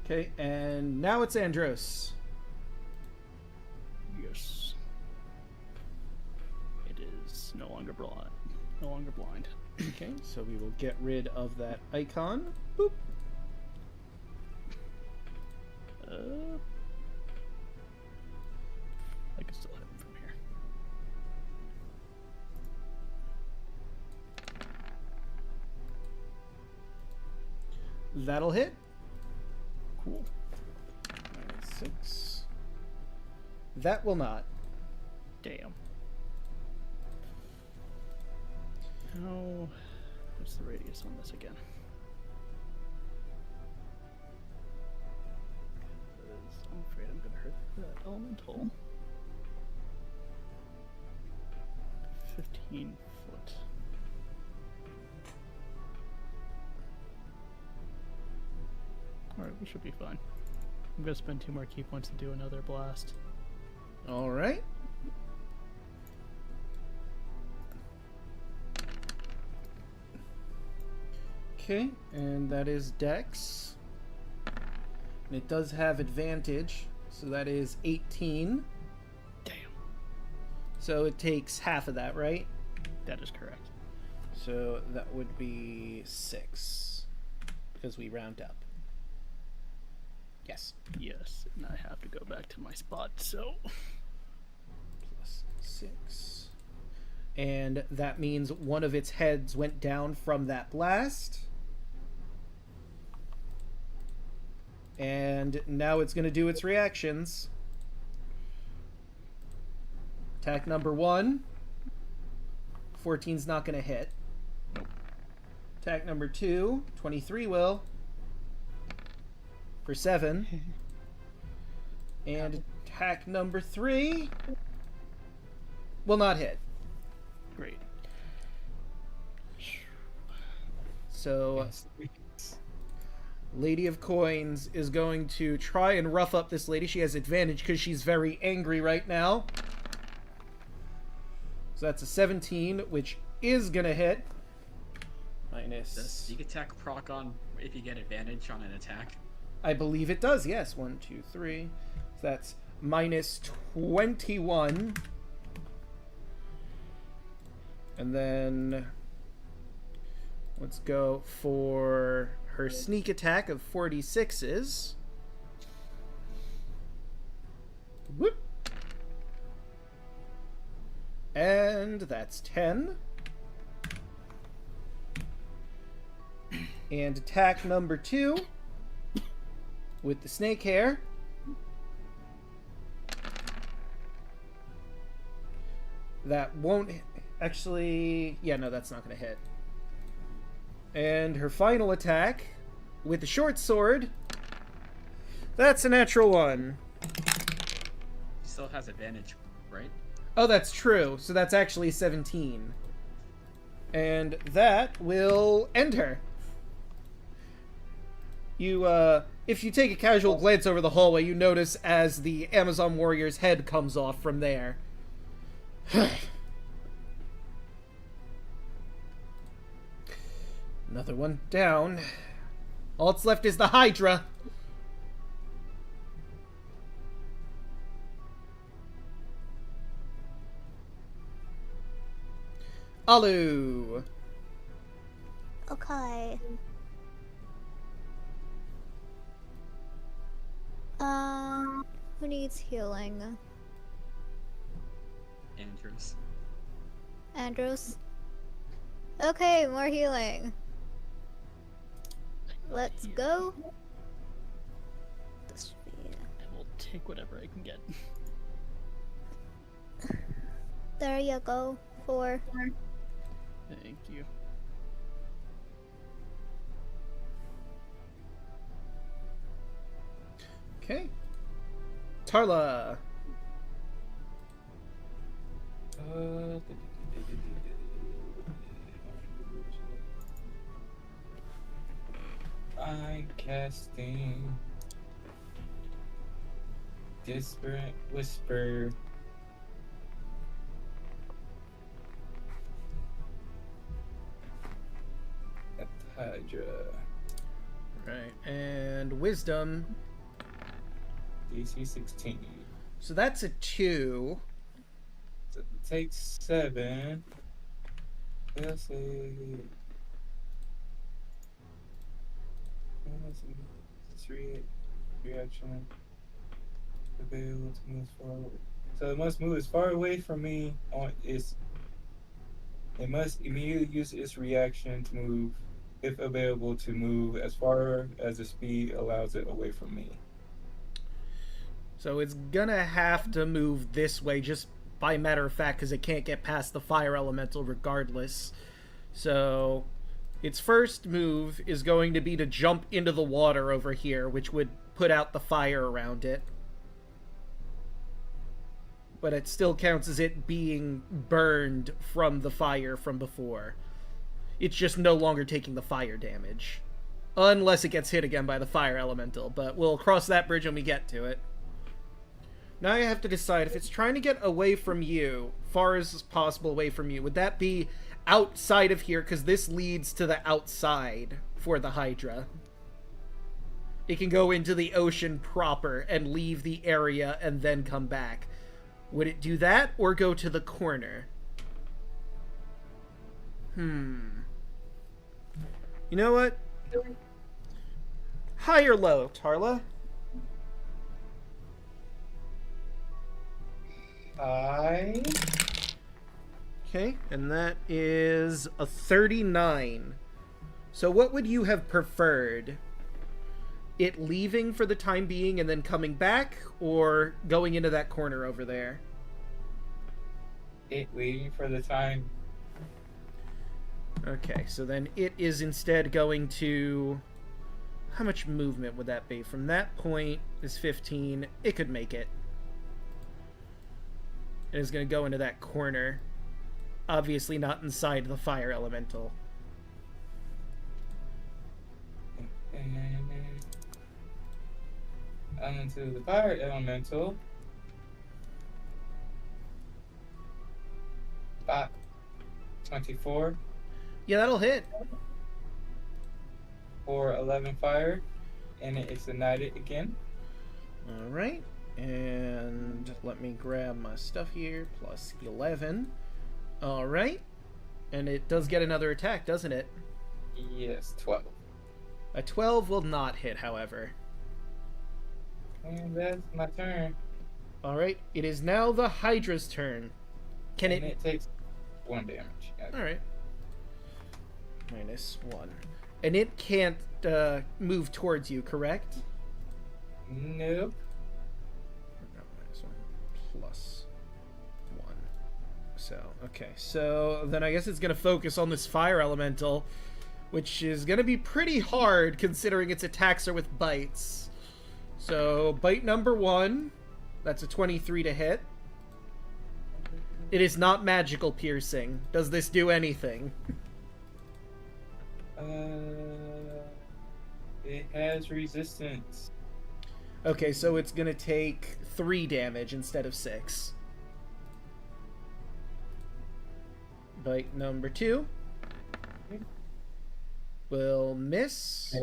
Okay, and now it's Andros. Yes. It is no longer blind. No longer blind. Okay, so we will get rid of that icon. Boop. I can still hit him from here. That'll hit. Cool. 6. That will not. Damn. How... What's the radius on this again? 'Cause I'm afraid I'm gonna hurt that elemental. 15 foot. Alright, we should be fine. I'm gonna spend 2 more key points to do another blast. All right. Okay, and that is Dex. And it does have advantage, so that is 18. Damn. So it takes half of that, right? That is correct. So that would be 6, because we round up. Yes. Yes, and I have to go back to my spot, so... Plus 6. And that means one of its heads went down from that blast. And now it's going to do its reactions. Attack number 1. 14's not going to hit. Nope. Attack number 2. 23 will. For 7. And attack number 3 will not hit. Great. So, Lady of Coins is going to try and rough up this lady. She has advantage because she's very angry right now. So that's a 17, which is going to hit. Minus... Does sneak attack proc on if you get advantage on an attack? I believe it does, yes. 1, 2, 3. So that's minus 21. And then let's go for her sneak attack of 46s. Whoop. And that's 10. And attack number 2 with the snake hair. That won't actually... Yeah, no, that's not going to hit. And her final attack with the short sword. That's a natural 1. Still has advantage, right? Oh, that's true. So that's actually 17. And that will end her. You, if you take a casual glance over the hallway, you notice as the Amazon warrior's head comes off from there. Another one down. All that's left is the Hydra. Alu. Okay. Who needs healing? Andrews. Andrews? Okay, more healing. Let's go. This should be... I will take whatever I can get. There you go. 4. Thank you. Okay. Tarla. I Casting. Disparate Whisper. At the Hydra. Right, and wisdom. DC 16. So that's a 2. So it takes 7. Let's see. Reaction. Available to move forward. So it must move as far away from me on its. It must immediately use its reaction to move, if available, to move as far as the speed allows it away from me. So it's gonna have to move this way just by matter of fact because it can't get past the fire elemental regardless. So its first move is going to be to jump into the water over here, which would put out the fire around it. But it still counts as it being burned from the fire from before. It's just no longer taking the fire damage. Unless it gets hit again by the fire elemental, but we'll cross that bridge when we get to it. Now I have to decide if it's trying to get away from you, far as possible away from you, would that be outside of here? Because this leads to the outside for the Hydra. It can go into the ocean proper and leave the area and then come back. Would it do that or go to the corner? You know what? High or low, Tarla? High. Okay, and that is a 39. So what would you have preferred? It leaving for the time being and then coming back, or going into that corner over there? It leaving for the time. Okay, so then it is instead going to... How much movement would that be? From that point is 15. It could make it. It is going to go into that corner. Obviously not inside the fire elemental. Onto the fire elemental. 24 Yeah, that'll hit. for 11 fire, and it's ignited again. Alright, and let me grab my stuff here. Plus 11. Alright, and it does get another attack, doesn't it? Yes, 12. A 12 will not hit, however. And that's my turn. Alright, it is now the Hydra's turn. Can And it... it takes 1 damage. Alright. -1. And it can't move towards you, correct? Nope. No, -1 +1. So, okay. So, then I guess it's going to focus on this fire elemental, which is going to be pretty hard considering its attacks are with bites. So, bite number 1. That's a 23 to hit. It is not magical piercing. Does this do anything? It has resistance. Okay, so it's gonna take 3 damage instead of 6. Bite number 2 will miss.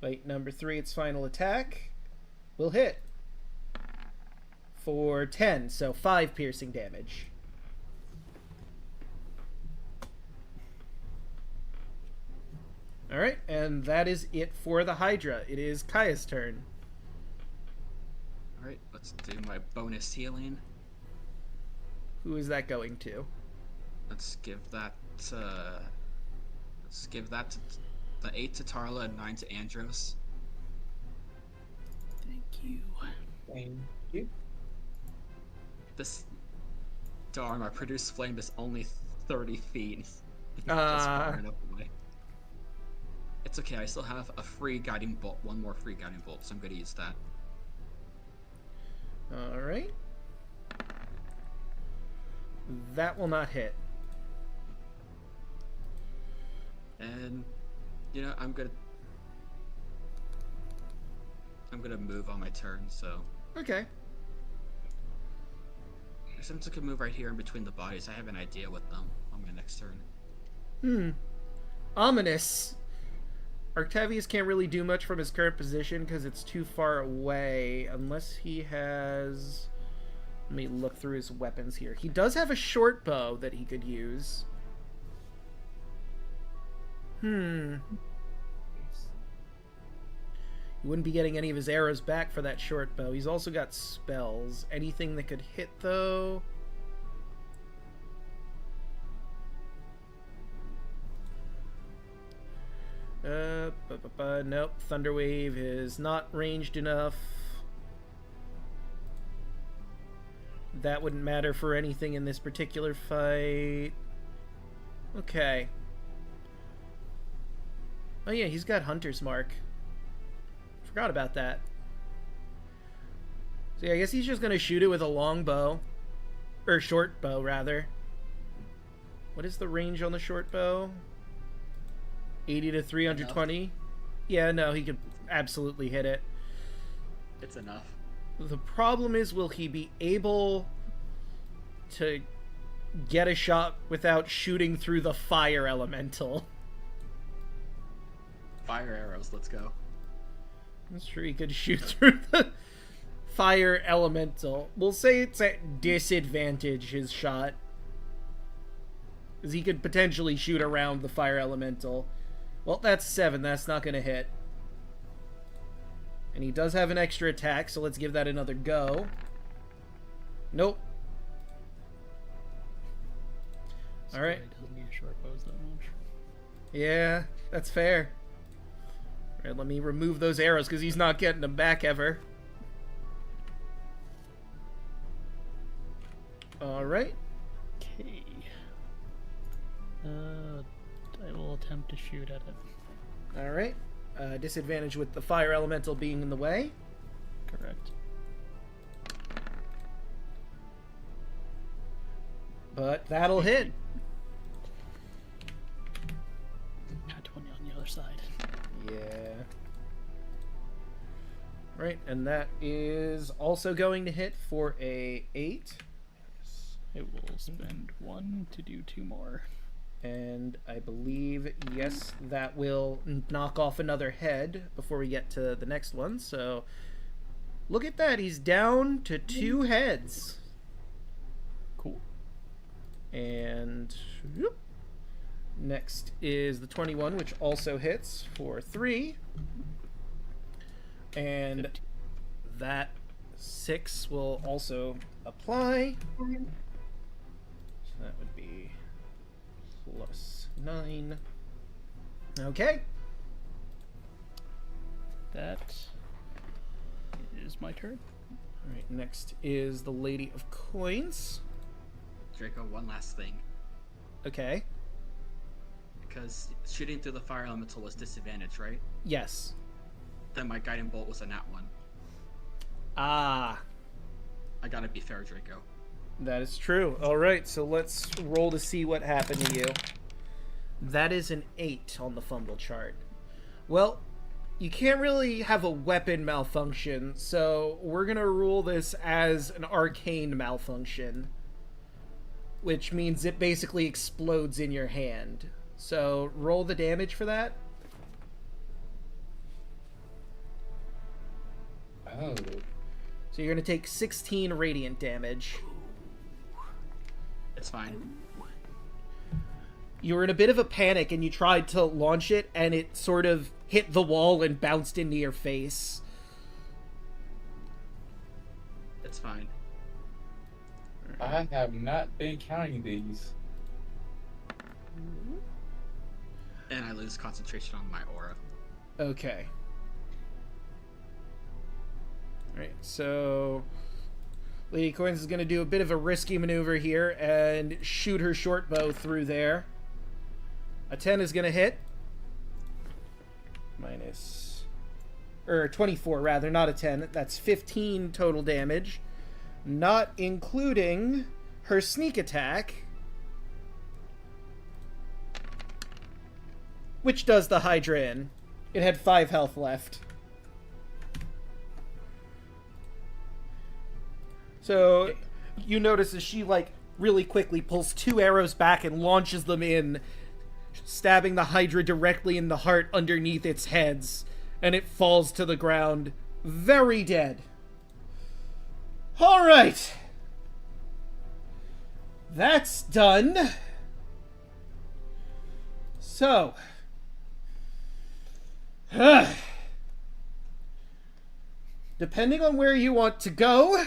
Bite number 3, its final attack, will hit for 10, so 5 piercing damage. Alright, and that is it for the Hydra. It is Kaya's turn. Alright, let's do my bonus healing. Who is that going to? Let's give that to the 8 to Tarla and 9 to Andros. Thank you. Thank you. This darn, our produced flame is only 30 feet. That's far enough away. It's okay, I still have a free guiding bolt, one more free guiding bolt, so I'm gonna use that. Alright. That will not hit. And, you know, I'm gonna I'm gonna move on my turn, so Okay. since I can move right here in between the bodies, I have an idea with them on my next turn. Ominous. Octavius can't really do much from his current position because it's too far away, unless he has... Let me look through his weapons here. He does have a short bow that he could use. He wouldn't be getting any of his arrows back for that short bow. He's also got spells. Anything that could hit, though... Nope. Thunderwave is not ranged enough. That wouldn't matter for anything in this particular fight. Okay. Oh yeah, he's got Hunter's Mark. Forgot about that. So yeah, I guess he's just gonna shoot it with a long bow. Or short bow, rather. What is the range on the short bow? 80 to 320? Enough. Yeah, no, he could absolutely hit it. It's enough. The problem is, will he be able to get a shot without shooting through the fire elemental? Fire arrows, let's go. I'm sure he could shoot through the fire elemental. We'll say it's at disadvantage, his shot. Because he could potentially shoot around the fire elemental. Well, that's 7. That's not going to hit. And he does have an extra attack, so let's give that another go. Nope. Alright. Doesn't need short bows that much. Yeah, that's fair. Alright, let me remove those arrows, because he's not getting them back ever. Alright. Okay. I will attempt to shoot at it. Alright. Disadvantage with the fire elemental being in the way. Correct. But that'll hit. Got 20 on the other side. Yeah. Right, and that is also going to hit for a 8. It will spend 1 to do 2 more. And I believe, yes, that will knock off another head before we get to the next one. So, look at that. He's down to 2 heads. Cool. And whoop. Next is the 21, which also hits for 3. And 15. that 6 will also apply. So that would be plus 9. Okay. That is my turn. Alright, next is the Lady of Coins. Draco, one last thing. Okay. Because shooting through the fire elemental was disadvantage, right? Yes. Then my guiding bolt was a nat 1. Ah, I gotta be fair, Draco. that is true. Alright, so let's roll to see what happened to you. That is an 8 on the fumble chart. Well, you can't really have a weapon malfunction, so we're gonna rule this as an arcane malfunction. Which means it basically explodes in your hand. So, roll the damage for that. Oh. So you're gonna take 16 radiant damage. It's fine. You were in a bit of a panic and you tried to launch it and it sort of hit the wall and bounced into your face. It's fine. I have not been counting these. And I lose concentration on my aura. Okay. Alright, so Lady Coins is going to do a bit of a risky maneuver here and shoot her short bow through there. A 10 is going to hit. Minus... Or 24, rather, not a 10. That's 15 total damage. Not including her sneak attack. Which does the Hydra in. It had 5 health left. So you notice as she like really quickly pulls 2 arrows back and launches them in, stabbing the Hydra directly in the heart underneath its heads, and it falls to the ground, very dead. All right. That's done. So, depending on where you want to go,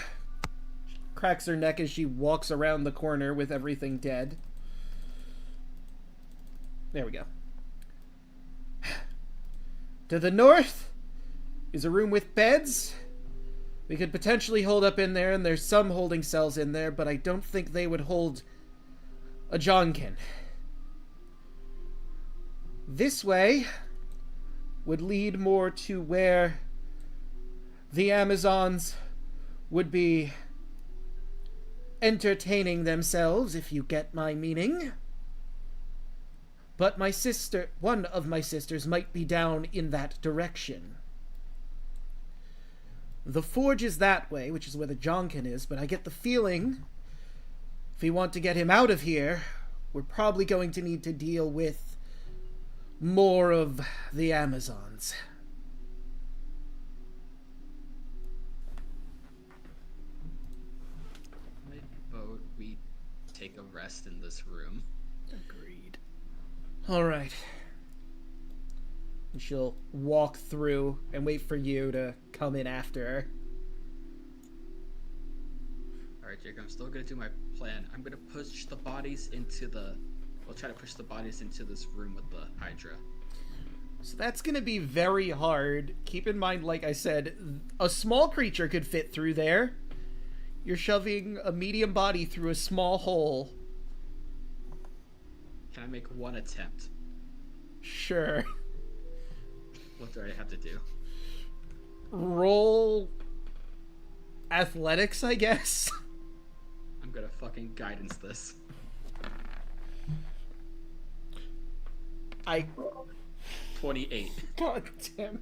she cracks her neck as she walks around the corner with everything dead. There we go. To the north is a room with beds. We could potentially hold up in there, and there's some holding cells in there, but I don't think they would hold a Jonkin. This way would lead more to where the Amazons would be entertaining themselves, if you get my meaning. But my sister, one of my sisters, might be down in that direction. The forge is that way, which is where the Jonkin is, but I get the feeling if we want to get him out of here, we're probably going to need to deal with more of the Amazons. I vote we take a rest in this room. Agreed. Alright. And she'll walk through and wait for you to come in after her. Alright, Jake, I'm still gonna do my plan. I'm gonna push the bodies into the... We'll try to push the bodies into this room with the Hydra. So that's going to be very hard. Keep in mind, like I said, a small creature could fit through there. You're shoving a medium body through a small hole. Can I make one attempt? Sure. What do I have to do? Roll athletics, I guess. I'm gonna fucking guidance this. I 28. God damn.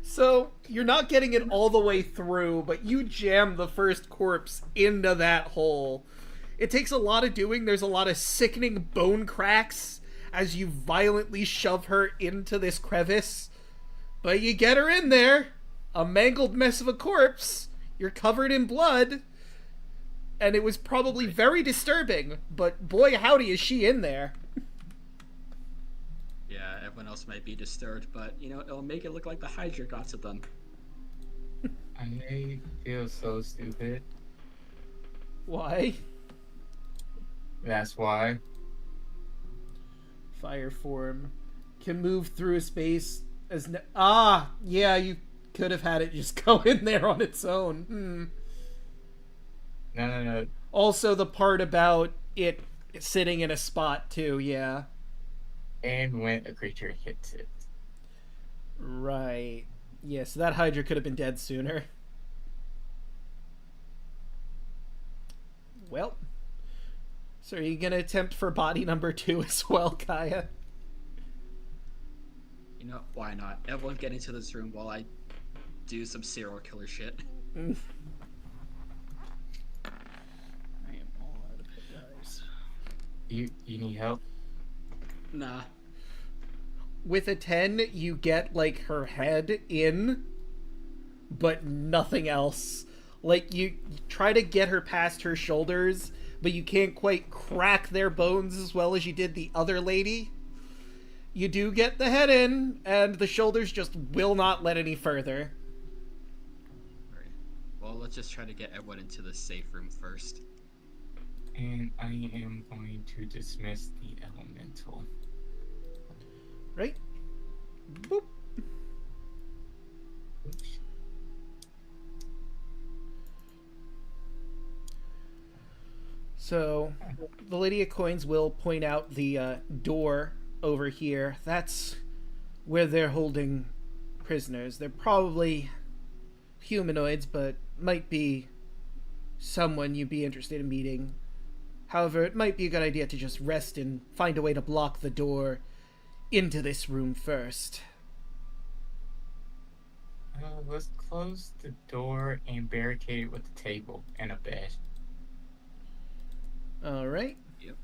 So, you're not getting it all the way through, but you jam the first corpse into that hole. It takes a lot of doing. There's a lot of sickening bone cracks as you violently shove her into this crevice. But you get her in there. A mangled mess of a corpse. You're covered in blood. And it was probably very disturbing, but boy howdy is she in there. Yeah, everyone else might be disturbed, but, you know, it'll make it look like the Hydra got to them. I feel so stupid. Why? That's why. Fire form can move through a space as yeah, you could have had it just go in there on its own. No. Also the part about it sitting in a spot too, yeah. And when a creature hits it. Right. Yeah, so that Hydra could have been dead sooner. Well. So are you gonna attempt for body number 2 as well, Kaya? You know, why not? Everyone get into this room while I do some serial killer shit. I am all out of hit dice. You need help? Nah. With a 10, you get, like, her head in, but nothing else. Like, you try to get her past her shoulders, but you can't quite crack their bones as well as you did the other lady. You do get the head in, and the shoulders just will not let any further. Alright. Well, let's just try to get everyone into the safe room first. And I am going to dismiss the elemental. Right? Boop. Oops. So, the Lady of Coins will point out the door over here. That's where they're holding prisoners. They're probably humanoids, but might be someone you'd be interested in meeting. However, it might be a good idea to just rest and find a way to block the door into this room first. Let's close the door and barricade it with the table and a bed. All right. Yep.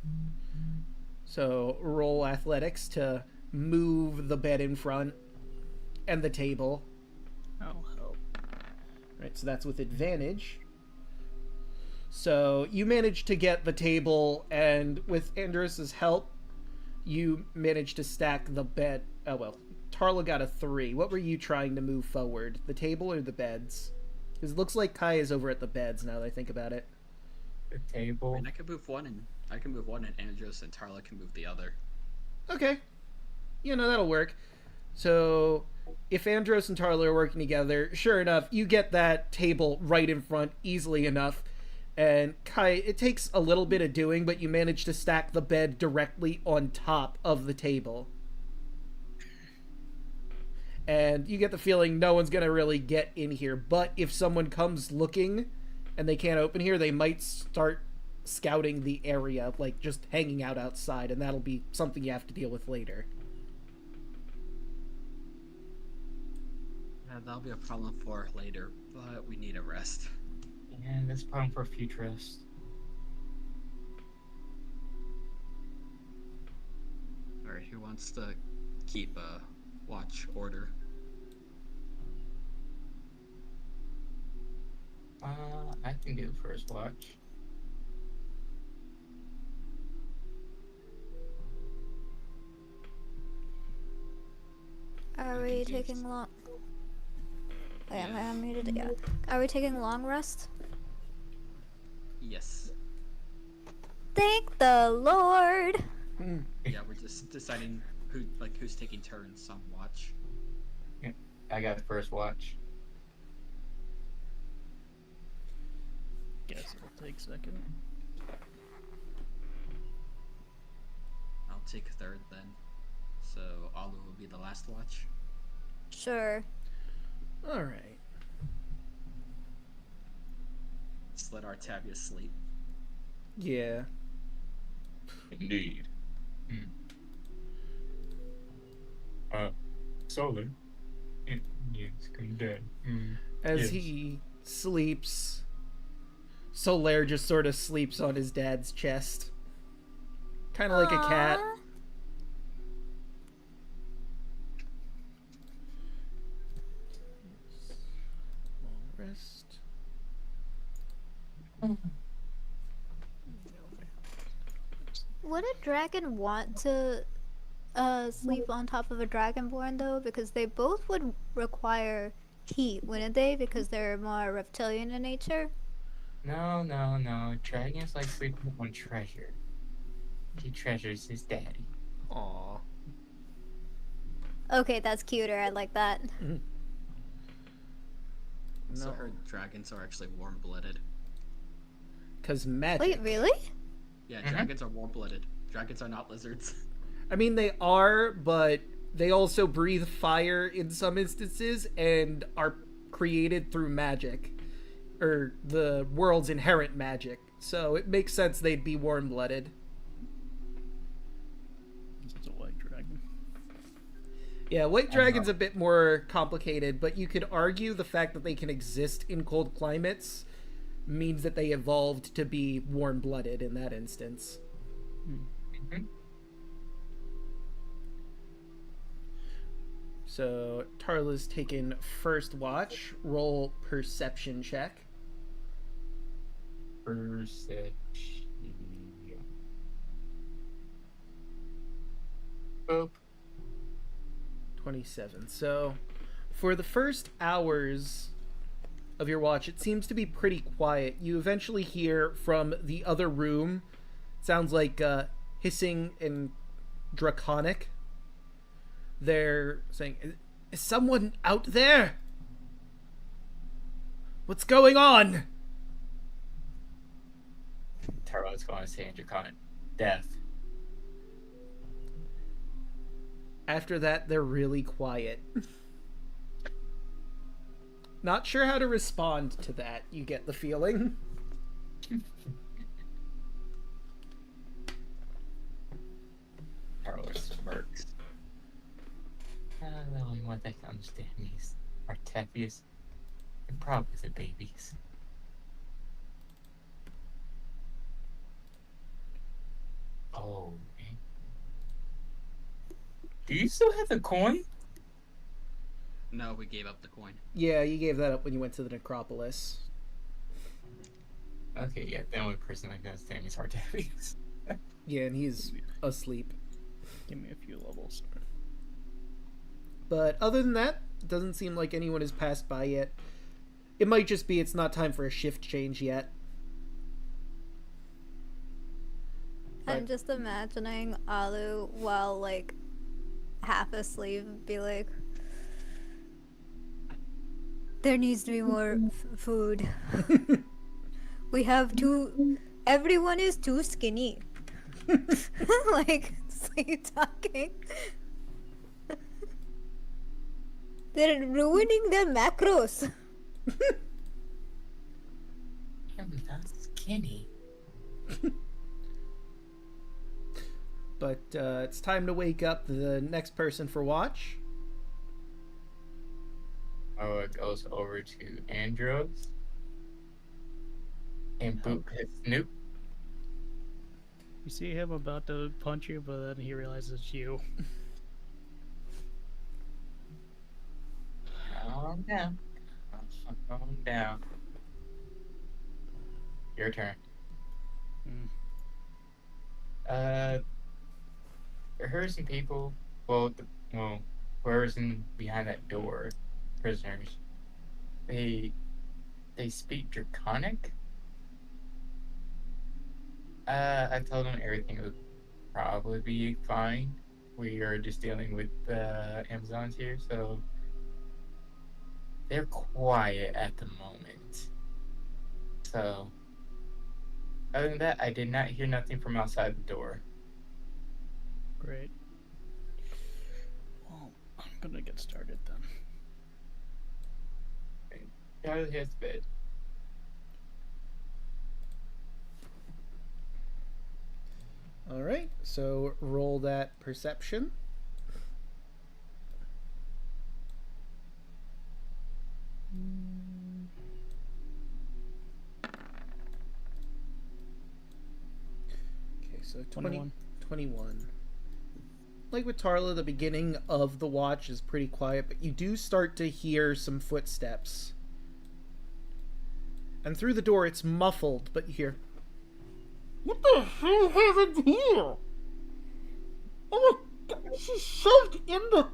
So roll athletics to move the bed in front and the table. Oh, help. Right, so that's with advantage. So you managed to get the table, and with Andros's help, you managed to stack the bed. Oh well, Tarla got a 3. What were you trying to move forward, the table or the beds? Because it looks like Kai is over at the beds now that I think about it. The I table. mean, I can move one, and Andros and Tarla can move the other. Okay, that'll work. So if Andros and Tarla are working together, sure enough, you get that table right in front easily enough. And Kai, it takes a little bit of doing, but you manage to stack the bed directly on top of the table. And you get the feeling no one's going to really get in here. But if someone comes looking and they can't open here, they might start scouting the area, like just hanging out outside. And that'll be something you have to deal with later. Yeah, that'll be a problem for later, but we need a rest. And that's a problem for future rest. Alright, who wants to keep a watch order? I can do the first watch. Are we taking long? Oh, yeah, am I unmuted? Yeah. Are we taking long rest? Yes. Thank the Lord. Yeah, we're just deciding who's taking turns on watch. I got the first watch. Guess it'll take second. I'll take third then. So Alu will be the last watch. Sure. All right. Just let Artavia sleep. Yeah. Indeed. Solar. Yes, come dead. As Yes. he sleeps, Solaire just sort of sleeps on his dad's chest. Kind of like a cat. Aw. Long rest. Would a dragon want to sleep on top of a dragonborn though? Because they both would require heat, wouldn't they? Because they're more reptilian in nature. No. Dragons like sleeping on treasure. He treasures his daddy. Aw. Okay, that's cuter. I like that. So No. her dragons are actually warm-blooded. Because magic. Wait, really? Yeah, Mhm. dragons are warm-blooded. Dragons are not lizards. I mean, they are, but they also breathe fire in some instances and are created through magic. Or the world's inherent magic. So it makes sense they'd be warm-blooded. It's a white dragon. Yeah, white dragon's a bit more complicated, but you could argue the fact that they can exist in cold climates means that they evolved to be warm-blooded in that instance. Mhm. So Tarla's taken first watch. Roll perception check. Perception. Boop. 27. So for the first hours of your watch, it seems to be pretty quiet. You eventually hear from the other room, sounds like hissing and draconic. They're saying, "Is someone out there? What's going on?" Tarot's going to say in Draconic, death. After that, they're really quiet. Not sure how to respond to that, you get the feeling. Tarot smirks. The only one that can understand me is Artefius, and probably the babies. Oh, man. Do you still have the coin? No, we gave up the coin. Yeah, you gave that up when you went to the necropolis. Okay, yeah, the only person that can understand is Artefius. Yeah, and he's asleep. Give me a few levels. But other than that, it doesn't seem like anyone has passed by yet. It might just be it's not time for a shift change yet. I'm But- just imagining Alu while like half asleep be like, there needs to be more food. We have too. Everyone is too skinny. Like sleep talking. They're ruining their macros. I'm not skinny. But it's time to wake up the next person for watch. Oh, it goes over to Andros. And boot his Snoop. You see him about to punch you, but then he realizes it's you. Calm down. Calm down. Your turn. Hmm. I heard some people. Well, whoever's in behind that door, prisoners. They speak Draconic. I told them everything would probably be fine. We are just dealing with Amazons here, so they're quiet at the moment. So, other than that, I did not hear nothing from outside the door. Great. Well, I'm gonna get started then. Charlie has bed. Alright, so roll that perception. Okay, so 21. 21. Like with Tarla, the beginning of the watch is pretty quiet, but you do start to hear some footsteps. And through the door, it's muffled, but you hear, "What the hell happened here? Oh my god, she's shoved in the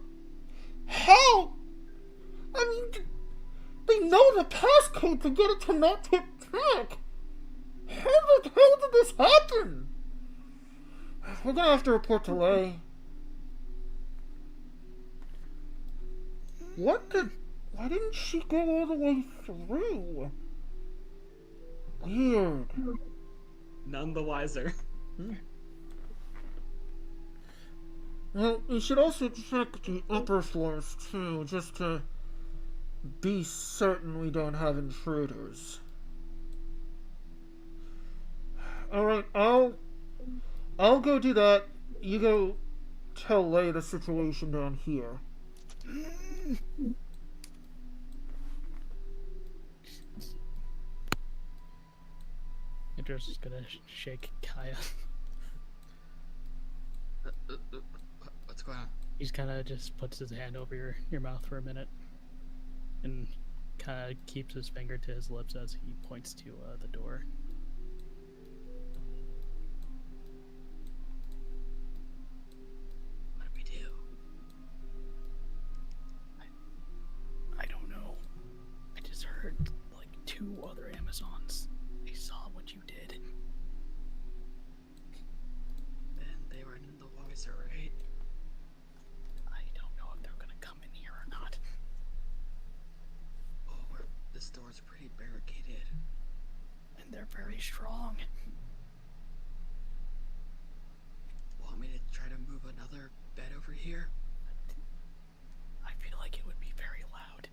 hell! I mean, they know the passcode to get it to not hit track! How the hell did this happen? We're gonna have to report to Lay. Why didn't she go all the way through? Weird. None the wiser. Well, we should also check the upper floors too, just to be certain we don't have intruders. Alright, I'll go do that. You go tell Lay the situation down here. Idris is gonna shake Kaya. What's going on? He's kind of just puts his hand over your mouth for a minute, and kind of keeps his finger to his lips as he points to the door. What do we do? I don't know. I just heard like 2 other Amazons. They saw what you did. Then they were in the wiser, right? I don't know if they're gonna come in here or not. Oh, this door's pretty barricaded. And they're very strong. Want me to try to move another bed over here? I feel like it would be very loud.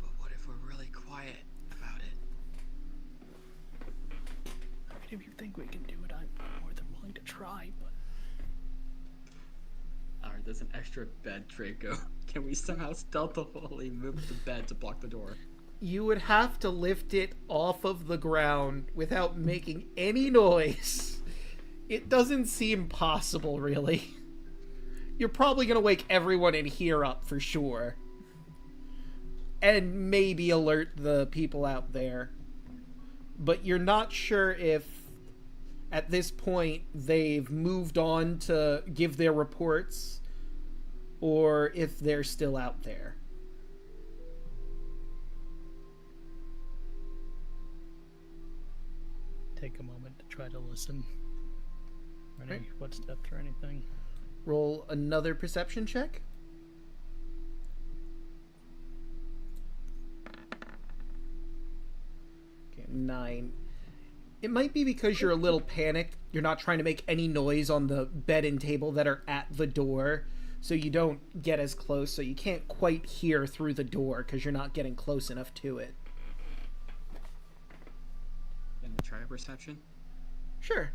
But what if we're really quiet about it? I mean, if you think we can do it, I'm more than willing to try, but... Are there's an extra bed, Draco. Can we somehow stealthily move the bed to block the door? You would have to lift it off of the ground without making any noise. It doesn't seem possible, really. You're probably gonna wake everyone in here up for sure. And maybe alert the people out there. But you're not sure if, at this point, they've moved on to give their reports, or if they're still out there. Take a moment to try to listen. Any footsteps or anything? Roll another perception check. Okay, 9. It might be because you're a little panicked. You're not trying to make any noise on the bed and table that are at the door, so you don't get as close, so you can't quite hear through the door because you're not getting close enough to it. Can I try a perception? Sure.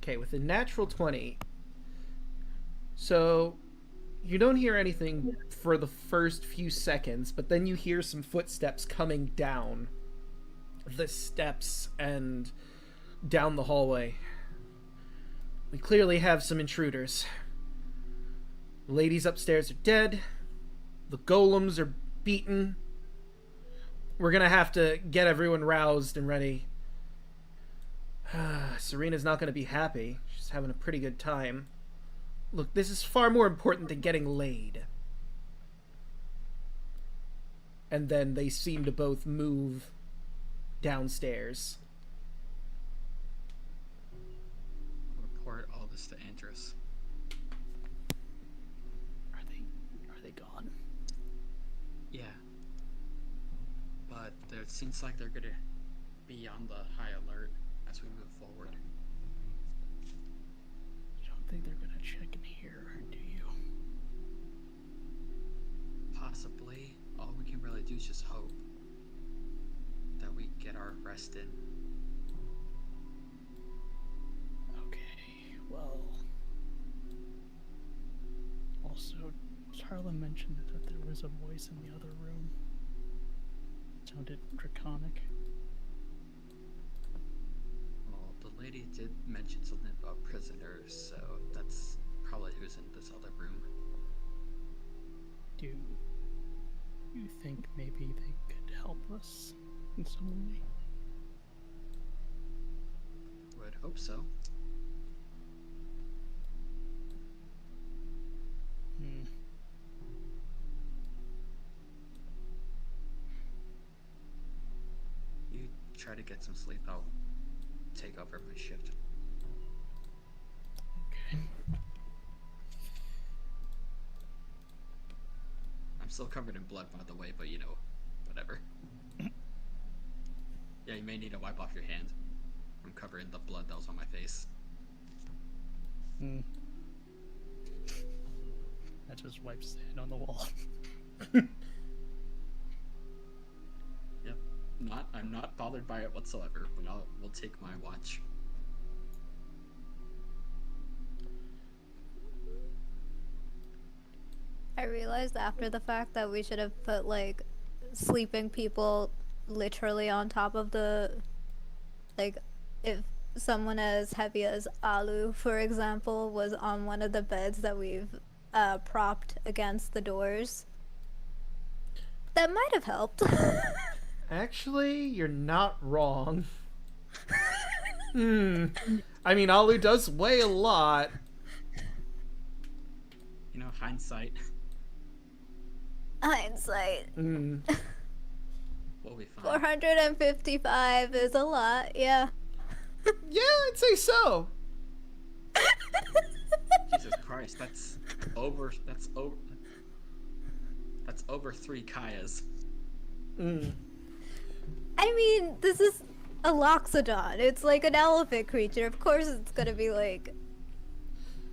Okay, with a natural 20. So, you don't hear anything for the first few seconds, but then you hear some footsteps coming down the steps and down the hallway. We clearly have some intruders. The ladies upstairs are dead. The golems are beaten. We're gonna have to get everyone roused and ready. Serena's not gonna be happy. She's having a pretty good time. Look, this is far more important than getting laid. And then they seem to both move downstairs. Report all this to Andrus. Are they gone? Yeah. But it seems like they're gonna be on the high alert as we move forward. You don't think they're gonna check in here, do you? Possibly. All we can really do is just hope that we get our rest in. Okay, well... Also, Charla mentioned that there was a voice in the other room. It sounded draconic. Well, the lady did mention something about prisoners, so that's probably who's in this other room. Do you think maybe they could help us in some way? Would hope so. Hmm. You try to get some sleep, I'll take over my shift. Okay. I'm still covered in blood, by the way, but you know, whatever. Yeah, you may need to wipe off your hand. I'm covered in the blood that was on my face. Hmm. I just wiped sand on the wall. Yep. I'm not bothered by it whatsoever, but we'll take my watch. I realized after the fact that we should have put, like, sleeping people literally on top of the, like, if someone as heavy as Alu, for example, was on one of the beds that we've propped against the doors, that might have helped. Actually, you're not wrong. I mean, Alu does weigh a lot. You know, hindsight. Hindsight. We'll be fine. 455 is a lot, yeah. Yeah, I'd say so. Jesus Christ, that's over 3 Kayas. I mean, this is a loxodon. It's like an elephant creature. Of course it's gonna be, like,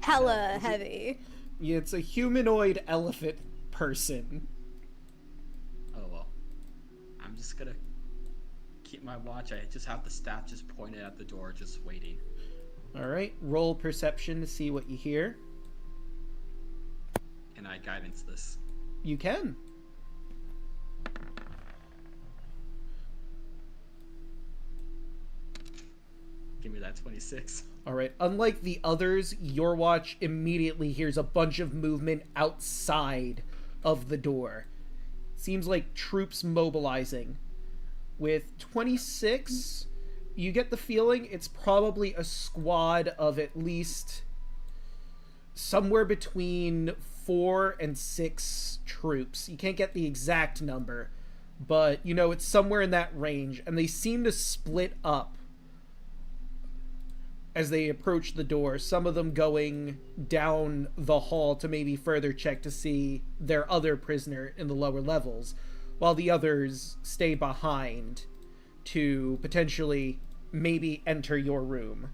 hella heavy. Yeah, it's a humanoid elephant person. Oh well. I'm keep my watch. I just have the staff just pointed at the door, just waiting. All right, roll perception to see what you hear. Can I guidance this? You can. Give me that 26. All right. Unlike the others, your watch immediately hears a bunch of movement outside of the door. Seems like troops mobilizing. With 26, you get the feeling it's probably a squad of at least somewhere between 4 and 6 troops. You can't get the exact number, but you know it's somewhere in that range, and they seem to split up as they approach the door, some of them going down the hall to maybe further check to see their other prisoner in the lower levels, while the others stay behind to potentially maybe enter your room.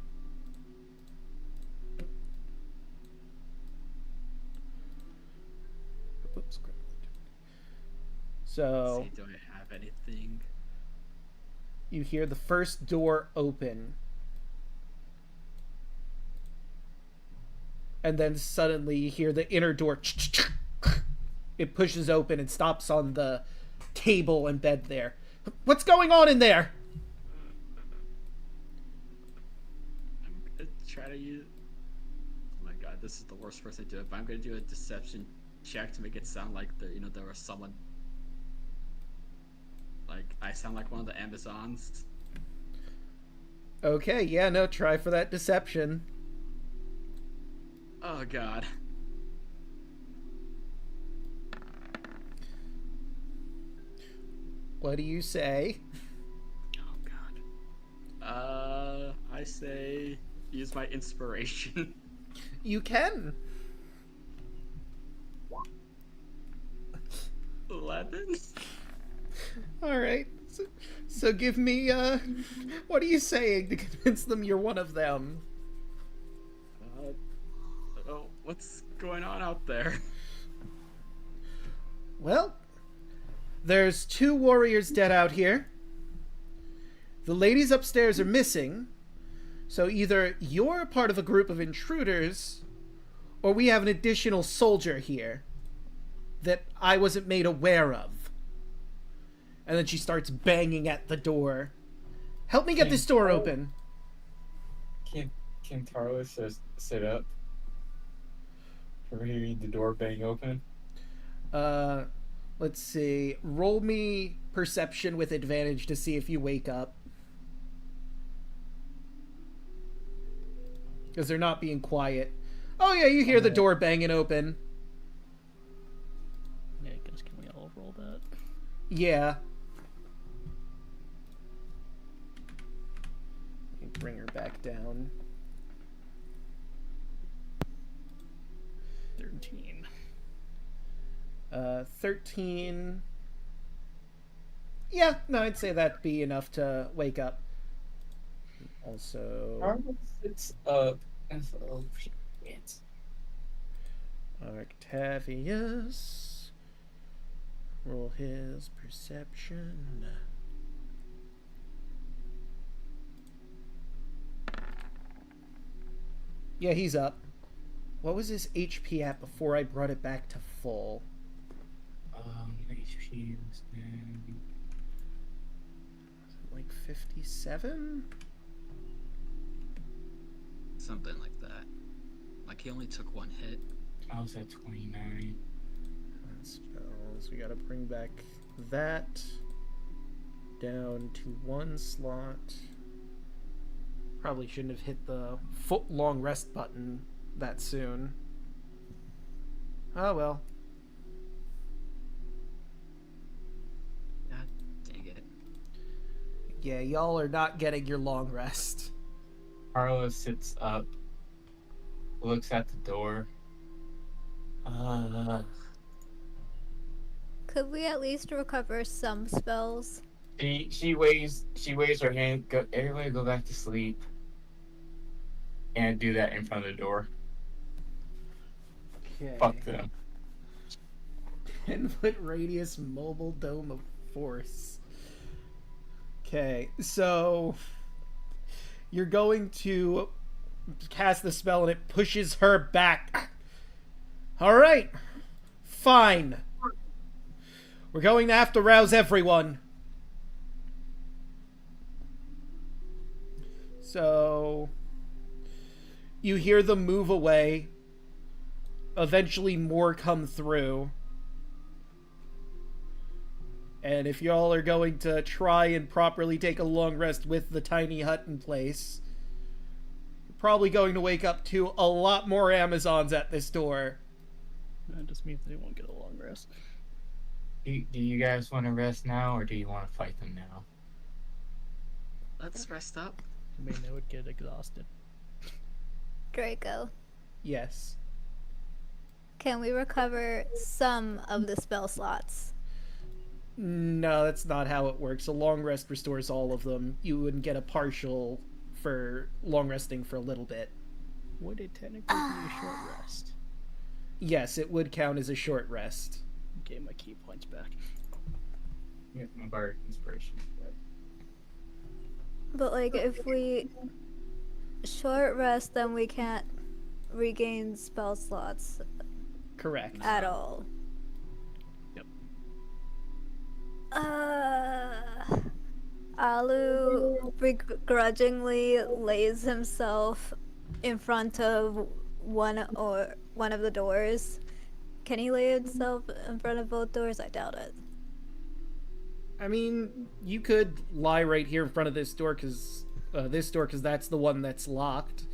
Oops. So, See, do I have anything? you hear the first door open. And then suddenly you hear the inner door. It pushes open and stops on the table and bed there. What's going on in there? I'm gonna try to use. Oh my god, this is the worst person to do it. But I'm gonna do a deception check to make it sound like there was someone. Like I sound like one of the Amazons. Okay, yeah, no, try for that deception. Oh god. What do you say? Oh god. I say use my inspiration. You can. 11. All right. So give me, what are you saying to convince them you're one of them? Oh, what's going on out there? Well, there's 2 warriors dead out here. The ladies upstairs are missing. So either you're part of a group of intruders, or we have an additional soldier here that I wasn't made aware of. And then she starts banging at the door. Help me get this door open. Can Carlos just sit up? From hearing the door bang open? Let's see. Roll me perception with advantage to see if you wake up. Because they're not being quiet. Oh yeah, you hear the door banging open. Yeah, I guess can we all roll that? Yeah. Let me bring her back down. 13. 13. Yeah, no, I'd say that'd be enough to wake up. Also, Carlos sits up and oh shit. Octavius. Roll his perception. Yeah, he's up. What was his HP at before I brought it back to full? HP was then Like 57? Something like that. Like he only took 1 hit. I was at 29. Spells. We gotta bring back that down to 1 slot. Probably shouldn't have hit the foot-long rest button that soon. Oh well. God dang it. Yeah, y'all are not getting your long rest. Carlos sits up, looks at the door. Could we at least recover some spells? She waves her hand. Go, everybody go back to sleep. And do that in front of the door. Okay. Fuck them. 10-foot radius mobile dome of force. Okay, so you're going to cast the spell and it pushes her back. All right, fine. We're going to have to rouse everyone. So you hear them move away. Eventually more come through. And if y'all are going to try and properly take a long rest with the tiny hut in place, you're probably going to wake up to a lot more Amazons at this door. That just means they won't get a long rest. Do you guys want to rest now, or do you want to fight them now? Let's rest up. I mean, they would get exhausted. Draco, Yes. can we recover some of the spell slots? No, that's not how it works. A long rest restores all of them. You wouldn't get a partial for long resting for a little bit. Would it technically be a short rest? Yes, it would count as a short rest. Get my key points back. Yeah, my bardic inspiration. But like, if we short rest, then we can't regain spell slots Correct. at all. Yep. Alu begrudgingly lays himself in front of one of the doors. Can he lay himself in front of both doors? I doubt it. I mean, you could lie right here in front of this door because that's the one that's locked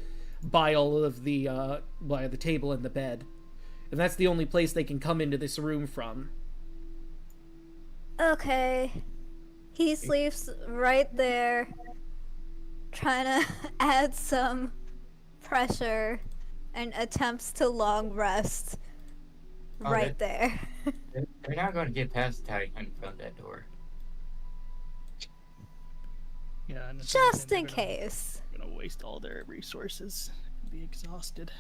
by all of the by the table and the bed, and that's the only place they can come into this room from. Okay. He sleeps right there, trying to add some pressure and attempts to long rest right there. They're not going to get past the tiny hut in front of that door. Yeah, and Just in case. They're gonna waste all their resources and be exhausted.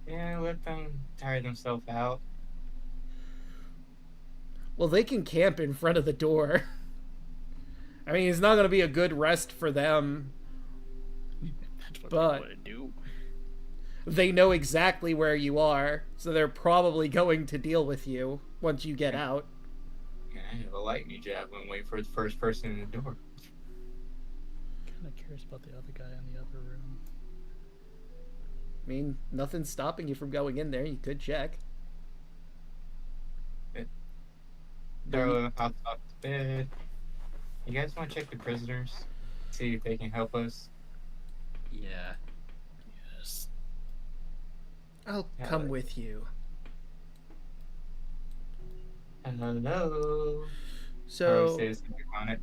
Yeah, let them tire themselves out. Well, they can camp in front of the door. I mean, it's not going to be a good rest for them. That's what But they want to do. they know exactly where you are, so they're probably going to deal with you once you get out. Yeah, I have a lightning javelin wait for the first person in the door. Kind of curious about the other guy in the other room. I mean, nothing's stopping you from going in there. You could check. Darla, I'll talk to bed. You guys want to check the prisoners? See if they can help us? Yeah. Yes. I'll Yeah, come but- with you. Hello. So Says on it.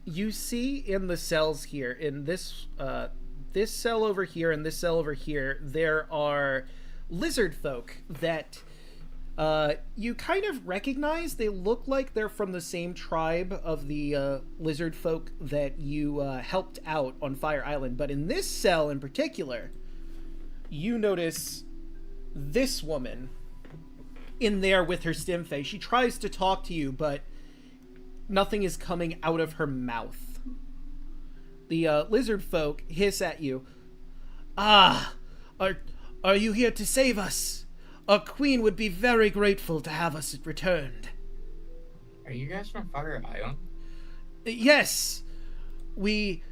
you see in the cells here, in this this cell over here and this cell over here, there are lizard folk that you kind of recognize. They look like they're from the same tribe of the lizard folk that you helped out on Fire Island. But in this cell in particular, you notice this woman in there with her stim face. She tries to talk to you, but nothing is coming out of her mouth. The lizard folk hiss at you. Ah, are you here to save us? Our queen would be very grateful to have us returned. Are you guys from Fire Island? Yes, we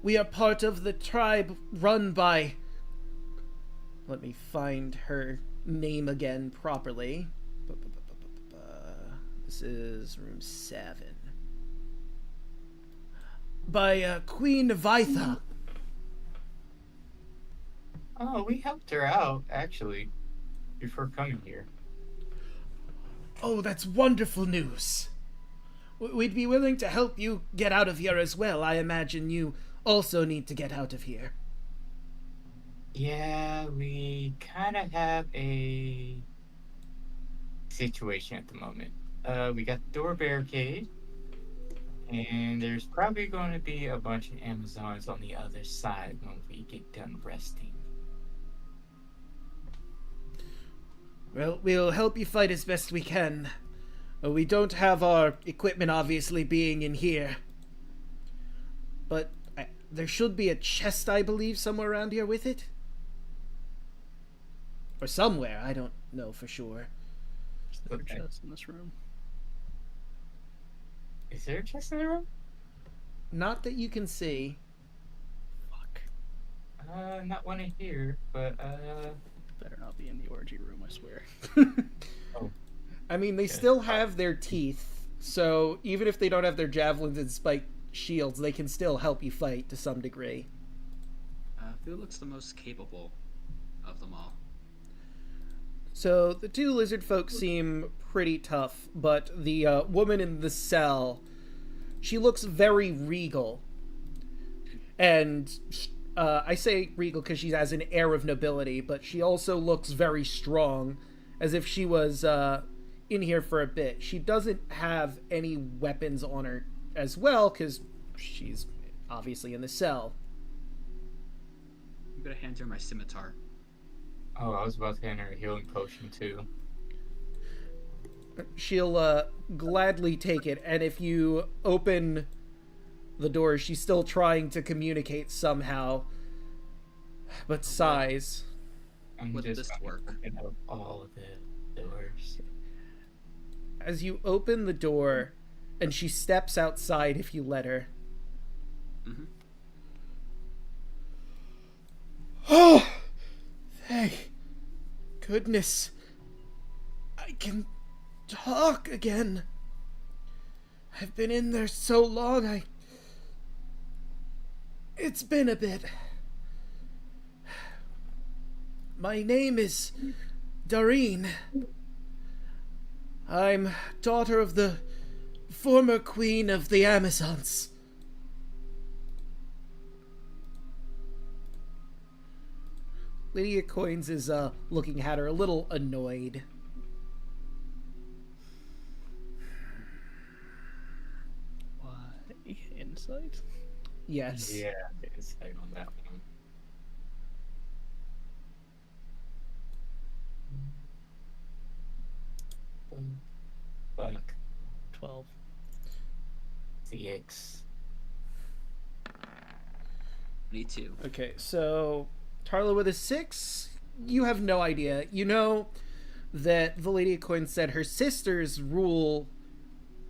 are part of the tribe run by... Let me find her name again properly. This is room 7. By Queen Vitha. Oh, we helped her out, actually, before coming here. Oh, that's wonderful news. We'd be willing to help you get out of here as well. I imagine you also need to get out of here. Yeah, we kind of have a situation at the moment. We got the door barricade, and there's probably going to be a bunch of Amazons on the other side when we get done resting. Well, we'll help you fight as best we can. We don't have our equipment obviously being in here. but there should be a chest, I believe, somewhere around here with it. Or somewhere, I don't know for sure. Is there Okay. a chest in this room? Is there a chest in the room? Not that you can see. Fuck. Not one in here, but Better not be in the orgy room, I swear. oh, I mean, they still have their teeth, so even if they don't have their javelins and spiked shields, they can still help you fight to some degree. Who looks the most capable of them all? So the two lizard folk seem pretty tough, but the woman in the cell, she looks very regal. And I say regal because she has an air of nobility, but she also looks very strong, as if she was in here for a bit. She doesn't have any weapons on her as well, because she's obviously in the cell. I'm gonna hand her my scimitar. oh, I was about to hand her a healing potion too. She'll gladly take it, and if you open the door, she's still trying to communicate somehow, but sighs. I'm Would just this gonna work? open up all of the doors. As you open the door, and she steps outside if you let her. Mm-hmm. Oh, thank goodness. I can talk again. I've been in there so long, It's been a bit. My name is Doreen. I'm daughter of the former queen of the Amazons. Lydia Coins is looking at her a little annoyed. Why? Insight? Yes. Yeah, it's like on that one. Fuck. 12. CX. Me too. Okay, so Tarla with a 6, you have no idea. You know that the Lady of Coin said her sisters rule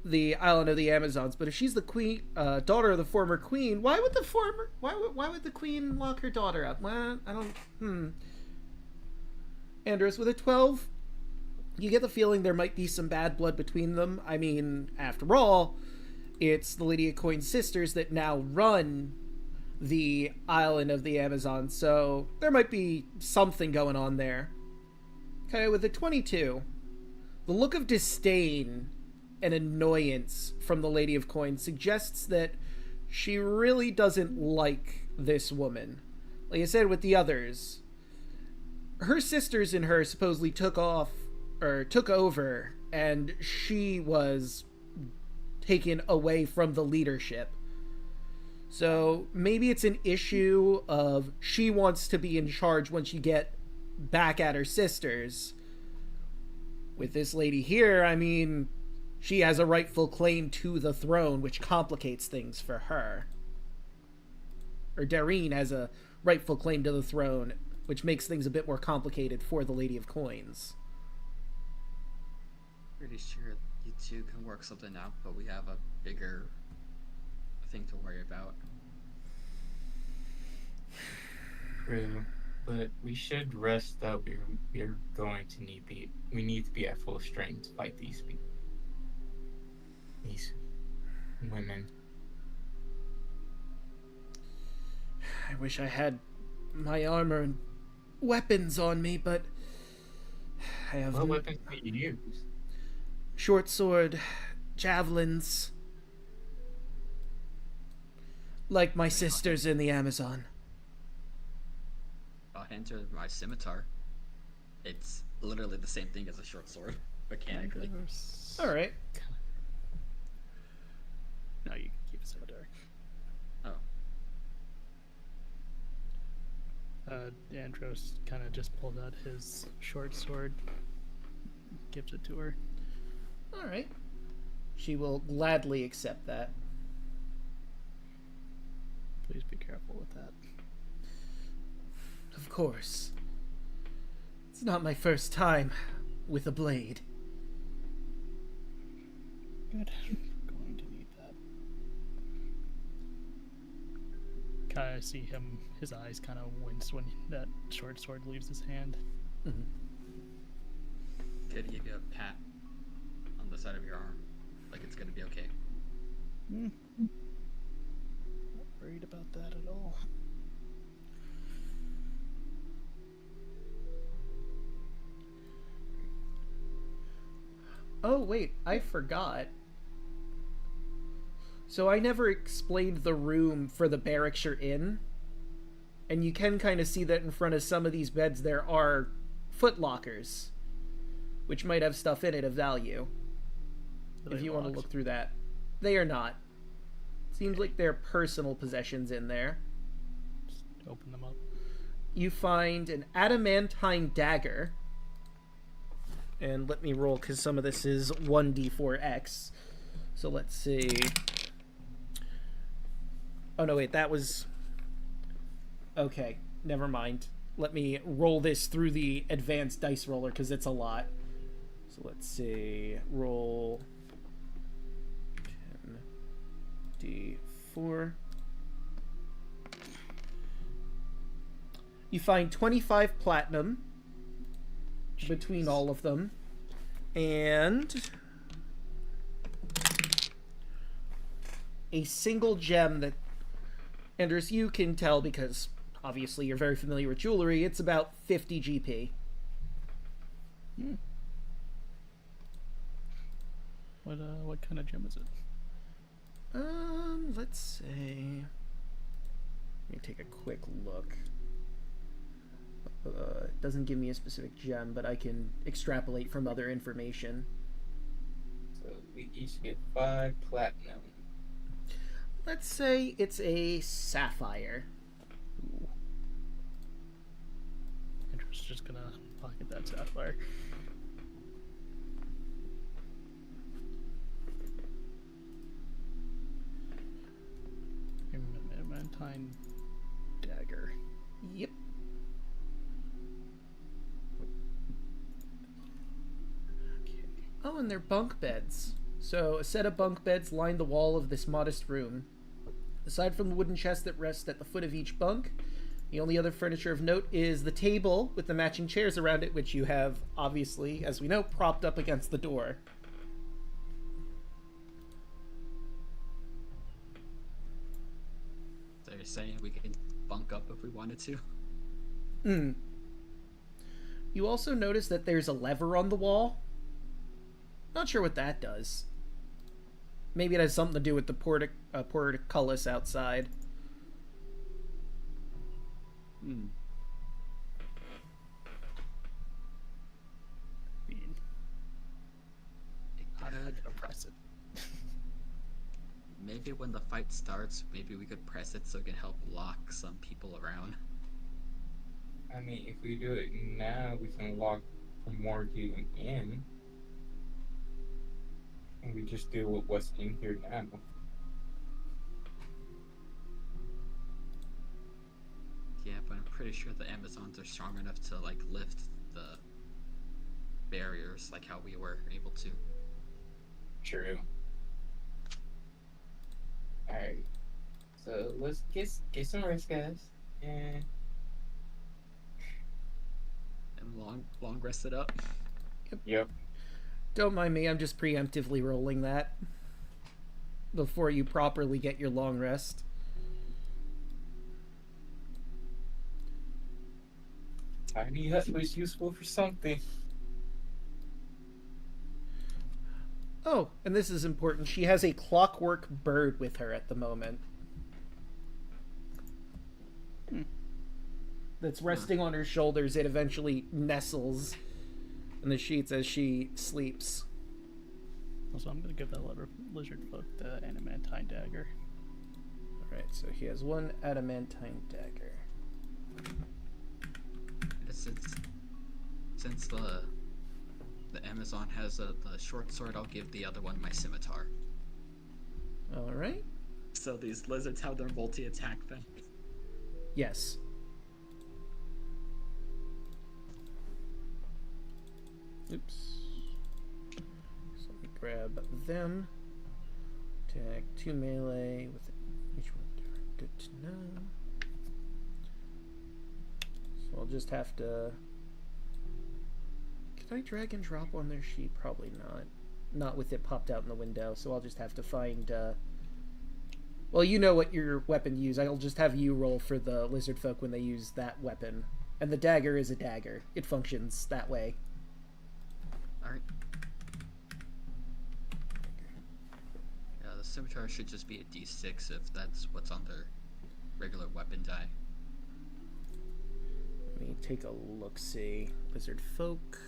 the island of the Amazons, but if she's the queen, daughter of the former queen, why would the queen lock her daughter up? Well, I don't. Andros with a 12, you get the feeling there might be some bad blood between them. I mean, after all, it's the Lady of Coin's sisters that now run the island of the Amazon, so there might be something going on there. Okay, with the 22, the look of disdain and annoyance from the Lady of Coin suggests that she really doesn't like this woman. Like I said with the others, her sisters and her supposedly took over, and she was taken away from the leadership. So maybe it's an issue of she wants to be in charge when she get back at her sisters. With this lady here, I mean, she has a rightful claim to the throne, which complicates things for her. Or Dareen has a rightful claim to the throne, which makes things a bit more complicated for the Lady of Coins. Pretty sure you two can work something out, but we have a bigger thing to worry about. True, but we should rest up. We're going to we need to be at full strength to fight these people. These women. I wish I had my armor and weapons on me, but I have What weapons do you use? short sword, javelins, like my sisters in the Amazon. I'll hand her my scimitar. It's literally the same thing as a short sword, mechanically. All right. No, you can keep a scimitar. Oh. Andros kind of just pulled out his short sword, gives it to her. All right. She will gladly accept that. careful with that. Of course. It's not my first time with a blade. Good. Going to need that. Kind of see him, his eyes kind of wince when that short sword leaves his hand. Mm-hmm. Could give you a pat on the side of your arm, like it's gonna be okay. Not worried about that at all. Oh, wait, I forgot. So I never explained the room for the barracks you're in. And you can kind of see that in front of some of these beds there are foot lockers, which might have stuff in it of value. Are If they you want to locked? look through that. They are not. Seems like they're personal possessions in there. Just open them up. You find an adamantine dagger. And let me roll, because some of this is 1d4x. So let's see. Oh, no, wait, that was... Okay, never mind. Let me roll this through the advanced dice roller, because it's a lot. So let's see. Roll 10d4. You find 25 platinum between all of them. And a single gem that, Anders, you can tell because obviously you're very familiar with jewelry, it's about 50 GP. What kind of gem is it? Let's say... Let me take a quick look. It doesn't give me a specific gem, but I can extrapolate from other information. So we each get 5 platinum. Let's say it's a sapphire. Ooh. Andrew's just gonna pocket that sapphire. Adamantine dagger. Yep. Okay. Oh, and they're bunk beds. So, a set of bunk beds line the wall of this modest room. Aside from the wooden chest that rests at the foot of each bunk, the only other furniture of note is the table with the matching chairs around it, which you have, obviously, as we know, propped up against the door. So you're saying we can bunk up if we wanted to? You also notice that there's a lever on the wall. Not sure what that does. Maybe it has something to do with the portcullis outside. Bean. It could. Press it. Maybe when the fight starts, maybe we could press it so it can help lock some people around. I mean, if we do it now, we can lock more getting in. And we just deal with what's in here now. Yeah, but I'm pretty sure the Amazons are strong enough to, like, lift the barriers like how we were able to. True. Alright. So let's get some rest, guys. And Long rest it up. yep. Don't mind me, I'm just preemptively rolling that before you properly get your long rest. Tiny hut was useful for something. Oh, and this is important. She has a clockwork bird with her at the moment. That's resting on her shoulders. It eventually nestles in the sheets as she sleeps. Also, I'm gonna give that lizard folk the adamantine dagger. Alright, so he has one adamantine dagger. Since the Amazon has the short sword, I'll give the other one my scimitar. Alright. So these lizards have their multi-attack thing. Yes. Oops. So let me grab them. Attack 2 melee with each one. Good to know. So I'll just have to. Can I drag and drop on their sheet? Probably not. Not with it popped out in the window. So I'll just have to find. Well, you know what your weapon use. I'll just have you roll for the lizard folk when they use that weapon. And the dagger is a dagger. It functions that way. Alright. Yeah, the scimitar should just be a d6 if that's what's on their regular weapon die. Let me take a look-see. Lizard folk.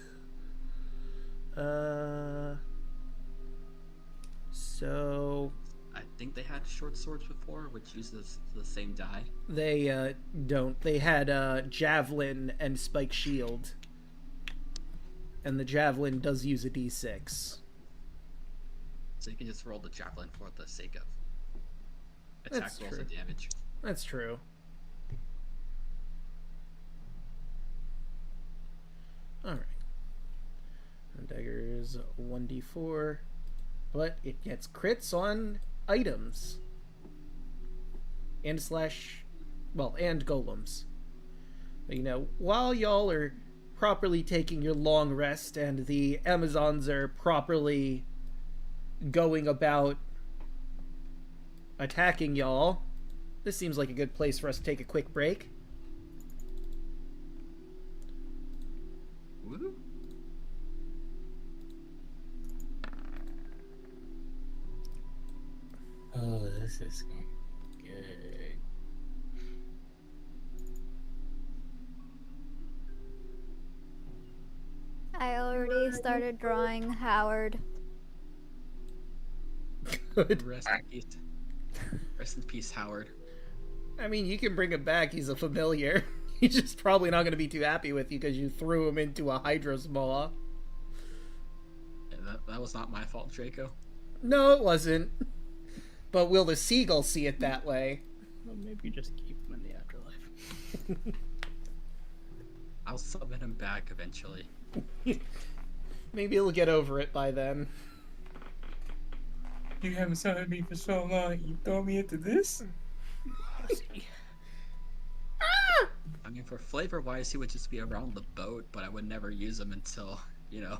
So I think they had short swords before, which uses the same die. they don't. They had javelin and spike shield, and the javelin does use a d6. So you can just roll the javelin for the sake of attack That's rolls true. and damage. That's true. All right. And dagger is 1d4, but it gets crits on items and and golems. But, you know, while y'all are properly taking your long rest and the Amazons are properly going about attacking y'all, this seems like a good place for us to take a quick break. Woo! Oh, this is good. I already started drawing Howard. Good. Rest in peace. Rest in peace, Howard. I mean, you can bring him back. He's a familiar. He's just probably not going to be too happy with you because you threw him into a Hydra's maw. Yeah, that was not my fault, Draco. No, it wasn't. But will the seagull see it that way? Well, maybe just keep him in the afterlife. I'll summon him back eventually. Maybe he'll get over it by then. You haven't summoned me for so long. You throw me into this? I mean, for flavor-wise, he would just be around the boat, but I would never use him until, you know,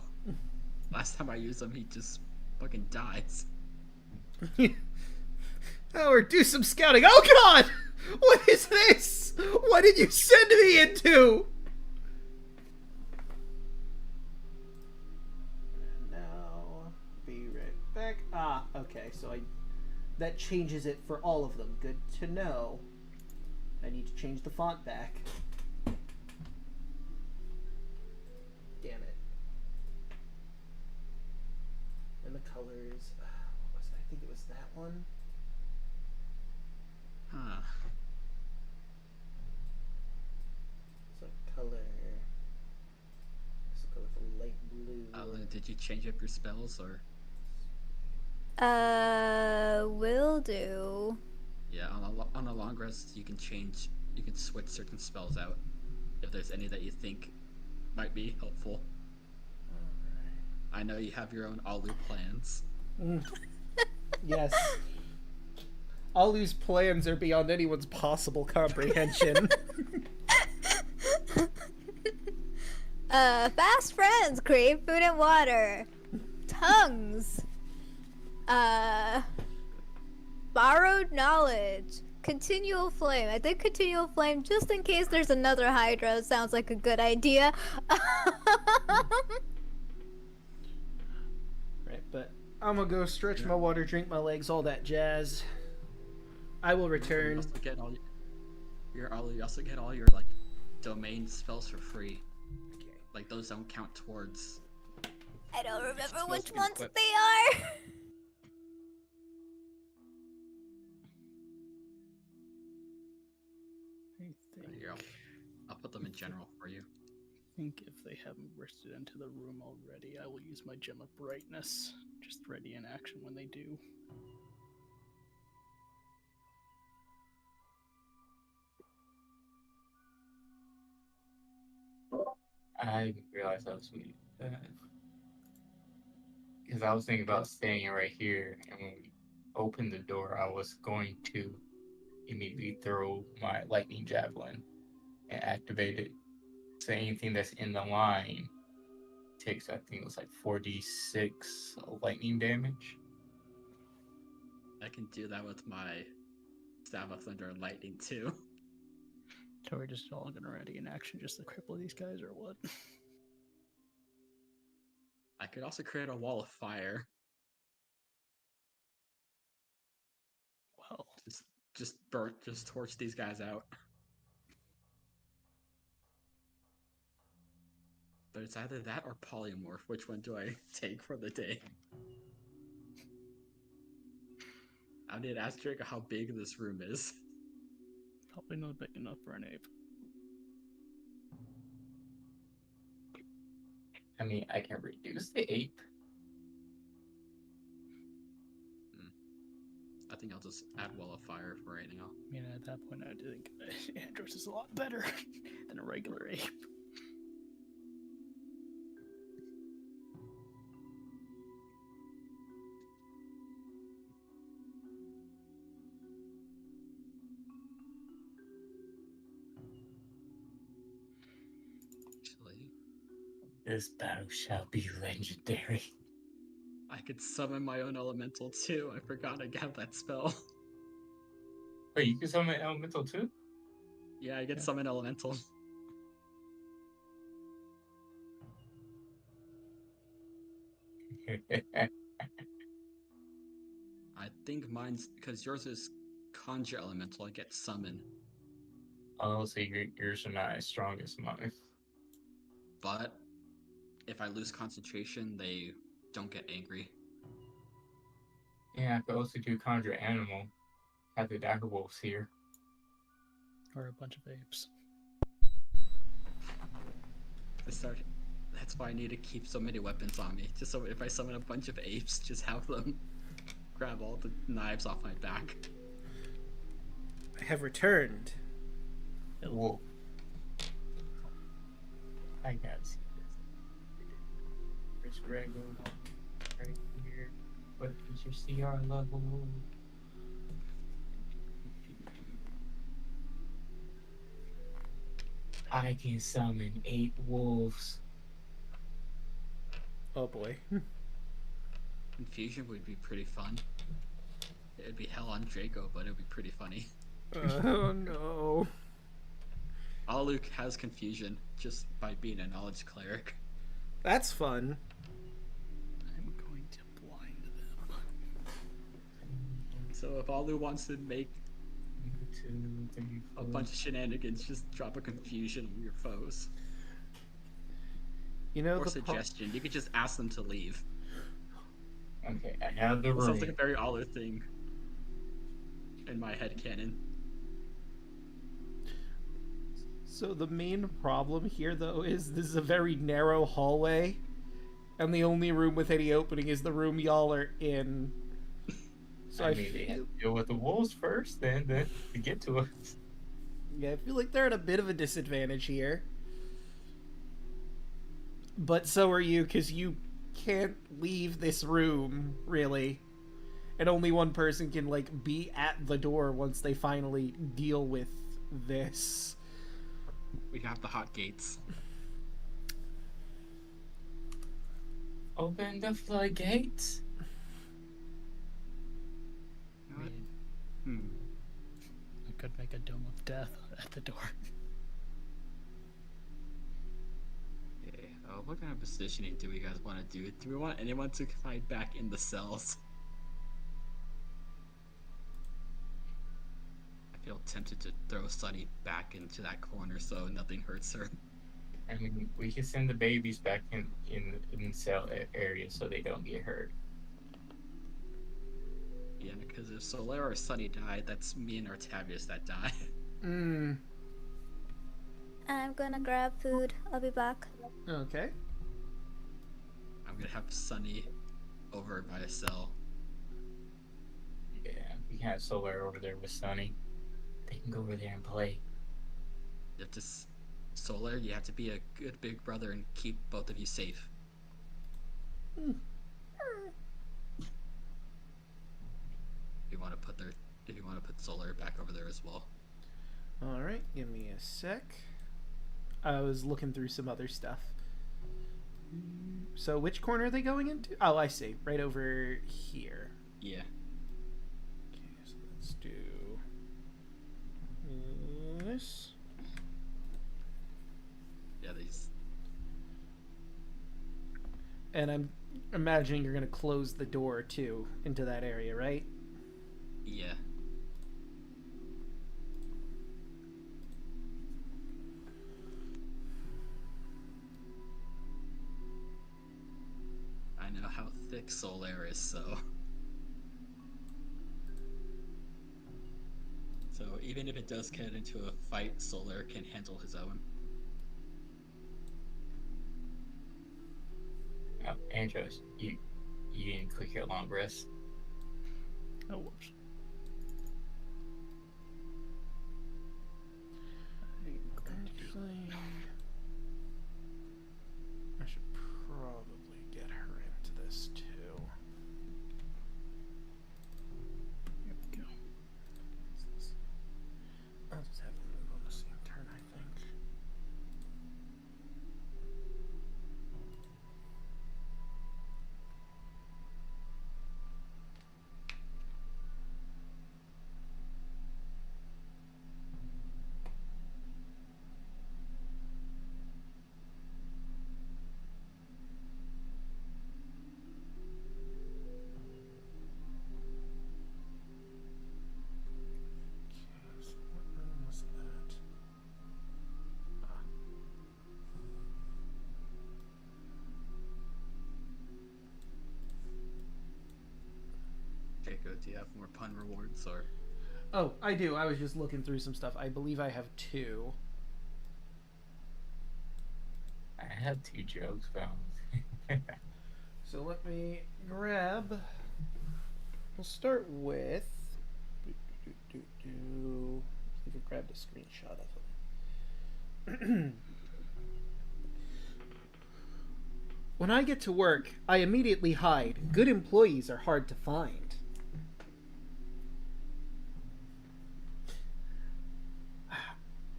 last time I used him, he just fucking dies. Howard, do some scouting. Oh god! What is this? What did you send me into? Now, be right back. Ah, okay, so that changes it for all of them. Good to know. I need to change the font back. Damn it. And the colors. What was it? I think it was that one. Huh. So color. Let's go with a light blue. Did you change up your spells, or? Will do. Yeah, on a long rest, you can switch certain spells out if there's any that you think might be helpful. I know you have your own Alu plans. Yes. Alu's plans are beyond anyone's possible comprehension. Fast friends, crave food and water. Tongues. Borrowed knowledge. Continual flame. I think continual flame, just in case there's another Hydra, sounds like a good idea. Right, but I'm gonna go stretch my water, drink my legs, all that jazz. I will return. You also get all your like domain spells for free. Okay. Like those don't count towards. I don't remember Supposed which to be ones equipped. they are. Here, I'll put them in general for you. I think if they haven't bursted into the room already, I will use my Gem of Brightness, just ready in action when they do. I didn't realize I was muted. Because I was thinking about staying right here, and when we opened the door, I was going to immediately throw my lightning javelin and activate it. So anything that's in the line takes, I think it was like 4d6 lightning damage. I can do that with my Staff of Thunder and Lightning too. So we're just all gonna ready in action just to cripple these guys, or what? I could also create a wall of fire. Well, Just torch these guys out. But it's either that or polymorph. Which one do I take for the day? I need to ask Draco how big this room is. probably not big enough for an ape. I mean, I can reduce the ape. I think I'll just add wall of fire for right now. I mean, at that point, I do think Andros is a lot better than a regular ape. Actually, This battle shall be legendary. I could summon my own elemental too. I forgot I got that spell. Wait, you can summon elemental too? Yeah, I get Yeah. summon elemental. I think mine's because yours is conjure elemental. I get summon, Oh, so yours are not as strong as mine. but if I lose concentration, they don't get angry. Yeah, I could also do conjure animal. Have the dagger wolves here. Or a bunch of apes. That's why I need to keep so many weapons on me. Just so if I summon a bunch of apes, just have them grab all the knives off my back. I have returned. Whoa. I gotta see this. Where's Grego? Right here. What is your CR level? I can summon 8 wolves. Oh boy. Confusion would be pretty fun. It'd be hell on Draco, but it'd be pretty funny. Oh no. Alek has confusion just by being a knowledge cleric. That's fun. I'm going to blind them. So if Alu wants to make 2, 3, a bunch of shenanigans, just drop a confusion on your foes. You know Or the suggestion, you could just ask them to leave. Okay, I have the It sounds like room. a very Alu thing in my head canon. So the main problem here, though, is this is a very narrow hallway, and the only room with any opening is the room y'all are in. So I mean, they have to deal with the wolves first, then to get to us. yeah, I feel like they're at a bit of a disadvantage here. But so are you, because you can't leave this room, really. And only one person can, like, be at the door once they finally deal with this. We have the hot gates. Open the floodgates. You know what? I could make a dome of death at the door. Okay, what kind of positioning do we guys want to do? Do we want anyone to fight back in the cells? I feel tempted to throw Sunny back into that corner so nothing hurts her. I mean, we can send the babies back in the cell area so they don't get hurt. Yeah, because if Solera or Sunny die, that's me and Artavius that die. I'm gonna grab food. I'll be back. Okay. I'm gonna have Sunny over by a cell. Yeah, we have Solar over there with Sunny. They can go over there and play. You have to solar, you have to be a good big brother and keep both of you safe. If you want to put solar back over there as well. All right, give me a sec. I was looking through some other stuff. So which corner are they going into? Oh, I see. Right over here. Yeah. Okay, so let's do this. Yeah, these. And I'm imagining you're going to close the door, too, into that area, right? Yeah. I know how thick Solar is, so even if it does get into a fight, Solar can handle his own. Oh, Andros, you didn't click your long rest. Oh, whoops. Actually, I should probably get her into this too. Here we go. I'll just have them move on the same turn, I think. Okay, so what room was that? Ah. Jacob, do you have more pun rewards or? Oh, I do. I was just looking through some stuff. I believe I have 2. I had 2 jokes found. So let me grab. We'll start with. See if I grabbed a screenshot of them. When I get to work, I immediately hide. Good employees are hard to find.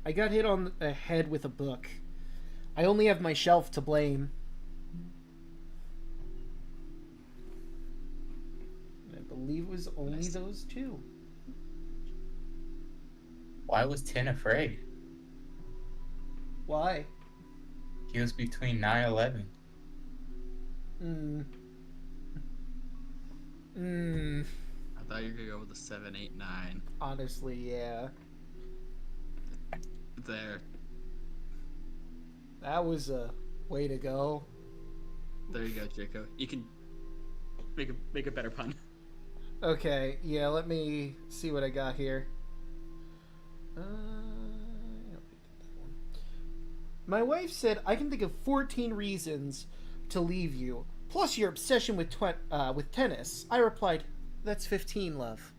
I got hit on the head with a book. I only have my shelf to blame. I believe it was only Nice. those 2. Why was 10 afraid? Why? He was between 9/11. I thought you were gonna go with the 7, 8, 9. Honestly, yeah. There. That was a way to go. There you go, Jacob. You can make a better pun. Okay, yeah, let me see what I got here. Yeah, my wife said I can think of 14 reasons to leave you, plus your obsession with tennis. I replied, that's 15, love.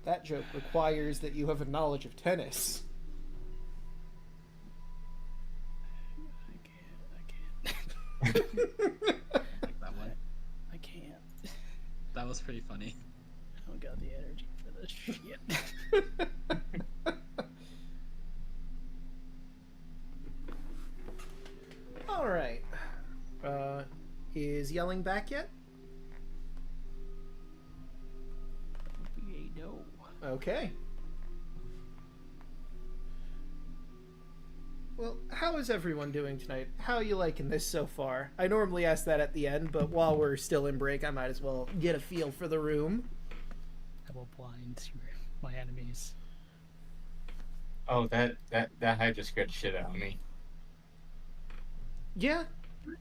That joke requires that you have a knowledge of tennis. I can't. Like that one. I can't. That was pretty funny. I don't got the energy for this shit. All right. Is yelling back yet? No. Okay. Well, how is everyone doing tonight? How are you liking this so far? I normally ask that at the end, but while we're still in break, I might as well get a feel for the room. I will blind my enemies. Oh, that Hydra scared the shit out of me. Yeah,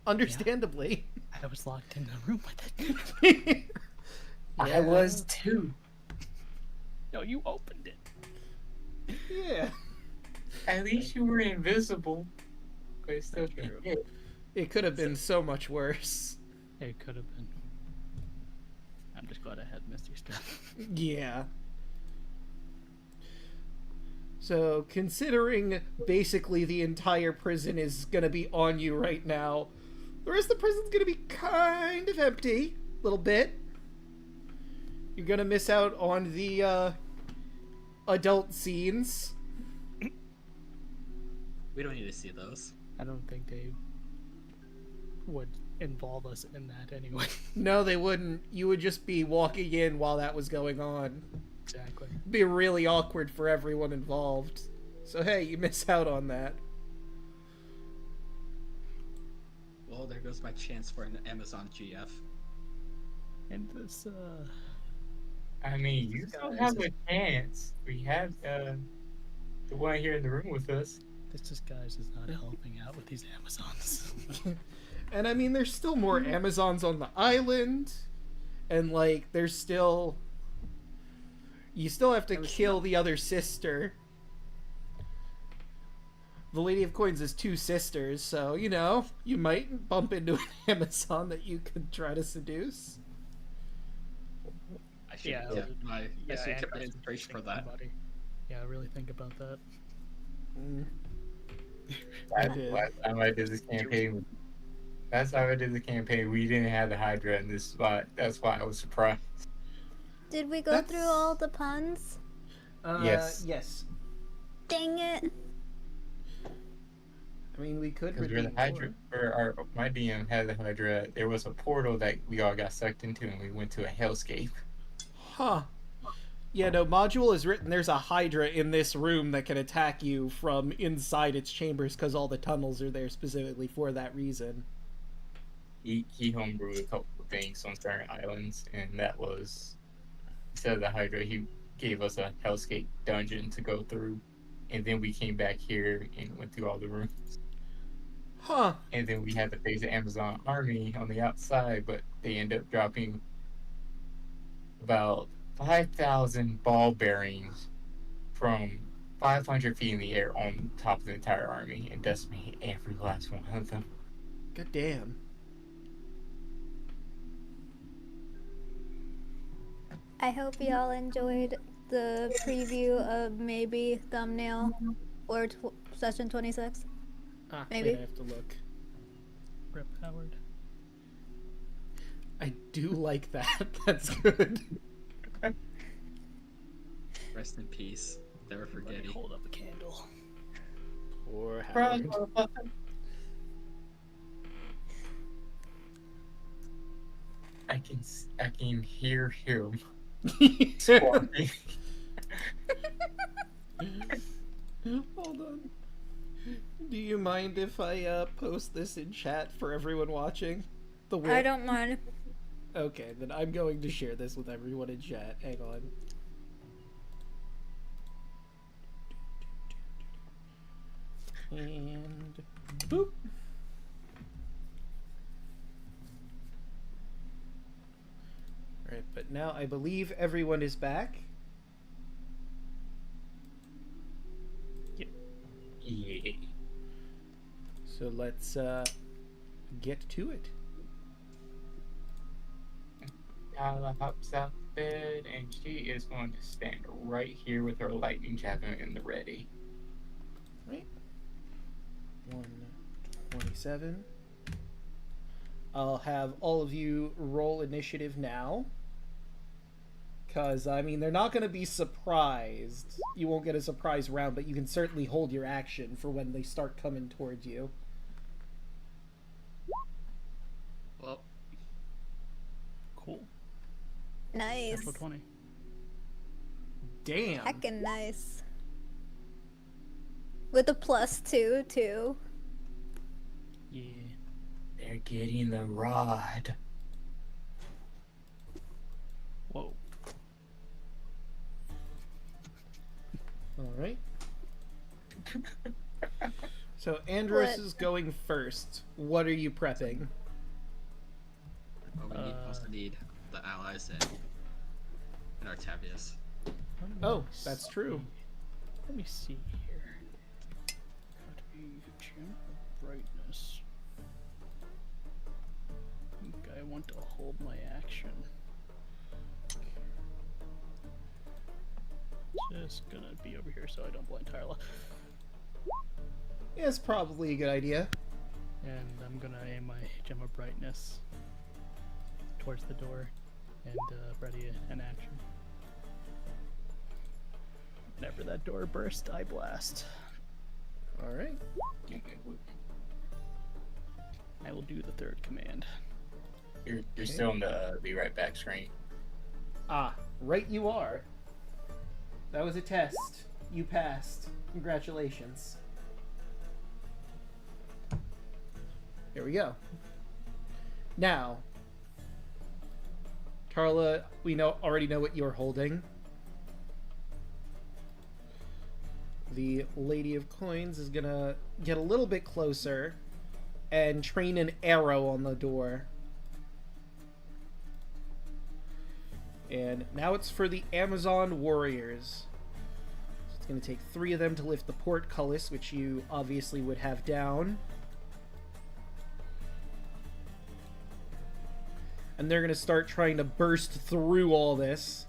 understandably. I was locked in the room with it. I was too. No, you opened it. Yeah. At least you were invisible. But it's still True. true. It could have been so much worse. It could have been. I'm just glad I had Misty stuff. Yeah. So, considering basically the entire prison is gonna be on you right now, the rest of the prison's gonna be kind of empty. A little bit. You're gonna miss out on the, adult scenes. We don't need to see those. I don't think they would involve us in that anyway. No, they wouldn't. You would just be walking in while that was going on. Exactly. It'd be really awkward for everyone involved. So, hey, you miss out on that. Well, there goes my chance for an Amazon GF. And this, I mean, you still have a chance. We have the one here in the room with us. this disguise is not helping out with these Amazons. And I mean, there's still more Amazons on the island. And, like, there's still... You still have to kill the other sister. The Lady of Coins is 2 sisters, so, you know, you might bump into an Amazon that you could try to seduce. I should Yeah, kept my yeah, I should and kept my that's inspiration for interesting, that. buddy. Yeah, really think about that. Mm. Last did. time I did this campaign, last time I did the campaign, we didn't have the Hydra in this spot. That's why I was surprised. Did we go That's- through all the puns? Yes. Yes. Dang it. I mean, we could Because we're redeem the Hydra, more. or my DM had the Hydra. There was a portal that we all got sucked into, and we went to a hellscape. Huh. Yeah, no, module is written, there's a Hydra in this room that can attack you from inside its chambers because all the tunnels are there specifically for that reason. He homebrewed a couple of things on certain islands, and that was, instead of the Hydra, he gave us a hellscape dungeon to go through, and then we came back here and went through all the rooms. Huh. And then we had to face the Amazon army on the outside, but they end up dropping about 5,000 ball bearings from 500 feet in the air on top of the entire army and decimated every last one of them. God damn. I hope y'all enjoyed the preview of maybe thumbnail or session 26. Ah, Maybe. wait, I have to look. Rip Howard. I do like that. That's good. Rest in peace. Never Let forget me it. hold up a candle. Poor Howard. I can hear him. Hold on. Do you mind if I post this in chat for everyone watching? The whip? I don't mind. Okay, then I'm going to share this with everyone in chat. Hang on. And boop. Alright, but now I believe everyone is back. Yeah. So let's get to it. Kyla hops out of bed and she is going to stand right here with her lightning javelin in the ready. Right. 127. I'll have all of you roll initiative now. Because, I mean, they're not going to be surprised. You won't get a surprise round, but you can certainly hold your action for when they start coming towards you. Well, Cool. Nice. Natural 20. Damn. Heckin' nice. With a +2, too. Yeah. They're getting the rod. Whoa. Alright. So, Andros What? is going first. What are you prepping? well, we also need the allies and Artavius. Let me Oh, that's true. see. Let me see here. Got to be channel brightness. I think I want to hold my action. Just gonna be over here so I don't blind Tarla. Yeah, it's probably a good idea. And I'm gonna aim my gem of brightness towards the door and ready an action. Whenever that door bursts, I blast. All right. I will do the third command. You're still in the be right back screen. Ah, right you are. That was a test. You passed. Congratulations. Here we go. Now, Tarla, we already know what you're holding. The Lady of Coins is gonna get a little bit closer and train an arrow on the door. And now it's for the Amazon Warriors. So it's going to take 3 of them to lift the portcullis, which you obviously would have down. And they're going to start trying to burst through all this.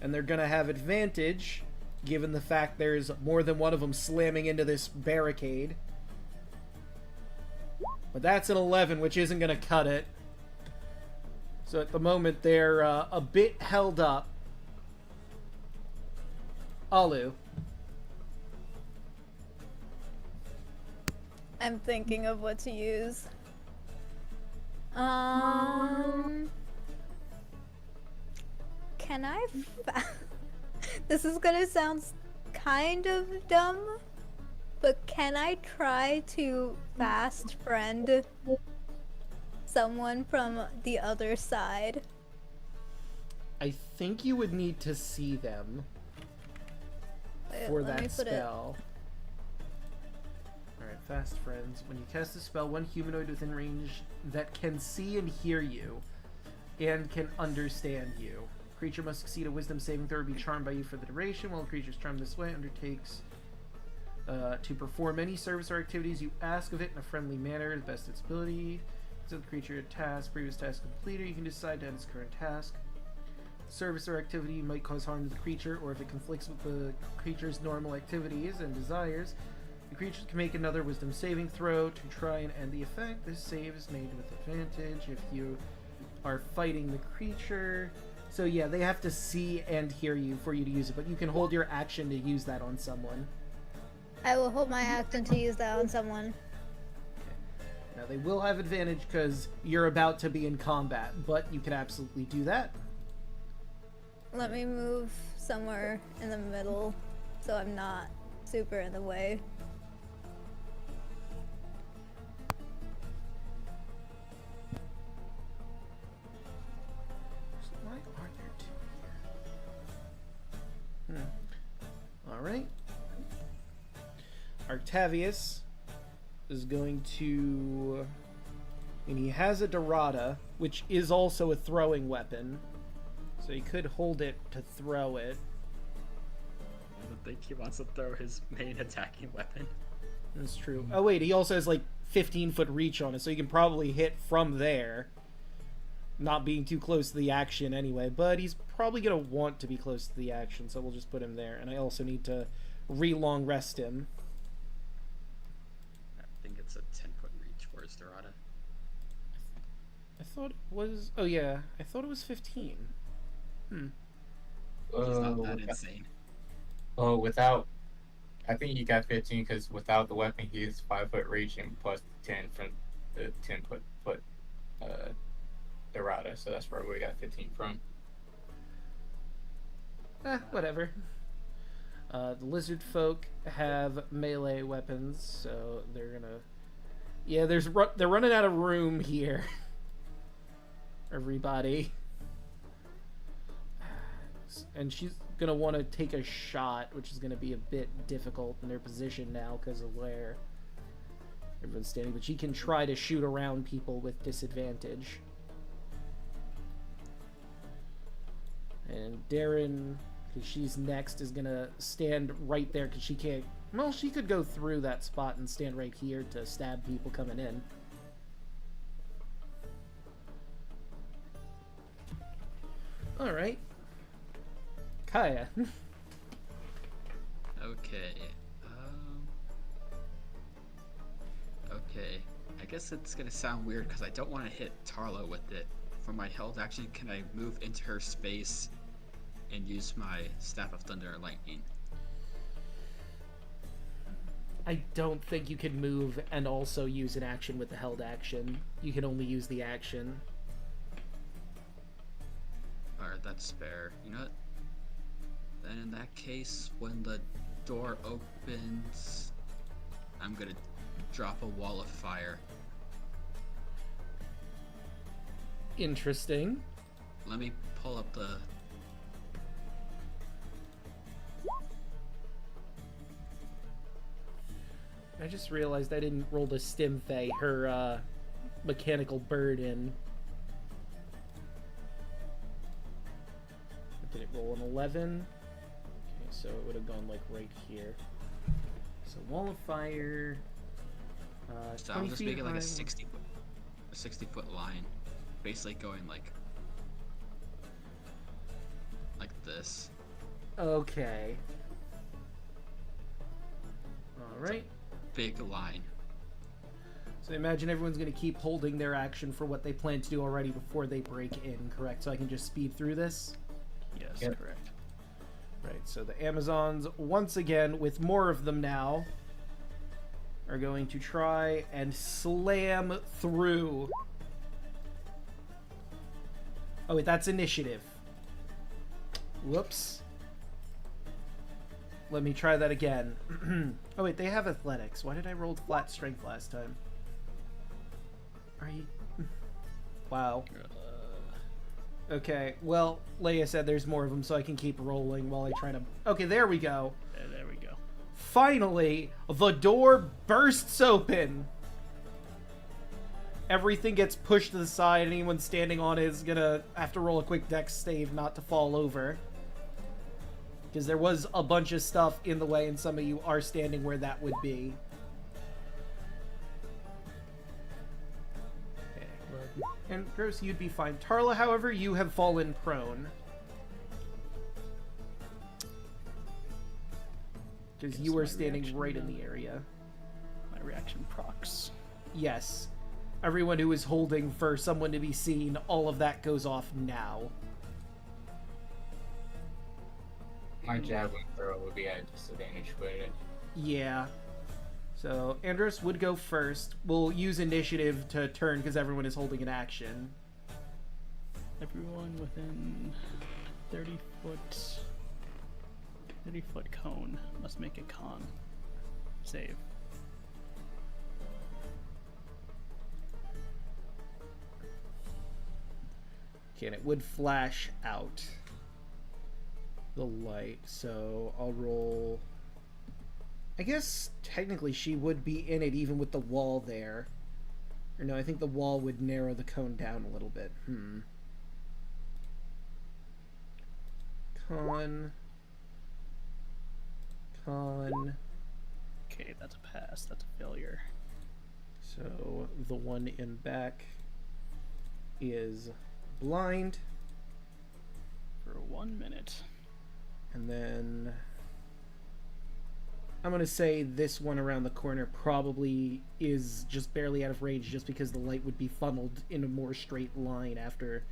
And they're going to have advantage, given the fact there's more than one of them slamming into this barricade. But that's an 11, which isn't going to cut it. So at the moment, they're a bit held up. Alu. I'm thinking of what to use. Can I this is gonna sound kind of dumb, but can I try to fast friend someone from the other side? I think you would need to see them for Let me that put it- spell. Alright, fast friends. When you cast a spell, one humanoid within range that can see and hear you and can understand you. Creature must succeed a wisdom saving throw or be charmed by you for the duration. While the creature is charmed this way, undertakes to perform any service or activities you ask of it in a friendly manner to the best of its ability. So the creature a task, previous task completed, you can decide to end its current task. Service or activity might cause harm to the creature, or if it conflicts with the creature's normal activities and desires, the creature can make another wisdom saving throw to try and end the effect. This save is made with advantage if you are fighting the creature. So yeah, they have to see and hear you for you to use it, but you can hold your action to use that on someone. I will hold my action to use that on someone. Now they will have advantage because you're about to be in combat, but you can absolutely do that. Let me move somewhere in the middle so I'm not super in the way. Why are there 2 here? Alright. Octavius is going to... And he has a Dorada, which is also a throwing weapon. So he could hold it to throw it. I don't think he wants to throw his main attacking weapon. That's true. Oh wait, he also has like 15-foot reach on it, so he can probably hit from there. Not being too close to the action anyway, but he's probably going to want to be close to the action, so we'll just put him there. And I also need to re-long rest him. I think it's a 10-foot reach for his Dorada. I thought it was... Oh yeah, I thought it was 15. He's not that insane. Oh, without... I think he got 15 because without the weapon, he is 5-foot reach and plus 10 from the 10-foot Dorada. So that's where we got 15 from. Whatever. The lizard folk have melee weapons, so they're gonna... Yeah, they're running out of room here. Everybody. And she's gonna want to take a shot, which is gonna be a bit difficult in their position now because of where everyone's standing. But she can try to shoot around people with disadvantage. And Darren, because she's next, is gonna stand right there because she can't... Well, she could go through that spot and stand right here to stab people coming in. Alright. Hiya. Okay. Okay. I guess it's gonna sound weird because I don't want to hit Tarla with it. For my held action, can I move into her space and use my Staff of Thunder and Lightning? I don't think you can move and also use an action with the held action. You can only use the action. Alright, that's fair. You know what? Then in that case, when the door opens, I'm gonna drop a wall of fire. Interesting. Let me pull up the... I just realized I didn't roll the Stim Fae, her mechanical bird in. Did it roll an 11? Okay, so it would have gone like right here. So wall of fire. So I'm just 20 feet making like high. a 60-foot line, basically going like this. Okay. All right. Big line. So imagine everyone's going to keep holding their action for what they plan to do already before they break in, correct? So I can just speed through this? Yes, Yep. correct. Right, so the Amazons, once again, with more of them now, are going to try and slam through. Oh, wait, that's initiative. Whoops. Let me try that again. Oh, wait, they have athletics. Why did I roll flat strength last time? Are you... Wow. Okay, well, Leia said there's more of them, so I can keep rolling while I try to... Okay, there we go. There we go. Finally, the door bursts open. Everything gets pushed to the side. Anyone standing on it is gonna have to roll a quick dex save not to fall over. Because there was a bunch of stuff in the way, and some of you are standing where that would be. Okay. And Gross, you'd be fine. Tarla, however, you have fallen prone. Because Yes, you were my standing reaction, right in the area. My reaction procs. Yes. Everyone who is holding for someone to be seen, all of that goes off now. My javelin throw would be at disadvantage with it. Yeah. So, Andros would go first. We'll use initiative to turn because everyone is holding an action. Everyone within 30 foot cone must make a con save. Okay, and it would flash out the light, so I'll roll... I guess technically she would be in it even with the wall there. Or no, I think the wall would narrow the cone down a little bit. Con. Okay, that's a pass. That's a failure. So the one in back is blind. For 1 minute. And then I'm going to say this one around the corner probably is just barely out of range just because the light would be funneled in a more straight line after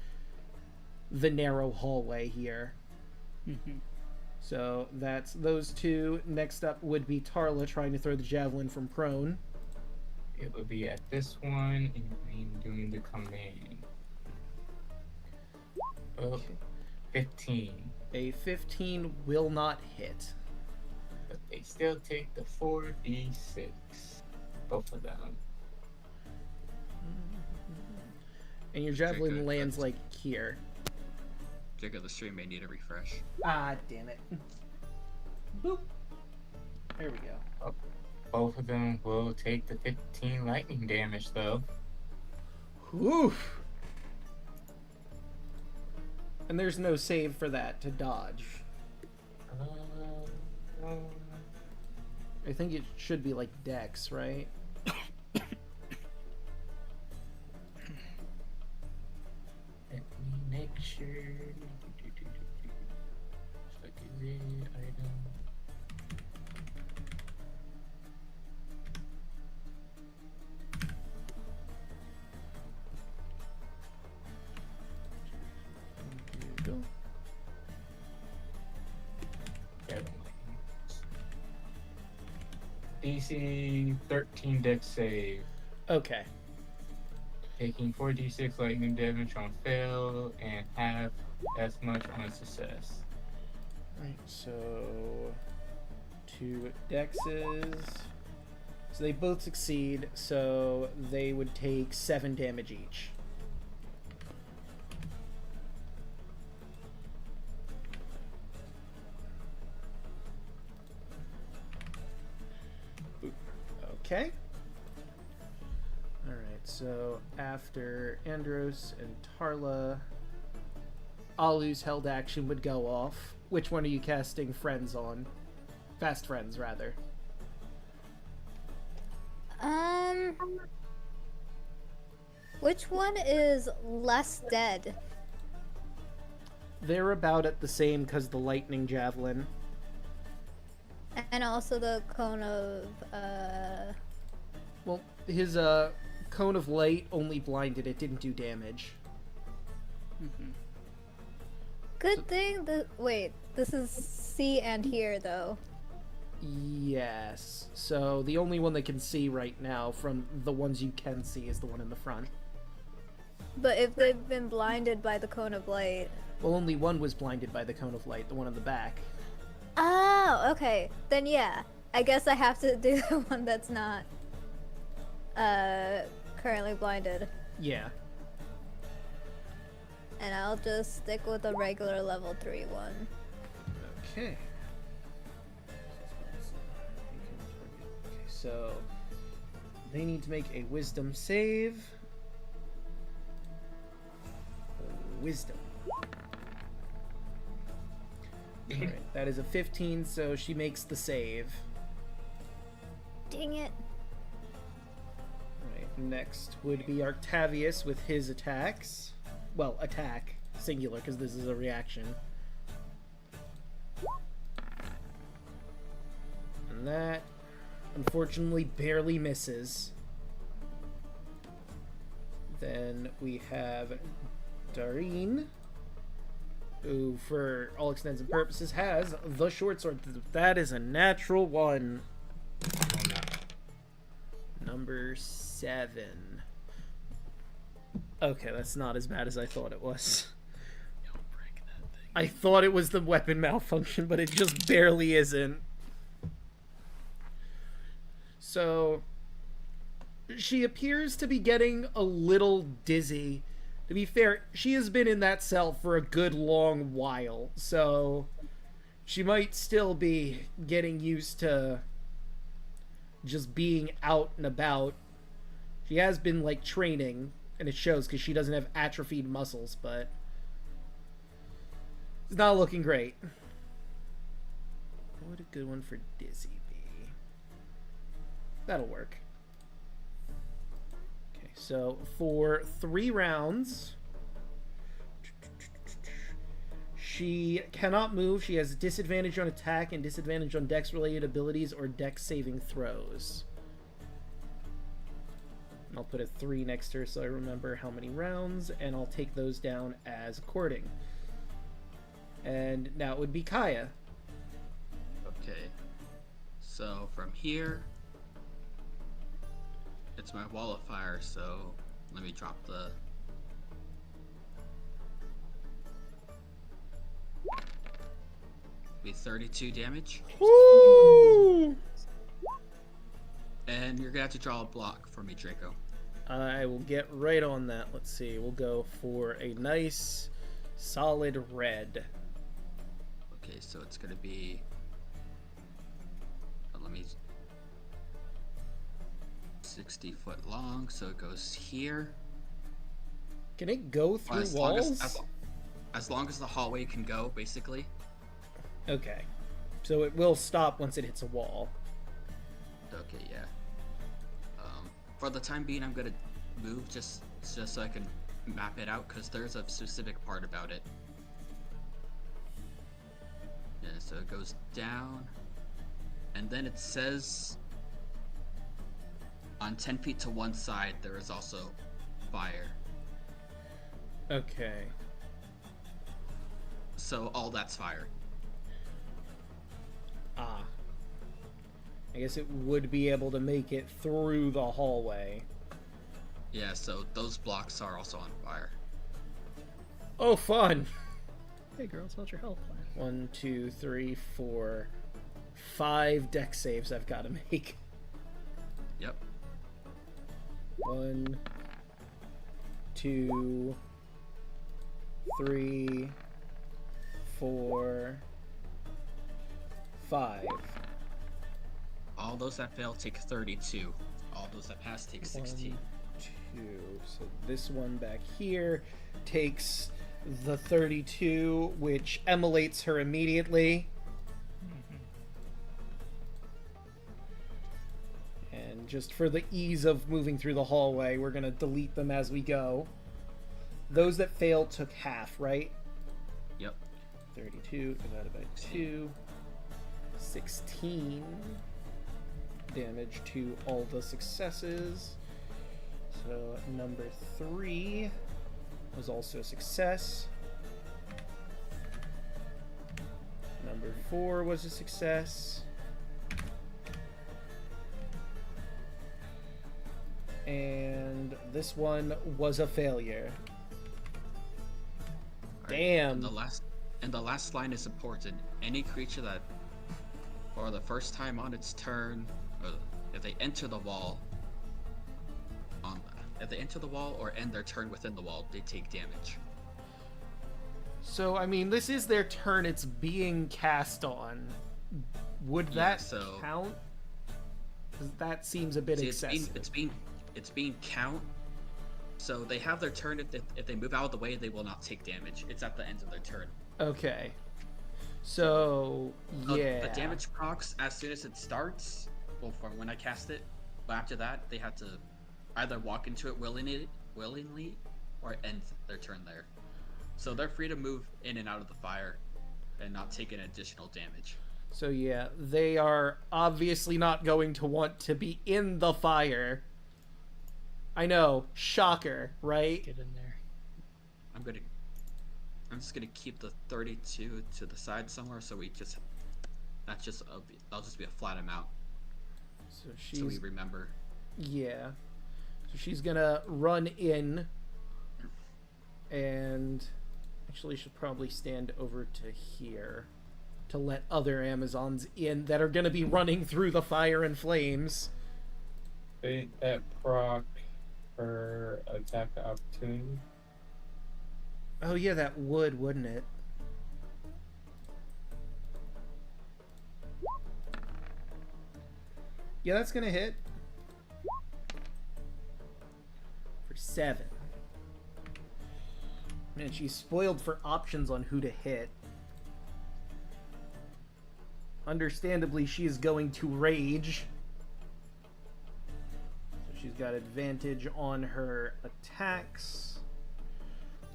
the narrow hallway here. So that's those two. Next up would be Tarla trying to throw the javelin from prone. It would be at this one, and I'm doing the command. Oh, 15. A 15 will not hit. But they still take the 4d6. Both of them. And your javelin good. lands like here. Jigga, the stream may need a refresh. Ah, damn it. Boop. There we go. Both of them will take the 15 lightning damage, though. Oof. And there's no save for that to dodge. I think it should be like Dex, right? Let me make sure. DC 13 dex save, Okay. taking 4d6 lightning damage on fail and half as much on success. Right, so 2 dexes. So they both succeed, so they would take 7 damage each. Okay. Alright, so after Andros and Tarla, Alu's held action would go off. Which one are you casting Friends on? Fast Friends, rather. Which one is less dead? They're about at the same because the lightning javelin. And also the cone of, Well, his cone of light only blinded it, didn't do damage. Good thing the wait, this is C and here though. Yes. So the only one they can see right now from the ones you can see is the one in the front. But if they've been blinded by the cone of light. Well, only one was blinded by the cone of light, the one in the back. Oh, okay. Then yeah. I guess I have to do the one that's not currently blinded. Yeah. And I'll just stick with a regular level 3 one. Okay. Okay, so they need to make a wisdom save. Wisdom. Alright, that is a 15, so she makes the save. Dang it. Alright, next would be Octavius with his attacks. Well, attack. Singular, because this is a reaction. And that, unfortunately, barely misses. Then we have Dareen, who, for all extents and purposes, has the short sword. That is a natural 1. Number 7. Okay, that's not as bad as I thought it was. I thought it was the weapon malfunction, but it just barely isn't. So, she appears to be getting a little dizzy. To be fair, she has been in that cell for a good long while, so she might still be getting used to just being out and about. She has been, like, training, and it shows because she doesn't have atrophied muscles, but it's not looking great. What would a good one for dizzy be? That'll work. Okay, so for 3 rounds, she cannot move. She has disadvantage on attack and disadvantage on dex-related abilities or dex saving throws. And I'll put a 3 next to her so I remember how many rounds, and I'll take those down as according. And now it would be Kaya. Okay. So from here, it's my wall of fire, so let me drop the... Be 32 damage. Woo! And you're gonna have to draw a block for me, Draco. I will get right on that. Let's see. We'll go for a nice, solid red. Okay, so it's gonna be... let me... 60 foot long, so it goes here. Can it go through As long walls? as long as the hallway can go, basically. Okay. So it will stop once it hits a wall. Okay, yeah. For the time being, I'm gonna move just so I can map it out, because there's a specific part about it. Yeah, so it goes down, and then it says on 10 feet to one side there is also fire. Okay. So all that's fire. Ah. I guess it would be able to make it through the hallway. Yeah, so those blocks are also on fire. Oh, fun! Hey girls, how's your health plan? 1, 2, 3, 4, 5 deck saves I've got to make. Yep. 1, 2, 3, 4, 5. All those that fail take 32. All those that pass take 16. 1, 2. So this one back here takes the 32, which emulates her immediately. And just for the ease of moving through the hallway, we're going to delete them as we go. Those that failed took half, right? Yep. 32 divided by 2. 16 damage to all the successes. So number 3 was also a success. Number 4 was a success. And this one was a failure. Damn. And the last line is important. Any creature that, for the first time on its turn, or if they enter the wall, if they enter the wall or end their turn within the wall, they take damage. So, I mean, this is their turn it's being cast on. Would that count? 'Cause that seems a bit excessive. It's being count. So they have their turn. If they move out of the way, they will not take damage. It's at the end of their turn. Okay. So, yeah. The damage procs as soon as it starts, well, from when I cast it, but after that, they have to either walk into it willingly, or end their turn there. So they're free to move in and out of the fire and not take an additional damage. So yeah, they are obviously not going to want to be in the fire. I know, shocker, right? Get in there. I'm just gonna keep the 32 to the side somewhere, so that'll just be a flat amount. So we remember. Yeah. So she's gonna run in, and actually should probably stand over to here to let other Amazons in that are gonna be running through the fire and flames. That proc her attack opportunity. Oh yeah, that would, wouldn't it? Yeah, that's gonna hit. For 7. Man, she's spoiled for options on who to hit. Understandably, she is going to rage. So she's got advantage on her attacks.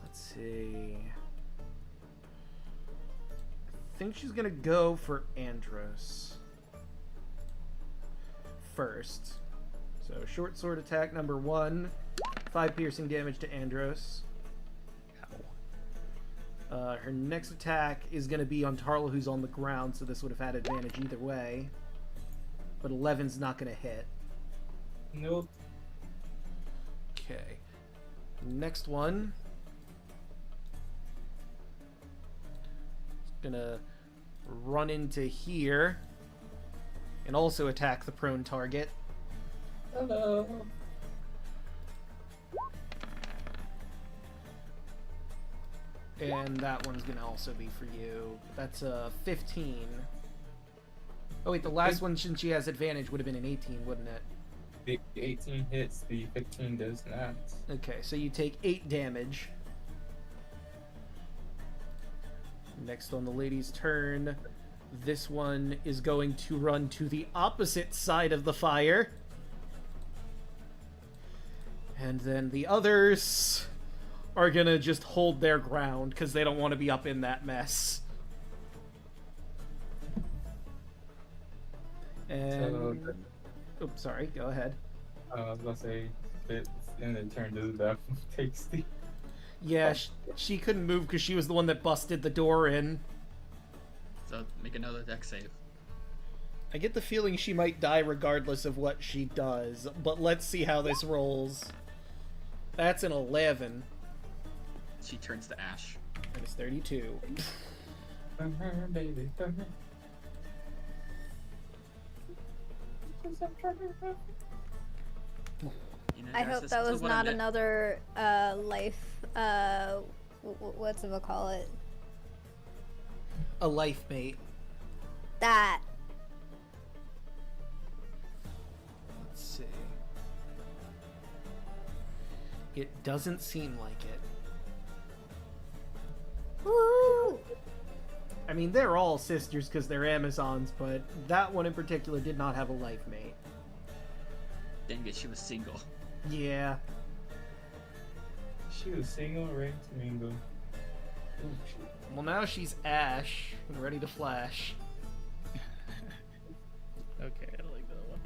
Let's see. I think she's gonna go for Andros first. So short sword attack number 1, 5 piercing damage to Andros. Her next attack is going to be on Tarla, who's on the ground, so this would have had advantage either way. But 11's not going to hit. Nope. Okay. Next one. It's going to run into here and also attack the prone target. Hello. And that one's gonna also be for you. That's a 15. Oh wait, the last one, since she has advantage, would have been an 18, wouldn't it? The 18 hits, the 15 does not. Okay, so you take 8 damage. Next on the lady's turn, this one is going to run to the opposite side of the fire. And then the others are gonna just hold their ground because they don't want to be up in that mess. And oops, sorry, go ahead. I was gonna say it's in the turn to the takes the. Yeah, she couldn't move because she was the one that busted the door in. So make another deck save. I get the feeling she might die regardless of what she does, but let's see how this rolls. That's an 11. She turns to ash. That is 32. Burn her, baby, burn her. You know, I guys, hope this that is was what I not meant. another life. What's it call it? A life mate. That. Let's see. It doesn't seem like it. Woo! I mean, they're all sisters because they're Amazons, but that one in particular did not have a life mate. Dang it, she was single. Yeah. She was single, ready to mingle. Ooh, shit. Well, now she's Ash and ready to flash. Okay, I like that one.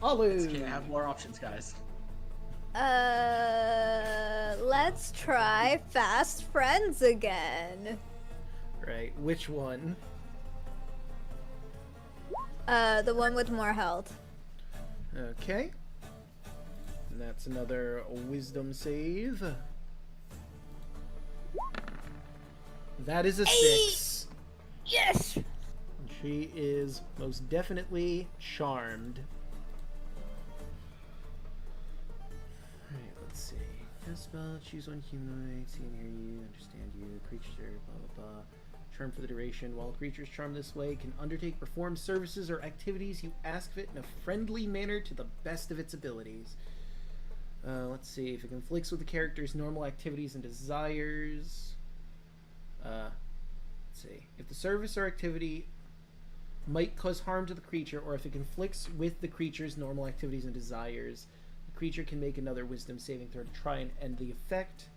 Alu! Okay, I have more options, guys. Let's try Fast Friends again. Right, which one? The one with more health. Okay. And that's another wisdom save. That is a 6. Yes! She is most definitely charmed. Alright, let's see. Cast spell, choose one humanoid, see and hear you, understand you, creature, blah blah blah. Charm for the duration. While creatures charmed this way can undertake, perform services or activities you ask of it in a friendly manner to the best of its abilities. Let's see. If it conflicts with the character's normal activities and desires. Let's see. If the service or activity might cause harm to the creature, or if it conflicts with the creature's normal activities and desires, the creature can make another wisdom saving throw to try and end the effect.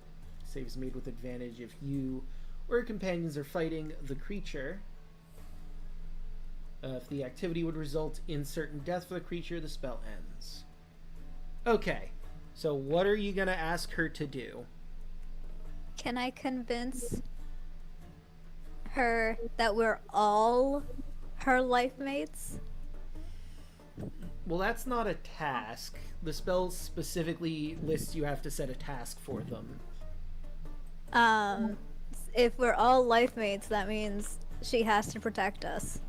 Save is made with advantage if you or your companions are fighting the creature. If the activity would result in certain death for the creature, the spell ends. Okay, so what are you going to ask her to do? Can I convince her that we're all her life mates? Well, that's not a task. The spell specifically lists you have to set a task for them. If we're all life mates, that means she has to protect us.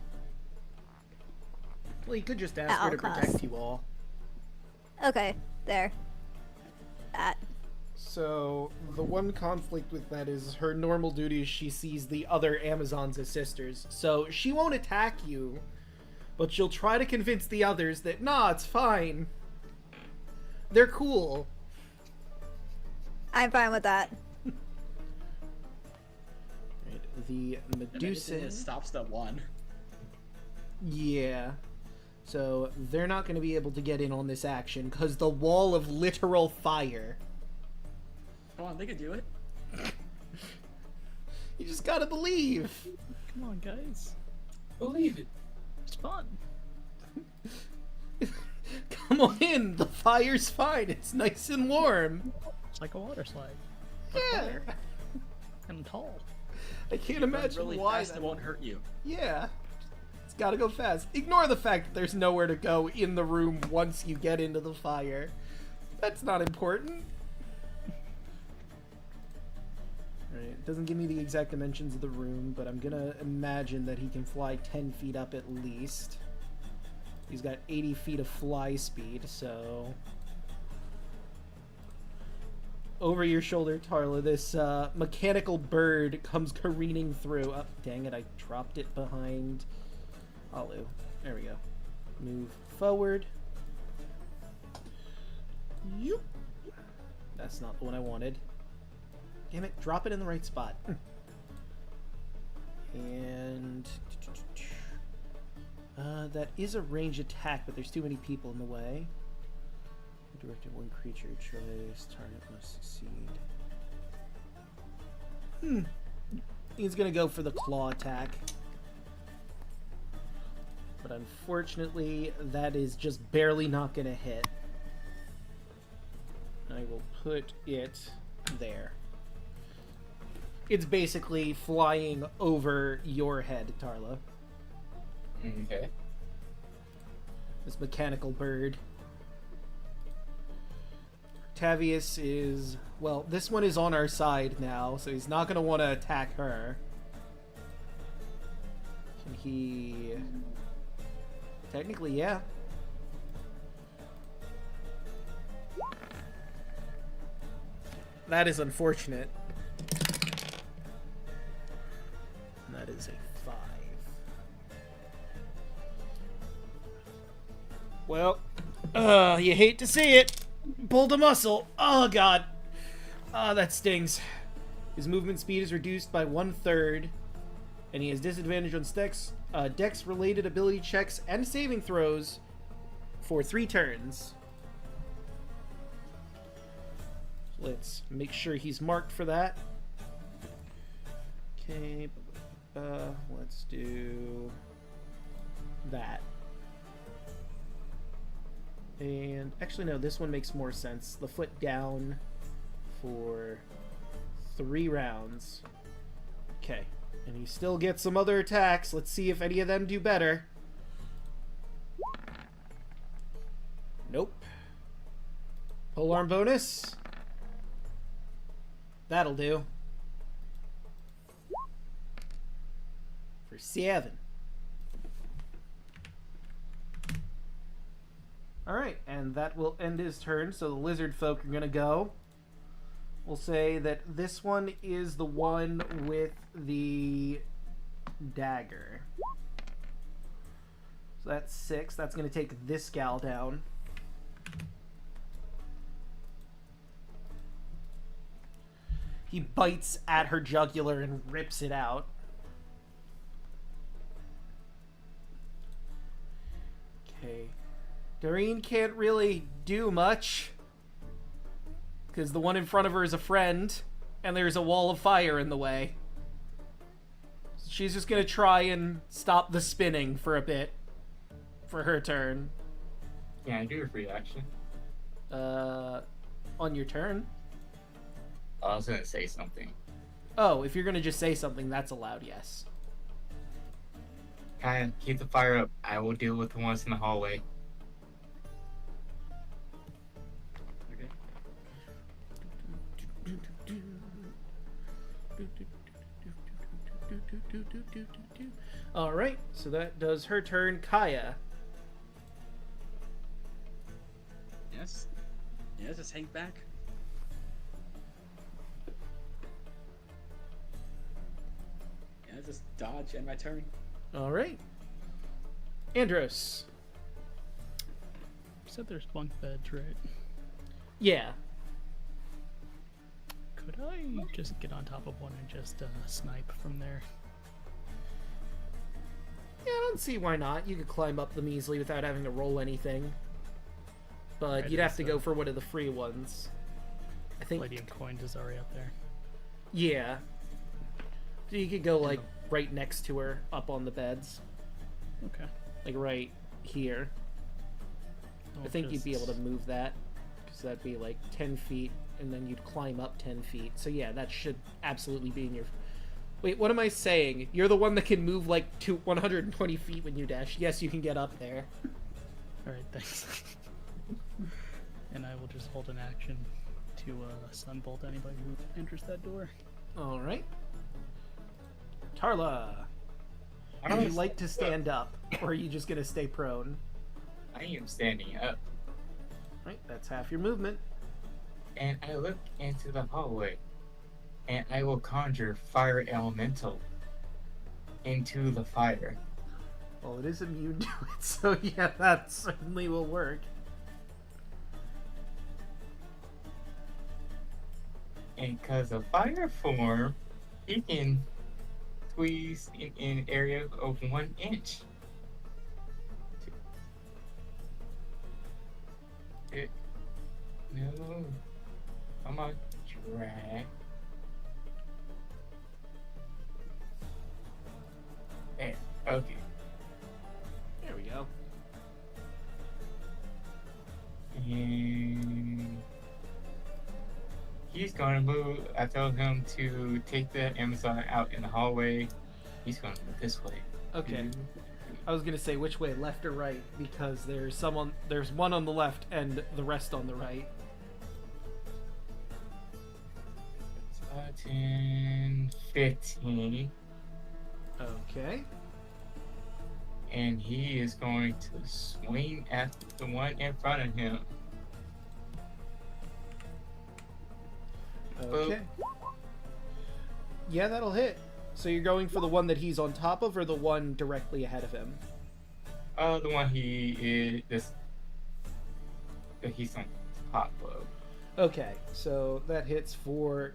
Well, you could just At ask her all to protect costs. you all. Okay, there. That. So, the one conflict with that is her normal duty is she sees the other Amazons as sisters. So, she won't attack you, but she'll try to convince the others that, nah, it's fine. They're cool. I'm fine with that. Right, the And anything Medusa. that stops that one. Yeah. So, they're not going to be able to get in on this action because the wall of literal fire. Come on, they could do it. You just gotta believe. Come on, guys. Believe it. It's fun. Come on in. The fire's fine. It's nice and warm. It's like a water slide. But Yeah. fire. And tall. I can't Run imagine really why fast, that it won't hurt you. Yeah. It's gotta go fast. Ignore the fact that there's nowhere to go in the room once you get into the fire. That's not important. Right, it doesn't give me the exact dimensions of the room, but I'm gonna imagine that he can fly 10 feet up at least. He's got 80 feet of fly speed, so... Over your shoulder, Tarla, this mechanical bird comes careening through. Oh, dang it, I dropped it behind Alu. There we go. Move forward. Yoop. That's not the one I wanted. Damn it, drop it in the right spot. And... that is a range attack, but there's too many people in the way. Directed one creature choice. Target must succeed. He's gonna go for the claw attack. But unfortunately, that is just barely not gonna hit. I will put it there. It's basically flying over your head, Tarla. Okay. This mechanical bird. Tavius is... Well, this one is on our side now, so he's not going to want to attack her. Can he... Technically, yeah. That is unfortunate. That is a 5. Well, you hate to see it. Pulled a muscle. Oh, God. That stings. His movement speed is reduced by 1/3, and he has disadvantage on dex-related ability checks and saving throws for 3 turns. Let's make sure he's marked for that. Okay, let's do that. And actually, no, this one makes more sense. The foot down for 3 rounds. Okay, and he still gets some other attacks. Let's see if any of them do better. Nope. Polearm bonus. That'll do. For 7. Alright, and that will end his turn, so the lizard folk are gonna go. We'll say that this one is the one with the dagger. So that's 6. That's gonna take this gal down. He bites at her jugular and rips it out. Okay. Doreen can't really do much, because the one in front of her is a friend, and there's a wall of fire in the way. She's just gonna try and stop the spinning for a bit, for her turn. Can I do a free action? On your turn? I was gonna say something. Oh, if you're gonna just say something, that's allowed, yes. Kaya, keep the fire up. I will deal with the ones in the hallway. Okay. Alright, so that does her turn. Kaya. Yes. Yeah, just hang back. Yeah, just dodge and my turn. Alright. Andros. You said there's bunk beds, right? Yeah. Could I just get on top of one and just snipe from there? Yeah, I don't see why not. You could climb up them easily without having to roll anything. But Right, you'd have to so- go for one of the free ones. I think... Palladium coins is already up there. Yeah. So you could go, like, right next to her, up on the beds. Okay. Like, right here. I I'll think you'd be able to just- move that. Because that'd be, like, 10 feet, and then you'd climb up 10 feet. So yeah, that should absolutely be in your... Wait, what am I saying? You're the one that can move, like, 120 feet when you dash. Yes, you can get up there. Alright, thanks. And I will just hold an action to sunbolt anybody who enters that door. Alright. Tarla. I Would you like to stand up, or are you just gonna stay prone? I am standing up, Right, that's half your movement. and I look into the hallway, and I will conjure fire elemental into the fire. Well, it is immune to it, so yeah, that certainly will work. And because of fire form, it can squeeze in an area of 1 inch. No. Come on, drag. There. Okay. There we go. And he's gonna move. I told him to take the Amazon out in the hallway. He's gonna move this way. Okay. 2, 3. I was gonna say which way, left or right, because there's one on the left and the rest on the right. 10, 15. Okay. And he is going to swing at the one in front of him. Okay. Yeah, that'll hit. So you're going for the one that he's on top of, or the one directly ahead of him? The one that he's on top of. Okay, so that hits for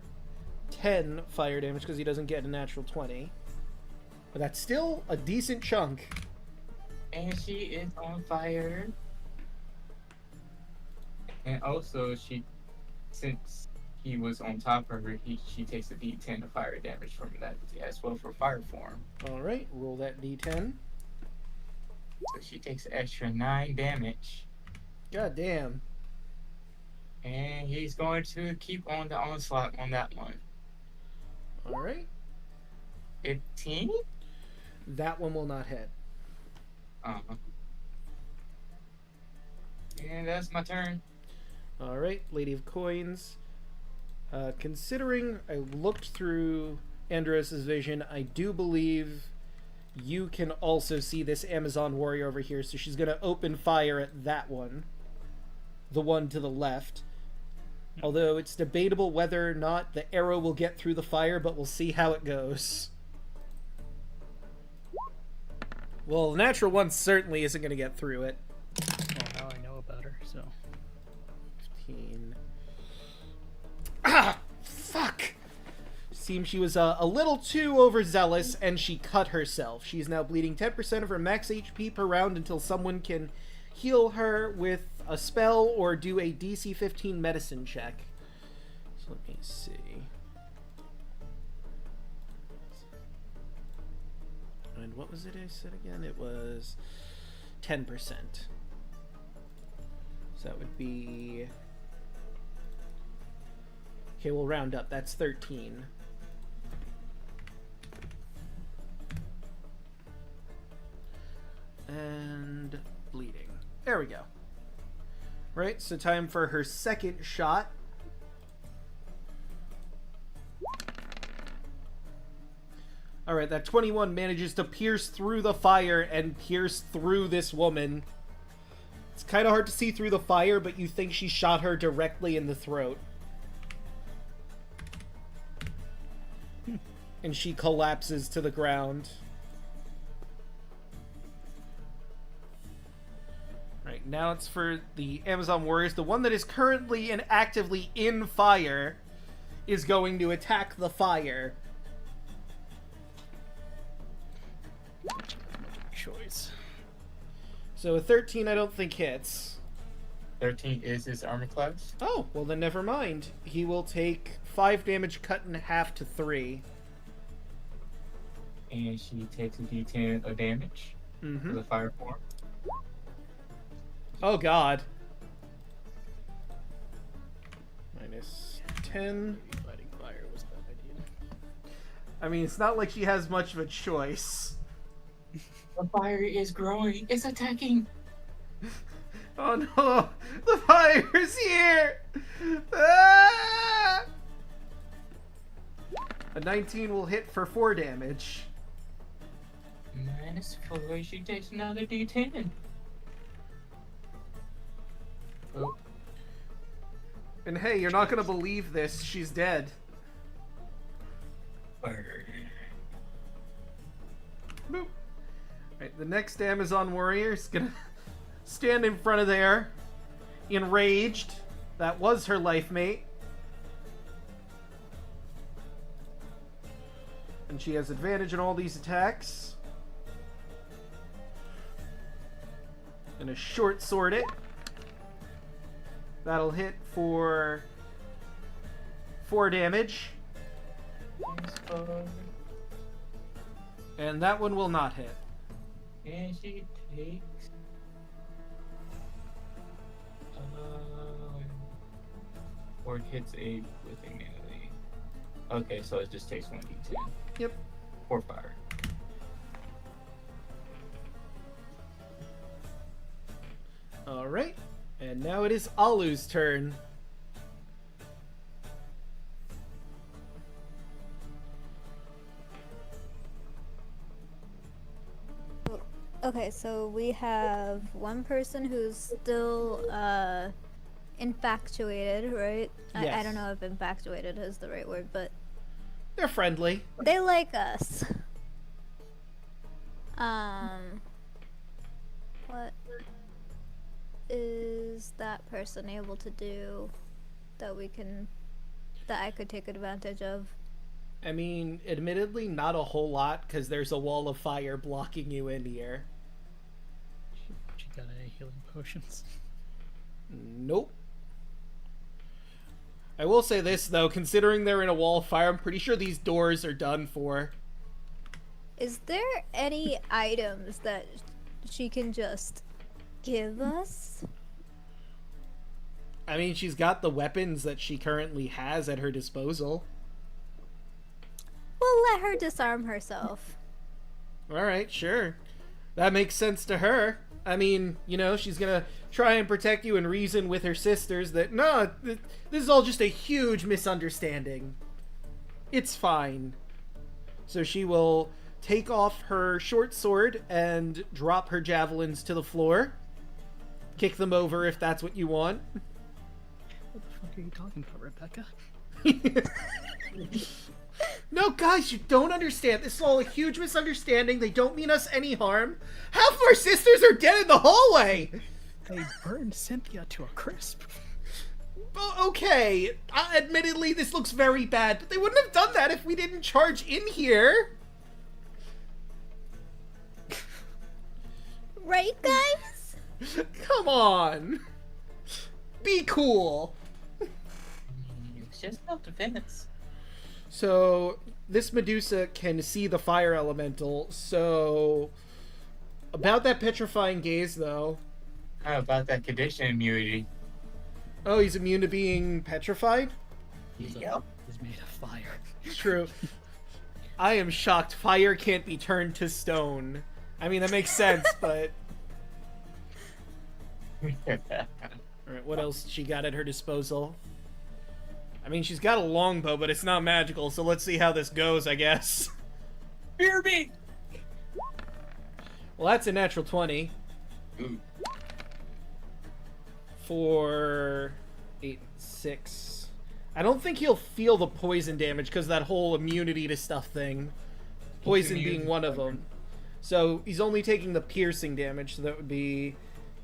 10 fire damage because he doesn't get a natural 20. But that's still a decent chunk. And she is on fire. And also, since he was on top of her, she takes a d10 of fire damage from that as well for fire form. Alright, roll that d10. So she takes an extra 9 damage. God damn. And he's going to keep on the onslaught on that one. Alright. 15? That one will not hit. Uh-huh. And that's my turn. Alright, Lady of Coins. Considering I looked through Andros's vision, I do believe you can also see this Amazon warrior over here, so she's going to open fire at that one. The one to the left. Although it's debatable whether or not the arrow will get through the fire, but we'll see how it goes. Well, the natural one certainly isn't going to get through it. Well, now I know about her, so. 15. Ah! Fuck! Seems she was a little too overzealous, and she cut herself. She's now bleeding 10% of her max HP per round until someone can heal her with a spell or do a DC 15 medicine check. So let me see. And what was it I said again? It was 10%. So that would be... Okay, we'll round up. That's 13. And bleeding. There we go. Right, so time for her second shot. Alright, that 21 manages to pierce through the fire and pierce through this woman. It's kind of hard to see through the fire, but you think she shot her directly in the throat. And she collapses to the ground. Right, now it's for the Amazon Warriors. The one that is currently and actively in fire is going to attack the fire. Choice. So a 13 I don't think hits. 13 is his armor class. Oh, well then never mind. He will take 5 damage cut in half to 3. And she takes a d10 of damage for the fire form. Oh god. Minus 10. Fighting fire was a bad idea. I mean, it's not like she has much of a choice. The fire is growing. It's attacking. Oh no! The fire's here! Ah! A 19 will hit for 4 damage. Minus 4, she takes another d10. Oh. And hey, you're not gonna believe this. She's dead. Fire. Boop. Right, the next Amazon warrior is gonna stand in front of there, enraged. That was her life mate. And she has advantage in all these attacks. Gonna short sword it. That'll hit for 4 damage. And that one will not hit. And she takes... or it hits a with a melee. Okay, so it just takes 1d10. Yep. For fire. Alright. And now it is Alu's turn. Okay, so we have one person who's still infatuated, right? I Yes. don't know if infatuated is the right word, but They're friendly. they like us. What is that person able to do that I could take advantage of? I mean, admittedly, not a whole lot, because there's a wall of fire blocking you in here. She got any healing potions? Nope. I will say this, though, considering they're in a wall of fire, I'm pretty sure these doors are done for. Is there any items that she can just give us? I mean, she's got the weapons that she currently has at her disposal. We'll let her disarm herself. Alright, sure. That makes sense to her. I mean, you know, she's gonna try and protect you and reason with her sisters that, no, this is all just a huge misunderstanding. It's fine. So she will take off her short sword and drop her javelins to the floor. Kick them over if that's what you want. What the fuck are you talking about, Rebecca? No, guys, you don't understand. This is all a huge misunderstanding. They don't mean us any harm. Half of our sisters are dead in the hallway! They burned Cynthia to a crisp. Okay, admittedly, this looks very bad, but they wouldn't have done that if we didn't charge in here. Right, guys? Come on. Be cool. It's just self-defense. So, this Medusa can see the fire elemental, so... About that petrifying gaze, though. How about that condition immunity? Oh, he's immune to being petrified? Yep. He's made of fire. True. I am shocked fire can't be turned to stone. I mean, that makes sense, but... Alright, what else she got at her disposal? I mean, she's got a longbow, but it's not magical, so let's see how this goes, I guess. Fear me! Well, that's a natural 20. Ooh. For 8, 6. I don't think he'll feel the poison damage because that whole immunity to stuff thing. Poison being one of them. So he's only taking the piercing damage, so that would be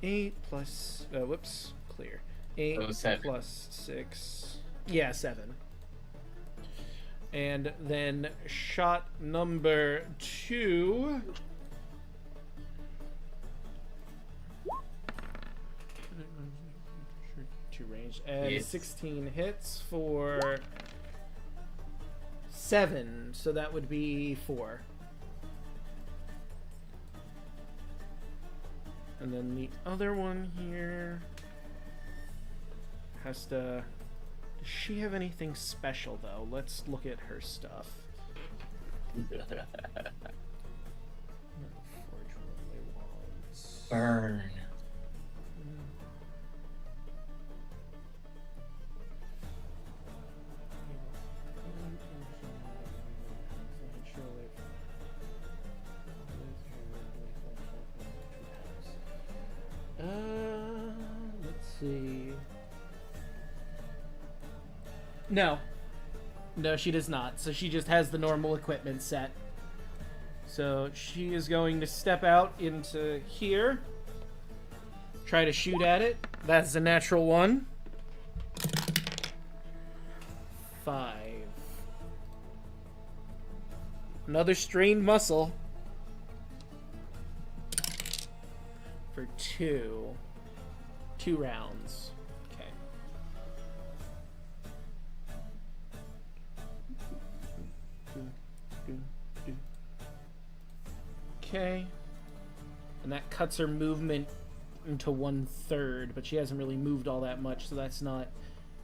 8 plus... whoops, clear. 8 plus 6... Yeah, 7. And then shot number 2... range, and Yes. 16 hits for 7, so that would be 4. And then the other one here has to... Does she have anything special, though? Let's look at her stuff. Burn. Let's see. No. No, she does not. So she just has the normal equipment set. So she is going to step out into here. Try to shoot at it. That's a natural 1. 5. Another strained muscle. For 2. 2 rounds. Okay. Okay. And that cuts her movement into 1/3, but she hasn't really moved all that much, so that's not...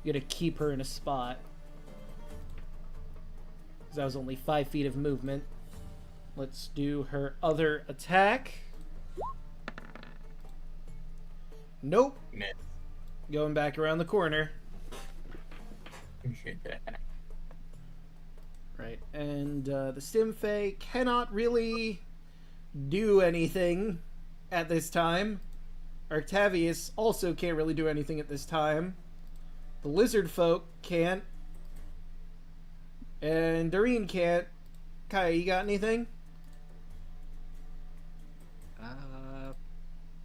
You gotta keep her in a spot. Because that was only 5 feet of movement. Let's do her other attack. Nope. Miss. Going back around the corner. Right, and the Stimfey cannot really do anything at this time. Arctavius also can't really do anything at this time. The lizard folk can't. And Doreen can't. Kaya, you got anything?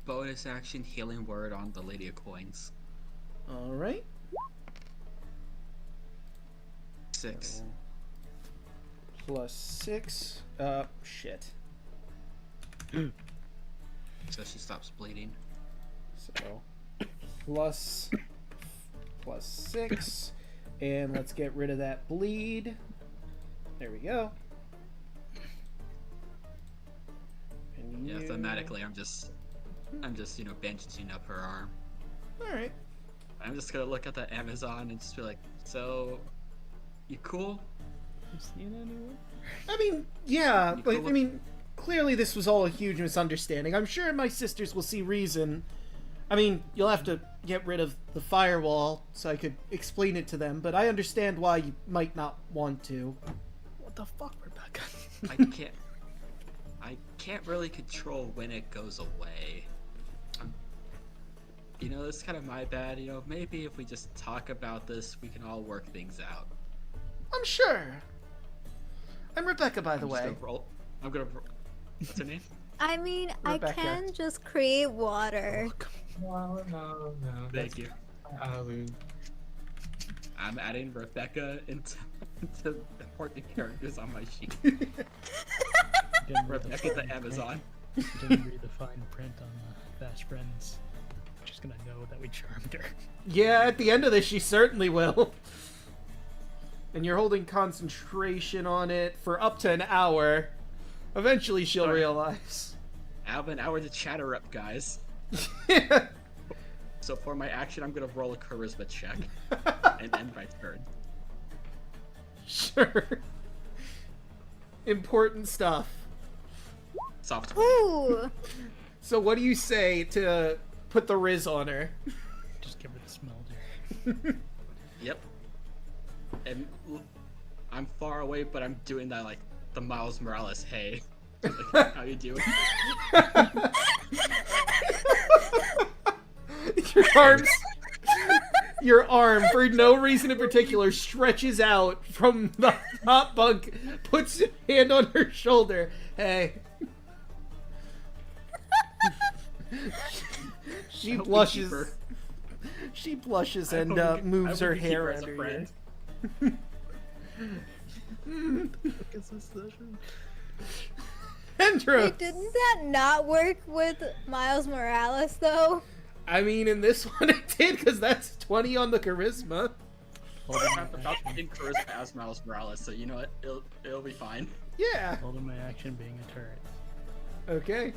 Bonus action healing word on the Lady of Coins. Alright. 6. Plus 6. Shit. So she stops bleeding. So, plus 6. And let's get rid of that bleed. There we go. And Yeah, you... thematically, I'm just bandaging up her arm. Alright. I'm just gonna look at the Amazon and just be like, so, you cool? You seen anyone? I mean, yeah, You but cool I mean, clearly this was all a huge misunderstanding. I'm sure my sisters will see reason. I mean, you'll have to get rid of the firewall so I could explain it to them, but I understand why you might not want to. What the fuck, Rebecca? I can't really control when it goes away. It's kind of my bad. Maybe if we just talk about this, we can all work things out. I'm sure. I'm Rebecca, by the I'm just way. gonna roll. I'm gonna. What's her name? I mean, Rebecca. I can just create water. No. Thank you. Alu. I'm adding Rebecca into important characters on my sheet. Didn't read Rebecca the fine Amazon. print. Didn't read the fine print on Fast Friends. She's gonna know that we charmed her. Yeah, at the end of this, she certainly will. And you're holding concentration on it for up to an hour. Eventually, she'll Sorry. realize. I have an hour to chatter up, guys. So for my action, I'm gonna roll a charisma check and end my turn. Sure. Important stuff. Soft. Ooh! So what do you say to put the Riz on her? Just give her the smell, dear. Yep. And I'm far away, but I'm doing that like the Miles Morales. Hey, like, how you doing? Your arm, for no reason in particular, stretches out from the top bunk, puts a hand on her shoulder. Hey. She I hope we blushes. keep her. She blushes I and hope we- moves I her hope we keep hair as a under friend. Andrew. Wait, didn't that not work with Miles Morales, though? I mean, in this one it did, because that's 20 on the charisma. Holding I my have about the action, same charisma as Miles Morales, so you know what? It'll be fine. Yeah. holding my action being a turret. Okay.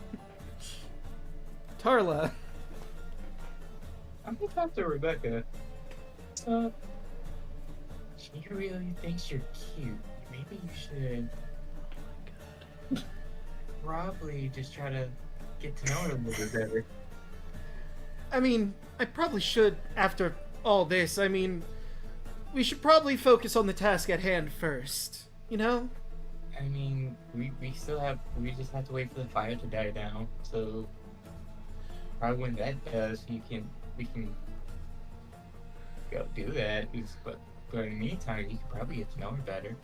Tarla. I'm gonna talk to Rebecca. So, she really thinks you're cute. Maybe you should probably just try to get to know her a little bit better. I mean, I probably should after all this. I mean, we should probably focus on the task at hand first. You know? I mean, we just have to wait for the fire to die down. So probably when that does, we can go do that. But in the meantime, you can probably get to know her better.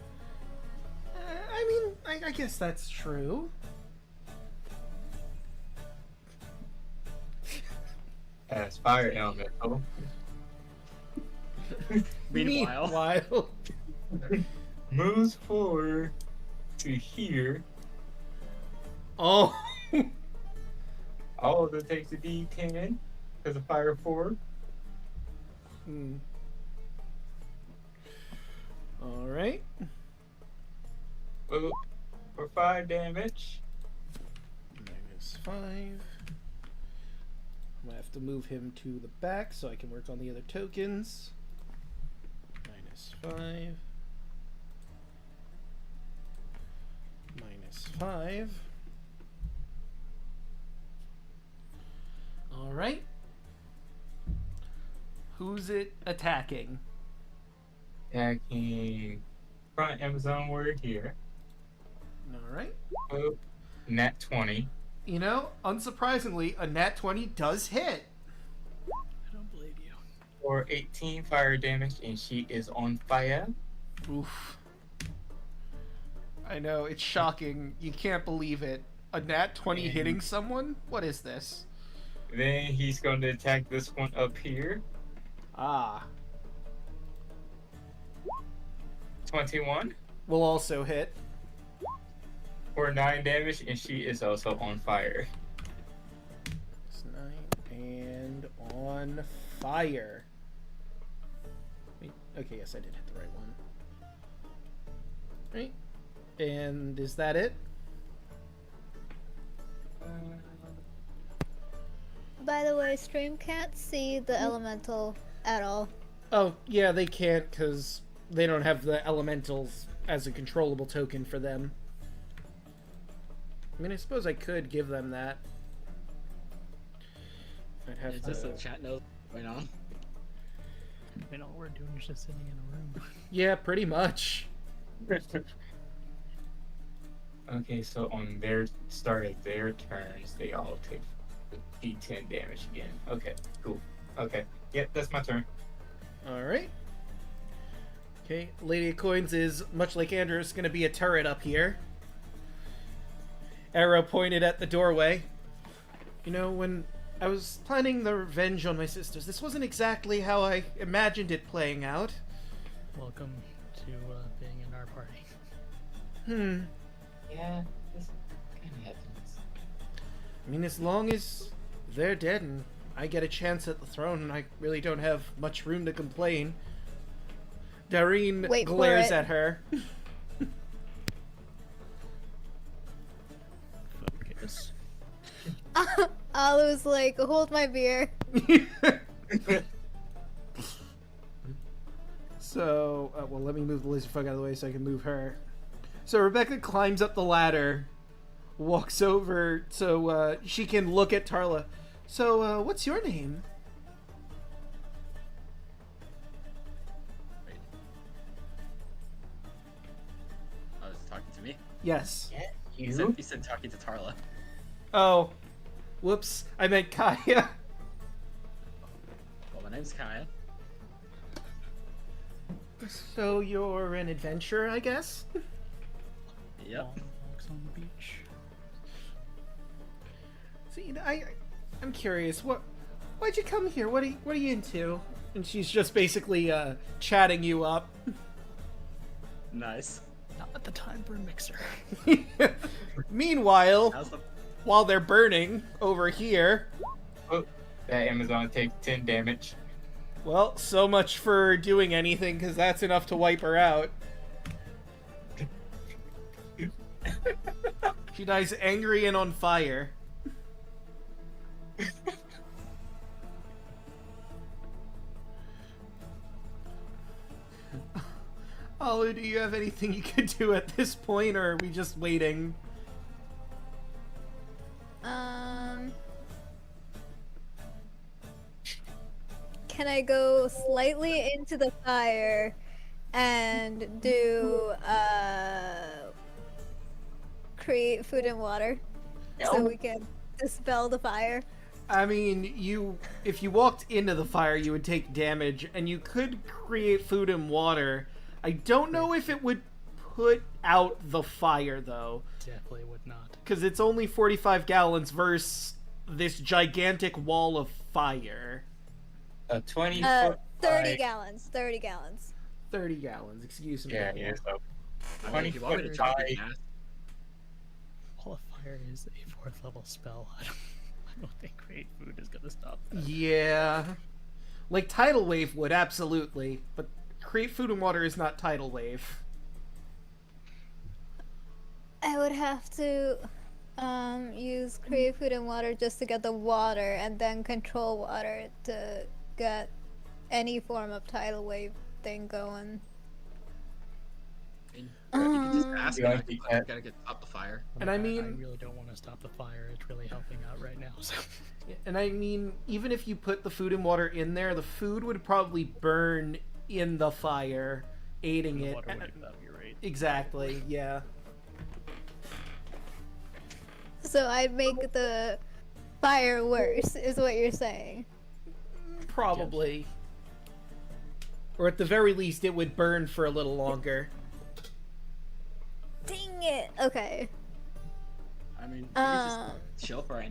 I mean, I guess that's true. As fire elemental. Meanwhile, Moves forward to here. Oh. All of it takes a D10 because of fire 4. Hmm. All right. Oh, for 5 damage. -5. I'm gonna have to move him to the back so I can work on the other tokens. -5. -5. All right. Who's it attacking? Attacking front Amazon word here. All right. Oh, nat 20. You know, unsurprisingly, a nat 20 does hit. I don't believe you. For 18 fire damage, and she is on fire. Oof. I know, it's shocking. You can't believe it. A nat 20 hitting someone? What is this? Then he's going to attack this one up here. Ah. 21 Will also hit. for 9 damage, and she is also on fire. It's 9 and on fire. Wait, okay, yes, I did hit the right one. Right. And is that it? By the way, stream can't see the elemental at all. Oh, yeah, they can't because they don't have the elementals as a controllable token for them. I mean, I suppose I could give them that. I'd have Is to... this a chat knows what's going on? I mean, all we're doing is just sitting in a room. Yeah, pretty much. Okay, so on their start of their turns, they all take D10 damage again. Okay, cool. Okay, yep, that's my turn. Alright. Okay, Lady of Coins is, much like Andrew's, gonna be a turret up here. Arrow pointed at the doorway. You know, when I was planning the revenge on my sisters, this wasn't exactly how I imagined it playing out. Welcome to being in our party. Yeah, this kind of happens. I mean, as long as they're dead and I get a chance at the throne, and I really don't have much room to complain. Dareen Wait for glares it. at her. Focus. Alu's like, hold my beer. So, well, let me move the lizard folk out of the way so I can move her. So Rebecca climbs up the ladder, walks over so she can look at Tarla. So, what's your name? I was talking to me. Yes. Yeah, He said talking to Tarla. Oh, whoops. I meant Kaya. Well, my name's Kaya. So you're an adventurer, I guess? Yep. Long walks on the beach. So, you know, I'm curious. Why'd you come here? What are you into? And she's just basically chatting you up. Nice. Not at the time for a mixer. Meanwhile, How's the... while they're burning over here, Oh, that Amazon takes 10 damage. well, so much for doing anything, because that's enough to wipe her out. She dies angry and on fire. Olu, do you have anything you could do at this point, or are we just waiting? Can I go slightly into the fire and do create food and water so we can dispel the fire? I mean, if you walked into the fire, you would take damage, and you could create food and water. I don't know if it would put out the fire, though, Definitely would not. because it's only 45 gallons versus this gigantic wall of fire. 20 30 foot gallons. 30 gallons. 30 gallons, excuse me. Yeah, yeah, so I mean, 20 if you want me to foot jump high. in gas, Wall of Fire is a 4th level spell. I don't think Create Food is gonna stop that. Yeah. Like Tidal Wave would, absolutely. But Create Food and Water is not Tidal Wave. I would have to use create food and water just to get the water, and then control water to get any form of tidal wave thing going. You can just ask Yeah, him. he I can't. gotta get up the fire. And I I mean, really don't want to stop the fire. It's really helping out right now. So. and I mean, even if you put the food and water in there, the food would probably burn in the fire, aiding The it. water would evaporate. Exactly. Yeah. So I'd make the fire worse, is what you're saying. Probably. Or at the very least, it would burn for a little longer. Dang it. Okay. I mean, you just chill for right